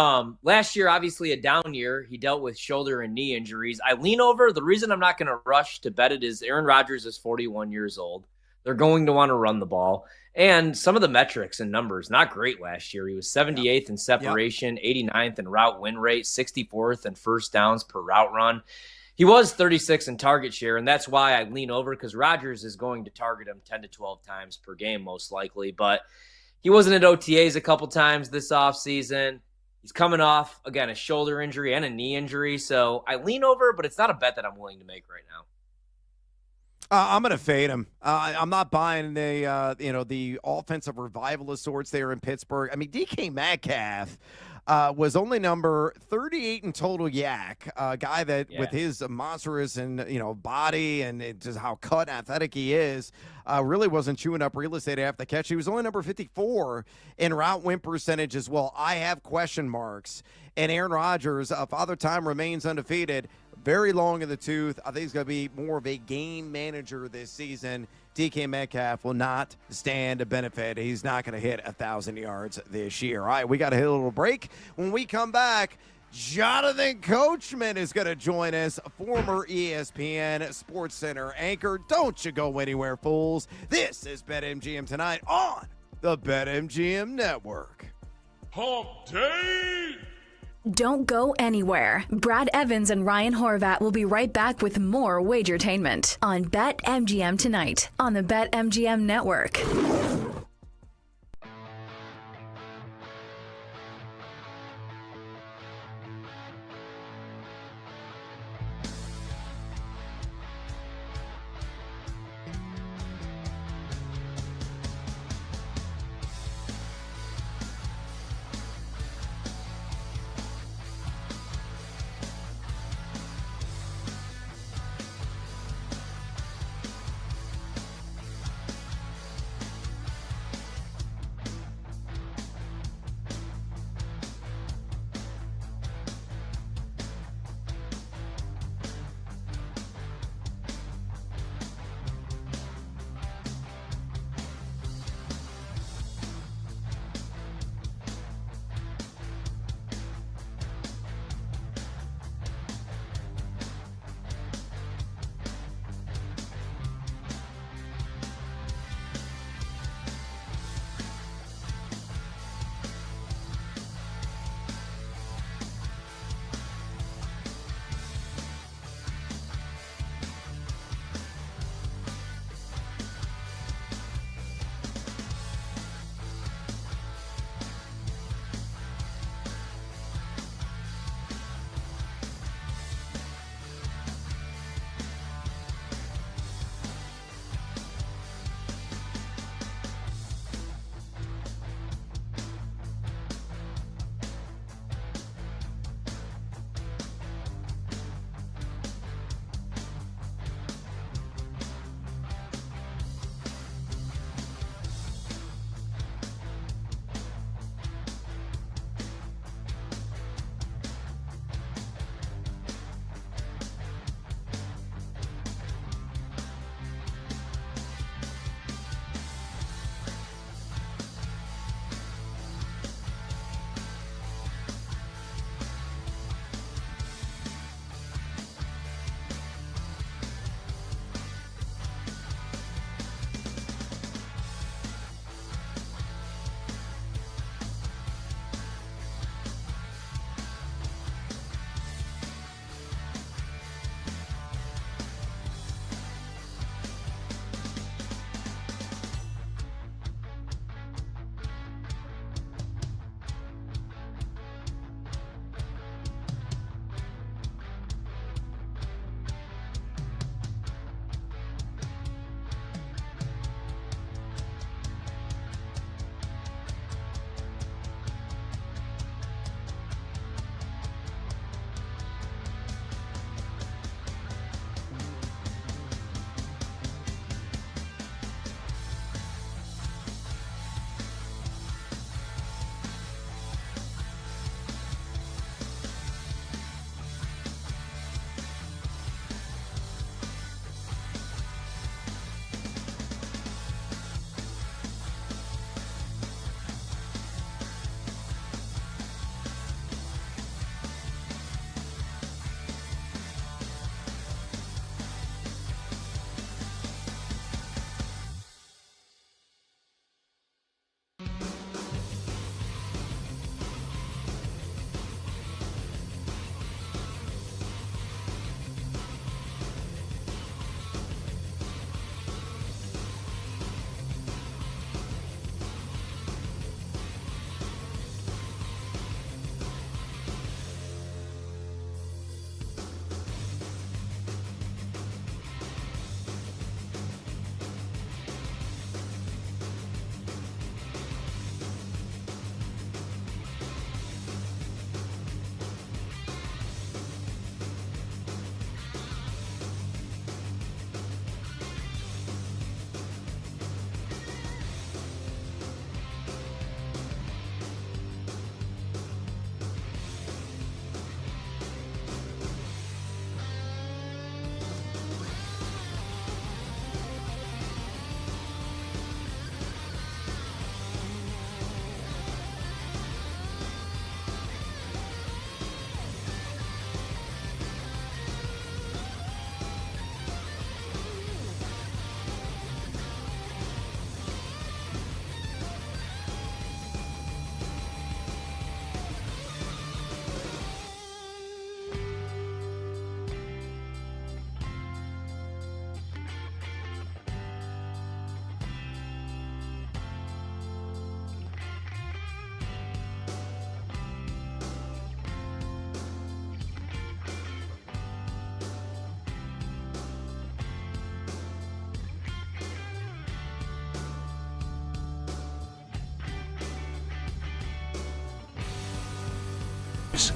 last year, obviously a down year. He dealt with shoulder and knee injuries. I lean over. The reason I'm not going to rush to bet it is Aaron Rodgers is 41 years old. They're going to want to run the ball. And some of the metrics and numbers, not great last year. He was 78th in separation, 89th in route win rate, 64th in first downs per route run. He was 36 in target share, and that's why I lean over, because Rodgers is going to target him 10 to 12 times per game, most likely. But he wasn't at OTAs a couple times this offseason. He's coming off, again, a shoulder injury and a knee injury. So I lean over, but it's not a bet that I'm willing to make right now. I'm going to fade him. I'm not buying the offensive revival of sorts there in Pittsburgh. I mean, DK Metcalf was only number 38 in total yak. A guy that with his monstrous and body and just how cut and athletic he is, really wasn't chewing up real estate after the catch. He was only number 54 in route win percentage as well. I have question marks. And Aaron Rodgers, Father Time remains undefeated. Very long in the tooth. I think he's going to be more of a game manager this season. DK Metcalf will not stand to benefit. He's not going to hit 1,000 yards this year. All right, we got to hit a little break. When we come back, Jonathan Coachman is going to join us, former ESPN SportsCenter anchor. Don't you go anywhere, fools. This is BetMGM Tonight on the BetMGM Network. Hump Day! Don't go anywhere. Brad Evans and Ryan Horvat will be right back with more Wagertainment on BetMGM Tonight on the BetMGM Network.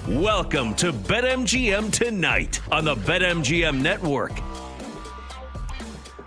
Welcome to BetMGM Tonight on the BetMGM Network.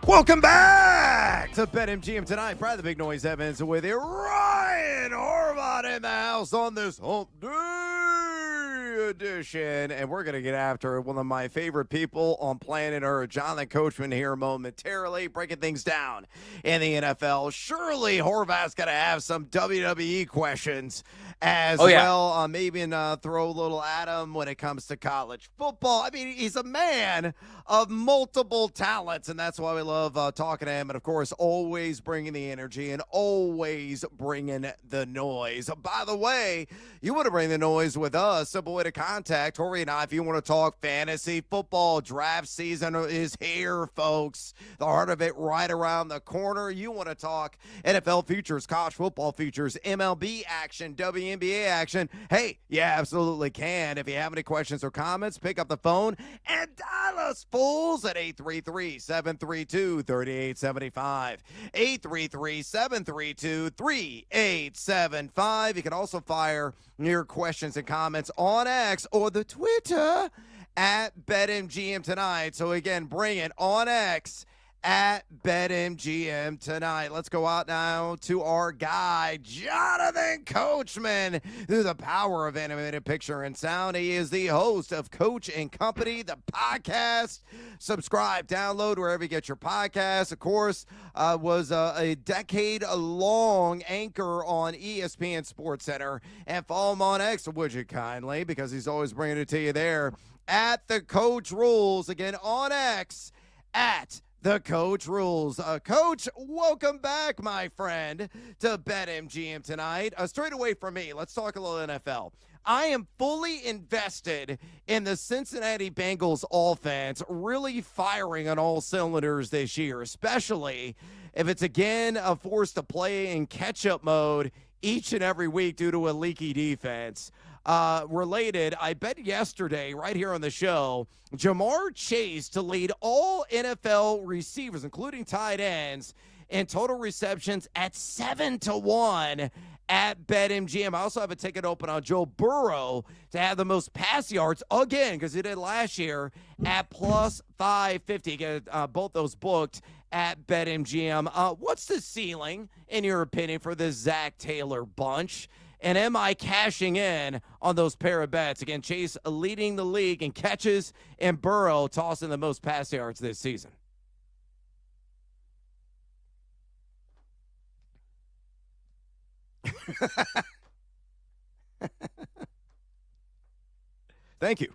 Welcome back to BetMGM Tonight. Brad the Big Noise Evans with you. Ryan Horvath in the house on this Hump Day edition. And we're going to get after one of my favorite people on planet Earth, Jonathan Coachman, here momentarily, breaking things down in the NFL. Surely Horvath's going to have some WWE questions as well. Maybe throw a little at him when it comes to college football. I mean, he's a man of multiple talents, and that's why we love talking to him. And, of course, always bringing the energy and always bringing the noise. By the way, you want to bring the noise with us. Simple way to contact Tori and I if you want to talk fantasy football. Draft season is here, folks. The heart of it right around the corner. You want to talk NFL futures, college football futures, MLB action, WNBA action. Hey, you absolutely can. If you have any questions or comments, pick up the phone and dial us fools at 833-732-3875. 833-732-3875. You can also fire your questions and comments on X or the Twitter at BetMGM Tonight. So again, bring it on X at BetMGM Tonight. Let's go out now to our guy, Jonathan Coachman, through the power of animated picture and sound. He is the host of Coach and Company, the podcast. Subscribe, download wherever you get your podcasts. Of course, was a decade-long anchor on ESPN SportsCenter. And follow him on X, would you kindly, because he's always bringing it to you there at the Coach Rules. Again, on X at the Coach Rules. Coach, welcome back, my friend, to BetMGM Tonight. Straight away from me, let's talk a little NFL. I am fully invested in the Cincinnati Bengals offense really firing on all cylinders this year, especially if it's again a force to play in catch-up mode each and every week due to a leaky defense. Related, I bet yesterday, right here on the show, Jamar Chase to lead all NFL receivers, including tight ends, in total receptions at 7-1 at BetMGM. I also have a ticket open on Joe Burrow to have the most pass yards again, because he did last year, at plus 550. Get both those booked at BetMGM. What's the ceiling, in your opinion, for the Zach Taylor bunch? And am I cashing in on those pair of bets? Again, Chase leading the league in catches and Burrow tossing the most pass yards this season. Thank you.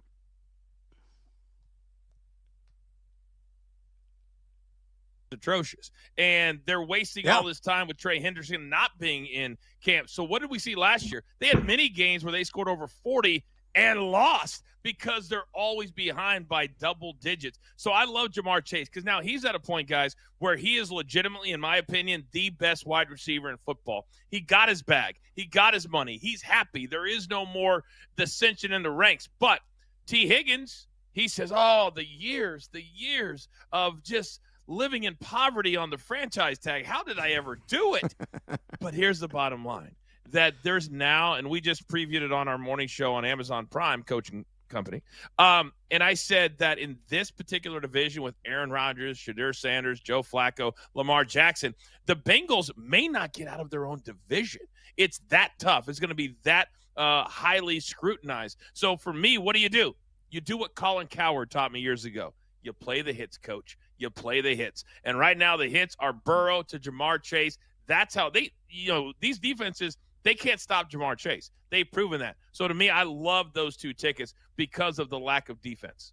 Atrocious, and they're wasting all this time with Trey Henderson not being in camp. So what did we see last year? They had many games where they scored over 40 and lost because they're always behind by double digits. So I love Jamar Chase because now he's at a point, guys, where he is legitimately, in my opinion, the best wide receiver in football. He got his bag. He got his money. He's happy. There is no more dissension in the ranks. But T. Higgins, he says, the years of just living in poverty on the franchise tag. How did I ever do it? But here's the bottom line, that there's now, and we just previewed it on our morning show on Amazon Prime, Coaching Company. And I said that in this particular division with Aaron Rodgers, Shadur Sanders, Joe Flacco, Lamar Jackson, the Bengals may not get out of their own division. It's that tough. It's going to be that highly scrutinized. So for me, what do? You do what Colin Cowherd taught me years ago. You play the hits, coach. You play the hits. And right now the hits are Burrow to Jamar Chase. That's how these defenses, they can't stop Jamar Chase. They've proven that. So to me, I love those two tickets because of the lack of defense.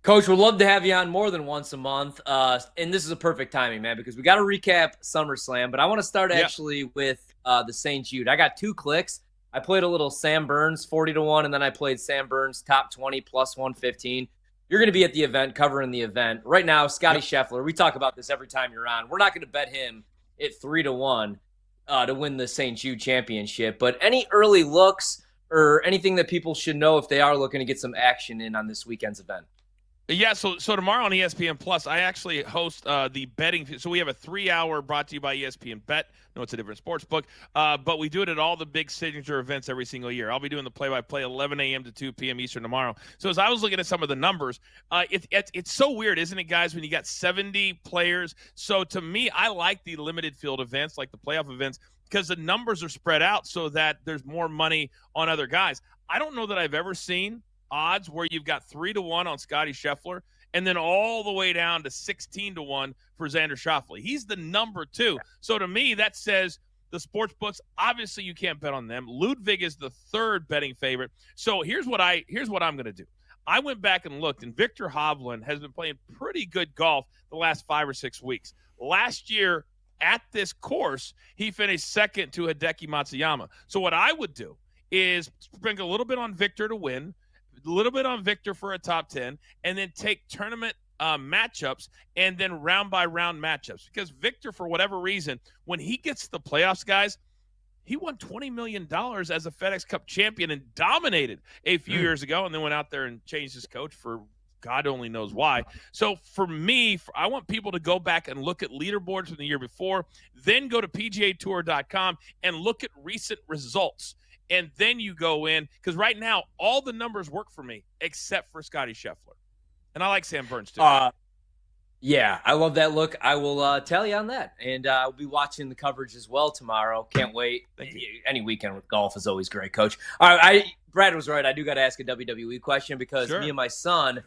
Coach, we'd love to have you on more than once a month. And this is a perfect timing, man, because we got to recap SummerSlam. But I want to start actually with the St. Jude. I got 2 clicks. I played a little Sam Burns 40-1, and then I played Sam Burns top 20 plus 115. You're going to be at the event, covering the event. Right now, Scotty Scheffler, we talk about this every time you're on. We're not going to bet him at 3-1 to win the St. Jude championship. But any early looks or anything that people should know if they are looking to get some action in on this weekend's event? Yeah, so tomorrow on ESPN Plus, I actually host the betting. So we have a 3-hour brought to you by ESPN Bet. No, it's a different sports book, but we do it at all the big signature events every single year. I'll be doing the play-by-play 11 a.m. to 2 p.m. Eastern tomorrow. So as I was looking at some of the numbers, it's so weird, isn't it, guys, when you got 70 players? So to me, I like the limited field events, like the playoff events, because the numbers are spread out so that there's more money on other guys. I don't know that I've ever seen odds where you've got 3-1 on Scotty Scheffler and then all the way down to 16-1 for Xander Schauffele. He's the number 2. So to me, that says the sports books, obviously you can't bet on them. Ludwig is the 3rd betting favorite. So here's what I'm going to do. I went back and looked, and Victor Hovland has been playing pretty good golf the last 5 or 6 weeks. Last year at this course, he finished 2nd to Hideki Matsuyama. So what I would do is sprinkle a little bit on Victor to win, a little bit on Victor for a top 10, and then take tournament matchups and then round-by-round matchups. Because Victor, for whatever reason, when he gets to the playoffs, guys, he won $20 million as a FedEx Cup champion and dominated a few years ago, and then went out there and changed his coach for God only knows why. So for me, I want people to go back and look at leaderboards from the year before, then go to PGAtour.com and look at recent results. And then you go in, because right now, all the numbers work for me except for Scotty Scheffler. And I like Sam Burns, too. Yeah, I love that look. I will tell you on that. And I'll be watching the coverage as well tomorrow. Can't wait. Any weekend with golf is always great, Coach. All right, Brad was right. I do got to ask a WWE question because me and my son,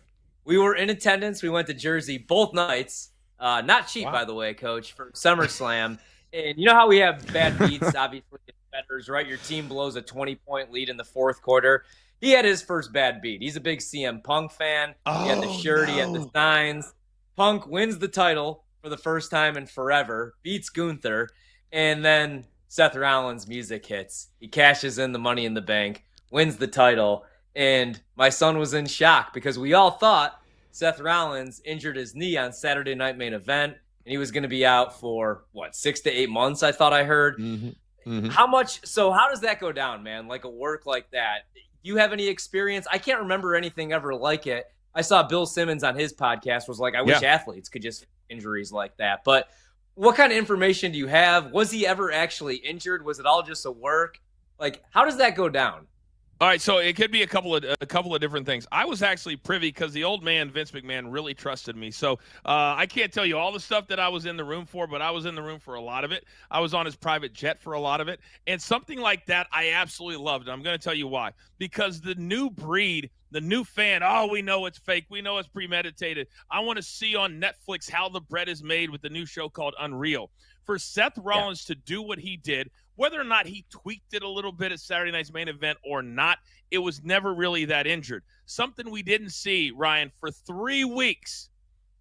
we were in attendance. We went to Jersey both nights. Not cheap, by the way, Coach, for SummerSlam. And you know how we have bad beats, obviously, bettors, right? Your team blows a 20-point lead in the 4th quarter. He had his first bad beat. He's a big CM Punk fan. He had the shirt. He had the signs. Punk wins the title for the first time in forever, beats Gunther, and then Seth Rollins' music hits. He cashes in the Money in the Bank, wins the title, and my son was in shock because we all thought Seth Rollins injured his knee on Saturday Night Main Event, and he was going to be out for, 6 to 8 months, I thought I heard. How does that go down, man? Like a work like that? Do you have any experience? I can't remember anything ever like it. I saw Bill Simmons on his podcast was like, I wish athletes could just injuries like that. But what kind of information do you have? Was he ever actually injured? Was it all just a work? Like, how does that go down? All right, so it could be a couple of different things. I was actually privy because the old man, Vince McMahon, really trusted me. So I can't tell you all the stuff that I was in the room for, but I was in the room for a lot of it. I was on his private jet for a lot of it. And something like that I absolutely loved. And I'm going to tell you why. Because the new breed, the new fan, we know it's fake. We know it's premeditated. I want to see on Netflix how the bread is made with the new show called Unreal. For Seth Rollins to do what he did, whether or not he tweaked it a little bit at Saturday Night's Main Event or not, it was never really that injured. Something we didn't see, Ryan, for 3 weeks,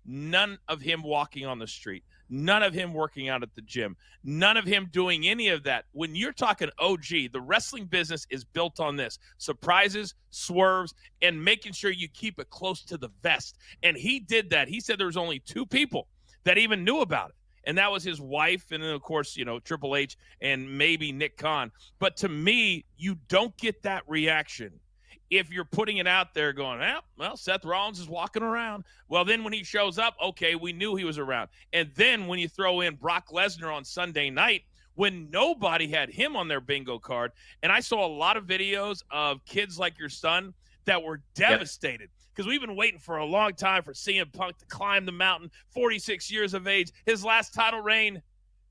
none of him walking on the street, none of him working out at the gym, none of him doing any of that. When you're talking OG, the wrestling business is built on this. Surprises, swerves, and making sure you keep it close to the vest. And he did that. He said there was only 2 people that even knew about it. And that was his wife, and then, of course, Triple H and maybe Nick Khan. But to me, you don't get that reaction if you're putting it out there going, Seth Rollins is walking around. Well, then when he shows up, okay, we knew he was around. And then when you throw in Brock Lesnar on Sunday night, when nobody had him on their bingo card, and I saw a lot of videos of kids like your son that were devastated. Because we've been waiting for a long time for CM Punk to climb the mountain, 46 years of age, his last title reign,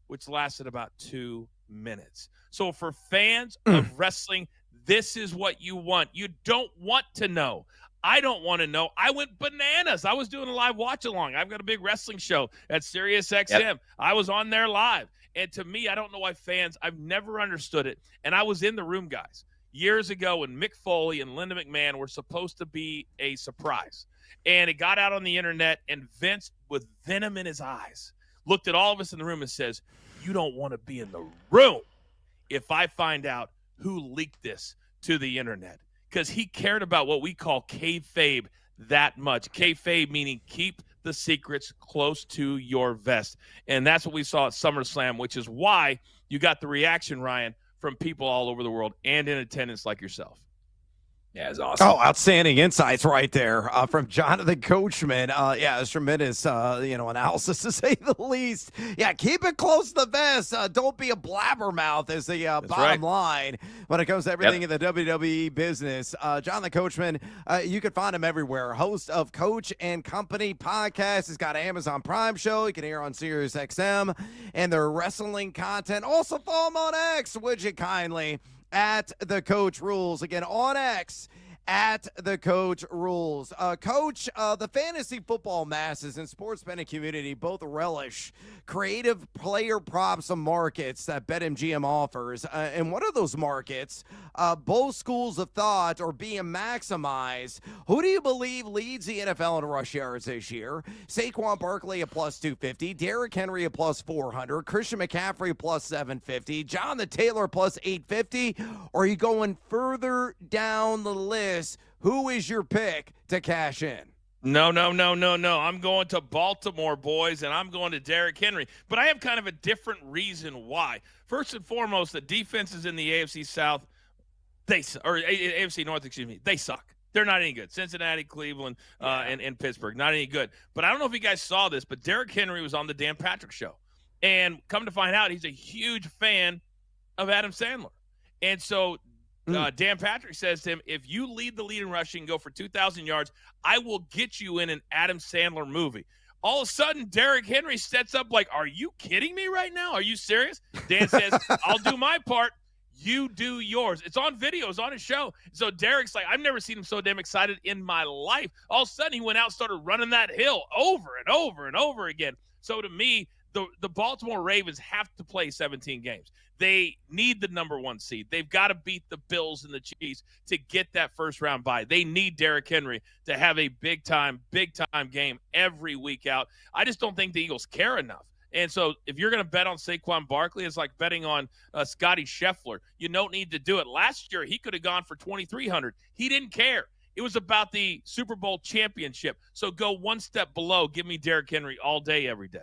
which lasted about 2 minutes. So for fans of wrestling, this is what you want. You don't want to know. I don't want to know. I went bananas. I was doing a live watch-along. I've got a big wrestling show at SiriusXM. I was on there live. And to me, I don't know why fans, I've never understood it. And I was in the room, guys. Years ago when Mick Foley and Linda McMahon were supposed to be a surprise. And it got out on the internet, and Vince, with venom in his eyes, looked at all of us in the room and says, you don't want to be in the room if I find out who leaked this to the internet. Because he cared about what we call kayfabe that much. Kayfabe meaning keep the secrets close to your vest. And that's what we saw at SummerSlam, which is why you got the reaction, Ryan, from people all over the world and in attendance like yourself. Yeah, it's awesome. Oh, outstanding insights right there from Jonathan Coachman. Yeah, it's tremendous, analysis to say the least. Yeah, keep it close to the vest. Don't be a blabbermouth is the bottom line when it comes to everything in the WWE business. Jonathan Coachman, you can find him everywhere. Host of Coach and Company podcast. He's got an Amazon Prime show. You can hear on Sirius XM and their wrestling content. Also follow him on X, would you kindly? At the Coach Rules. Again, on X, at the Coach Rules. Coach, the fantasy football masses and sports betting community both relish creative player props and markets that BetMGM offers. And one of those markets, both schools of thought are being maximized. Who do you believe leads the NFL in rush yards this year? Saquon Barkley a plus 250, Derrick Henry a plus 400, Christian McCaffrey a plus 750, Jonathan Taylor plus 850. Or are you going further down the list? Who is your pick to cash in? No. I'm going to Baltimore, boys, and I'm going to Derrick Henry. But I have kind of a different reason why. First and foremost, the defenses in the AFC South, AFC North, they suck. They're not any good. Cincinnati, Cleveland, and Pittsburgh, not any good. But I don't know if you guys saw this, but Derrick Henry was on the Dan Patrick Show. And come to find out, he's a huge fan of Adam Sandler. And so Dan Patrick says to him, if you lead the lead in rushing and go for 2,000 yards, I will get you in an Adam Sandler movie. All of a sudden, Derrick Henry sets up like, are you kidding me right now? Are you serious? Dan says, I'll do my part. You do yours. It's on video. It's on his show. So Derrick's like, I've never seen him so damn excited in my life. All of a sudden, he went out and started running that hill over and over and over again. So to me, the Baltimore Ravens have to play 17 games. They need the number one seed. They've got to beat the Bills and the Chiefs to get that first round bye. They need Derrick Henry to have a big time game every week out. I just don't think the Eagles care enough. And so if you're going to bet on Saquon Barkley, it's like betting on Scotty Scheffler. You don't need to do it. Last year, he could have gone for 2,300. He didn't care. It was about the Super Bowl championship. So go one step below. Give me Derrick Henry all day, every day.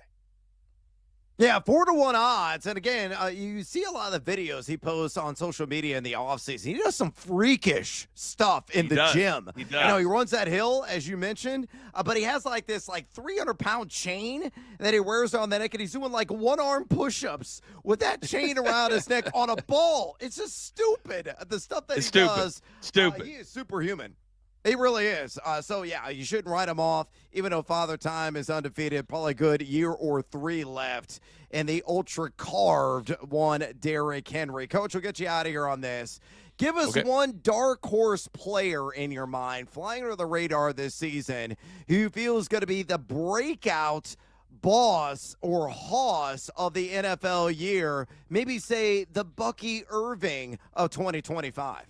Yeah, 4-1 odds. And again, you see a lot of the videos he posts on social media in the offseason. He does some freakish stuff in the gym. He does. He runs that hill, as you mentioned, but he has like this 300-pound chain that he wears on the neck, and he's doing like one-arm push-ups with that chain around his neck on a ball. It's just stupid, the stuff that he does. Stupid. He is superhuman. He really is. So, yeah, you shouldn't write him off, even though Father Time is undefeated. Probably a good year or 3 left in the ultra-carved one, Derrick Henry. Coach, we'll get you out of here on this. Give us one dark horse player in your mind, flying under the radar this season, who you feel is going to be the breakout boss or hoss of the NFL year. Maybe say the Bucky Irving of 2025.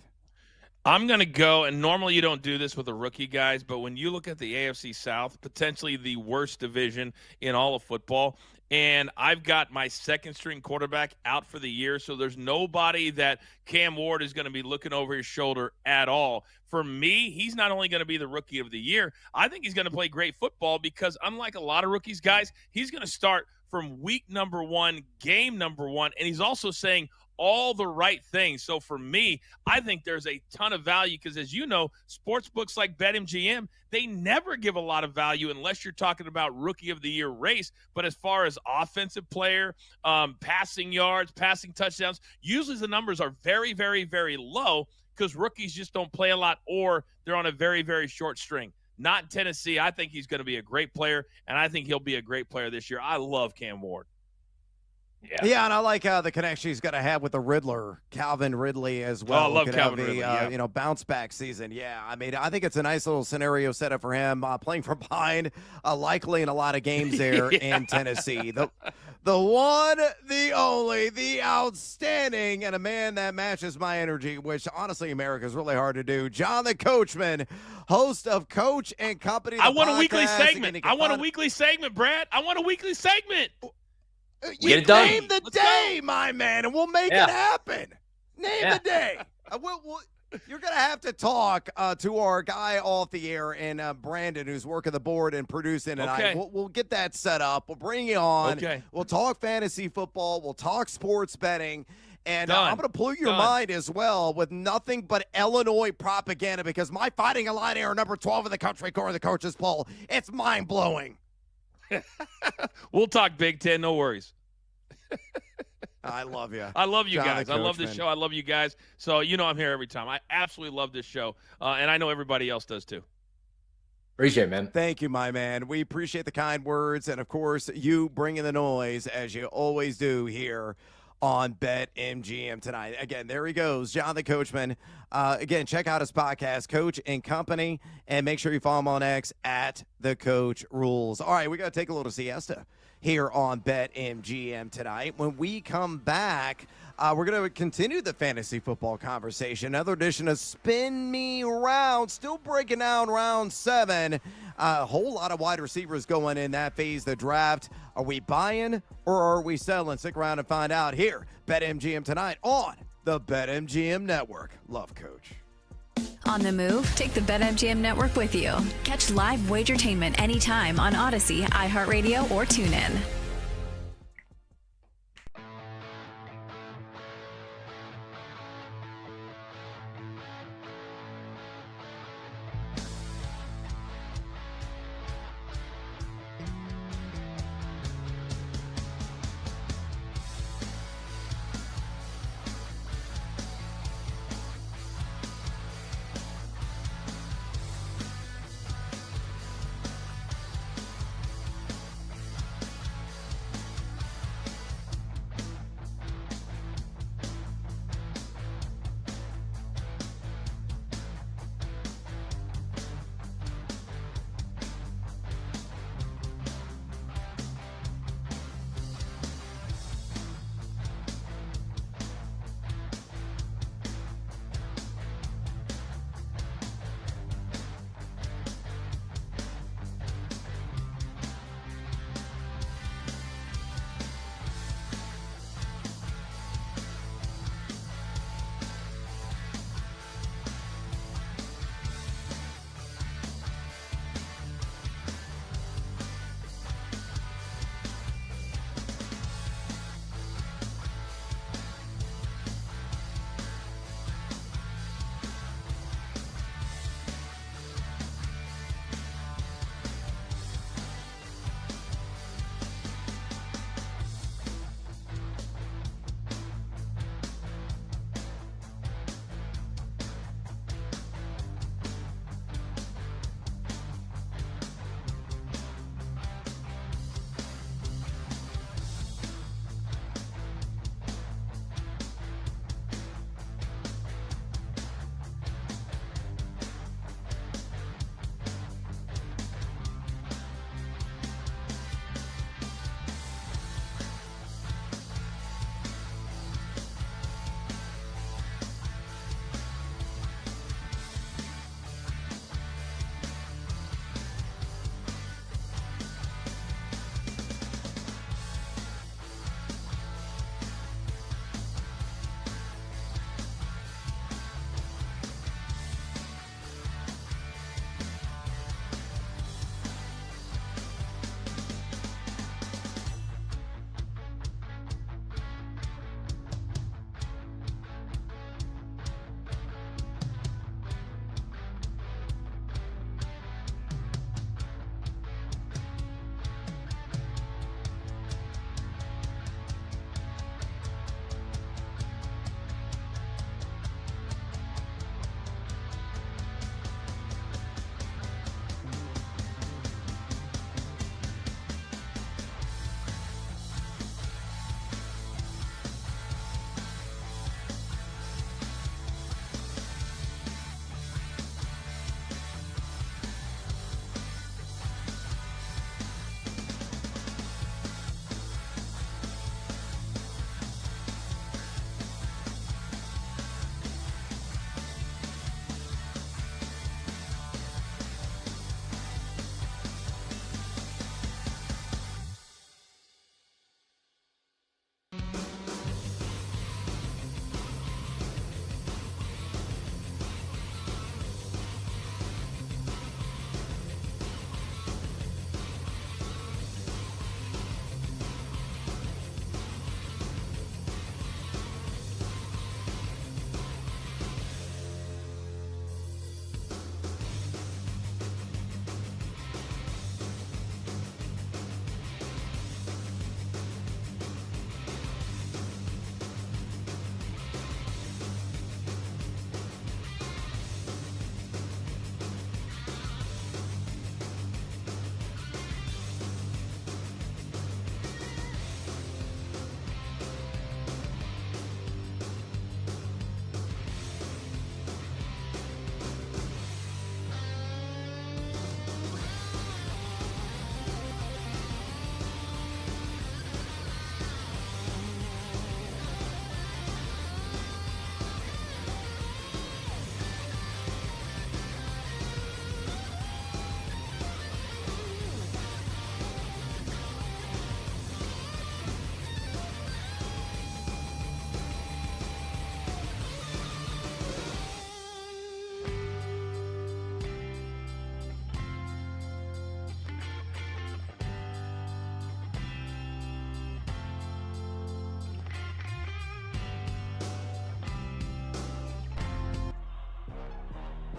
I'm going to go, and normally you don't do this with the rookie guys, but when you look at the AFC South, potentially the worst division in all of football, and I've got my second-string quarterback out for the year, so there's nobody that Cam Ward is going to be looking over his shoulder at all. For me, he's not only going to be the rookie of the year, I think he's going to play great football because unlike a lot of rookies, guys, he's going to start from week number 1, game number 1, and he's also saying all the right things. So for me, I think there's a ton of value because, as you know, sports books like BetMGM, they never give a lot of value unless you're talking about rookie of the year race. But as far as offensive player, passing yards, passing touchdowns, usually the numbers are very, very, very low because rookies just don't play a lot or they're on a very, very short string. Not in Tennessee. I think he's going to be a great player, and I think he'll be a great player this year. I love Cam Ward. Yeah, and I like the connection he's going to have with the Riddler, Calvin Ridley, as well. Oh, I love Calvin Ridley. Bounce back season. Yeah, I mean, I think it's a nice little scenario set up for him, playing from behind, likely in a lot of games there in Tennessee. The one, the only, the outstanding, and a man that matches my energy, which honestly, America is really hard to do. John the Coachman, host of Coach and Company. I want a weekly segment. I want a weekly segment, Brad. I want a weekly segment. You name the day, my man, and we'll make it happen. Name the day. You're going to have to talk to our guy off the air and Brandon, who's working the board and producing tonight. We'll get that set up. We'll bring you on. We'll talk fantasy football. We'll talk sports betting. And I'm going to blow your mind as well with nothing but Illinois propaganda because my Fighting Illini are number 12 in the country according to the coaches poll. It's mind-blowing. We'll talk Big Ten. No worries. I love you. I love you Johnny guys. I love this show. I love you guys. So, I'm here every time. I absolutely love this show. And I know everybody else does too. Appreciate it, man. Thank you, my man. We appreciate the kind words. And, of course, you bringing the noise as you always do here on BetMGM tonight. Again, there he goes, Jonathan Coachman. Again, check out his podcast, Coach and Company, and make sure you follow him on X at The Coach Rules. All right, we got to take a little siesta here on BetMGM tonight. When we come back, we're going to continue the fantasy football conversation. Another edition of Spin Me Round, still breaking down round 7. A whole lot of wide receivers going in that phase of the draft. Are we buying or are we selling? Stick around and find out here. BetMGM tonight on the BetMGM Network. Love, Coach. On the move? Take the BetMGM Network with you. Catch live Wagertainment anytime on Odyssey, iHeartRadio, or TuneIn.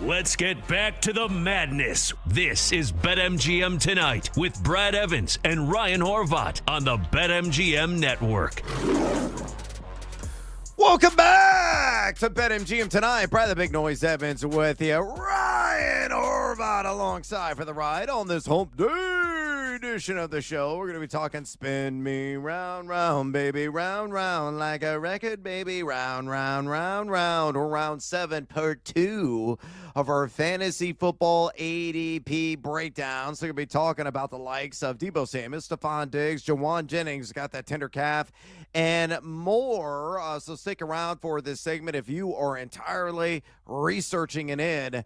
Let's get back to the madness. This is BetMGM Tonight with Brad Evans and Ryan Horvat on the BetMGM Network. Welcome back to BetMGM Tonight. Brad the Big Noise Evans with you. Ryan Horvat alongside for the ride on this hump day edition of the show. We're going to be talking spin me round, round, baby, round, round, like a record, baby, round, round, round, round, or round 7, part 2 of our fantasy football ADP breakdown. So we're going to be talking about the likes of Deebo Samuel, Stephon Diggs, Jawan Jennings, got that tender calf, and more. So stick around for this segment if you are entirely researching an in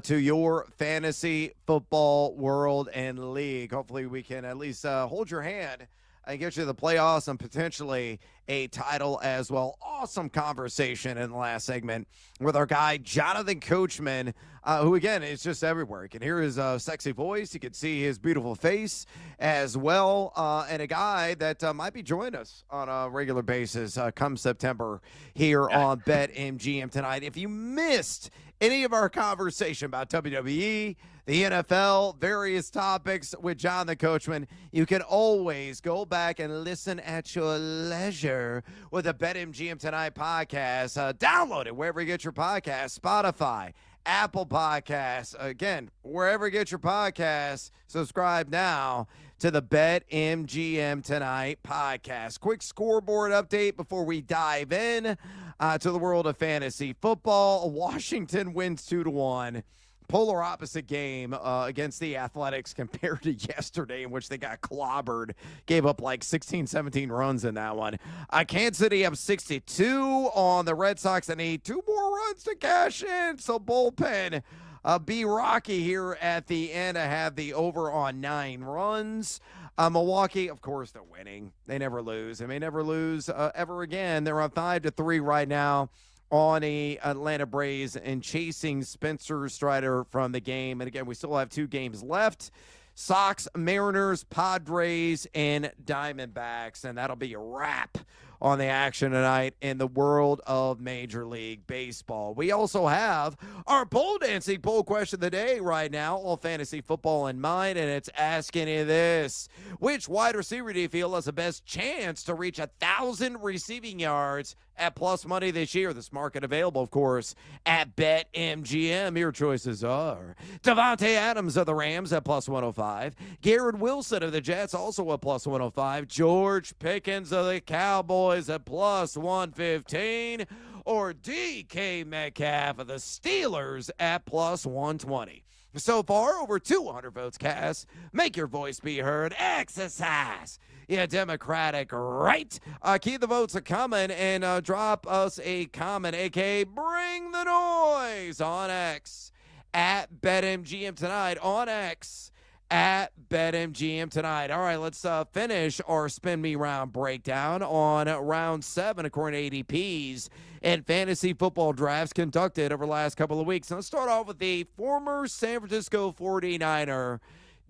to your fantasy football world and league. Hopefully we can at least hold your hand and get you to the playoffs and potentially a title as well. Awesome conversation in the last segment with our guy, Jonathan Coachman, who, again, is just everywhere. You can hear his sexy voice. You can see his beautiful face as well. And a guy that might be joining us on a regular basis come September here on BetMGM Tonight. If you missed any of our conversation about WWE, the NFL, various topics with John the Coachman, you can always go back and listen at your leisure with the BetMGM Tonight podcast. Download it wherever you get your podcasts, Spotify, Apple Podcasts. Again, wherever you get your podcasts, subscribe now to the BetMGM Tonight podcast. Quick scoreboard update before we dive in to the world of fantasy football. Washington wins 2-1. Polar opposite game against the Athletics compared to yesterday, in which they got clobbered, gave up like 16, 17 runs in that one. Kansas City up 62 on the Red Sox. They need 2 more runs to cash in. So bullpen be rocky here at the end. I have the over on 9 runs. Milwaukee, of course, they're winning. They never lose. They may never lose ever again. They're on 5-3 right now on a Atlanta Braves and chasing Spencer Strider from the game. And again, we still have 2 games left. Sox, Mariners, Padres, and Diamondbacks. And that'll be a wrap on the action tonight in the world of Major League Baseball. We also have our pole dancing poll question of the day right now, all fantasy football in mind, and it's asking you this. Which wide receiver do you feel has the best chance to reach 1,000 receiving yards at plus money this year? This market available, of course, at BetMGM. Your choices are Devontae Adams of the Rams at plus 105. Garrett Wilson of the Jets also at plus 105. George Pickens of the Cowboys at plus 115. Or DK Metcalf of the Steelers at plus 120. So far, over 200 votes cast. Make your voice be heard. Exercise. Yeah, Democratic right. Keep the votes coming and drop us a comment, a.k.a. Bring the Noise on X at BetMGM Tonight on X at BetMGM Tonight. All right, let's finish our Spin Me Round breakdown on round 7 according to ADPs and fantasy football drafts conducted over the last couple of weeks. Let's start off with the former San Francisco 49er,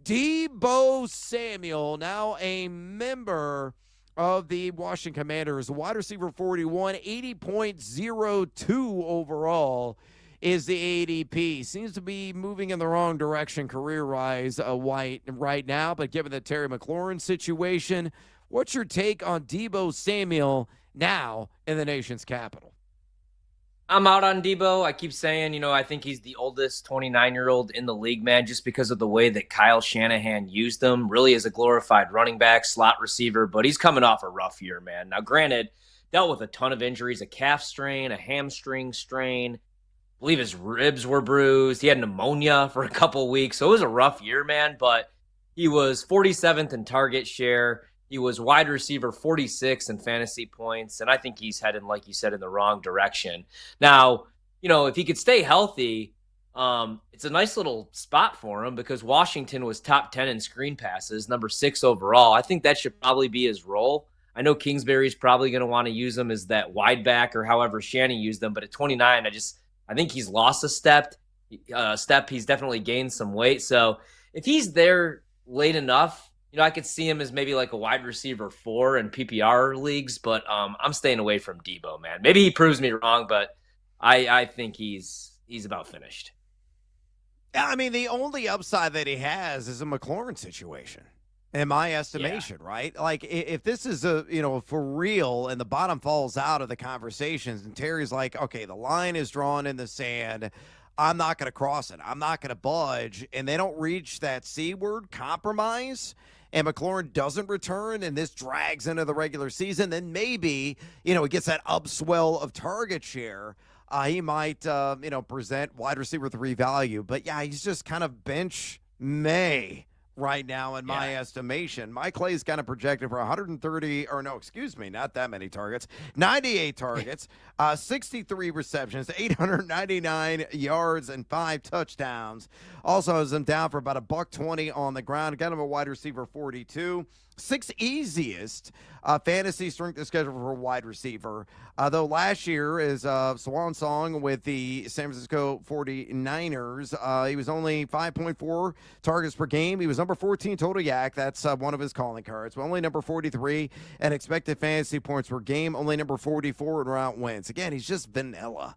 Deebo Samuel, now a member of the Washington Commanders. Wide receiver 41, 80.02 overall is the ADP. Seems to be moving in the wrong direction career-wise right now, but given the Terry McLaurin situation, what's your take on Deebo Samuel now in the nation's capital? I'm out on Deebo. I keep saying, I think he's the oldest 29-year-old in the league, man, just because of the way that Kyle Shanahan used him. Really is a glorified running back, slot receiver, but he's coming off a rough year, man. Now, granted, dealt with a ton of injuries, a calf strain, a hamstring strain. I believe his ribs were bruised. He had pneumonia for a couple weeks. So it was a rough year, man, but he was 47th in target share. He was wide receiver 46 in fantasy points, and I think he's heading, like you said, in the wrong direction. Now, if he could stay healthy, it's a nice little spot for him because Washington was top 10 in screen passes, number 6 overall. I think that should probably be his role. I know Kingsbury's probably going to want to use him as that wide back or however Shannon used them, but at 29, I think he's lost a step. He's definitely gained some weight. So if he's there late enough, I could see him as maybe like a wide receiver 4 in PPR leagues, but I'm staying away from Deebo, man. Maybe he proves me wrong, but I think he's about finished. Yeah, I mean, the only upside that he has is a McLaurin situation, in my estimation, right? Like, if this is for real and the bottom falls out of the conversations and Terry's like, okay, the line is drawn in the sand, I'm not going to cross it, I'm not going to budge, and they don't reach that C word, compromise, and McLaurin doesn't return and this drags into the regular season, then maybe, it gets that upswell of target share. He might, present wide receiver 3 value. But, yeah, he's just kind of bench May right now in my estimation. Mike Clay's kind of projected for not that many targets, 98 targets, 63 receptions, 899 yards, and 5 touchdowns. Also has him down for about $120 on the ground. Got him a wide receiver 42. 6th easiest fantasy strength of schedule for a wide receiver. Though last year is swan song with the San Francisco 49ers. He was only 5.4 targets per game. He was number 14 total yak. That's one of his calling cards. But only number 43 and expected fantasy points per game. Only number 44 in route wins. Again, he's just vanilla.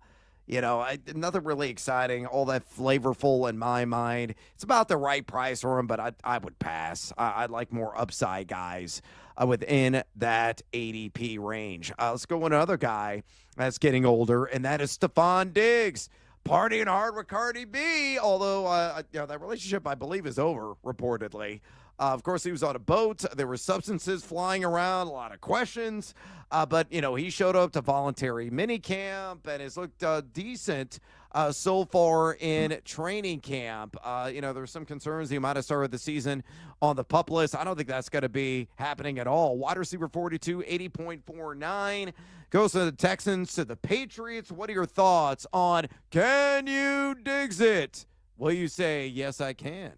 Nothing really exciting, all that flavorful in my mind. It's about the right price for him, but I would pass. I'd like more upside guys within that ADP range. Let's go with another guy that's getting older, and that is Stephon Diggs. Partying hard with Cardi B, although that relationship, I believe, is over, reportedly. Of course, he was on a boat. There were substances flying around, a lot of questions. But, he showed up to voluntary minicamp and has looked decent so far in training camp. There's some concerns he might have started the season on the PUP list. I don't think that's going to be happening at all. Wide receiver 42, 80.49. Goes to the Texans, to the Patriots. What are your thoughts on can you Diggs it? Will you say, yes, I can?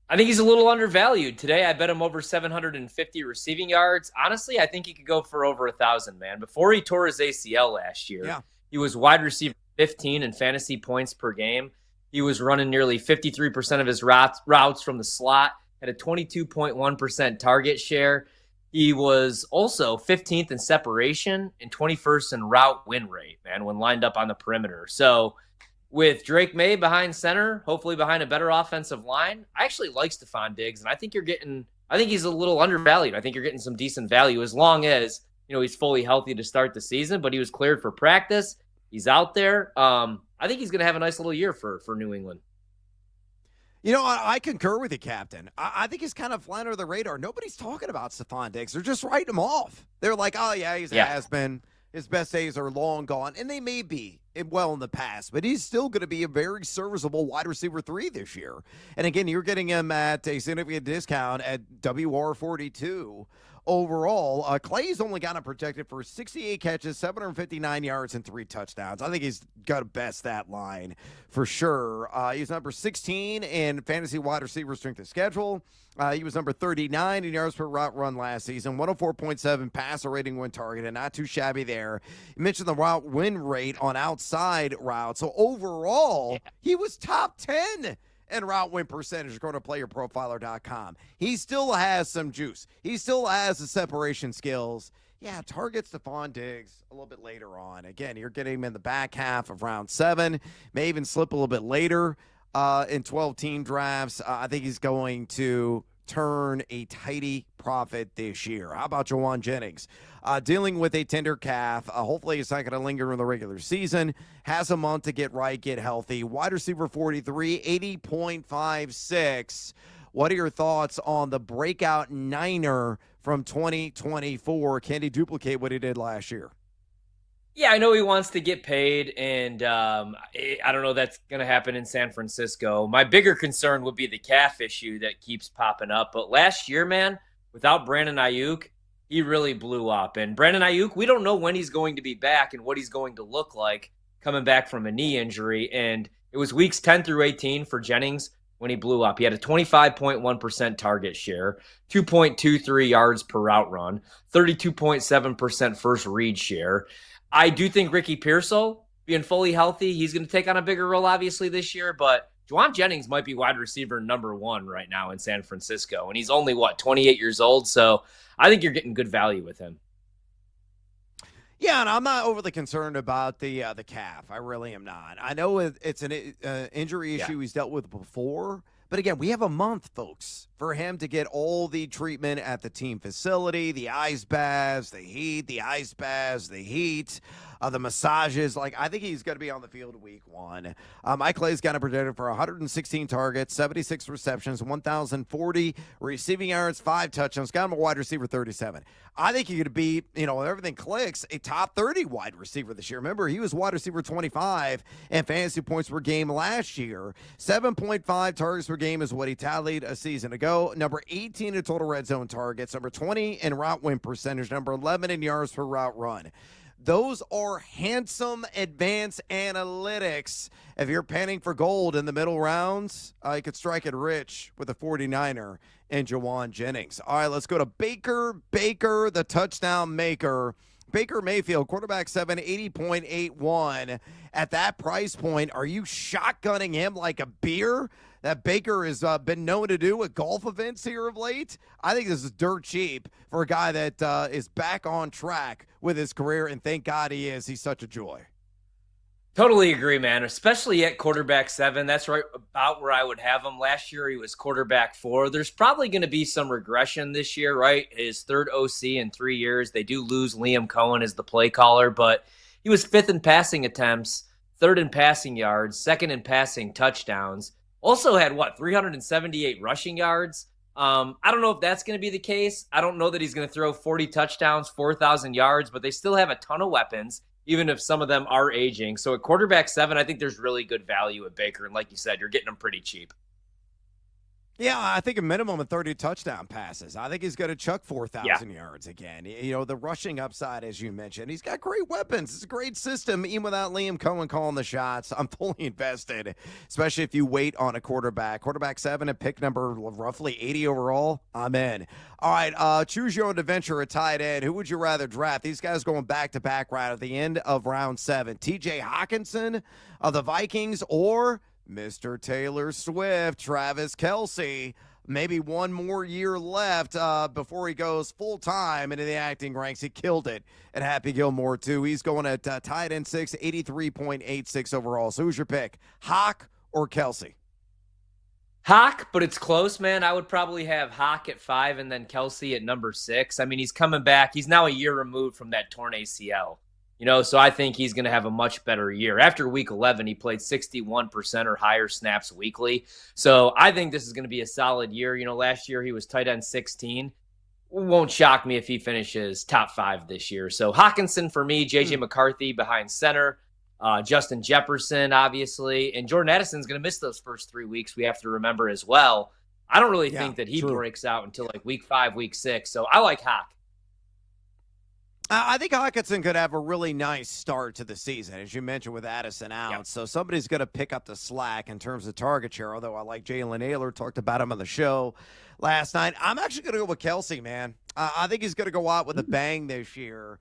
I think he's a little undervalued. Today, I bet him over 750 receiving yards. Honestly, I think he could go for over 1,000, man. Before he tore his ACL last year, he was wide receiver 15 in fantasy points per game. He was running nearly 53% of his routes from the slot, had a 22.1% target share. He was also 15th in separation and 21st in route win rate, man, when lined up on the perimeter. So with Drake May behind center, hopefully behind a better offensive line, I actually like Stephon Diggs, and I think he's a little undervalued. I think you're getting some decent value as long as, he's fully healthy to start the season, but he was cleared for practice. He's out there. I think he's going to have a nice little year for New England. I concur with you, Captain. I think he's kind of flying under the radar. Nobody's talking about Stephon Diggs. They're just writing him off. They're like, oh, yeah, he's a has-been. His best days are long gone, and they may be well in the past, but he's still going to be a very serviceable wide receiver 3 this year. And again, you're getting him at a significant discount at WR42 overall. Clay's only got him protected for 68 catches, 759 yards, and 3 touchdowns. I think he's got a best stat line for sure. He's number 16 in fantasy wide receiver strength of schedule. He was number 39 in yards per route run last season, 104.7 passer rating when targeted, not too shabby there. You mentioned the route win rate on outside routes. So overall, he was top 10 in route win percentage according to playerprofiler.com. He still has some juice. He still has the separation skills. Yeah, target Stephon Diggs a little bit later on. Again, you're getting him in the back half of round 7, may even slip a little bit later in 12-team drafts. I think he's going to turn a tidy profit this year. How about Jawan Jennings? Dealing with a tender calf. Hopefully it's not going to linger in the regular season. Has a month to get right, get healthy. Wide receiver 43, 80.56. What are your thoughts on the breakout Niner from 2024? Can he duplicate what he did last year? Yeah, I know he wants to get paid, and I don't know that's going to happen in San Francisco. My bigger concern would be the calf issue that keeps popping up. But last year, man, without Brandon Ayuk, he really blew up. And Brandon Ayuk, we don't know when he's going to be back and what he's going to look like coming back from a knee injury. And it was weeks 10 through 18 for Jennings when he blew up. He had a 25.1% target share, 2.23 yards per route run, 32.7% first read share. I do think Ricky Pearsall, being fully healthy, he's going to take on a bigger role, obviously, this year. But Jawan Jennings might be wide receiver number 1 right now in San Francisco. And he's only, 28 years old? So I think you're getting good value with him. Yeah, and I'm not overly concerned about the calf. I really am not. I know it's an injury issue he's dealt with before, but again, we have a month, folks, for him to get all the treatment at the team facility, the ice baths, the heat, the ice baths, the heat, the massages. Like, I think he's going to be on the field week 1. Mike Clay's got him projected for 116 targets, 76 receptions, 1,040 receiving yards, 5 touchdowns. Got him a wide receiver 37. I think he could be, if everything clicks, a top 30 wide receiver this year. Remember, he was wide receiver 25 in fantasy points per game last year. 7.5 targets per game is what he tallied a season ago. Number 18 in total red zone targets. Number 20 in route win percentage. Number 11 in yards per route run. Those are handsome advanced analytics. If you're panning for gold in the middle rounds, you could strike it rich with a 49er in Jawan Jennings. All right, let's go to Baker, the touchdown maker. Baker Mayfield, quarterback 7, 80.81. At that price point, are you shotgunning him like a beer that Baker has been known to do at golf events here of late? I think this is dirt cheap for a guy that is back on track with his career, and thank God he is. He's such a joy. Totally agree, man, especially at quarterback 7. That's right about where I would have him. Last year, he was quarterback 4. There's probably going to be some regression this year, right? His third OC in 3 years. They do lose Liam Cohen as the play caller, but he was 5th in passing attempts, 3rd in passing yards, 2nd in passing touchdowns. Also had, 378 rushing yards? I don't know if that's going to be the case. I don't know that he's going to throw 40 touchdowns, 4,000 yards, but they still have a ton of weapons, even if some of them are aging. So at quarterback 7, I think there's really good value at Baker. And like you said, you're getting him pretty cheap. Yeah, I think a minimum of 30 touchdown passes. I think he's going to chuck 4,000 yards again. The rushing upside, as you mentioned, he's got great weapons. It's a great system, even without Liam Cohen calling the shots. I'm fully invested, especially if you wait on a quarterback. Quarterback 7 at pick number roughly 80 overall. I'm in. All right, choose your own adventure at tight end. Who would you rather draft? These guys going back-to-back right at the end of round 7. TJ Hawkinson of the Vikings or Mr. Taylor Swift, Travis Kelce. Maybe one more year left before he goes full-time into the acting ranks. He killed it at Happy Gilmore, too. He's going at tight end 6, 83.86 overall. So who's your pick, Hawk or Kelce? Hawk, but it's close, man. I would probably have Hawk at 5 and then Kelce at number 6. I mean, he's coming back. He's now a year removed from that torn ACL. So I think he's going to have a much better year. After week 11, he played 61% or higher snaps weekly. So I think this is going to be a solid year. Last year he was tight end 16. Won't shock me if he finishes top 5 this year. So Hawkinson for me, J.J. McCarthy behind center, Justin Jefferson, obviously. And Jordan Addison's going to miss those first 3 weeks, we have to remember as well. I don't really think that he breaks out until like week 5, week 6. So I like Hawk. I think Hawkinson could have a really nice start to the season, as you mentioned, with Addison out. Yep. So somebody's going to pick up the slack in terms of target share, although I like Jalen Naylor, talked about him on the show last night. I'm actually going to go with Kelce, man. I think he's going to go out with a bang this year.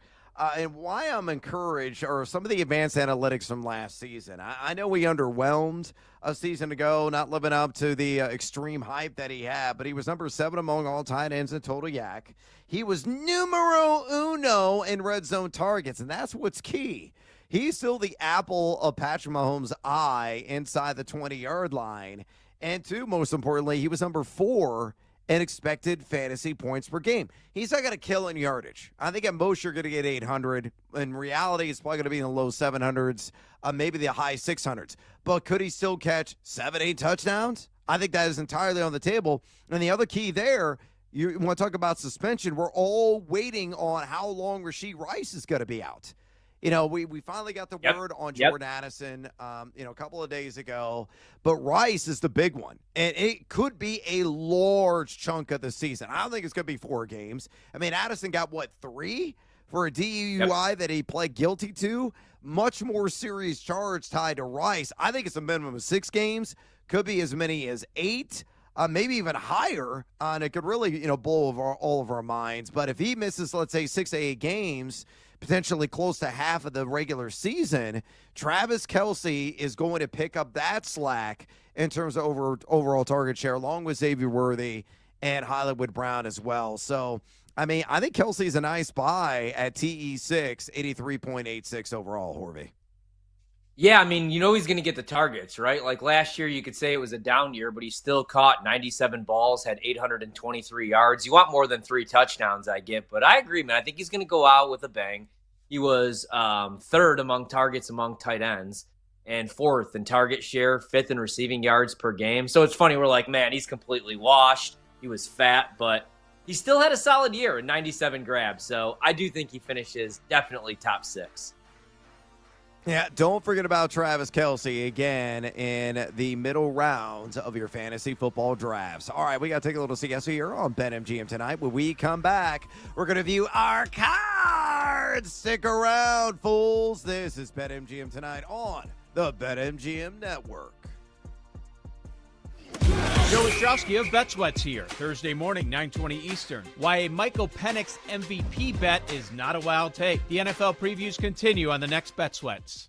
And why I'm encouraged are some of the advanced analytics from last season. I know he underwhelmed a season ago, not living up to the extreme hype that he had, but he was number 7 among all tight ends in total yak. He was numero uno in red zone targets, and that's what's key. He's still the apple of Patrick Mahomes' eye inside the 20-yard line. And 2, most importantly, he was number 4 in expected fantasy points per game. He's not going to kill in yardage. I think at most you're going to get 800. In reality, it's probably going to be in the low 700s, maybe the high 600s. But could he still catch 7, 8 touchdowns? I think that is entirely on the table. And the other key there, you want to talk about suspension, we're all waiting on how long Rashee Rice is going to be out. We finally got the word on Jordan Addison, a couple of days ago. But Rice is the big one. And it could be a large chunk of the season. I don't think it's going to be 4 games. I mean, Addison got, 3 for a DUI that he pled guilty to? Much more serious charge tied to Rice. I think it's a minimum of 6 games. Could be as many as 8. Maybe even higher, and it could really, blow over all of our minds. But if he misses, let's say, 6 to 8 games, potentially close to half of the regular season, Travis Kelce is going to pick up that slack in terms of overall target share, along with Xavier Worthy and Hollywood Brown as well. So I mean, I think Kelsey's a nice buy at TE6, 83.86 overall, Horvey. Yeah, I mean, you know he's going to get the targets, right? Like last year, you could say it was a down year, but he still caught 97 balls, had 823 yards. You want more than 3 touchdowns, I get. But I agree, man. I think he's going to go out with a bang. He was third among targets among tight ends and fourth in target share, fifth in receiving yards per game. So it's funny. We're like, man, he's completely washed. He was fat, but he still had a solid year in 97 grabs. So I do think he finishes definitely top 6. Yeah, don't forget about Travis Kelce again in the middle rounds of your fantasy football drafts. All right, we got to take a little siesta here on BetMGM tonight. When we come back, we're going to view our cards. Stick around, fools. This is BetMGM tonight on the BetMGM Network. Joe Ostrowski of BetSweats here. Thursday morning, 9:20 Eastern. Why a Michael Penix MVP bet is not a wild take. The NFL previews continue on the next BetSweats.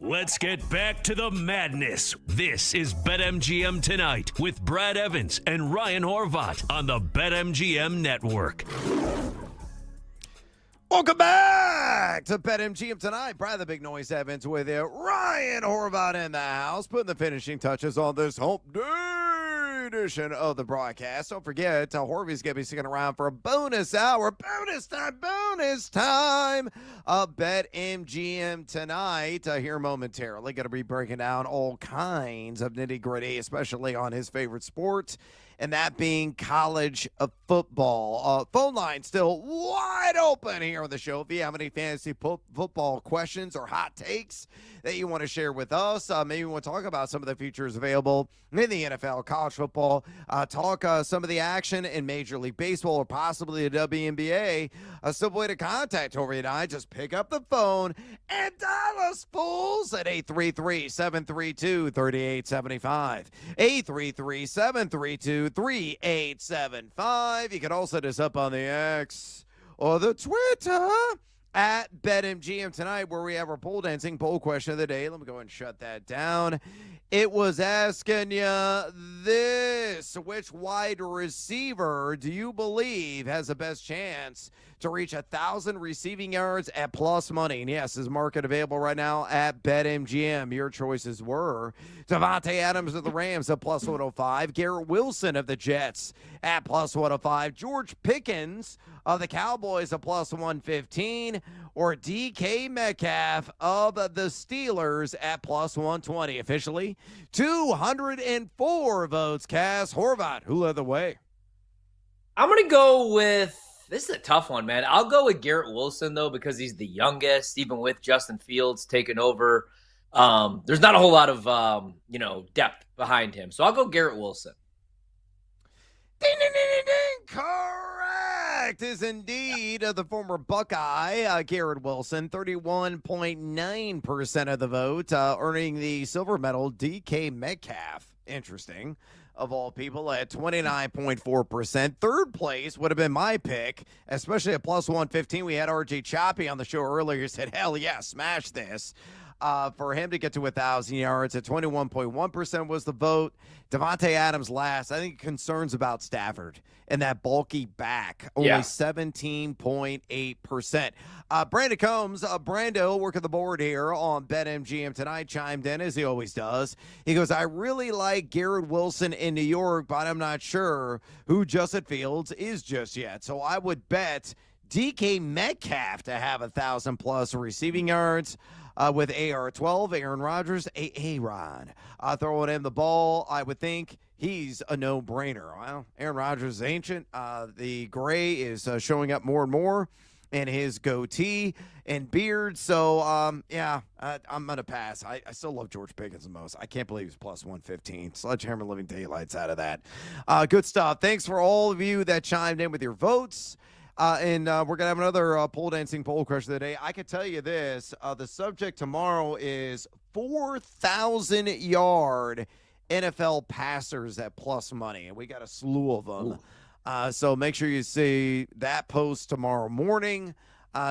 Let's get back to the madness. This is BetMGM Tonight with Brad Evans and Ryan Horvat on the BetMGM Network. Welcome back to BetMGM Tonight. Brad the Big Noise Evans with you. Ryan Horvat in the house, putting the finishing touches on this hump day edition of the broadcast. Don't forget, Horvy's going to be sticking around for a bonus hour. Bonus time of BetMGM Tonight. Here momentarily, going to be breaking down all kinds of nitty-gritty, especially on his favorite sport, and that being college football. Phone line still wide open here on the show. If you have any fantasy football questions or hot takes that you want to share with us, maybe you want to talk about some of the features available in the NFL, college football, talk some of the action in Major League Baseball or possibly the WNBA, a simple way to contact Tori and I, just pick up the phone and dial us fools at 833-732-3875. 833-732-3875. You can also hit us up on the X or the Twitter at BetMGM Tonight, where we have our pole dancing poll question of the day. Let me go ahead and shut that down. It was asking you this: which wide receiver do you believe has the best chance to reach 1,000 receiving yards at plus money? And yes, is market available right now at BetMGM. Your choices were Devontae Adams of the Rams at plus 105, Garrett Wilson of the Jets at plus 105, George Pickens of the Cowboys at plus 115, or DK Metcalf of the Steelers at plus 120. Officially 204 votes cast. Horvat, who led the way? I'm going to go with, this is a tough one, man. I'll go with Garrett Wilson, though, because he's the youngest, even with Justin Fields taking over. There's not a whole lot of, depth behind him. So I'll go Garrett Wilson. Ding, ding, ding, ding, ding. Correct is indeed the former Buckeye, Garrett Wilson, 31.9% of the vote, earning the silver medal. DK Metcalf, interesting, of all people, at 29.4%. Third place would have been my pick, especially at plus 115. We had RJ Choppy on the show earlier, said, hell yeah, smash this. For him to get to 1,000 yards at 21.1% was the vote. Devontae Adams last. I think concerns about Stafford and that bulky back, only 17.8%. Brandon Combs, Brando, working the board here on BetMGM Tonight, chimed in as he always does. He goes, I really like Garrett Wilson in New York, but I'm not sure who Justin Fields is just yet. So I would bet DK Metcalf to have 1,000 plus receiving yards. With AR-12, Aaron Rodgers, A-Rod. Throwing in the ball, I would think he's a no-brainer. Well, Aaron Rodgers is ancient. The gray is showing up more and more in his goatee and beard. So, I'm going to pass. I still love George Pickens the most. I can't believe he's plus 115. Sledgehammer living daylights out of that. Good stuff. Thanks for all of you that chimed in with your votes. And we're going to have another pole dancing poll question of the day. I can tell you this. The subject tomorrow is 4,000-yard NFL passers at plus money. And we got a slew of them. So make sure you see that post tomorrow morning.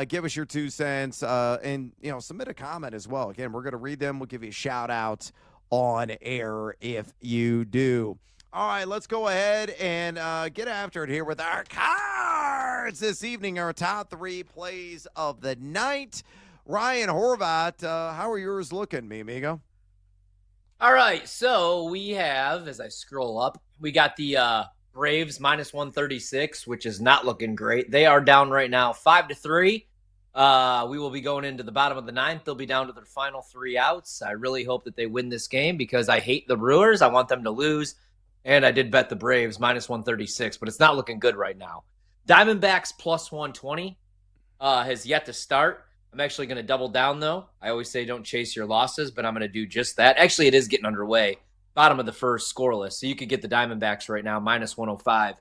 Give us your 2 cents and, submit a comment as well. Again, we're going to read them. We'll give you a shout-out on air if you do. All right, let's go ahead and get after it here with our cards this evening, our top 3 plays of the night. Ryan Horvat, how are yours looking, mi amigo? All right, so we have, as I scroll up, we got the Braves minus 136, which is not looking great. They are down right now 5-3. We will be going into the bottom of the 9th. They'll be down to their final 3 outs. I really hope that they win this game because I hate the Brewers. I want them to lose. And I did bet the Braves minus 136, but it's not looking good right now. Diamondbacks plus 120 has yet to start. I'm actually going to double down, though. I always say don't chase your losses, but I'm going to do just that. Actually, it is getting underway. Bottom of the first, scoreless. So you could get the Diamondbacks right now, minus 105.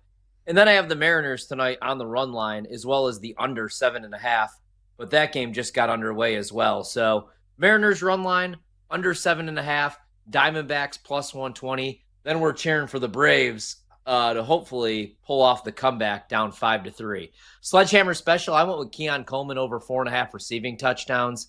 And then I have the Mariners tonight on the run line, as well as the under 7.5. But that game just got underway as well. So Mariners run line, under 7.5. Diamondbacks plus 120. Then we're cheering for the Braves to hopefully pull off the comeback down 5-3. Sledgehammer special, I went with Keon Coleman over 4.5 receiving touchdowns.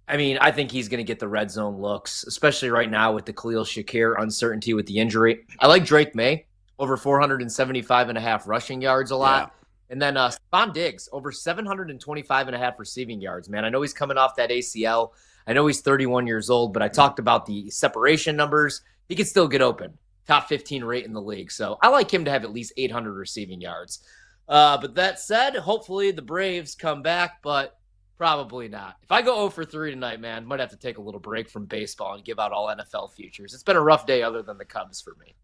I mean, I think he's going to get the red zone looks, especially right now with the Khalil Shakir uncertainty with the injury. I like Drake May, over 475.5 rushing yards a lot. Yeah. And then Stephon Diggs, over 725.5 receiving yards, man. I know he's coming off that ACL. I know he's 31 years old, but I talked about the separation numbers. He can still get open. Top 15 rate in the league. So I like him to have at least 800 receiving yards. But that said, hopefully the Braves come back, but probably not. If I go 0 for 3 tonight, man, might have to take a little break from baseball and give out all NFL futures. It's been a rough day other than the Cubs for me.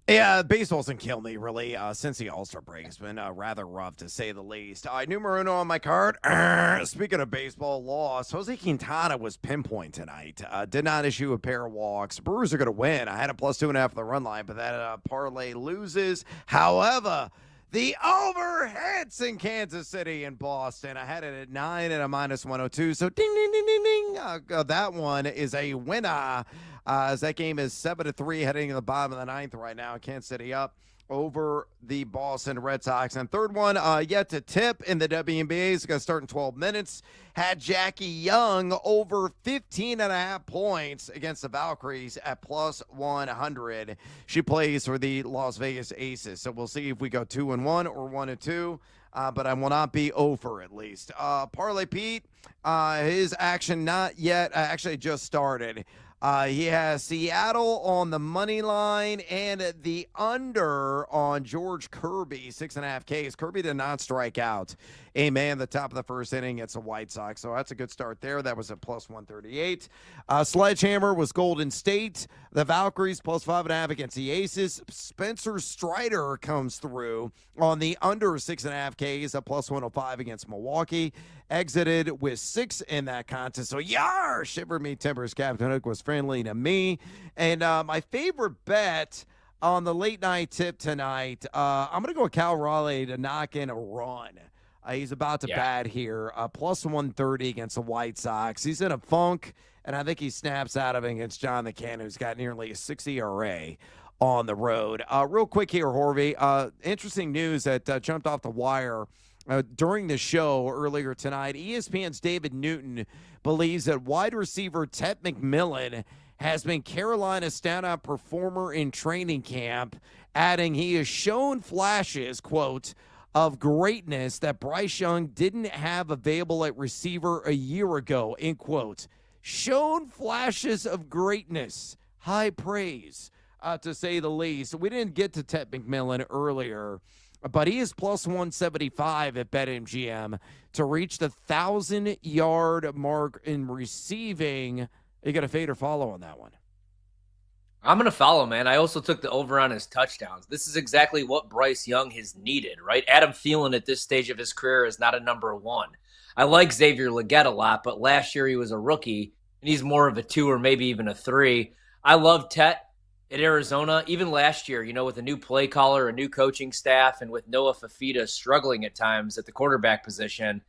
Yeah, baseball doesn't kill me, really, since the All-Star break. It's been rather rough, to say the least. Numero uno on my card. Speaking of baseball, loss. Jose Quintana was pinpoint tonight. Did not issue a pair of walks. Brewers are going to win. I had a +2.5 for the run line, but that parlay loses. However, the over hits in Kansas City and Boston. I had it at 9 and a -102. So ding, ding, ding, ding, ding. That one is a winner. As that game is 7-3 heading to the bottom of the ninth right now. Kansas City up over the Boston Red Sox. And third one yet to tip in the WNBA. It's going to start in 12 minutes. Had Jackie Young over 15.5 points against the Valkyries at +100. She plays for the Las Vegas Aces. So we'll see if we go 2-1 or 1-2. But I will not be over at least. Parlay Pete, his action not yet, actually just started. He has Seattle on the money line and the under on George Kirby, 6.5 Ks. Kirby did not strike out a man the top of the first inning against the White Sox, so that's a good start there. That was at +138. Sledgehammer was Golden State. The Valkyries +5.5 against the Aces. Spencer Strider comes through on the under 6.5 Ks, at +105 against Milwaukee. Exited with 6 in that contest. So, yar, shiver me timbers. Captain Hook was friendly to me. And my favorite bet on the late night tip tonight, I'm going to go with Cal Raleigh to knock in a run. He's about to bat here, +130 against the White Sox. He's in a funk, and I think he snaps out of it against John McCann, who's got nearly a 6 ERA on the road. Real quick here, Horvey. Interesting news that jumped off the wire during the show earlier tonight. ESPN's David Newton believes that wide receiver Ted McMillan has been Carolina's standout performer in training camp, adding he has shown flashes, quote, of greatness that Bryce Young didn't have available at receiver a year ago, end quote. Shown flashes of greatness. High praise, to say the least. We didn't get to Ted McMillan earlier, but he is +175 at BetMGM to reach the 1,000-yard mark in receiving. You got a fade or follow on that one? I'm going to follow, man. I also took the over on his touchdowns. This is exactly what Bryce Young has needed, right? Adam Thielen at this stage of his career is not a number 1. I like Xavier Legette a lot, but last year he was a rookie, and he's more of a 2 or maybe even a 3. I love Tet at Arizona. Even last year, you know, with a new play caller, a new coaching staff, and with Noah Fafita struggling at times at the quarterback position,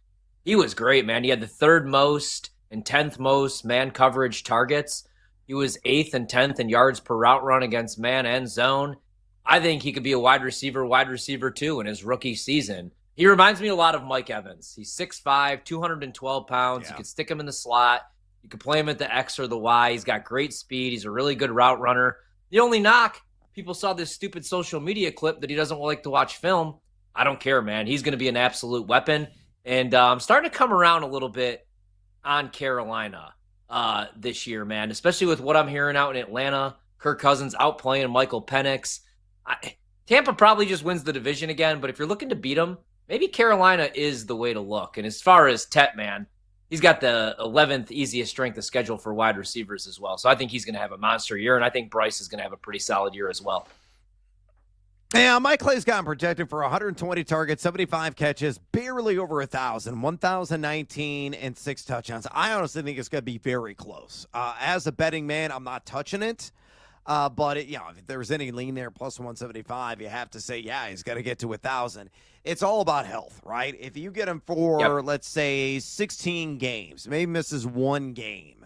he was great, man. He had the 3rd most and 10th most man coverage targets. He was 8th and 10th in yards per route run against man and zone. I think he could be a wide receiver too in his rookie season. He reminds me a lot of Mike Evans. He's 6'5", 212 pounds. You could stick him in the slot. You could play him at the X or the Y. He's got great speed. He's a really good route runner. The only knock, people saw this stupid social media clip that he doesn't like to watch film. I don't care, man. He's going to be an absolute weapon. And I'm starting to come around a little bit on Carolina this year, man, especially with what I'm hearing out in Atlanta. Kirk Cousins outplaying Michael Penix. Tampa probably just wins the division again, but if you're looking to beat them, maybe Carolina is the way to look. And as far as Tet, man, he's got the 11th easiest strength of schedule for wide receivers as well. So I think he's going to have a monster year, and I think Bryce is going to have a pretty solid year as well. Yeah, Mike Clay's gotten projected for 120 targets, 75 catches, barely over 1,000, 1,019 and 6 touchdowns. I honestly think it's going to be very close. As a betting man, I'm not touching it. But, if there's any lean there, +175, you have to say, yeah, he's got to get to 1,000. It's all about health, right? If you get him for, let's say, 16 games, maybe misses 1 game,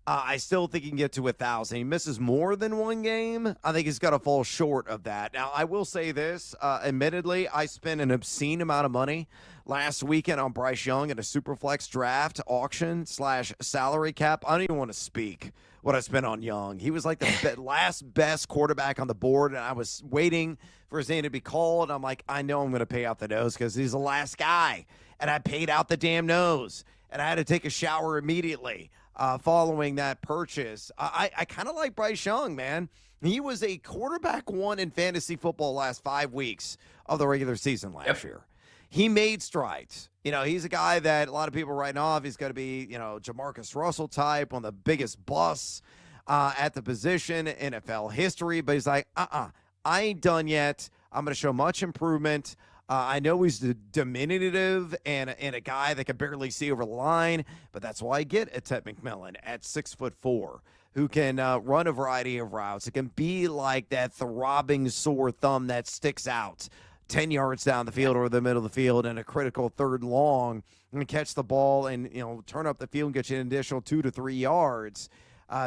I still think he can get to 1,000. He misses more than 1 game, I think he's got to fall short of that. Now, I will say this, admittedly, I spent an obscene amount of money last weekend on Bryce Young in a Superflex draft auction / salary cap. I don't even want to speak what I spent on Young. He was like the last best quarterback on the board, and I was waiting for his name to be called. I'm like, I know I'm going to pay out the nose because he's the last guy, and I paid out the damn nose, and I had to take a shower immediately following that purchase. I kind of like Bryce Young, man. He was a quarterback one in fantasy football last 5 weeks of the regular season last year. He made strides. You know, he's a guy that a lot of people are writing off. He's going to be, you know, Jamarcus Russell type, one of the biggest busts at the position in NFL history. But he's like, I ain't done yet. I'm going to show much improvement. I know he's diminutive and a guy that can barely see over the line, but that's why I get a Ted McMillan at 6'4", who can run a variety of routes. It can be like that throbbing sore thumb that sticks out 10 yards down the field or the middle of the field in a critical 3rd and long, and catch the ball and, you know, turn up the field and get you an additional 2 to 3 yards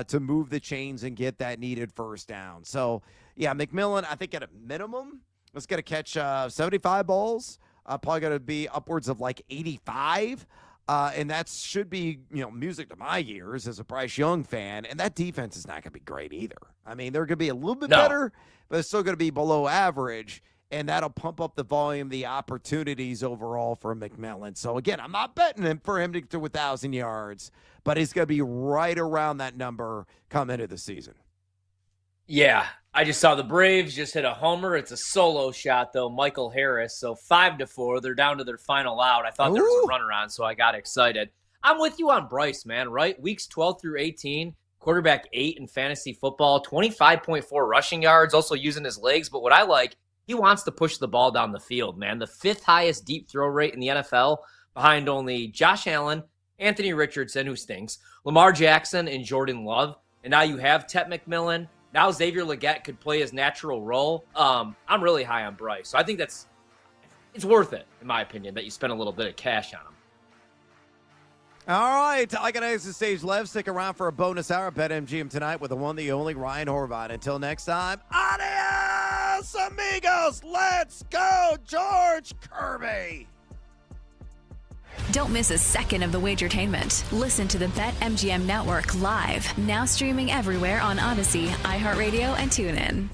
to move the chains and get that needed first down. So, yeah, McMillan, I think at a minimum, is going to catch 75 balls, probably going to be upwards of like 85. And that should be, you know, music to my ears as a Bryce Young fan. And that defense is not going to be great either. I mean, they're going to be a little bit better, but it's still going to be below average. And that'll pump up the volume, the opportunities overall for McMillan. So, again, I'm not betting him for him to get to 1,000 yards, but he's going to be right around that number come into the season. Yeah, I just saw the Braves just hit a homer. It's a solo shot, though, Michael Harris. So 5-4. They're down to their final out. I thought there was a runner on, so I got excited. I'm with you on Bryce, man, right? Weeks 12 through 18, quarterback 8 in fantasy football, 25.4 rushing yards, also using his legs. But what I like, he wants to push the ball down the field, man. The 5th highest deep throw rate in the NFL, behind only Josh Allen, Anthony Richardson, who stinks, Lamar Jackson, and Jordan Love. And now you have Ted McMillan. Now Xavier Legette could play his natural role. I'm really high on Bryce. So I think it's worth it, in my opinion, that you spend a little bit of cash on him. All right, I got to exit stage left. Stick around for a bonus hour at BetMGM tonight with the one, the only Ryan Horvath. Until next time, adios, amigos. Let's go, George Kirby. Don't miss a second of the Wagertainment. Listen to the BetMGM Network live, now streaming everywhere on Odyssey, iHeartRadio, and TuneIn.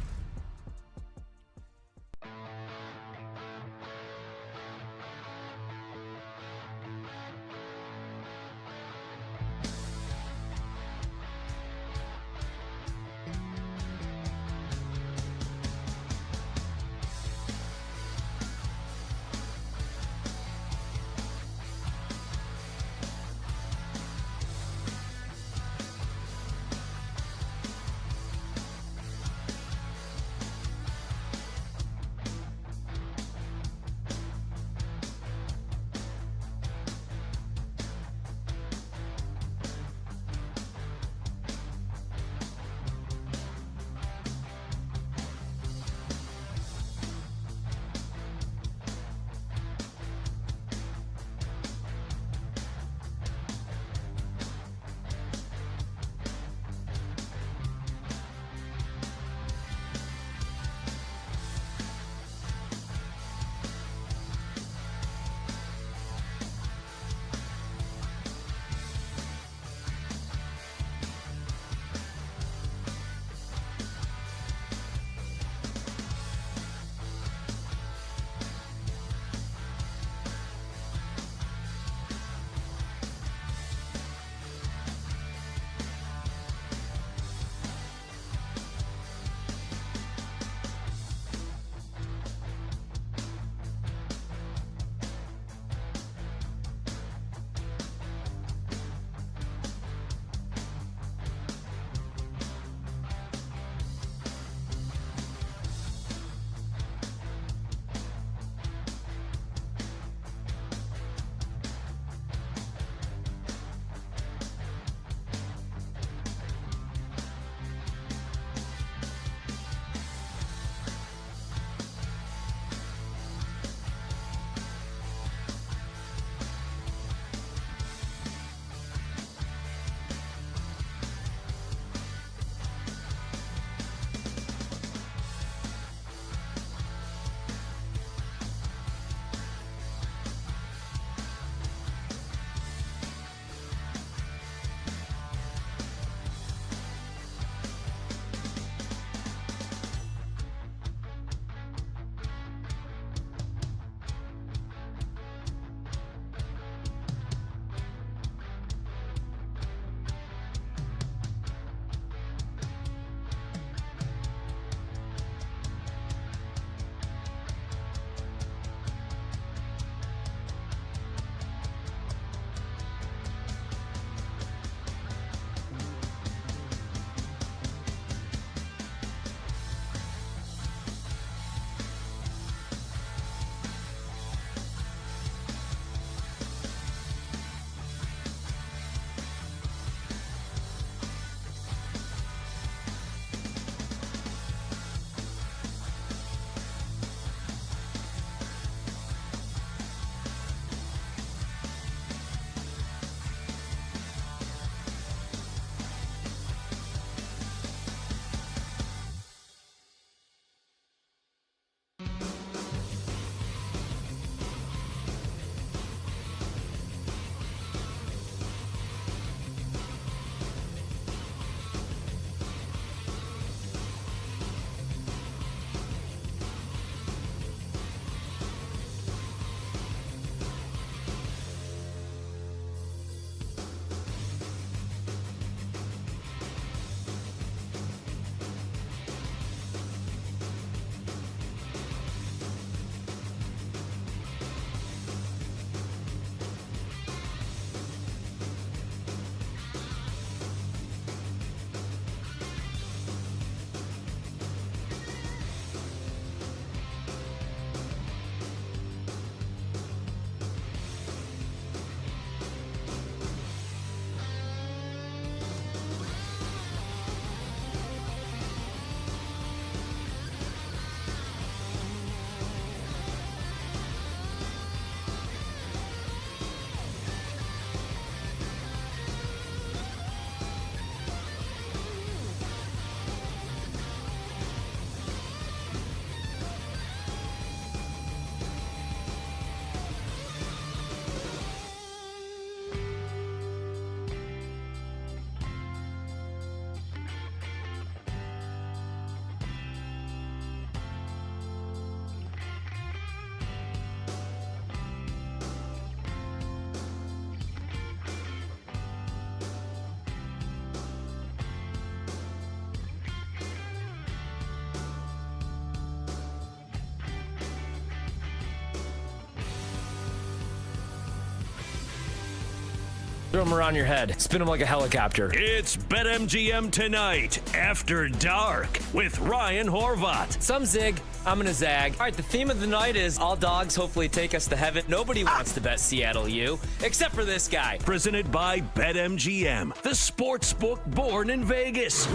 Throw them around your head. Spin them like a helicopter. It's BetMGM Tonight After Dark with Ryan Horvat. Some zig, I'm going to zag. All right, the theme of the night is all dogs hopefully take us to heaven. Nobody wants to bet Seattle U, except for this guy. Presented by BetMGM, the sports book born in Vegas.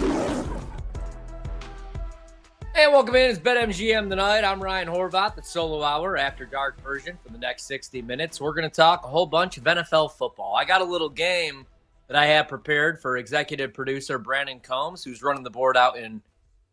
Hey, welcome in. It's BetMGM Tonight. I'm Ryan Horvat, the solo hour after dark version for the next 60 minutes. We're going to talk a whole bunch of NFL football. I got a little game that I have prepared for executive producer Brandon Combs, who's running the board out in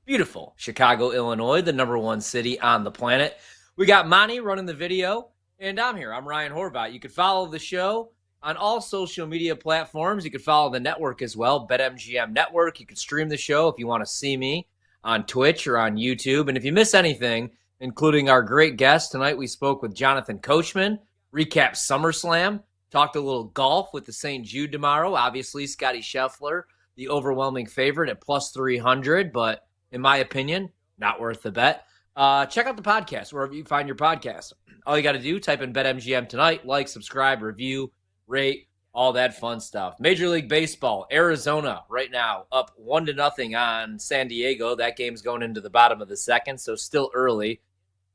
beautiful Chicago, Illinois, the number one city on the planet. We got Monty running the video, and I'm here. I'm Ryan Horvat. You can follow the show on all social media platforms. You can follow the network as well, BetMGM Network. You can stream the show if you want to see me on Twitch or on YouTube. And if you miss anything, including our great guest tonight, we spoke with Jonathan Coachman, recapped SummerSlam, talked a little golf with the St. Jude tomorrow. Obviously, Scotty Scheffler, the overwhelming favorite at plus 300, but in my opinion, not worth the bet. Check out the podcast wherever you find your podcast. All you got to do, type in BetMGM Tonight, like, subscribe, review, rate, all that fun stuff. Major League Baseball, Arizona right now up 1-0 on San Diego. That game's going into the bottom of the second, so still early.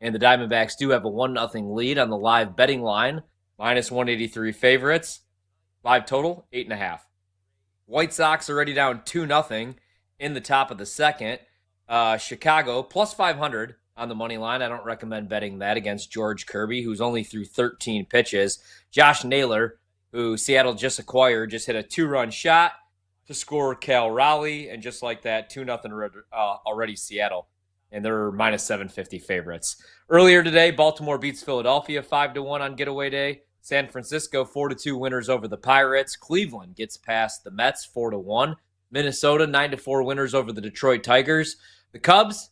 And the Diamondbacks do have a 1-0 lead on the live betting line. Minus 183 favorites. Live total, 8.5. White Sox already down 2-0 in the top of the second. Chicago, plus 500 on the money line. I don't recommend betting that against George Kirby, who's only threw 13 pitches. Josh Naylor, who Seattle just acquired, just hit a 2-run shot to score Cal Raleigh, and just like that, 2-0 already Seattle, and they're minus 750 favorites. Earlier today, Baltimore beats Philadelphia 5-1 on getaway day. San Francisco 4-2 winners over the Pirates. Cleveland gets past the Mets 4-1. Minnesota 9-4 winners over the Detroit Tigers. The Cubs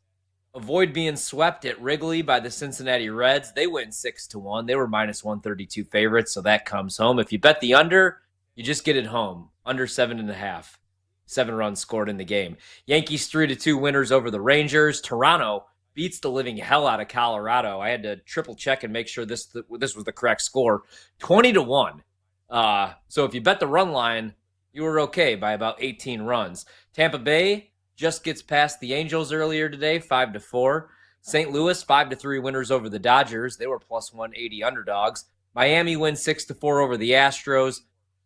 avoid being swept at Wrigley by the Cincinnati Reds. They win 6-1. They were minus 132 favorites, so that comes home. If you bet the under, you just get it home. Under 7.5. 7 runs scored in the game. Yankees 3-2 winners over the Rangers. Toronto beats the living hell out of Colorado. I had to triple check and make sure this was the correct score. 20-1. So if you bet the run line, you were okay by about 18 runs. Tampa Bay just gets past the Angels earlier today, 5-4. St. Louis, 5-3 winners over the Dodgers. They were plus 180 underdogs. Miami wins 6-4 over the Astros.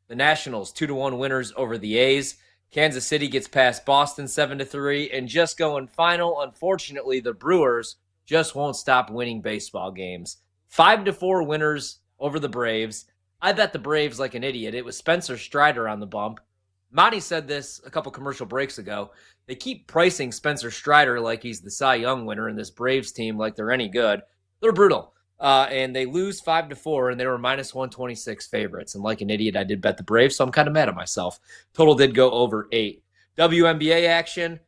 The Nationals, 2-1 winners over the A's. Kansas City gets past Boston 7-3. And just going final, unfortunately, the Brewers just won't stop winning baseball games. 5-4 winners over the Braves. I bet the Braves like an idiot. It was Spencer Strider on the bump. Monty said this a couple commercial breaks ago. They keep pricing Spencer Strider like he's the Cy Young winner in this Braves team like they're any good. They're brutal. And they lose 5-4, and they were minus 126 favorites. And like an idiot, I did bet the Braves, so I'm kind of mad at myself. Total did go over 8. WNBA action.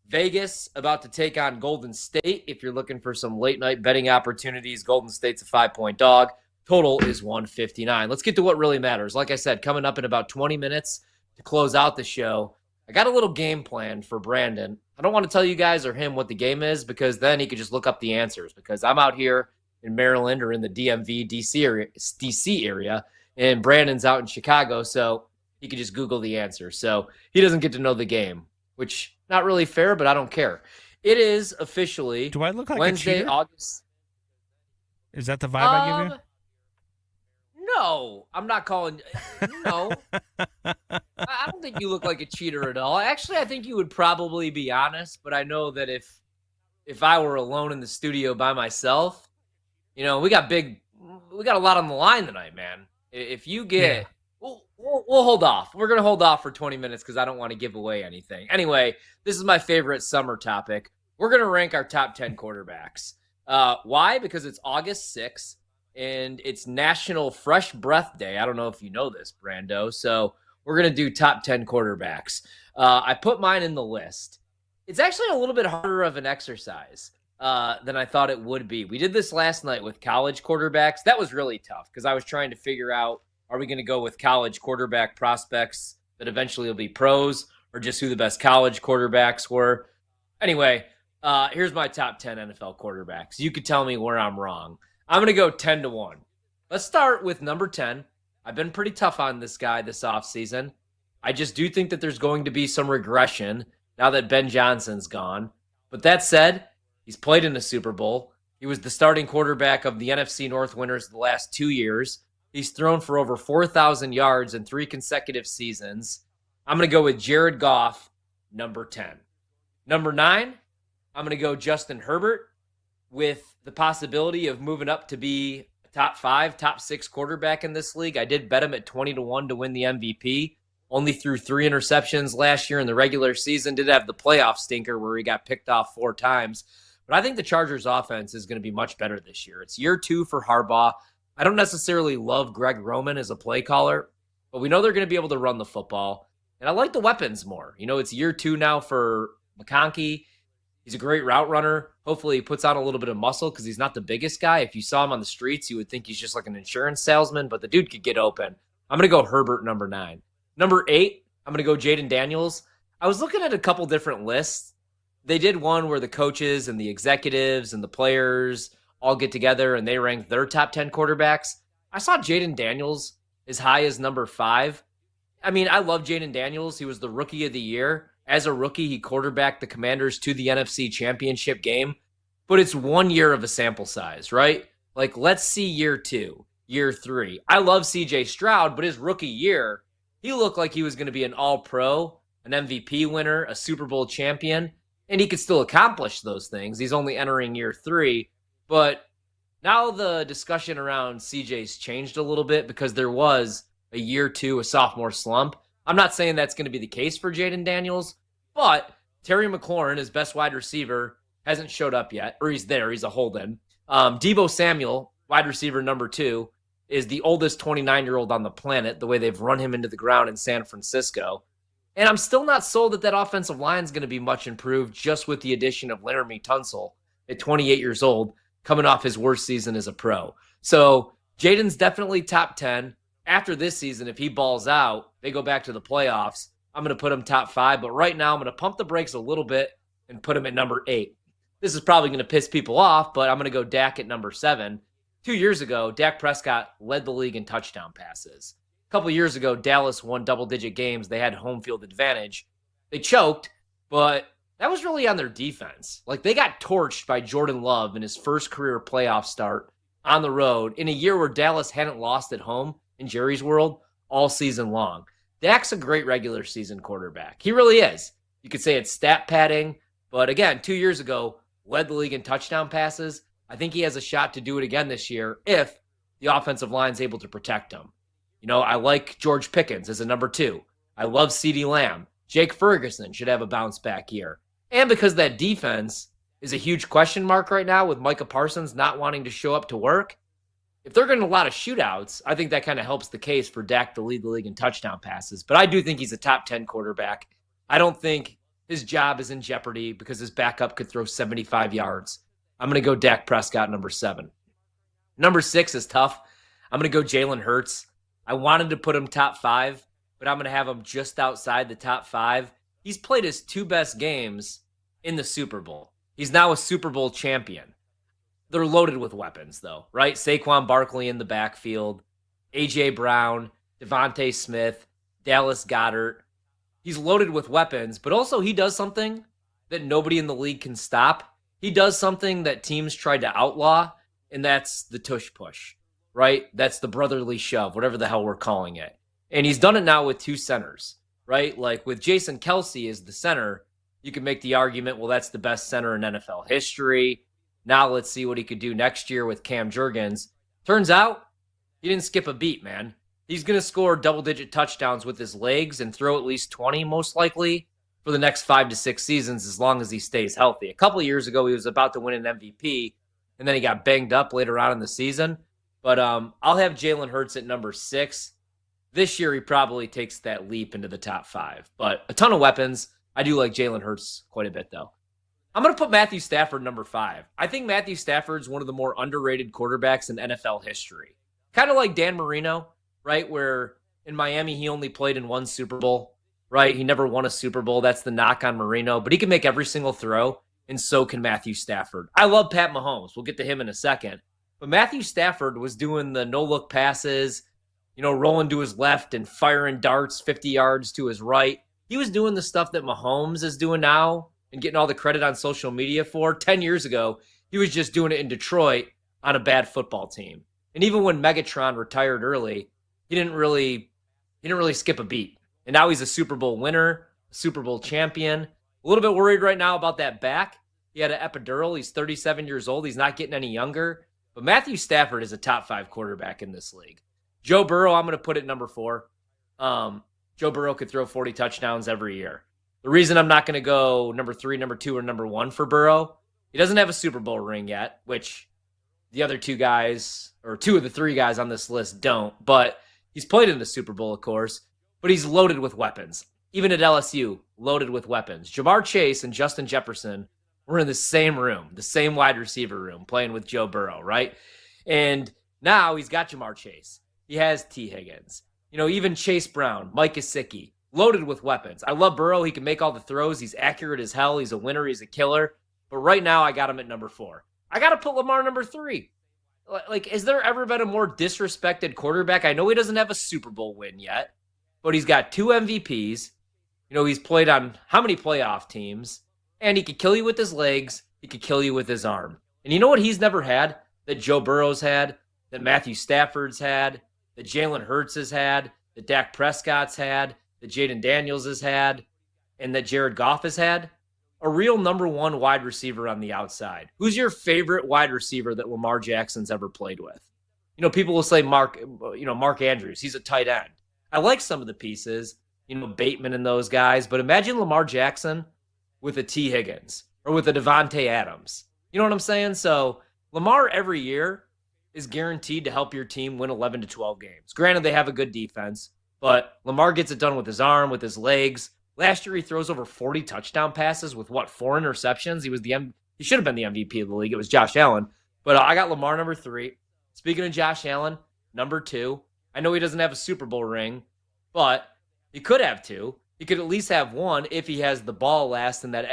Vegas about to take on Golden State. If you're looking for some late-night betting opportunities, Golden State's a 5-point dog. Total is 159. Let's get to what really matters. Like I said, coming up in about 20 minutes to close out the show, I got a little game plan for Brandon. I don't want to tell you guys or him what the game is, because then he could just look up the answers, because I'm out here in Maryland or in the DMV, DC area, and Brandon's out in Chicago, so he could just Google the answer. So he doesn't get to know the game, which not really fair, but I don't care. It is officially Do I look like Wednesday, a cheater? August. Is that the vibe I give you? No, I'm not calling. No, I don't think you look like a cheater at all. Actually, I think you would probably be honest. But I know that if I were alone in the studio by myself, you know, we got a lot on the line tonight, man. If you get, we'll hold off. We're gonna hold off for 20 minutes because I don't want to give away anything. Anyway, this is my favorite summer topic. We're gonna rank our top 10 quarterbacks. Why? Because it's August 6th. And it's National Fresh Breath Day. I don't know if you know this, Brando. So we're going to do top 10 quarterbacks. I put mine in the list. It's actually a little bit harder of an exercise than I thought it would be. We did this last night with college quarterbacks. That was really tough because I was trying to figure out, are we going to go with college quarterback prospects that eventually will be pros, or just who the best college quarterbacks were? Anyway, here's my top 10 NFL quarterbacks. You could tell me where I'm wrong. I'm going to go 10-1. Let's start with number 10. I've been pretty tough on this guy this offseason. I just do think that there's going to be some regression now that Ben Johnson's gone. But that said, he's played in the Super Bowl. He was the starting quarterback of the NFC North winners the last 2 years. He's thrown for over 4,000 yards in 3 consecutive seasons. I'm going to go with Jared Goff, number 10. Number 9, I'm going to go Justin Herbert with the possibility of moving up to be a top 5, top 6 quarterback in this league. I did bet him at 20-1 to win the MVP. Only threw 3 interceptions last year in the regular season. Did have the playoff stinker where he got picked off 4 times. But I think the Chargers offense is going to be much better this year. It's year 2 for Harbaugh. I don't necessarily love Greg Roman as a play caller, but we know they're going to be able to run the football. And I like the weapons more. You know, it's year 2 now for McConkey. He's a great route runner. Hopefully he puts on a little bit of muscle because he's not the biggest guy. If you saw him on the streets, you would think he's just like an insurance salesman, but the dude could get open. I'm going to go Herbert, number 9. Number 8, I'm going to go Jaden Daniels. I was looking at a couple different lists. They did one where the coaches and the executives and the players all get together and they rank their top 10 quarterbacks. I saw Jaden Daniels as high as number 5. I mean, I love Jaden Daniels. He was the rookie of the year. As a rookie, he quarterbacked the Commanders to the NFC Championship game. But it's 1 year of a sample size, right? Like, let's see year 2, year 3. I love CJ Stroud, but his rookie year, he looked like he was going to be an all-pro, an MVP winner, a Super Bowl champion, and he could still accomplish those things. He's only entering year 3. But now the discussion around CJ's changed a little bit because there was a year 2, a sophomore slump. I'm not saying that's going to be the case for Jaden Daniels, but Terry McLaurin, his best wide receiver, hasn't showed up yet, or he's there. He's a hold-in. Deebo Samuel, wide receiver number 2, is the oldest 29-year-old on the planet, the way they've run him into the ground in San Francisco. And I'm still not sold that offensive line is going to be much improved just with the addition of Leonard Tunsil at 28 years old, coming off his worst season as a pro. So Jaden's definitely top 10. After this season, if he balls out, they go back to the playoffs. I'm going to put him top 5, but right now I'm going to pump the brakes a little bit and put him at number 8. This is probably going to piss people off, but I'm going to go Dak at number 7. 2 years ago, Dak Prescott led the league in touchdown passes. A couple years ago, Dallas won double-digit games. They had home field advantage. They choked, but that was really on their defense. Like, they got torched by Jordan Love in his first career playoff start on the road in a year where Dallas hadn't lost at home in Jerry's world all season long. Dak's a great regular season quarterback. He really is. You could say it's stat padding, but again, 2 years ago, led the league in touchdown passes. I think he has a shot to do it again this year if the offensive line's able to protect him. You know, I like George Pickens as a number 2. I love CeeDee Lamb. Jake Ferguson should have a bounce back year. And because that defense is a huge question mark right now with Micah Parsons not wanting to show up to work, if they're getting a lot of shootouts, I think that kind of helps the case for Dak to lead the league in touchdown passes. But I do think he's a top 10 quarterback. I don't think his job is in jeopardy because his backup could throw 75 yards. I'm going to go Dak Prescott, number 7. Number 6 is tough. I'm going to go Jalen Hurts. I wanted to put him top 5, but I'm going to have him just outside the top 5. He's played his 2 best games in the Super Bowl. He's now a Super Bowl champion. They're loaded with weapons, though, right? Saquon Barkley in the backfield, A.J. Brown, Devontae Smith, Dallas Goedert. He's loaded with weapons, but also he does something that nobody in the league can stop. He does something that teams tried to outlaw, and that's the tush push, right? That's the brotherly shove, whatever the hell we're calling it. And he's done it now with 2 centers, right? Like with Jason Kelce as the center, you can make the argument, well, that's the best center in NFL history. Now let's see what he could do next year with Cam Jurgens. Turns out, he didn't skip a beat, man. He's going to score double-digit touchdowns with his legs and throw at least 20, most likely, for the next 5 to 6 seasons as long as he stays healthy. A couple of years ago, he was about to win an MVP, and then he got banged up later on in the season. But I'll have Jalen Hurts at number 6. This year, he probably takes that leap into the top 5. But a ton of weapons. I do like Jalen Hurts quite a bit, though. I'm going to put Matthew Stafford number 5. I think Matthew Stafford's one of the more underrated quarterbacks in NFL history. Kind of like Dan Marino, right? Where in Miami, he only played in 1 Super Bowl, right? He never won a Super Bowl. That's the knock on Marino. But he can make every single throw, and so can Matthew Stafford. I love Pat Mahomes. We'll get to him in a second. But Matthew Stafford was doing the no-look passes, rolling to his left and firing darts 50 yards to his right. He was doing the stuff that Mahomes is doing now and getting all the credit on social media for. 10 years ago, he was just doing it in Detroit on a bad football team. And even when Megatron retired early, he didn't really skip a beat. And now he's a Super Bowl winner, a Super Bowl champion. A little bit worried right now about that back. He had an epidural. He's 37 years old. He's not getting any younger. But Matthew Stafford is a top 5 quarterback in this league. Joe Burrow, I'm going to put at number 4. Joe Burrow could throw 40 touchdowns every year. The reason I'm not going to go number 3, number 2, or number 1 for Burrow, he doesn't have a Super Bowl ring yet, which the other 2 guys, or 2 of the 3 guys on this list don't. But he's played in the Super Bowl, of course. But he's loaded with weapons. Even at LSU, loaded with weapons. Jamar Chase and Justin Jefferson were in the same room, the same wide receiver room, playing with Joe Burrow, right? And now he's got Jamar Chase. He has T. Higgins. Even Chase Brown, Mike Gesicki, loaded with weapons. I love Burrow. He can make all the throws. He's accurate as hell. He's a winner. He's a killer. But right now, I got him at number 4. I got to put Lamar number 3. Has there ever been a more disrespected quarterback? I know he doesn't have a Super Bowl win yet, but he's got 2 MVPs. He's played on how many playoff teams? And he could kill you with his legs. He could kill you with his arm. And you know what he's never had that Joe Burrow's had, that Matthew Stafford's had, that Jalen Hurts has had, that Dak Prescott's had, that Jaden Daniels has had, and that Jared Goff has had? A real number 1 wide receiver on the outside. Who's your favorite wide receiver that Lamar Jackson's ever played with? People will say Mark Andrews. He's a tight end. I like some of the pieces, Bateman and those guys, but imagine Lamar Jackson with a T. Higgins or with a Devontae Adams. You know what I'm saying? So Lamar every year is guaranteed to help your team win 11 to 12 games. Granted, they have a good defense, but Lamar gets it done with his arm, with his legs. Last year, he throws over 40 touchdown passes with 4 interceptions. He should have been the MVP of the league. It was Josh Allen, but I got Lamar number 3. Speaking of Josh Allen, number 2. I know he doesn't have a Super Bowl ring, but he could have 2. He could at least have 1 if he has the ball last in that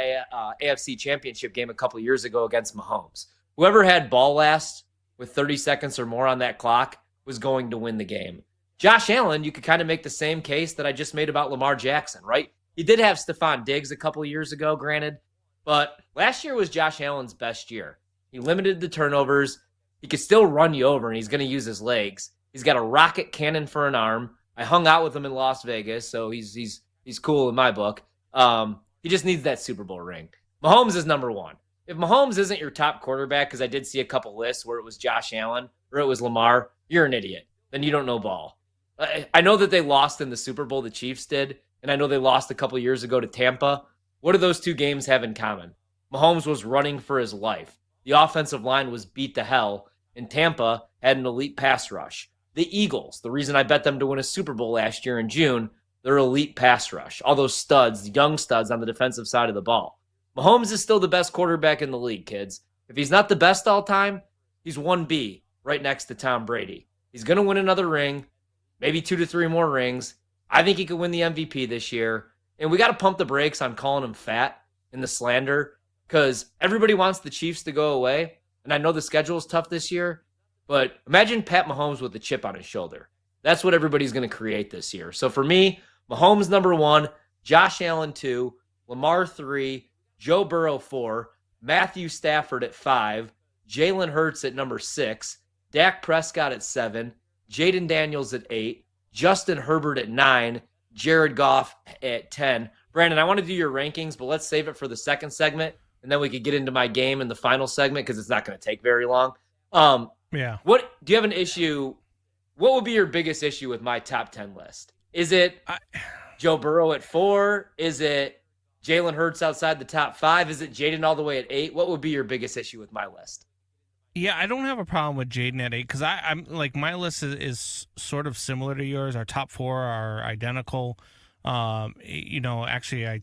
AFC Championship game a couple years ago against Mahomes. Whoever had ball last with 30 seconds or more on that clock was going to win the game. Josh Allen, you could kind of make the same case that I just made about Lamar Jackson, right? He did have Stephon Diggs a couple years ago, granted, but last year was Josh Allen's best year. He limited the turnovers. He could still run you over, and he's going to use his legs. He's got a rocket cannon for an arm. I hung out with him in Las Vegas, so he's cool in my book. He just needs that Super Bowl ring. Mahomes is number 1. If Mahomes isn't your top quarterback, because I did see a couple lists where it was Josh Allen or it was Lamar, you're an idiot. Then you don't know ball. I know that they lost in the Super Bowl, the Chiefs did, and I know they lost a couple years ago to Tampa. What do those 2 games have in common? Mahomes was running for his life. The offensive line was beat to hell, and Tampa had an elite pass rush. The Eagles, the reason I bet them to win a Super Bowl last year in June, their elite pass rush. All those studs, young studs on the defensive side of the ball. Mahomes is still the best quarterback in the league, kids. If he's not the best all time, he's 1B right next to Tom Brady. He's going to win another ring, maybe 2 to 3 more rings. I think he could win the MVP this year. And we got to pump the brakes on calling him fat in the slander because everybody wants the Chiefs to go away. And I know the schedule is tough this year, but imagine Pat Mahomes with a chip on his shoulder. That's what everybody's going to create this year. So for me, Mahomes number 1, Josh Allen 2, Lamar 3, Joe Burrow 4, Matthew Stafford at 5, Jalen Hurts at number 6, Dak Prescott at 7, Jaden Daniels at 8, Justin Herbert at 9, Jared Goff at 10. Brandon, I want to do your rankings, but let's save it for the second segment, and then we could get into my game in the final segment because it's not going to take very long. Yeah. What do you have an issue? What would be your biggest issue with my top 10 list? Is it Joe Burrow at 4? Is it Jalen Hurts outside the top 5? Is it Jaden all the way at 8? What would be your biggest issue with my list? Yeah, I don't have a problem with Jaden at 8 because I'm like my list is sort of similar to yours. Our top 4 are identical. Actually,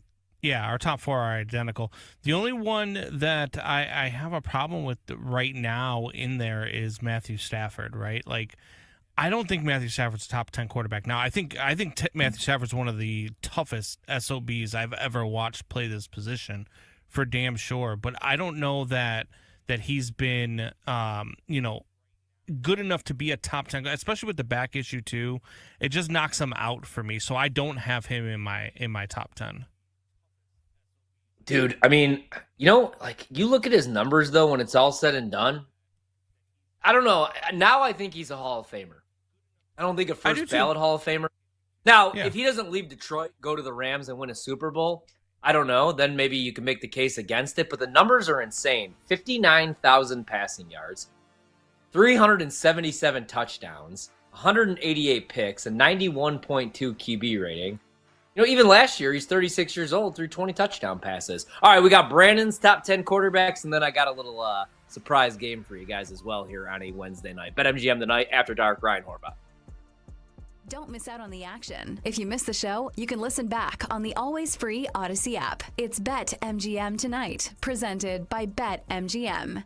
our top 4 are identical. The only one that I have a problem with right now in there is Matthew Stafford. Right, like I don't think Matthew Stafford's a top 10 quarterback. Now, I think Matthew Stafford's one of the toughest SOBs I've ever watched play this position, for damn sure. But I don't know that he's been, good enough to be a top 10 guy, especially with the back issue too. It just knocks him out for me, so I don't have him in my top 10. Dude, I mean, like you look at his numbers though when it's all said and done. I don't know. Now I think he's a Hall of Famer. I don't think a first ballot Hall of Famer. Now, if he doesn't leave Detroit, go to the Rams and win a Super Bowl, I don't know. Then maybe you can make the case against it. But the numbers are insane. 59,000 passing yards, 377 touchdowns, 188 picks, a 91.2 QB rating. Even last year, he's 36 years old, threw 20 touchdown passes. All right, we got Brandon's top 10 quarterbacks, and then I got a little surprise game for you guys as well here on a Wednesday night. BetMGM tonight, After Dark, Ryan Horvath. Don't miss out on the action. If you missed the show, you can listen back on the always free Odyssey app. It's BetMGM tonight, presented by BetMGM.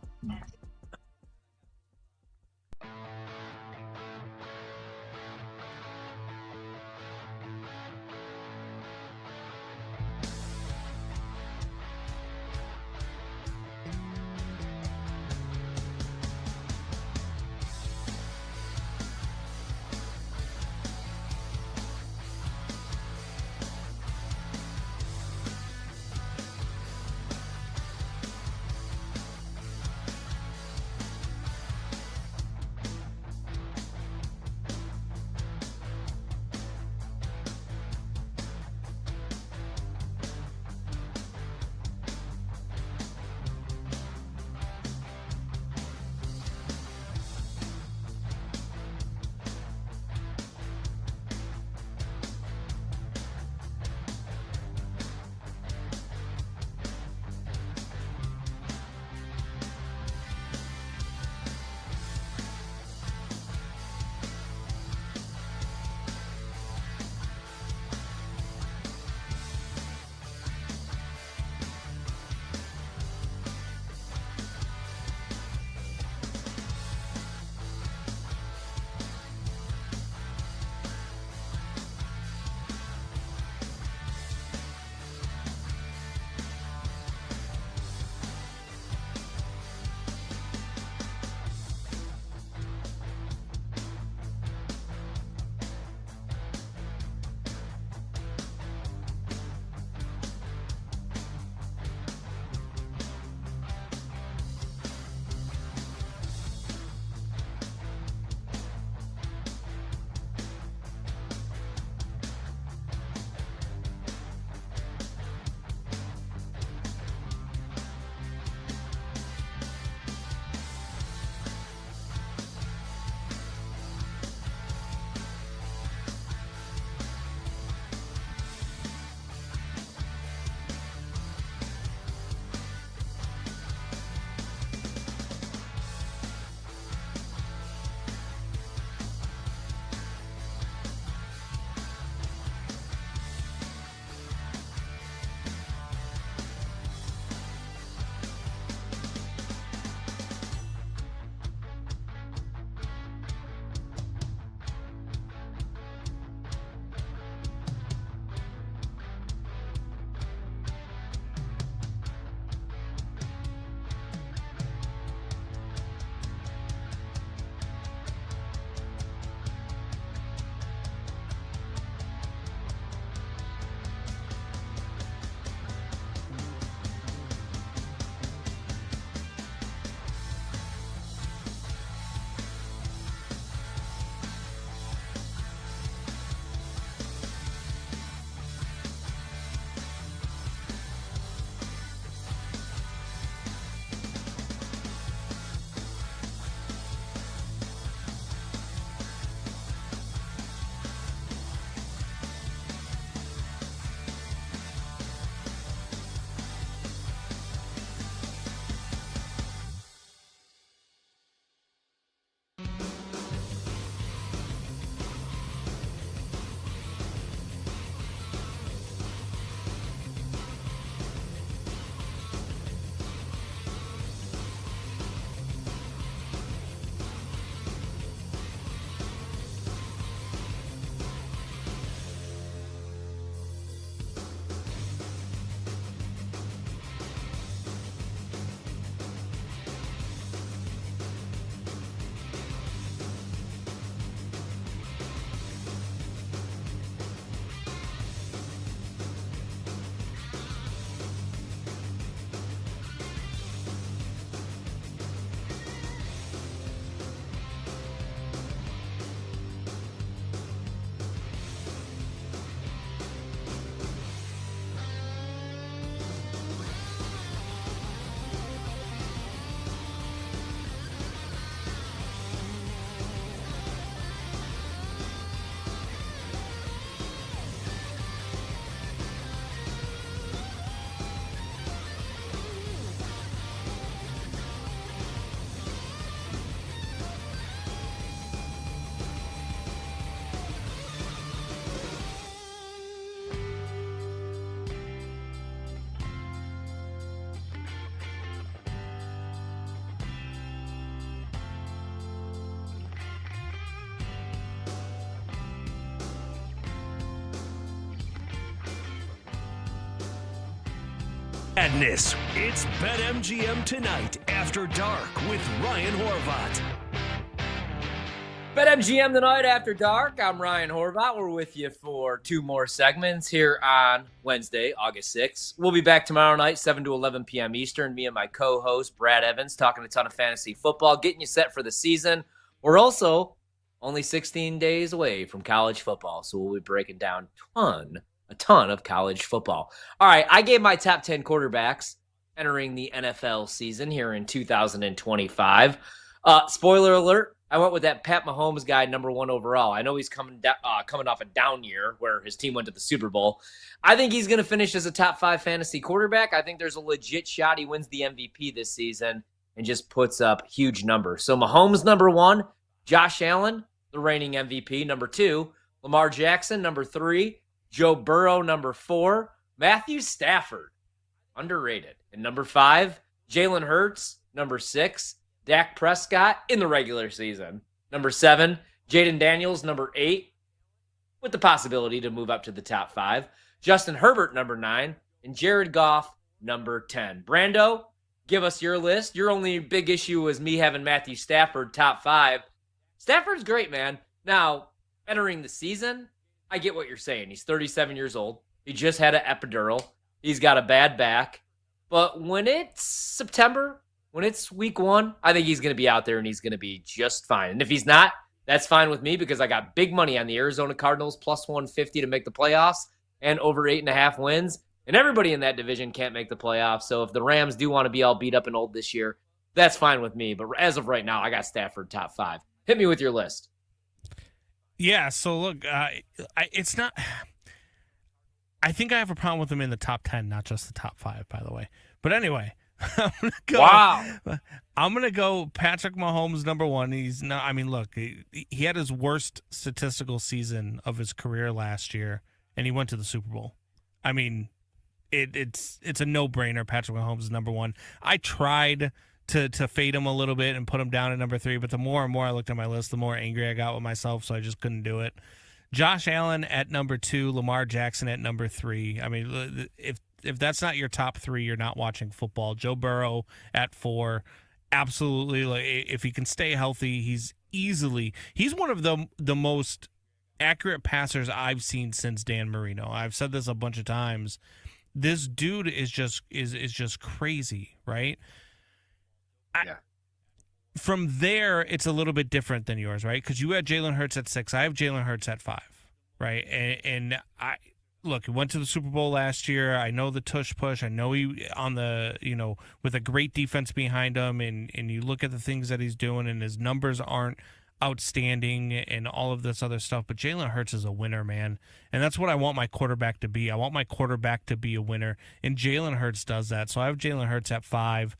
Madness. It's BetMGM Tonight After Dark with Ryan Horvat. BetMGM Tonight After Dark. I'm Ryan Horvat. We're with you for 2 more segments here on Wednesday, August 6th. We'll be back tomorrow night, 7 to 11 p.m. Eastern. Me and my co-host, Brad Evans, talking a ton of fantasy football, getting you set for the season. We're also only 16 days away from college football, so we'll be breaking down a ton of college football. All right, I gave my top 10 quarterbacks entering the NFL season here in 2025. Spoiler alert, I went with that Pat Mahomes guy, number 1 overall. I know he's coming off a down year where his team went to the Super Bowl. I think he's going to finish as a top 5 fantasy quarterback. I think there's a legit shot he wins the MVP this season and just puts up huge numbers. So Mahomes, number 1. Josh Allen, the reigning MVP, number 2. Lamar Jackson, number 3. Joe Burrow, number 4. Matthew Stafford, underrated. And number 5, Jalen Hurts, number 6. Dak Prescott in the regular season, number 7. Jaden Daniels, number 8, with the possibility to move up to the top 5. Justin Herbert, number 9. And Jared Goff, number 10. Brando, give us your list. Your only big issue was me having Matthew Stafford top 5. Stafford's great, man. Now, entering the season, I get what you're saying. He's 37 years old. He just had an epidural. He's got a bad back. But when it's September, when it's week 1, I think he's going to be out there and he's going to be just fine. And if he's not, that's fine with me because I got big money on the Arizona Cardinals, plus 150 to make the playoffs and over 8.5 wins. And everybody in that division can't make the playoffs. So if the Rams do want to be all beat up and old this year, that's fine with me. But as of right now, I got Stafford top 5. Hit me with your list. Yeah, so look, it's not. I think I have a problem with him in the top 10, not just the top 5, by the way. But anyway, I'm gonna go Patrick Mahomes, number 1. He's not. I mean, look, he had his worst statistical season of his career last year, and he went to the Super Bowl. I mean, it's a no-brainer. Patrick Mahomes is number 1. I tried to fade him a little bit and put him down at number 3, but the more and more I looked at my list, the more angry I got with myself, so I just couldn't do it. Josh Allen at number 2, Lamar Jackson at number 3. I mean, if that's not your top 3, you're not watching football. Joe Burrow at 4. Absolutely. Like, if he can stay healthy, he's one of the most accurate passers I've seen since Dan Marino. I've said this a bunch of times. This dude is just crazy, right? Yeah. From there, it's a little bit different than yours, right? Because you had Jalen Hurts at 6. I have Jalen Hurts at 5, right? And I look, he went to the Super Bowl last year. I know the tush push. I know he on the, with a great defense behind him, and you look at the things that he's doing, and his numbers aren't outstanding and all of this other stuff. But Jalen Hurts is a winner, man. And that's what I want my quarterback to be. I want my quarterback to be a winner. And Jalen Hurts does that. So I have Jalen Hurts at 5.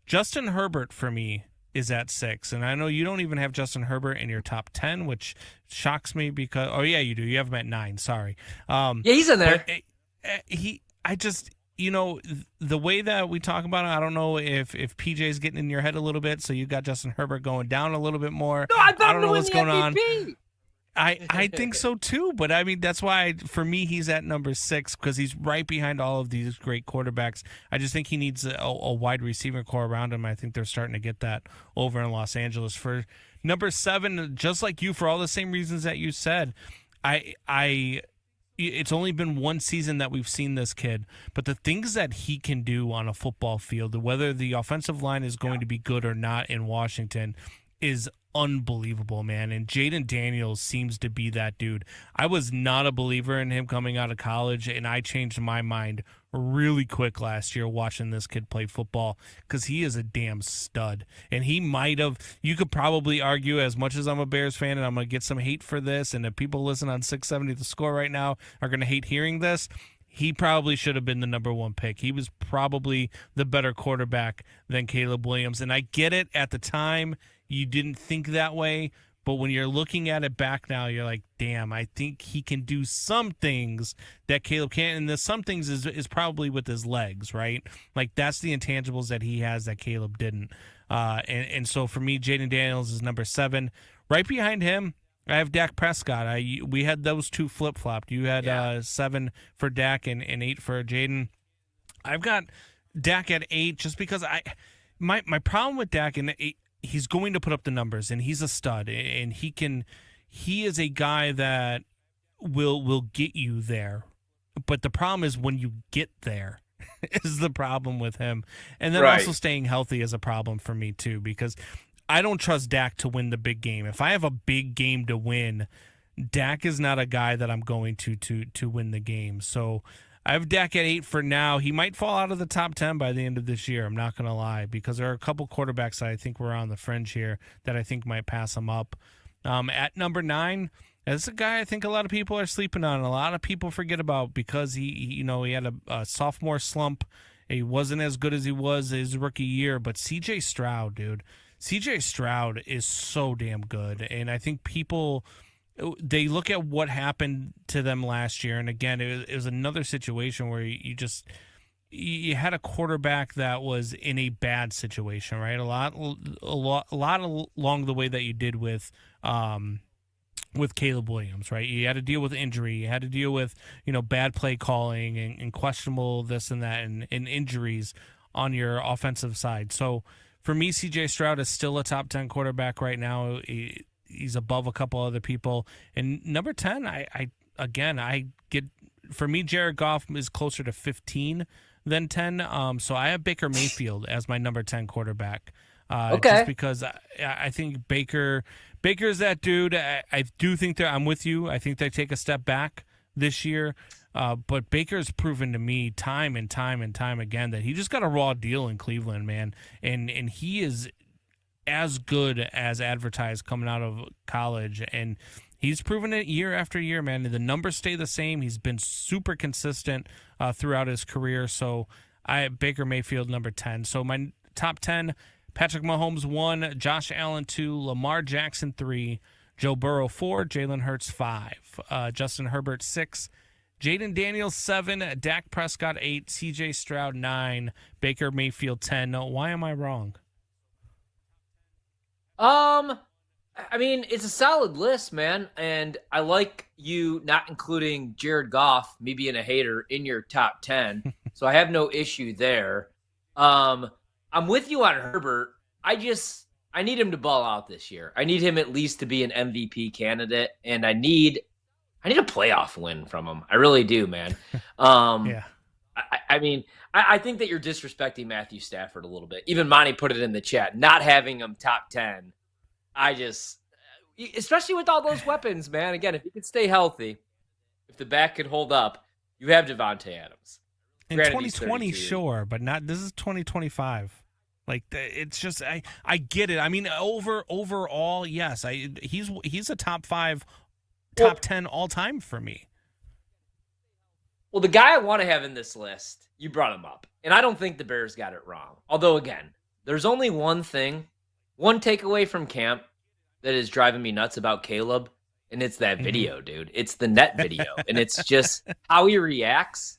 Justin Herbert for me is at 6. And I know you don't even have Justin Herbert in your top 10, which shocks me because, oh yeah, you do. You have him at 9. Sorry. Yeah, he's in there. The way that we talk about it, I don't know if PJ's getting in your head a little bit. So you got Justin Herbert going down a little bit more. No, I don't know what's going on. MVP. I think so too, but I mean that's why for me he's at number 6 because he's right behind all of these great quarterbacks. I just think he needs a wide receiver core around him. I think they're starting to get that over in Los Angeles. For number 7, just like you, for all the same reasons that you said, it's only been one season that we've seen this kid, but the things that he can do on a football field, whether the offensive line is going to be good or not in Washington, is unbelievable, man. And Jaden Daniels seems to be that dude. I was not a believer in him coming out of college, and I changed my mind really quick last year watching this kid play football because he is a damn stud. And he might have, you could probably argue, as much as I'm a Bears fan and I'm going to get some hate for this, and if people listen on 670 The Score right now are going to hate hearing this, he probably should have been the number 1 pick. He was probably the better quarterback than Caleb Williams. And I get it, at the time you didn't think that way, but when you're looking at it back now, you're like, damn, I think he can do some things that Caleb can't. And the some things is probably with his legs, right? Like, that's the intangibles that he has that Caleb didn't. And so for me, Jaden Daniels is number 7. Right behind him, I have Dak Prescott. We had those two flip-flopped. You had 7 for Dak and 8 for Jaden. I've got Dak at 8, just because my problem with Dak, and he's going to put up the numbers, and he's a stud, and he is a guy that will get you there. But the problem is when you get there is the problem with him. And then also staying healthy is a problem for me too, because I don't trust Dak to win the big game. If I have a big game to win, Dak is not a guy that I'm going to win the game. So I have Dak at 8 for now. He might fall out of the top 10 by the end of this year. I'm not going to lie, because there are a couple quarterbacks that I think were on the fringe here that I think might pass him up. At number 9, this is a guy I think a lot of people are sleeping on. A lot of people forget about because he had a sophomore slump. He wasn't as good as he was his rookie year. But C.J. Stroud, dude, C.J. Stroud is so damn good, and I think people, they look at what happened to them last year, and again, it was another situation where you had a quarterback that was in a bad situation, right? A lot along the way that you did with Caleb Williams, right? You had to deal with injury, you had to deal with bad play calling and questionable this and that and injuries on your offensive side. So for me, C.J. Stroud is still a top 10 quarterback right now. He's above a couple other people. And number 10, for me, Jared Goff is closer to 15 than 10. So I have Baker Mayfield as my number 10 quarterback. Just because I think Baker's that dude. I do think I'm with you. I think they take a step back this year. But Baker's proven to me time and time and time again that he just got a raw deal in Cleveland, man. And he is as good as advertised coming out of college. And he's proven it year after year, man. The numbers stay the same. He's been super consistent throughout his career. So I have Baker Mayfield number 10. So my top 10, Patrick Mahomes 1, Josh Allen 2, Lamar Jackson 3, Joe Burrow 4, Jalen Hurts 5, Justin Herbert 6, Jaden Daniels 7, Dak Prescott 8, C.J. Stroud 9, Baker Mayfield 10. No, why am I wrong? I mean, it's a solid list, man, and I like you not including Jared Goff, me being a hater, in your top 10, so I have no issue there. I'm with you on Herbert. I need him to ball out this year. I need him at least to be an MVP candidate, and I need a playoff win from him. I really do, man. Yeah. I mean, I think that you're disrespecting Matthew Stafford a little bit. Even Monty put it in the chat, not having him top 10. Especially with all those weapons, man. Again, if you could stay healthy, if the back could hold up, you have Devontae Adams. In 2020, sure, but not. This is 2025. Like, it's just I get it. I mean, overall, yes, he's a top 5, top 10 all time for me. Well, the guy I want to have in this list, you brought him up, and I don't think the Bears got it wrong. Although, again, there's only one takeaway from camp that is driving me nuts about Caleb, and it's that video, dude. It's the net video, and it's just how he reacts,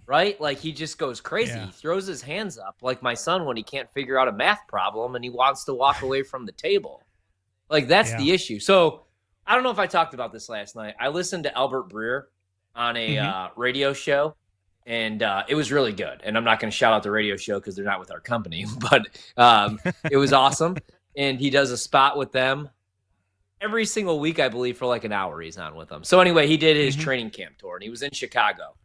right? Like, he just goes crazy. Yeah. He throws his hands up like my son when he can't figure out a math problem and he wants to walk away from the table. Like, that's the issue. So, I don't know if I talked about this last night. I listened to Albert Breer on a radio show, and it was really good. And I'm not going to shout out the radio show because they're not with our company, but it was awesome. And he does a spot with them every single week, I believe, for like an hour he's on with them. So anyway, he did his training camp tour, and he was in Chicago.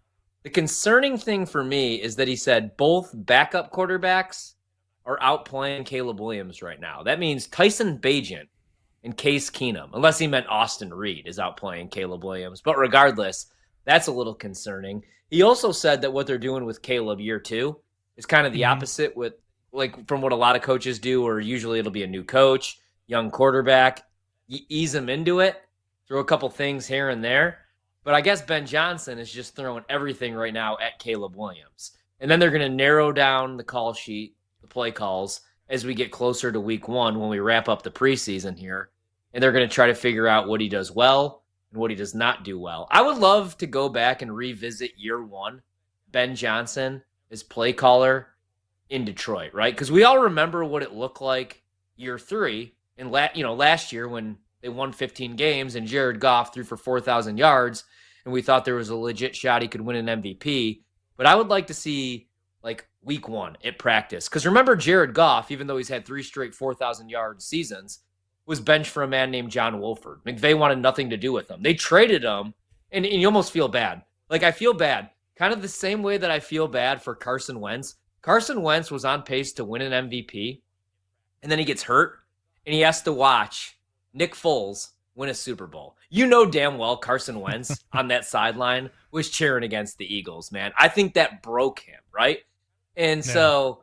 The concerning thing for me is that he said both backup quarterbacks are outplaying Caleb Williams right now. That means Tyson Bagent and Case Keenum, unless he meant Austin Reed, is outplaying Caleb Williams. But regardless, that's a little concerning. He also said that what they're doing with Caleb year 2 is kind of the opposite with, like, from what a lot of coaches do, or usually it'll be a new coach, young quarterback, you ease him into it, throw a couple things here and there. But I guess Ben Johnson is just throwing everything right now at Caleb Williams. And then they're going to narrow down the call sheet, the play calls, as we get closer to week 1 when we wrap up the preseason here. And they're going to try to figure out what he does well and what he does not do well. I would love to go back and revisit year 1, Ben Johnson as play caller in Detroit, right? Because we all remember what it looked like year 3 and last year when they won 15 games and Jared Goff threw for 4,000 yards and we thought there was a legit shot he could win an MVP. But I would like to see like week 1 at practice. Because remember, Jared Goff, even though he's had 3 straight 4,000-yard seasons, was benched for a man named John Wolford. McVay wanted nothing to do with him. They traded him, and you almost feel bad. Like, I feel bad. Kind of the same way that I feel bad for Carson Wentz. Carson Wentz was on pace to win an MVP, and then he gets hurt, and he has to watch Nick Foles win a Super Bowl. You know damn well Carson Wentz on that sideline was cheering against the Eagles, man. I think that broke him, right? And so,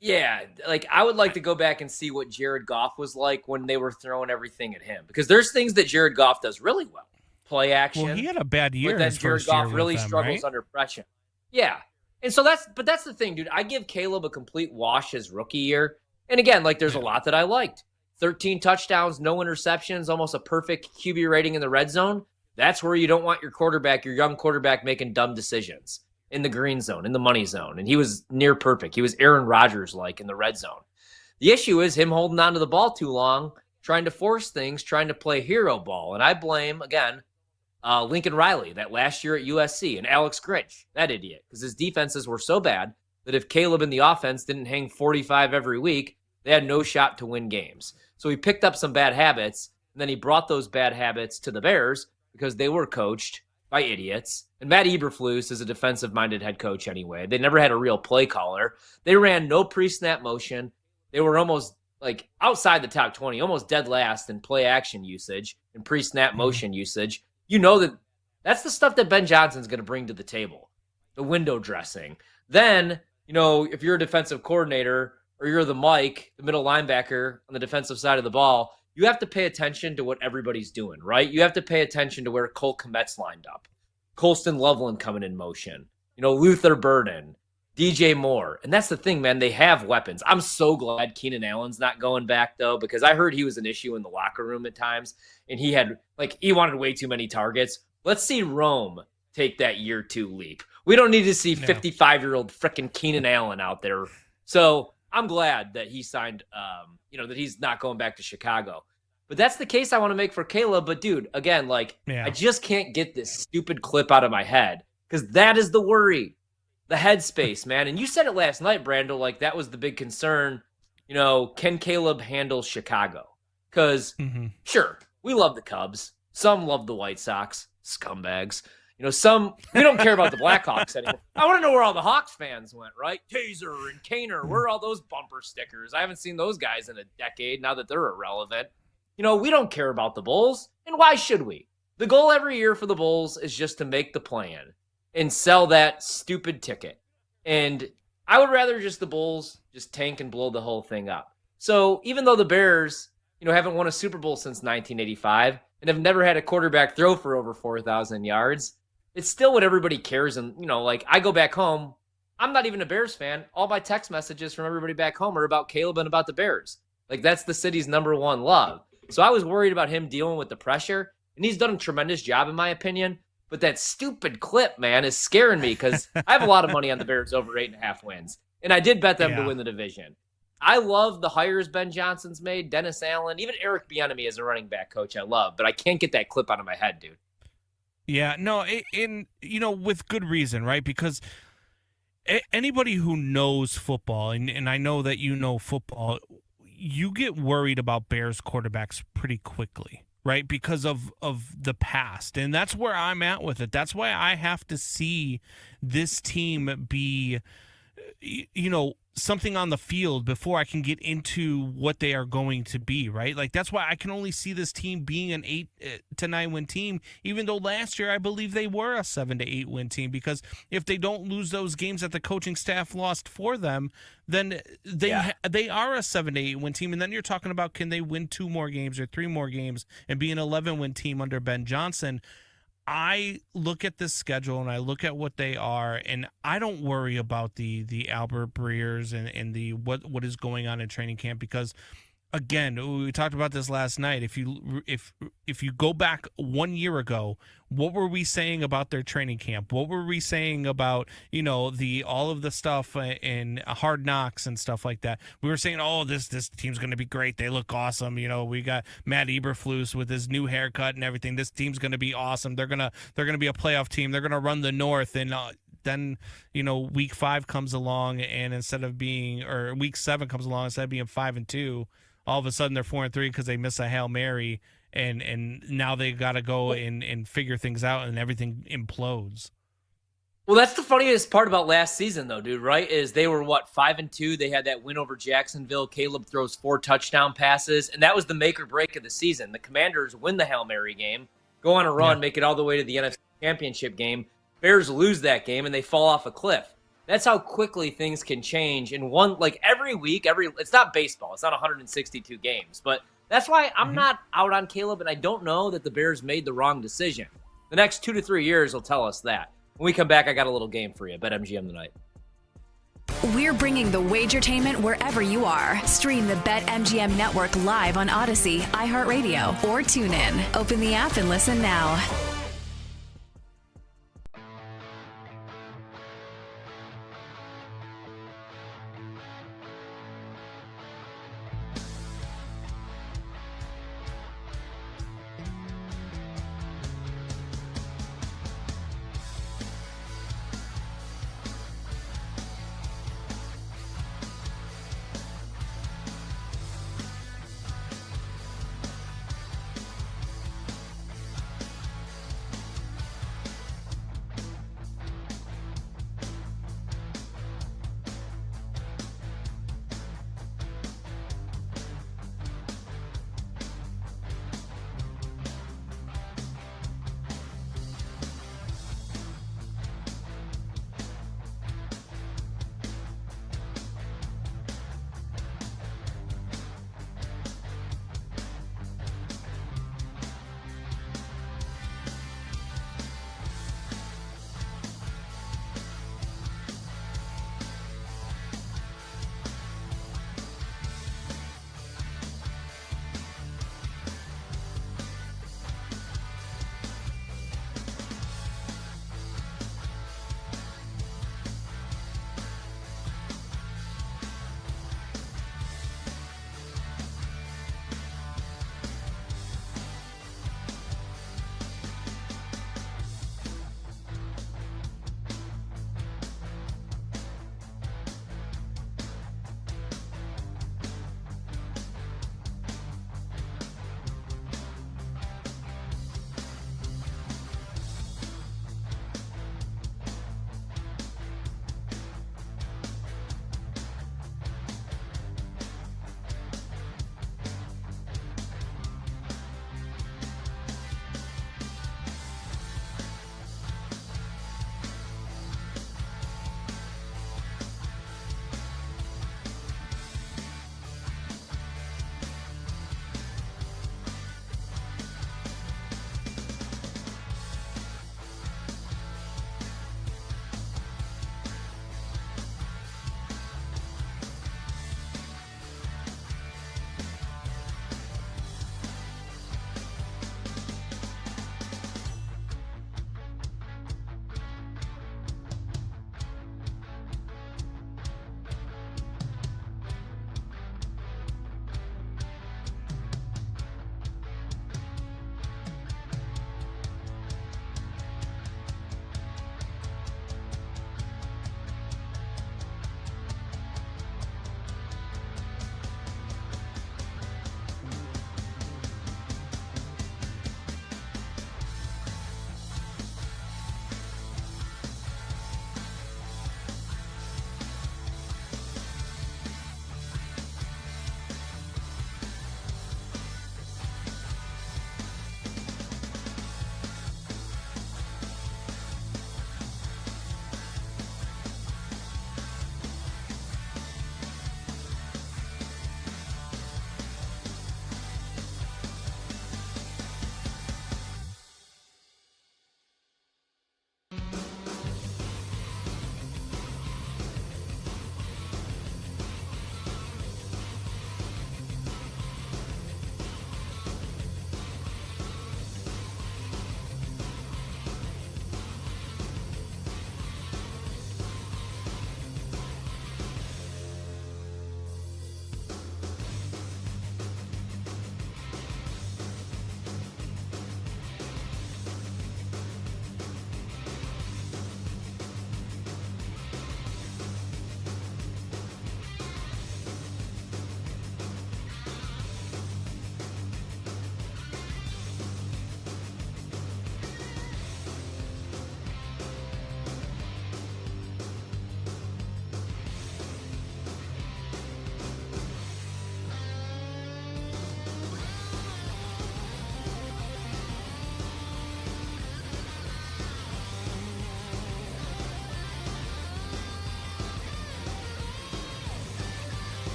yeah, like I would like to go back and see what Jared Goff was like when they were throwing everything at him. Because there's things that Jared Goff does really well. Play action. Well, he had a bad year. But then Jared Goff really struggles under pressure. Yeah. And so that's the thing, dude. I give Caleb a complete wash his rookie year. And again, like there's a lot that I liked. 13 touchdowns, no interceptions, almost a perfect QB rating in the red zone. That's where you don't want your quarterback, your young quarterback, making dumb decisions in the green zone, in the money zone. And he was near perfect. He was Aaron Rodgers-like in the red zone. The issue is him holding on to the ball too long, trying to force things, trying to play hero ball. And I blame, again, Lincoln Riley that last year at USC and Alex Grinch, that idiot, because his defenses were so bad that if Caleb in the offense didn't hang 45 every week, they had no shot to win games. So he picked up some bad habits, and then he brought those bad habits to the Bears because they were coached by idiots. And Matt Eberflus is a defensive-minded head coach anyway. They never had a real play caller. They ran no pre-snap motion. They were almost like outside the top 20, almost dead last in play action usage and pre-snap motion usage. You know that's the stuff that Ben Johnson's going to bring to the table, the window dressing. Then, you know, if you're a defensive coordinator or you're the Mike, the middle linebacker on the defensive side of the ball, you have to pay attention to what everybody's doing, right? You have to pay attention to where Cole Kmet's lined up, Colston Loveland coming in motion, you know, Luther Burden, DJ Moore. And that's the thing, man. They have weapons. I'm so glad Keenan Allen's not going back, though, because I heard he was an issue in the locker room at times, and he wanted way too many targets. Let's see Rome take that year 2 leap. We don't need to see 55-year-old frickin' Keenan Allen out there. So I'm glad that he signed, that he's not going back to Chicago. But that's the case I want to make for Caleb. But, dude, again, I just can't get this stupid clip out of my head because that is the worry. The headspace, man. And you said it last night, Brando, like that was the big concern. You know, can Caleb handle Chicago? Because, sure, we love the Cubs. Some love the White Sox. Scumbags. You know, we don't care about the Blackhawks anymore. I want to know where all the Hawks fans went, right? Taser and Kaner, where are all those bumper stickers? I haven't seen those guys in a decade now that they're irrelevant. You know, we don't care about the Bulls, and why should we? The goal every year for the Bulls is just to make the plan and sell that stupid ticket. And I would rather just the Bulls just tank and blow the whole thing up. So even though the Bears, haven't won a Super Bowl since 1985 and have never had a quarterback throw for over 4,000 yards, it's still what everybody cares. And, I go back home, I'm not even a Bears fan. All my text messages from everybody back home are about Caleb and about the Bears. Like, that's the city's number one love. So I was worried about him dealing with the pressure, and he's done a tremendous job, in my opinion. But that stupid clip, man, is scaring me because I have a lot of money on the Bears over 8.5 wins. And I did bet them to win the division. I love the hires Ben Johnson's made, Dennis Allen, even Eric Bieniemy as a running back coach I love. But I can't get that clip out of my head, dude. Yeah, no, with good reason, right? Because anybody who knows football, and I know that you know football, you get worried about Bears quarterbacks pretty quickly. Right, because of the past. And that's where I'm at with it. That's why I have to see this team be, something on the field before I can get into what they are going to be, right? Like, that's why I can only see this team being an 8 to 9 win team, even though last year I believe they were a 7 to 8 win team, because if they don't lose those games that the coaching staff lost for them, then they are a 7 to 8 win team. And then you're talking about, can they win 2 more games or 3 more games and be an 11 win team under Ben Johnson? I look at this schedule and I look at what they are, and I don't worry about the Albert Breers and the what is going on in training camp, because again, we talked about this last night. If you go back 1 year ago, what were we saying about their training camp? What were we saying about all of the stuff in Hard Knocks and stuff like that? We were saying, oh, this team's going to be great. They look awesome. We got Matt Eberflus with his new haircut and everything. This team's going to be awesome. They're gonna be a playoff team. They're gonna run the North. And then, week 5 comes along, and week 7 comes along, instead of being 5-2, all of a sudden they're 4-3 because they miss a Hail Mary, and now they got to go and figure things out, and everything implodes. Well, that's the funniest part about last season, though, dude, right? Is they were, 5-2? They had that win over Jacksonville. Caleb throws 4 touchdown passes, and that was the make or break of the season. The Commanders win the Hail Mary game, go on a run, make it all the way to the NFC Championship game. Bears lose that game, and they fall off a cliff. That's how quickly things can change in one, every week, it's not baseball. It's not 162 games, but that's why I'm not out on Caleb, and I don't know that the Bears made the wrong decision. The next 2 to 3 years will tell us that. When we come back, I got a little game for you. BetMGM tonight. We're bringing the Wagertainment wherever you are. Stream the BetMGM network live on Odyssey, iHeartRadio, or TuneIn. Open the app and listen now.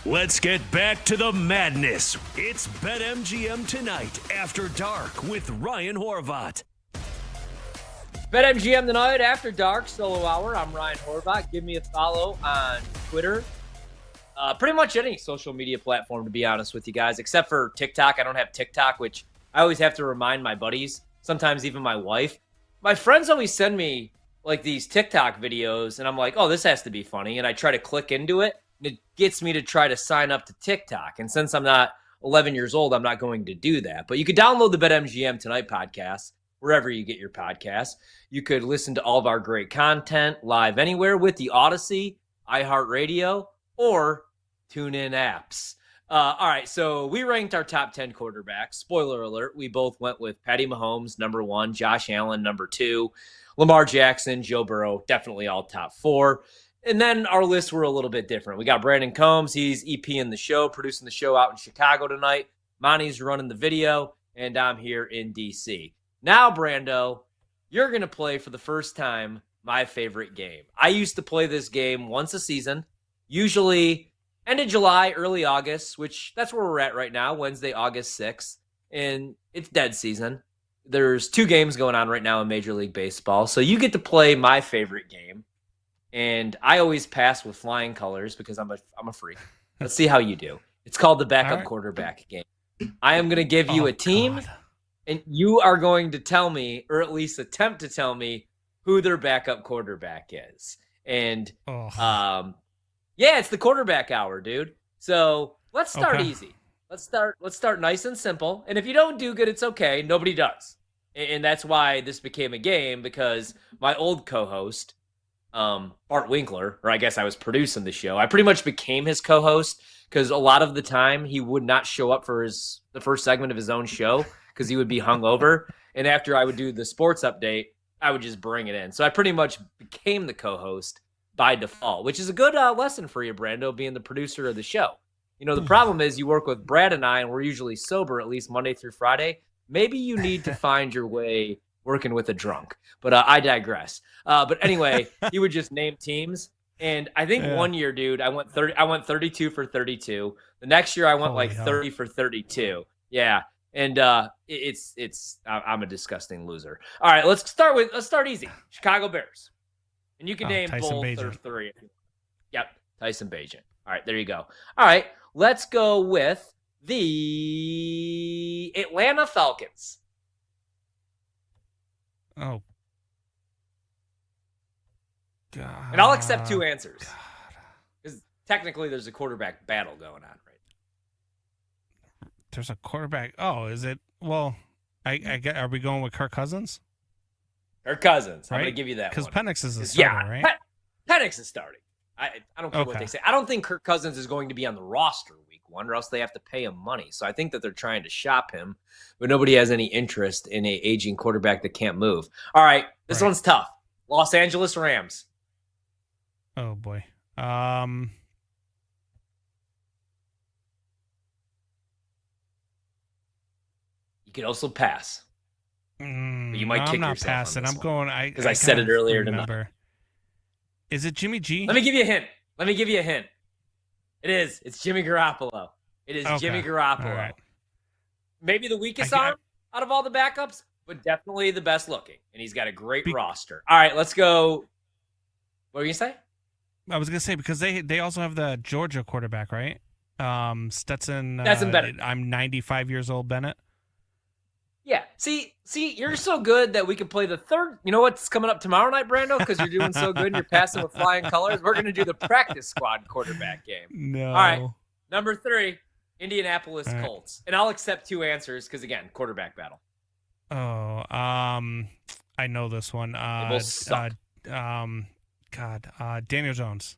Let's get back to the madness. It's BetMGM Tonight After Dark with Ryan Horvat. BetMGM Tonight After Dark solo hour. I'm Ryan Horvat. Give me a follow on Twitter. Pretty much any social media platform, to be honest with you guys, except for TikTok. I don't have TikTok, which I always have to remind my buddies, sometimes even my wife. My friends always send me like these TikTok videos, and I'm like, oh, this has to be funny. And I try to click into it, and it gets me to try to sign up to TikTok. And since I'm not 11 years old, I'm not going to do that. But you could download the BetMGM Tonight podcast wherever you get your podcasts. You could listen to all of our great content live anywhere with the Odyssey, iHeartRadio, or TuneIn apps. All right, so we ranked our top 10 quarterbacks. Spoiler alert, we both went with Patty Mahomes, number 1, Josh Allen, number 2, Lamar Jackson, Joe Burrow, definitely all top 4. And then our lists were a little bit different. We got Brandon Combs. He's EP in the show, producing the show out in Chicago tonight. Monty's running the video, and I'm here in D.C. Now, Brando, you're going to play for the first time my favorite game. I used to play this game once a season, usually end of July, early August, which that's where we're at right now, Wednesday, August 6th. And it's dead season. There's 2 games going on right now in Major League Baseball. So you get to play my favorite game. And I always pass with flying colors because I'm a freak. Let's see how you do. It's called the backup quarterback game. I am going to give you a team, and you are going to tell me, or at least attempt to tell me, who their backup quarterback is. And yeah, it's the quarterback hour, dude. So let's start easy. Let's start nice and simple. And if you don't do good, it's okay. Nobody does. And that's why this became a game, because my old co-host, Bart Winkler, or I guess I was producing the show, I pretty much became his co-host because a lot of the time he would not show up for the first segment of his own show because he would be hungover. And after I would do the sports update, I would just bring it in. So I pretty much became the co-host by default, which is a good lesson for you, Brando, being the producer of the show. You know, the problem is you work with Brad and I, and we're usually sober at least Monday through Friday. Maybe you need to find your way working with a drunk, but I digress. But anyway, he would just name teams. And I think one year, dude, I went 32 for 32. The next year I went 30 for 32. Yeah. And I'm a disgusting loser. All right, let's start easy. Chicago Bears. And you can name both or 3 if you want. Yep, Tyson Bagent. All right, there you go. All right, let's go with the Atlanta Falcons. Oh. God. And I'll accept 2 answers. Because technically there's a quarterback battle going on right now. There's a quarterback. Oh, is it? Well, I get. Are we going with Kirk Cousins? Kirk Cousins. Right? I'm going to give you that one. Because Penix is a starter, right? Penix is starting. I don't care what they say. I don't think Kirk Cousins is going to be on the roster week 1, or else they have to pay him money. So I think that they're trying to shop him, but nobody has any interest in a aging quarterback that can't move. All right, this one's tough. Los Angeles Rams. Oh boy. You could also pass. But you might kick I'm not yourself passing. I'm going. because I said it earlier tonight. Is it Jimmy G? Let me give you a hint. It is. It's Jimmy Garoppolo. It is Jimmy Garoppolo. Right. Maybe the weakest arm out of all the backups, but definitely the best looking. And he's got a great roster. All right, let's go. What were you going to say? I was going to say, because they also have the Georgia quarterback, right? Stetson Bennett. I'm 95 years old, Bennett. Yeah. See, you're so good that we can play the third. You know what's coming up tomorrow night, Brando? Because you're doing so good and you're passing with flying colors. We're going to do the practice squad quarterback game. No. All right. Number 3, Indianapolis Colts. And I'll accept 2 answers because, again, quarterback battle. Oh, I know this one. They both suck. Daniel Jones.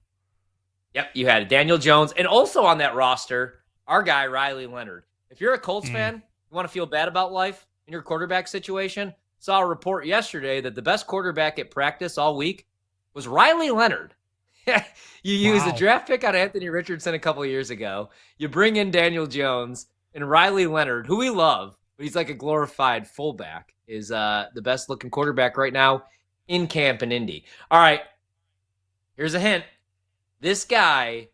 Yep, you had Daniel Jones. And also on that roster, our guy, Riley Leonard. If you're a Colts fan, you want to feel bad about life in your quarterback situation, saw a report yesterday that the best quarterback at practice all week was Riley Leonard. You use a draft pick on Anthony Richardson a couple of years ago. You bring in Daniel Jones, and Riley Leonard, who we love, but he's like a glorified fullback, is the best-looking quarterback right now in camp in Indy. All right, here's a hint. This guy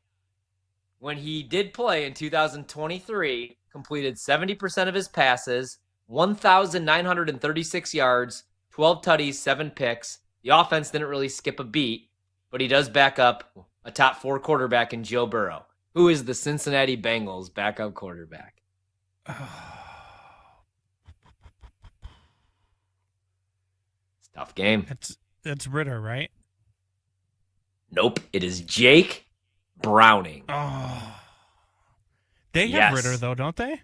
when he did play in 2023, completed 70% of his passes, 1,936 yards, 12 tutties, 7 picks. The offense didn't really skip a beat, but he does back up a top 4 quarterback in Joe Burrow, who is the Cincinnati Bengals backup quarterback. It's a tough game. It's Ritter, right? Nope, it is Jake Browning. Oh. They have Ritter, though, don't they?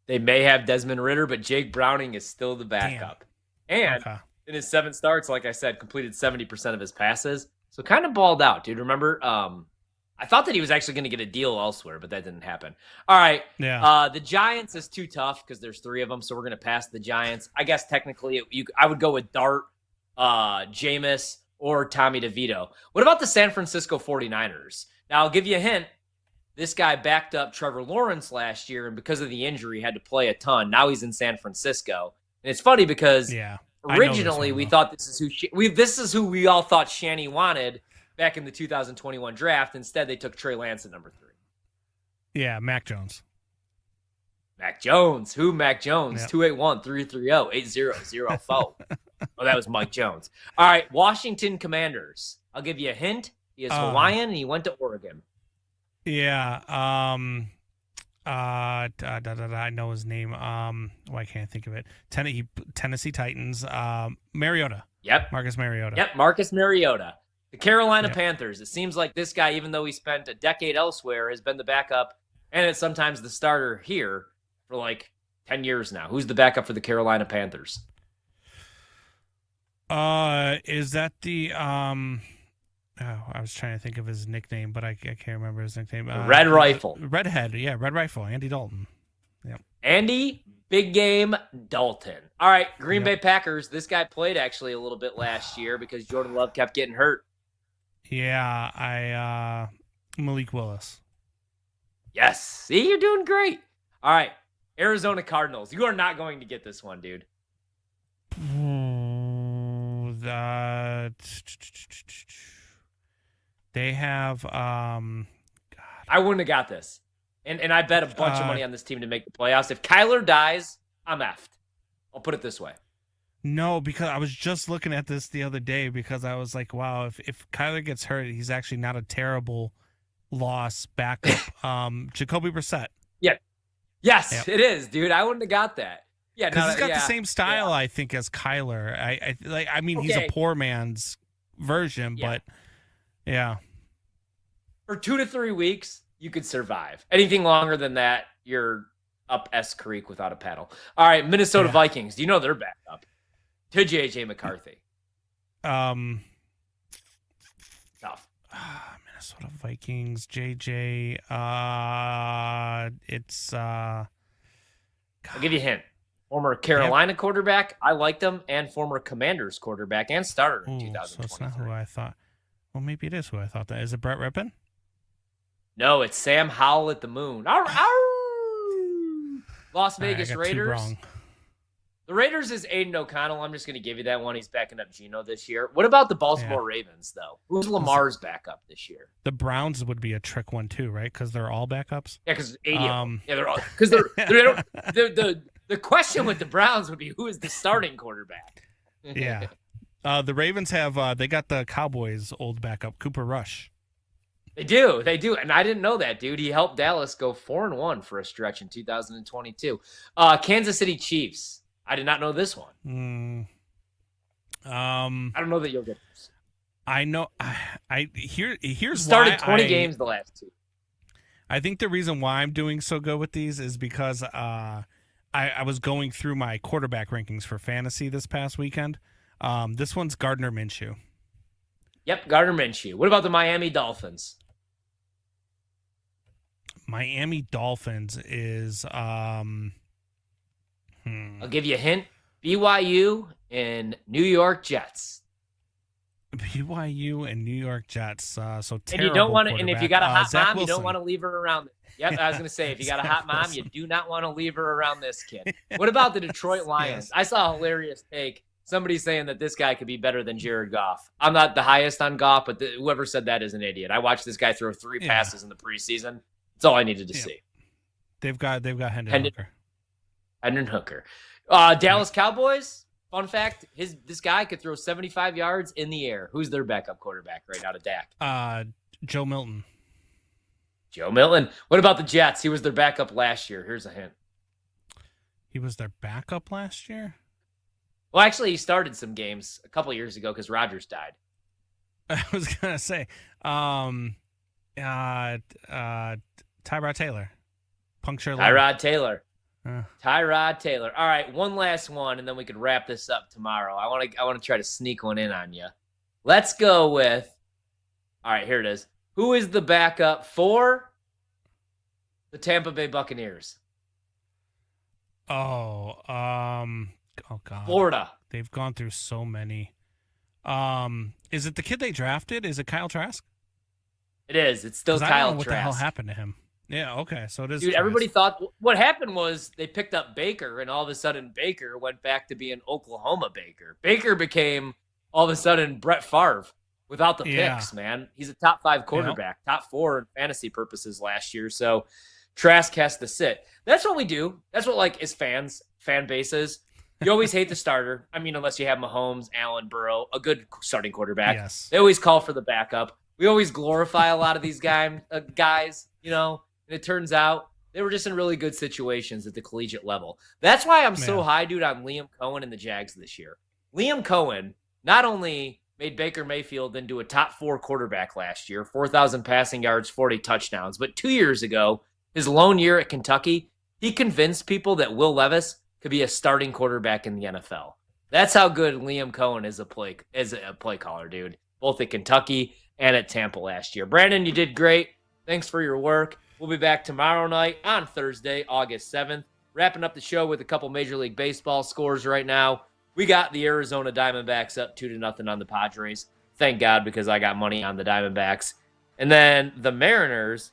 They may have Desmond Ritter, but Jake Browning is still the backup. And in his 7 starts, like I said, completed 70% of his passes. So kind of balled out, dude. Remember, I thought that he was actually going to get a deal elsewhere, but that didn't happen. All right. Yeah. The Giants is too tough because there's 3 of them, so we're going to pass the Giants. I guess technically I would go with Dart, Jameis, or Tommy DeVito. What about the San Francisco 49ers? Now, I'll give you a hint. This guy backed up Trevor Lawrence last year, and because of the injury, had to play a ton. Now he's in San Francisco. And it's funny because originally we thought this is who we all thought Shanny wanted back in the 2021 draft. Instead, they took Trey Lance at number 3. Yeah, Mac Jones. Mac Jones. Who Mac Jones? 281-330-8004. Oh, that was Mike Jones. All right, Washington Commanders. I'll give you a hint. He is Hawaiian, and he went to Oregon. Yeah. I know his name. Why can't I think of it? Tennessee Titans. Mariota. Yep. Marcus Mariota. Yep, Marcus Mariota. The Carolina Panthers. It seems like this guy, even though he spent a decade elsewhere, has been the backup and it's sometimes the starter here for like 10 years now. Who's the backup for the Carolina Panthers? Is that the I was trying to think of his nickname, but I can't remember his nickname. Red Rifle. Redhead, yeah, Red Rifle, Andy Dalton. Yep. Andy Big Game Dalton. All right, Green Bay Packers. This guy played actually a little bit last year because Jordan Love kept getting hurt. Yeah, Malik Willis. Yes. See, you're doing great. All right, Arizona Cardinals. You are not going to get this one, dude. They have I wouldn't have got this. And I bet a bunch of money on this team to make the playoffs. If Kyler dies, I'm effed. I'll put it this way. No, because I was just looking at this the other day because I was like, wow, if Kyler gets hurt, he's actually not a terrible loss backup. Jacoby Brissett. Yeah. Yes, it is, dude. I wouldn't have got that. Yeah, because he's got the same style, I think, as Kyler. I mean, he's a poor man's version, but yeah. For 2 to 3 weeks, you could survive. Anything longer than that, you're up S Creek without a paddle. All right, Minnesota Vikings. Do you know they're back up to J.J. McCarthy? Tough. Minnesota Vikings, J.J. It's I'll give you a hint. Former Carolina quarterback. I liked him, and former Commanders quarterback and starter in 2023. So it's not who I thought. Well, maybe it is who I thought that. Is it Brett Rippon? No, it's Sam Howell at the moon. Arr, arr! Las Vegas Raiders. The Raiders is Aiden O'Connell. I'm just going to give you that one. He's backing up Geno this year. What about the Baltimore Ravens, though? Who's Lamar's backup this year? The Browns would be a trick one, too, right? Because they're all backups? Yeah, because 80 of them. Yeah, they're all. Because the question with the Browns would be who is the starting quarterback? Yeah. The Ravens have, they got the Cowboys' old backup, Cooper Rush. They do. And I didn't know that, dude. He helped Dallas go 4-1 for a stretch in 2022. Kansas City Chiefs. I did not know this one. I don't know that you'll get this. I know. Here's he started 20 games the last 2. I think the reason why I'm doing so good with these is because I was going through my quarterback rankings for fantasy this past weekend. This one's Gardner Minshew. Yep, Gardner Minshew. What about the Miami Dolphins? Miami Dolphins is I'll give you a hint. BYU and New York Jets. BYU and New York Jets. So terrible. And you don't want to. And if you got a hot Zach mom, Wilson. you don't want to leave her around. Yep, I was going to say, if you got a hot mom, you do not want to leave her around this kid. What about the Detroit Lions? I saw a hilarious take somebody's saying that this guy could be better than Jared Goff. I'm not the highest on Goff, but whoever said that is an idiot. I watched this guy throw 3 passes in the preseason. That's all I needed to see. They've got Hendon Hooker. Hendon Hooker. Dallas Cowboys, fun fact, this guy could throw 75 yards in the air. Who's their backup quarterback right now to Dak? Joe Milton. Joe Milton. What about the Jets? He was their backup last year. Here's a hint. He was their backup last year? Well, actually, he started some games a couple years ago because Rodgers died. I was going to say, Tyrod Taylor. Puncture line. Tyrod Taylor. Tyrod Taylor. All right, one last one, and then we could wrap this up tomorrow. I want to try to sneak one in on you. Let's go with, all right, here it is. Who is the backup for the Tampa Bay Buccaneers? Oh God. Florida. They've gone through so many. Is it the kid they drafted? Is it Kyle Trask? It is. It's still Kyle I don't know what Trask. the hell happened to him? Yeah, okay. So it is. Dude, Trask. everybody thought what happened was they picked up Baker, and all of a sudden Baker went back to being Oklahoma Baker. Baker became all of a sudden Brett Favre without the picks, man. He's a top 5 quarterback, top 4 in fantasy purposes last year. So Trask has to sit. That's what we do. That's what is fan bases. You always hate the starter. I mean, unless you have Mahomes, Allen, Burrow, a good starting quarterback. Yes. They always call for the backup. We always glorify a lot of these guys, and it turns out they were just in really good situations at the collegiate level. That's why I'm so high, dude, on Liam Cohen and the Jags this year. Liam Cohen not only made Baker Mayfield into a top 4 quarterback last year, 4,000 passing yards, 40 touchdowns, but 2 years ago, his lone year at Kentucky, he convinced people that Will Levis could be a starting quarterback in the NFL. That's how good Liam Cohen is a play caller, dude, both at Kentucky and at Tampa last year. Brandon, you did great. Thanks for your work. We'll be back tomorrow night on Thursday, August 7th. Wrapping up the show with a couple Major League Baseball scores right now. We got the Arizona Diamondbacks up 2-0 on the Padres. Thank God, because I got money on the Diamondbacks. And then the Mariners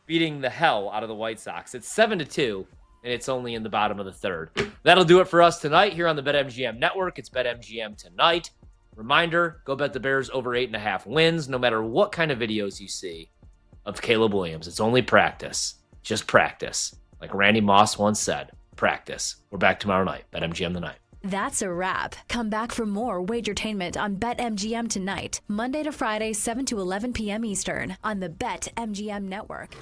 beating the hell out of the White Sox. It's 7-2. And it's only in the bottom of the 3rd. That'll do it for us tonight here on the BetMGM Network. It's BetMGM tonight. Reminder, go bet the Bears over 8.5 wins, no matter what kind of videos you see of Caleb Williams. It's only practice. Just practice. Like Randy Moss once said, practice. We're back tomorrow night. BetMGM tonight. That's a wrap. Come back for more Wagertainment on BetMGM tonight, Monday to Friday, 7 to 11 p.m. Eastern on the BetMGM Network.